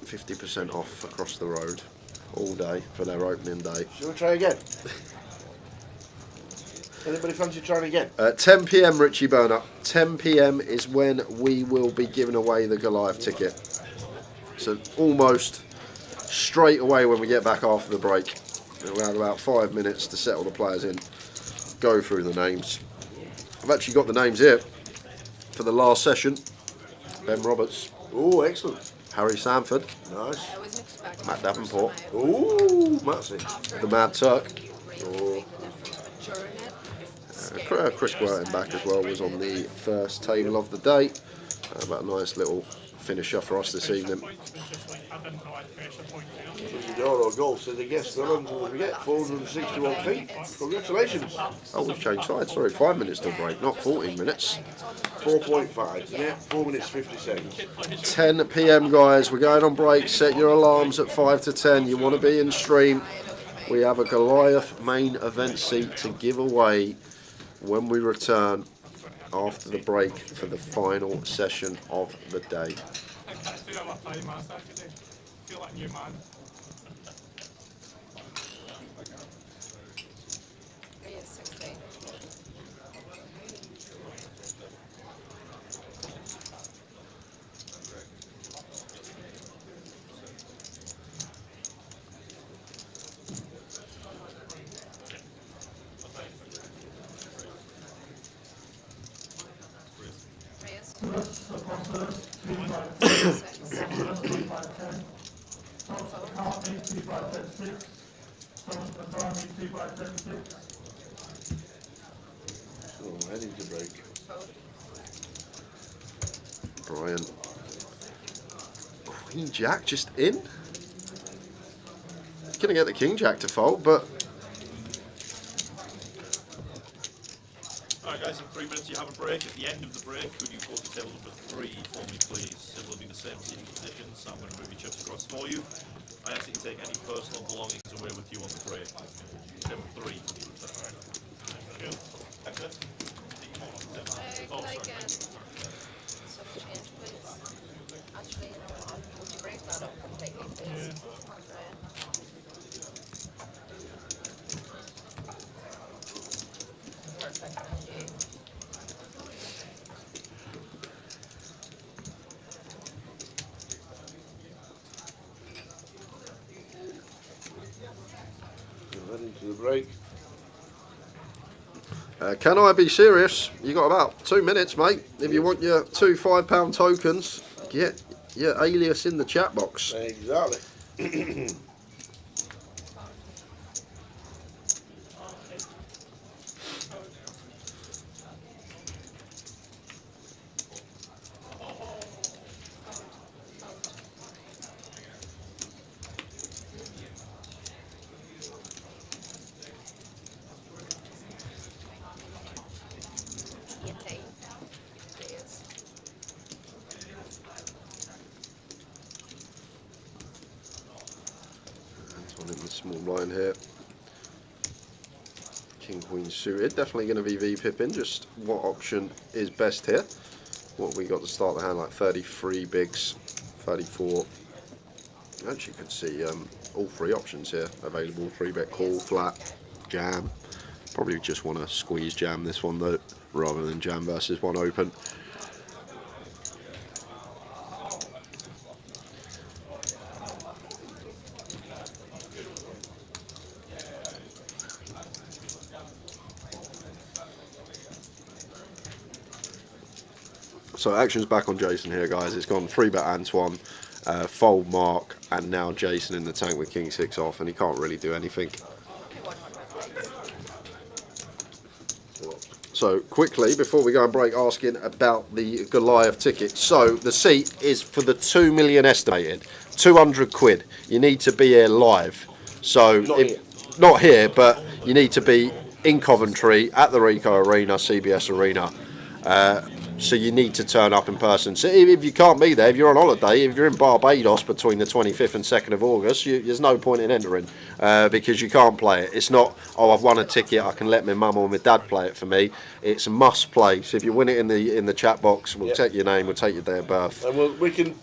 50% off across the road all day for their opening day. Shall we try again? Anybody fancy trying again? 10 PM, Richie Burner. 10 PM is when we will be giving away the Goliath ticket. So almost straight away when we get back after the break. We'll have about 5 minutes to settle the players in, go through the names. I've actually got the names here for the last session. Ben Roberts. Oh, excellent. Harry Sanford. Nice. Matt Davenport. Oh, Matsy. The Mad Turk. Oh. Chris Guertin back as well was on the first table of the day. But a nice little finisher for us this evening. Euro Golf says, I guess the London will get 461 feet. Congratulations. Oh, we've changed sides. Sorry, 5 minutes to break, not 14 minutes. 4.5. Yeah, 4 minutes 50 seconds. 10 PM, guys. We're going on break. Set your alarms at 5 to 10. You want to be in stream. We have a Goliath main event seat to give away when we return after the break for the final session of the day. So, heading to break. Brian. Queen Jack just in? Gonna get the King Jack to fold, but Alright guys, in 3 minutes you have a break. At the end of the break, could you go to table number 3 for me please? It will be the same seating positions, so I'm going to move your chips across for you. I ask that you take any personal belongings away with you on the break. Table 3 for the return. Exit. Oh, sorry. Actually, would you break that up completely, please? Perfect, thank you. into the break. Can I be serious? You got about 2 minutes, mate. If you want your 2 £5 tokens, get your alias in the chat box. Exactly. One in the small line here. King Queen suited, definitely going to be V-pipping. Just what option is best here? What we got to start the hand, like 33 bigs, 34. Actually, you could see all 3 options here available: 3-bet call, flat, jam. Probably just want to squeeze jam this one though, rather than jam versus one open. So action's back on Jason here, guys. It's gone 3-bet Antoine, fold Mark, and now Jason in the tank with King 6 off, and he can't really do anything. So quickly, before we go and break, asking about the Goliath ticket. So the seat is for the 2 million estimated, 200 quid. You need to be here live. So not here, but you need to be in Coventry at the Rico Arena, CBS Arena. So you need to turn up in person. So if you can't be there, if you're on holiday, if you're in Barbados between the 25th and 2nd of August, there's no point in entering because you can't play it. It's not, oh, I've won a ticket, I can let my mum or my dad play it for me. It's a must play. So if you win it in the chat box, we'll take your name, we'll take your day of birth. And we can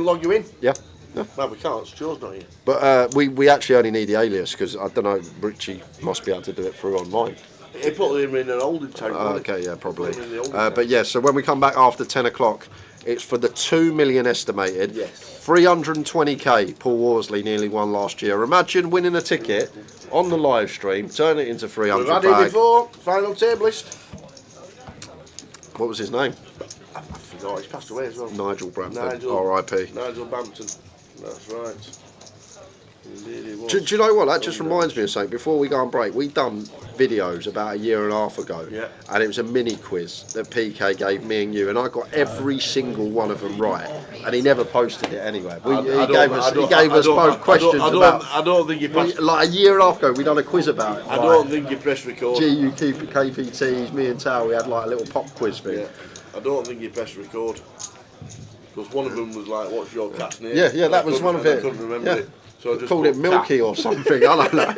log you in. Yeah. No. No, we can't. Stuart's not here. But we actually only need the alias because I don't know, Richie must be able to do it through online. He put him in an holding tank. Okay, yeah, probably. But yeah, so when we come back after 10 o'clock, it's for the 2 million estimated. Yes. 320k. Paul Worsley nearly won last year. Imagine winning a ticket on the live stream, turn it into 300. We've had it before. Final table list. What was his name? I forgot. He's passed away as well. Nigel Brampton. R.I.P. Nigel Brampton. That's right. Do you know what? That just reminds me of something. Before we go on break, we done videos about a year and a half ago, and it was a mini quiz that PK gave me and you, and I got every single one of them right, and he never posted it anywhere. He gave us both questions about. I don't think you pressed. Like a year and a half ago, we done a quiz about it. I don't think you pressed record. GUKPTs, me and Tao, we had like a little pop quiz thing. Yeah. I don't think you pressed record because one of them was like, "What's your cat's name?" Yeah, that was one of it. I couldn't remember it. So I just called it Milky or something, I don't know.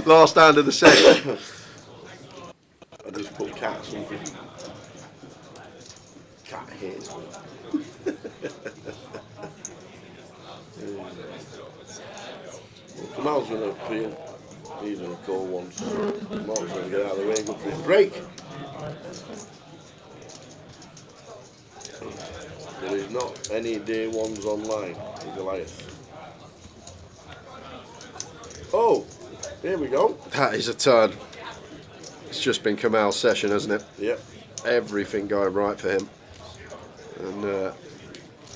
Last hand of the session. I just put cat something. Cat hit. Kamal's going to appeal. He's going to call once. Mark's going to get out of the way and go for his break. There is not any day ones online for Goliath. Oh, here we go. That is a turn. It's just been Kamal's session, hasn't it? Yep. Everything going right for him. And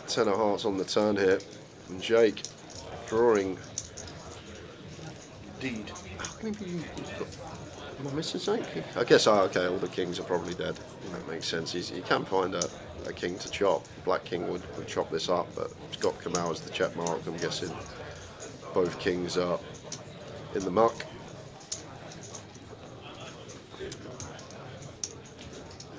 10 of hearts on the turn here. And Jake drawing. Indeed. How can he be? Am I missing something? I guess, okay, all the kings are probably dead. That makes sense. He can find a king to chop. Black king would chop this up, but it's got Kamal as the check mark. I'm guessing both kings are in the muck.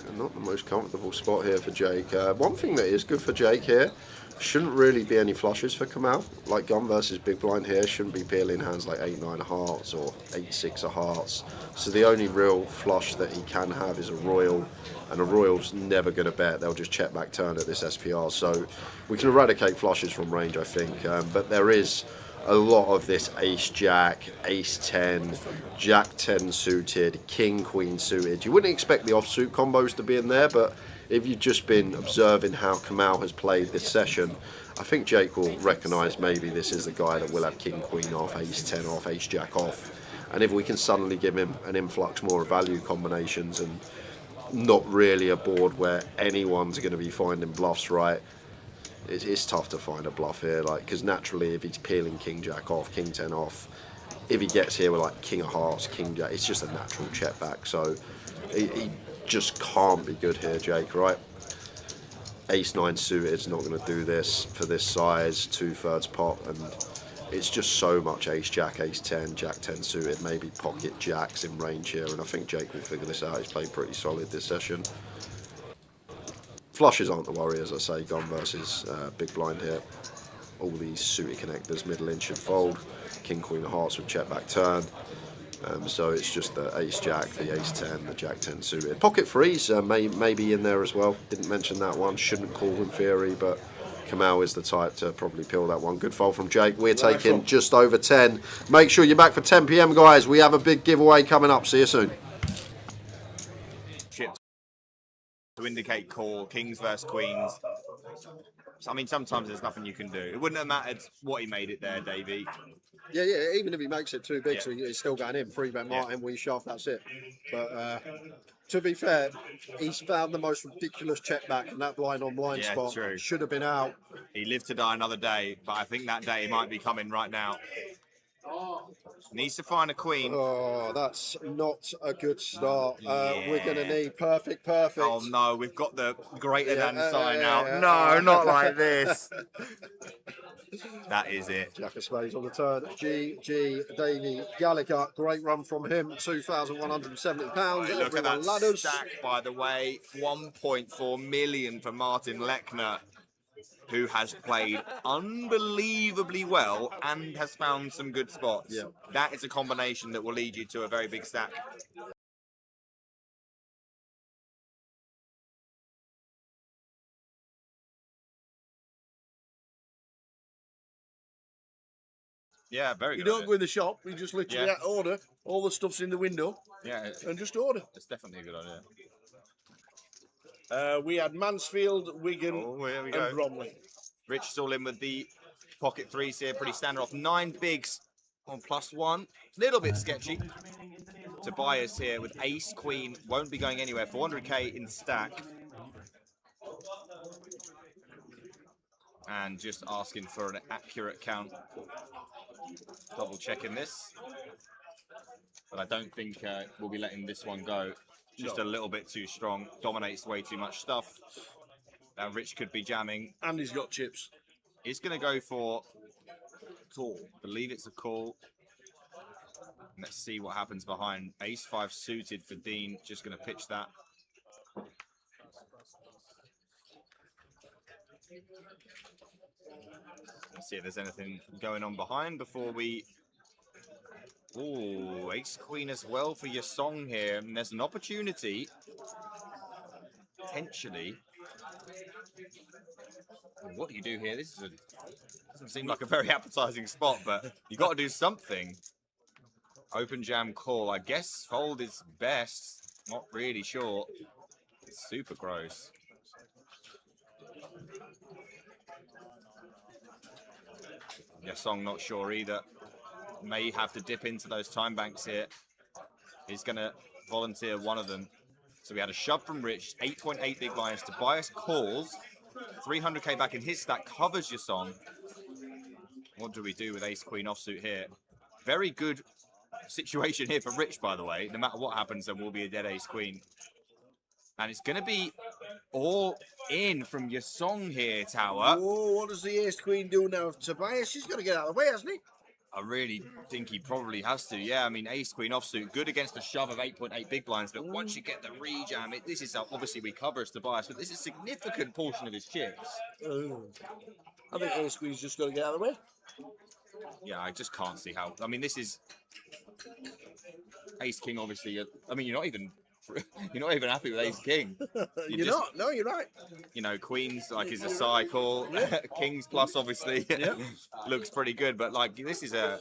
And not the most comfortable spot here for Jake. One thing that is good for Jake here, shouldn't really be any flushes for Kamal. Like gun versus big blind here, shouldn't be peeling hands like 8-9 of hearts or 8-6 of hearts. So the only real flush that he can have is a royal, and a royal's never going to bet. They'll just check back turn at this SPR. So we can eradicate flushes from range, I think. But there is a lot of this ace-jack, ace-10, jack-10 suited, king-queen suited. You wouldn't expect the offsuit combos to be in there, but if you've just been observing how Kamal has played this session, I think Jake will recognise maybe this is the guy that will have king, queen off, ace 10 off, ace jack off. And if we can suddenly give him an influx more of value combinations and not really a board where anyone's going to be finding bluffs, right? It's tough to find a bluff here, like, because naturally if he's peeling king jack off, king 10 off, if he gets here with like king of hearts, king jack, it's just a natural check back. So he just can't be good here, Jake, right? Ace 9 suited is not going to do this for this size, 2/3 pot, and it's just so much ace jack, ace 10, jack 10 suited, maybe pocket jacks in range here, and I think Jake will figure this out. He's played pretty solid this session. Flushes aren't the worry, as I say, gun versus big blind here. All these suited connectors, middle in should fold. King, queen of hearts with check back turn. So it's just the ace jack, the ace 10, the jack 10 suited. Pocket threes maybe in there as well. Didn't mention that one, shouldn't call in theory, but Kamal is the type to probably peel that one. Good fold from Jake. We're taking just over 10. Make sure you're back for 10 PM, guys. We have a big giveaway coming up. See you soon. Chip to indicate call, kings versus queens. I mean, sometimes there's nothing you can do. It wouldn't have mattered what he made it there, Davey. Yeah, even if he makes it too big, so he's still going in. 3-bet Martin, we shove, that's it. But to be fair, he's found the most ridiculous check back, and that blind on blind spot should have been out. He lived to die another day, but I think that day might be coming right now. Needs to find a queen. Oh, that's not a good start. We're going to need perfect. Oh no, we've got the greater than sign out. No, not like this. That is it. Jack of spades on the turn. G. Davey Gallagher, great run from him. £2,170. Right, look at that stack, by the way. 1.4 million for Martin Lechner, who has played unbelievably well and has found some good spots. Yeah. That is a combination that will lead you to a very big stack. Yeah, very good. You don't go in the shop, you just literally order, all the stuff's in the window, and just order. It's definitely a good idea. We had Mansfield, Wigan, and Bromley. Rich is all in with the pocket threes here, pretty standard off. 9 bigs on +1. Little bit sketchy. Tobias here with ace, queen, won't be going anywhere. 400k in stack. And just asking for an accurate count. Double checking this. But I don't think we'll be letting this one go. Just a little bit too strong. Dominates way too much stuff. Now Rich could be jamming. And he's got chips. He's going to go for call. Believe it's a call. Let's see what happens behind. Ace 5 suited for Dean. Just going to pitch that. Let's see if there's anything going on behind before we... Ooh, ace queen as well for your song here. And there's an opportunity, potentially. What do you do here? This is doesn't seem like a very appetizing spot, but you got to do something. Open jam call. I guess fold is best. Not really sure. It's super gross. Your song not sure either. May have to dip into those time banks here. He's going to volunteer one of them. So we had a shove from Rich, 8.8 big blinds. Tobias calls, 300k back in his stack, covers your song. What do we do with ace queen offsuit here? Very good situation here for Rich, by the way. No matter what happens, there will be a dead ace queen. And it's going to be all in from your song here, Tower. Oh, what does the ace queen do now? Tobias, he's got to get out of the way, hasn't he? I really think he probably has to. Yeah, I mean, ace queen offsuit, good against the shove of 8.8 big blinds, but once you get the rejam, this is obviously we cover as Tobias, but this is a significant portion of his chips. I think ace queen's just got to get out of the way. Yeah, I just can't see how. I mean, this is ace king. Obviously, I mean, you're not even happy with ace king. You're not. No, you're right. You know, queens like is a cycle. Kings plus obviously looks pretty good, but like this is a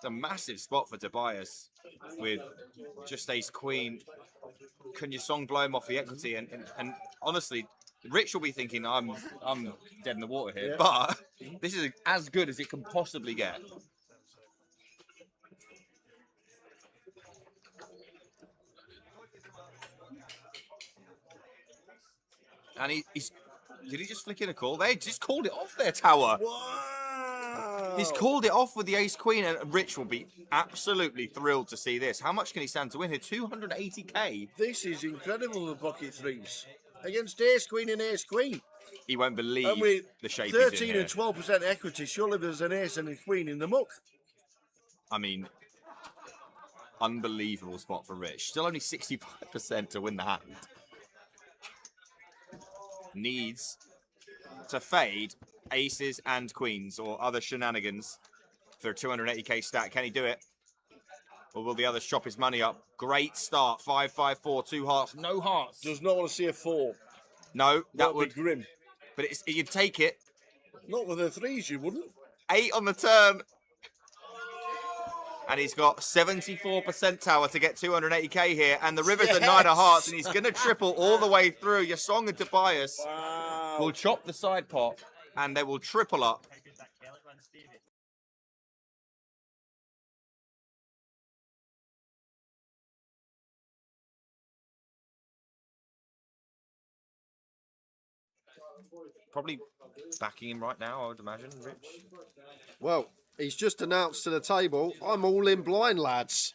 massive spot for Tobias with just ace queen. Can your song blow him off the equity? And honestly, Rich will be thinking I'm dead in the water here, Yeah. but this is as good as it can possibly get. And he's did he just flick in a call? They just called it off their tower. Wow. He's called it off with the ace queen, and Rich will be absolutely thrilled to see this. How much can he stand to win here? 280k. This is incredible, the pocket threes. Against ace queen and ace queen. He won't believe And with the shape he's in 13 here. and 12% equity, surely there's an ace and a queen in the muck. I mean, unbelievable spot for Rich. Still only 65% to win the hand. Needs to fade aces and queens or other shenanigans for a 280k stack. Can he do it? Or will the others chop his money up? Great start. 5, 5, 4, 2 hearts. No hearts. Does not want to see a 4. No, that would be grim. But you'd take it. Not with the threes, you wouldn't. 8 on the turn. And he's got 74% tower to get 280k here. And the river's a 9 of hearts. And he's going to triple all the way through. Yasong and Tobias will chop the side pot. And they will triple up. Probably backing him right now, I would imagine, Rich. Well, he's just announced to the table, I'm all in blind, lads.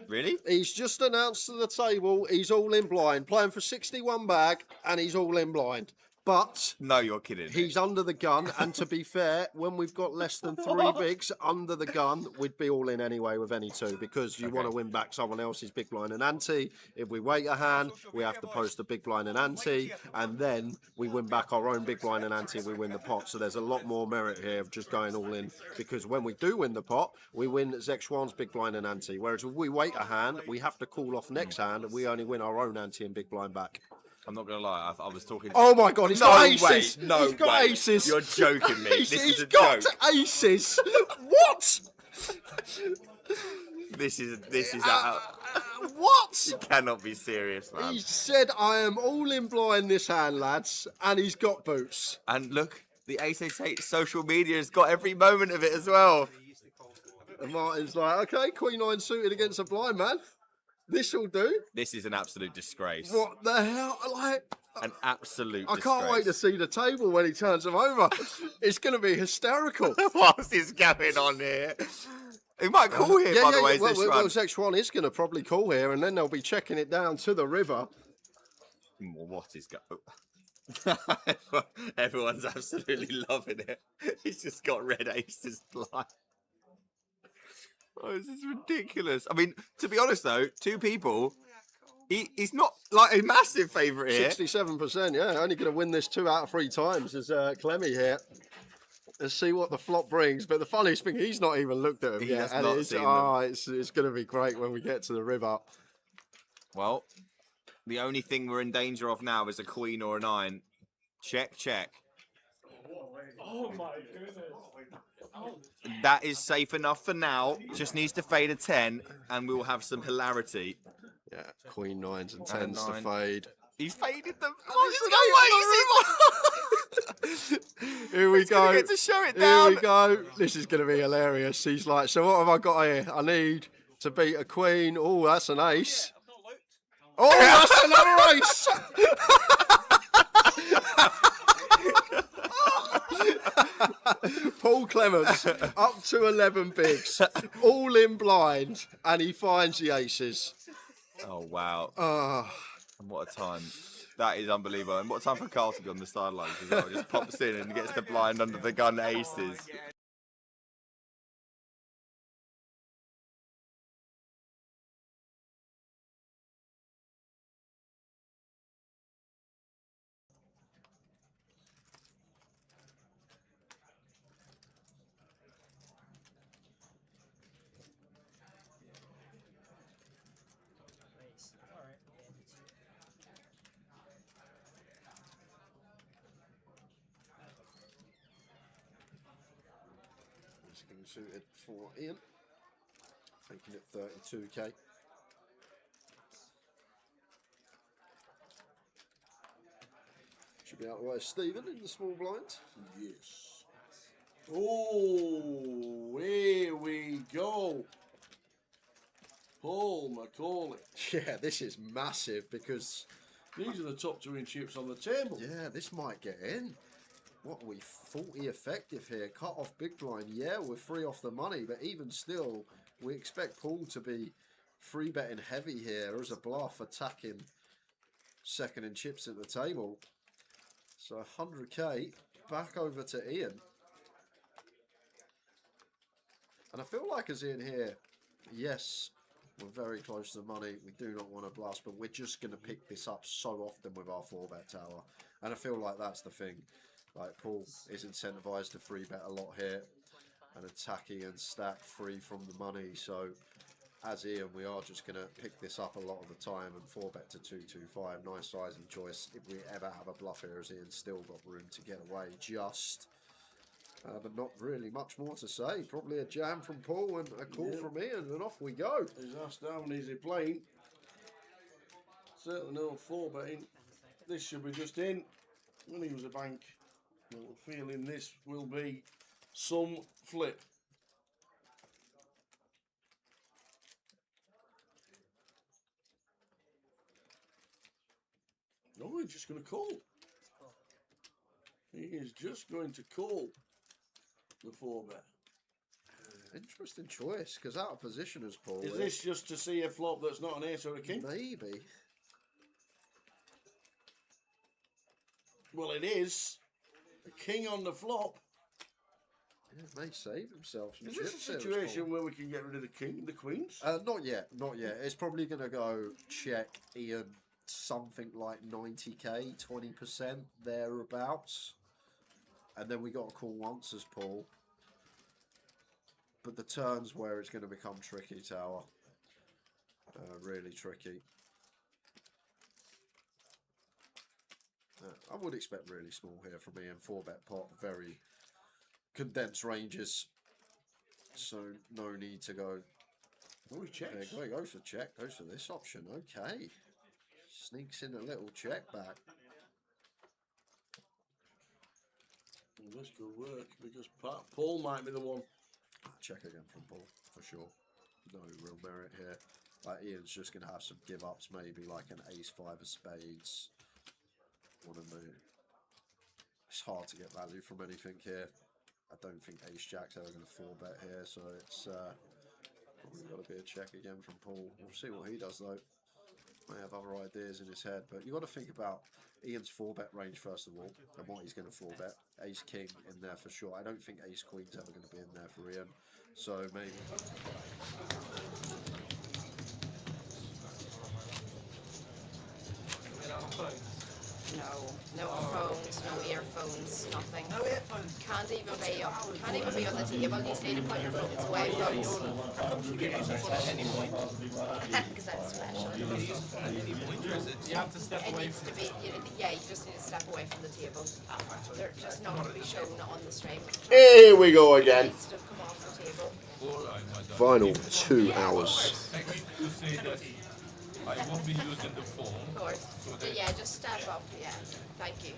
Really? He's just announced to the table, he's all in blind. Playing for 61 bag, and he's all in blind. But no, you're kidding. He's under the gun, and to be fair, when we've got less than 3 bigs under the gun, we'd be all in anyway with any 2 because you want to win back someone else's big blind and ante. If we wait a hand, we have to post a big blind and ante, and then we win back our own big blind and ante. We win the pot. So there's a lot more merit here of just going all in because when we do win the pot, we win Zexuan's big blind and ante. Whereas if we wait a hand, we have to call off next hand, and we only win our own ante and big blind back. I'm not going to lie, I was talking... Oh my God, he's got aces! Way, no he's got way. aces! You're joking me. This is a got joke. Aces! What? This is what? You cannot be serious, man. He said, I am all in blind this hand, lads, and he's got boots. And look, the 888 social media has got every moment of it as well. And Martin's like, okay, Queen 9 suited against a blind man. This will do. This is an absolute disgrace. What the hell? Like, an absolute I disgrace. can't wait to see the table when he turns them over. It's going to be hysterical. What's is going on here? He might call here, by the way, well, this well, run. Zexuan is going to probably call here, and then they'll be checking it down to the river. What is going Everyone's absolutely loving it. He's just got red aces blind. Oh, this is ridiculous. I mean, to be honest though, 2 people, he's not like a massive favourite here. 67%, yeah. Only going to win this 2 out of 3 times is Clemmy here. Let's see what the flop brings. But the funniest thing, he's not even looked at them yet. Has not seen them. It's going to be great when we get to the river. Well, the only thing we're in danger of now is a queen or a 9. Check, check. Oh my goodness. That is safe enough for now. Just needs to fade a 10, and we will have some hilarity. Yeah, Queen 9s and 10s to fade. He's faded them. Here we go. Get to show it down. Here we go. This is going to be hilarious. He's like, so what have I got here? I need to beat a queen. Oh, that's an ace. Oh, that's another ace. Paul Clements up to 11 bigs, all in blind, and he finds the aces. Oh, wow. Oh. And what a time. That is unbelievable. And what a time for Carl to be on the sidelines as well. Just pops in and gets the blind under the gun aces. Suited for Ian, making it 32k. me out of the way. Stephen in the small blind. Yes. Oh, here we go. Paul Macaulay. Yeah, this is massive because these are the top 2 in chips on the table. Yeah, this might get in. What are we, 40 effective here? Cut off big blind. Yeah, we're 3 off the money, but even still, we expect Paul to be free betting heavy here as a bluff, attacking second in chips at the table. So 100k back over to Ian. And I feel like as Ian here, yes, we're very close to the money. We do not want to blast, but we're just going to pick this up so often with our 4-bet tower. And I feel like that's the thing. Like, Paul is incentivized to free bet a lot here and attacking and stack free from the money. So as Ian, we are just going to pick this up a lot of the time and 4-bet to 225. Nice sizing choice. If we ever have a bluff here, as Ian's still got room to get away just. But not really much more to say. Probably a jam from Paul and a call from Ian, and off we go. He's asked how many is he playing. Certainly no 4-betting. This should be just in. When he was a bank. Well, feeling this will be some flip. No, he's just going to call. He is just going to call the 4-bet. Interesting choice, because out of position as Paul. Is this just to see a flop that's not an ace or a king? Maybe. Well, it is. A king on the flop. Yeah, may save himself some Is chips. this a situation where we can get rid of the king and the queens? Not yet, not yet. It's probably going to go check Ian something like 90k, 20% thereabouts. And then we got to call once as Paul. But the turn's where it's going to become tricky, tower. Really tricky. I would expect really small here from Ian. 4-bet pot, very condensed ranges. So no need to go. Oh, he checks. There goes for check. Goes for this option. Okay. Sneaks in a little check back. Well, this could work because Paul might be the one. Check again from Paul for sure. No real merit here. Ian's just going to have some give ups, maybe like an ace-5 of spades. One of the. It's hard to get value from anything here. I don't think ace-jack's ever going to 4-bet here, so it's probably got to be a check again from Paul. We'll see what he does though. May have other ideas in his head, but you got to think about Ian's 4-bet range first of all, and what he's going to 4-bet. Ace King in there for sure. I don't think Ace Queen's ever going to be in there for Ian, so maybe. No phones, no earphones, nothing. No earphones. Can't even be on the table. You just need to put your phones away. Because that's special. You have to step It away needs to be, yeah, you just need to step away from the table. They're just not going to be shown on the stream. Here we go again. It needs to come off the table. Final 2 hours. I won't be using the phone. Of course. Yeah, just step up. Yeah. Thank you.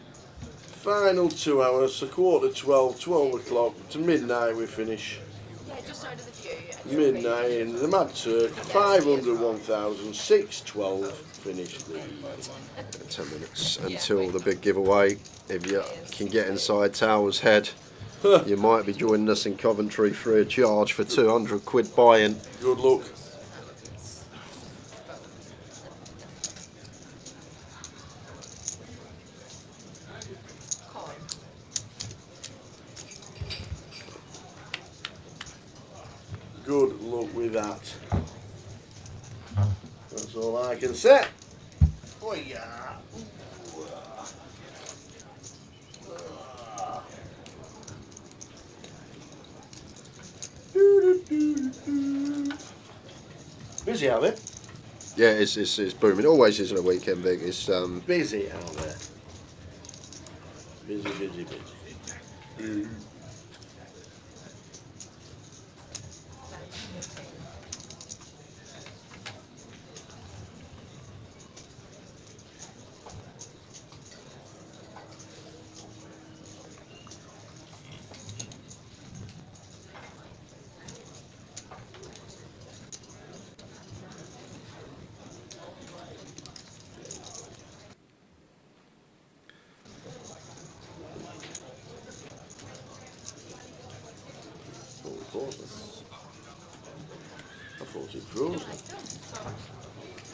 Final 2 hours, so 11:45, 12 o'clock to midnight we finish. Yeah, just out of the view. Midnight in the Mad Turk, 500, 1,000, 612 finish. 10 minutes until the big giveaway. If you can get inside Tower's head, you might be joining us in Coventry free of charge for 200 quid buy-in. Good luck. Good luck with that. That's all I can say. Oh yeah. Busy out there. Yeah, it's booming. Always is on a weekend, Vic. It's Busy out there. Busy.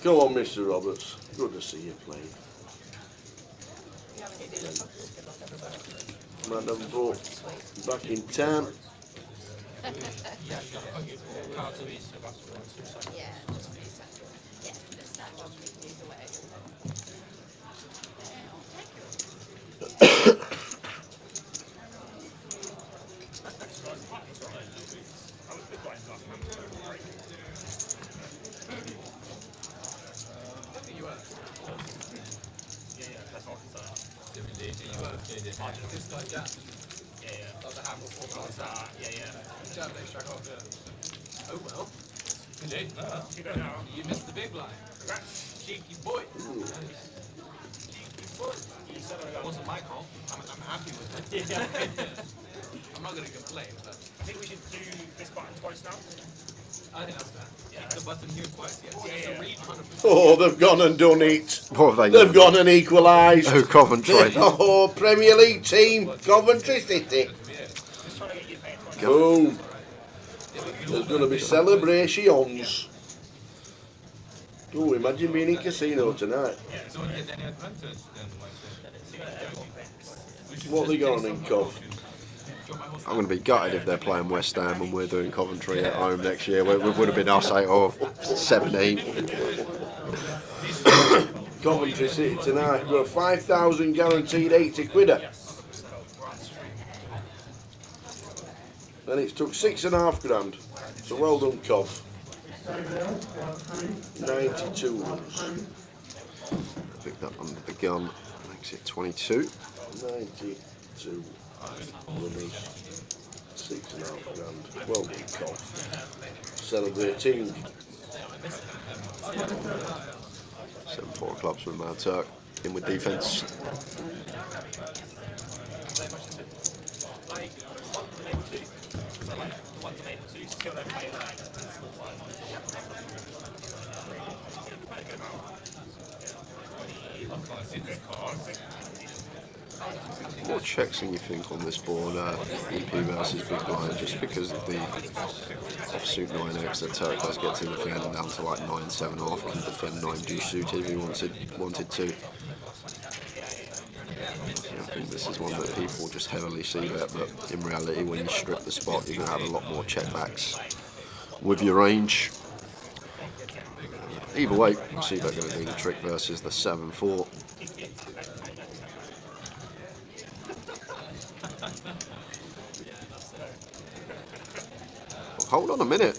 Go on, Mr. Roberts. Good to see you playing. Madam Book back in town. Oh well. You missed the big line. Cheeky boy. Cheeky boy. It wasn't my call. I'm happy with it. I'm not going to complain, but I think we should do this button twice now. I think that's fair. Yeah, the button here twice. Yes. Oh, they've gone and done it. What have they They've gone and equalised. Oh, Coventry. Oh, Premier League team, Coventry City. Boom. There's going to be celebrations. Oh, imagine being in casino tonight. What they got on in Cov? I'm going to be gutted if they're playing West Ham and we're doing Coventry at home next year. We would have been us 8 or 17. Coventry City tonight. We're 5,000 guaranteed 80 quidder. And it's took 6.5 grand. So well done, Cov. 92 runs. Pick that under the gun. Makes it 22. 92 runners. 6.5 grand. Well done, Cov. Celebrating. 7-4 clubs with Mad Turk. In with defence. More checks than you think on this board, EP versus Big Blind, just because of the offsuit 9x that Turk does get to defend down to like 9-7 can defend 9 deuce suit if he wanted to. I think this is one that people just heavily see that, but in reality when you strip the spot you're going to have a lot more checkbacks with your range. Either way, see if they're going to do the trick versus the 7-4. Well, hold on a minute.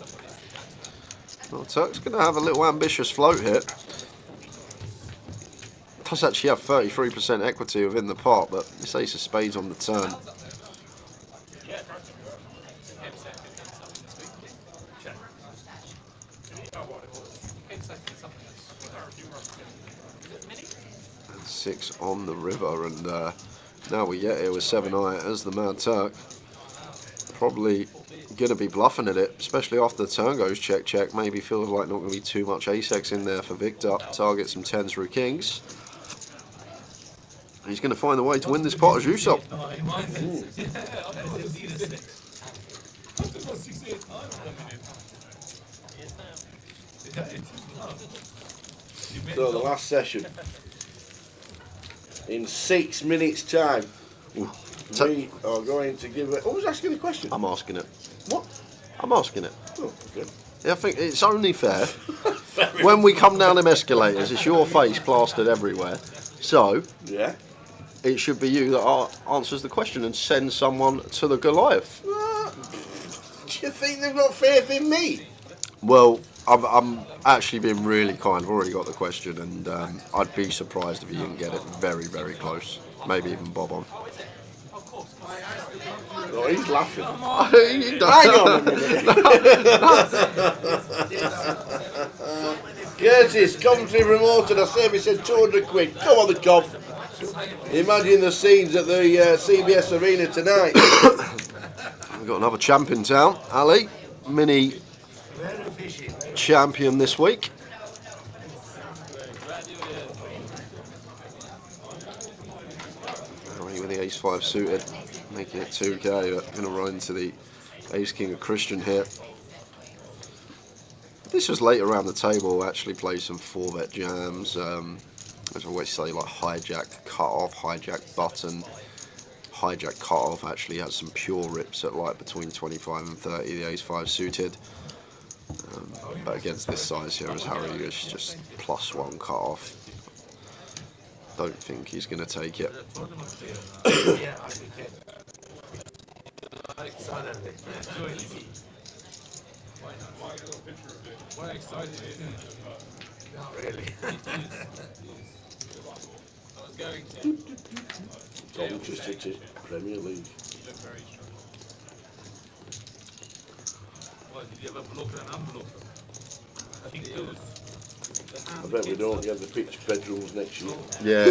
Well, Turk's going to have a little ambitious float here. Does actually have 33% equity within the pot, but this ace of spades on the turn. And 6 on the river, and now we get here with 7-eye as the Mad Turk. Probably going to be bluffing at it, especially after the turn goes check check. Maybe feels like not going to be too much ace-x in there for Victor. Target some 10s through kings. He's going to find a way to win this pot as Usopp. So the last session. In 6 minutes time. We are going to give it... Who's asking the question? I'm asking it. What? I'm asking it. Oh, okay. Yeah, I think it's only fair. When we come down them escalators, it's your face plastered everywhere. So, yeah, it should be you that answers the question and sends someone to the Goliath. Do you think they've got faith in me? Well, I'm actually being really kind. I've already got the question, and I'd be surprised if you didn't get it very, very close. Maybe even bob on. Oh, he's laughing. Hang on a minute. Curtis, Coventry promoted. I say we said 200 quid. Come on the Cov. Imagine the scenes at the CBS Arena tonight. We've got another champ in town, Ali. Mini champion this week. Ali with the ace-5 suited, making it 2k, but going to run into the ace-king of Christian here. This was later around the table. Actually, played some 4-bet jams. As I always say, like hijack, cut off, hijack button. Hijack cut off actually has some pure rips at like between 25 and 30. The ace-5 suited. But against this size here, as Harry is just +1 cut off. Don't think he's going to take it. Not really. City Premier League. Well, did you ever look at an envelope? I bet we don't get the pitch bedrooms next year. Yeah,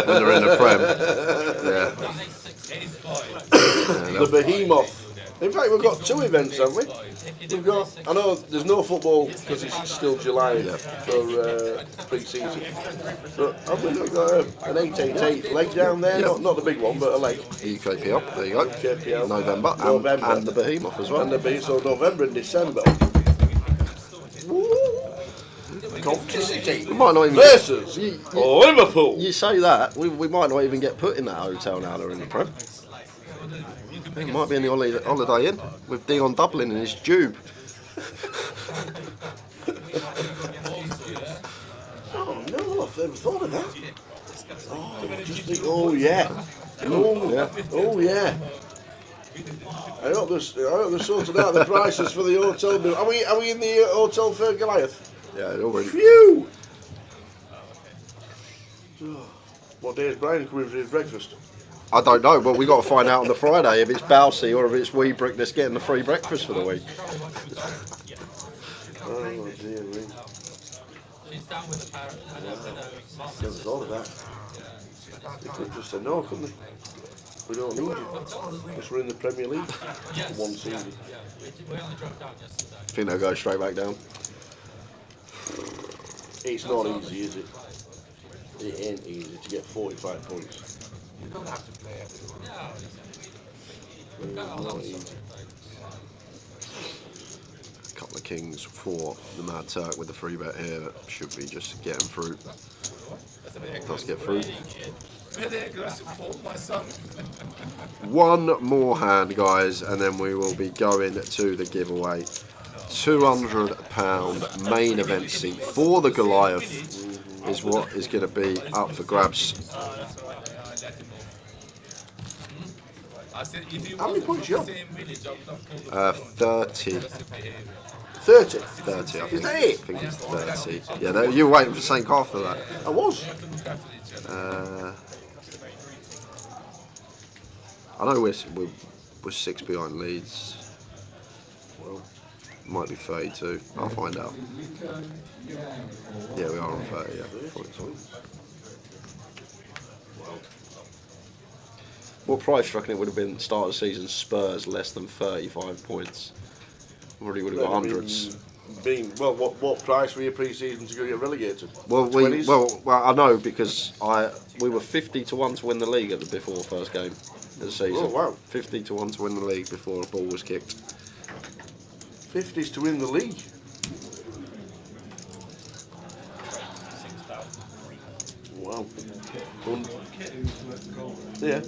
when they're in the Prem. Yeah. The Behemoth. In fact, we've got 2 events, haven't we? We've got. I know there's no football because it's still July for pre-season. But have we not got an 888 leg down there? Not the big one, but a leg. GUKPT. There you go. GUKPT. November. And the Behemoth as well. And the Behemoth. So November and December. We might not even versus Liverpool. You say that, we might not even get put in that hotel now they're in the Prem. It might be in the Holiday Inn with Dion Dublin in his tube. Oh no, I've never thought of that. Oh yeah. Oh yeah. I hope they're sorted out the prices for the hotel bill. Are we in the hotel for Goliath? Yeah, already. Phew! What day is Brian coming for his breakfast? I don't know, but we got to find out on the Friday if it's Bousey or if it's Weebrick that's getting the free breakfast for the week. Oh dear me. Never thought of that. They could just say no, couldn't they? We don't need you. Because we're in the Premier League for 1 season. Think they'll go straight back down? It's not easy, is it? It ain't easy to get 45 points. You don't have to play everyone. Not easy. A couple of kings for the Mad Turk with the free bet here. That should be just getting through. Does get through. One more hand, guys, and then we will be going to the giveaway. £200 main event seat for the Goliath is what is going to be up for grabs. How many points you on? 30. 30? 30, I Is think. that it? I think it's 30. Yeah, you were waiting for St. Carl for that. I was. I know we're 6 behind Leeds. Well, might be 32. I'll find out. Yeah, we are on 30. Yeah. What price do you reckon it would have been start of the season? Spurs less than 35 points. Already would have got hundreds. Well, what price were your pre-season to go get relegated? Well, I know because we were 50 to 1 to win the league before the first game of the season. Oh wow! 50 to 1 to win the league before a ball was kicked. 50s to win the league. Wow. Yeah.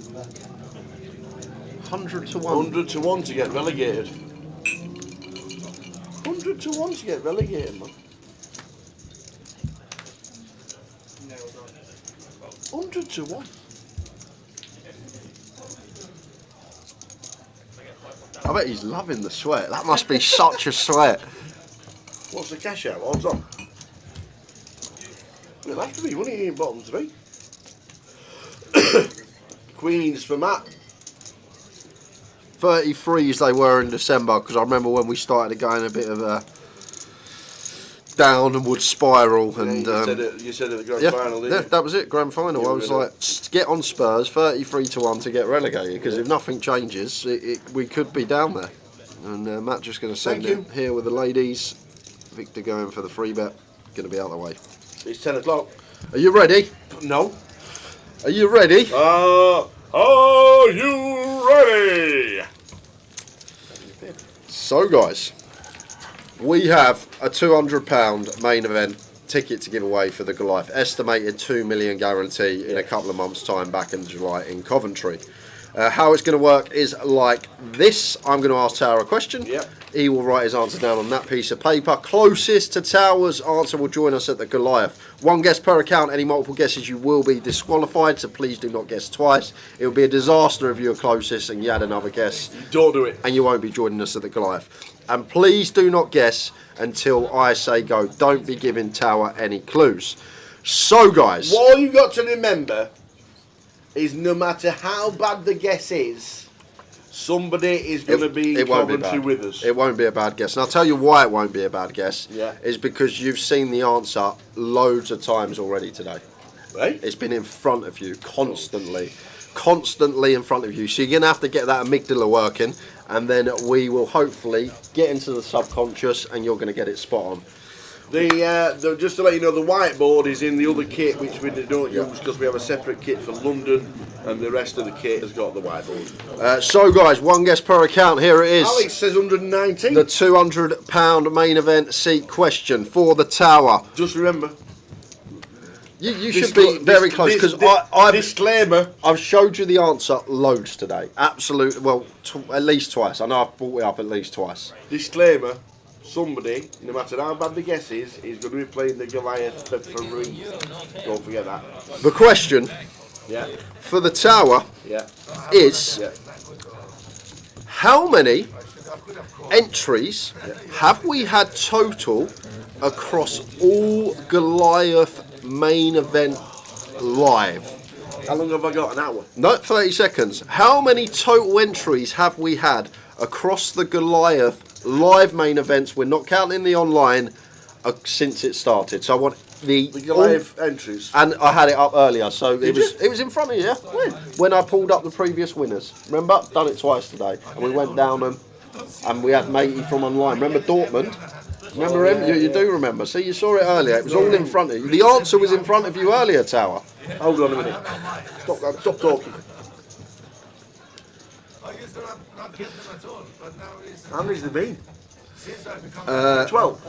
100 to 1. 100 to 1 to get relegated. 100 to 1 to get relegated, man. 100 to 1. I bet he's loving the sweat. That must be such a sweat. What's the cash out? Odds on? It'll have to be, wouldn't it, in bottom 3? Queens for Matt. 33s they were in December, because I remember when we started going a bit of a downward spiral. And you said at the grand final, didn't you? That was it, grand final. Yeah, I was like, get on Spurs, 33 to 1 to get relegated, because if nothing changes, we could be down there. And Matt just going to send it here with the ladies. Victor going for the free bet, going to be out of the way. It's 10 o'clock. Are you ready? No. Are you ready? Are you ready? So guys, we have a £200 main event ticket to give away for the Goliath. Estimated 2 million guarantee in a couple of months' time back in July in Coventry. How it's going to work is like this. I'm going to ask Tower a question. Yep. He will write his answer down on that piece of paper. Closest to Tower's answer will join us at the Goliath. 1 guess per account. Any multiple guesses, you will be disqualified, so please do not guess twice. It will be a disaster if you're closest and you had another guess. Don't do it. And you won't be joining us at the Goliath. And please do not guess until I say go. Don't be giving Tower any clues. So, guys. What you've got to remember is no matter how bad the guess is, somebody is going to be in Coventry with us. It won't be a bad guess. And I'll tell you why it won't be a bad guess. Yeah. Is because you've seen the answer loads of times already today. Right? It's been in front of you constantly. Constantly in front of you. So you're going to have to get that amygdala working, and then we will hopefully get into the subconscious and you're going to get it spot on. Just to let you know, the whiteboard is in the other kit, which we don't use because we have a separate kit for London, and the rest of the kit has got the whiteboard. So, guys, 1 guess per account. Here it is. Alex says 119. The £200 main event seat question for the Tower. Just remember. You should be very close because disclaimer. I've showed you the answer loads today. Absolutely. Well, at least twice. I know I've brought it up at least twice. Disclaimer. Somebody, no matter how bad the guess is going to be playing the Goliath for free. Don't forget that. The question for the Tower is how many entries have we had total across all Goliath main event live? How long have I got? An hour? No, 30 seconds. How many total entries have we had across the Goliath live main events? We're not counting the online since it started. So I want the Goliath entries. And I had it up earlier, so it was in front of you. When I pulled up the previous winners. Remember? Done it twice today. And we went down them, and we had matey from online. Remember Dortmund? Remember him? You do remember. See, you saw it earlier. It was all in front of you. The answer was in front of you earlier, Tower. Hold on a minute. Stop talking. How many's there been? 12.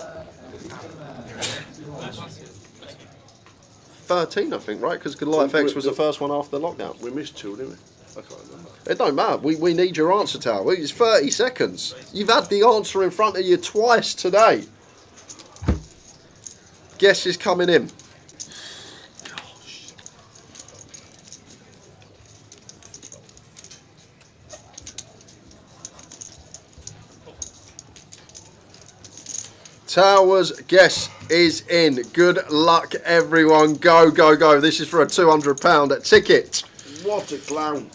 13, I think, right? Because Goliath X was the first one after lockdown. We missed 2, didn't we? I can't remember. It don't matter. We need your answer, Tower. It's 30 seconds. You've had the answer in front of you twice today. Guess is coming in. Tower's guess is in. Good luck, everyone. Go, go, go. This is for a £200 ticket. What a clown.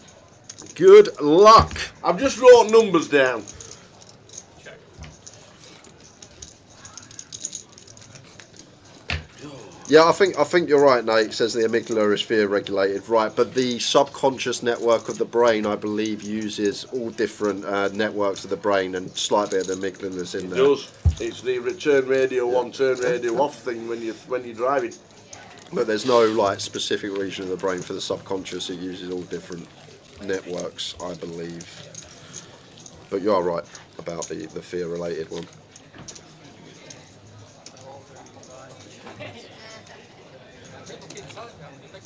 Good luck. I've just wrote numbers down. Yeah, I think you're right, Nate. It says the amygdala is fear regulated, right? But the subconscious network of the brain, I believe, uses all different networks of the brain, and slight bit of the amygdala is in there. It does. It's the return radio on, turn radio off thing when you're driving. But there's no like specific region of the brain for the subconscious. It uses all different networks, I believe. But you are right about the fear related one.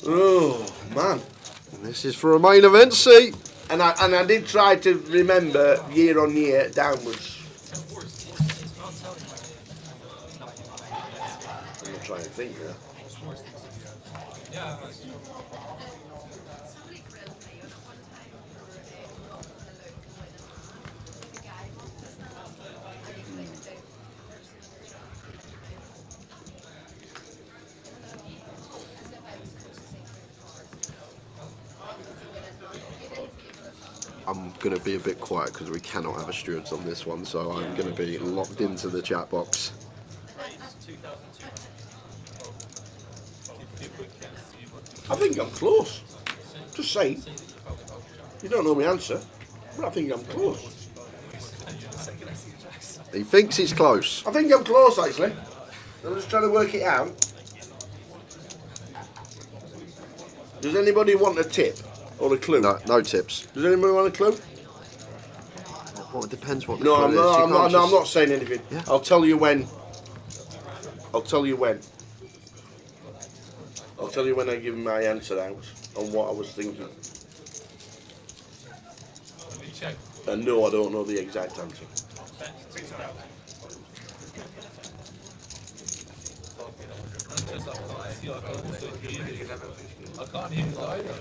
Oh man! And this is for a main event seat. And I did try to remember year on year downwards. I'm trying to think now. I'm going to be a bit quiet because we cannot have a stewards on this one, so I'm going to be locked into the chat box. I think I'm close. Just saying. You don't know my answer, but I think I'm close. He thinks he's close. I think I'm close, actually. I'm just trying to work it out. Does anybody want a tip or a clue? No tips. Does anybody want a clue? Well, it depends what the No, clue I'm is. not saying anything. Yeah. I'll tell you when I'll tell you when. I'll tell you when I give my answer out on what I was thinking. Let me check. And no, I don't know the exact answer. I can't hear you either.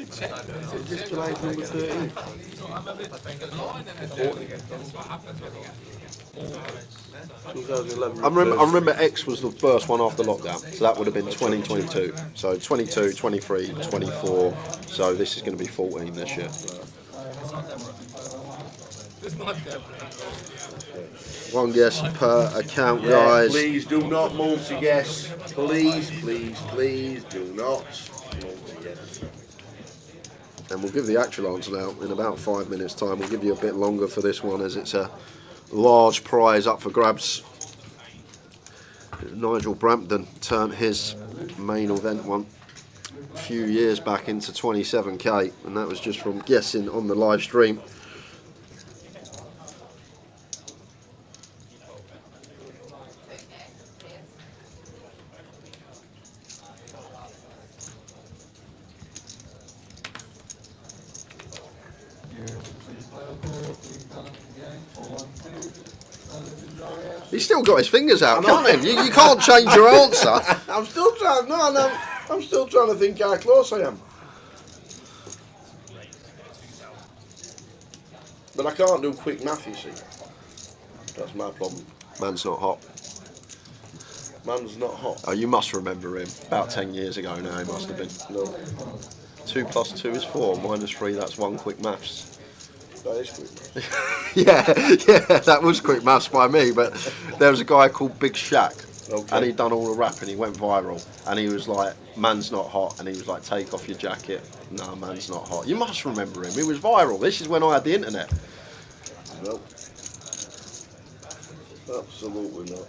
Is this July number 13? I'm a bit blind and it's what happened. 2011. I remember X was the first one after lockdown, so that would have been 2022. So 22, 23, 24. So this is going to be 14 this year. It's not that. One guess per account, Yeah, guys. please do not multi-guess. Please, please, please do not multi-guess. And we'll give the actual answer now in about 5 minutes' time. We'll give you a bit longer for this one as it's a large prize up for grabs. Nigel Brampton turned his main event one a few years back into 27k, and that was just from guessing on the live stream. He's still got his fingers out, can't he? You can't change your answer. I'm still trying. No, I'm still trying to think how close I am. But I can't do quick math, you see. That's my problem. Man's not hot. Man's not hot. Oh, you must remember him. About 10 years ago now, he must have been. No. 2 plus 2 is 4, minus 3, that's 1 quick maths. That is quick. yeah, that was quick maths by me, but there was a guy called Big Shaq, and he'd done all the rap and he went viral, and he was like, man's not hot, and he was like, take off your jacket. No, man's not hot. You must remember him, he was viral. This is when I had the internet. No. Absolutely not.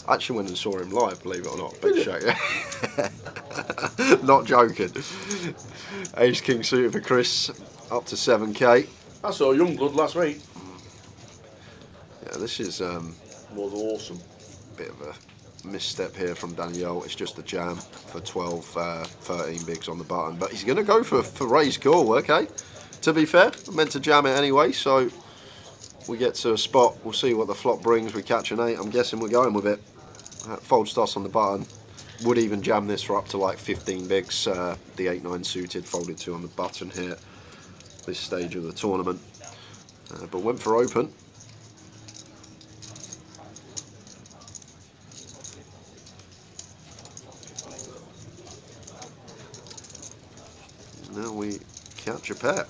I actually went and saw him live, believe it or not, Big Shaq. Not joking. Ace King suited for Chris, up to 7k. I saw Youngblood last week. Yeah, this is was awesome. Bit of a misstep here from Daniel. It's just a jam for 12, 13 bigs on the button, but he's going to go for raise call. Okay. To be fair, I meant to jam it anyway, so we get to a spot. We'll see what the flop brings. We catch an 8. I'm guessing we're going with it. Fold toss on the button. Would even jam this for up to like 15 bigs. The 8-9 suited, folded 2 on the button here. This stage of the tournament, but went for open. Now we catch a pair.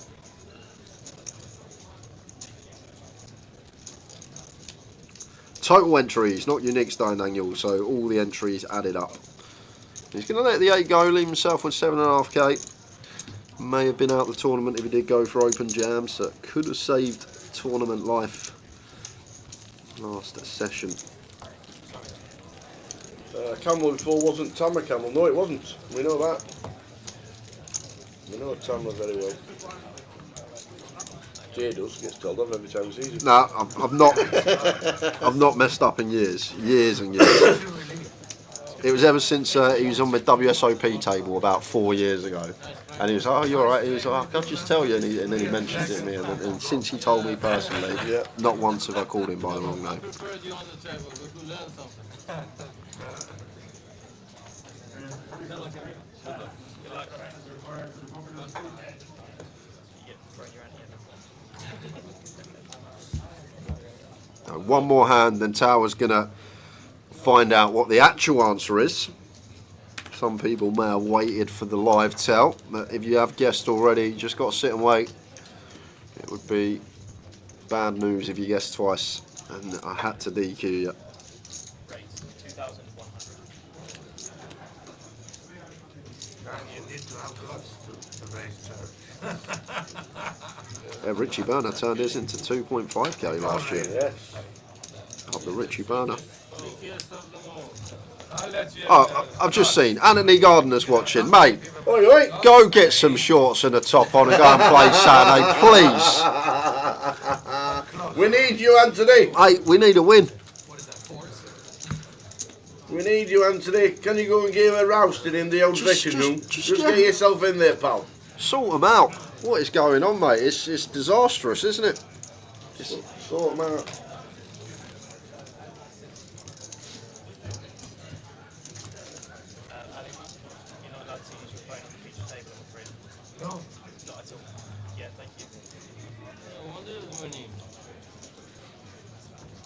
Total entries, not unique stone Daniel, so all the entries added up. He's going to let the 8 go, leave himself with 7.5k. May have been out the tournament if he did go for open jams, so could have saved tournament life last session. Camel before wasn't Tammer Camel. No, it wasn't. We know that. We know Tammer very well. Jay does, gets told off every time he sees it. No, I've not messed up in years and years. It was ever since he was on the WSOP table about 4 years ago, and he was, oh, you're alright. He was like, I'll just tell you, and then he mentioned it to me, and since he told me personally, not once have I called him by the wrong name. One more hand, then Tower's gonna find out what the actual answer is. Some people may have waited for the live tell, but if you have guessed already, you just got to sit and wait. It would be bad news if you guessed twice, and I had to DQ you. Richie Burner turned his into 2.5k last year. Yes. Of the Richie Burner. Oh, I've just seen Anthony Gardner's watching. Mate, go get some shorts and a top on and go and play Saturday, please. We need you, Anthony. Hey, we need a win. We need you, Anthony. Can you go and give a roasting in the old dressing room? Just yeah. get yourself in there, pal. Sort them out. What is going on, mate? It's disastrous, isn't it? Sort them out. No. Not at all. Yeah, thank you.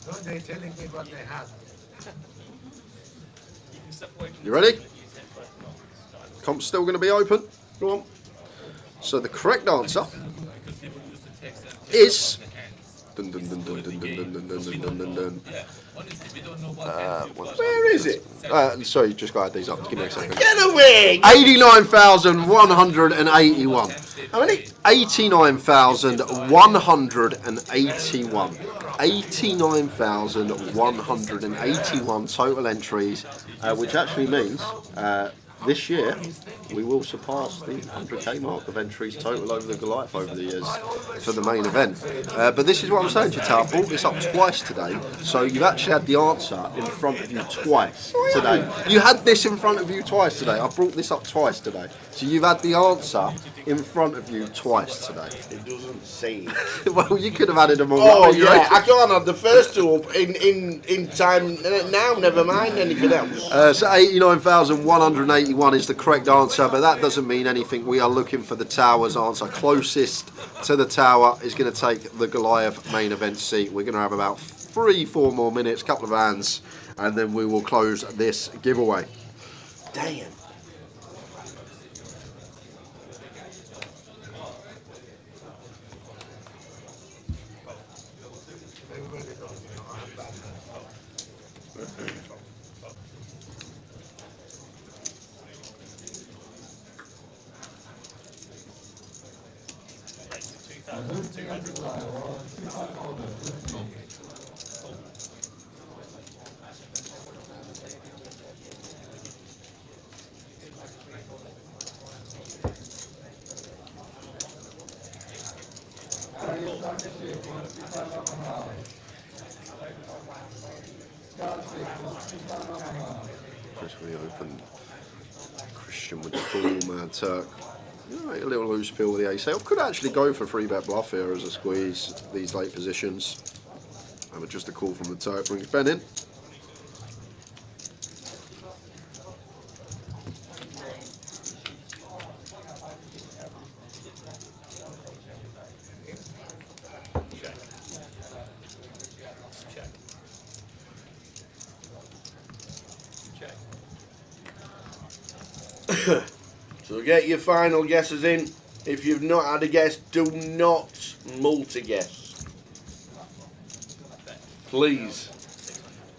No, they're telling me what they have. You ready? Comp's still going to be open. Go on. So the correct answer is. Dun, dun, dun, dun, dun, dun, dun, dun, dun, dun, dun, dun. Where is it? Sorry, just got to add these up. Give me a second. Get away! 89,181. How many? 89,181. 89,181 total entries, which actually means this year we will surpass the 100k mark of entries total over the Goliath over the years for the main event. But this is what I'm saying, Jata. I brought this up twice today, so you've actually had the answer in front of you twice today. You had this in front of you twice today. I brought this up twice today, so you've had the answer in front of you twice today. It doesn't say it. Well, you could have added them all. Oh yeah, I can't have the first two up in time now. Never mind anything else. So 89,181 is the correct answer, but that doesn't mean anything. We are looking for the tower's answer. Closest to the tower is going to take the Goliath main event seat. We're going to have about 3-4 more minutes, couple of hands, and then we will close this giveaway. Damn. Chris, we open Christian with the full Mad Turk. A little loose pill with the ace. I could actually go for 3-bet bluff here as a squeeze these late positions. And with just a call from the Turk brings Ben in. So get your final guesses in. If you've not had a guess, do not multi-guess. Please.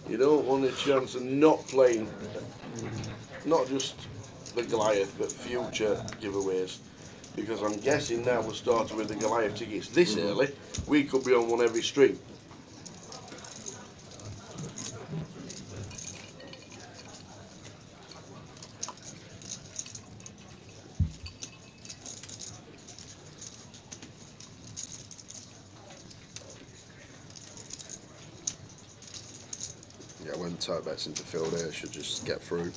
You don't want a chance of not playing, not just the Goliath, but future giveaways. Because I'm guessing now we're starting with the Goliath tickets this early. We could be on one every stream. Yeah, when Turk bets into field here, should just get through.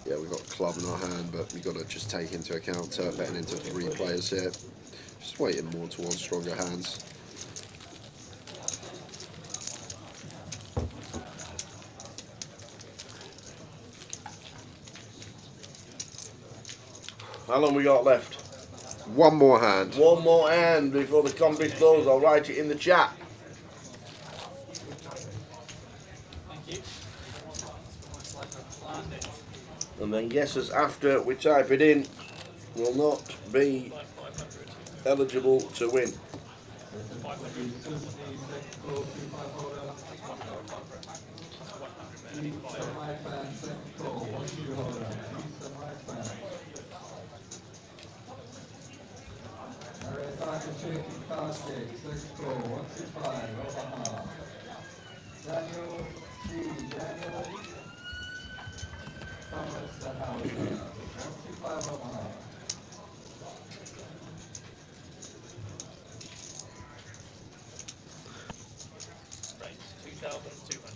Yeah, we've got club in our hand, but we've got to just take into account Turk betting into 3 players here. Just waiting more towards stronger hands. How long we got left? One more hand. One more hand before the competition closes. I'll write it in the chat. And then guesses after we type it in will not be eligible to win. 20,200.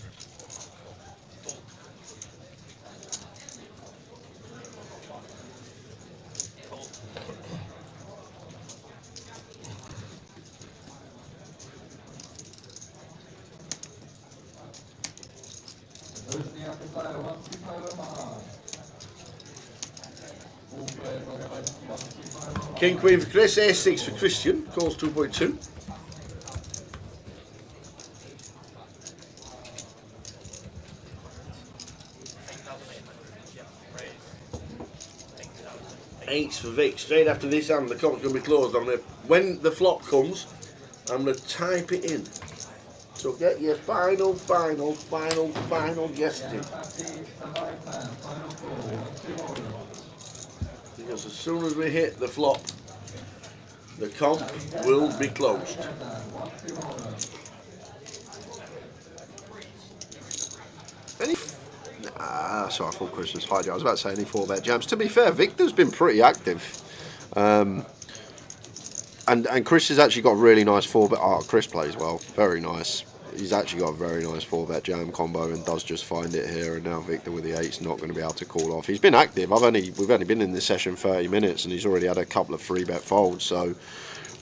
King Queen for Chris, A6 for Christian, calls 2.2. Eights for Vic. Straight after this hand, the comp's going to be closed. When the flop comes, I'm going to type it in. So get your final guess in. Because as soon as we hit the flop, the comp will be closed. Sorry, I thought Chris was hiding. I was about to say any 4-bet jams. To be fair, Victor's been pretty active. And Chris has actually got a really nice 4-bet. Oh, Chris plays well. Very nice. He's actually got a very nice 4-bet jam combo and does just find it here. And now Victor with the 8's not going to be able to call off. He's been active. We've only been in this session 30 minutes and he's already had a couple of 3-bet folds. So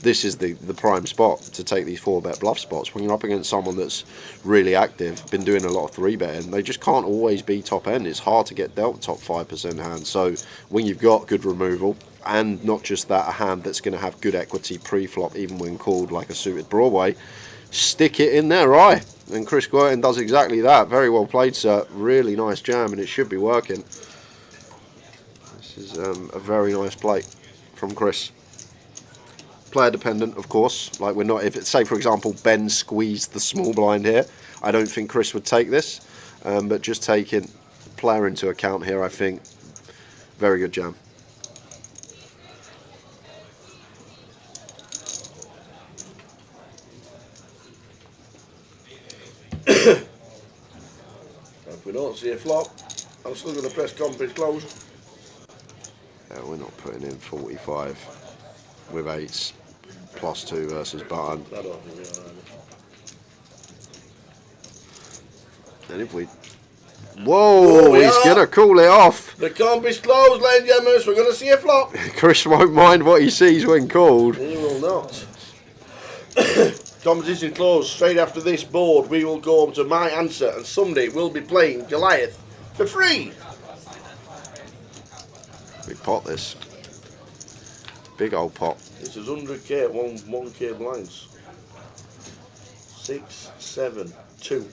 this is the prime spot to take these 4-bet bluff spots. When you're up against someone that's really active, been doing a lot of 3-betting, they just can't always be top end. It's hard to get dealt top 5% hands. So when you've got good removal, and not just that, a hand that's going to have good equity pre-flop, even when called, like a suited Broadway, stick it in their eye. And Chris Guertin does exactly that. Very well played, sir. Really nice jam, and it should be working. This is a very nice play from Chris. Player dependent, of course. Like, we're not, if it's, say for example Ben squeezed the small blind here, I don't think Chris would take this, but just taking player into account here, I think very good jam. If we don't see a flop, I'm still going to press comp is closed. Yeah, we're not putting in 45 with 8s. +2 versus button. I don't think we are either. And if we... Whoa, he's going to call it off. The comp is closed, ladies and gentlemen, so we're going to see a flop. Chris won't mind what he sees when called. He will not. Competition closed. Straight after this board, we will go on to my answer, and somebody will be playing Goliath for free. Big pot, this. Big old pot. This is 100k at 1k blinds. 6, 7, 2.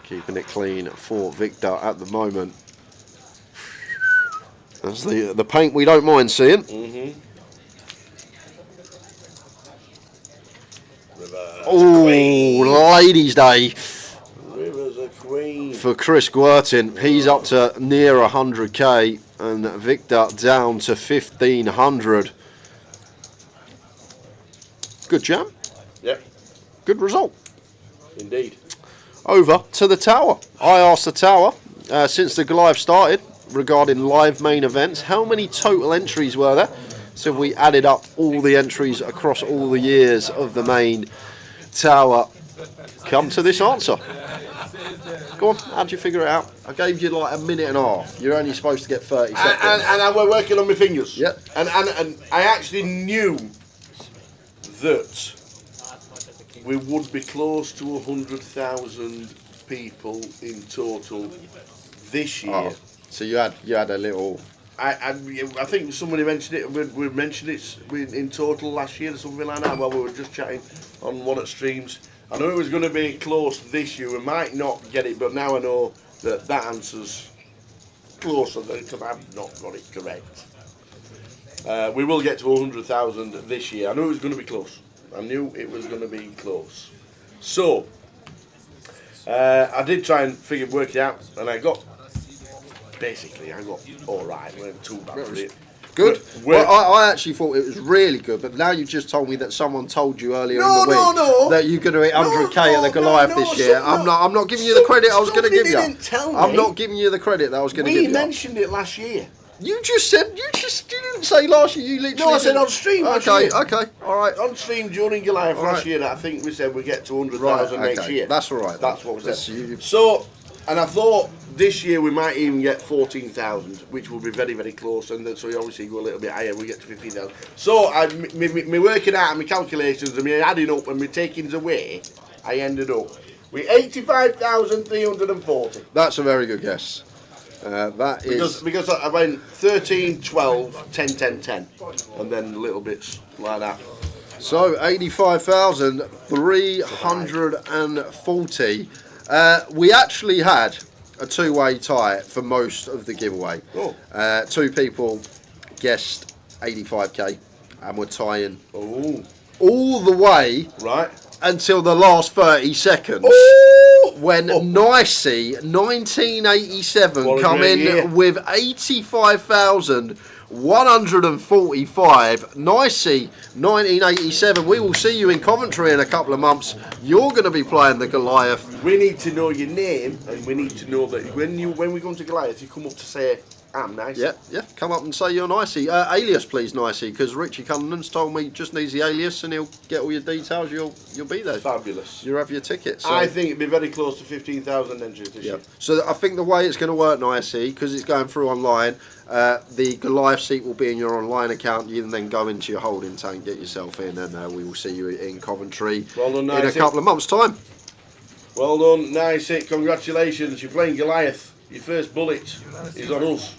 Keeping it clean for Victor at the moment. That's the paint we don't mind seeing. Oh, ladies' day for Chris Guertin. He's up to near 100k and Victor down to 1,500. Good jam. Yep. Good result. Indeed. Over to the tower. I asked the tower since the Goliath started regarding live main events, how many total entries were there? So we added up all the entries across all the years of the main tower. Come to this answer. Go on, how'd you figure it out? I gave you like a minute and a half. You're only supposed to get 30 seconds. And we're working on my fingers. Yep. And I actually knew that we would be close to 100,000 people in total this year. Oh, so you had a little... I think somebody mentioned it. We mentioned it in total last year or something like that while we were just chatting on one of the streams. I knew it was going to be close this year. We might not get it, but now I know that answer's closer because I've not got it correct. We will get to 100,000 this year. I knew it was going to be close. I knew it was going to be close. So I did try and work it out, and I got all right. We weren't too bad for it. Good. Well, I actually thought it was really good, but now you've just told me that someone told you earlier in the week that you're going to hit 100k at the Goliath this year. I'm not giving you the credit I was going to give you. Tell me. I'm not giving you the credit that I was going to give you. We mentioned it last year. You just said, you didn't say last year, you literally... No, I said on stream last Okay, year. okay, alright. On stream during Goliath All last right. year, I think we said we get to 100,000 next okay. year. That's all right. That's what we That's said. So, and I thought this year we might even get 14,000, which will be very, very close. And then, so we obviously go a little bit higher, we get to 15,000. So, me working out my calculations and me adding up and me takings away, I ended up with 85,340. That's a very good guess. That is... Because I went 13, 12, 10, 10, 10. And then little bits like that. So, 85,340. We actually had a two-way tie for most of the giveaway. Oh. Two people guessed 85k, and we're tying all the way until the last 30 seconds. When Nicey 1987 What a come great in year. with 85,145. Nicey 1987. We will see you in Coventry in a couple of months. You're going to be playing the Goliath. We need to know your name, and we need to know that when we come to Goliath, you come up to say, I'm nice. Yeah, come up and say you're Nicey. Alias, please, Nicey, because Richie Cunningham's told me just needs the alias and he'll get all your details. You'll be there. Fabulous. You'll have your tickets. So. I think it'd be very close to 15,000 entries this year. So I think the way it's going to work, Nicey, because it's going through online, the Goliath seat will be in your online account. You can then go into your holding tank, get yourself in, and we will see you in Coventry Well done, in a Nicey. couple of months' time. Well done, nice hit. Congratulations. You're playing Goliath. Your first bullet is on us.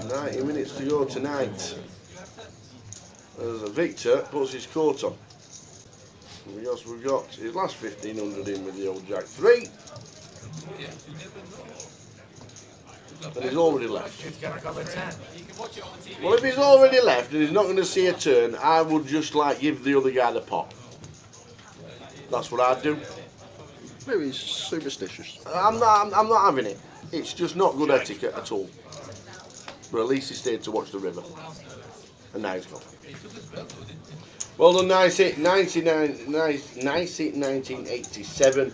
90 minutes to go tonight. As Victor puts his coat on. Because we've got his last 1,500 in with the old Jack 3. And he's already left. Well, if he's already left and he's not going to see a turn, I would just like give the other guy the pot. That's what I'd do. Maybe he's superstitious. I'm not having it. It's just not good etiquette at all. But at least he stayed to watch the river. And now he's gone. Well done, nice hit. 1987.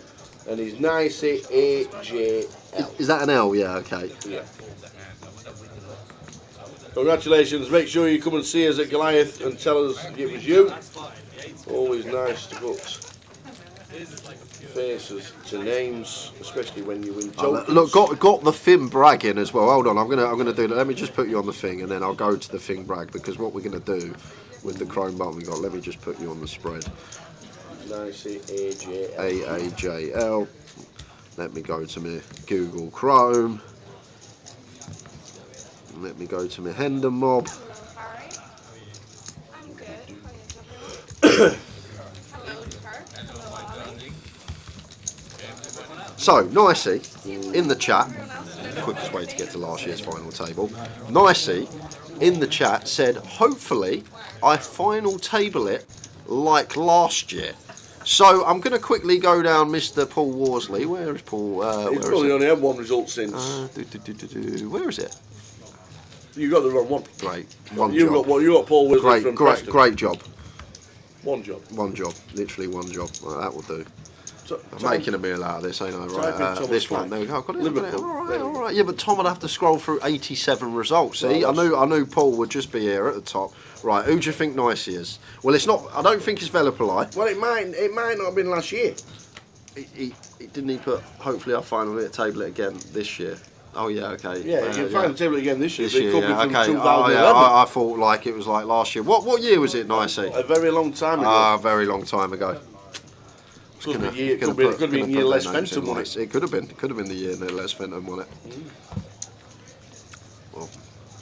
And he's nice hit AJL. Is that an L? Yeah, okay. Yeah. Congratulations. Make sure you come and see us at Goliath and tell us it was you. Always nice to put faces to names, especially when you win tokens. Look, got the Finn brag in as well. Hold on, I'm gonna do that. Let me just put you on the thing, and then I'll go to the Finn brag, because what we're gonna do with the Chrome button we got. Let me just put you on the spread. Nice AJL. AAJL. Let me go to my Google Chrome. Let me go to my Hendon Mob. So, Nicey, in the chat, quickest way to get to last year's final table, Nicey, in the chat, said, hopefully, I final table it like last year. So, I'm going to quickly go down Mr. Paul Worsley. Where is Paul? He's probably only had one result since. Where is it? You got the wrong one. Great. You got Paul Worsley from Preston. Great job. One job. One job. Literally one job. Well, that will do. So, I'm making a meal out of this, ain't I? Right, this one. There we go. Got it. Liverpool. All right. Yeah, but Tom would have to scroll through 87 results. See, I knew Paul would just be here at the top. Right, who do you think Nicey is? Well, it's not. I don't think it's Velopoli. Well, it might not have been last year. Didn't he put? Hopefully, I'll finally table it again this year. Oh yeah, okay. Yeah, you can finally table it again this year. This year, it could be from 2011. Oh, yeah, I thought like it was like last year. What year was it, Nicey? A very long time ago. Ah, a very long time ago. Could have been year Les Fenton won it. It could have been. It could have been the year that Les Fenton won it. Well,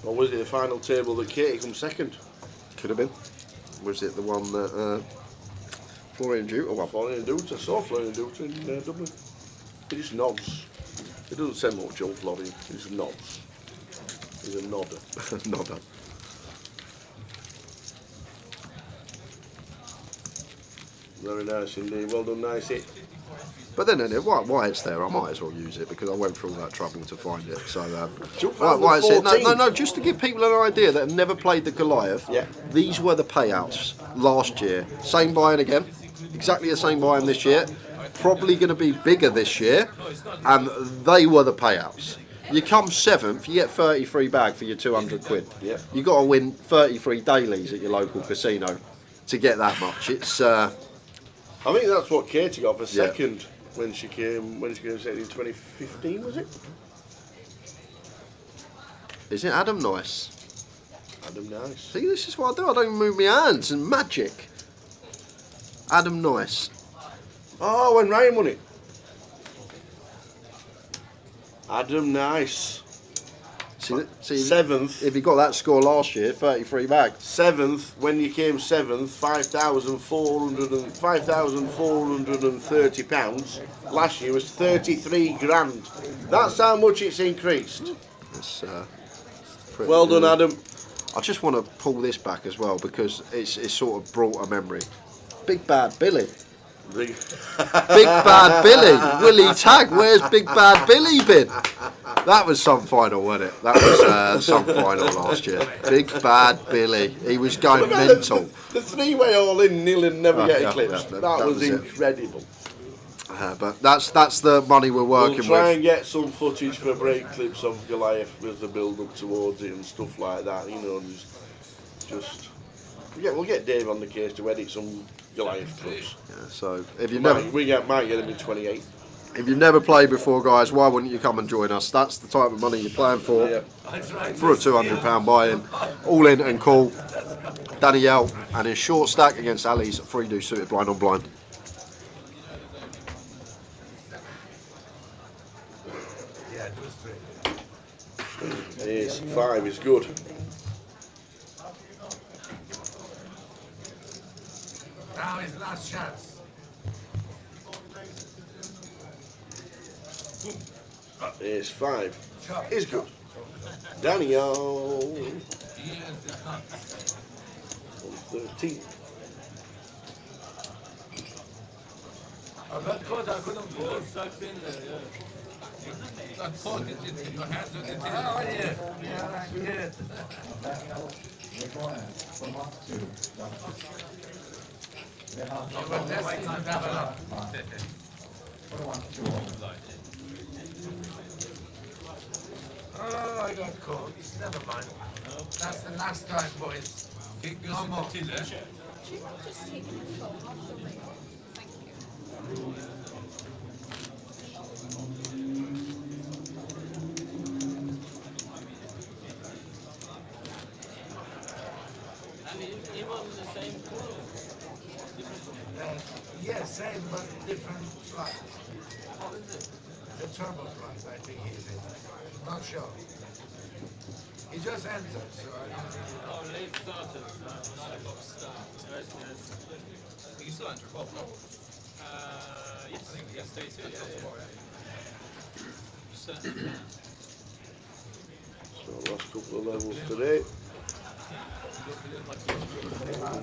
or was it the final table that Katie come second? Could have been. Was it the one that Florian Duter won? Florian Duter. I saw Florian Duter in Dublin. He just nods. He doesn't say much, old Florian. He just nods. He's a nodder. Nodder. Very nice indeed. Well done, nice hit. But then, why it's there, I might as well use it, because I went through all that trouble to find it. So, why it's there? No, just to give people an idea that have never played the Goliath. Yeah. These were the payouts last year. Same buy-in again, exactly the same buy-in this year, probably going to be bigger this year, and they were the payouts. You come 7th, you get 33 bag for your 200 quid. Yeah. You got to win 33 dailies at your local casino to get that much. It's. I think that's what Katie got for second when she came second in 2015, was it? Is it Adam Nice? Adam Nice. See, this is what I do. I don't even move my hands. And magic. Adam Nice. Oh, when Ryan won it. Adam Nice. See, 7th. If he got that score last year, 33 bag. 7th, when you came 7th, £5,430. Last year was 33 grand. That's how much it's increased. It's, well done, Adam. I just want to pull this back as well because it's sort of brought a memory. Big Bad Billy. Big Bad Billy. Willie Tag, where's Big Bad Billy been? That was some final, wasn't it? That was some final last year. Big Bad Billy. He was going mental. The three-way all-in, nil and never get eclipsed. That was incredible. But that's the money we're working with. We'll try and get some footage for break clips of Goliath as the build-up towards it and stuff like that. You know, we'll get Dave on the case to edit some Goliath clips. Yeah, so if you might get him in 28. If you've never played before, guys, why wouldn't you come and join us? That's the type of money you're playing for. Yeah. For a £200 buy-in, all in and cool. Danielle and his short stack against Ali's 3-do suited blind on blind. Ace 5 is good. Now his last chance. Ace 5 is good. Daniel. 13. I got caught, I couldn't fall, sucked in there, yeah. Got caught, your hands on the table. Oh, yeah. Yeah. But that's not enough. Oh, I got caught. Never mind. That's the last time, boys. No more. She might just take the phone off the ring. Thank you. Yes, same, but different flight. What is it? The turbo flight, I think he's in. Not sure. He just entered, so I don't know. Oh, late starters. You still enter 12, no? Yes, I think yes, stays here. So last couple of levels today.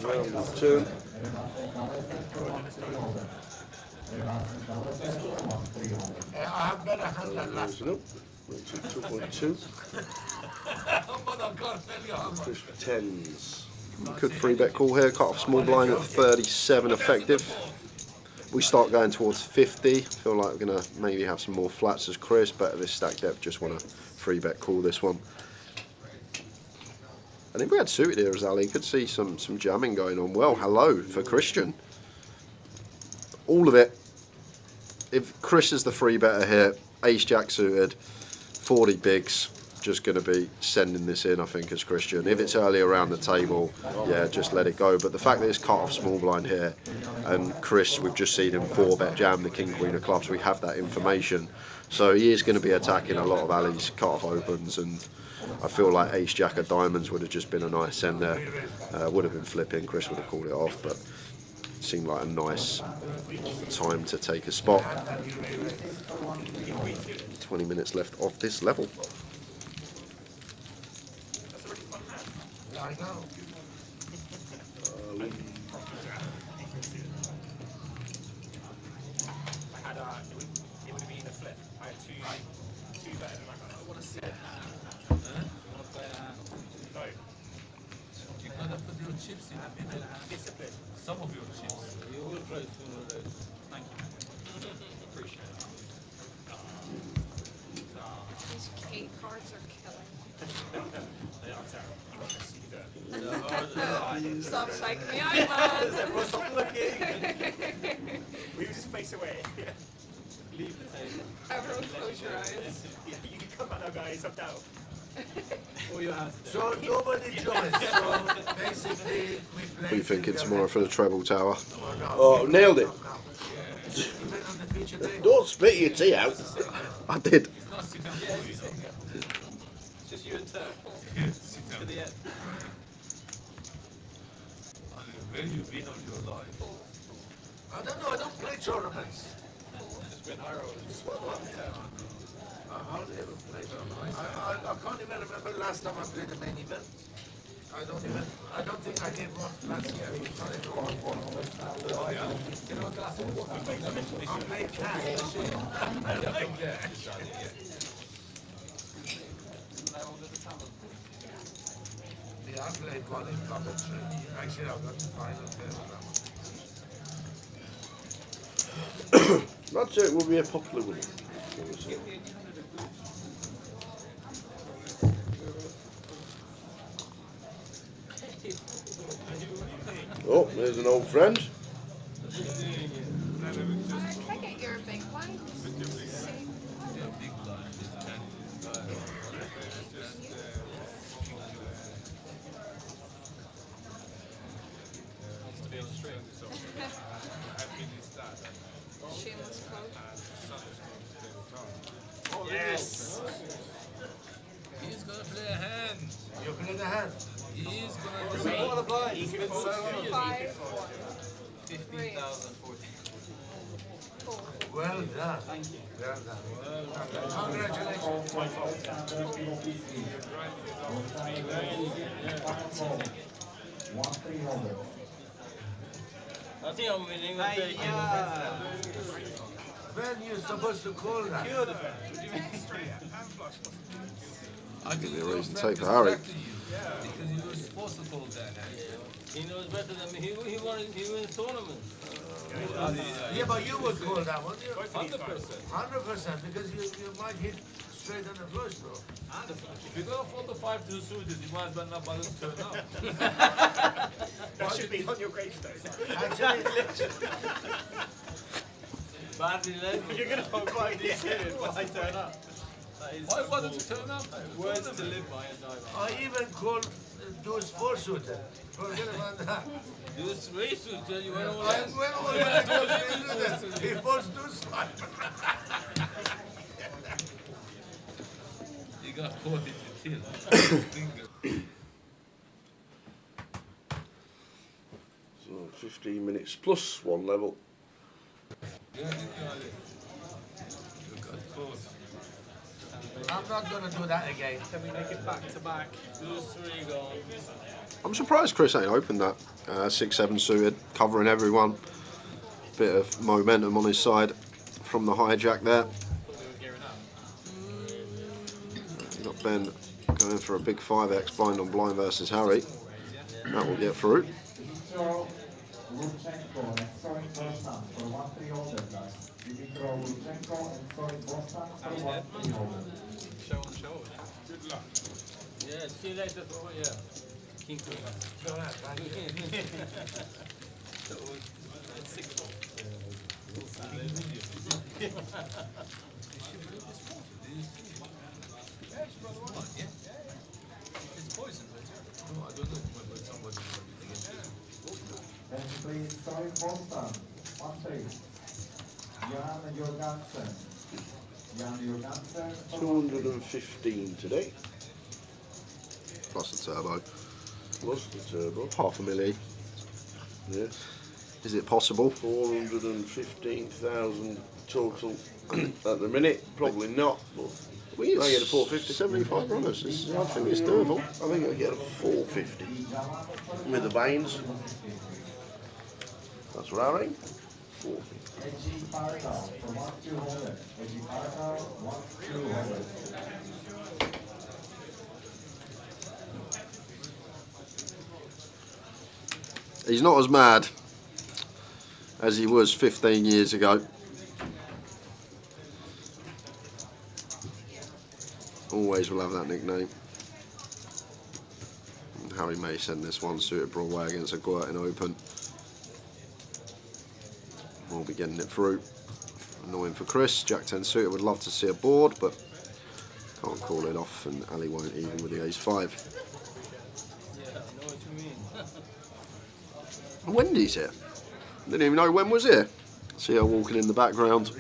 Round of 2. I have better hand than last time. 2.2. Chris 10s. Good free bet call here. Cut off small blind at 37 effective. We start going towards 50. Feel like we're going to maybe have some more flats as Chris, but at this stack depth, just want to free bet call this one. And if we had suited here as Ali, could see some jamming going on. Well, hello for Christian. All of it. If Chris is the free better here, ace jack suited, 40 bigs, just going to be sending this in, I think, as Christian. If it's early around the table, yeah, just let it go. But the fact that it's cut off small blind here, and Chris, we've just seen him 4-bet jam the king queen of clubs. We have that information, so he is going to be attacking a lot of Ali's cut off opens, and I feel like ace jack of diamonds would have just been a nice send there. Would have been flipping. Chris would have called it off, but seemed like a nice time to take a spot. 20 minutes left of this level. I know. It would have been a flip. I had two better than I want to see it. No. You gotta put your chips in. Discipline. Some of your chips. You will try Thank you. Appreciate it. These cake cards are killing. They are terrible. Stop psyching me out, man. Stop looking. We just face away. Leave the table. Everyone close your eyes. You can come back now, guys. I'm down. All you have to do. So nobody joins. So basically, we play. What are you thinking tomorrow for the treble tower? Oh, nailed it. Don't spit your tea out. I did. It's just you and Turk. To the end. Where you been all your life? I don't know. I don't play tournaments. Just win high rollers. Just one I hardly ever play tournaments. I can't even remember the last time I played a main event. I don't think I did one last year. You know, I play cash. I like cash. Yeah, I played one in Commentator. Actually, I got the final there with that one. That's it, will be a popular winner. Oh, there's an old friend. Can I get your big one? Shameless plug. Yes! He's gonna play a hand. You're playing the hand? He's gonna What a blind. He's been so 5, 15,000, 14. Well done. Thank you. Well done. Congratulations. I think I'm winning. When you're supposed to call that? I'll give you a reason to take for Harry. Because he was supposed to call that. He knows better than me. He wins tournament. Yeah, but you would call that one. 100%. 100%, because you might hit straight on the flush, bro. If you go for the 5-2 suited, you might as well not bother to turn up. That should be on your gravestone. Actually, Badly led. You're going to hold 5-2 suited when I turn up. Why bother to turn up? Words to live by and die by. I even call those 4-suited. Forget about that. Do the 3-suited, you went all I went all the way to 3-suited. He falls to slide. You got caught in the till. Finger. So 15 minutes plus one level. Yeah, you got caught. I'm not going to do that again. Can we make it back to back? Lose 3 goals. I'm surprised Chris ain't opened that 6-7 suited, covering everyone. Bit of momentum on his side from the hijack there. You got Ben going for a big 5x blind on blind versus Harry. That will get through. Show on show. Good luck. Yeah, see you later. Oh, yeah. King Queen. Go ahead, thank you. It's 6 goals. It's poison, but no, I don't know whether somebody will be against And please, sorry, Boston. 1-3. Jan Jorgensen. Jan Jorgensen. 215 today. Plus the turbo. Plus the turbo. Half a milli. Yeah. Is it possible? 415,000 total at the minute. Probably not, but We I get a 450. 75 runners. I think it's doable. I think I get a 450 with the bains. That's what I think. 450. Edgy Parker from 1-200. Edgy Parker, 1-200. He's not as mad as he was 15 years ago. Always will have that nickname. And Harry may send this one suited Broadway against a Goliath Open. We'll be getting it through. Annoying for Chris. Jack 10 suited would love to see a board, but can't call it off, and Ali won't even with the ace 5. Yeah, I know what you mean. Wendy's here. Didn't even know when was here. See her walking in the background.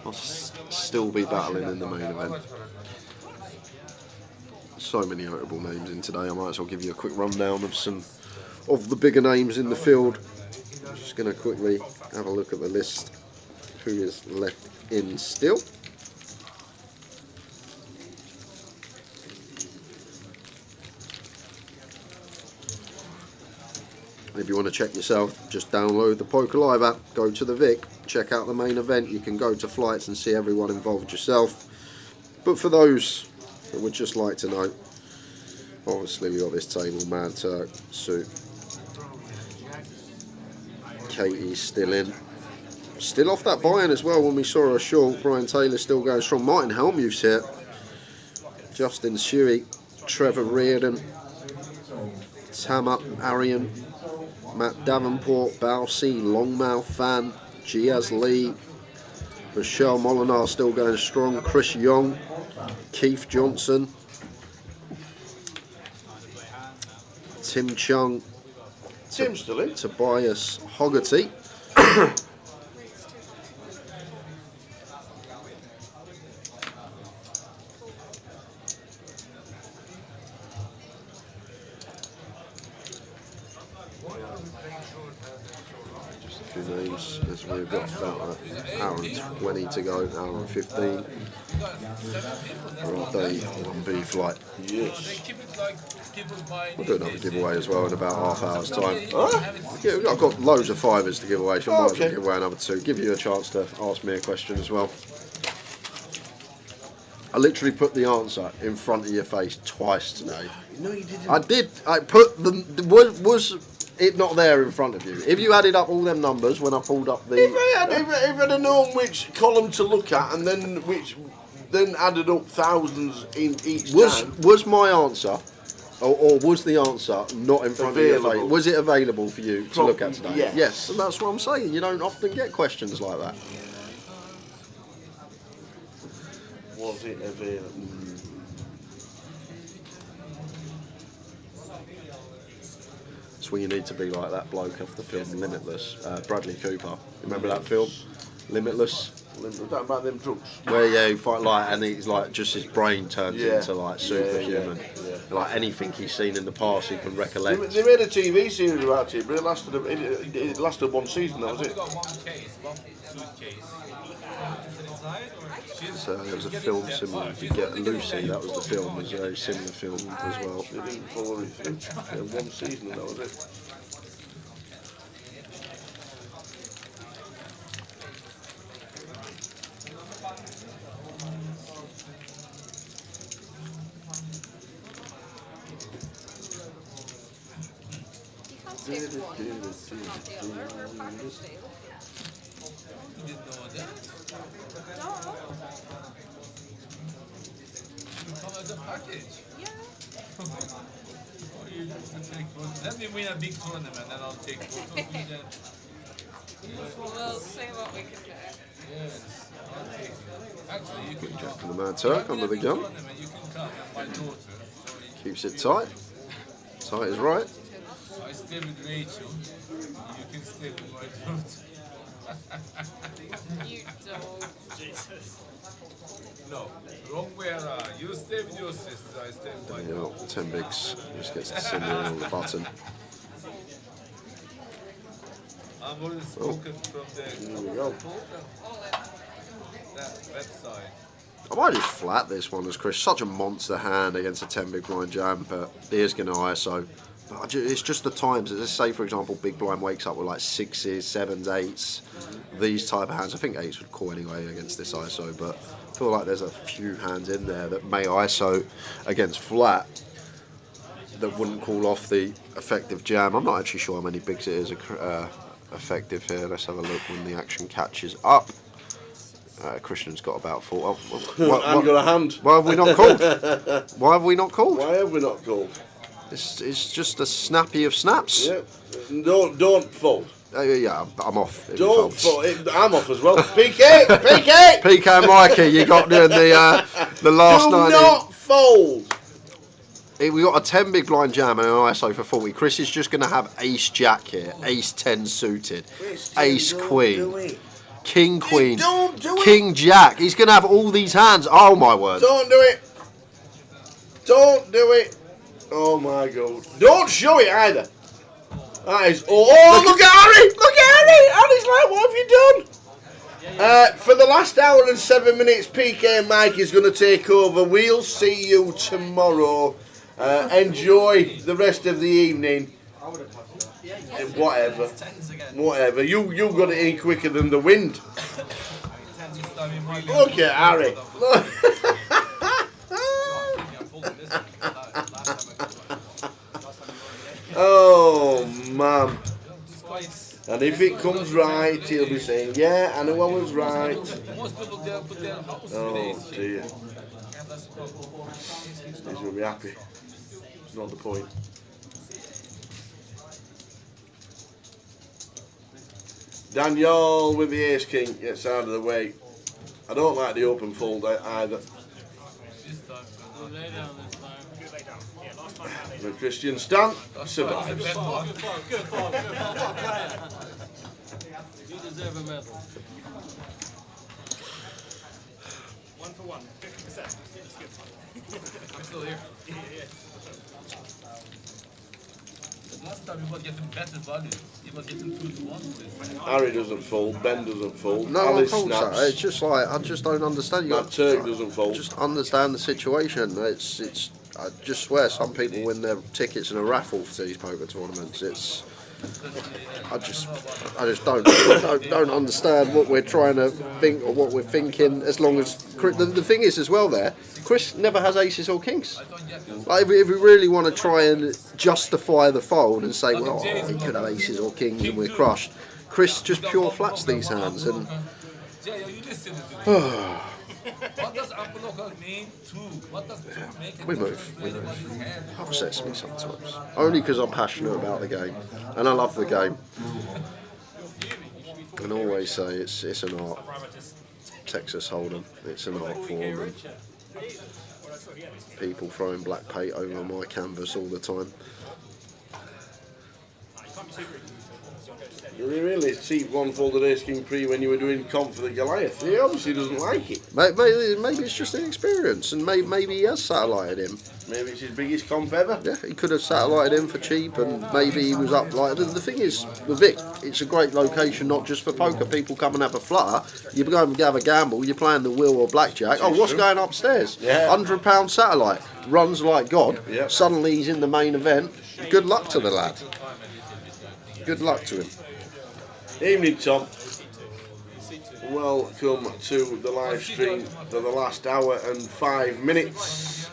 I'll still be battling in the main event. So many notable names in today. I might as well give you a quick rundown of some of the bigger names in the field. I'm just going to quickly have a look at the list. Who is left in still? If you want to check yourself, just download the Poker Live app, go to the Vic, check out the main event. You can go to flights and see everyone involved yourself. But for those that would just like to know, obviously we got this table, Mad Turk, Suit, Katie's still in. Still off that buy-in as well when we saw her short. Brian Taylor still going strong. Martin Helmuth's here. Justin Shuey, Trevor Reardon, Tamat Arian, Matt Davenport, Balsi, Longmouth Fan, Giaz Lee, Rochelle Molinar still going strong, Chris Young, Keith Johnson, Tim Chung, Tim's still in. Tobias Hoggerty. Names as we've got about an hour and 20 to go, an hour and 15 for our day 1B flight. Yes. We'll do another giveaway as well in about half hour's time. Yeah, I've got loads of fivers to give away, so I might as well give away another 2. Give you a chance to ask me a question as well. I literally put the answer in front of your face twice today. No, you didn't. I did. I put was it not there in front of you? If you added up all them numbers when I pulled up the... If I'd have known which column to look at and then added up thousands in each time. Was my answer, or was the answer not in front of your face? Was it available for you to look at today? Yes. Yes, and that's what I'm saying. You don't often get questions like that. Was it available? That's when you need to be like that bloke off the film Limitless, Bradley Cooper. Remember that film, Limitless? Was that about them drugs? Where you fight like, and he's like just his brain turns Yeah. into like superhuman. Like anything he's seen in the past, he can recollect. They made a TV series about it, but it lasted one season. That was it. So there was a film similar to Get Lucy. That was the film. It was a very similar film as well. They didn't follow it through. One season, and that was it. You can't take one, not the other. We're a package deal. You didn't know that? No. You come as a package. Yeah. Oh, you just to take one. Let me win a big tournament and I'll take photos with them. We'll see what we can do. Yes, I'll take it. Actually, you can Jack for the Mad Turk under the gun. you can come and my daughter. Keeps it tight. Tight is right. I stay with Rachel. You can stay with my daughter. You don't. Jesus. No, wrong way around. You stay with your sister, I stay with my Yeah, daughter. 10 bigs. Just gets the symbol on the button. I'm already spoken from the There we go. that website. I might just flat this one as Chris. Such a monster hand against a 10 big blind jam, but he is going to ISO. But it's just the times. Let's say, for example, big blind wakes up with like 6s, 7s, 8s. These type of hands. I think 8s would call anyway against this ISO, but I feel like there's a few hands in there that may ISO against flat that wouldn't call off the effective jam. I'm not actually sure how many bigs it is effective here. Let's have a look when the action catches up. Christian's got about 4. I've got a hand. Why have we not called? Why have we not called? Why have we not called? It's just a snappy of snaps. Yeah. Don't fold. Yeah, I'm off. Don't fold. I'm off as well. PK! PK! PK and Mikey, you got doing the last Do 90. not fold. We got a 10 big blind jam and an ISO for 40. Chris is just going to have ace jack here, ace 10 suited, ace queen, king queen, king jack. He's going to have all these hands. Oh my word. Don't do it. Don't do it. Oh my god. Don't show it either. That is. Oh, look at Harry! Look at Harry! Harry's like, what have you done? For the last hour and 7 minutes, PK and Mike is going to take over. We'll see you tomorrow. Enjoy the rest of the evening. Whatever. Whatever. You got it in quicker than the wind. Look at Harry. Look. Oh man. And if it comes right, he'll be saying, yeah, I know I was right. Oh dear. He's going to be happy. It's not the point. Daniel with the ace king gets out of the way. I don't like the open fold either. The Christian Stan survives. Good player. You deserve a medal. 1 for 1, 50%. I'm still here. Last time you were getting better value. You were getting 2 to 1. Harry doesn't fold, Ben doesn't fold, No, Alice of course snaps. not. It's just like, I just don't understand. That Turk doesn't fold. Just understand the situation. It's. I just swear some people win their tickets in a raffle for these poker tournaments. It's. I just don't understand what we're trying to think or what we're thinking. As long as the thing is as well, there, Chris never has aces or kings. Like if we really want to try and justify the fold and say, well, he could have aces or kings and we're crushed. Chris just pure flats these hands and. What does upload mean? 2. What does 2 make? We move. Upsets me sometimes. Only because I'm passionate about the game. And I love the game. And I always say it's an art. Texas Hold'em. It's an art form. And people throwing black paint over my canvas all the time. You really see one folded ace king pre when you were doing comp for the Goliath. He obviously doesn't like it. Maybe it's just an experience, and maybe he has satellited him. Maybe it's his biggest comp ever. Yeah, he could have satellited him for cheap, and maybe he was up like. The thing is, with Vic, it's a great location not just for poker. People come and have a flutter. You go and have a gamble. You're playing the wheel or blackjack. Oh, what's going upstairs? Yeah. £100 satellite runs like God. Yep. Suddenly he's in the main event. Good luck to the lad. Good luck to him. Evening, Tom. Welcome to the live stream for the last hour and 5 minutes.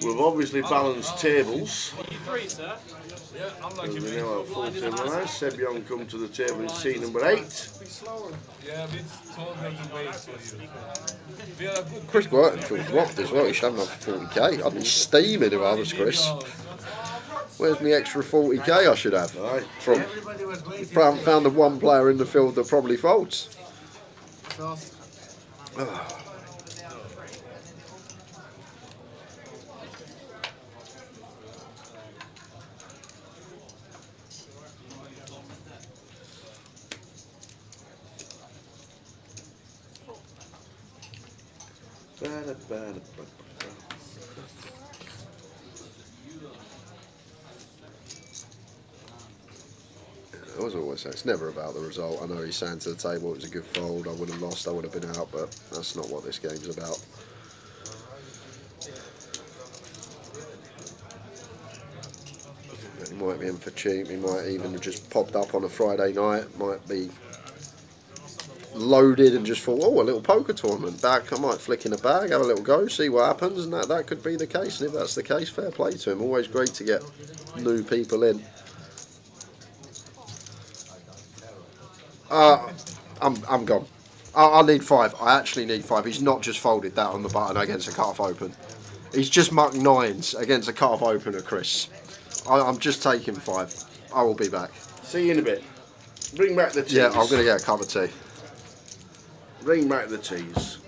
We've obviously balanced tables. As we now have full table live. Seb Young come to the table in seat number 8. Yeah, we told them to wait for you. Chris Burton feels rocked as well. He should have another 40k. I'd be steaming if I was Chris. Where's my extra 40k I should have? Right. From found the one player in the field that probably folds. I was always saying it's never about the result. I know he's saying to the table it was a good fold. I would have lost, I would have been out, but that's not what this game's about. He might be in for cheap. He might even have just popped up on a Friday night. Might be loaded and just thought, oh, a little poker tournament. Back, I might flick in a bag, have a little go, see what happens, and that could be the case. And if that's the case, fair play to him. Always great to get new people in. I'm gone. I need 5. I actually need 5. He's not just folded that on the button against a cut-off open. He's just mucked 9s against a cut-off opener, Chris. I'm just taking 5. I will be back. See you in a bit. Bring back the teas. Yeah, I'm going to get a cup of tea. Bring back the teas.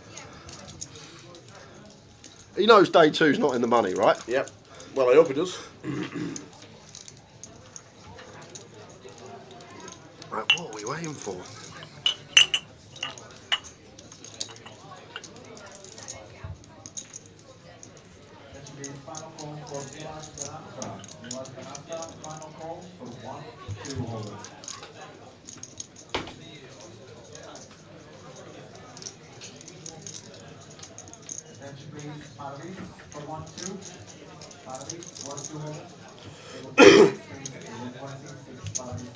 He knows day 2's not in the money, right? Yep. Well, I hope he does. Right, what are we waiting for? Final call for Canasta. Final call for 1-2 holders. Attention please, Paris for 1-2. Paris, 1-2 holders. Table 26 Paris.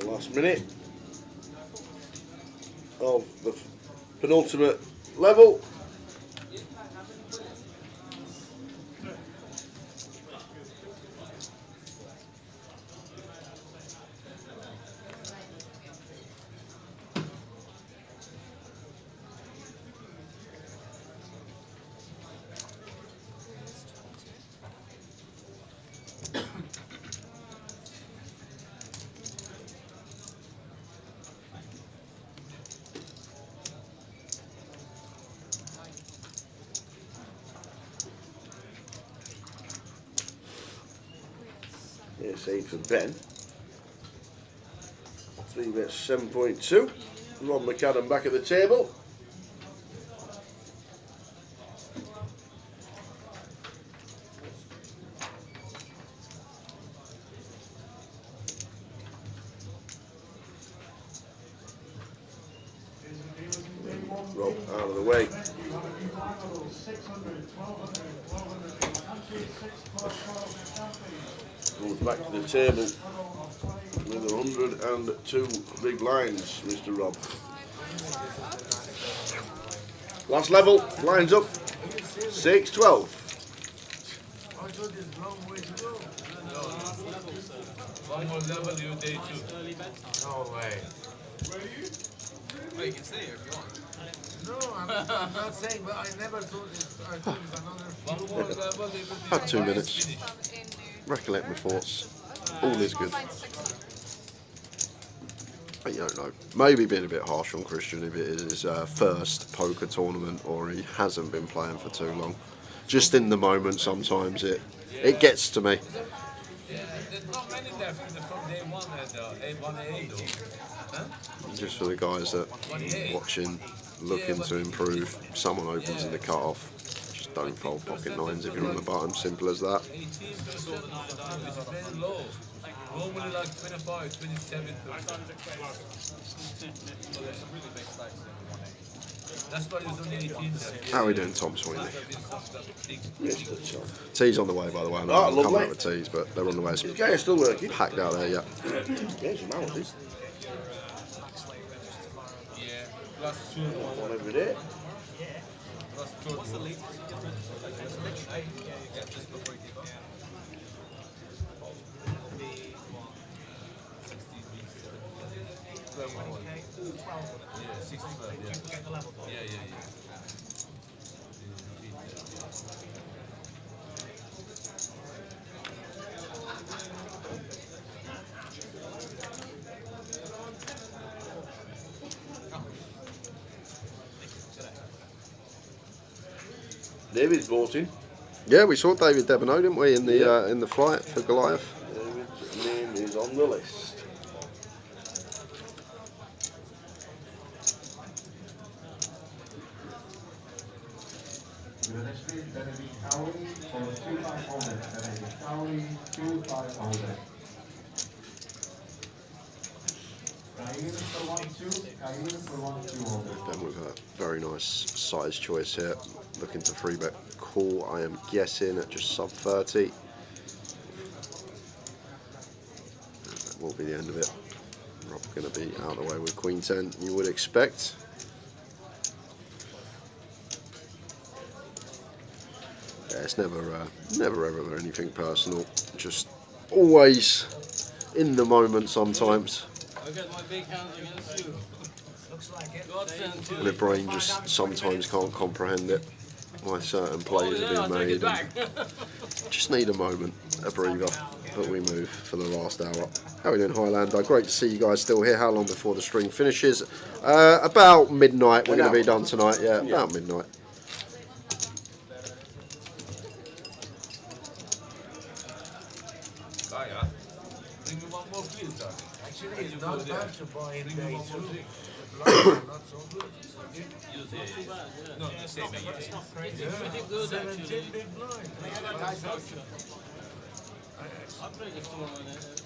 Last minute of the penultimate level. Yes, 8 for Ben. 3 bets 7.2. Ron McAdam back at the table. Rob out of the way. Goes back to the table with 102 big blinds, Mr. Rob. Last level, lines up, 6-12. One more level, you day 2. No way. Well, you can stay here if you want. No, I'm not saying, but I never thought it's another. One more level, it will be. About 2 minutes. Recollect my thoughts. All is good. I don't know. Maybe being a bit harsh on Christian if it is his first poker tournament or he hasn't been playing for too long. Just in the moment, sometimes it gets to me. Yeah, there's not many left from day 1 at 1A though. Huh? Just for the guys that are watching, looking to improve, someone opens in the cut-off. Just don't fold pocket 9s if you're on the bottom. Simple as that. 18% is very low. Normally like 25, 27. So there's some really big stacks in 1A. That's why you don't need it. How are we doing, Tom Sweeney? Mr. Tom. Tea's on the way, by the way. I know Oh, I'm coming lovely. out with teas, but they're on the way. Is Gaia still working? Packed out there, yeah. Yes, your mouth is. Yeah, last two. One every day. What's the latest? Yeah, 65, yeah. Yeah. David's bought in. Yeah, we saw David Debenham, didn't we, in the flight for Goliath? David's name is on the list. Your next bid, that will be Cowley for 2,500. That will be Cowley 2,500. Caillou for 1,200. Caillou for 1,200. Then with a very nice size choice here. Looking to 3-bet call, I am guessing at just sub 30. That will be the end of it. Rob's going to be out of the way with Queen 10, you would expect. Yeah, it's never ever anything personal. Just always in the moment sometimes. I got my big hand against you. Looks like it. God sent you. The brain just sometimes can't comprehend it. Why certain plays are being made. Just need a moment, a breather. But we move for the last hour. How are we doing, Highlander? Great to see you guys still here. How long before the stream finishes? About midnight. We're going to be done tonight. Yeah, about midnight. Gaia, bring me one more filter. Actually, it's not bad to buy in day two. Not so good. No, the same. It's not crazy. It's pretty good, 17 actually. big blind. I played the tournament.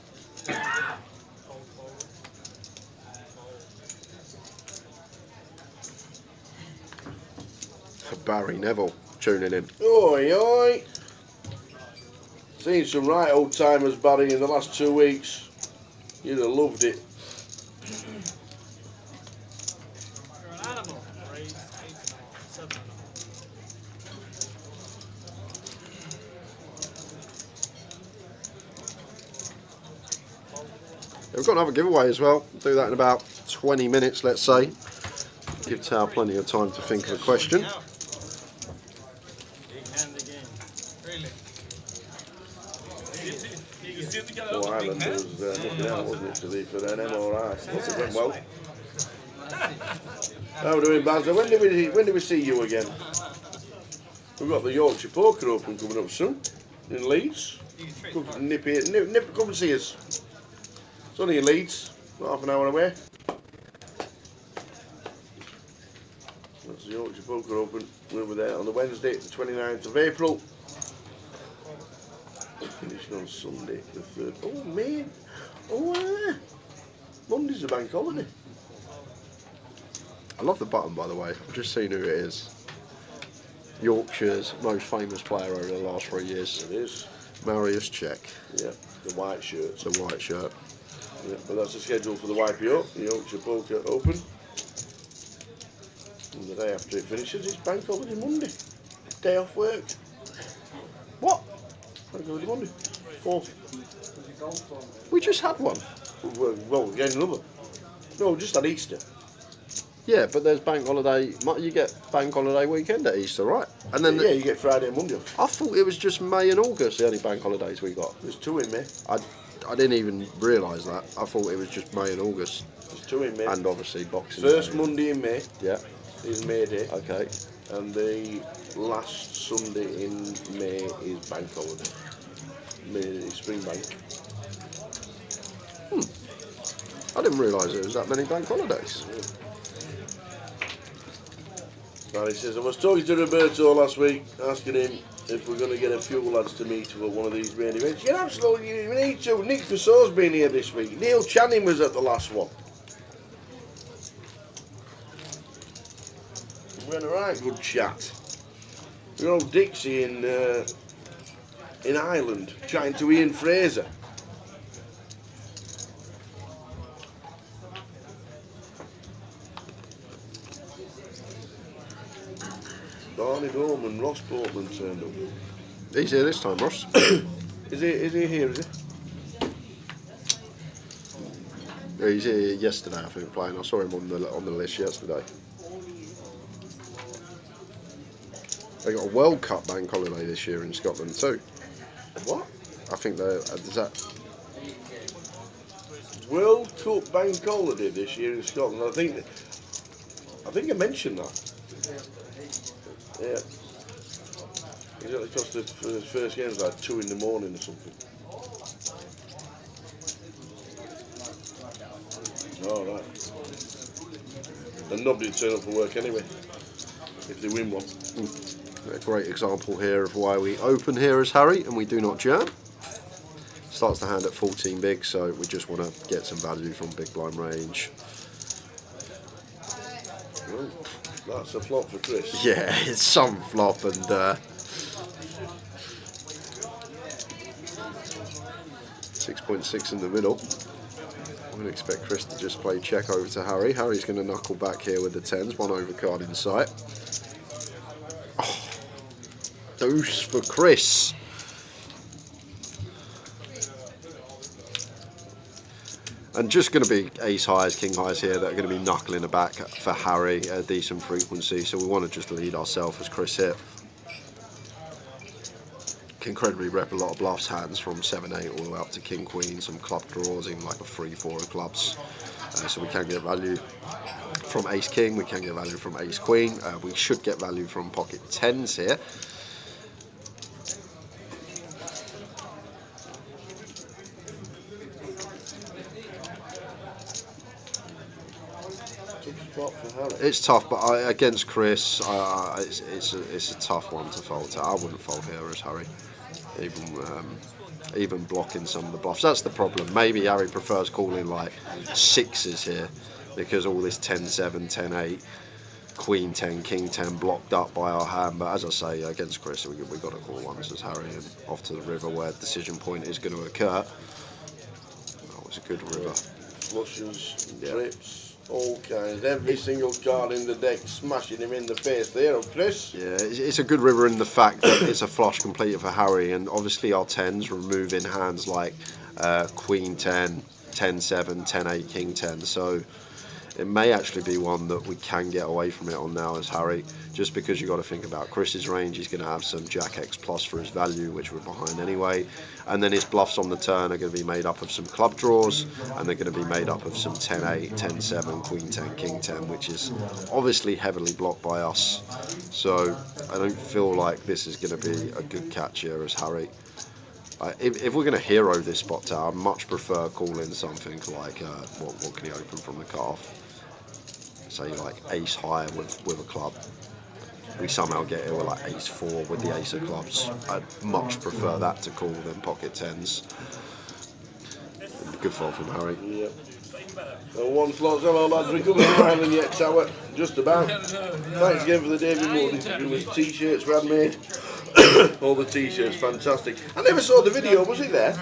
Barry Neville tuning in. Oi, oi. Seen some right old timers, Barry, in the last 2 weeks. You'd have loved it. You're an animal. Raised 8.5, 7.5. We've got another giveaway as well. We'll do that in about 20 minutes, let's say. Give Tao plenty of time to think of a question. Big hand again. Really? Oh, Ireland was looking out, wasn't it, today for an MRI? It went well. How are we doing, Bazza? When do we see you again? We've got the Yorkshire Poker Open coming up soon in Leeds. Come nip and see us. It's only in Leeds, not half an hour away. That's the Yorkshire Poker Open. We'll be there on the Wednesday, the 29th of April. Finishing on Sunday, the 3rd. Oh, man. Oh, Monday's a bank holiday. I love the button, by the way. I've just seen who it is. Yorkshire's most famous player over the last 3 years. It is. Marius Czech. Yeah, the white shirt. It's a white shirt. Yeah, but that's the schedule for the YPO, the Yorkshire Poker Open. And the day after it finishes, it's bank holiday Monday. Day off work. What? Bank holiday Monday. 4th. We just had one. Well, we're getting another. No, just had Easter. Yeah, but there's bank holiday. You get bank holiday weekend at Easter, right? And then yeah, you get Friday and Monday off. I thought it was just May and August, the only bank holidays we got. There's 2 in May. I didn't even realise that. I thought it was just May and August. There's 2 in May. And obviously Boxing First Day. Monday in May. Yeah. Is May Day. Okay. And the last Sunday in May is bank holiday. May is Spring Bank. I didn't realise there was that many bank holidays. Barry says, I was talking to Roberto last week, asking him if we're going to get a few lads to meet up at one of these main events. Yeah, absolutely, we need to. Nick Fassaw's been here this week. Neil Channing was at the last one. We had a right good chat. We were on Dixie in Ireland, chatting to Ian Fraser. Barney Bowman and Ross Portman turned up. He's here this time, Ross. Is he here, is he? Yeah, he's here yesterday, I think, playing. I saw him on the list yesterday. They got a World Cup bank holiday this year in Scotland too. What? I think does that World Cup bank holiday this year in Scotland. I think I mentioned that. Yeah. It's only cost us for the first game was like 2 in the morning or something. Oh, right. And nobody turn up for work anyway, if they win one. a great example here of why we open here as Harry and we do not jam. Starts the hand at 14 big, so we just want to get some value from big blind range. Well, that's a flop for Chris. Yeah, it's some flop, and 6.6 in the middle. I'm going to expect Chris to just play check over to Harry. Harry's going to knuckle back here with the 10s, one overcard in sight. Oh, deuce for Chris. And just going to be ace highs, king highs here that are going to be knuckling the back for Harry at a decent frequency. So we want to just lead ourselves as Chris hit. Can incredibly rep a lot of bluffs hands from 7-8 all the way up to king queen, some club draws, even like a 3-4 of clubs. So we can get value from ace king, we can get value from ace queen. We should get value from pocket 10s here. It's tough, but against Chris, it's a tough one to fold to. I wouldn't fold here as Harry, even blocking some of the bluffs. That's the problem. Maybe Harry prefers calling like 6s here, because all this 10-7, 10-8, queen 10, king 10 blocked up by our hand. But as I say, against Chris, we've got to call 1s as Harry and off to the river where decision point is going to occur. That was a good river. Flushes, trips. All kinds, every single card in the deck smashing him in the face there, Chris. Yeah, it's a good river in the fact that it's a flush completed for Harry, and obviously our 10s remove in hands like Queen 10, 10-7, 10-8, King 10. So it may actually be one that we can get away from it on now as Harry, just because you've got to think about Chris's range. He's going to have some Jack X plus for his value, which we're behind anyway. And then his bluffs on the turn are going to be made up of some club draws, and they're going to be made up of some 10-8, 10-7, Queen 10, King 10, which is obviously heavily blocked by us. So I don't feel like this is going to be a good catch here as Harry. If we're going to hero this spot tower, I'd much prefer calling something like, what can he open from the cutoff? Say like ace high with a club. We somehow get here with like ace 4 with the ace of clubs. I'd much prefer that to call than pocket 10s. Good fold from Harry. Yep. One slot, hello lads, we come from Ireland yet, Tower. Just about. Thanks again for the David Moore interview with t-shirts we had made. All the t-shirts, fantastic. I never saw the video, was it there? I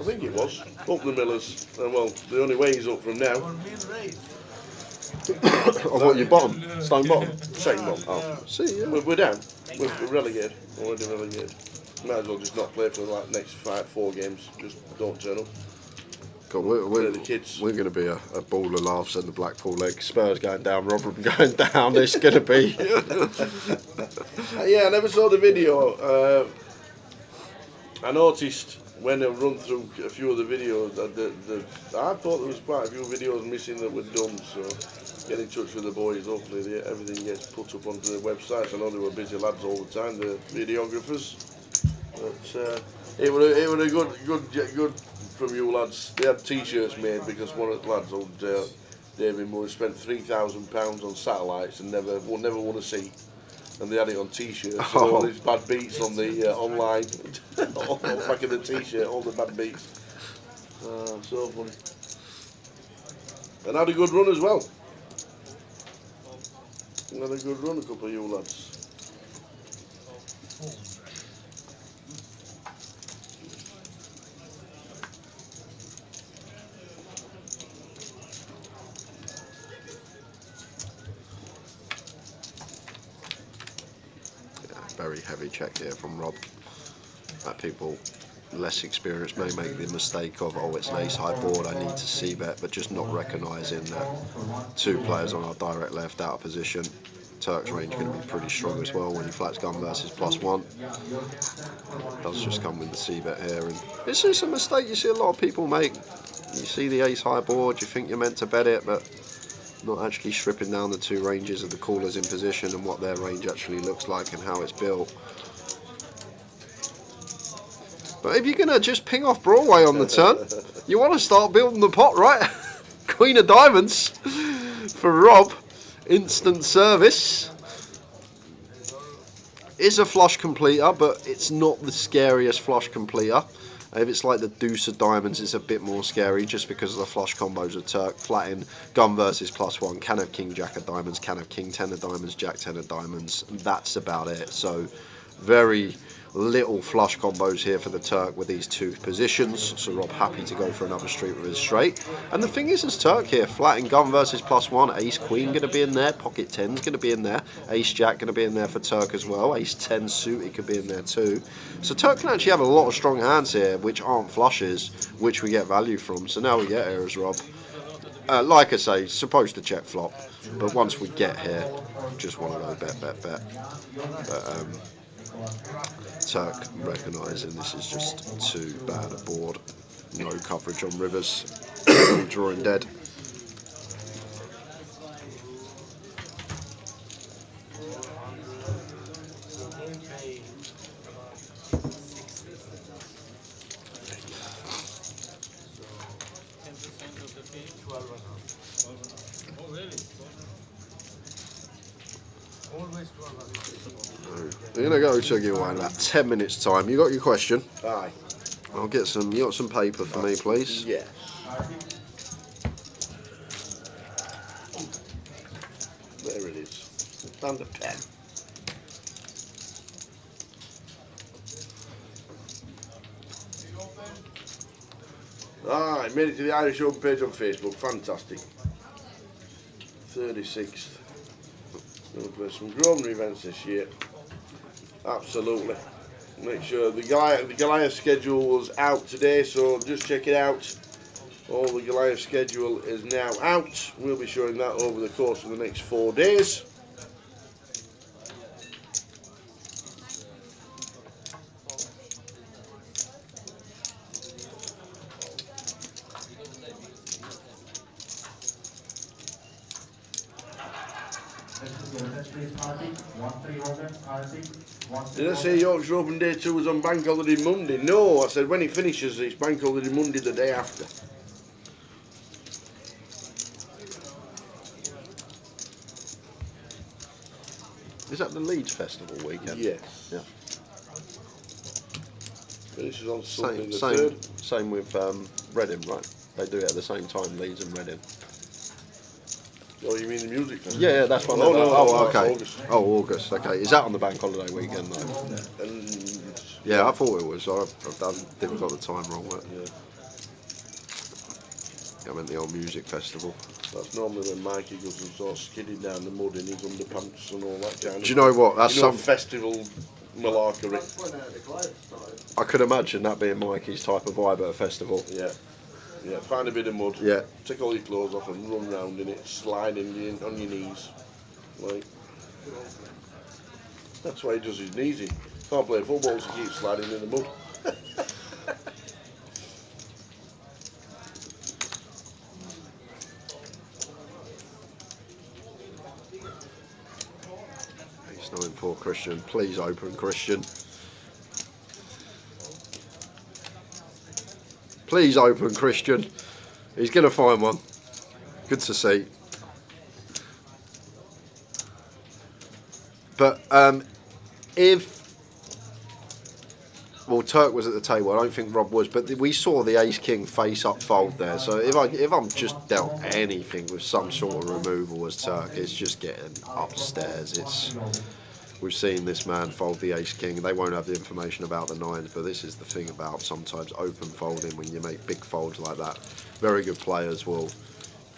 think it was. Up the Millers. Well, the only way he's up from now. Oh, what, you bottom? Stone bottom? Second bottom. Oh, see, yeah. We're down. We're relegated. Already relegated. Might as well just not play for the next 4 games. Just don't turn up. God, we're going to be a ball of laughs and the Blackpool leg. Spurs going down, Rotherham going down. It's going to be. Yeah, I never saw the video. I noticed when I run through a few of the videos that I thought there was quite a few videos missing that were done. So get in touch with the boys. Hopefully everything gets put up onto the websites. I know they were busy lads all the time, the videographers. But it was a good from you lads. They had t-shirts made because one of the lads, old David Moore, spent £3,000 on satellites and never won a seat. And they had it on t-shirts, so all these bad beats on the online, on the back of the t-shirt, all the bad beats. So funny. And had a good run as well. Had a good run, a couple of you lads. Very heavy check here from Rob. That people less experienced may make the mistake of, oh, it's an ace high board, I need to see bet, but just not recognising that two players on our direct left out of position. Turk's range going to be pretty strong as well when he flats gun versus +1. Does just come with the c bet here, and this is a mistake you see a lot of people make. You see the ace high board, you think you're meant to bet it, but not actually stripping down the two ranges of the callers in position and what their range actually looks like and how it's built. But if you're going to just ping off Broadway on the turn, you want to start building the pot, right? Queen of diamonds for Rob. Instant service. Is a flush completer, but it's not the scariest flush completer. If it's like the deuce of diamonds, it's a bit more scary just because of the flush combos of Turk. Flatting, gun versus +1, can have king jack of diamonds, can have king 10 of diamonds, jack 10 of diamonds. That's about it. So very little flush combos here for the Turk with these two positions. So Rob happy to go for another street with his straight. And the thing is, as Turk here, flatting gun versus +1, ace queen going to be in there, pocket 10's going to be in there, ace jack going to be in there for Turk as well, ace 10 suited could be in there too. So Turk can actually have a lot of strong hands here which aren't flushes, which we get value from. So now we get here as Rob. Like I say, supposed to check flop, but once we get here, just want to go bet. But Turk recognising this is just too bad a board. No coverage on rivers. Drawing dead. We're going to go to giveaway in about 10 minutes time. You got your question? Aye. I'll get some, you got some paper for me, please? Yeah. There it is. And a pen. Alright, made it to the Irish Open page on Facebook. Fantastic. 36th. Going to play some Grosvenor events this year. Absolutely. Make sure the Goliath schedule was out today, so just check it out. All the Goliath schedule is now out. We'll be showing that over the course of the next 4 days. Did I say Yorkshire Open Day 2 was on Bank Holiday Monday? No, I said when it finishes, it's Bank Holiday Monday the day after. Is that the Leeds Festival weekend? Yes. Yeah. Finishes on Sunday the 3rd. Same with Reading, right? They do it at the same time, Leeds and Reading. Oh, you mean the music festival? Yeah, that's one. Oh, no, oh, that's okay. August. Oh, August. Okay. Is that on the bank holiday weekend though? Yeah, I thought it was. I didn't got the time wrong. But I meant the old music festival. That's normally when Mikey goes and sort of skidding down the mud in his underpants and all that kind of. Do you know what? That's some festival malarkey. I could imagine that being Mikey's type of vibe at a festival. Yeah. Yeah, find a bit of mud, yeah. Take all your clothes off and run round in it, sliding on your knees. Like, that's why he does his knees in. Can't play football, so he keeps sliding in the mud. He's knowing for Christian. Please open, Christian. Please open, Christian. He's going to find one. Good to see. But if Well, Turk was at the table. I don't think Rob was, but we saw the Ace King face up fold there. So if I'm just dealt anything with some sort of removal as Turk, it's just getting upstairs. We've seen this man fold the Ace King. They won't have the information about the nines, but this is the thing about sometimes open folding when you make big folds like that. Very good players will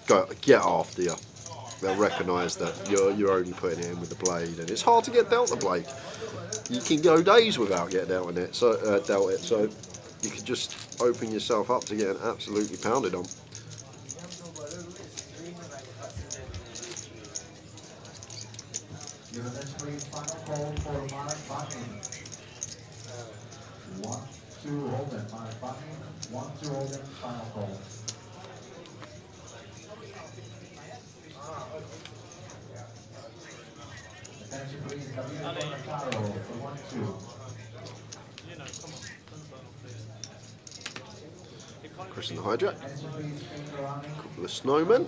get after you. They'll recognise that you're only putting it in with the blade, and it's hard to get dealt the blade. You can go days without getting dealt it, so you can just open yourself up to getting absolutely pounded on. Final call for Mark Bunning. 1-2 Holden. Mark Bunning. 1-2 Holden. Final call. Attention please, Goliath for 1-2. Chris and the hijack. Couple of snowmen.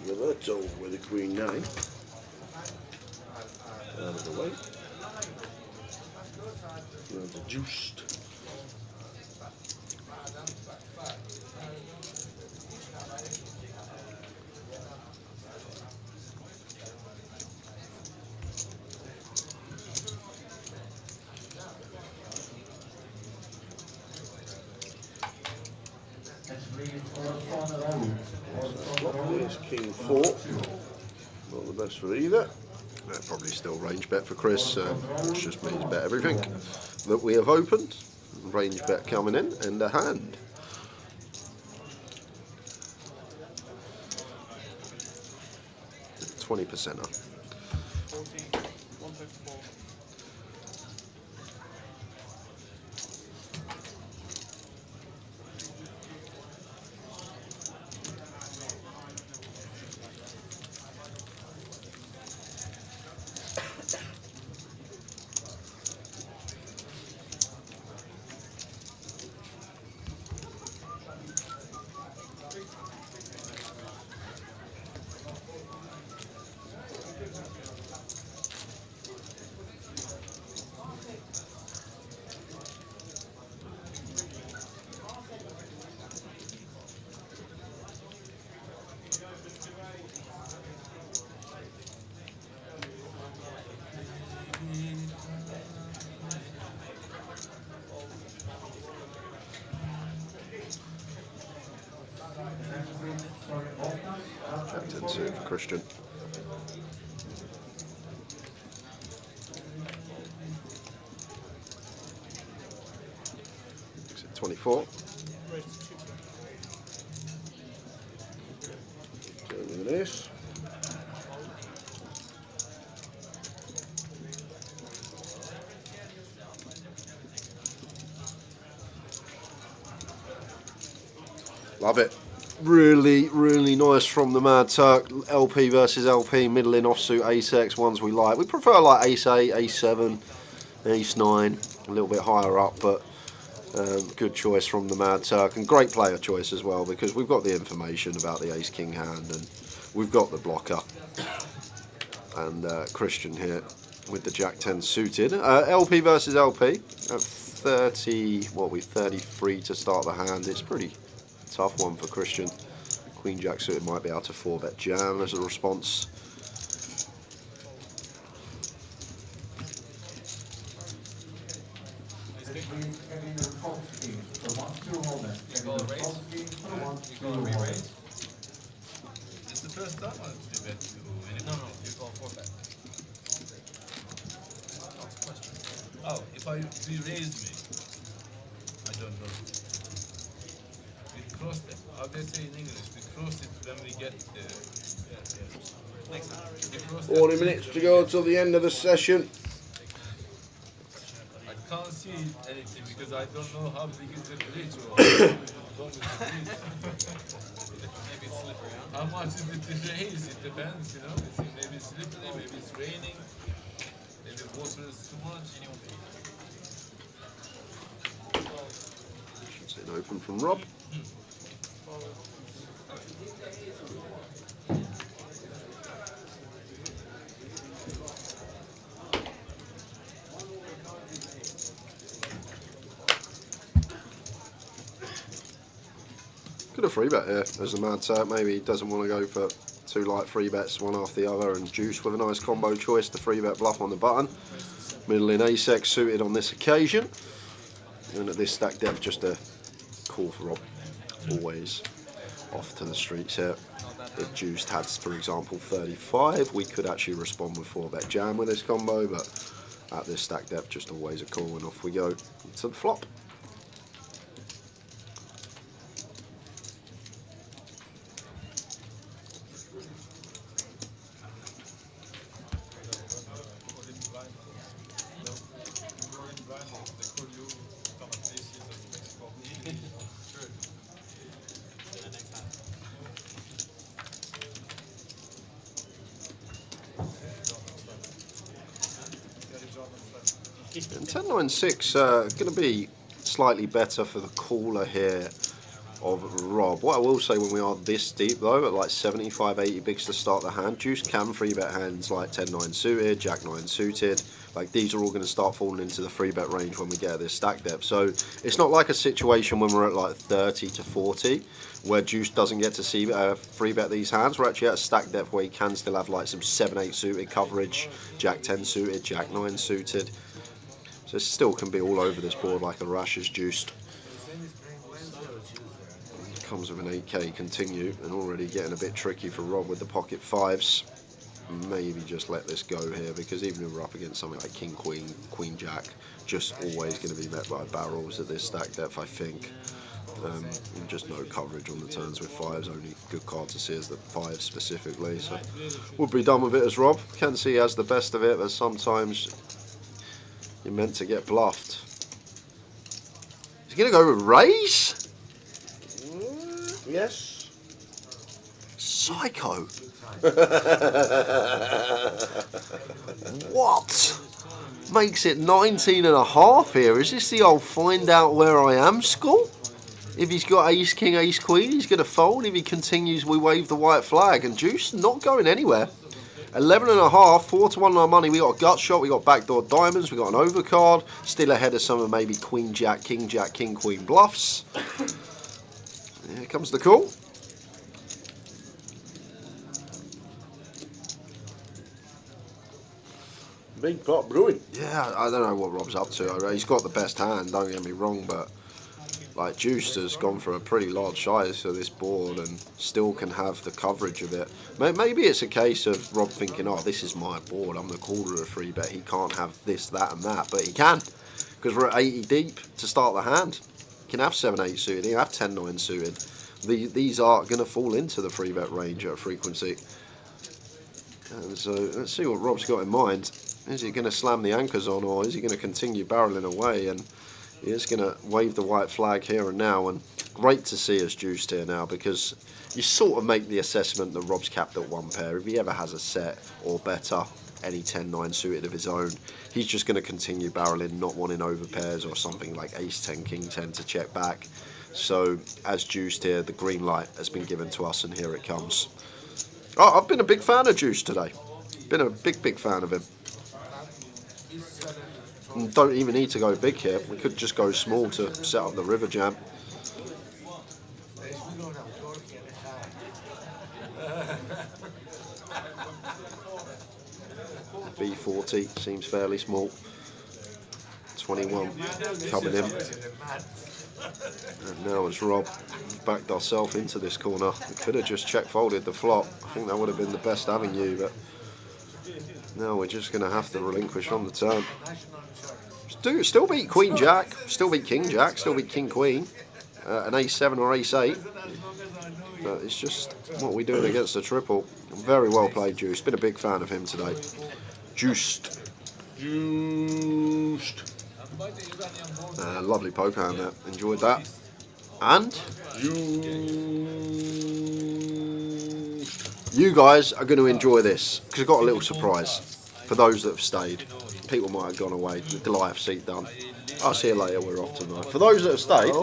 Roberto with a queen 9. Out of the way. Now the juiced. There's King 4. Not the best for either. Probably still range bet for Chris. Which just means bet everything that we have opened. Range bet coming in and a hand. $20%er. Captain suit for Christian. 24. Doing this. Love it. Really, really nice from the Mad Turk. LP versus LP, middling offsuit ace-X, ones we like. We prefer like ace-8, ace-7, ace-9, a little bit higher up, but good choice from the Mad Turk, and great player choice as well, because we've got the information about the ace-king hand, and we've got the blocker. And Christian here with the Jack-10 suited. LP versus LP, at 30, what, we 33 to start the hand. It's pretty tough one for Christian. Queen Jack suited might be able to 4-bet jam as a response. It's the first time I do bet to any. No, you call 4-bet. Oh, if you raise me, I don't know. We crossed it. How they say in English? We crossed it when we get there. Next time. 40 minutes to go till the end of the session. I can't see anything because I don't know how big is the bridge or how long is the bridge. Maybe it's slippery, huh? How much is it to raise? It depends, you know. Maybe it's slippery, maybe it's raining, maybe water is too much. It's an open from Rob. Could have free bet here as a mad tap. Maybe he doesn't want to go for two light free bets, one after the other, and juice with a nice combo choice. The free bet bluff on the button. Middle in ace-x suited on this occasion. And at this stack depth, just a call for Rob. Always off to the streets here. If juiced had, for example, 35, we could actually respond with 4-bet jam with this combo, but at this stack depth, just always a call, and off we go to the flop. And 10-9-6 going to be slightly better for the caller here of Rob. What I will say, when we are this deep though, at like 75-80 bigs to start the hand, juice can free bet hands like 10-9 suited, Jack-9 suited. Like, these are all going to start falling into the free bet range when we get this stack depth. So it's not like a situation when we're at like 30 to 40 where juice doesn't get to see free bet these hands. We're actually at a stack depth where you can still have like some 7-8 suited coverage, Jack-10 suited, Jack-9 suited. So it still can be all over this board like a rush is juiced. Comes with an 8k continue, and already getting a bit tricky for Rob with the pocket fives. Maybe just let this go here, because even if we're up against something like King, Queen, Queen, Jack, just always going to be met by barrels at this stack depth, I think. And just no coverage on the turns with fives. Only good card to see is the fives specifically. So we'll be done with it as Rob. Can see he has the best of it, but sometimes you're meant to get bluffed. He's going to go with raise? Yes. Psycho. What? Makes it 19.5 here. Is this the old find out where I am school? If he's got ace, king, ace, queen, he's going to fold. If he continues, we wave the white flag. And juice not going anywhere. 11.5, 4-1 on our money. We got a gut shot, we got backdoor diamonds, we got an overcard. Still ahead of some of maybe Queen, Jack, King, Queen bluffs. Here comes the call. Big pot brewing. Yeah, I don't know what Rob's up to. He's got the best hand, don't get me wrong, but like Juiced has gone for a pretty large size for this board and still can have the coverage of it. Maybe it's a case of Rob thinking, oh, this is my board, I'm the caller of a free bet, he can't have this, that and that, but he can, because we're at 80 deep to start the hand. He can have 7-8 suited, he can have 10-9 suited. These are going to fall into the free bet range at frequency. And so let's see what Rob's got in mind. Is he going to slam the anchors on, or is he going to continue barreling away? And he is going to wave the white flag here and now. And great to see us juiced here now, because you sort of make the assessment that Rob's capped at one pair. If he ever has a set or better, any 10-9 suited of his own, he's just going to continue barreling, not wanting over pairs or something like ace-10, king-10 to check back. So as juiced here, the green light has been given to us, and here it comes. Oh, I've been a big fan of Juice today. Been a big fan of him. And don't even need to go big here. We could just go small to set up the river jam. B40 seems fairly small. 21 coming in. And now as Rob backed ourselves into this corner, we could have just check folded the flop. I think that would have been the best avenue, but now we're just going to have to relinquish on the turn. Still beat Queen Jack, still beat King Jack, still beat King Queen, an ace-7 or ace-8. But it's just what we're doing against the triple. Very well played, Juice. Been a big fan of him today. Juiced. Lovely poker hand there. Enjoyed that. And you guys are going to enjoy this, because I've got a little surprise for those that have stayed. People might have gone away. The Goliath seat done. I'll see you later. We're off tonight. For those that have stayed,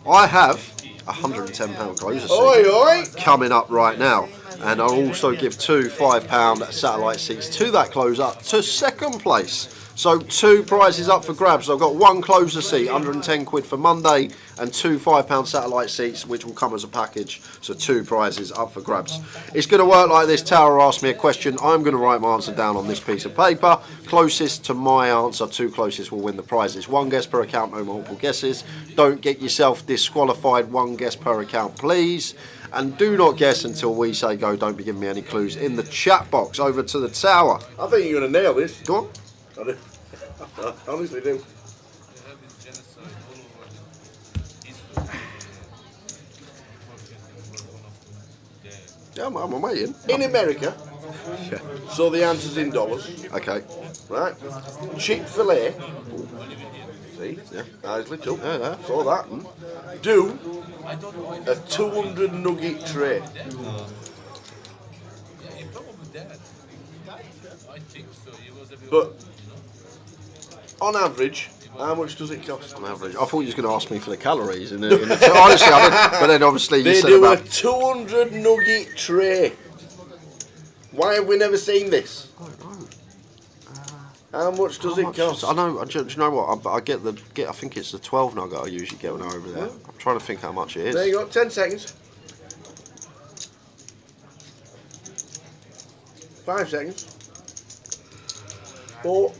I have £110 closer seat coming up right now, and I'll also give two £5 satellite seats to that close up to second place. So 2 prizes up for grabs. I've got 1 closer seat, 110 quid for Monday, and 2 £5 satellite seats, which will come as a package. So 2 prizes up for grabs. It's going to work like this. Tower asked me a question. I'm going to write my answer down on this piece of paper. Closest to my answer, 2 closest will win the prizes. 1 guess per account, no multiple guesses. Don't get yourself disqualified. 1 guess per account, please. And do not guess until we say go. Don't be giving me any clues in the chat box. Over to the tower. I think you're going to nail this. Go on. I do. I honestly do. Yeah, I'm waiting. In America, so the answer's in dollars. Okay. Right. Chick-fil-A. See? Yeah. Eyes lit up. Yeah. Saw that. Do a 200 nugget tray. But on average, how much does it cost? On average, I thought you was going to ask me for the calories. Honestly, I didn't. But then obviously you they said do about a 200 nugget tray. Why have we never seen this? How much does it cost? I know. Do you know what? I get the. I think it's the 12 nugget I usually get when I'm over there. I'm trying to think how much it is. There you go. 10 seconds. 5 seconds. 4.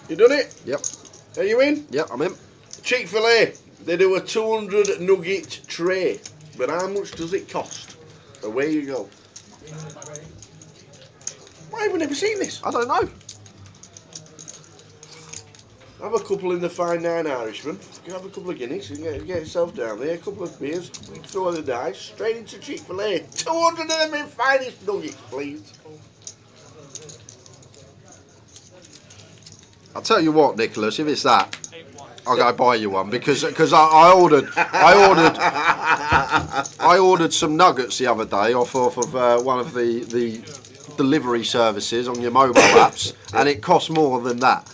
You done it? Yep. Are you in? Yep, I'm in. Chick-fil-A, they do a 200 nugget tray. But how much does it cost? Away you go. Why have we never seen this? I don't know. Have a couple in the Fine 9 Irishman. Have a couple of Guinness and get yourself down there. A couple of beers. Throw the dice. Straight into Chick-fil-A. 200 of them in finest nuggets, please. I'll tell you what, Nicholas. If it's that, I'll go buy you one because I ordered some nuggets the other day off of one of the delivery services on your mobile apps, and it cost more than that.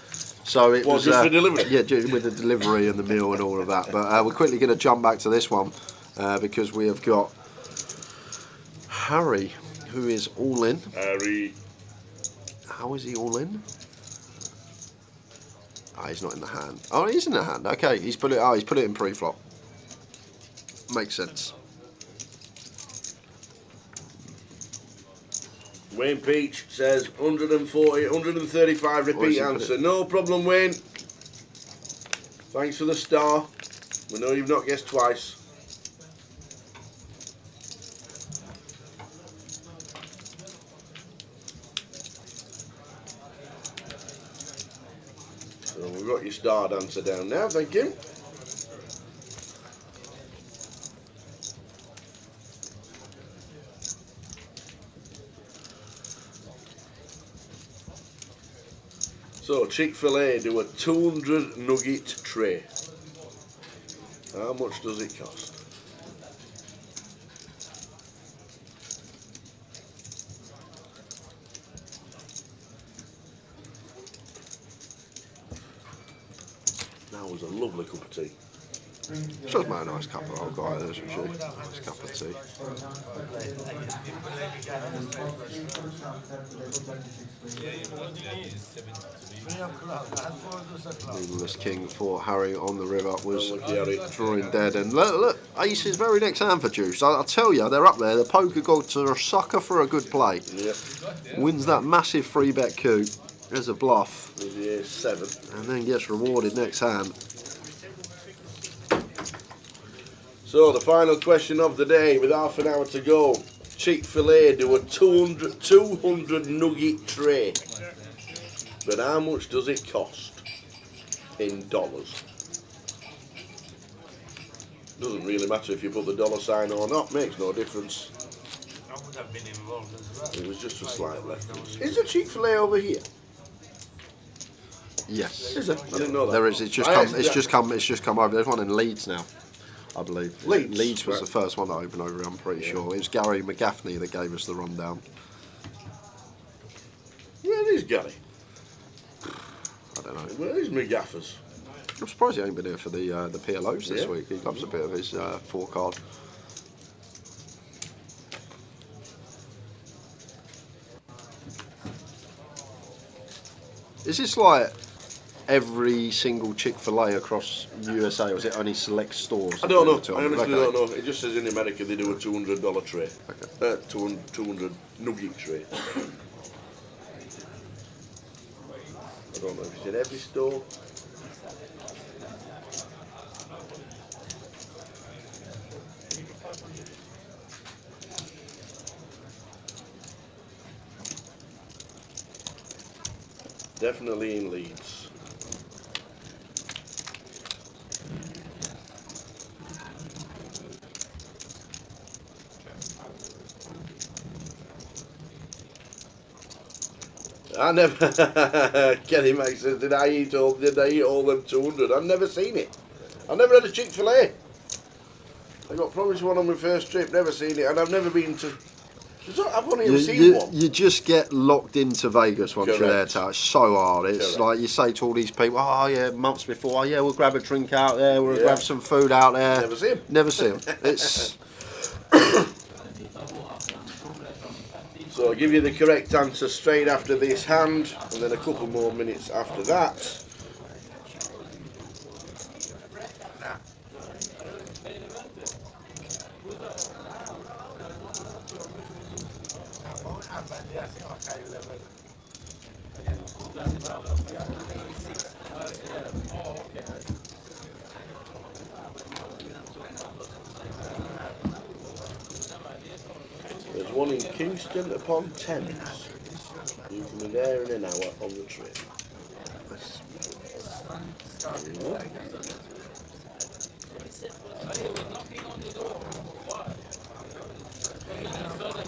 So it was just for delivery? Yeah, with the delivery and the meal and all of that. But we're quickly going to jump back to this one because we have got Harry, who is all in. Harry. How is he all in? Oh, he's not in the hand. Oh, he's in the hand. Okay, he's put it. Oh, he's put it in pre-flop. Makes sense. Wayne Peach says 140, 135 repeat answer. No problem, Wayne. Thanks for the star. We know you've not guessed twice. So we've got your starred answer down now, thank you. So Chick-fil-A do a 200 nugget tray. How much does it cost? That was a lovely cup of tea. Shows me a nice cup of old guy, doesn't she? Nice cup of tea. Needless King for Harry on the river was drawing dead. And look, Ace is very next hand for Juice. I tell you, they're up there. The poker gods are a sucker for a good play. Yep. Wins that massive 3-bet coup. There's a bluff. Yeah, 7. And then gets rewarded next hand. So the final question of the day with half an hour to go. Chick-fil-A do a 200 nugget tray. But how much does it cost in dollars? Doesn't really matter if you put the dollar sign or not, makes no difference. I would have been involved as well. It was just a slight reference. Is there Chick-fil-A over here? Yes. Is there? I didn't know that. There is. It's just come over. There's one in Leeds now. I believe. Leeds? was Right. the first one that opened over here, I'm pretty sure. It was Gary McGaffney that gave us the rundown. Where is Gary? I don't know. Where is McGaffers? I'm surprised he ain't been here for the PLOs this Yeah. week. He loves a bit of his 4-card. Is this like every single Chick-fil-A across USA, or is it only select stores? I don't know. that do I it? honestly Okay. don't know. It just says in America they do a $200 tray. Okay. 200 nugget tray. I don't know if it's in every store. Definitely in Leeds. I never. Kenny Mac says, did I eat all them 200? I've never seen it. I've never had a Chick-fil-A. I got promised one on my first trip, never seen it, and I've never been to. I've only ever seen one. You just get locked into Vegas once you're there, Correct. Tal. It's so hard. It's Correct. like you say to all these people, oh yeah, months before, oh yeah, we'll grab a drink out there, we'll Yeah. grab some food out there. Never see 'em. Never see 'em. It's So I'll give you the correct answer straight after this hand, and then a couple more minutes after that. There's one in Kingston upon Thames. You can be there in an hour on the train.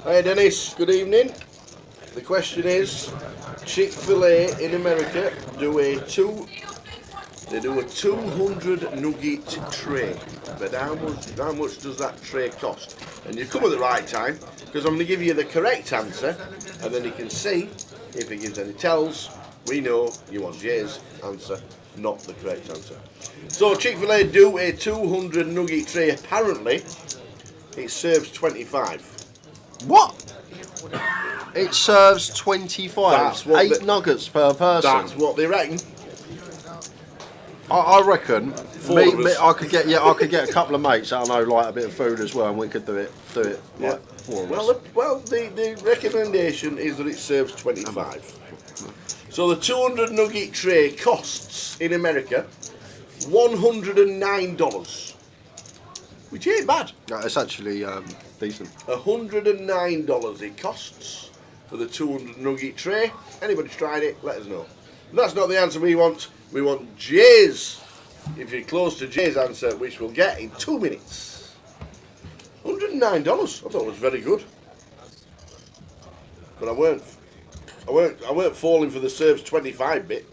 Hey Dennis, good evening. The question is, Chick-fil-A in America do a 200 nugget tray. But how much does that tray cost? And you come at the right time, because I'm going to give you the correct answer, and then you can see if it gives any tells. We know you want Jay's answer, not the correct answer. So Chick-fil-A do a 200 nugget tray. Apparently, it serves 25. what? It serves 25. That's what 8 nuggets per person. That's what they reckon. I reckon Four of us. I could get a couple of mates that I know like a bit of food as well, and we could do it Yeah. like 4 of us. Well, the recommendation is that it serves 25. So the 200 nugget tray costs in America $109, which ain't bad. No, it's actually decent. $109 it costs for the 200 nugget tray. Anybody's tried it, let us know. But that's not the answer we want. We want Jay's. If you're close to Jay's answer, which we'll get in 2 minutes. $109. I thought it was very good. But I weren't falling for the serves 25 bit.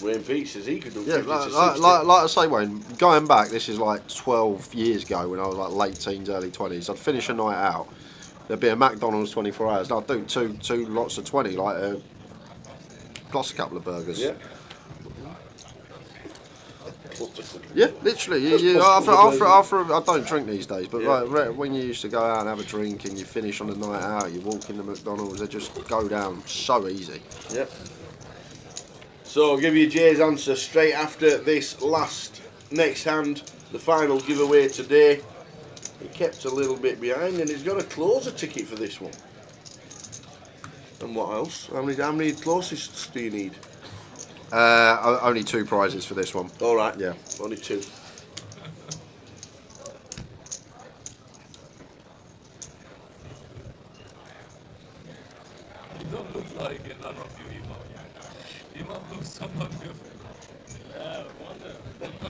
Wayne Pete says he could do 50 to 60. like I say, Wayne, going back, this is like 12 years ago when I was like late teens, early 20s. I'd finish a night out. There'd be a McDonald's 24 hours. And I'd do two lots of 20, like plus a couple of burgers. Yeah. Yeah, literally. After I don't drink these days, but Yeah. like when you used to go out and have a drink and you finish on the night out, you walk into McDonald's, they just go down so easy. Yep. So I'll give you Jay's answer straight after this next hand, the final giveaway today. He kept a little bit behind and he's got a closer ticket for this one. And what else? How many closest do you need? Only 2 prizes for this one. All right. Yeah. Only 2. You don't look like it, none of you, Imam. Imam looks somewhat different. Yeah, wonder.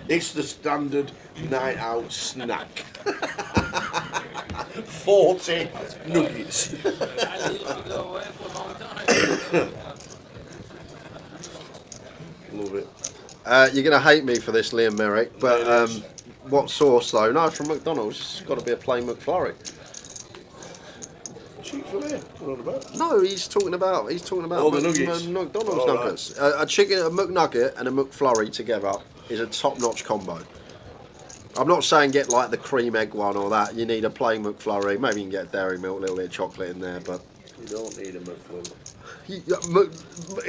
It's the standard night out snack. 40 nuggets. Love it. You're going to hate me for this, Liam Merrick, but what sauce though? No, from McDonald's. It's got to be a plain McFlurry. Cheap for me. What on about? No, he's talking about all the nuggets. McDonald's nuggets. A chicken, a McNugget, and a McFlurry together is a top-notch combo. I'm not saying get like the cream egg one or that. You need a plain McFlurry. Maybe you can get dairy milk, a little bit of chocolate in there, but you don't need a McFlurry. It's Well,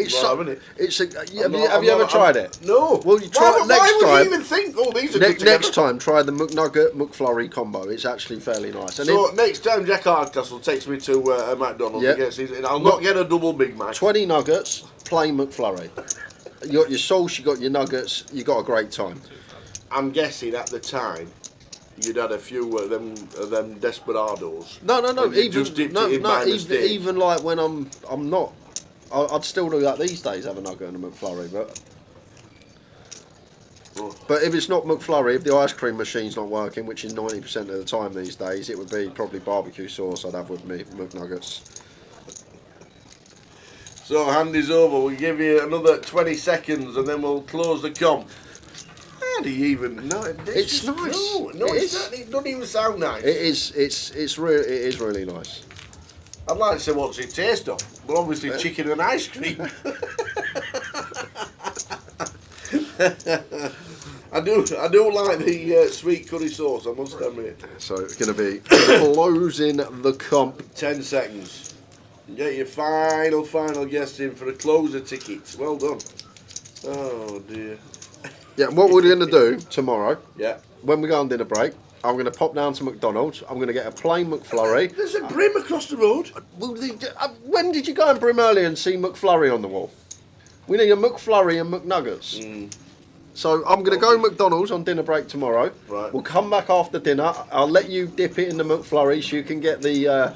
so, haven't it? it's a, have you ever tried it? No. Well, you try it next why would time. you even think? Oh, these are good Next time, try the McNugget McFlurry combo. It's actually fairly nice. And so next time Jack Hardcastle takes me to a McDonald's, Yep. I'll not get a double Big Mac. 20 nuggets, plain McFlurry. You got your sauce, you got your nuggets, you got a great time. I'm guessing at the time you'd had a few of them desperados. No. And you just dipped it in by mistake. Even like when I'm not. I'd still do that these days, have a nugget and a McFlurry, but if it's not McFlurry, if the ice cream machine's not working, which is 90% of the time these days, it would be probably barbecue sauce I'd have with me McNuggets. So hand is over. We'll give you another 20 seconds and then we'll close the comp. How do you even know? It's nice. No, it's not. It doesn't even sound nice. It is. It is really nice. I'd like to say what's it taste of, but obviously chicken and ice cream. I do like the sweet curry sauce, I must admit. So it's going to be closing the comp. 10 seconds. Get your final guest in for a closer ticket. Well done. Oh dear. Yeah, what we're going to do tomorrow, when we go on dinner break, I'm going to pop down to McDonald's. I'm going to get a plain McFlurry. There's a Brim across the road. When did you go in Brim earlier and see McFlurry on the wall? We need a McFlurry and McNuggets. So I'm going to go McDonald's on dinner break tomorrow. Right. We'll come back after dinner. I'll let you dip it in the McFlurry so you can get the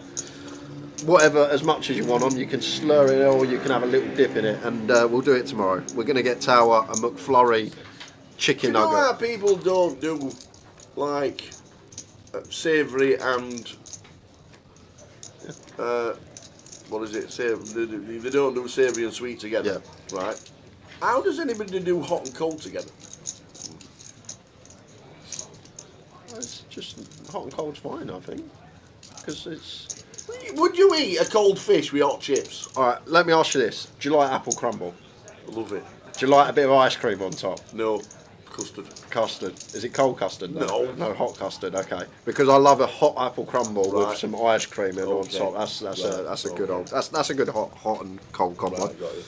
whatever, as much as you want on. You can slur it or you can have a little dip in it, and we'll do it tomorrow. We're going to get Tower a McFlurry chicken nugget. You know how people don't do like savoury and what is it? They don't do savoury and sweet together, right? How does anybody do hot and cold together? It's just hot and cold's fine, I think, because it's. Would you eat a cold fish with hot chips? All right, let me ask you this: do you like apple crumble? Love it. Do you like a bit of ice cream on top? No. Custard. Custard. Is it cold custard? No. No, hot custard. Okay. Because I love a hot apple crumble with some ice cream in on top. That's a good old. That's a good hot and cold combo. Right, got it.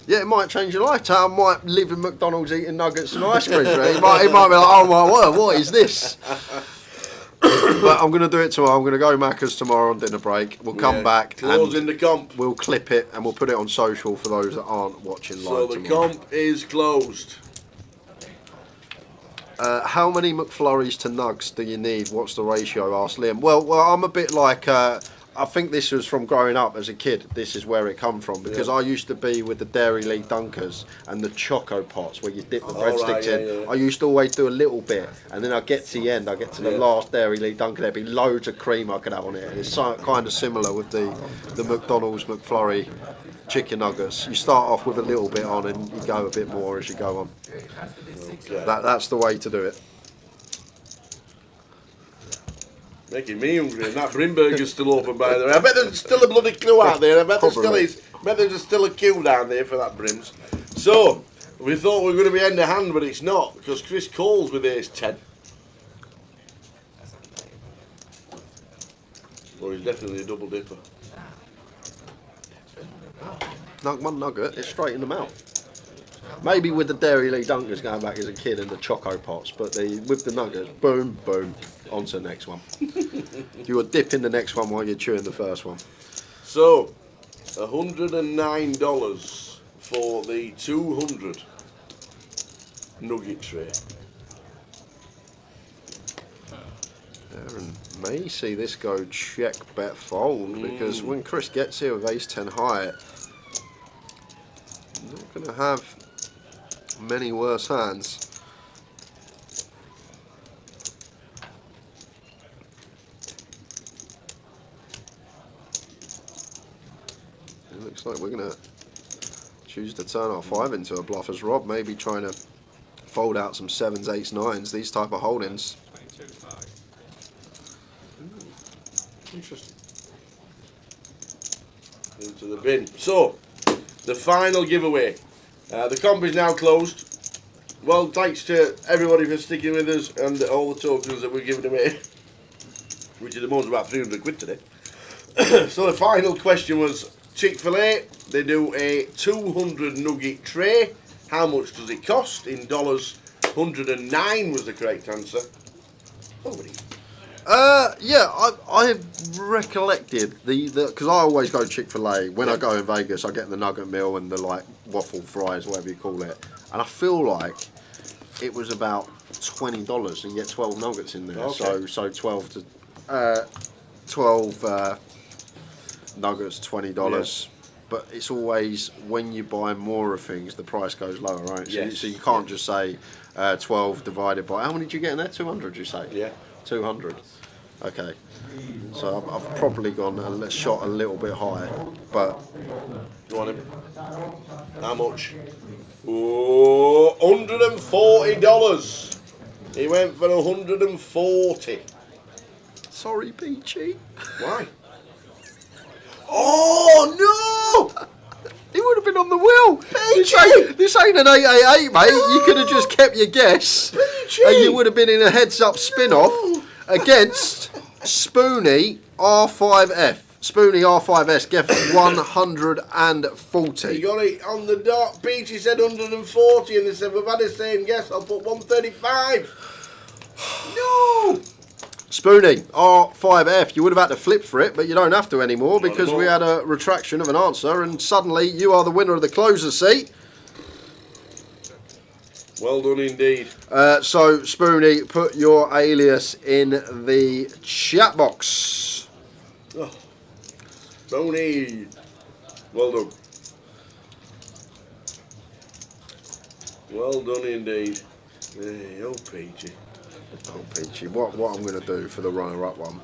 Yeah, it might change your life. Tom might live in McDonald's eating nuggets and ice cream. He might be like, oh my word, what is this? But I'm going to do it tomorrow. I'm going to go Macca's tomorrow on dinner break. We'll come back. Closing the comp. We'll clip it and we'll put it on social for those that aren't watching live. So the comp is closed. How many McFlurries to nugs do you need? What's the ratio? Asked Liam. Well, I'm a bit like. I think this was from growing up as a kid. This is where it come from because I used to be with the Dairy League Dunkers and the Choco Pots where you dip the breadsticks in. Yeah. I used to always do a little bit, and then I get to the end. I get to the last Dairy League Dunker. There'd be loads of cream I could have on it. And it's kind of similar with the McDonald's McFlurry chicken nuggets. You start off with a little bit on, and you go a bit more as you go on. That's the way to do it. Making me hungry, and that Brim Burger's still open, by the way. I bet there's still a bloody queue out there. I bet there still is. I bet there's still a queue down there for that Brims. So, we thought we were going to be end of hand, but it's not, because Chris Cole's with ace 10. Well, he's definitely a double dipper. One nugget, it's straight in the mouth. Maybe with the Dairy League Dunkers going back as a kid and the Choco Pots, but with the nuggets, boom, boom, on to the next one. You were dipping the next one while you're chewing the first one. So, $109 for the 200 nugget tray. Aaron may see this go check, bet, fold, because when Chris gets here with ace 10 high, not going to have many worse hands. looks like we're going to choose to turn our 5 into a bluff as Rob, maybe trying to fold out some 7s, 8s, 9s, these type of holdings. Interesting. Into the bin. So, the final giveaway. The comp is now closed. Well, thanks to everybody for sticking with us and all the tokens that we're giving away, which is the most about 300 quid today. So the final question was Chick-fil-A. They do a 200 nugget tray. How much does it cost? In dollars, 109 was the correct answer. Nobody. Yeah, I recollected because I always go Chick-fil-A when I go in Vegas. I get the nugget meal and the like waffle fries, whatever you call it, and I feel like it was about $20 and you get 12 nuggets in there. Okay. So 12 nuggets, $20. Yeah. But it's always when you buy more of things, the price goes lower, right? Yes. So you can't just say 12 divided by how many did you get in there? 200, did you say? Yeah. 200. Okay, so I've probably gone a shot a little bit high, but go on in. How much? Oh, $140. He went for 140. Sorry, Peachy. Why? Oh no! He would have been on the wheel. This ain't an 888, mate. You could have just kept your guess, and you would have been in a heads-up spin-off against Spoonie R5F. Spoonie R5S gave 140. He got it on the dot. Peachy said 140, and they said we've had the same guess. I'll put 135. No. Spoonie R5F. You would have had to flip for it, but you don't have to anymore because we had a retraction of an answer, and suddenly you are the winner of the closer seat. Well done indeed. So, Spoonie, put your alias in the chat box. Oh. Spoonie. Well done. Well done indeed. Hey, oh, Peachy. Oh, Peachy. What I'm going to do for the runner-up one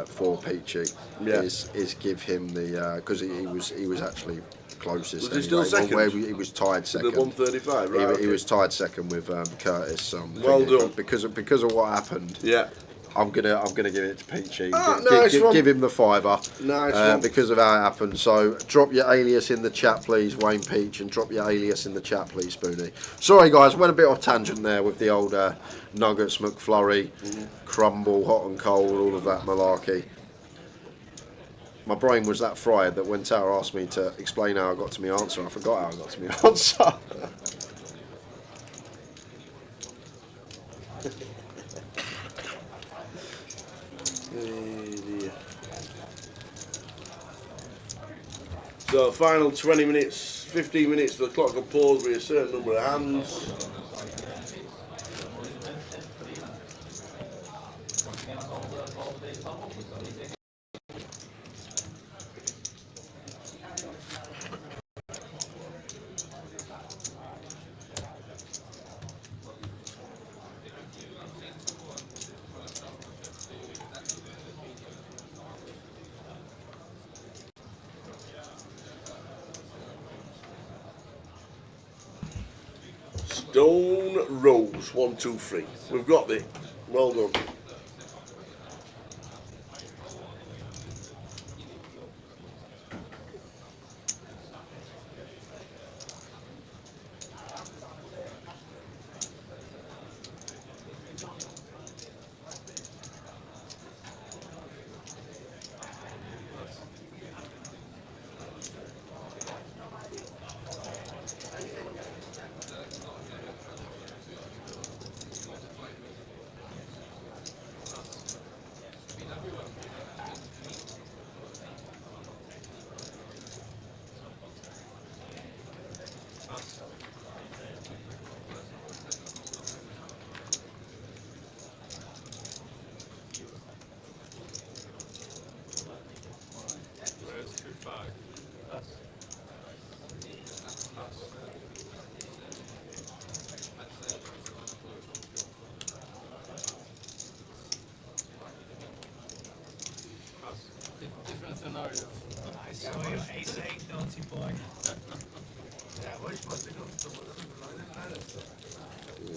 for Peachy is give him the because he was actually closest. Was he still second? He was tied second. The 135, right? He was tied second with Curtis. Well done. Because of what happened. Yeah. I'm gonna give it to Peachy. Give him the $5. Nice one. Because of how it happened. So drop your alias in the chat, please, Wayne Peach, and drop your alias in the chat, please, Spoonie. Sorry, guys, went a bit off tangent there with the old Nuggets, McFlurry, Crumble, Hot and Cold, all of that malarkey. My brain was that fried that when Tara asked me to explain how I got to my answer, I forgot how I got to my answer. So final 20 minutes, 15 minutes, the clock will pause with a certain number of hands. Stone Rose, 1, 2, 3. We've got it. Well done. Different scenario. Nice. Ace 8, naughty boy.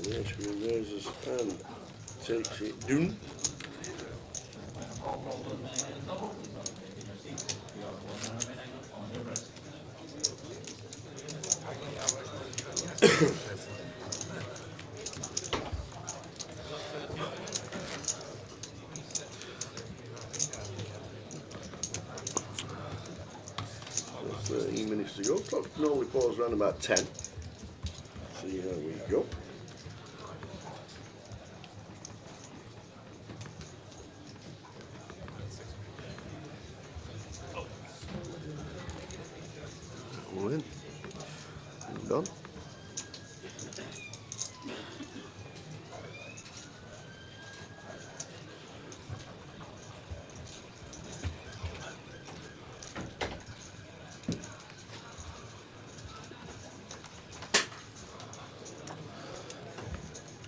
Lechner reverses and takes it down. That's 13 minutes to go. Clock normally pause around about 10. See how we go. All in. Done.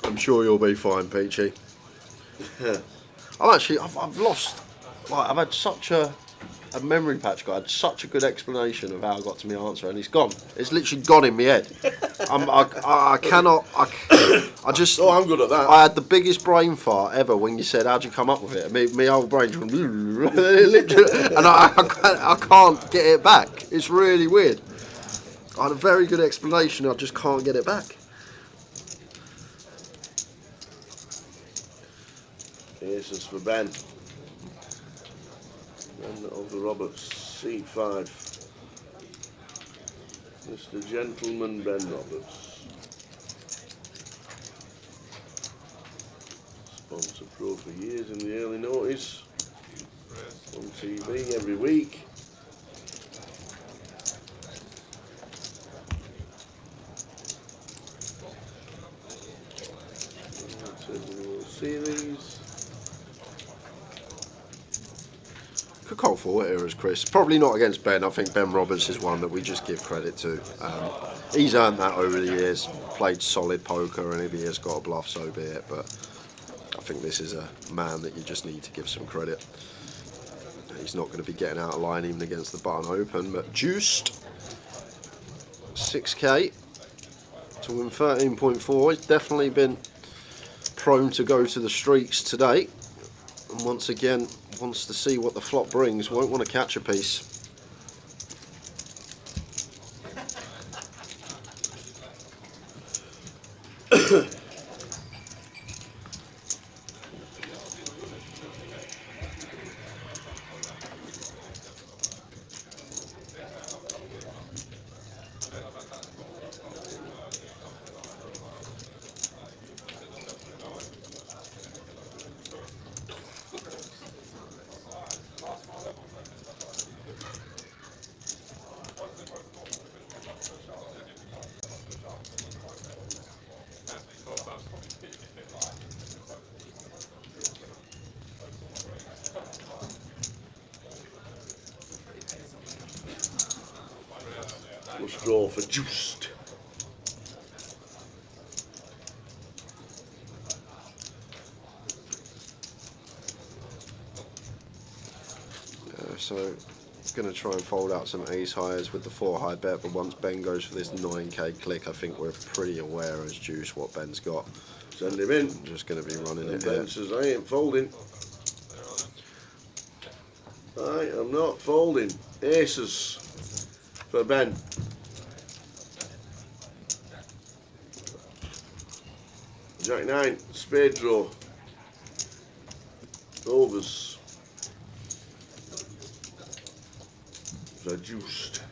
I'm sure you'll be fine, Peachy. I've lost. Like, I've had such a memory patch. I had such a good explanation of how I got to my answer, and it's gone. It's literally gone in my head. I cannot. I just. Oh, I'm good at that. I had the biggest brain fart ever when you said, "How'd you come up with it?" My old brain just went, literally, and I can't get it back. It's really weird. I had a very good explanation. I just can't get it back. Aces for Ben. Ben of the Roberts, C5. Mr. Gentleman Ben Roberts. Sponsor pro for years in the early noughties. On TV every week. Series. Could call for it here as Chris. Probably not against Ben. I think Ben Roberts is one that we just give credit to. He's earned that over the years. Played solid poker, and if he has got a bluff, so be it. But I think this is a man that you just need to give some credit. He's not going to be getting out of line even against the Button Open, but juiced 6k to win 13.4. He's definitely been prone to go to the streets today, and once again wants to see what the flop brings. Won't want to catch a piece. Let's draw for juiced. So going to try and fold out some ace highs with the 4 high bet, but once Ben goes for this 9k click, I think we're pretty aware as juice what Ben's got. Send him in. I'm just going to be running And it Ben here. says, I ain't folding. I am not folding. Aces for Ben. Jack 9, spade draw. Overs. For juiced.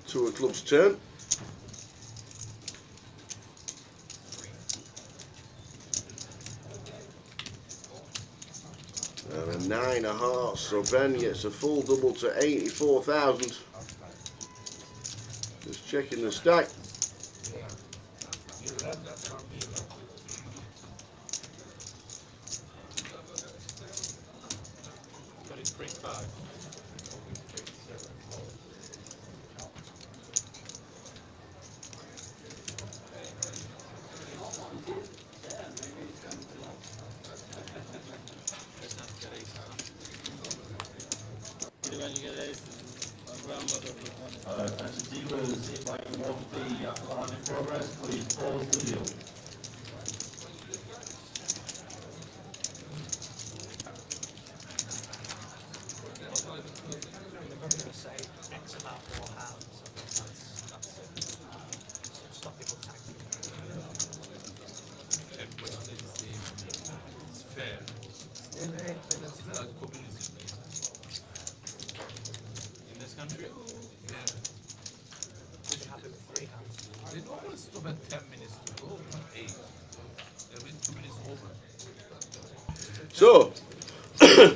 Two of clubs turn. And a 9 of hearts, so Ben gets a full double to 84,000. Just checking the stack. Attention dealers, if I can want the plan in progress, please pause the deal. I'm going to say X amount more hands. That's stop people tagging. It's fair. It's like communism. In this country? Yeah. We should have it with 3 hands. They normally stop at 10 minutes to go, not 8. They've been 2 minutes over. So,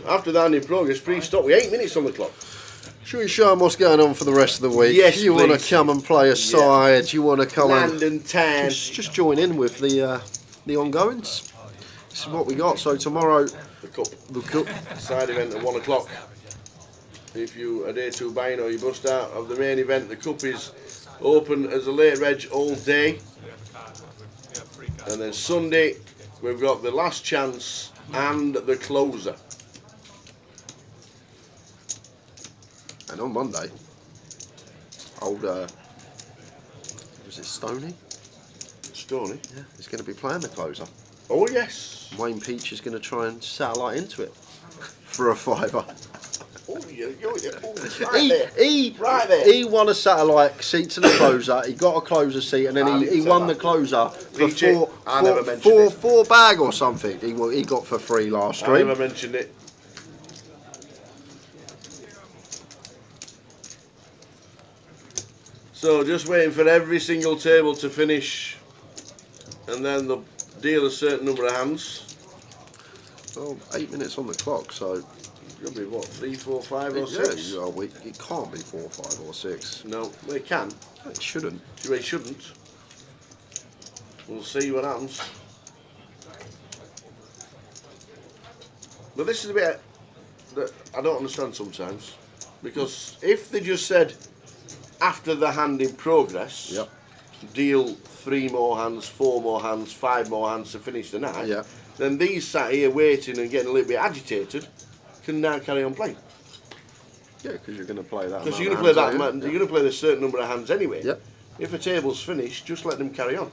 after that in progress, pre-stop with 8 minutes on the clock. Should we show them what's going on for the rest of the week? Yes, you want to please. come and play a side? You want to come London Town. just join in with the ongoings. This is what we got. So tomorrow, The cup. the cup. Side event at 1 o'clock. If you are there to buying or you bust out of the main event, the cup is open as a late reg all day. And then Sunday, we've got the last chance and the closer. And on Monday, old was it Stoney? Stoney? Yeah, he's going to be playing the closer. Oh yes. Wayne Peach is going to try and satellite into it for a £5. Oh yeah, right Right there. He won a satellite seat to the closer. He got a closer seat, and then he won the closer for four bag or something. He got for free last I stream. never mentioned it. So just waiting for every single table to finish, and then they'll deal a certain number of hands. Well, 8 minutes on the clock, so it's gonna be what, 3, 4, 5, or yeah, 6? it can't be 4, 5, or 6. No, well, it can. It shouldn't. It shouldn't. We'll see what happens. But this is a bit that I don't understand sometimes, because if they just said after the hand in progress, yep, deal 3 more hands, 4 more hands, 5 more hands to finish the night, yeah, then these sat here waiting and getting a little bit agitated can now carry on playing. Yeah, because you're going to play that. Because you're going to play that amount, you're going to play a certain number of hands anyway. Yep. If a table's finished, just let them carry on.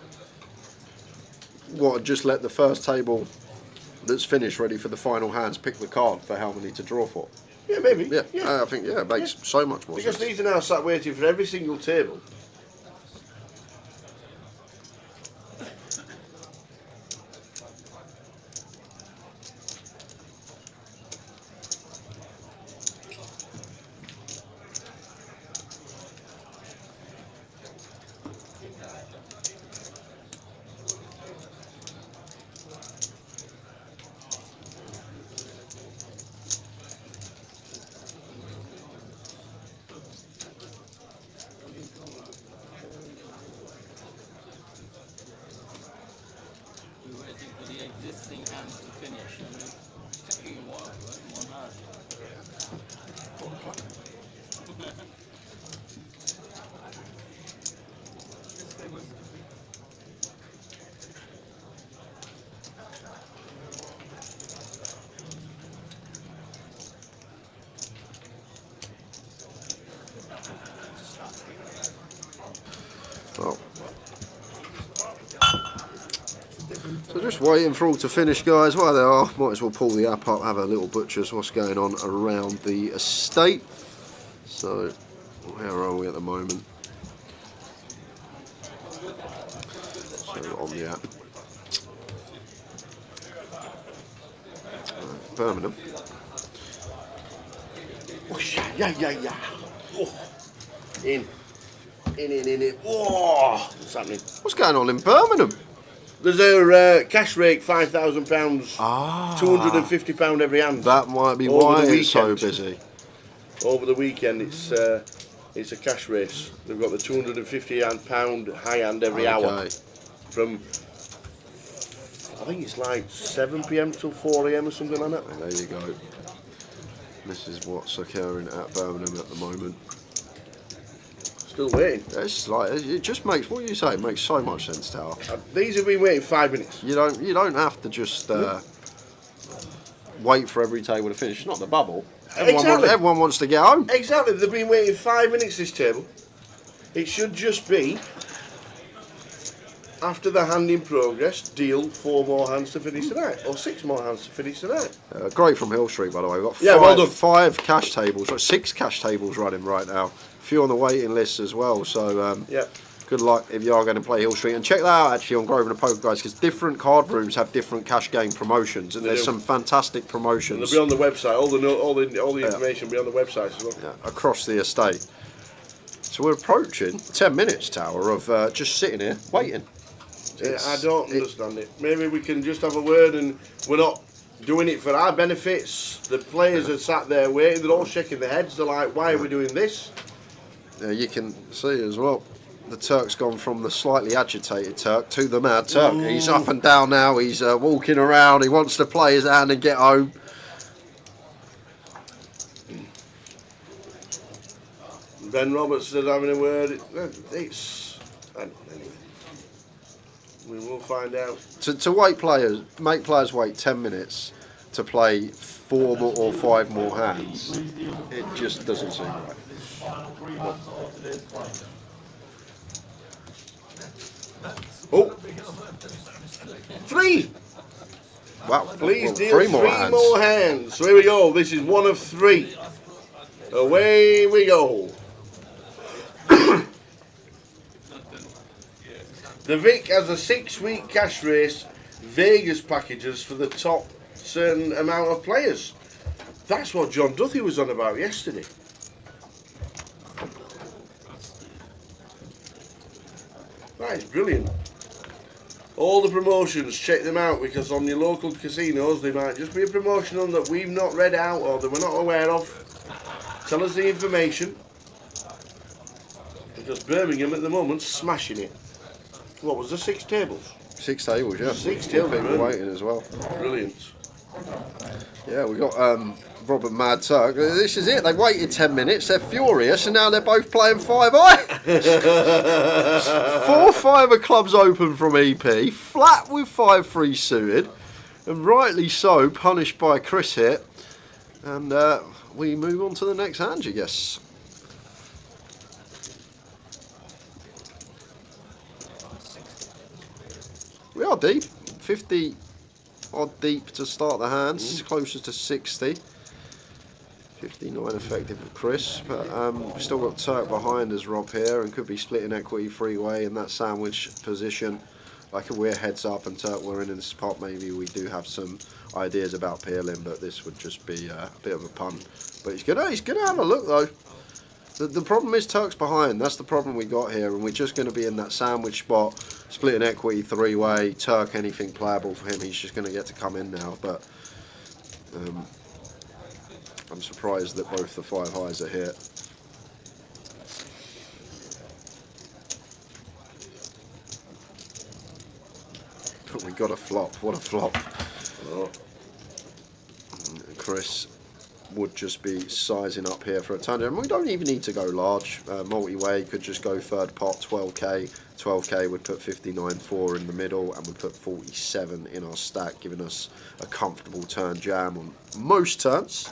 What? Just let the first table that's finished ready for the final hands pick the card for how many to draw for. Yeah, maybe. Yeah, I think it makes so much more Because sense. these are now sat waiting for every single table. We're waiting for the existing hands to finish. And it's taking a while, right? 1 hour. Well, so just waiting for all to finish, guys. While they are, might as well pull the app up, have a little butcher's what's going on around the estate. So, where are we at the moment? So, on the app. Birmingham. Oh, yeah. Oh. In. Oh, what's happening? What's going on in Birmingham? There's a cash rake, £5,000, £250 every hand. That might be Over why the it's so weekend. busy. Over the weekend, it's a cash race. They've got the £250 high hand every hour. From, I think it's like 7 PM till 4 AM or something like that. There you go. This is what's occurring at Birmingham at the moment. Still waiting. It's like it just makes what you say. It makes so much sense, Tower. These have been waiting 5 minutes. You don't have to just wait for every table to finish. It's not the bubble. Everyone wants to get home. Exactly. They've been waiting 5 minutes this table. It should just be, after the hand in progress, deal 4 more hands to finish tonight, or 6 more hands to finish tonight. Great from Hill Street, by the way. We've got well done. 5 cash tables, 6 cash tables running right now. A few on the waiting list as well. So good luck if you are going to play Hill Street. And check that out actually on Grosvenor Poker Guys, because different card rooms have different cash game promotions, and there's some fantastic promotions. And they'll be on the website. All the information will be on the website as well. Yeah, across the estate. So we're approaching 10 minutes, Tower, of just sitting here waiting. Yeah, I don't understand it. Maybe we can just have a word, and we're not doing it for our benefits. The players are sat there waiting. They're all shaking their heads. They're like, why are we doing this? Yeah, you can see as well. The Turk's gone from the slightly agitated Turk to the mad Turk. Ooh. He's up and down now. He's walking around. He wants to play his hand and get home. Ben Roberts said having a word. It's anyway. We will find out. To make players wait 10 minutes to play 4 more or 5 more hands, it just doesn't seem right. Oh, 3. Wow. Please Well, deal 3 more hands. So here we go. This is 1 of 3. Away we go. The Vic has a 6-week cash race, Vegas packages for the top certain amount of players. That's what John Duthie was on about yesterday. That is brilliant. All the promotions, check them out, because on your local casinos there might just be a promotion on that we've not read out or that we're not aware of. Tell us the information, because Birmingham at the moment's smashing it. What was there, 6 tables? 6 tables, yeah. 6 tables. People waiting as well. Brilliant. Yeah, we got Robert Mad Turk. This is it. They waited 10 minutes. They're furious, and now they're both playing 5-eye. 4-5 clubs open from EP, flat with 5-3 suited, and rightly so, punished by Chris here. And we move on to the next hand, I guess. We are deep, 50 odd deep to start the hands, closer to 60. 59 effective with Chris, but we've still got Turk behind us, Rob here, and could be splitting equity 3-way in that sandwich position. Like if we're heads up and Turk were in this spot, maybe we do have some ideas about peeling, but this would just be a bit of a pun. But he's gonna have a look though. The problem is Turk's behind. That's the problem we got here, and we're just going to be in that sandwich spot, splitting equity 3-way. Turk, anything playable for him, he's just going to get to come in now. But I'm surprised that both the 5 highs are here. But we got a flop. What a flop! Oh. Chris would just be sizing up here for a ton. And we don't even need to go large. Multi-way could just go third pot, 12k. 12k would put 59.4 in the middle, and would put 47 in our stack, giving us a comfortable turn jam on most turns.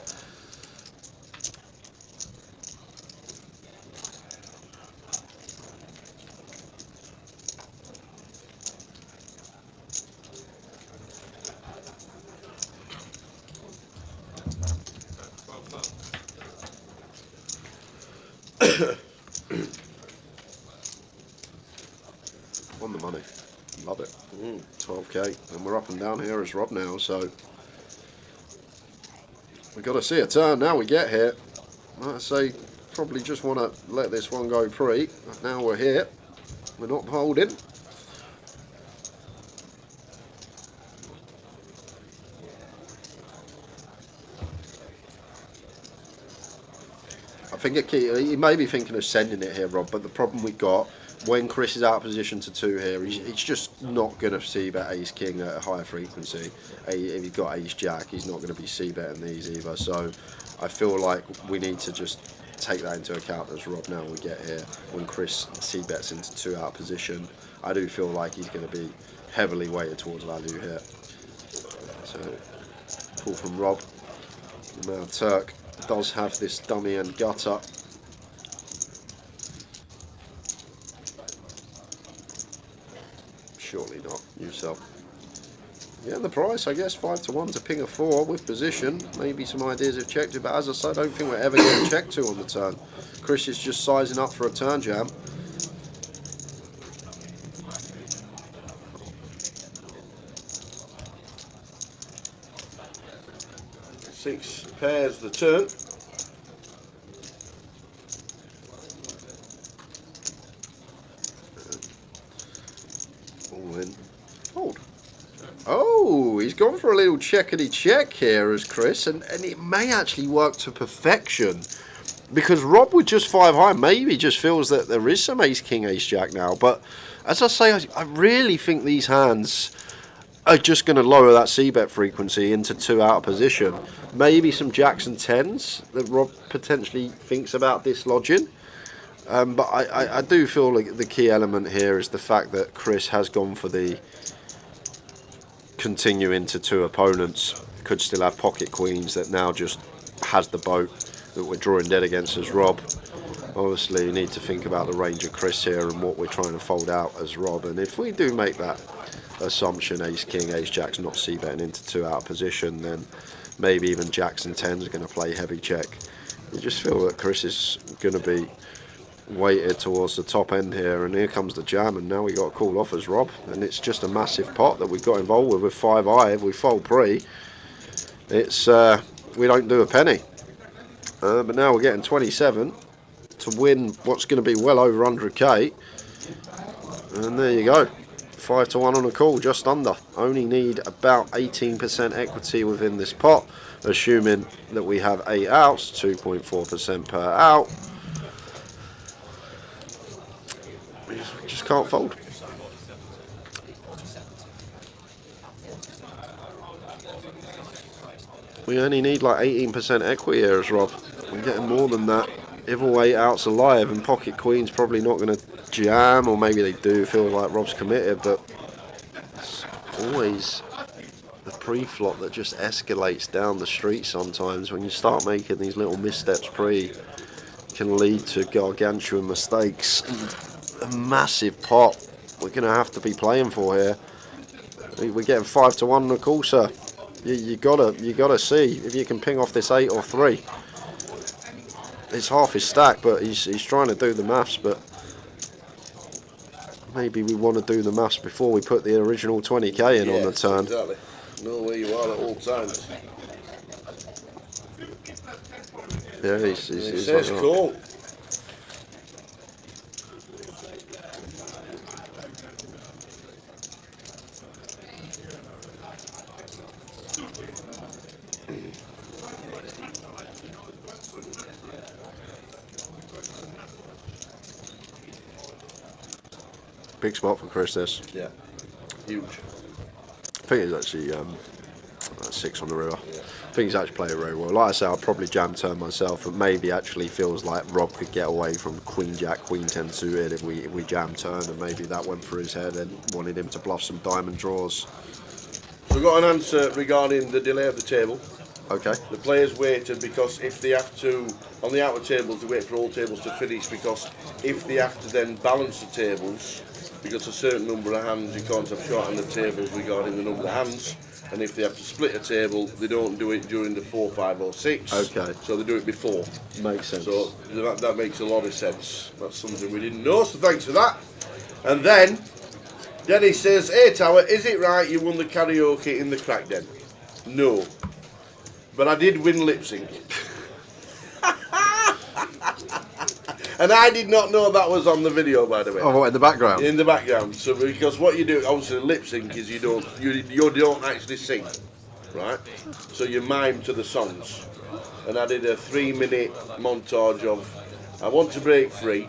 On the money, love it. 12k, and we're up and down here as Rob now, so we've got to see a turn now we get here. Like I say, probably just want to let this one go pre. Now we're here, we're not holding. I think he may be thinking of sending it here, Rob, but the problem we got, when Chris is out of position to 2 here, he's just not going to c-bet ace king at a higher frequency. If he's got ace jack, he's not going to be c-betting these either. So I feel like we need to just take that into account as Rob now we get here. When Chris c-bets into 2 out of position, I do feel like he's going to be heavily weighted towards value here. So pull from Rob. Now Turk does have this dummy and gutter. Surely not, yourself. Yeah, the price, I guess, 5 to 1 to ping a 4 with position. Maybe some ideas of check to, but as I said, I don't think we're ever getting checked to on the turn. Chris is just sizing up for a turn jam. Six pairs the turn. All in. Fold. Oh, he's gone for a little checkity check here as Chris, and it may actually work to perfection. Because Rob with just 5 high maybe just feels that there is some ace king ace jack now. But as I say, I really think these hands are just going to lower that c-bet frequency into 2 out of position. Maybe some jacks and 10s that Rob potentially thinks about dislodging. But I do feel like the key element here is the fact that Chris has gone for the continue into 2 opponents. Could still have pocket queens that now just has the boat that we're drawing dead against as Rob. Obviously you need to think about the range of Chris here and what we're trying to fold out as Rob, and if we do make that assumption ace king ace jack's not c-betting into 2 out of position, then maybe even jacks and 10s are going to play heavy check. You just feel that Chris is going to be weighted towards the top end here, and here comes the jam, and now we got to call off as Rob, and it's just a massive pot that we've got involved with 5 high. If we fold pre, it's we don't do a penny. But now we're getting 27 to win what's going to be well over 100k, and there you go, 5 to 1 on a call, just under. Only need about 18% equity within this pot, assuming that we have 8 outs, 2.4% per out. We just can't fold. We only need like 18% equity here as Rob. We're getting more than that. If all 8 outs are live, and pocket queen's probably not going to jam, or maybe they do feel like Rob's committed, but it's always the pre-flop that just escalates down the street sometimes. When you start making these little missteps pre, it can lead to gargantuan mistakes. A massive pot we're going to have to be playing for here. We're getting 5 to 1 on the call, sir. You gotta see if you can ping off this 8 or 3. It's half his stack, but he's trying to do the maths, but maybe we want to do the maths before we put the original 20k in on the turn. Exactly. Know where you are at all times. Yeah, he he's says like, cool. Big spot for Chris, this. Yeah, huge. I think he's actually 6 on the river. Yeah. I think he's actually playing very well. Like I say, I'll probably jam turn myself, but maybe actually feels like Rob could get away from Queen Jack, Queen 10 suited if we jam turn, and maybe that went through his head and wanted him to bluff some diamond draws. So we've got an answer regarding the delay of the table. Okay. The players waited because if they have to, on the outer tables, they wait for all tables to finish, because if they have to then balance the tables, because a certain number of hands, you can't have short-handed tables regarding the number of hands, and if they have to split a table, they don't do it during the 4, 5 or 6. Okay. So they do it before. Makes sense. So that makes a lot of sense. That's something we didn't know, so thanks for that. And then, Dennis says, "Hey Tower, is it right you won the karaoke in the crack den?" No. But I did win lip sync. And I did not know that was on the video, by the way. Oh, what, in the background? In the background. So because what you do, obviously lip sync is you don't actually sing, right? So you mime to the songs. And I did a 3-minute montage of "I Want to Break Free,"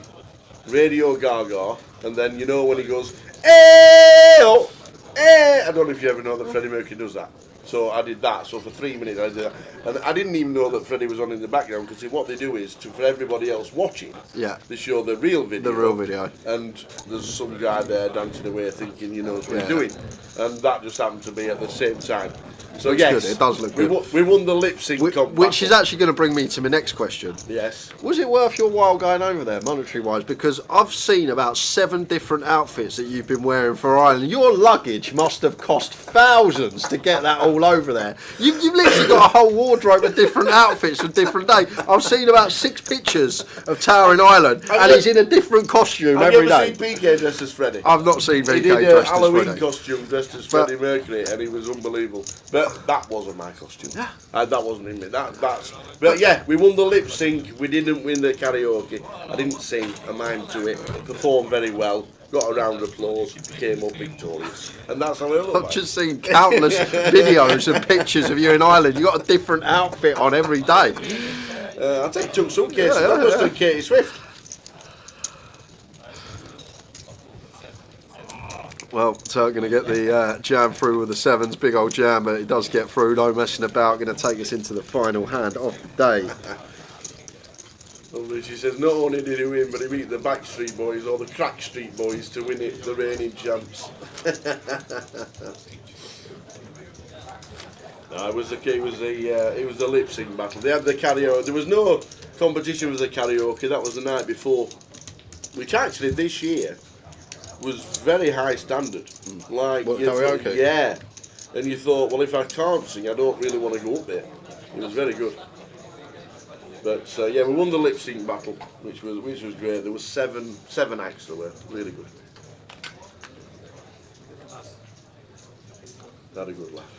Radio Gaga, and then you know when he goes, "Hey, oh, hey." I don't know if you ever know that Freddie Mercury does that. So I did that. So for 3 minutes I did that. And I didn't even know that Freddie was on in the background, because what they do is, for everybody else watching, yeah, they show the real video. The real video. And there's some guy there dancing away thinking he knows what he's doing. And that just happened to be at the same time. So looks yes, good. It does look good. We won the lip sync comp Which battle. is actually going to bring me to my next question. Yes. Was it worth your while going over there, monetary-wise? Because I've seen about 7 different outfits that you've been wearing for Ireland. Your luggage must have cost thousands to get that all over there. You've literally got a whole wardrobe of different outfits for different days. I've seen about 6 pictures of Tower in Ireland, and he's in a different costume every day. Have you ever seen PK dressed as Freddie? I've not seen PK He did a dressed as Halloween Freddie. costume dressed as Freddie Mercury, and he was unbelievable. But that wasn't my costume. That wasn't in me. But yeah, we won the lip sync. We didn't win the karaoke. I didn't sing a mime to it. Performed very well. Got a round of applause. Came up victorious, and that's how it looked. I've just seen countless videos and pictures of you in Ireland. You got a different outfit on every day. I take 2 suitcases. That must have Katie Swift. Well, so going to get the jam through with the 7s, big old jam, but it does get through, no messing about. Going to take us into the final hand of the day. Well, she says not only did he win, but he beat the Backstreet Boys or the Crack Street Boys to win it, the reigning champs. No, it was the lip sync battle. They had the karaoke. There was no competition with the karaoke. That was the night before, which actually this year was very high standard. Like karaoke? Yeah, and you thought, well, if I can't sing, I don't really want to go up there. It was very good. But yeah, we won the lip sync battle, which was great. There was seven acts that were really good. Had a good laugh.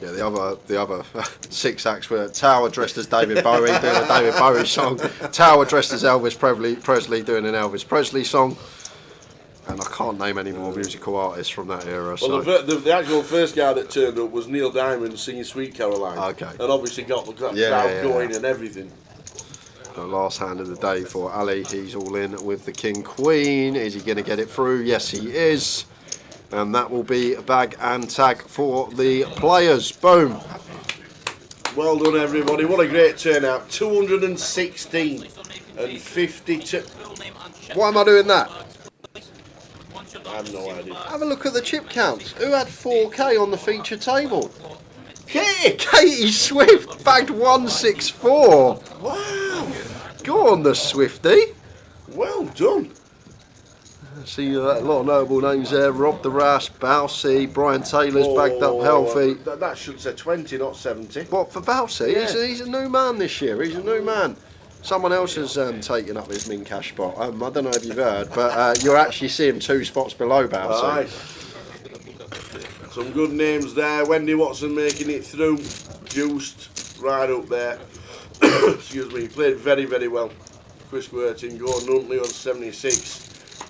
Yeah, the other 6 acts were Tower dressed as David Bowie doing a David Bowie song, Tower dressed as Elvis Presley doing an Elvis Presley song, and I can't name any more musical artists from that era. Well, the actual first guy that turned up was Neil Diamond singing Sweet Caroline. Okay. And obviously got the crowd going and everything. The last hand of the day for Ali. He's all in with the King Queen. Is he going to get it through? Yes, he is. And that will be a bag and tag for the players. Boom. Well done, everybody. What a great turnout. 216 and 52. Why am I doing that? I have no idea. Have a look at the chip counts. Who had 4K on the feature table? Katie Swift bagged 164. Wow. Go on, the Swifty. Well done. See a lot of notable names there. Rob the Ras, Bousey, Brian Taylor's bagged up healthy. That should say 20, not 70. What, for Bousey? Yeah. He's a new man this year. He's a new man. Someone else has taken up his min cash spot. I don't know if you've heard, but you're actually seeing 2 spots below Bousey. Right. Some good names there. Wendy Watson making it through. Juiced right up there. Excuse me. Played very, very well. Chris Worthing, Gordon Huntley on 76.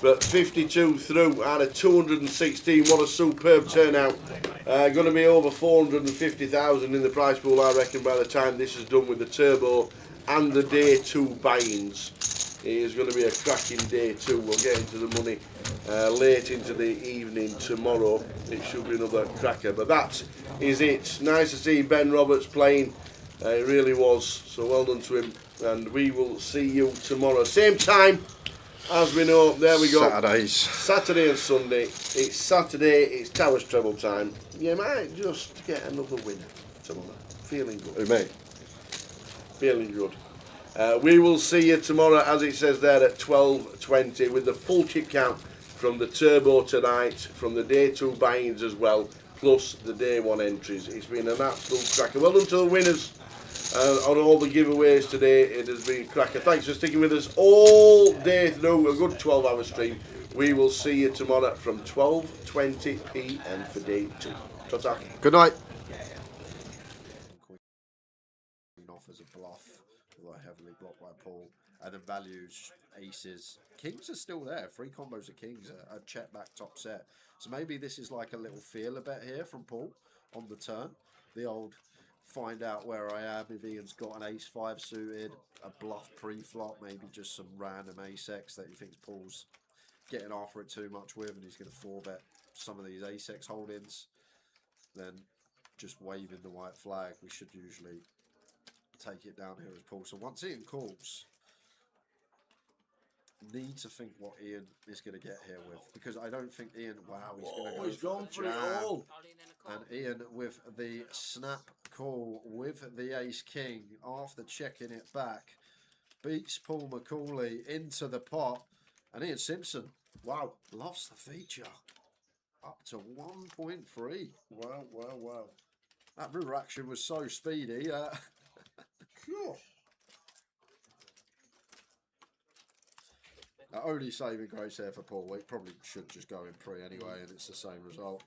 But 52 through out of 216. What a superb turnout. Going to be over 450,000 in the prize pool, I reckon, by the time this is done with the turbo and the day 2 buy-ins. It is going to be a cracking day 2. We'll get into the money late into the evening tomorrow. It should be another cracker. But that is it. Nice to see Ben Roberts playing. It really was. So well done to him. And we will see you tomorrow. Same time. As we know, there we go. Saturday and Sunday. It's Saturday, it's Towers treble time. You might just get another winner tomorrow. Feeling good. Who, me? Feeling good. We will see you tomorrow, as it says there, at 12:20 with the full chip count from the turbo tonight, from the day 2 buy-ins as well, plus the day 1 entries. It's been an absolute cracker. Well done to the winners. On all the giveaways today, it has been a cracker. Thanks for sticking with us all day through, a good 12-hour stream. We will see you tomorrow from 12:20 PM for day 2. Ta-ta. Good night. Off as a bluff, although heavily blocked by Paul. And the values, aces. Kings are still there. 3 combos of kings, a check back top set. So maybe this is like a little feeler bet here from Paul on the turn. The old find out where I am if Ian's got an ace-5 suited, a bluff pre-flop, maybe just some random ace-x that he thinks Paul's getting after it too much with, and he's going to 4-bet some of these ace-x holdings. Then just waving the white flag, we should usually take it down here as Paul. So once Ian calls, need to think what Ian is going to get here with, because I don't think Ian. Wow, he's going to go. He's gone for it jam. all. And Ian with the snap call with the ace king after checking it back beats Paul McCauley into the pot, and Ian Simpson, wow, loves the feature up to 1.3. Wow, wow, wow. That river action was so speedy. Sure. Only saving grace here for Paul. We probably should just go in pre anyway, and it's the same result.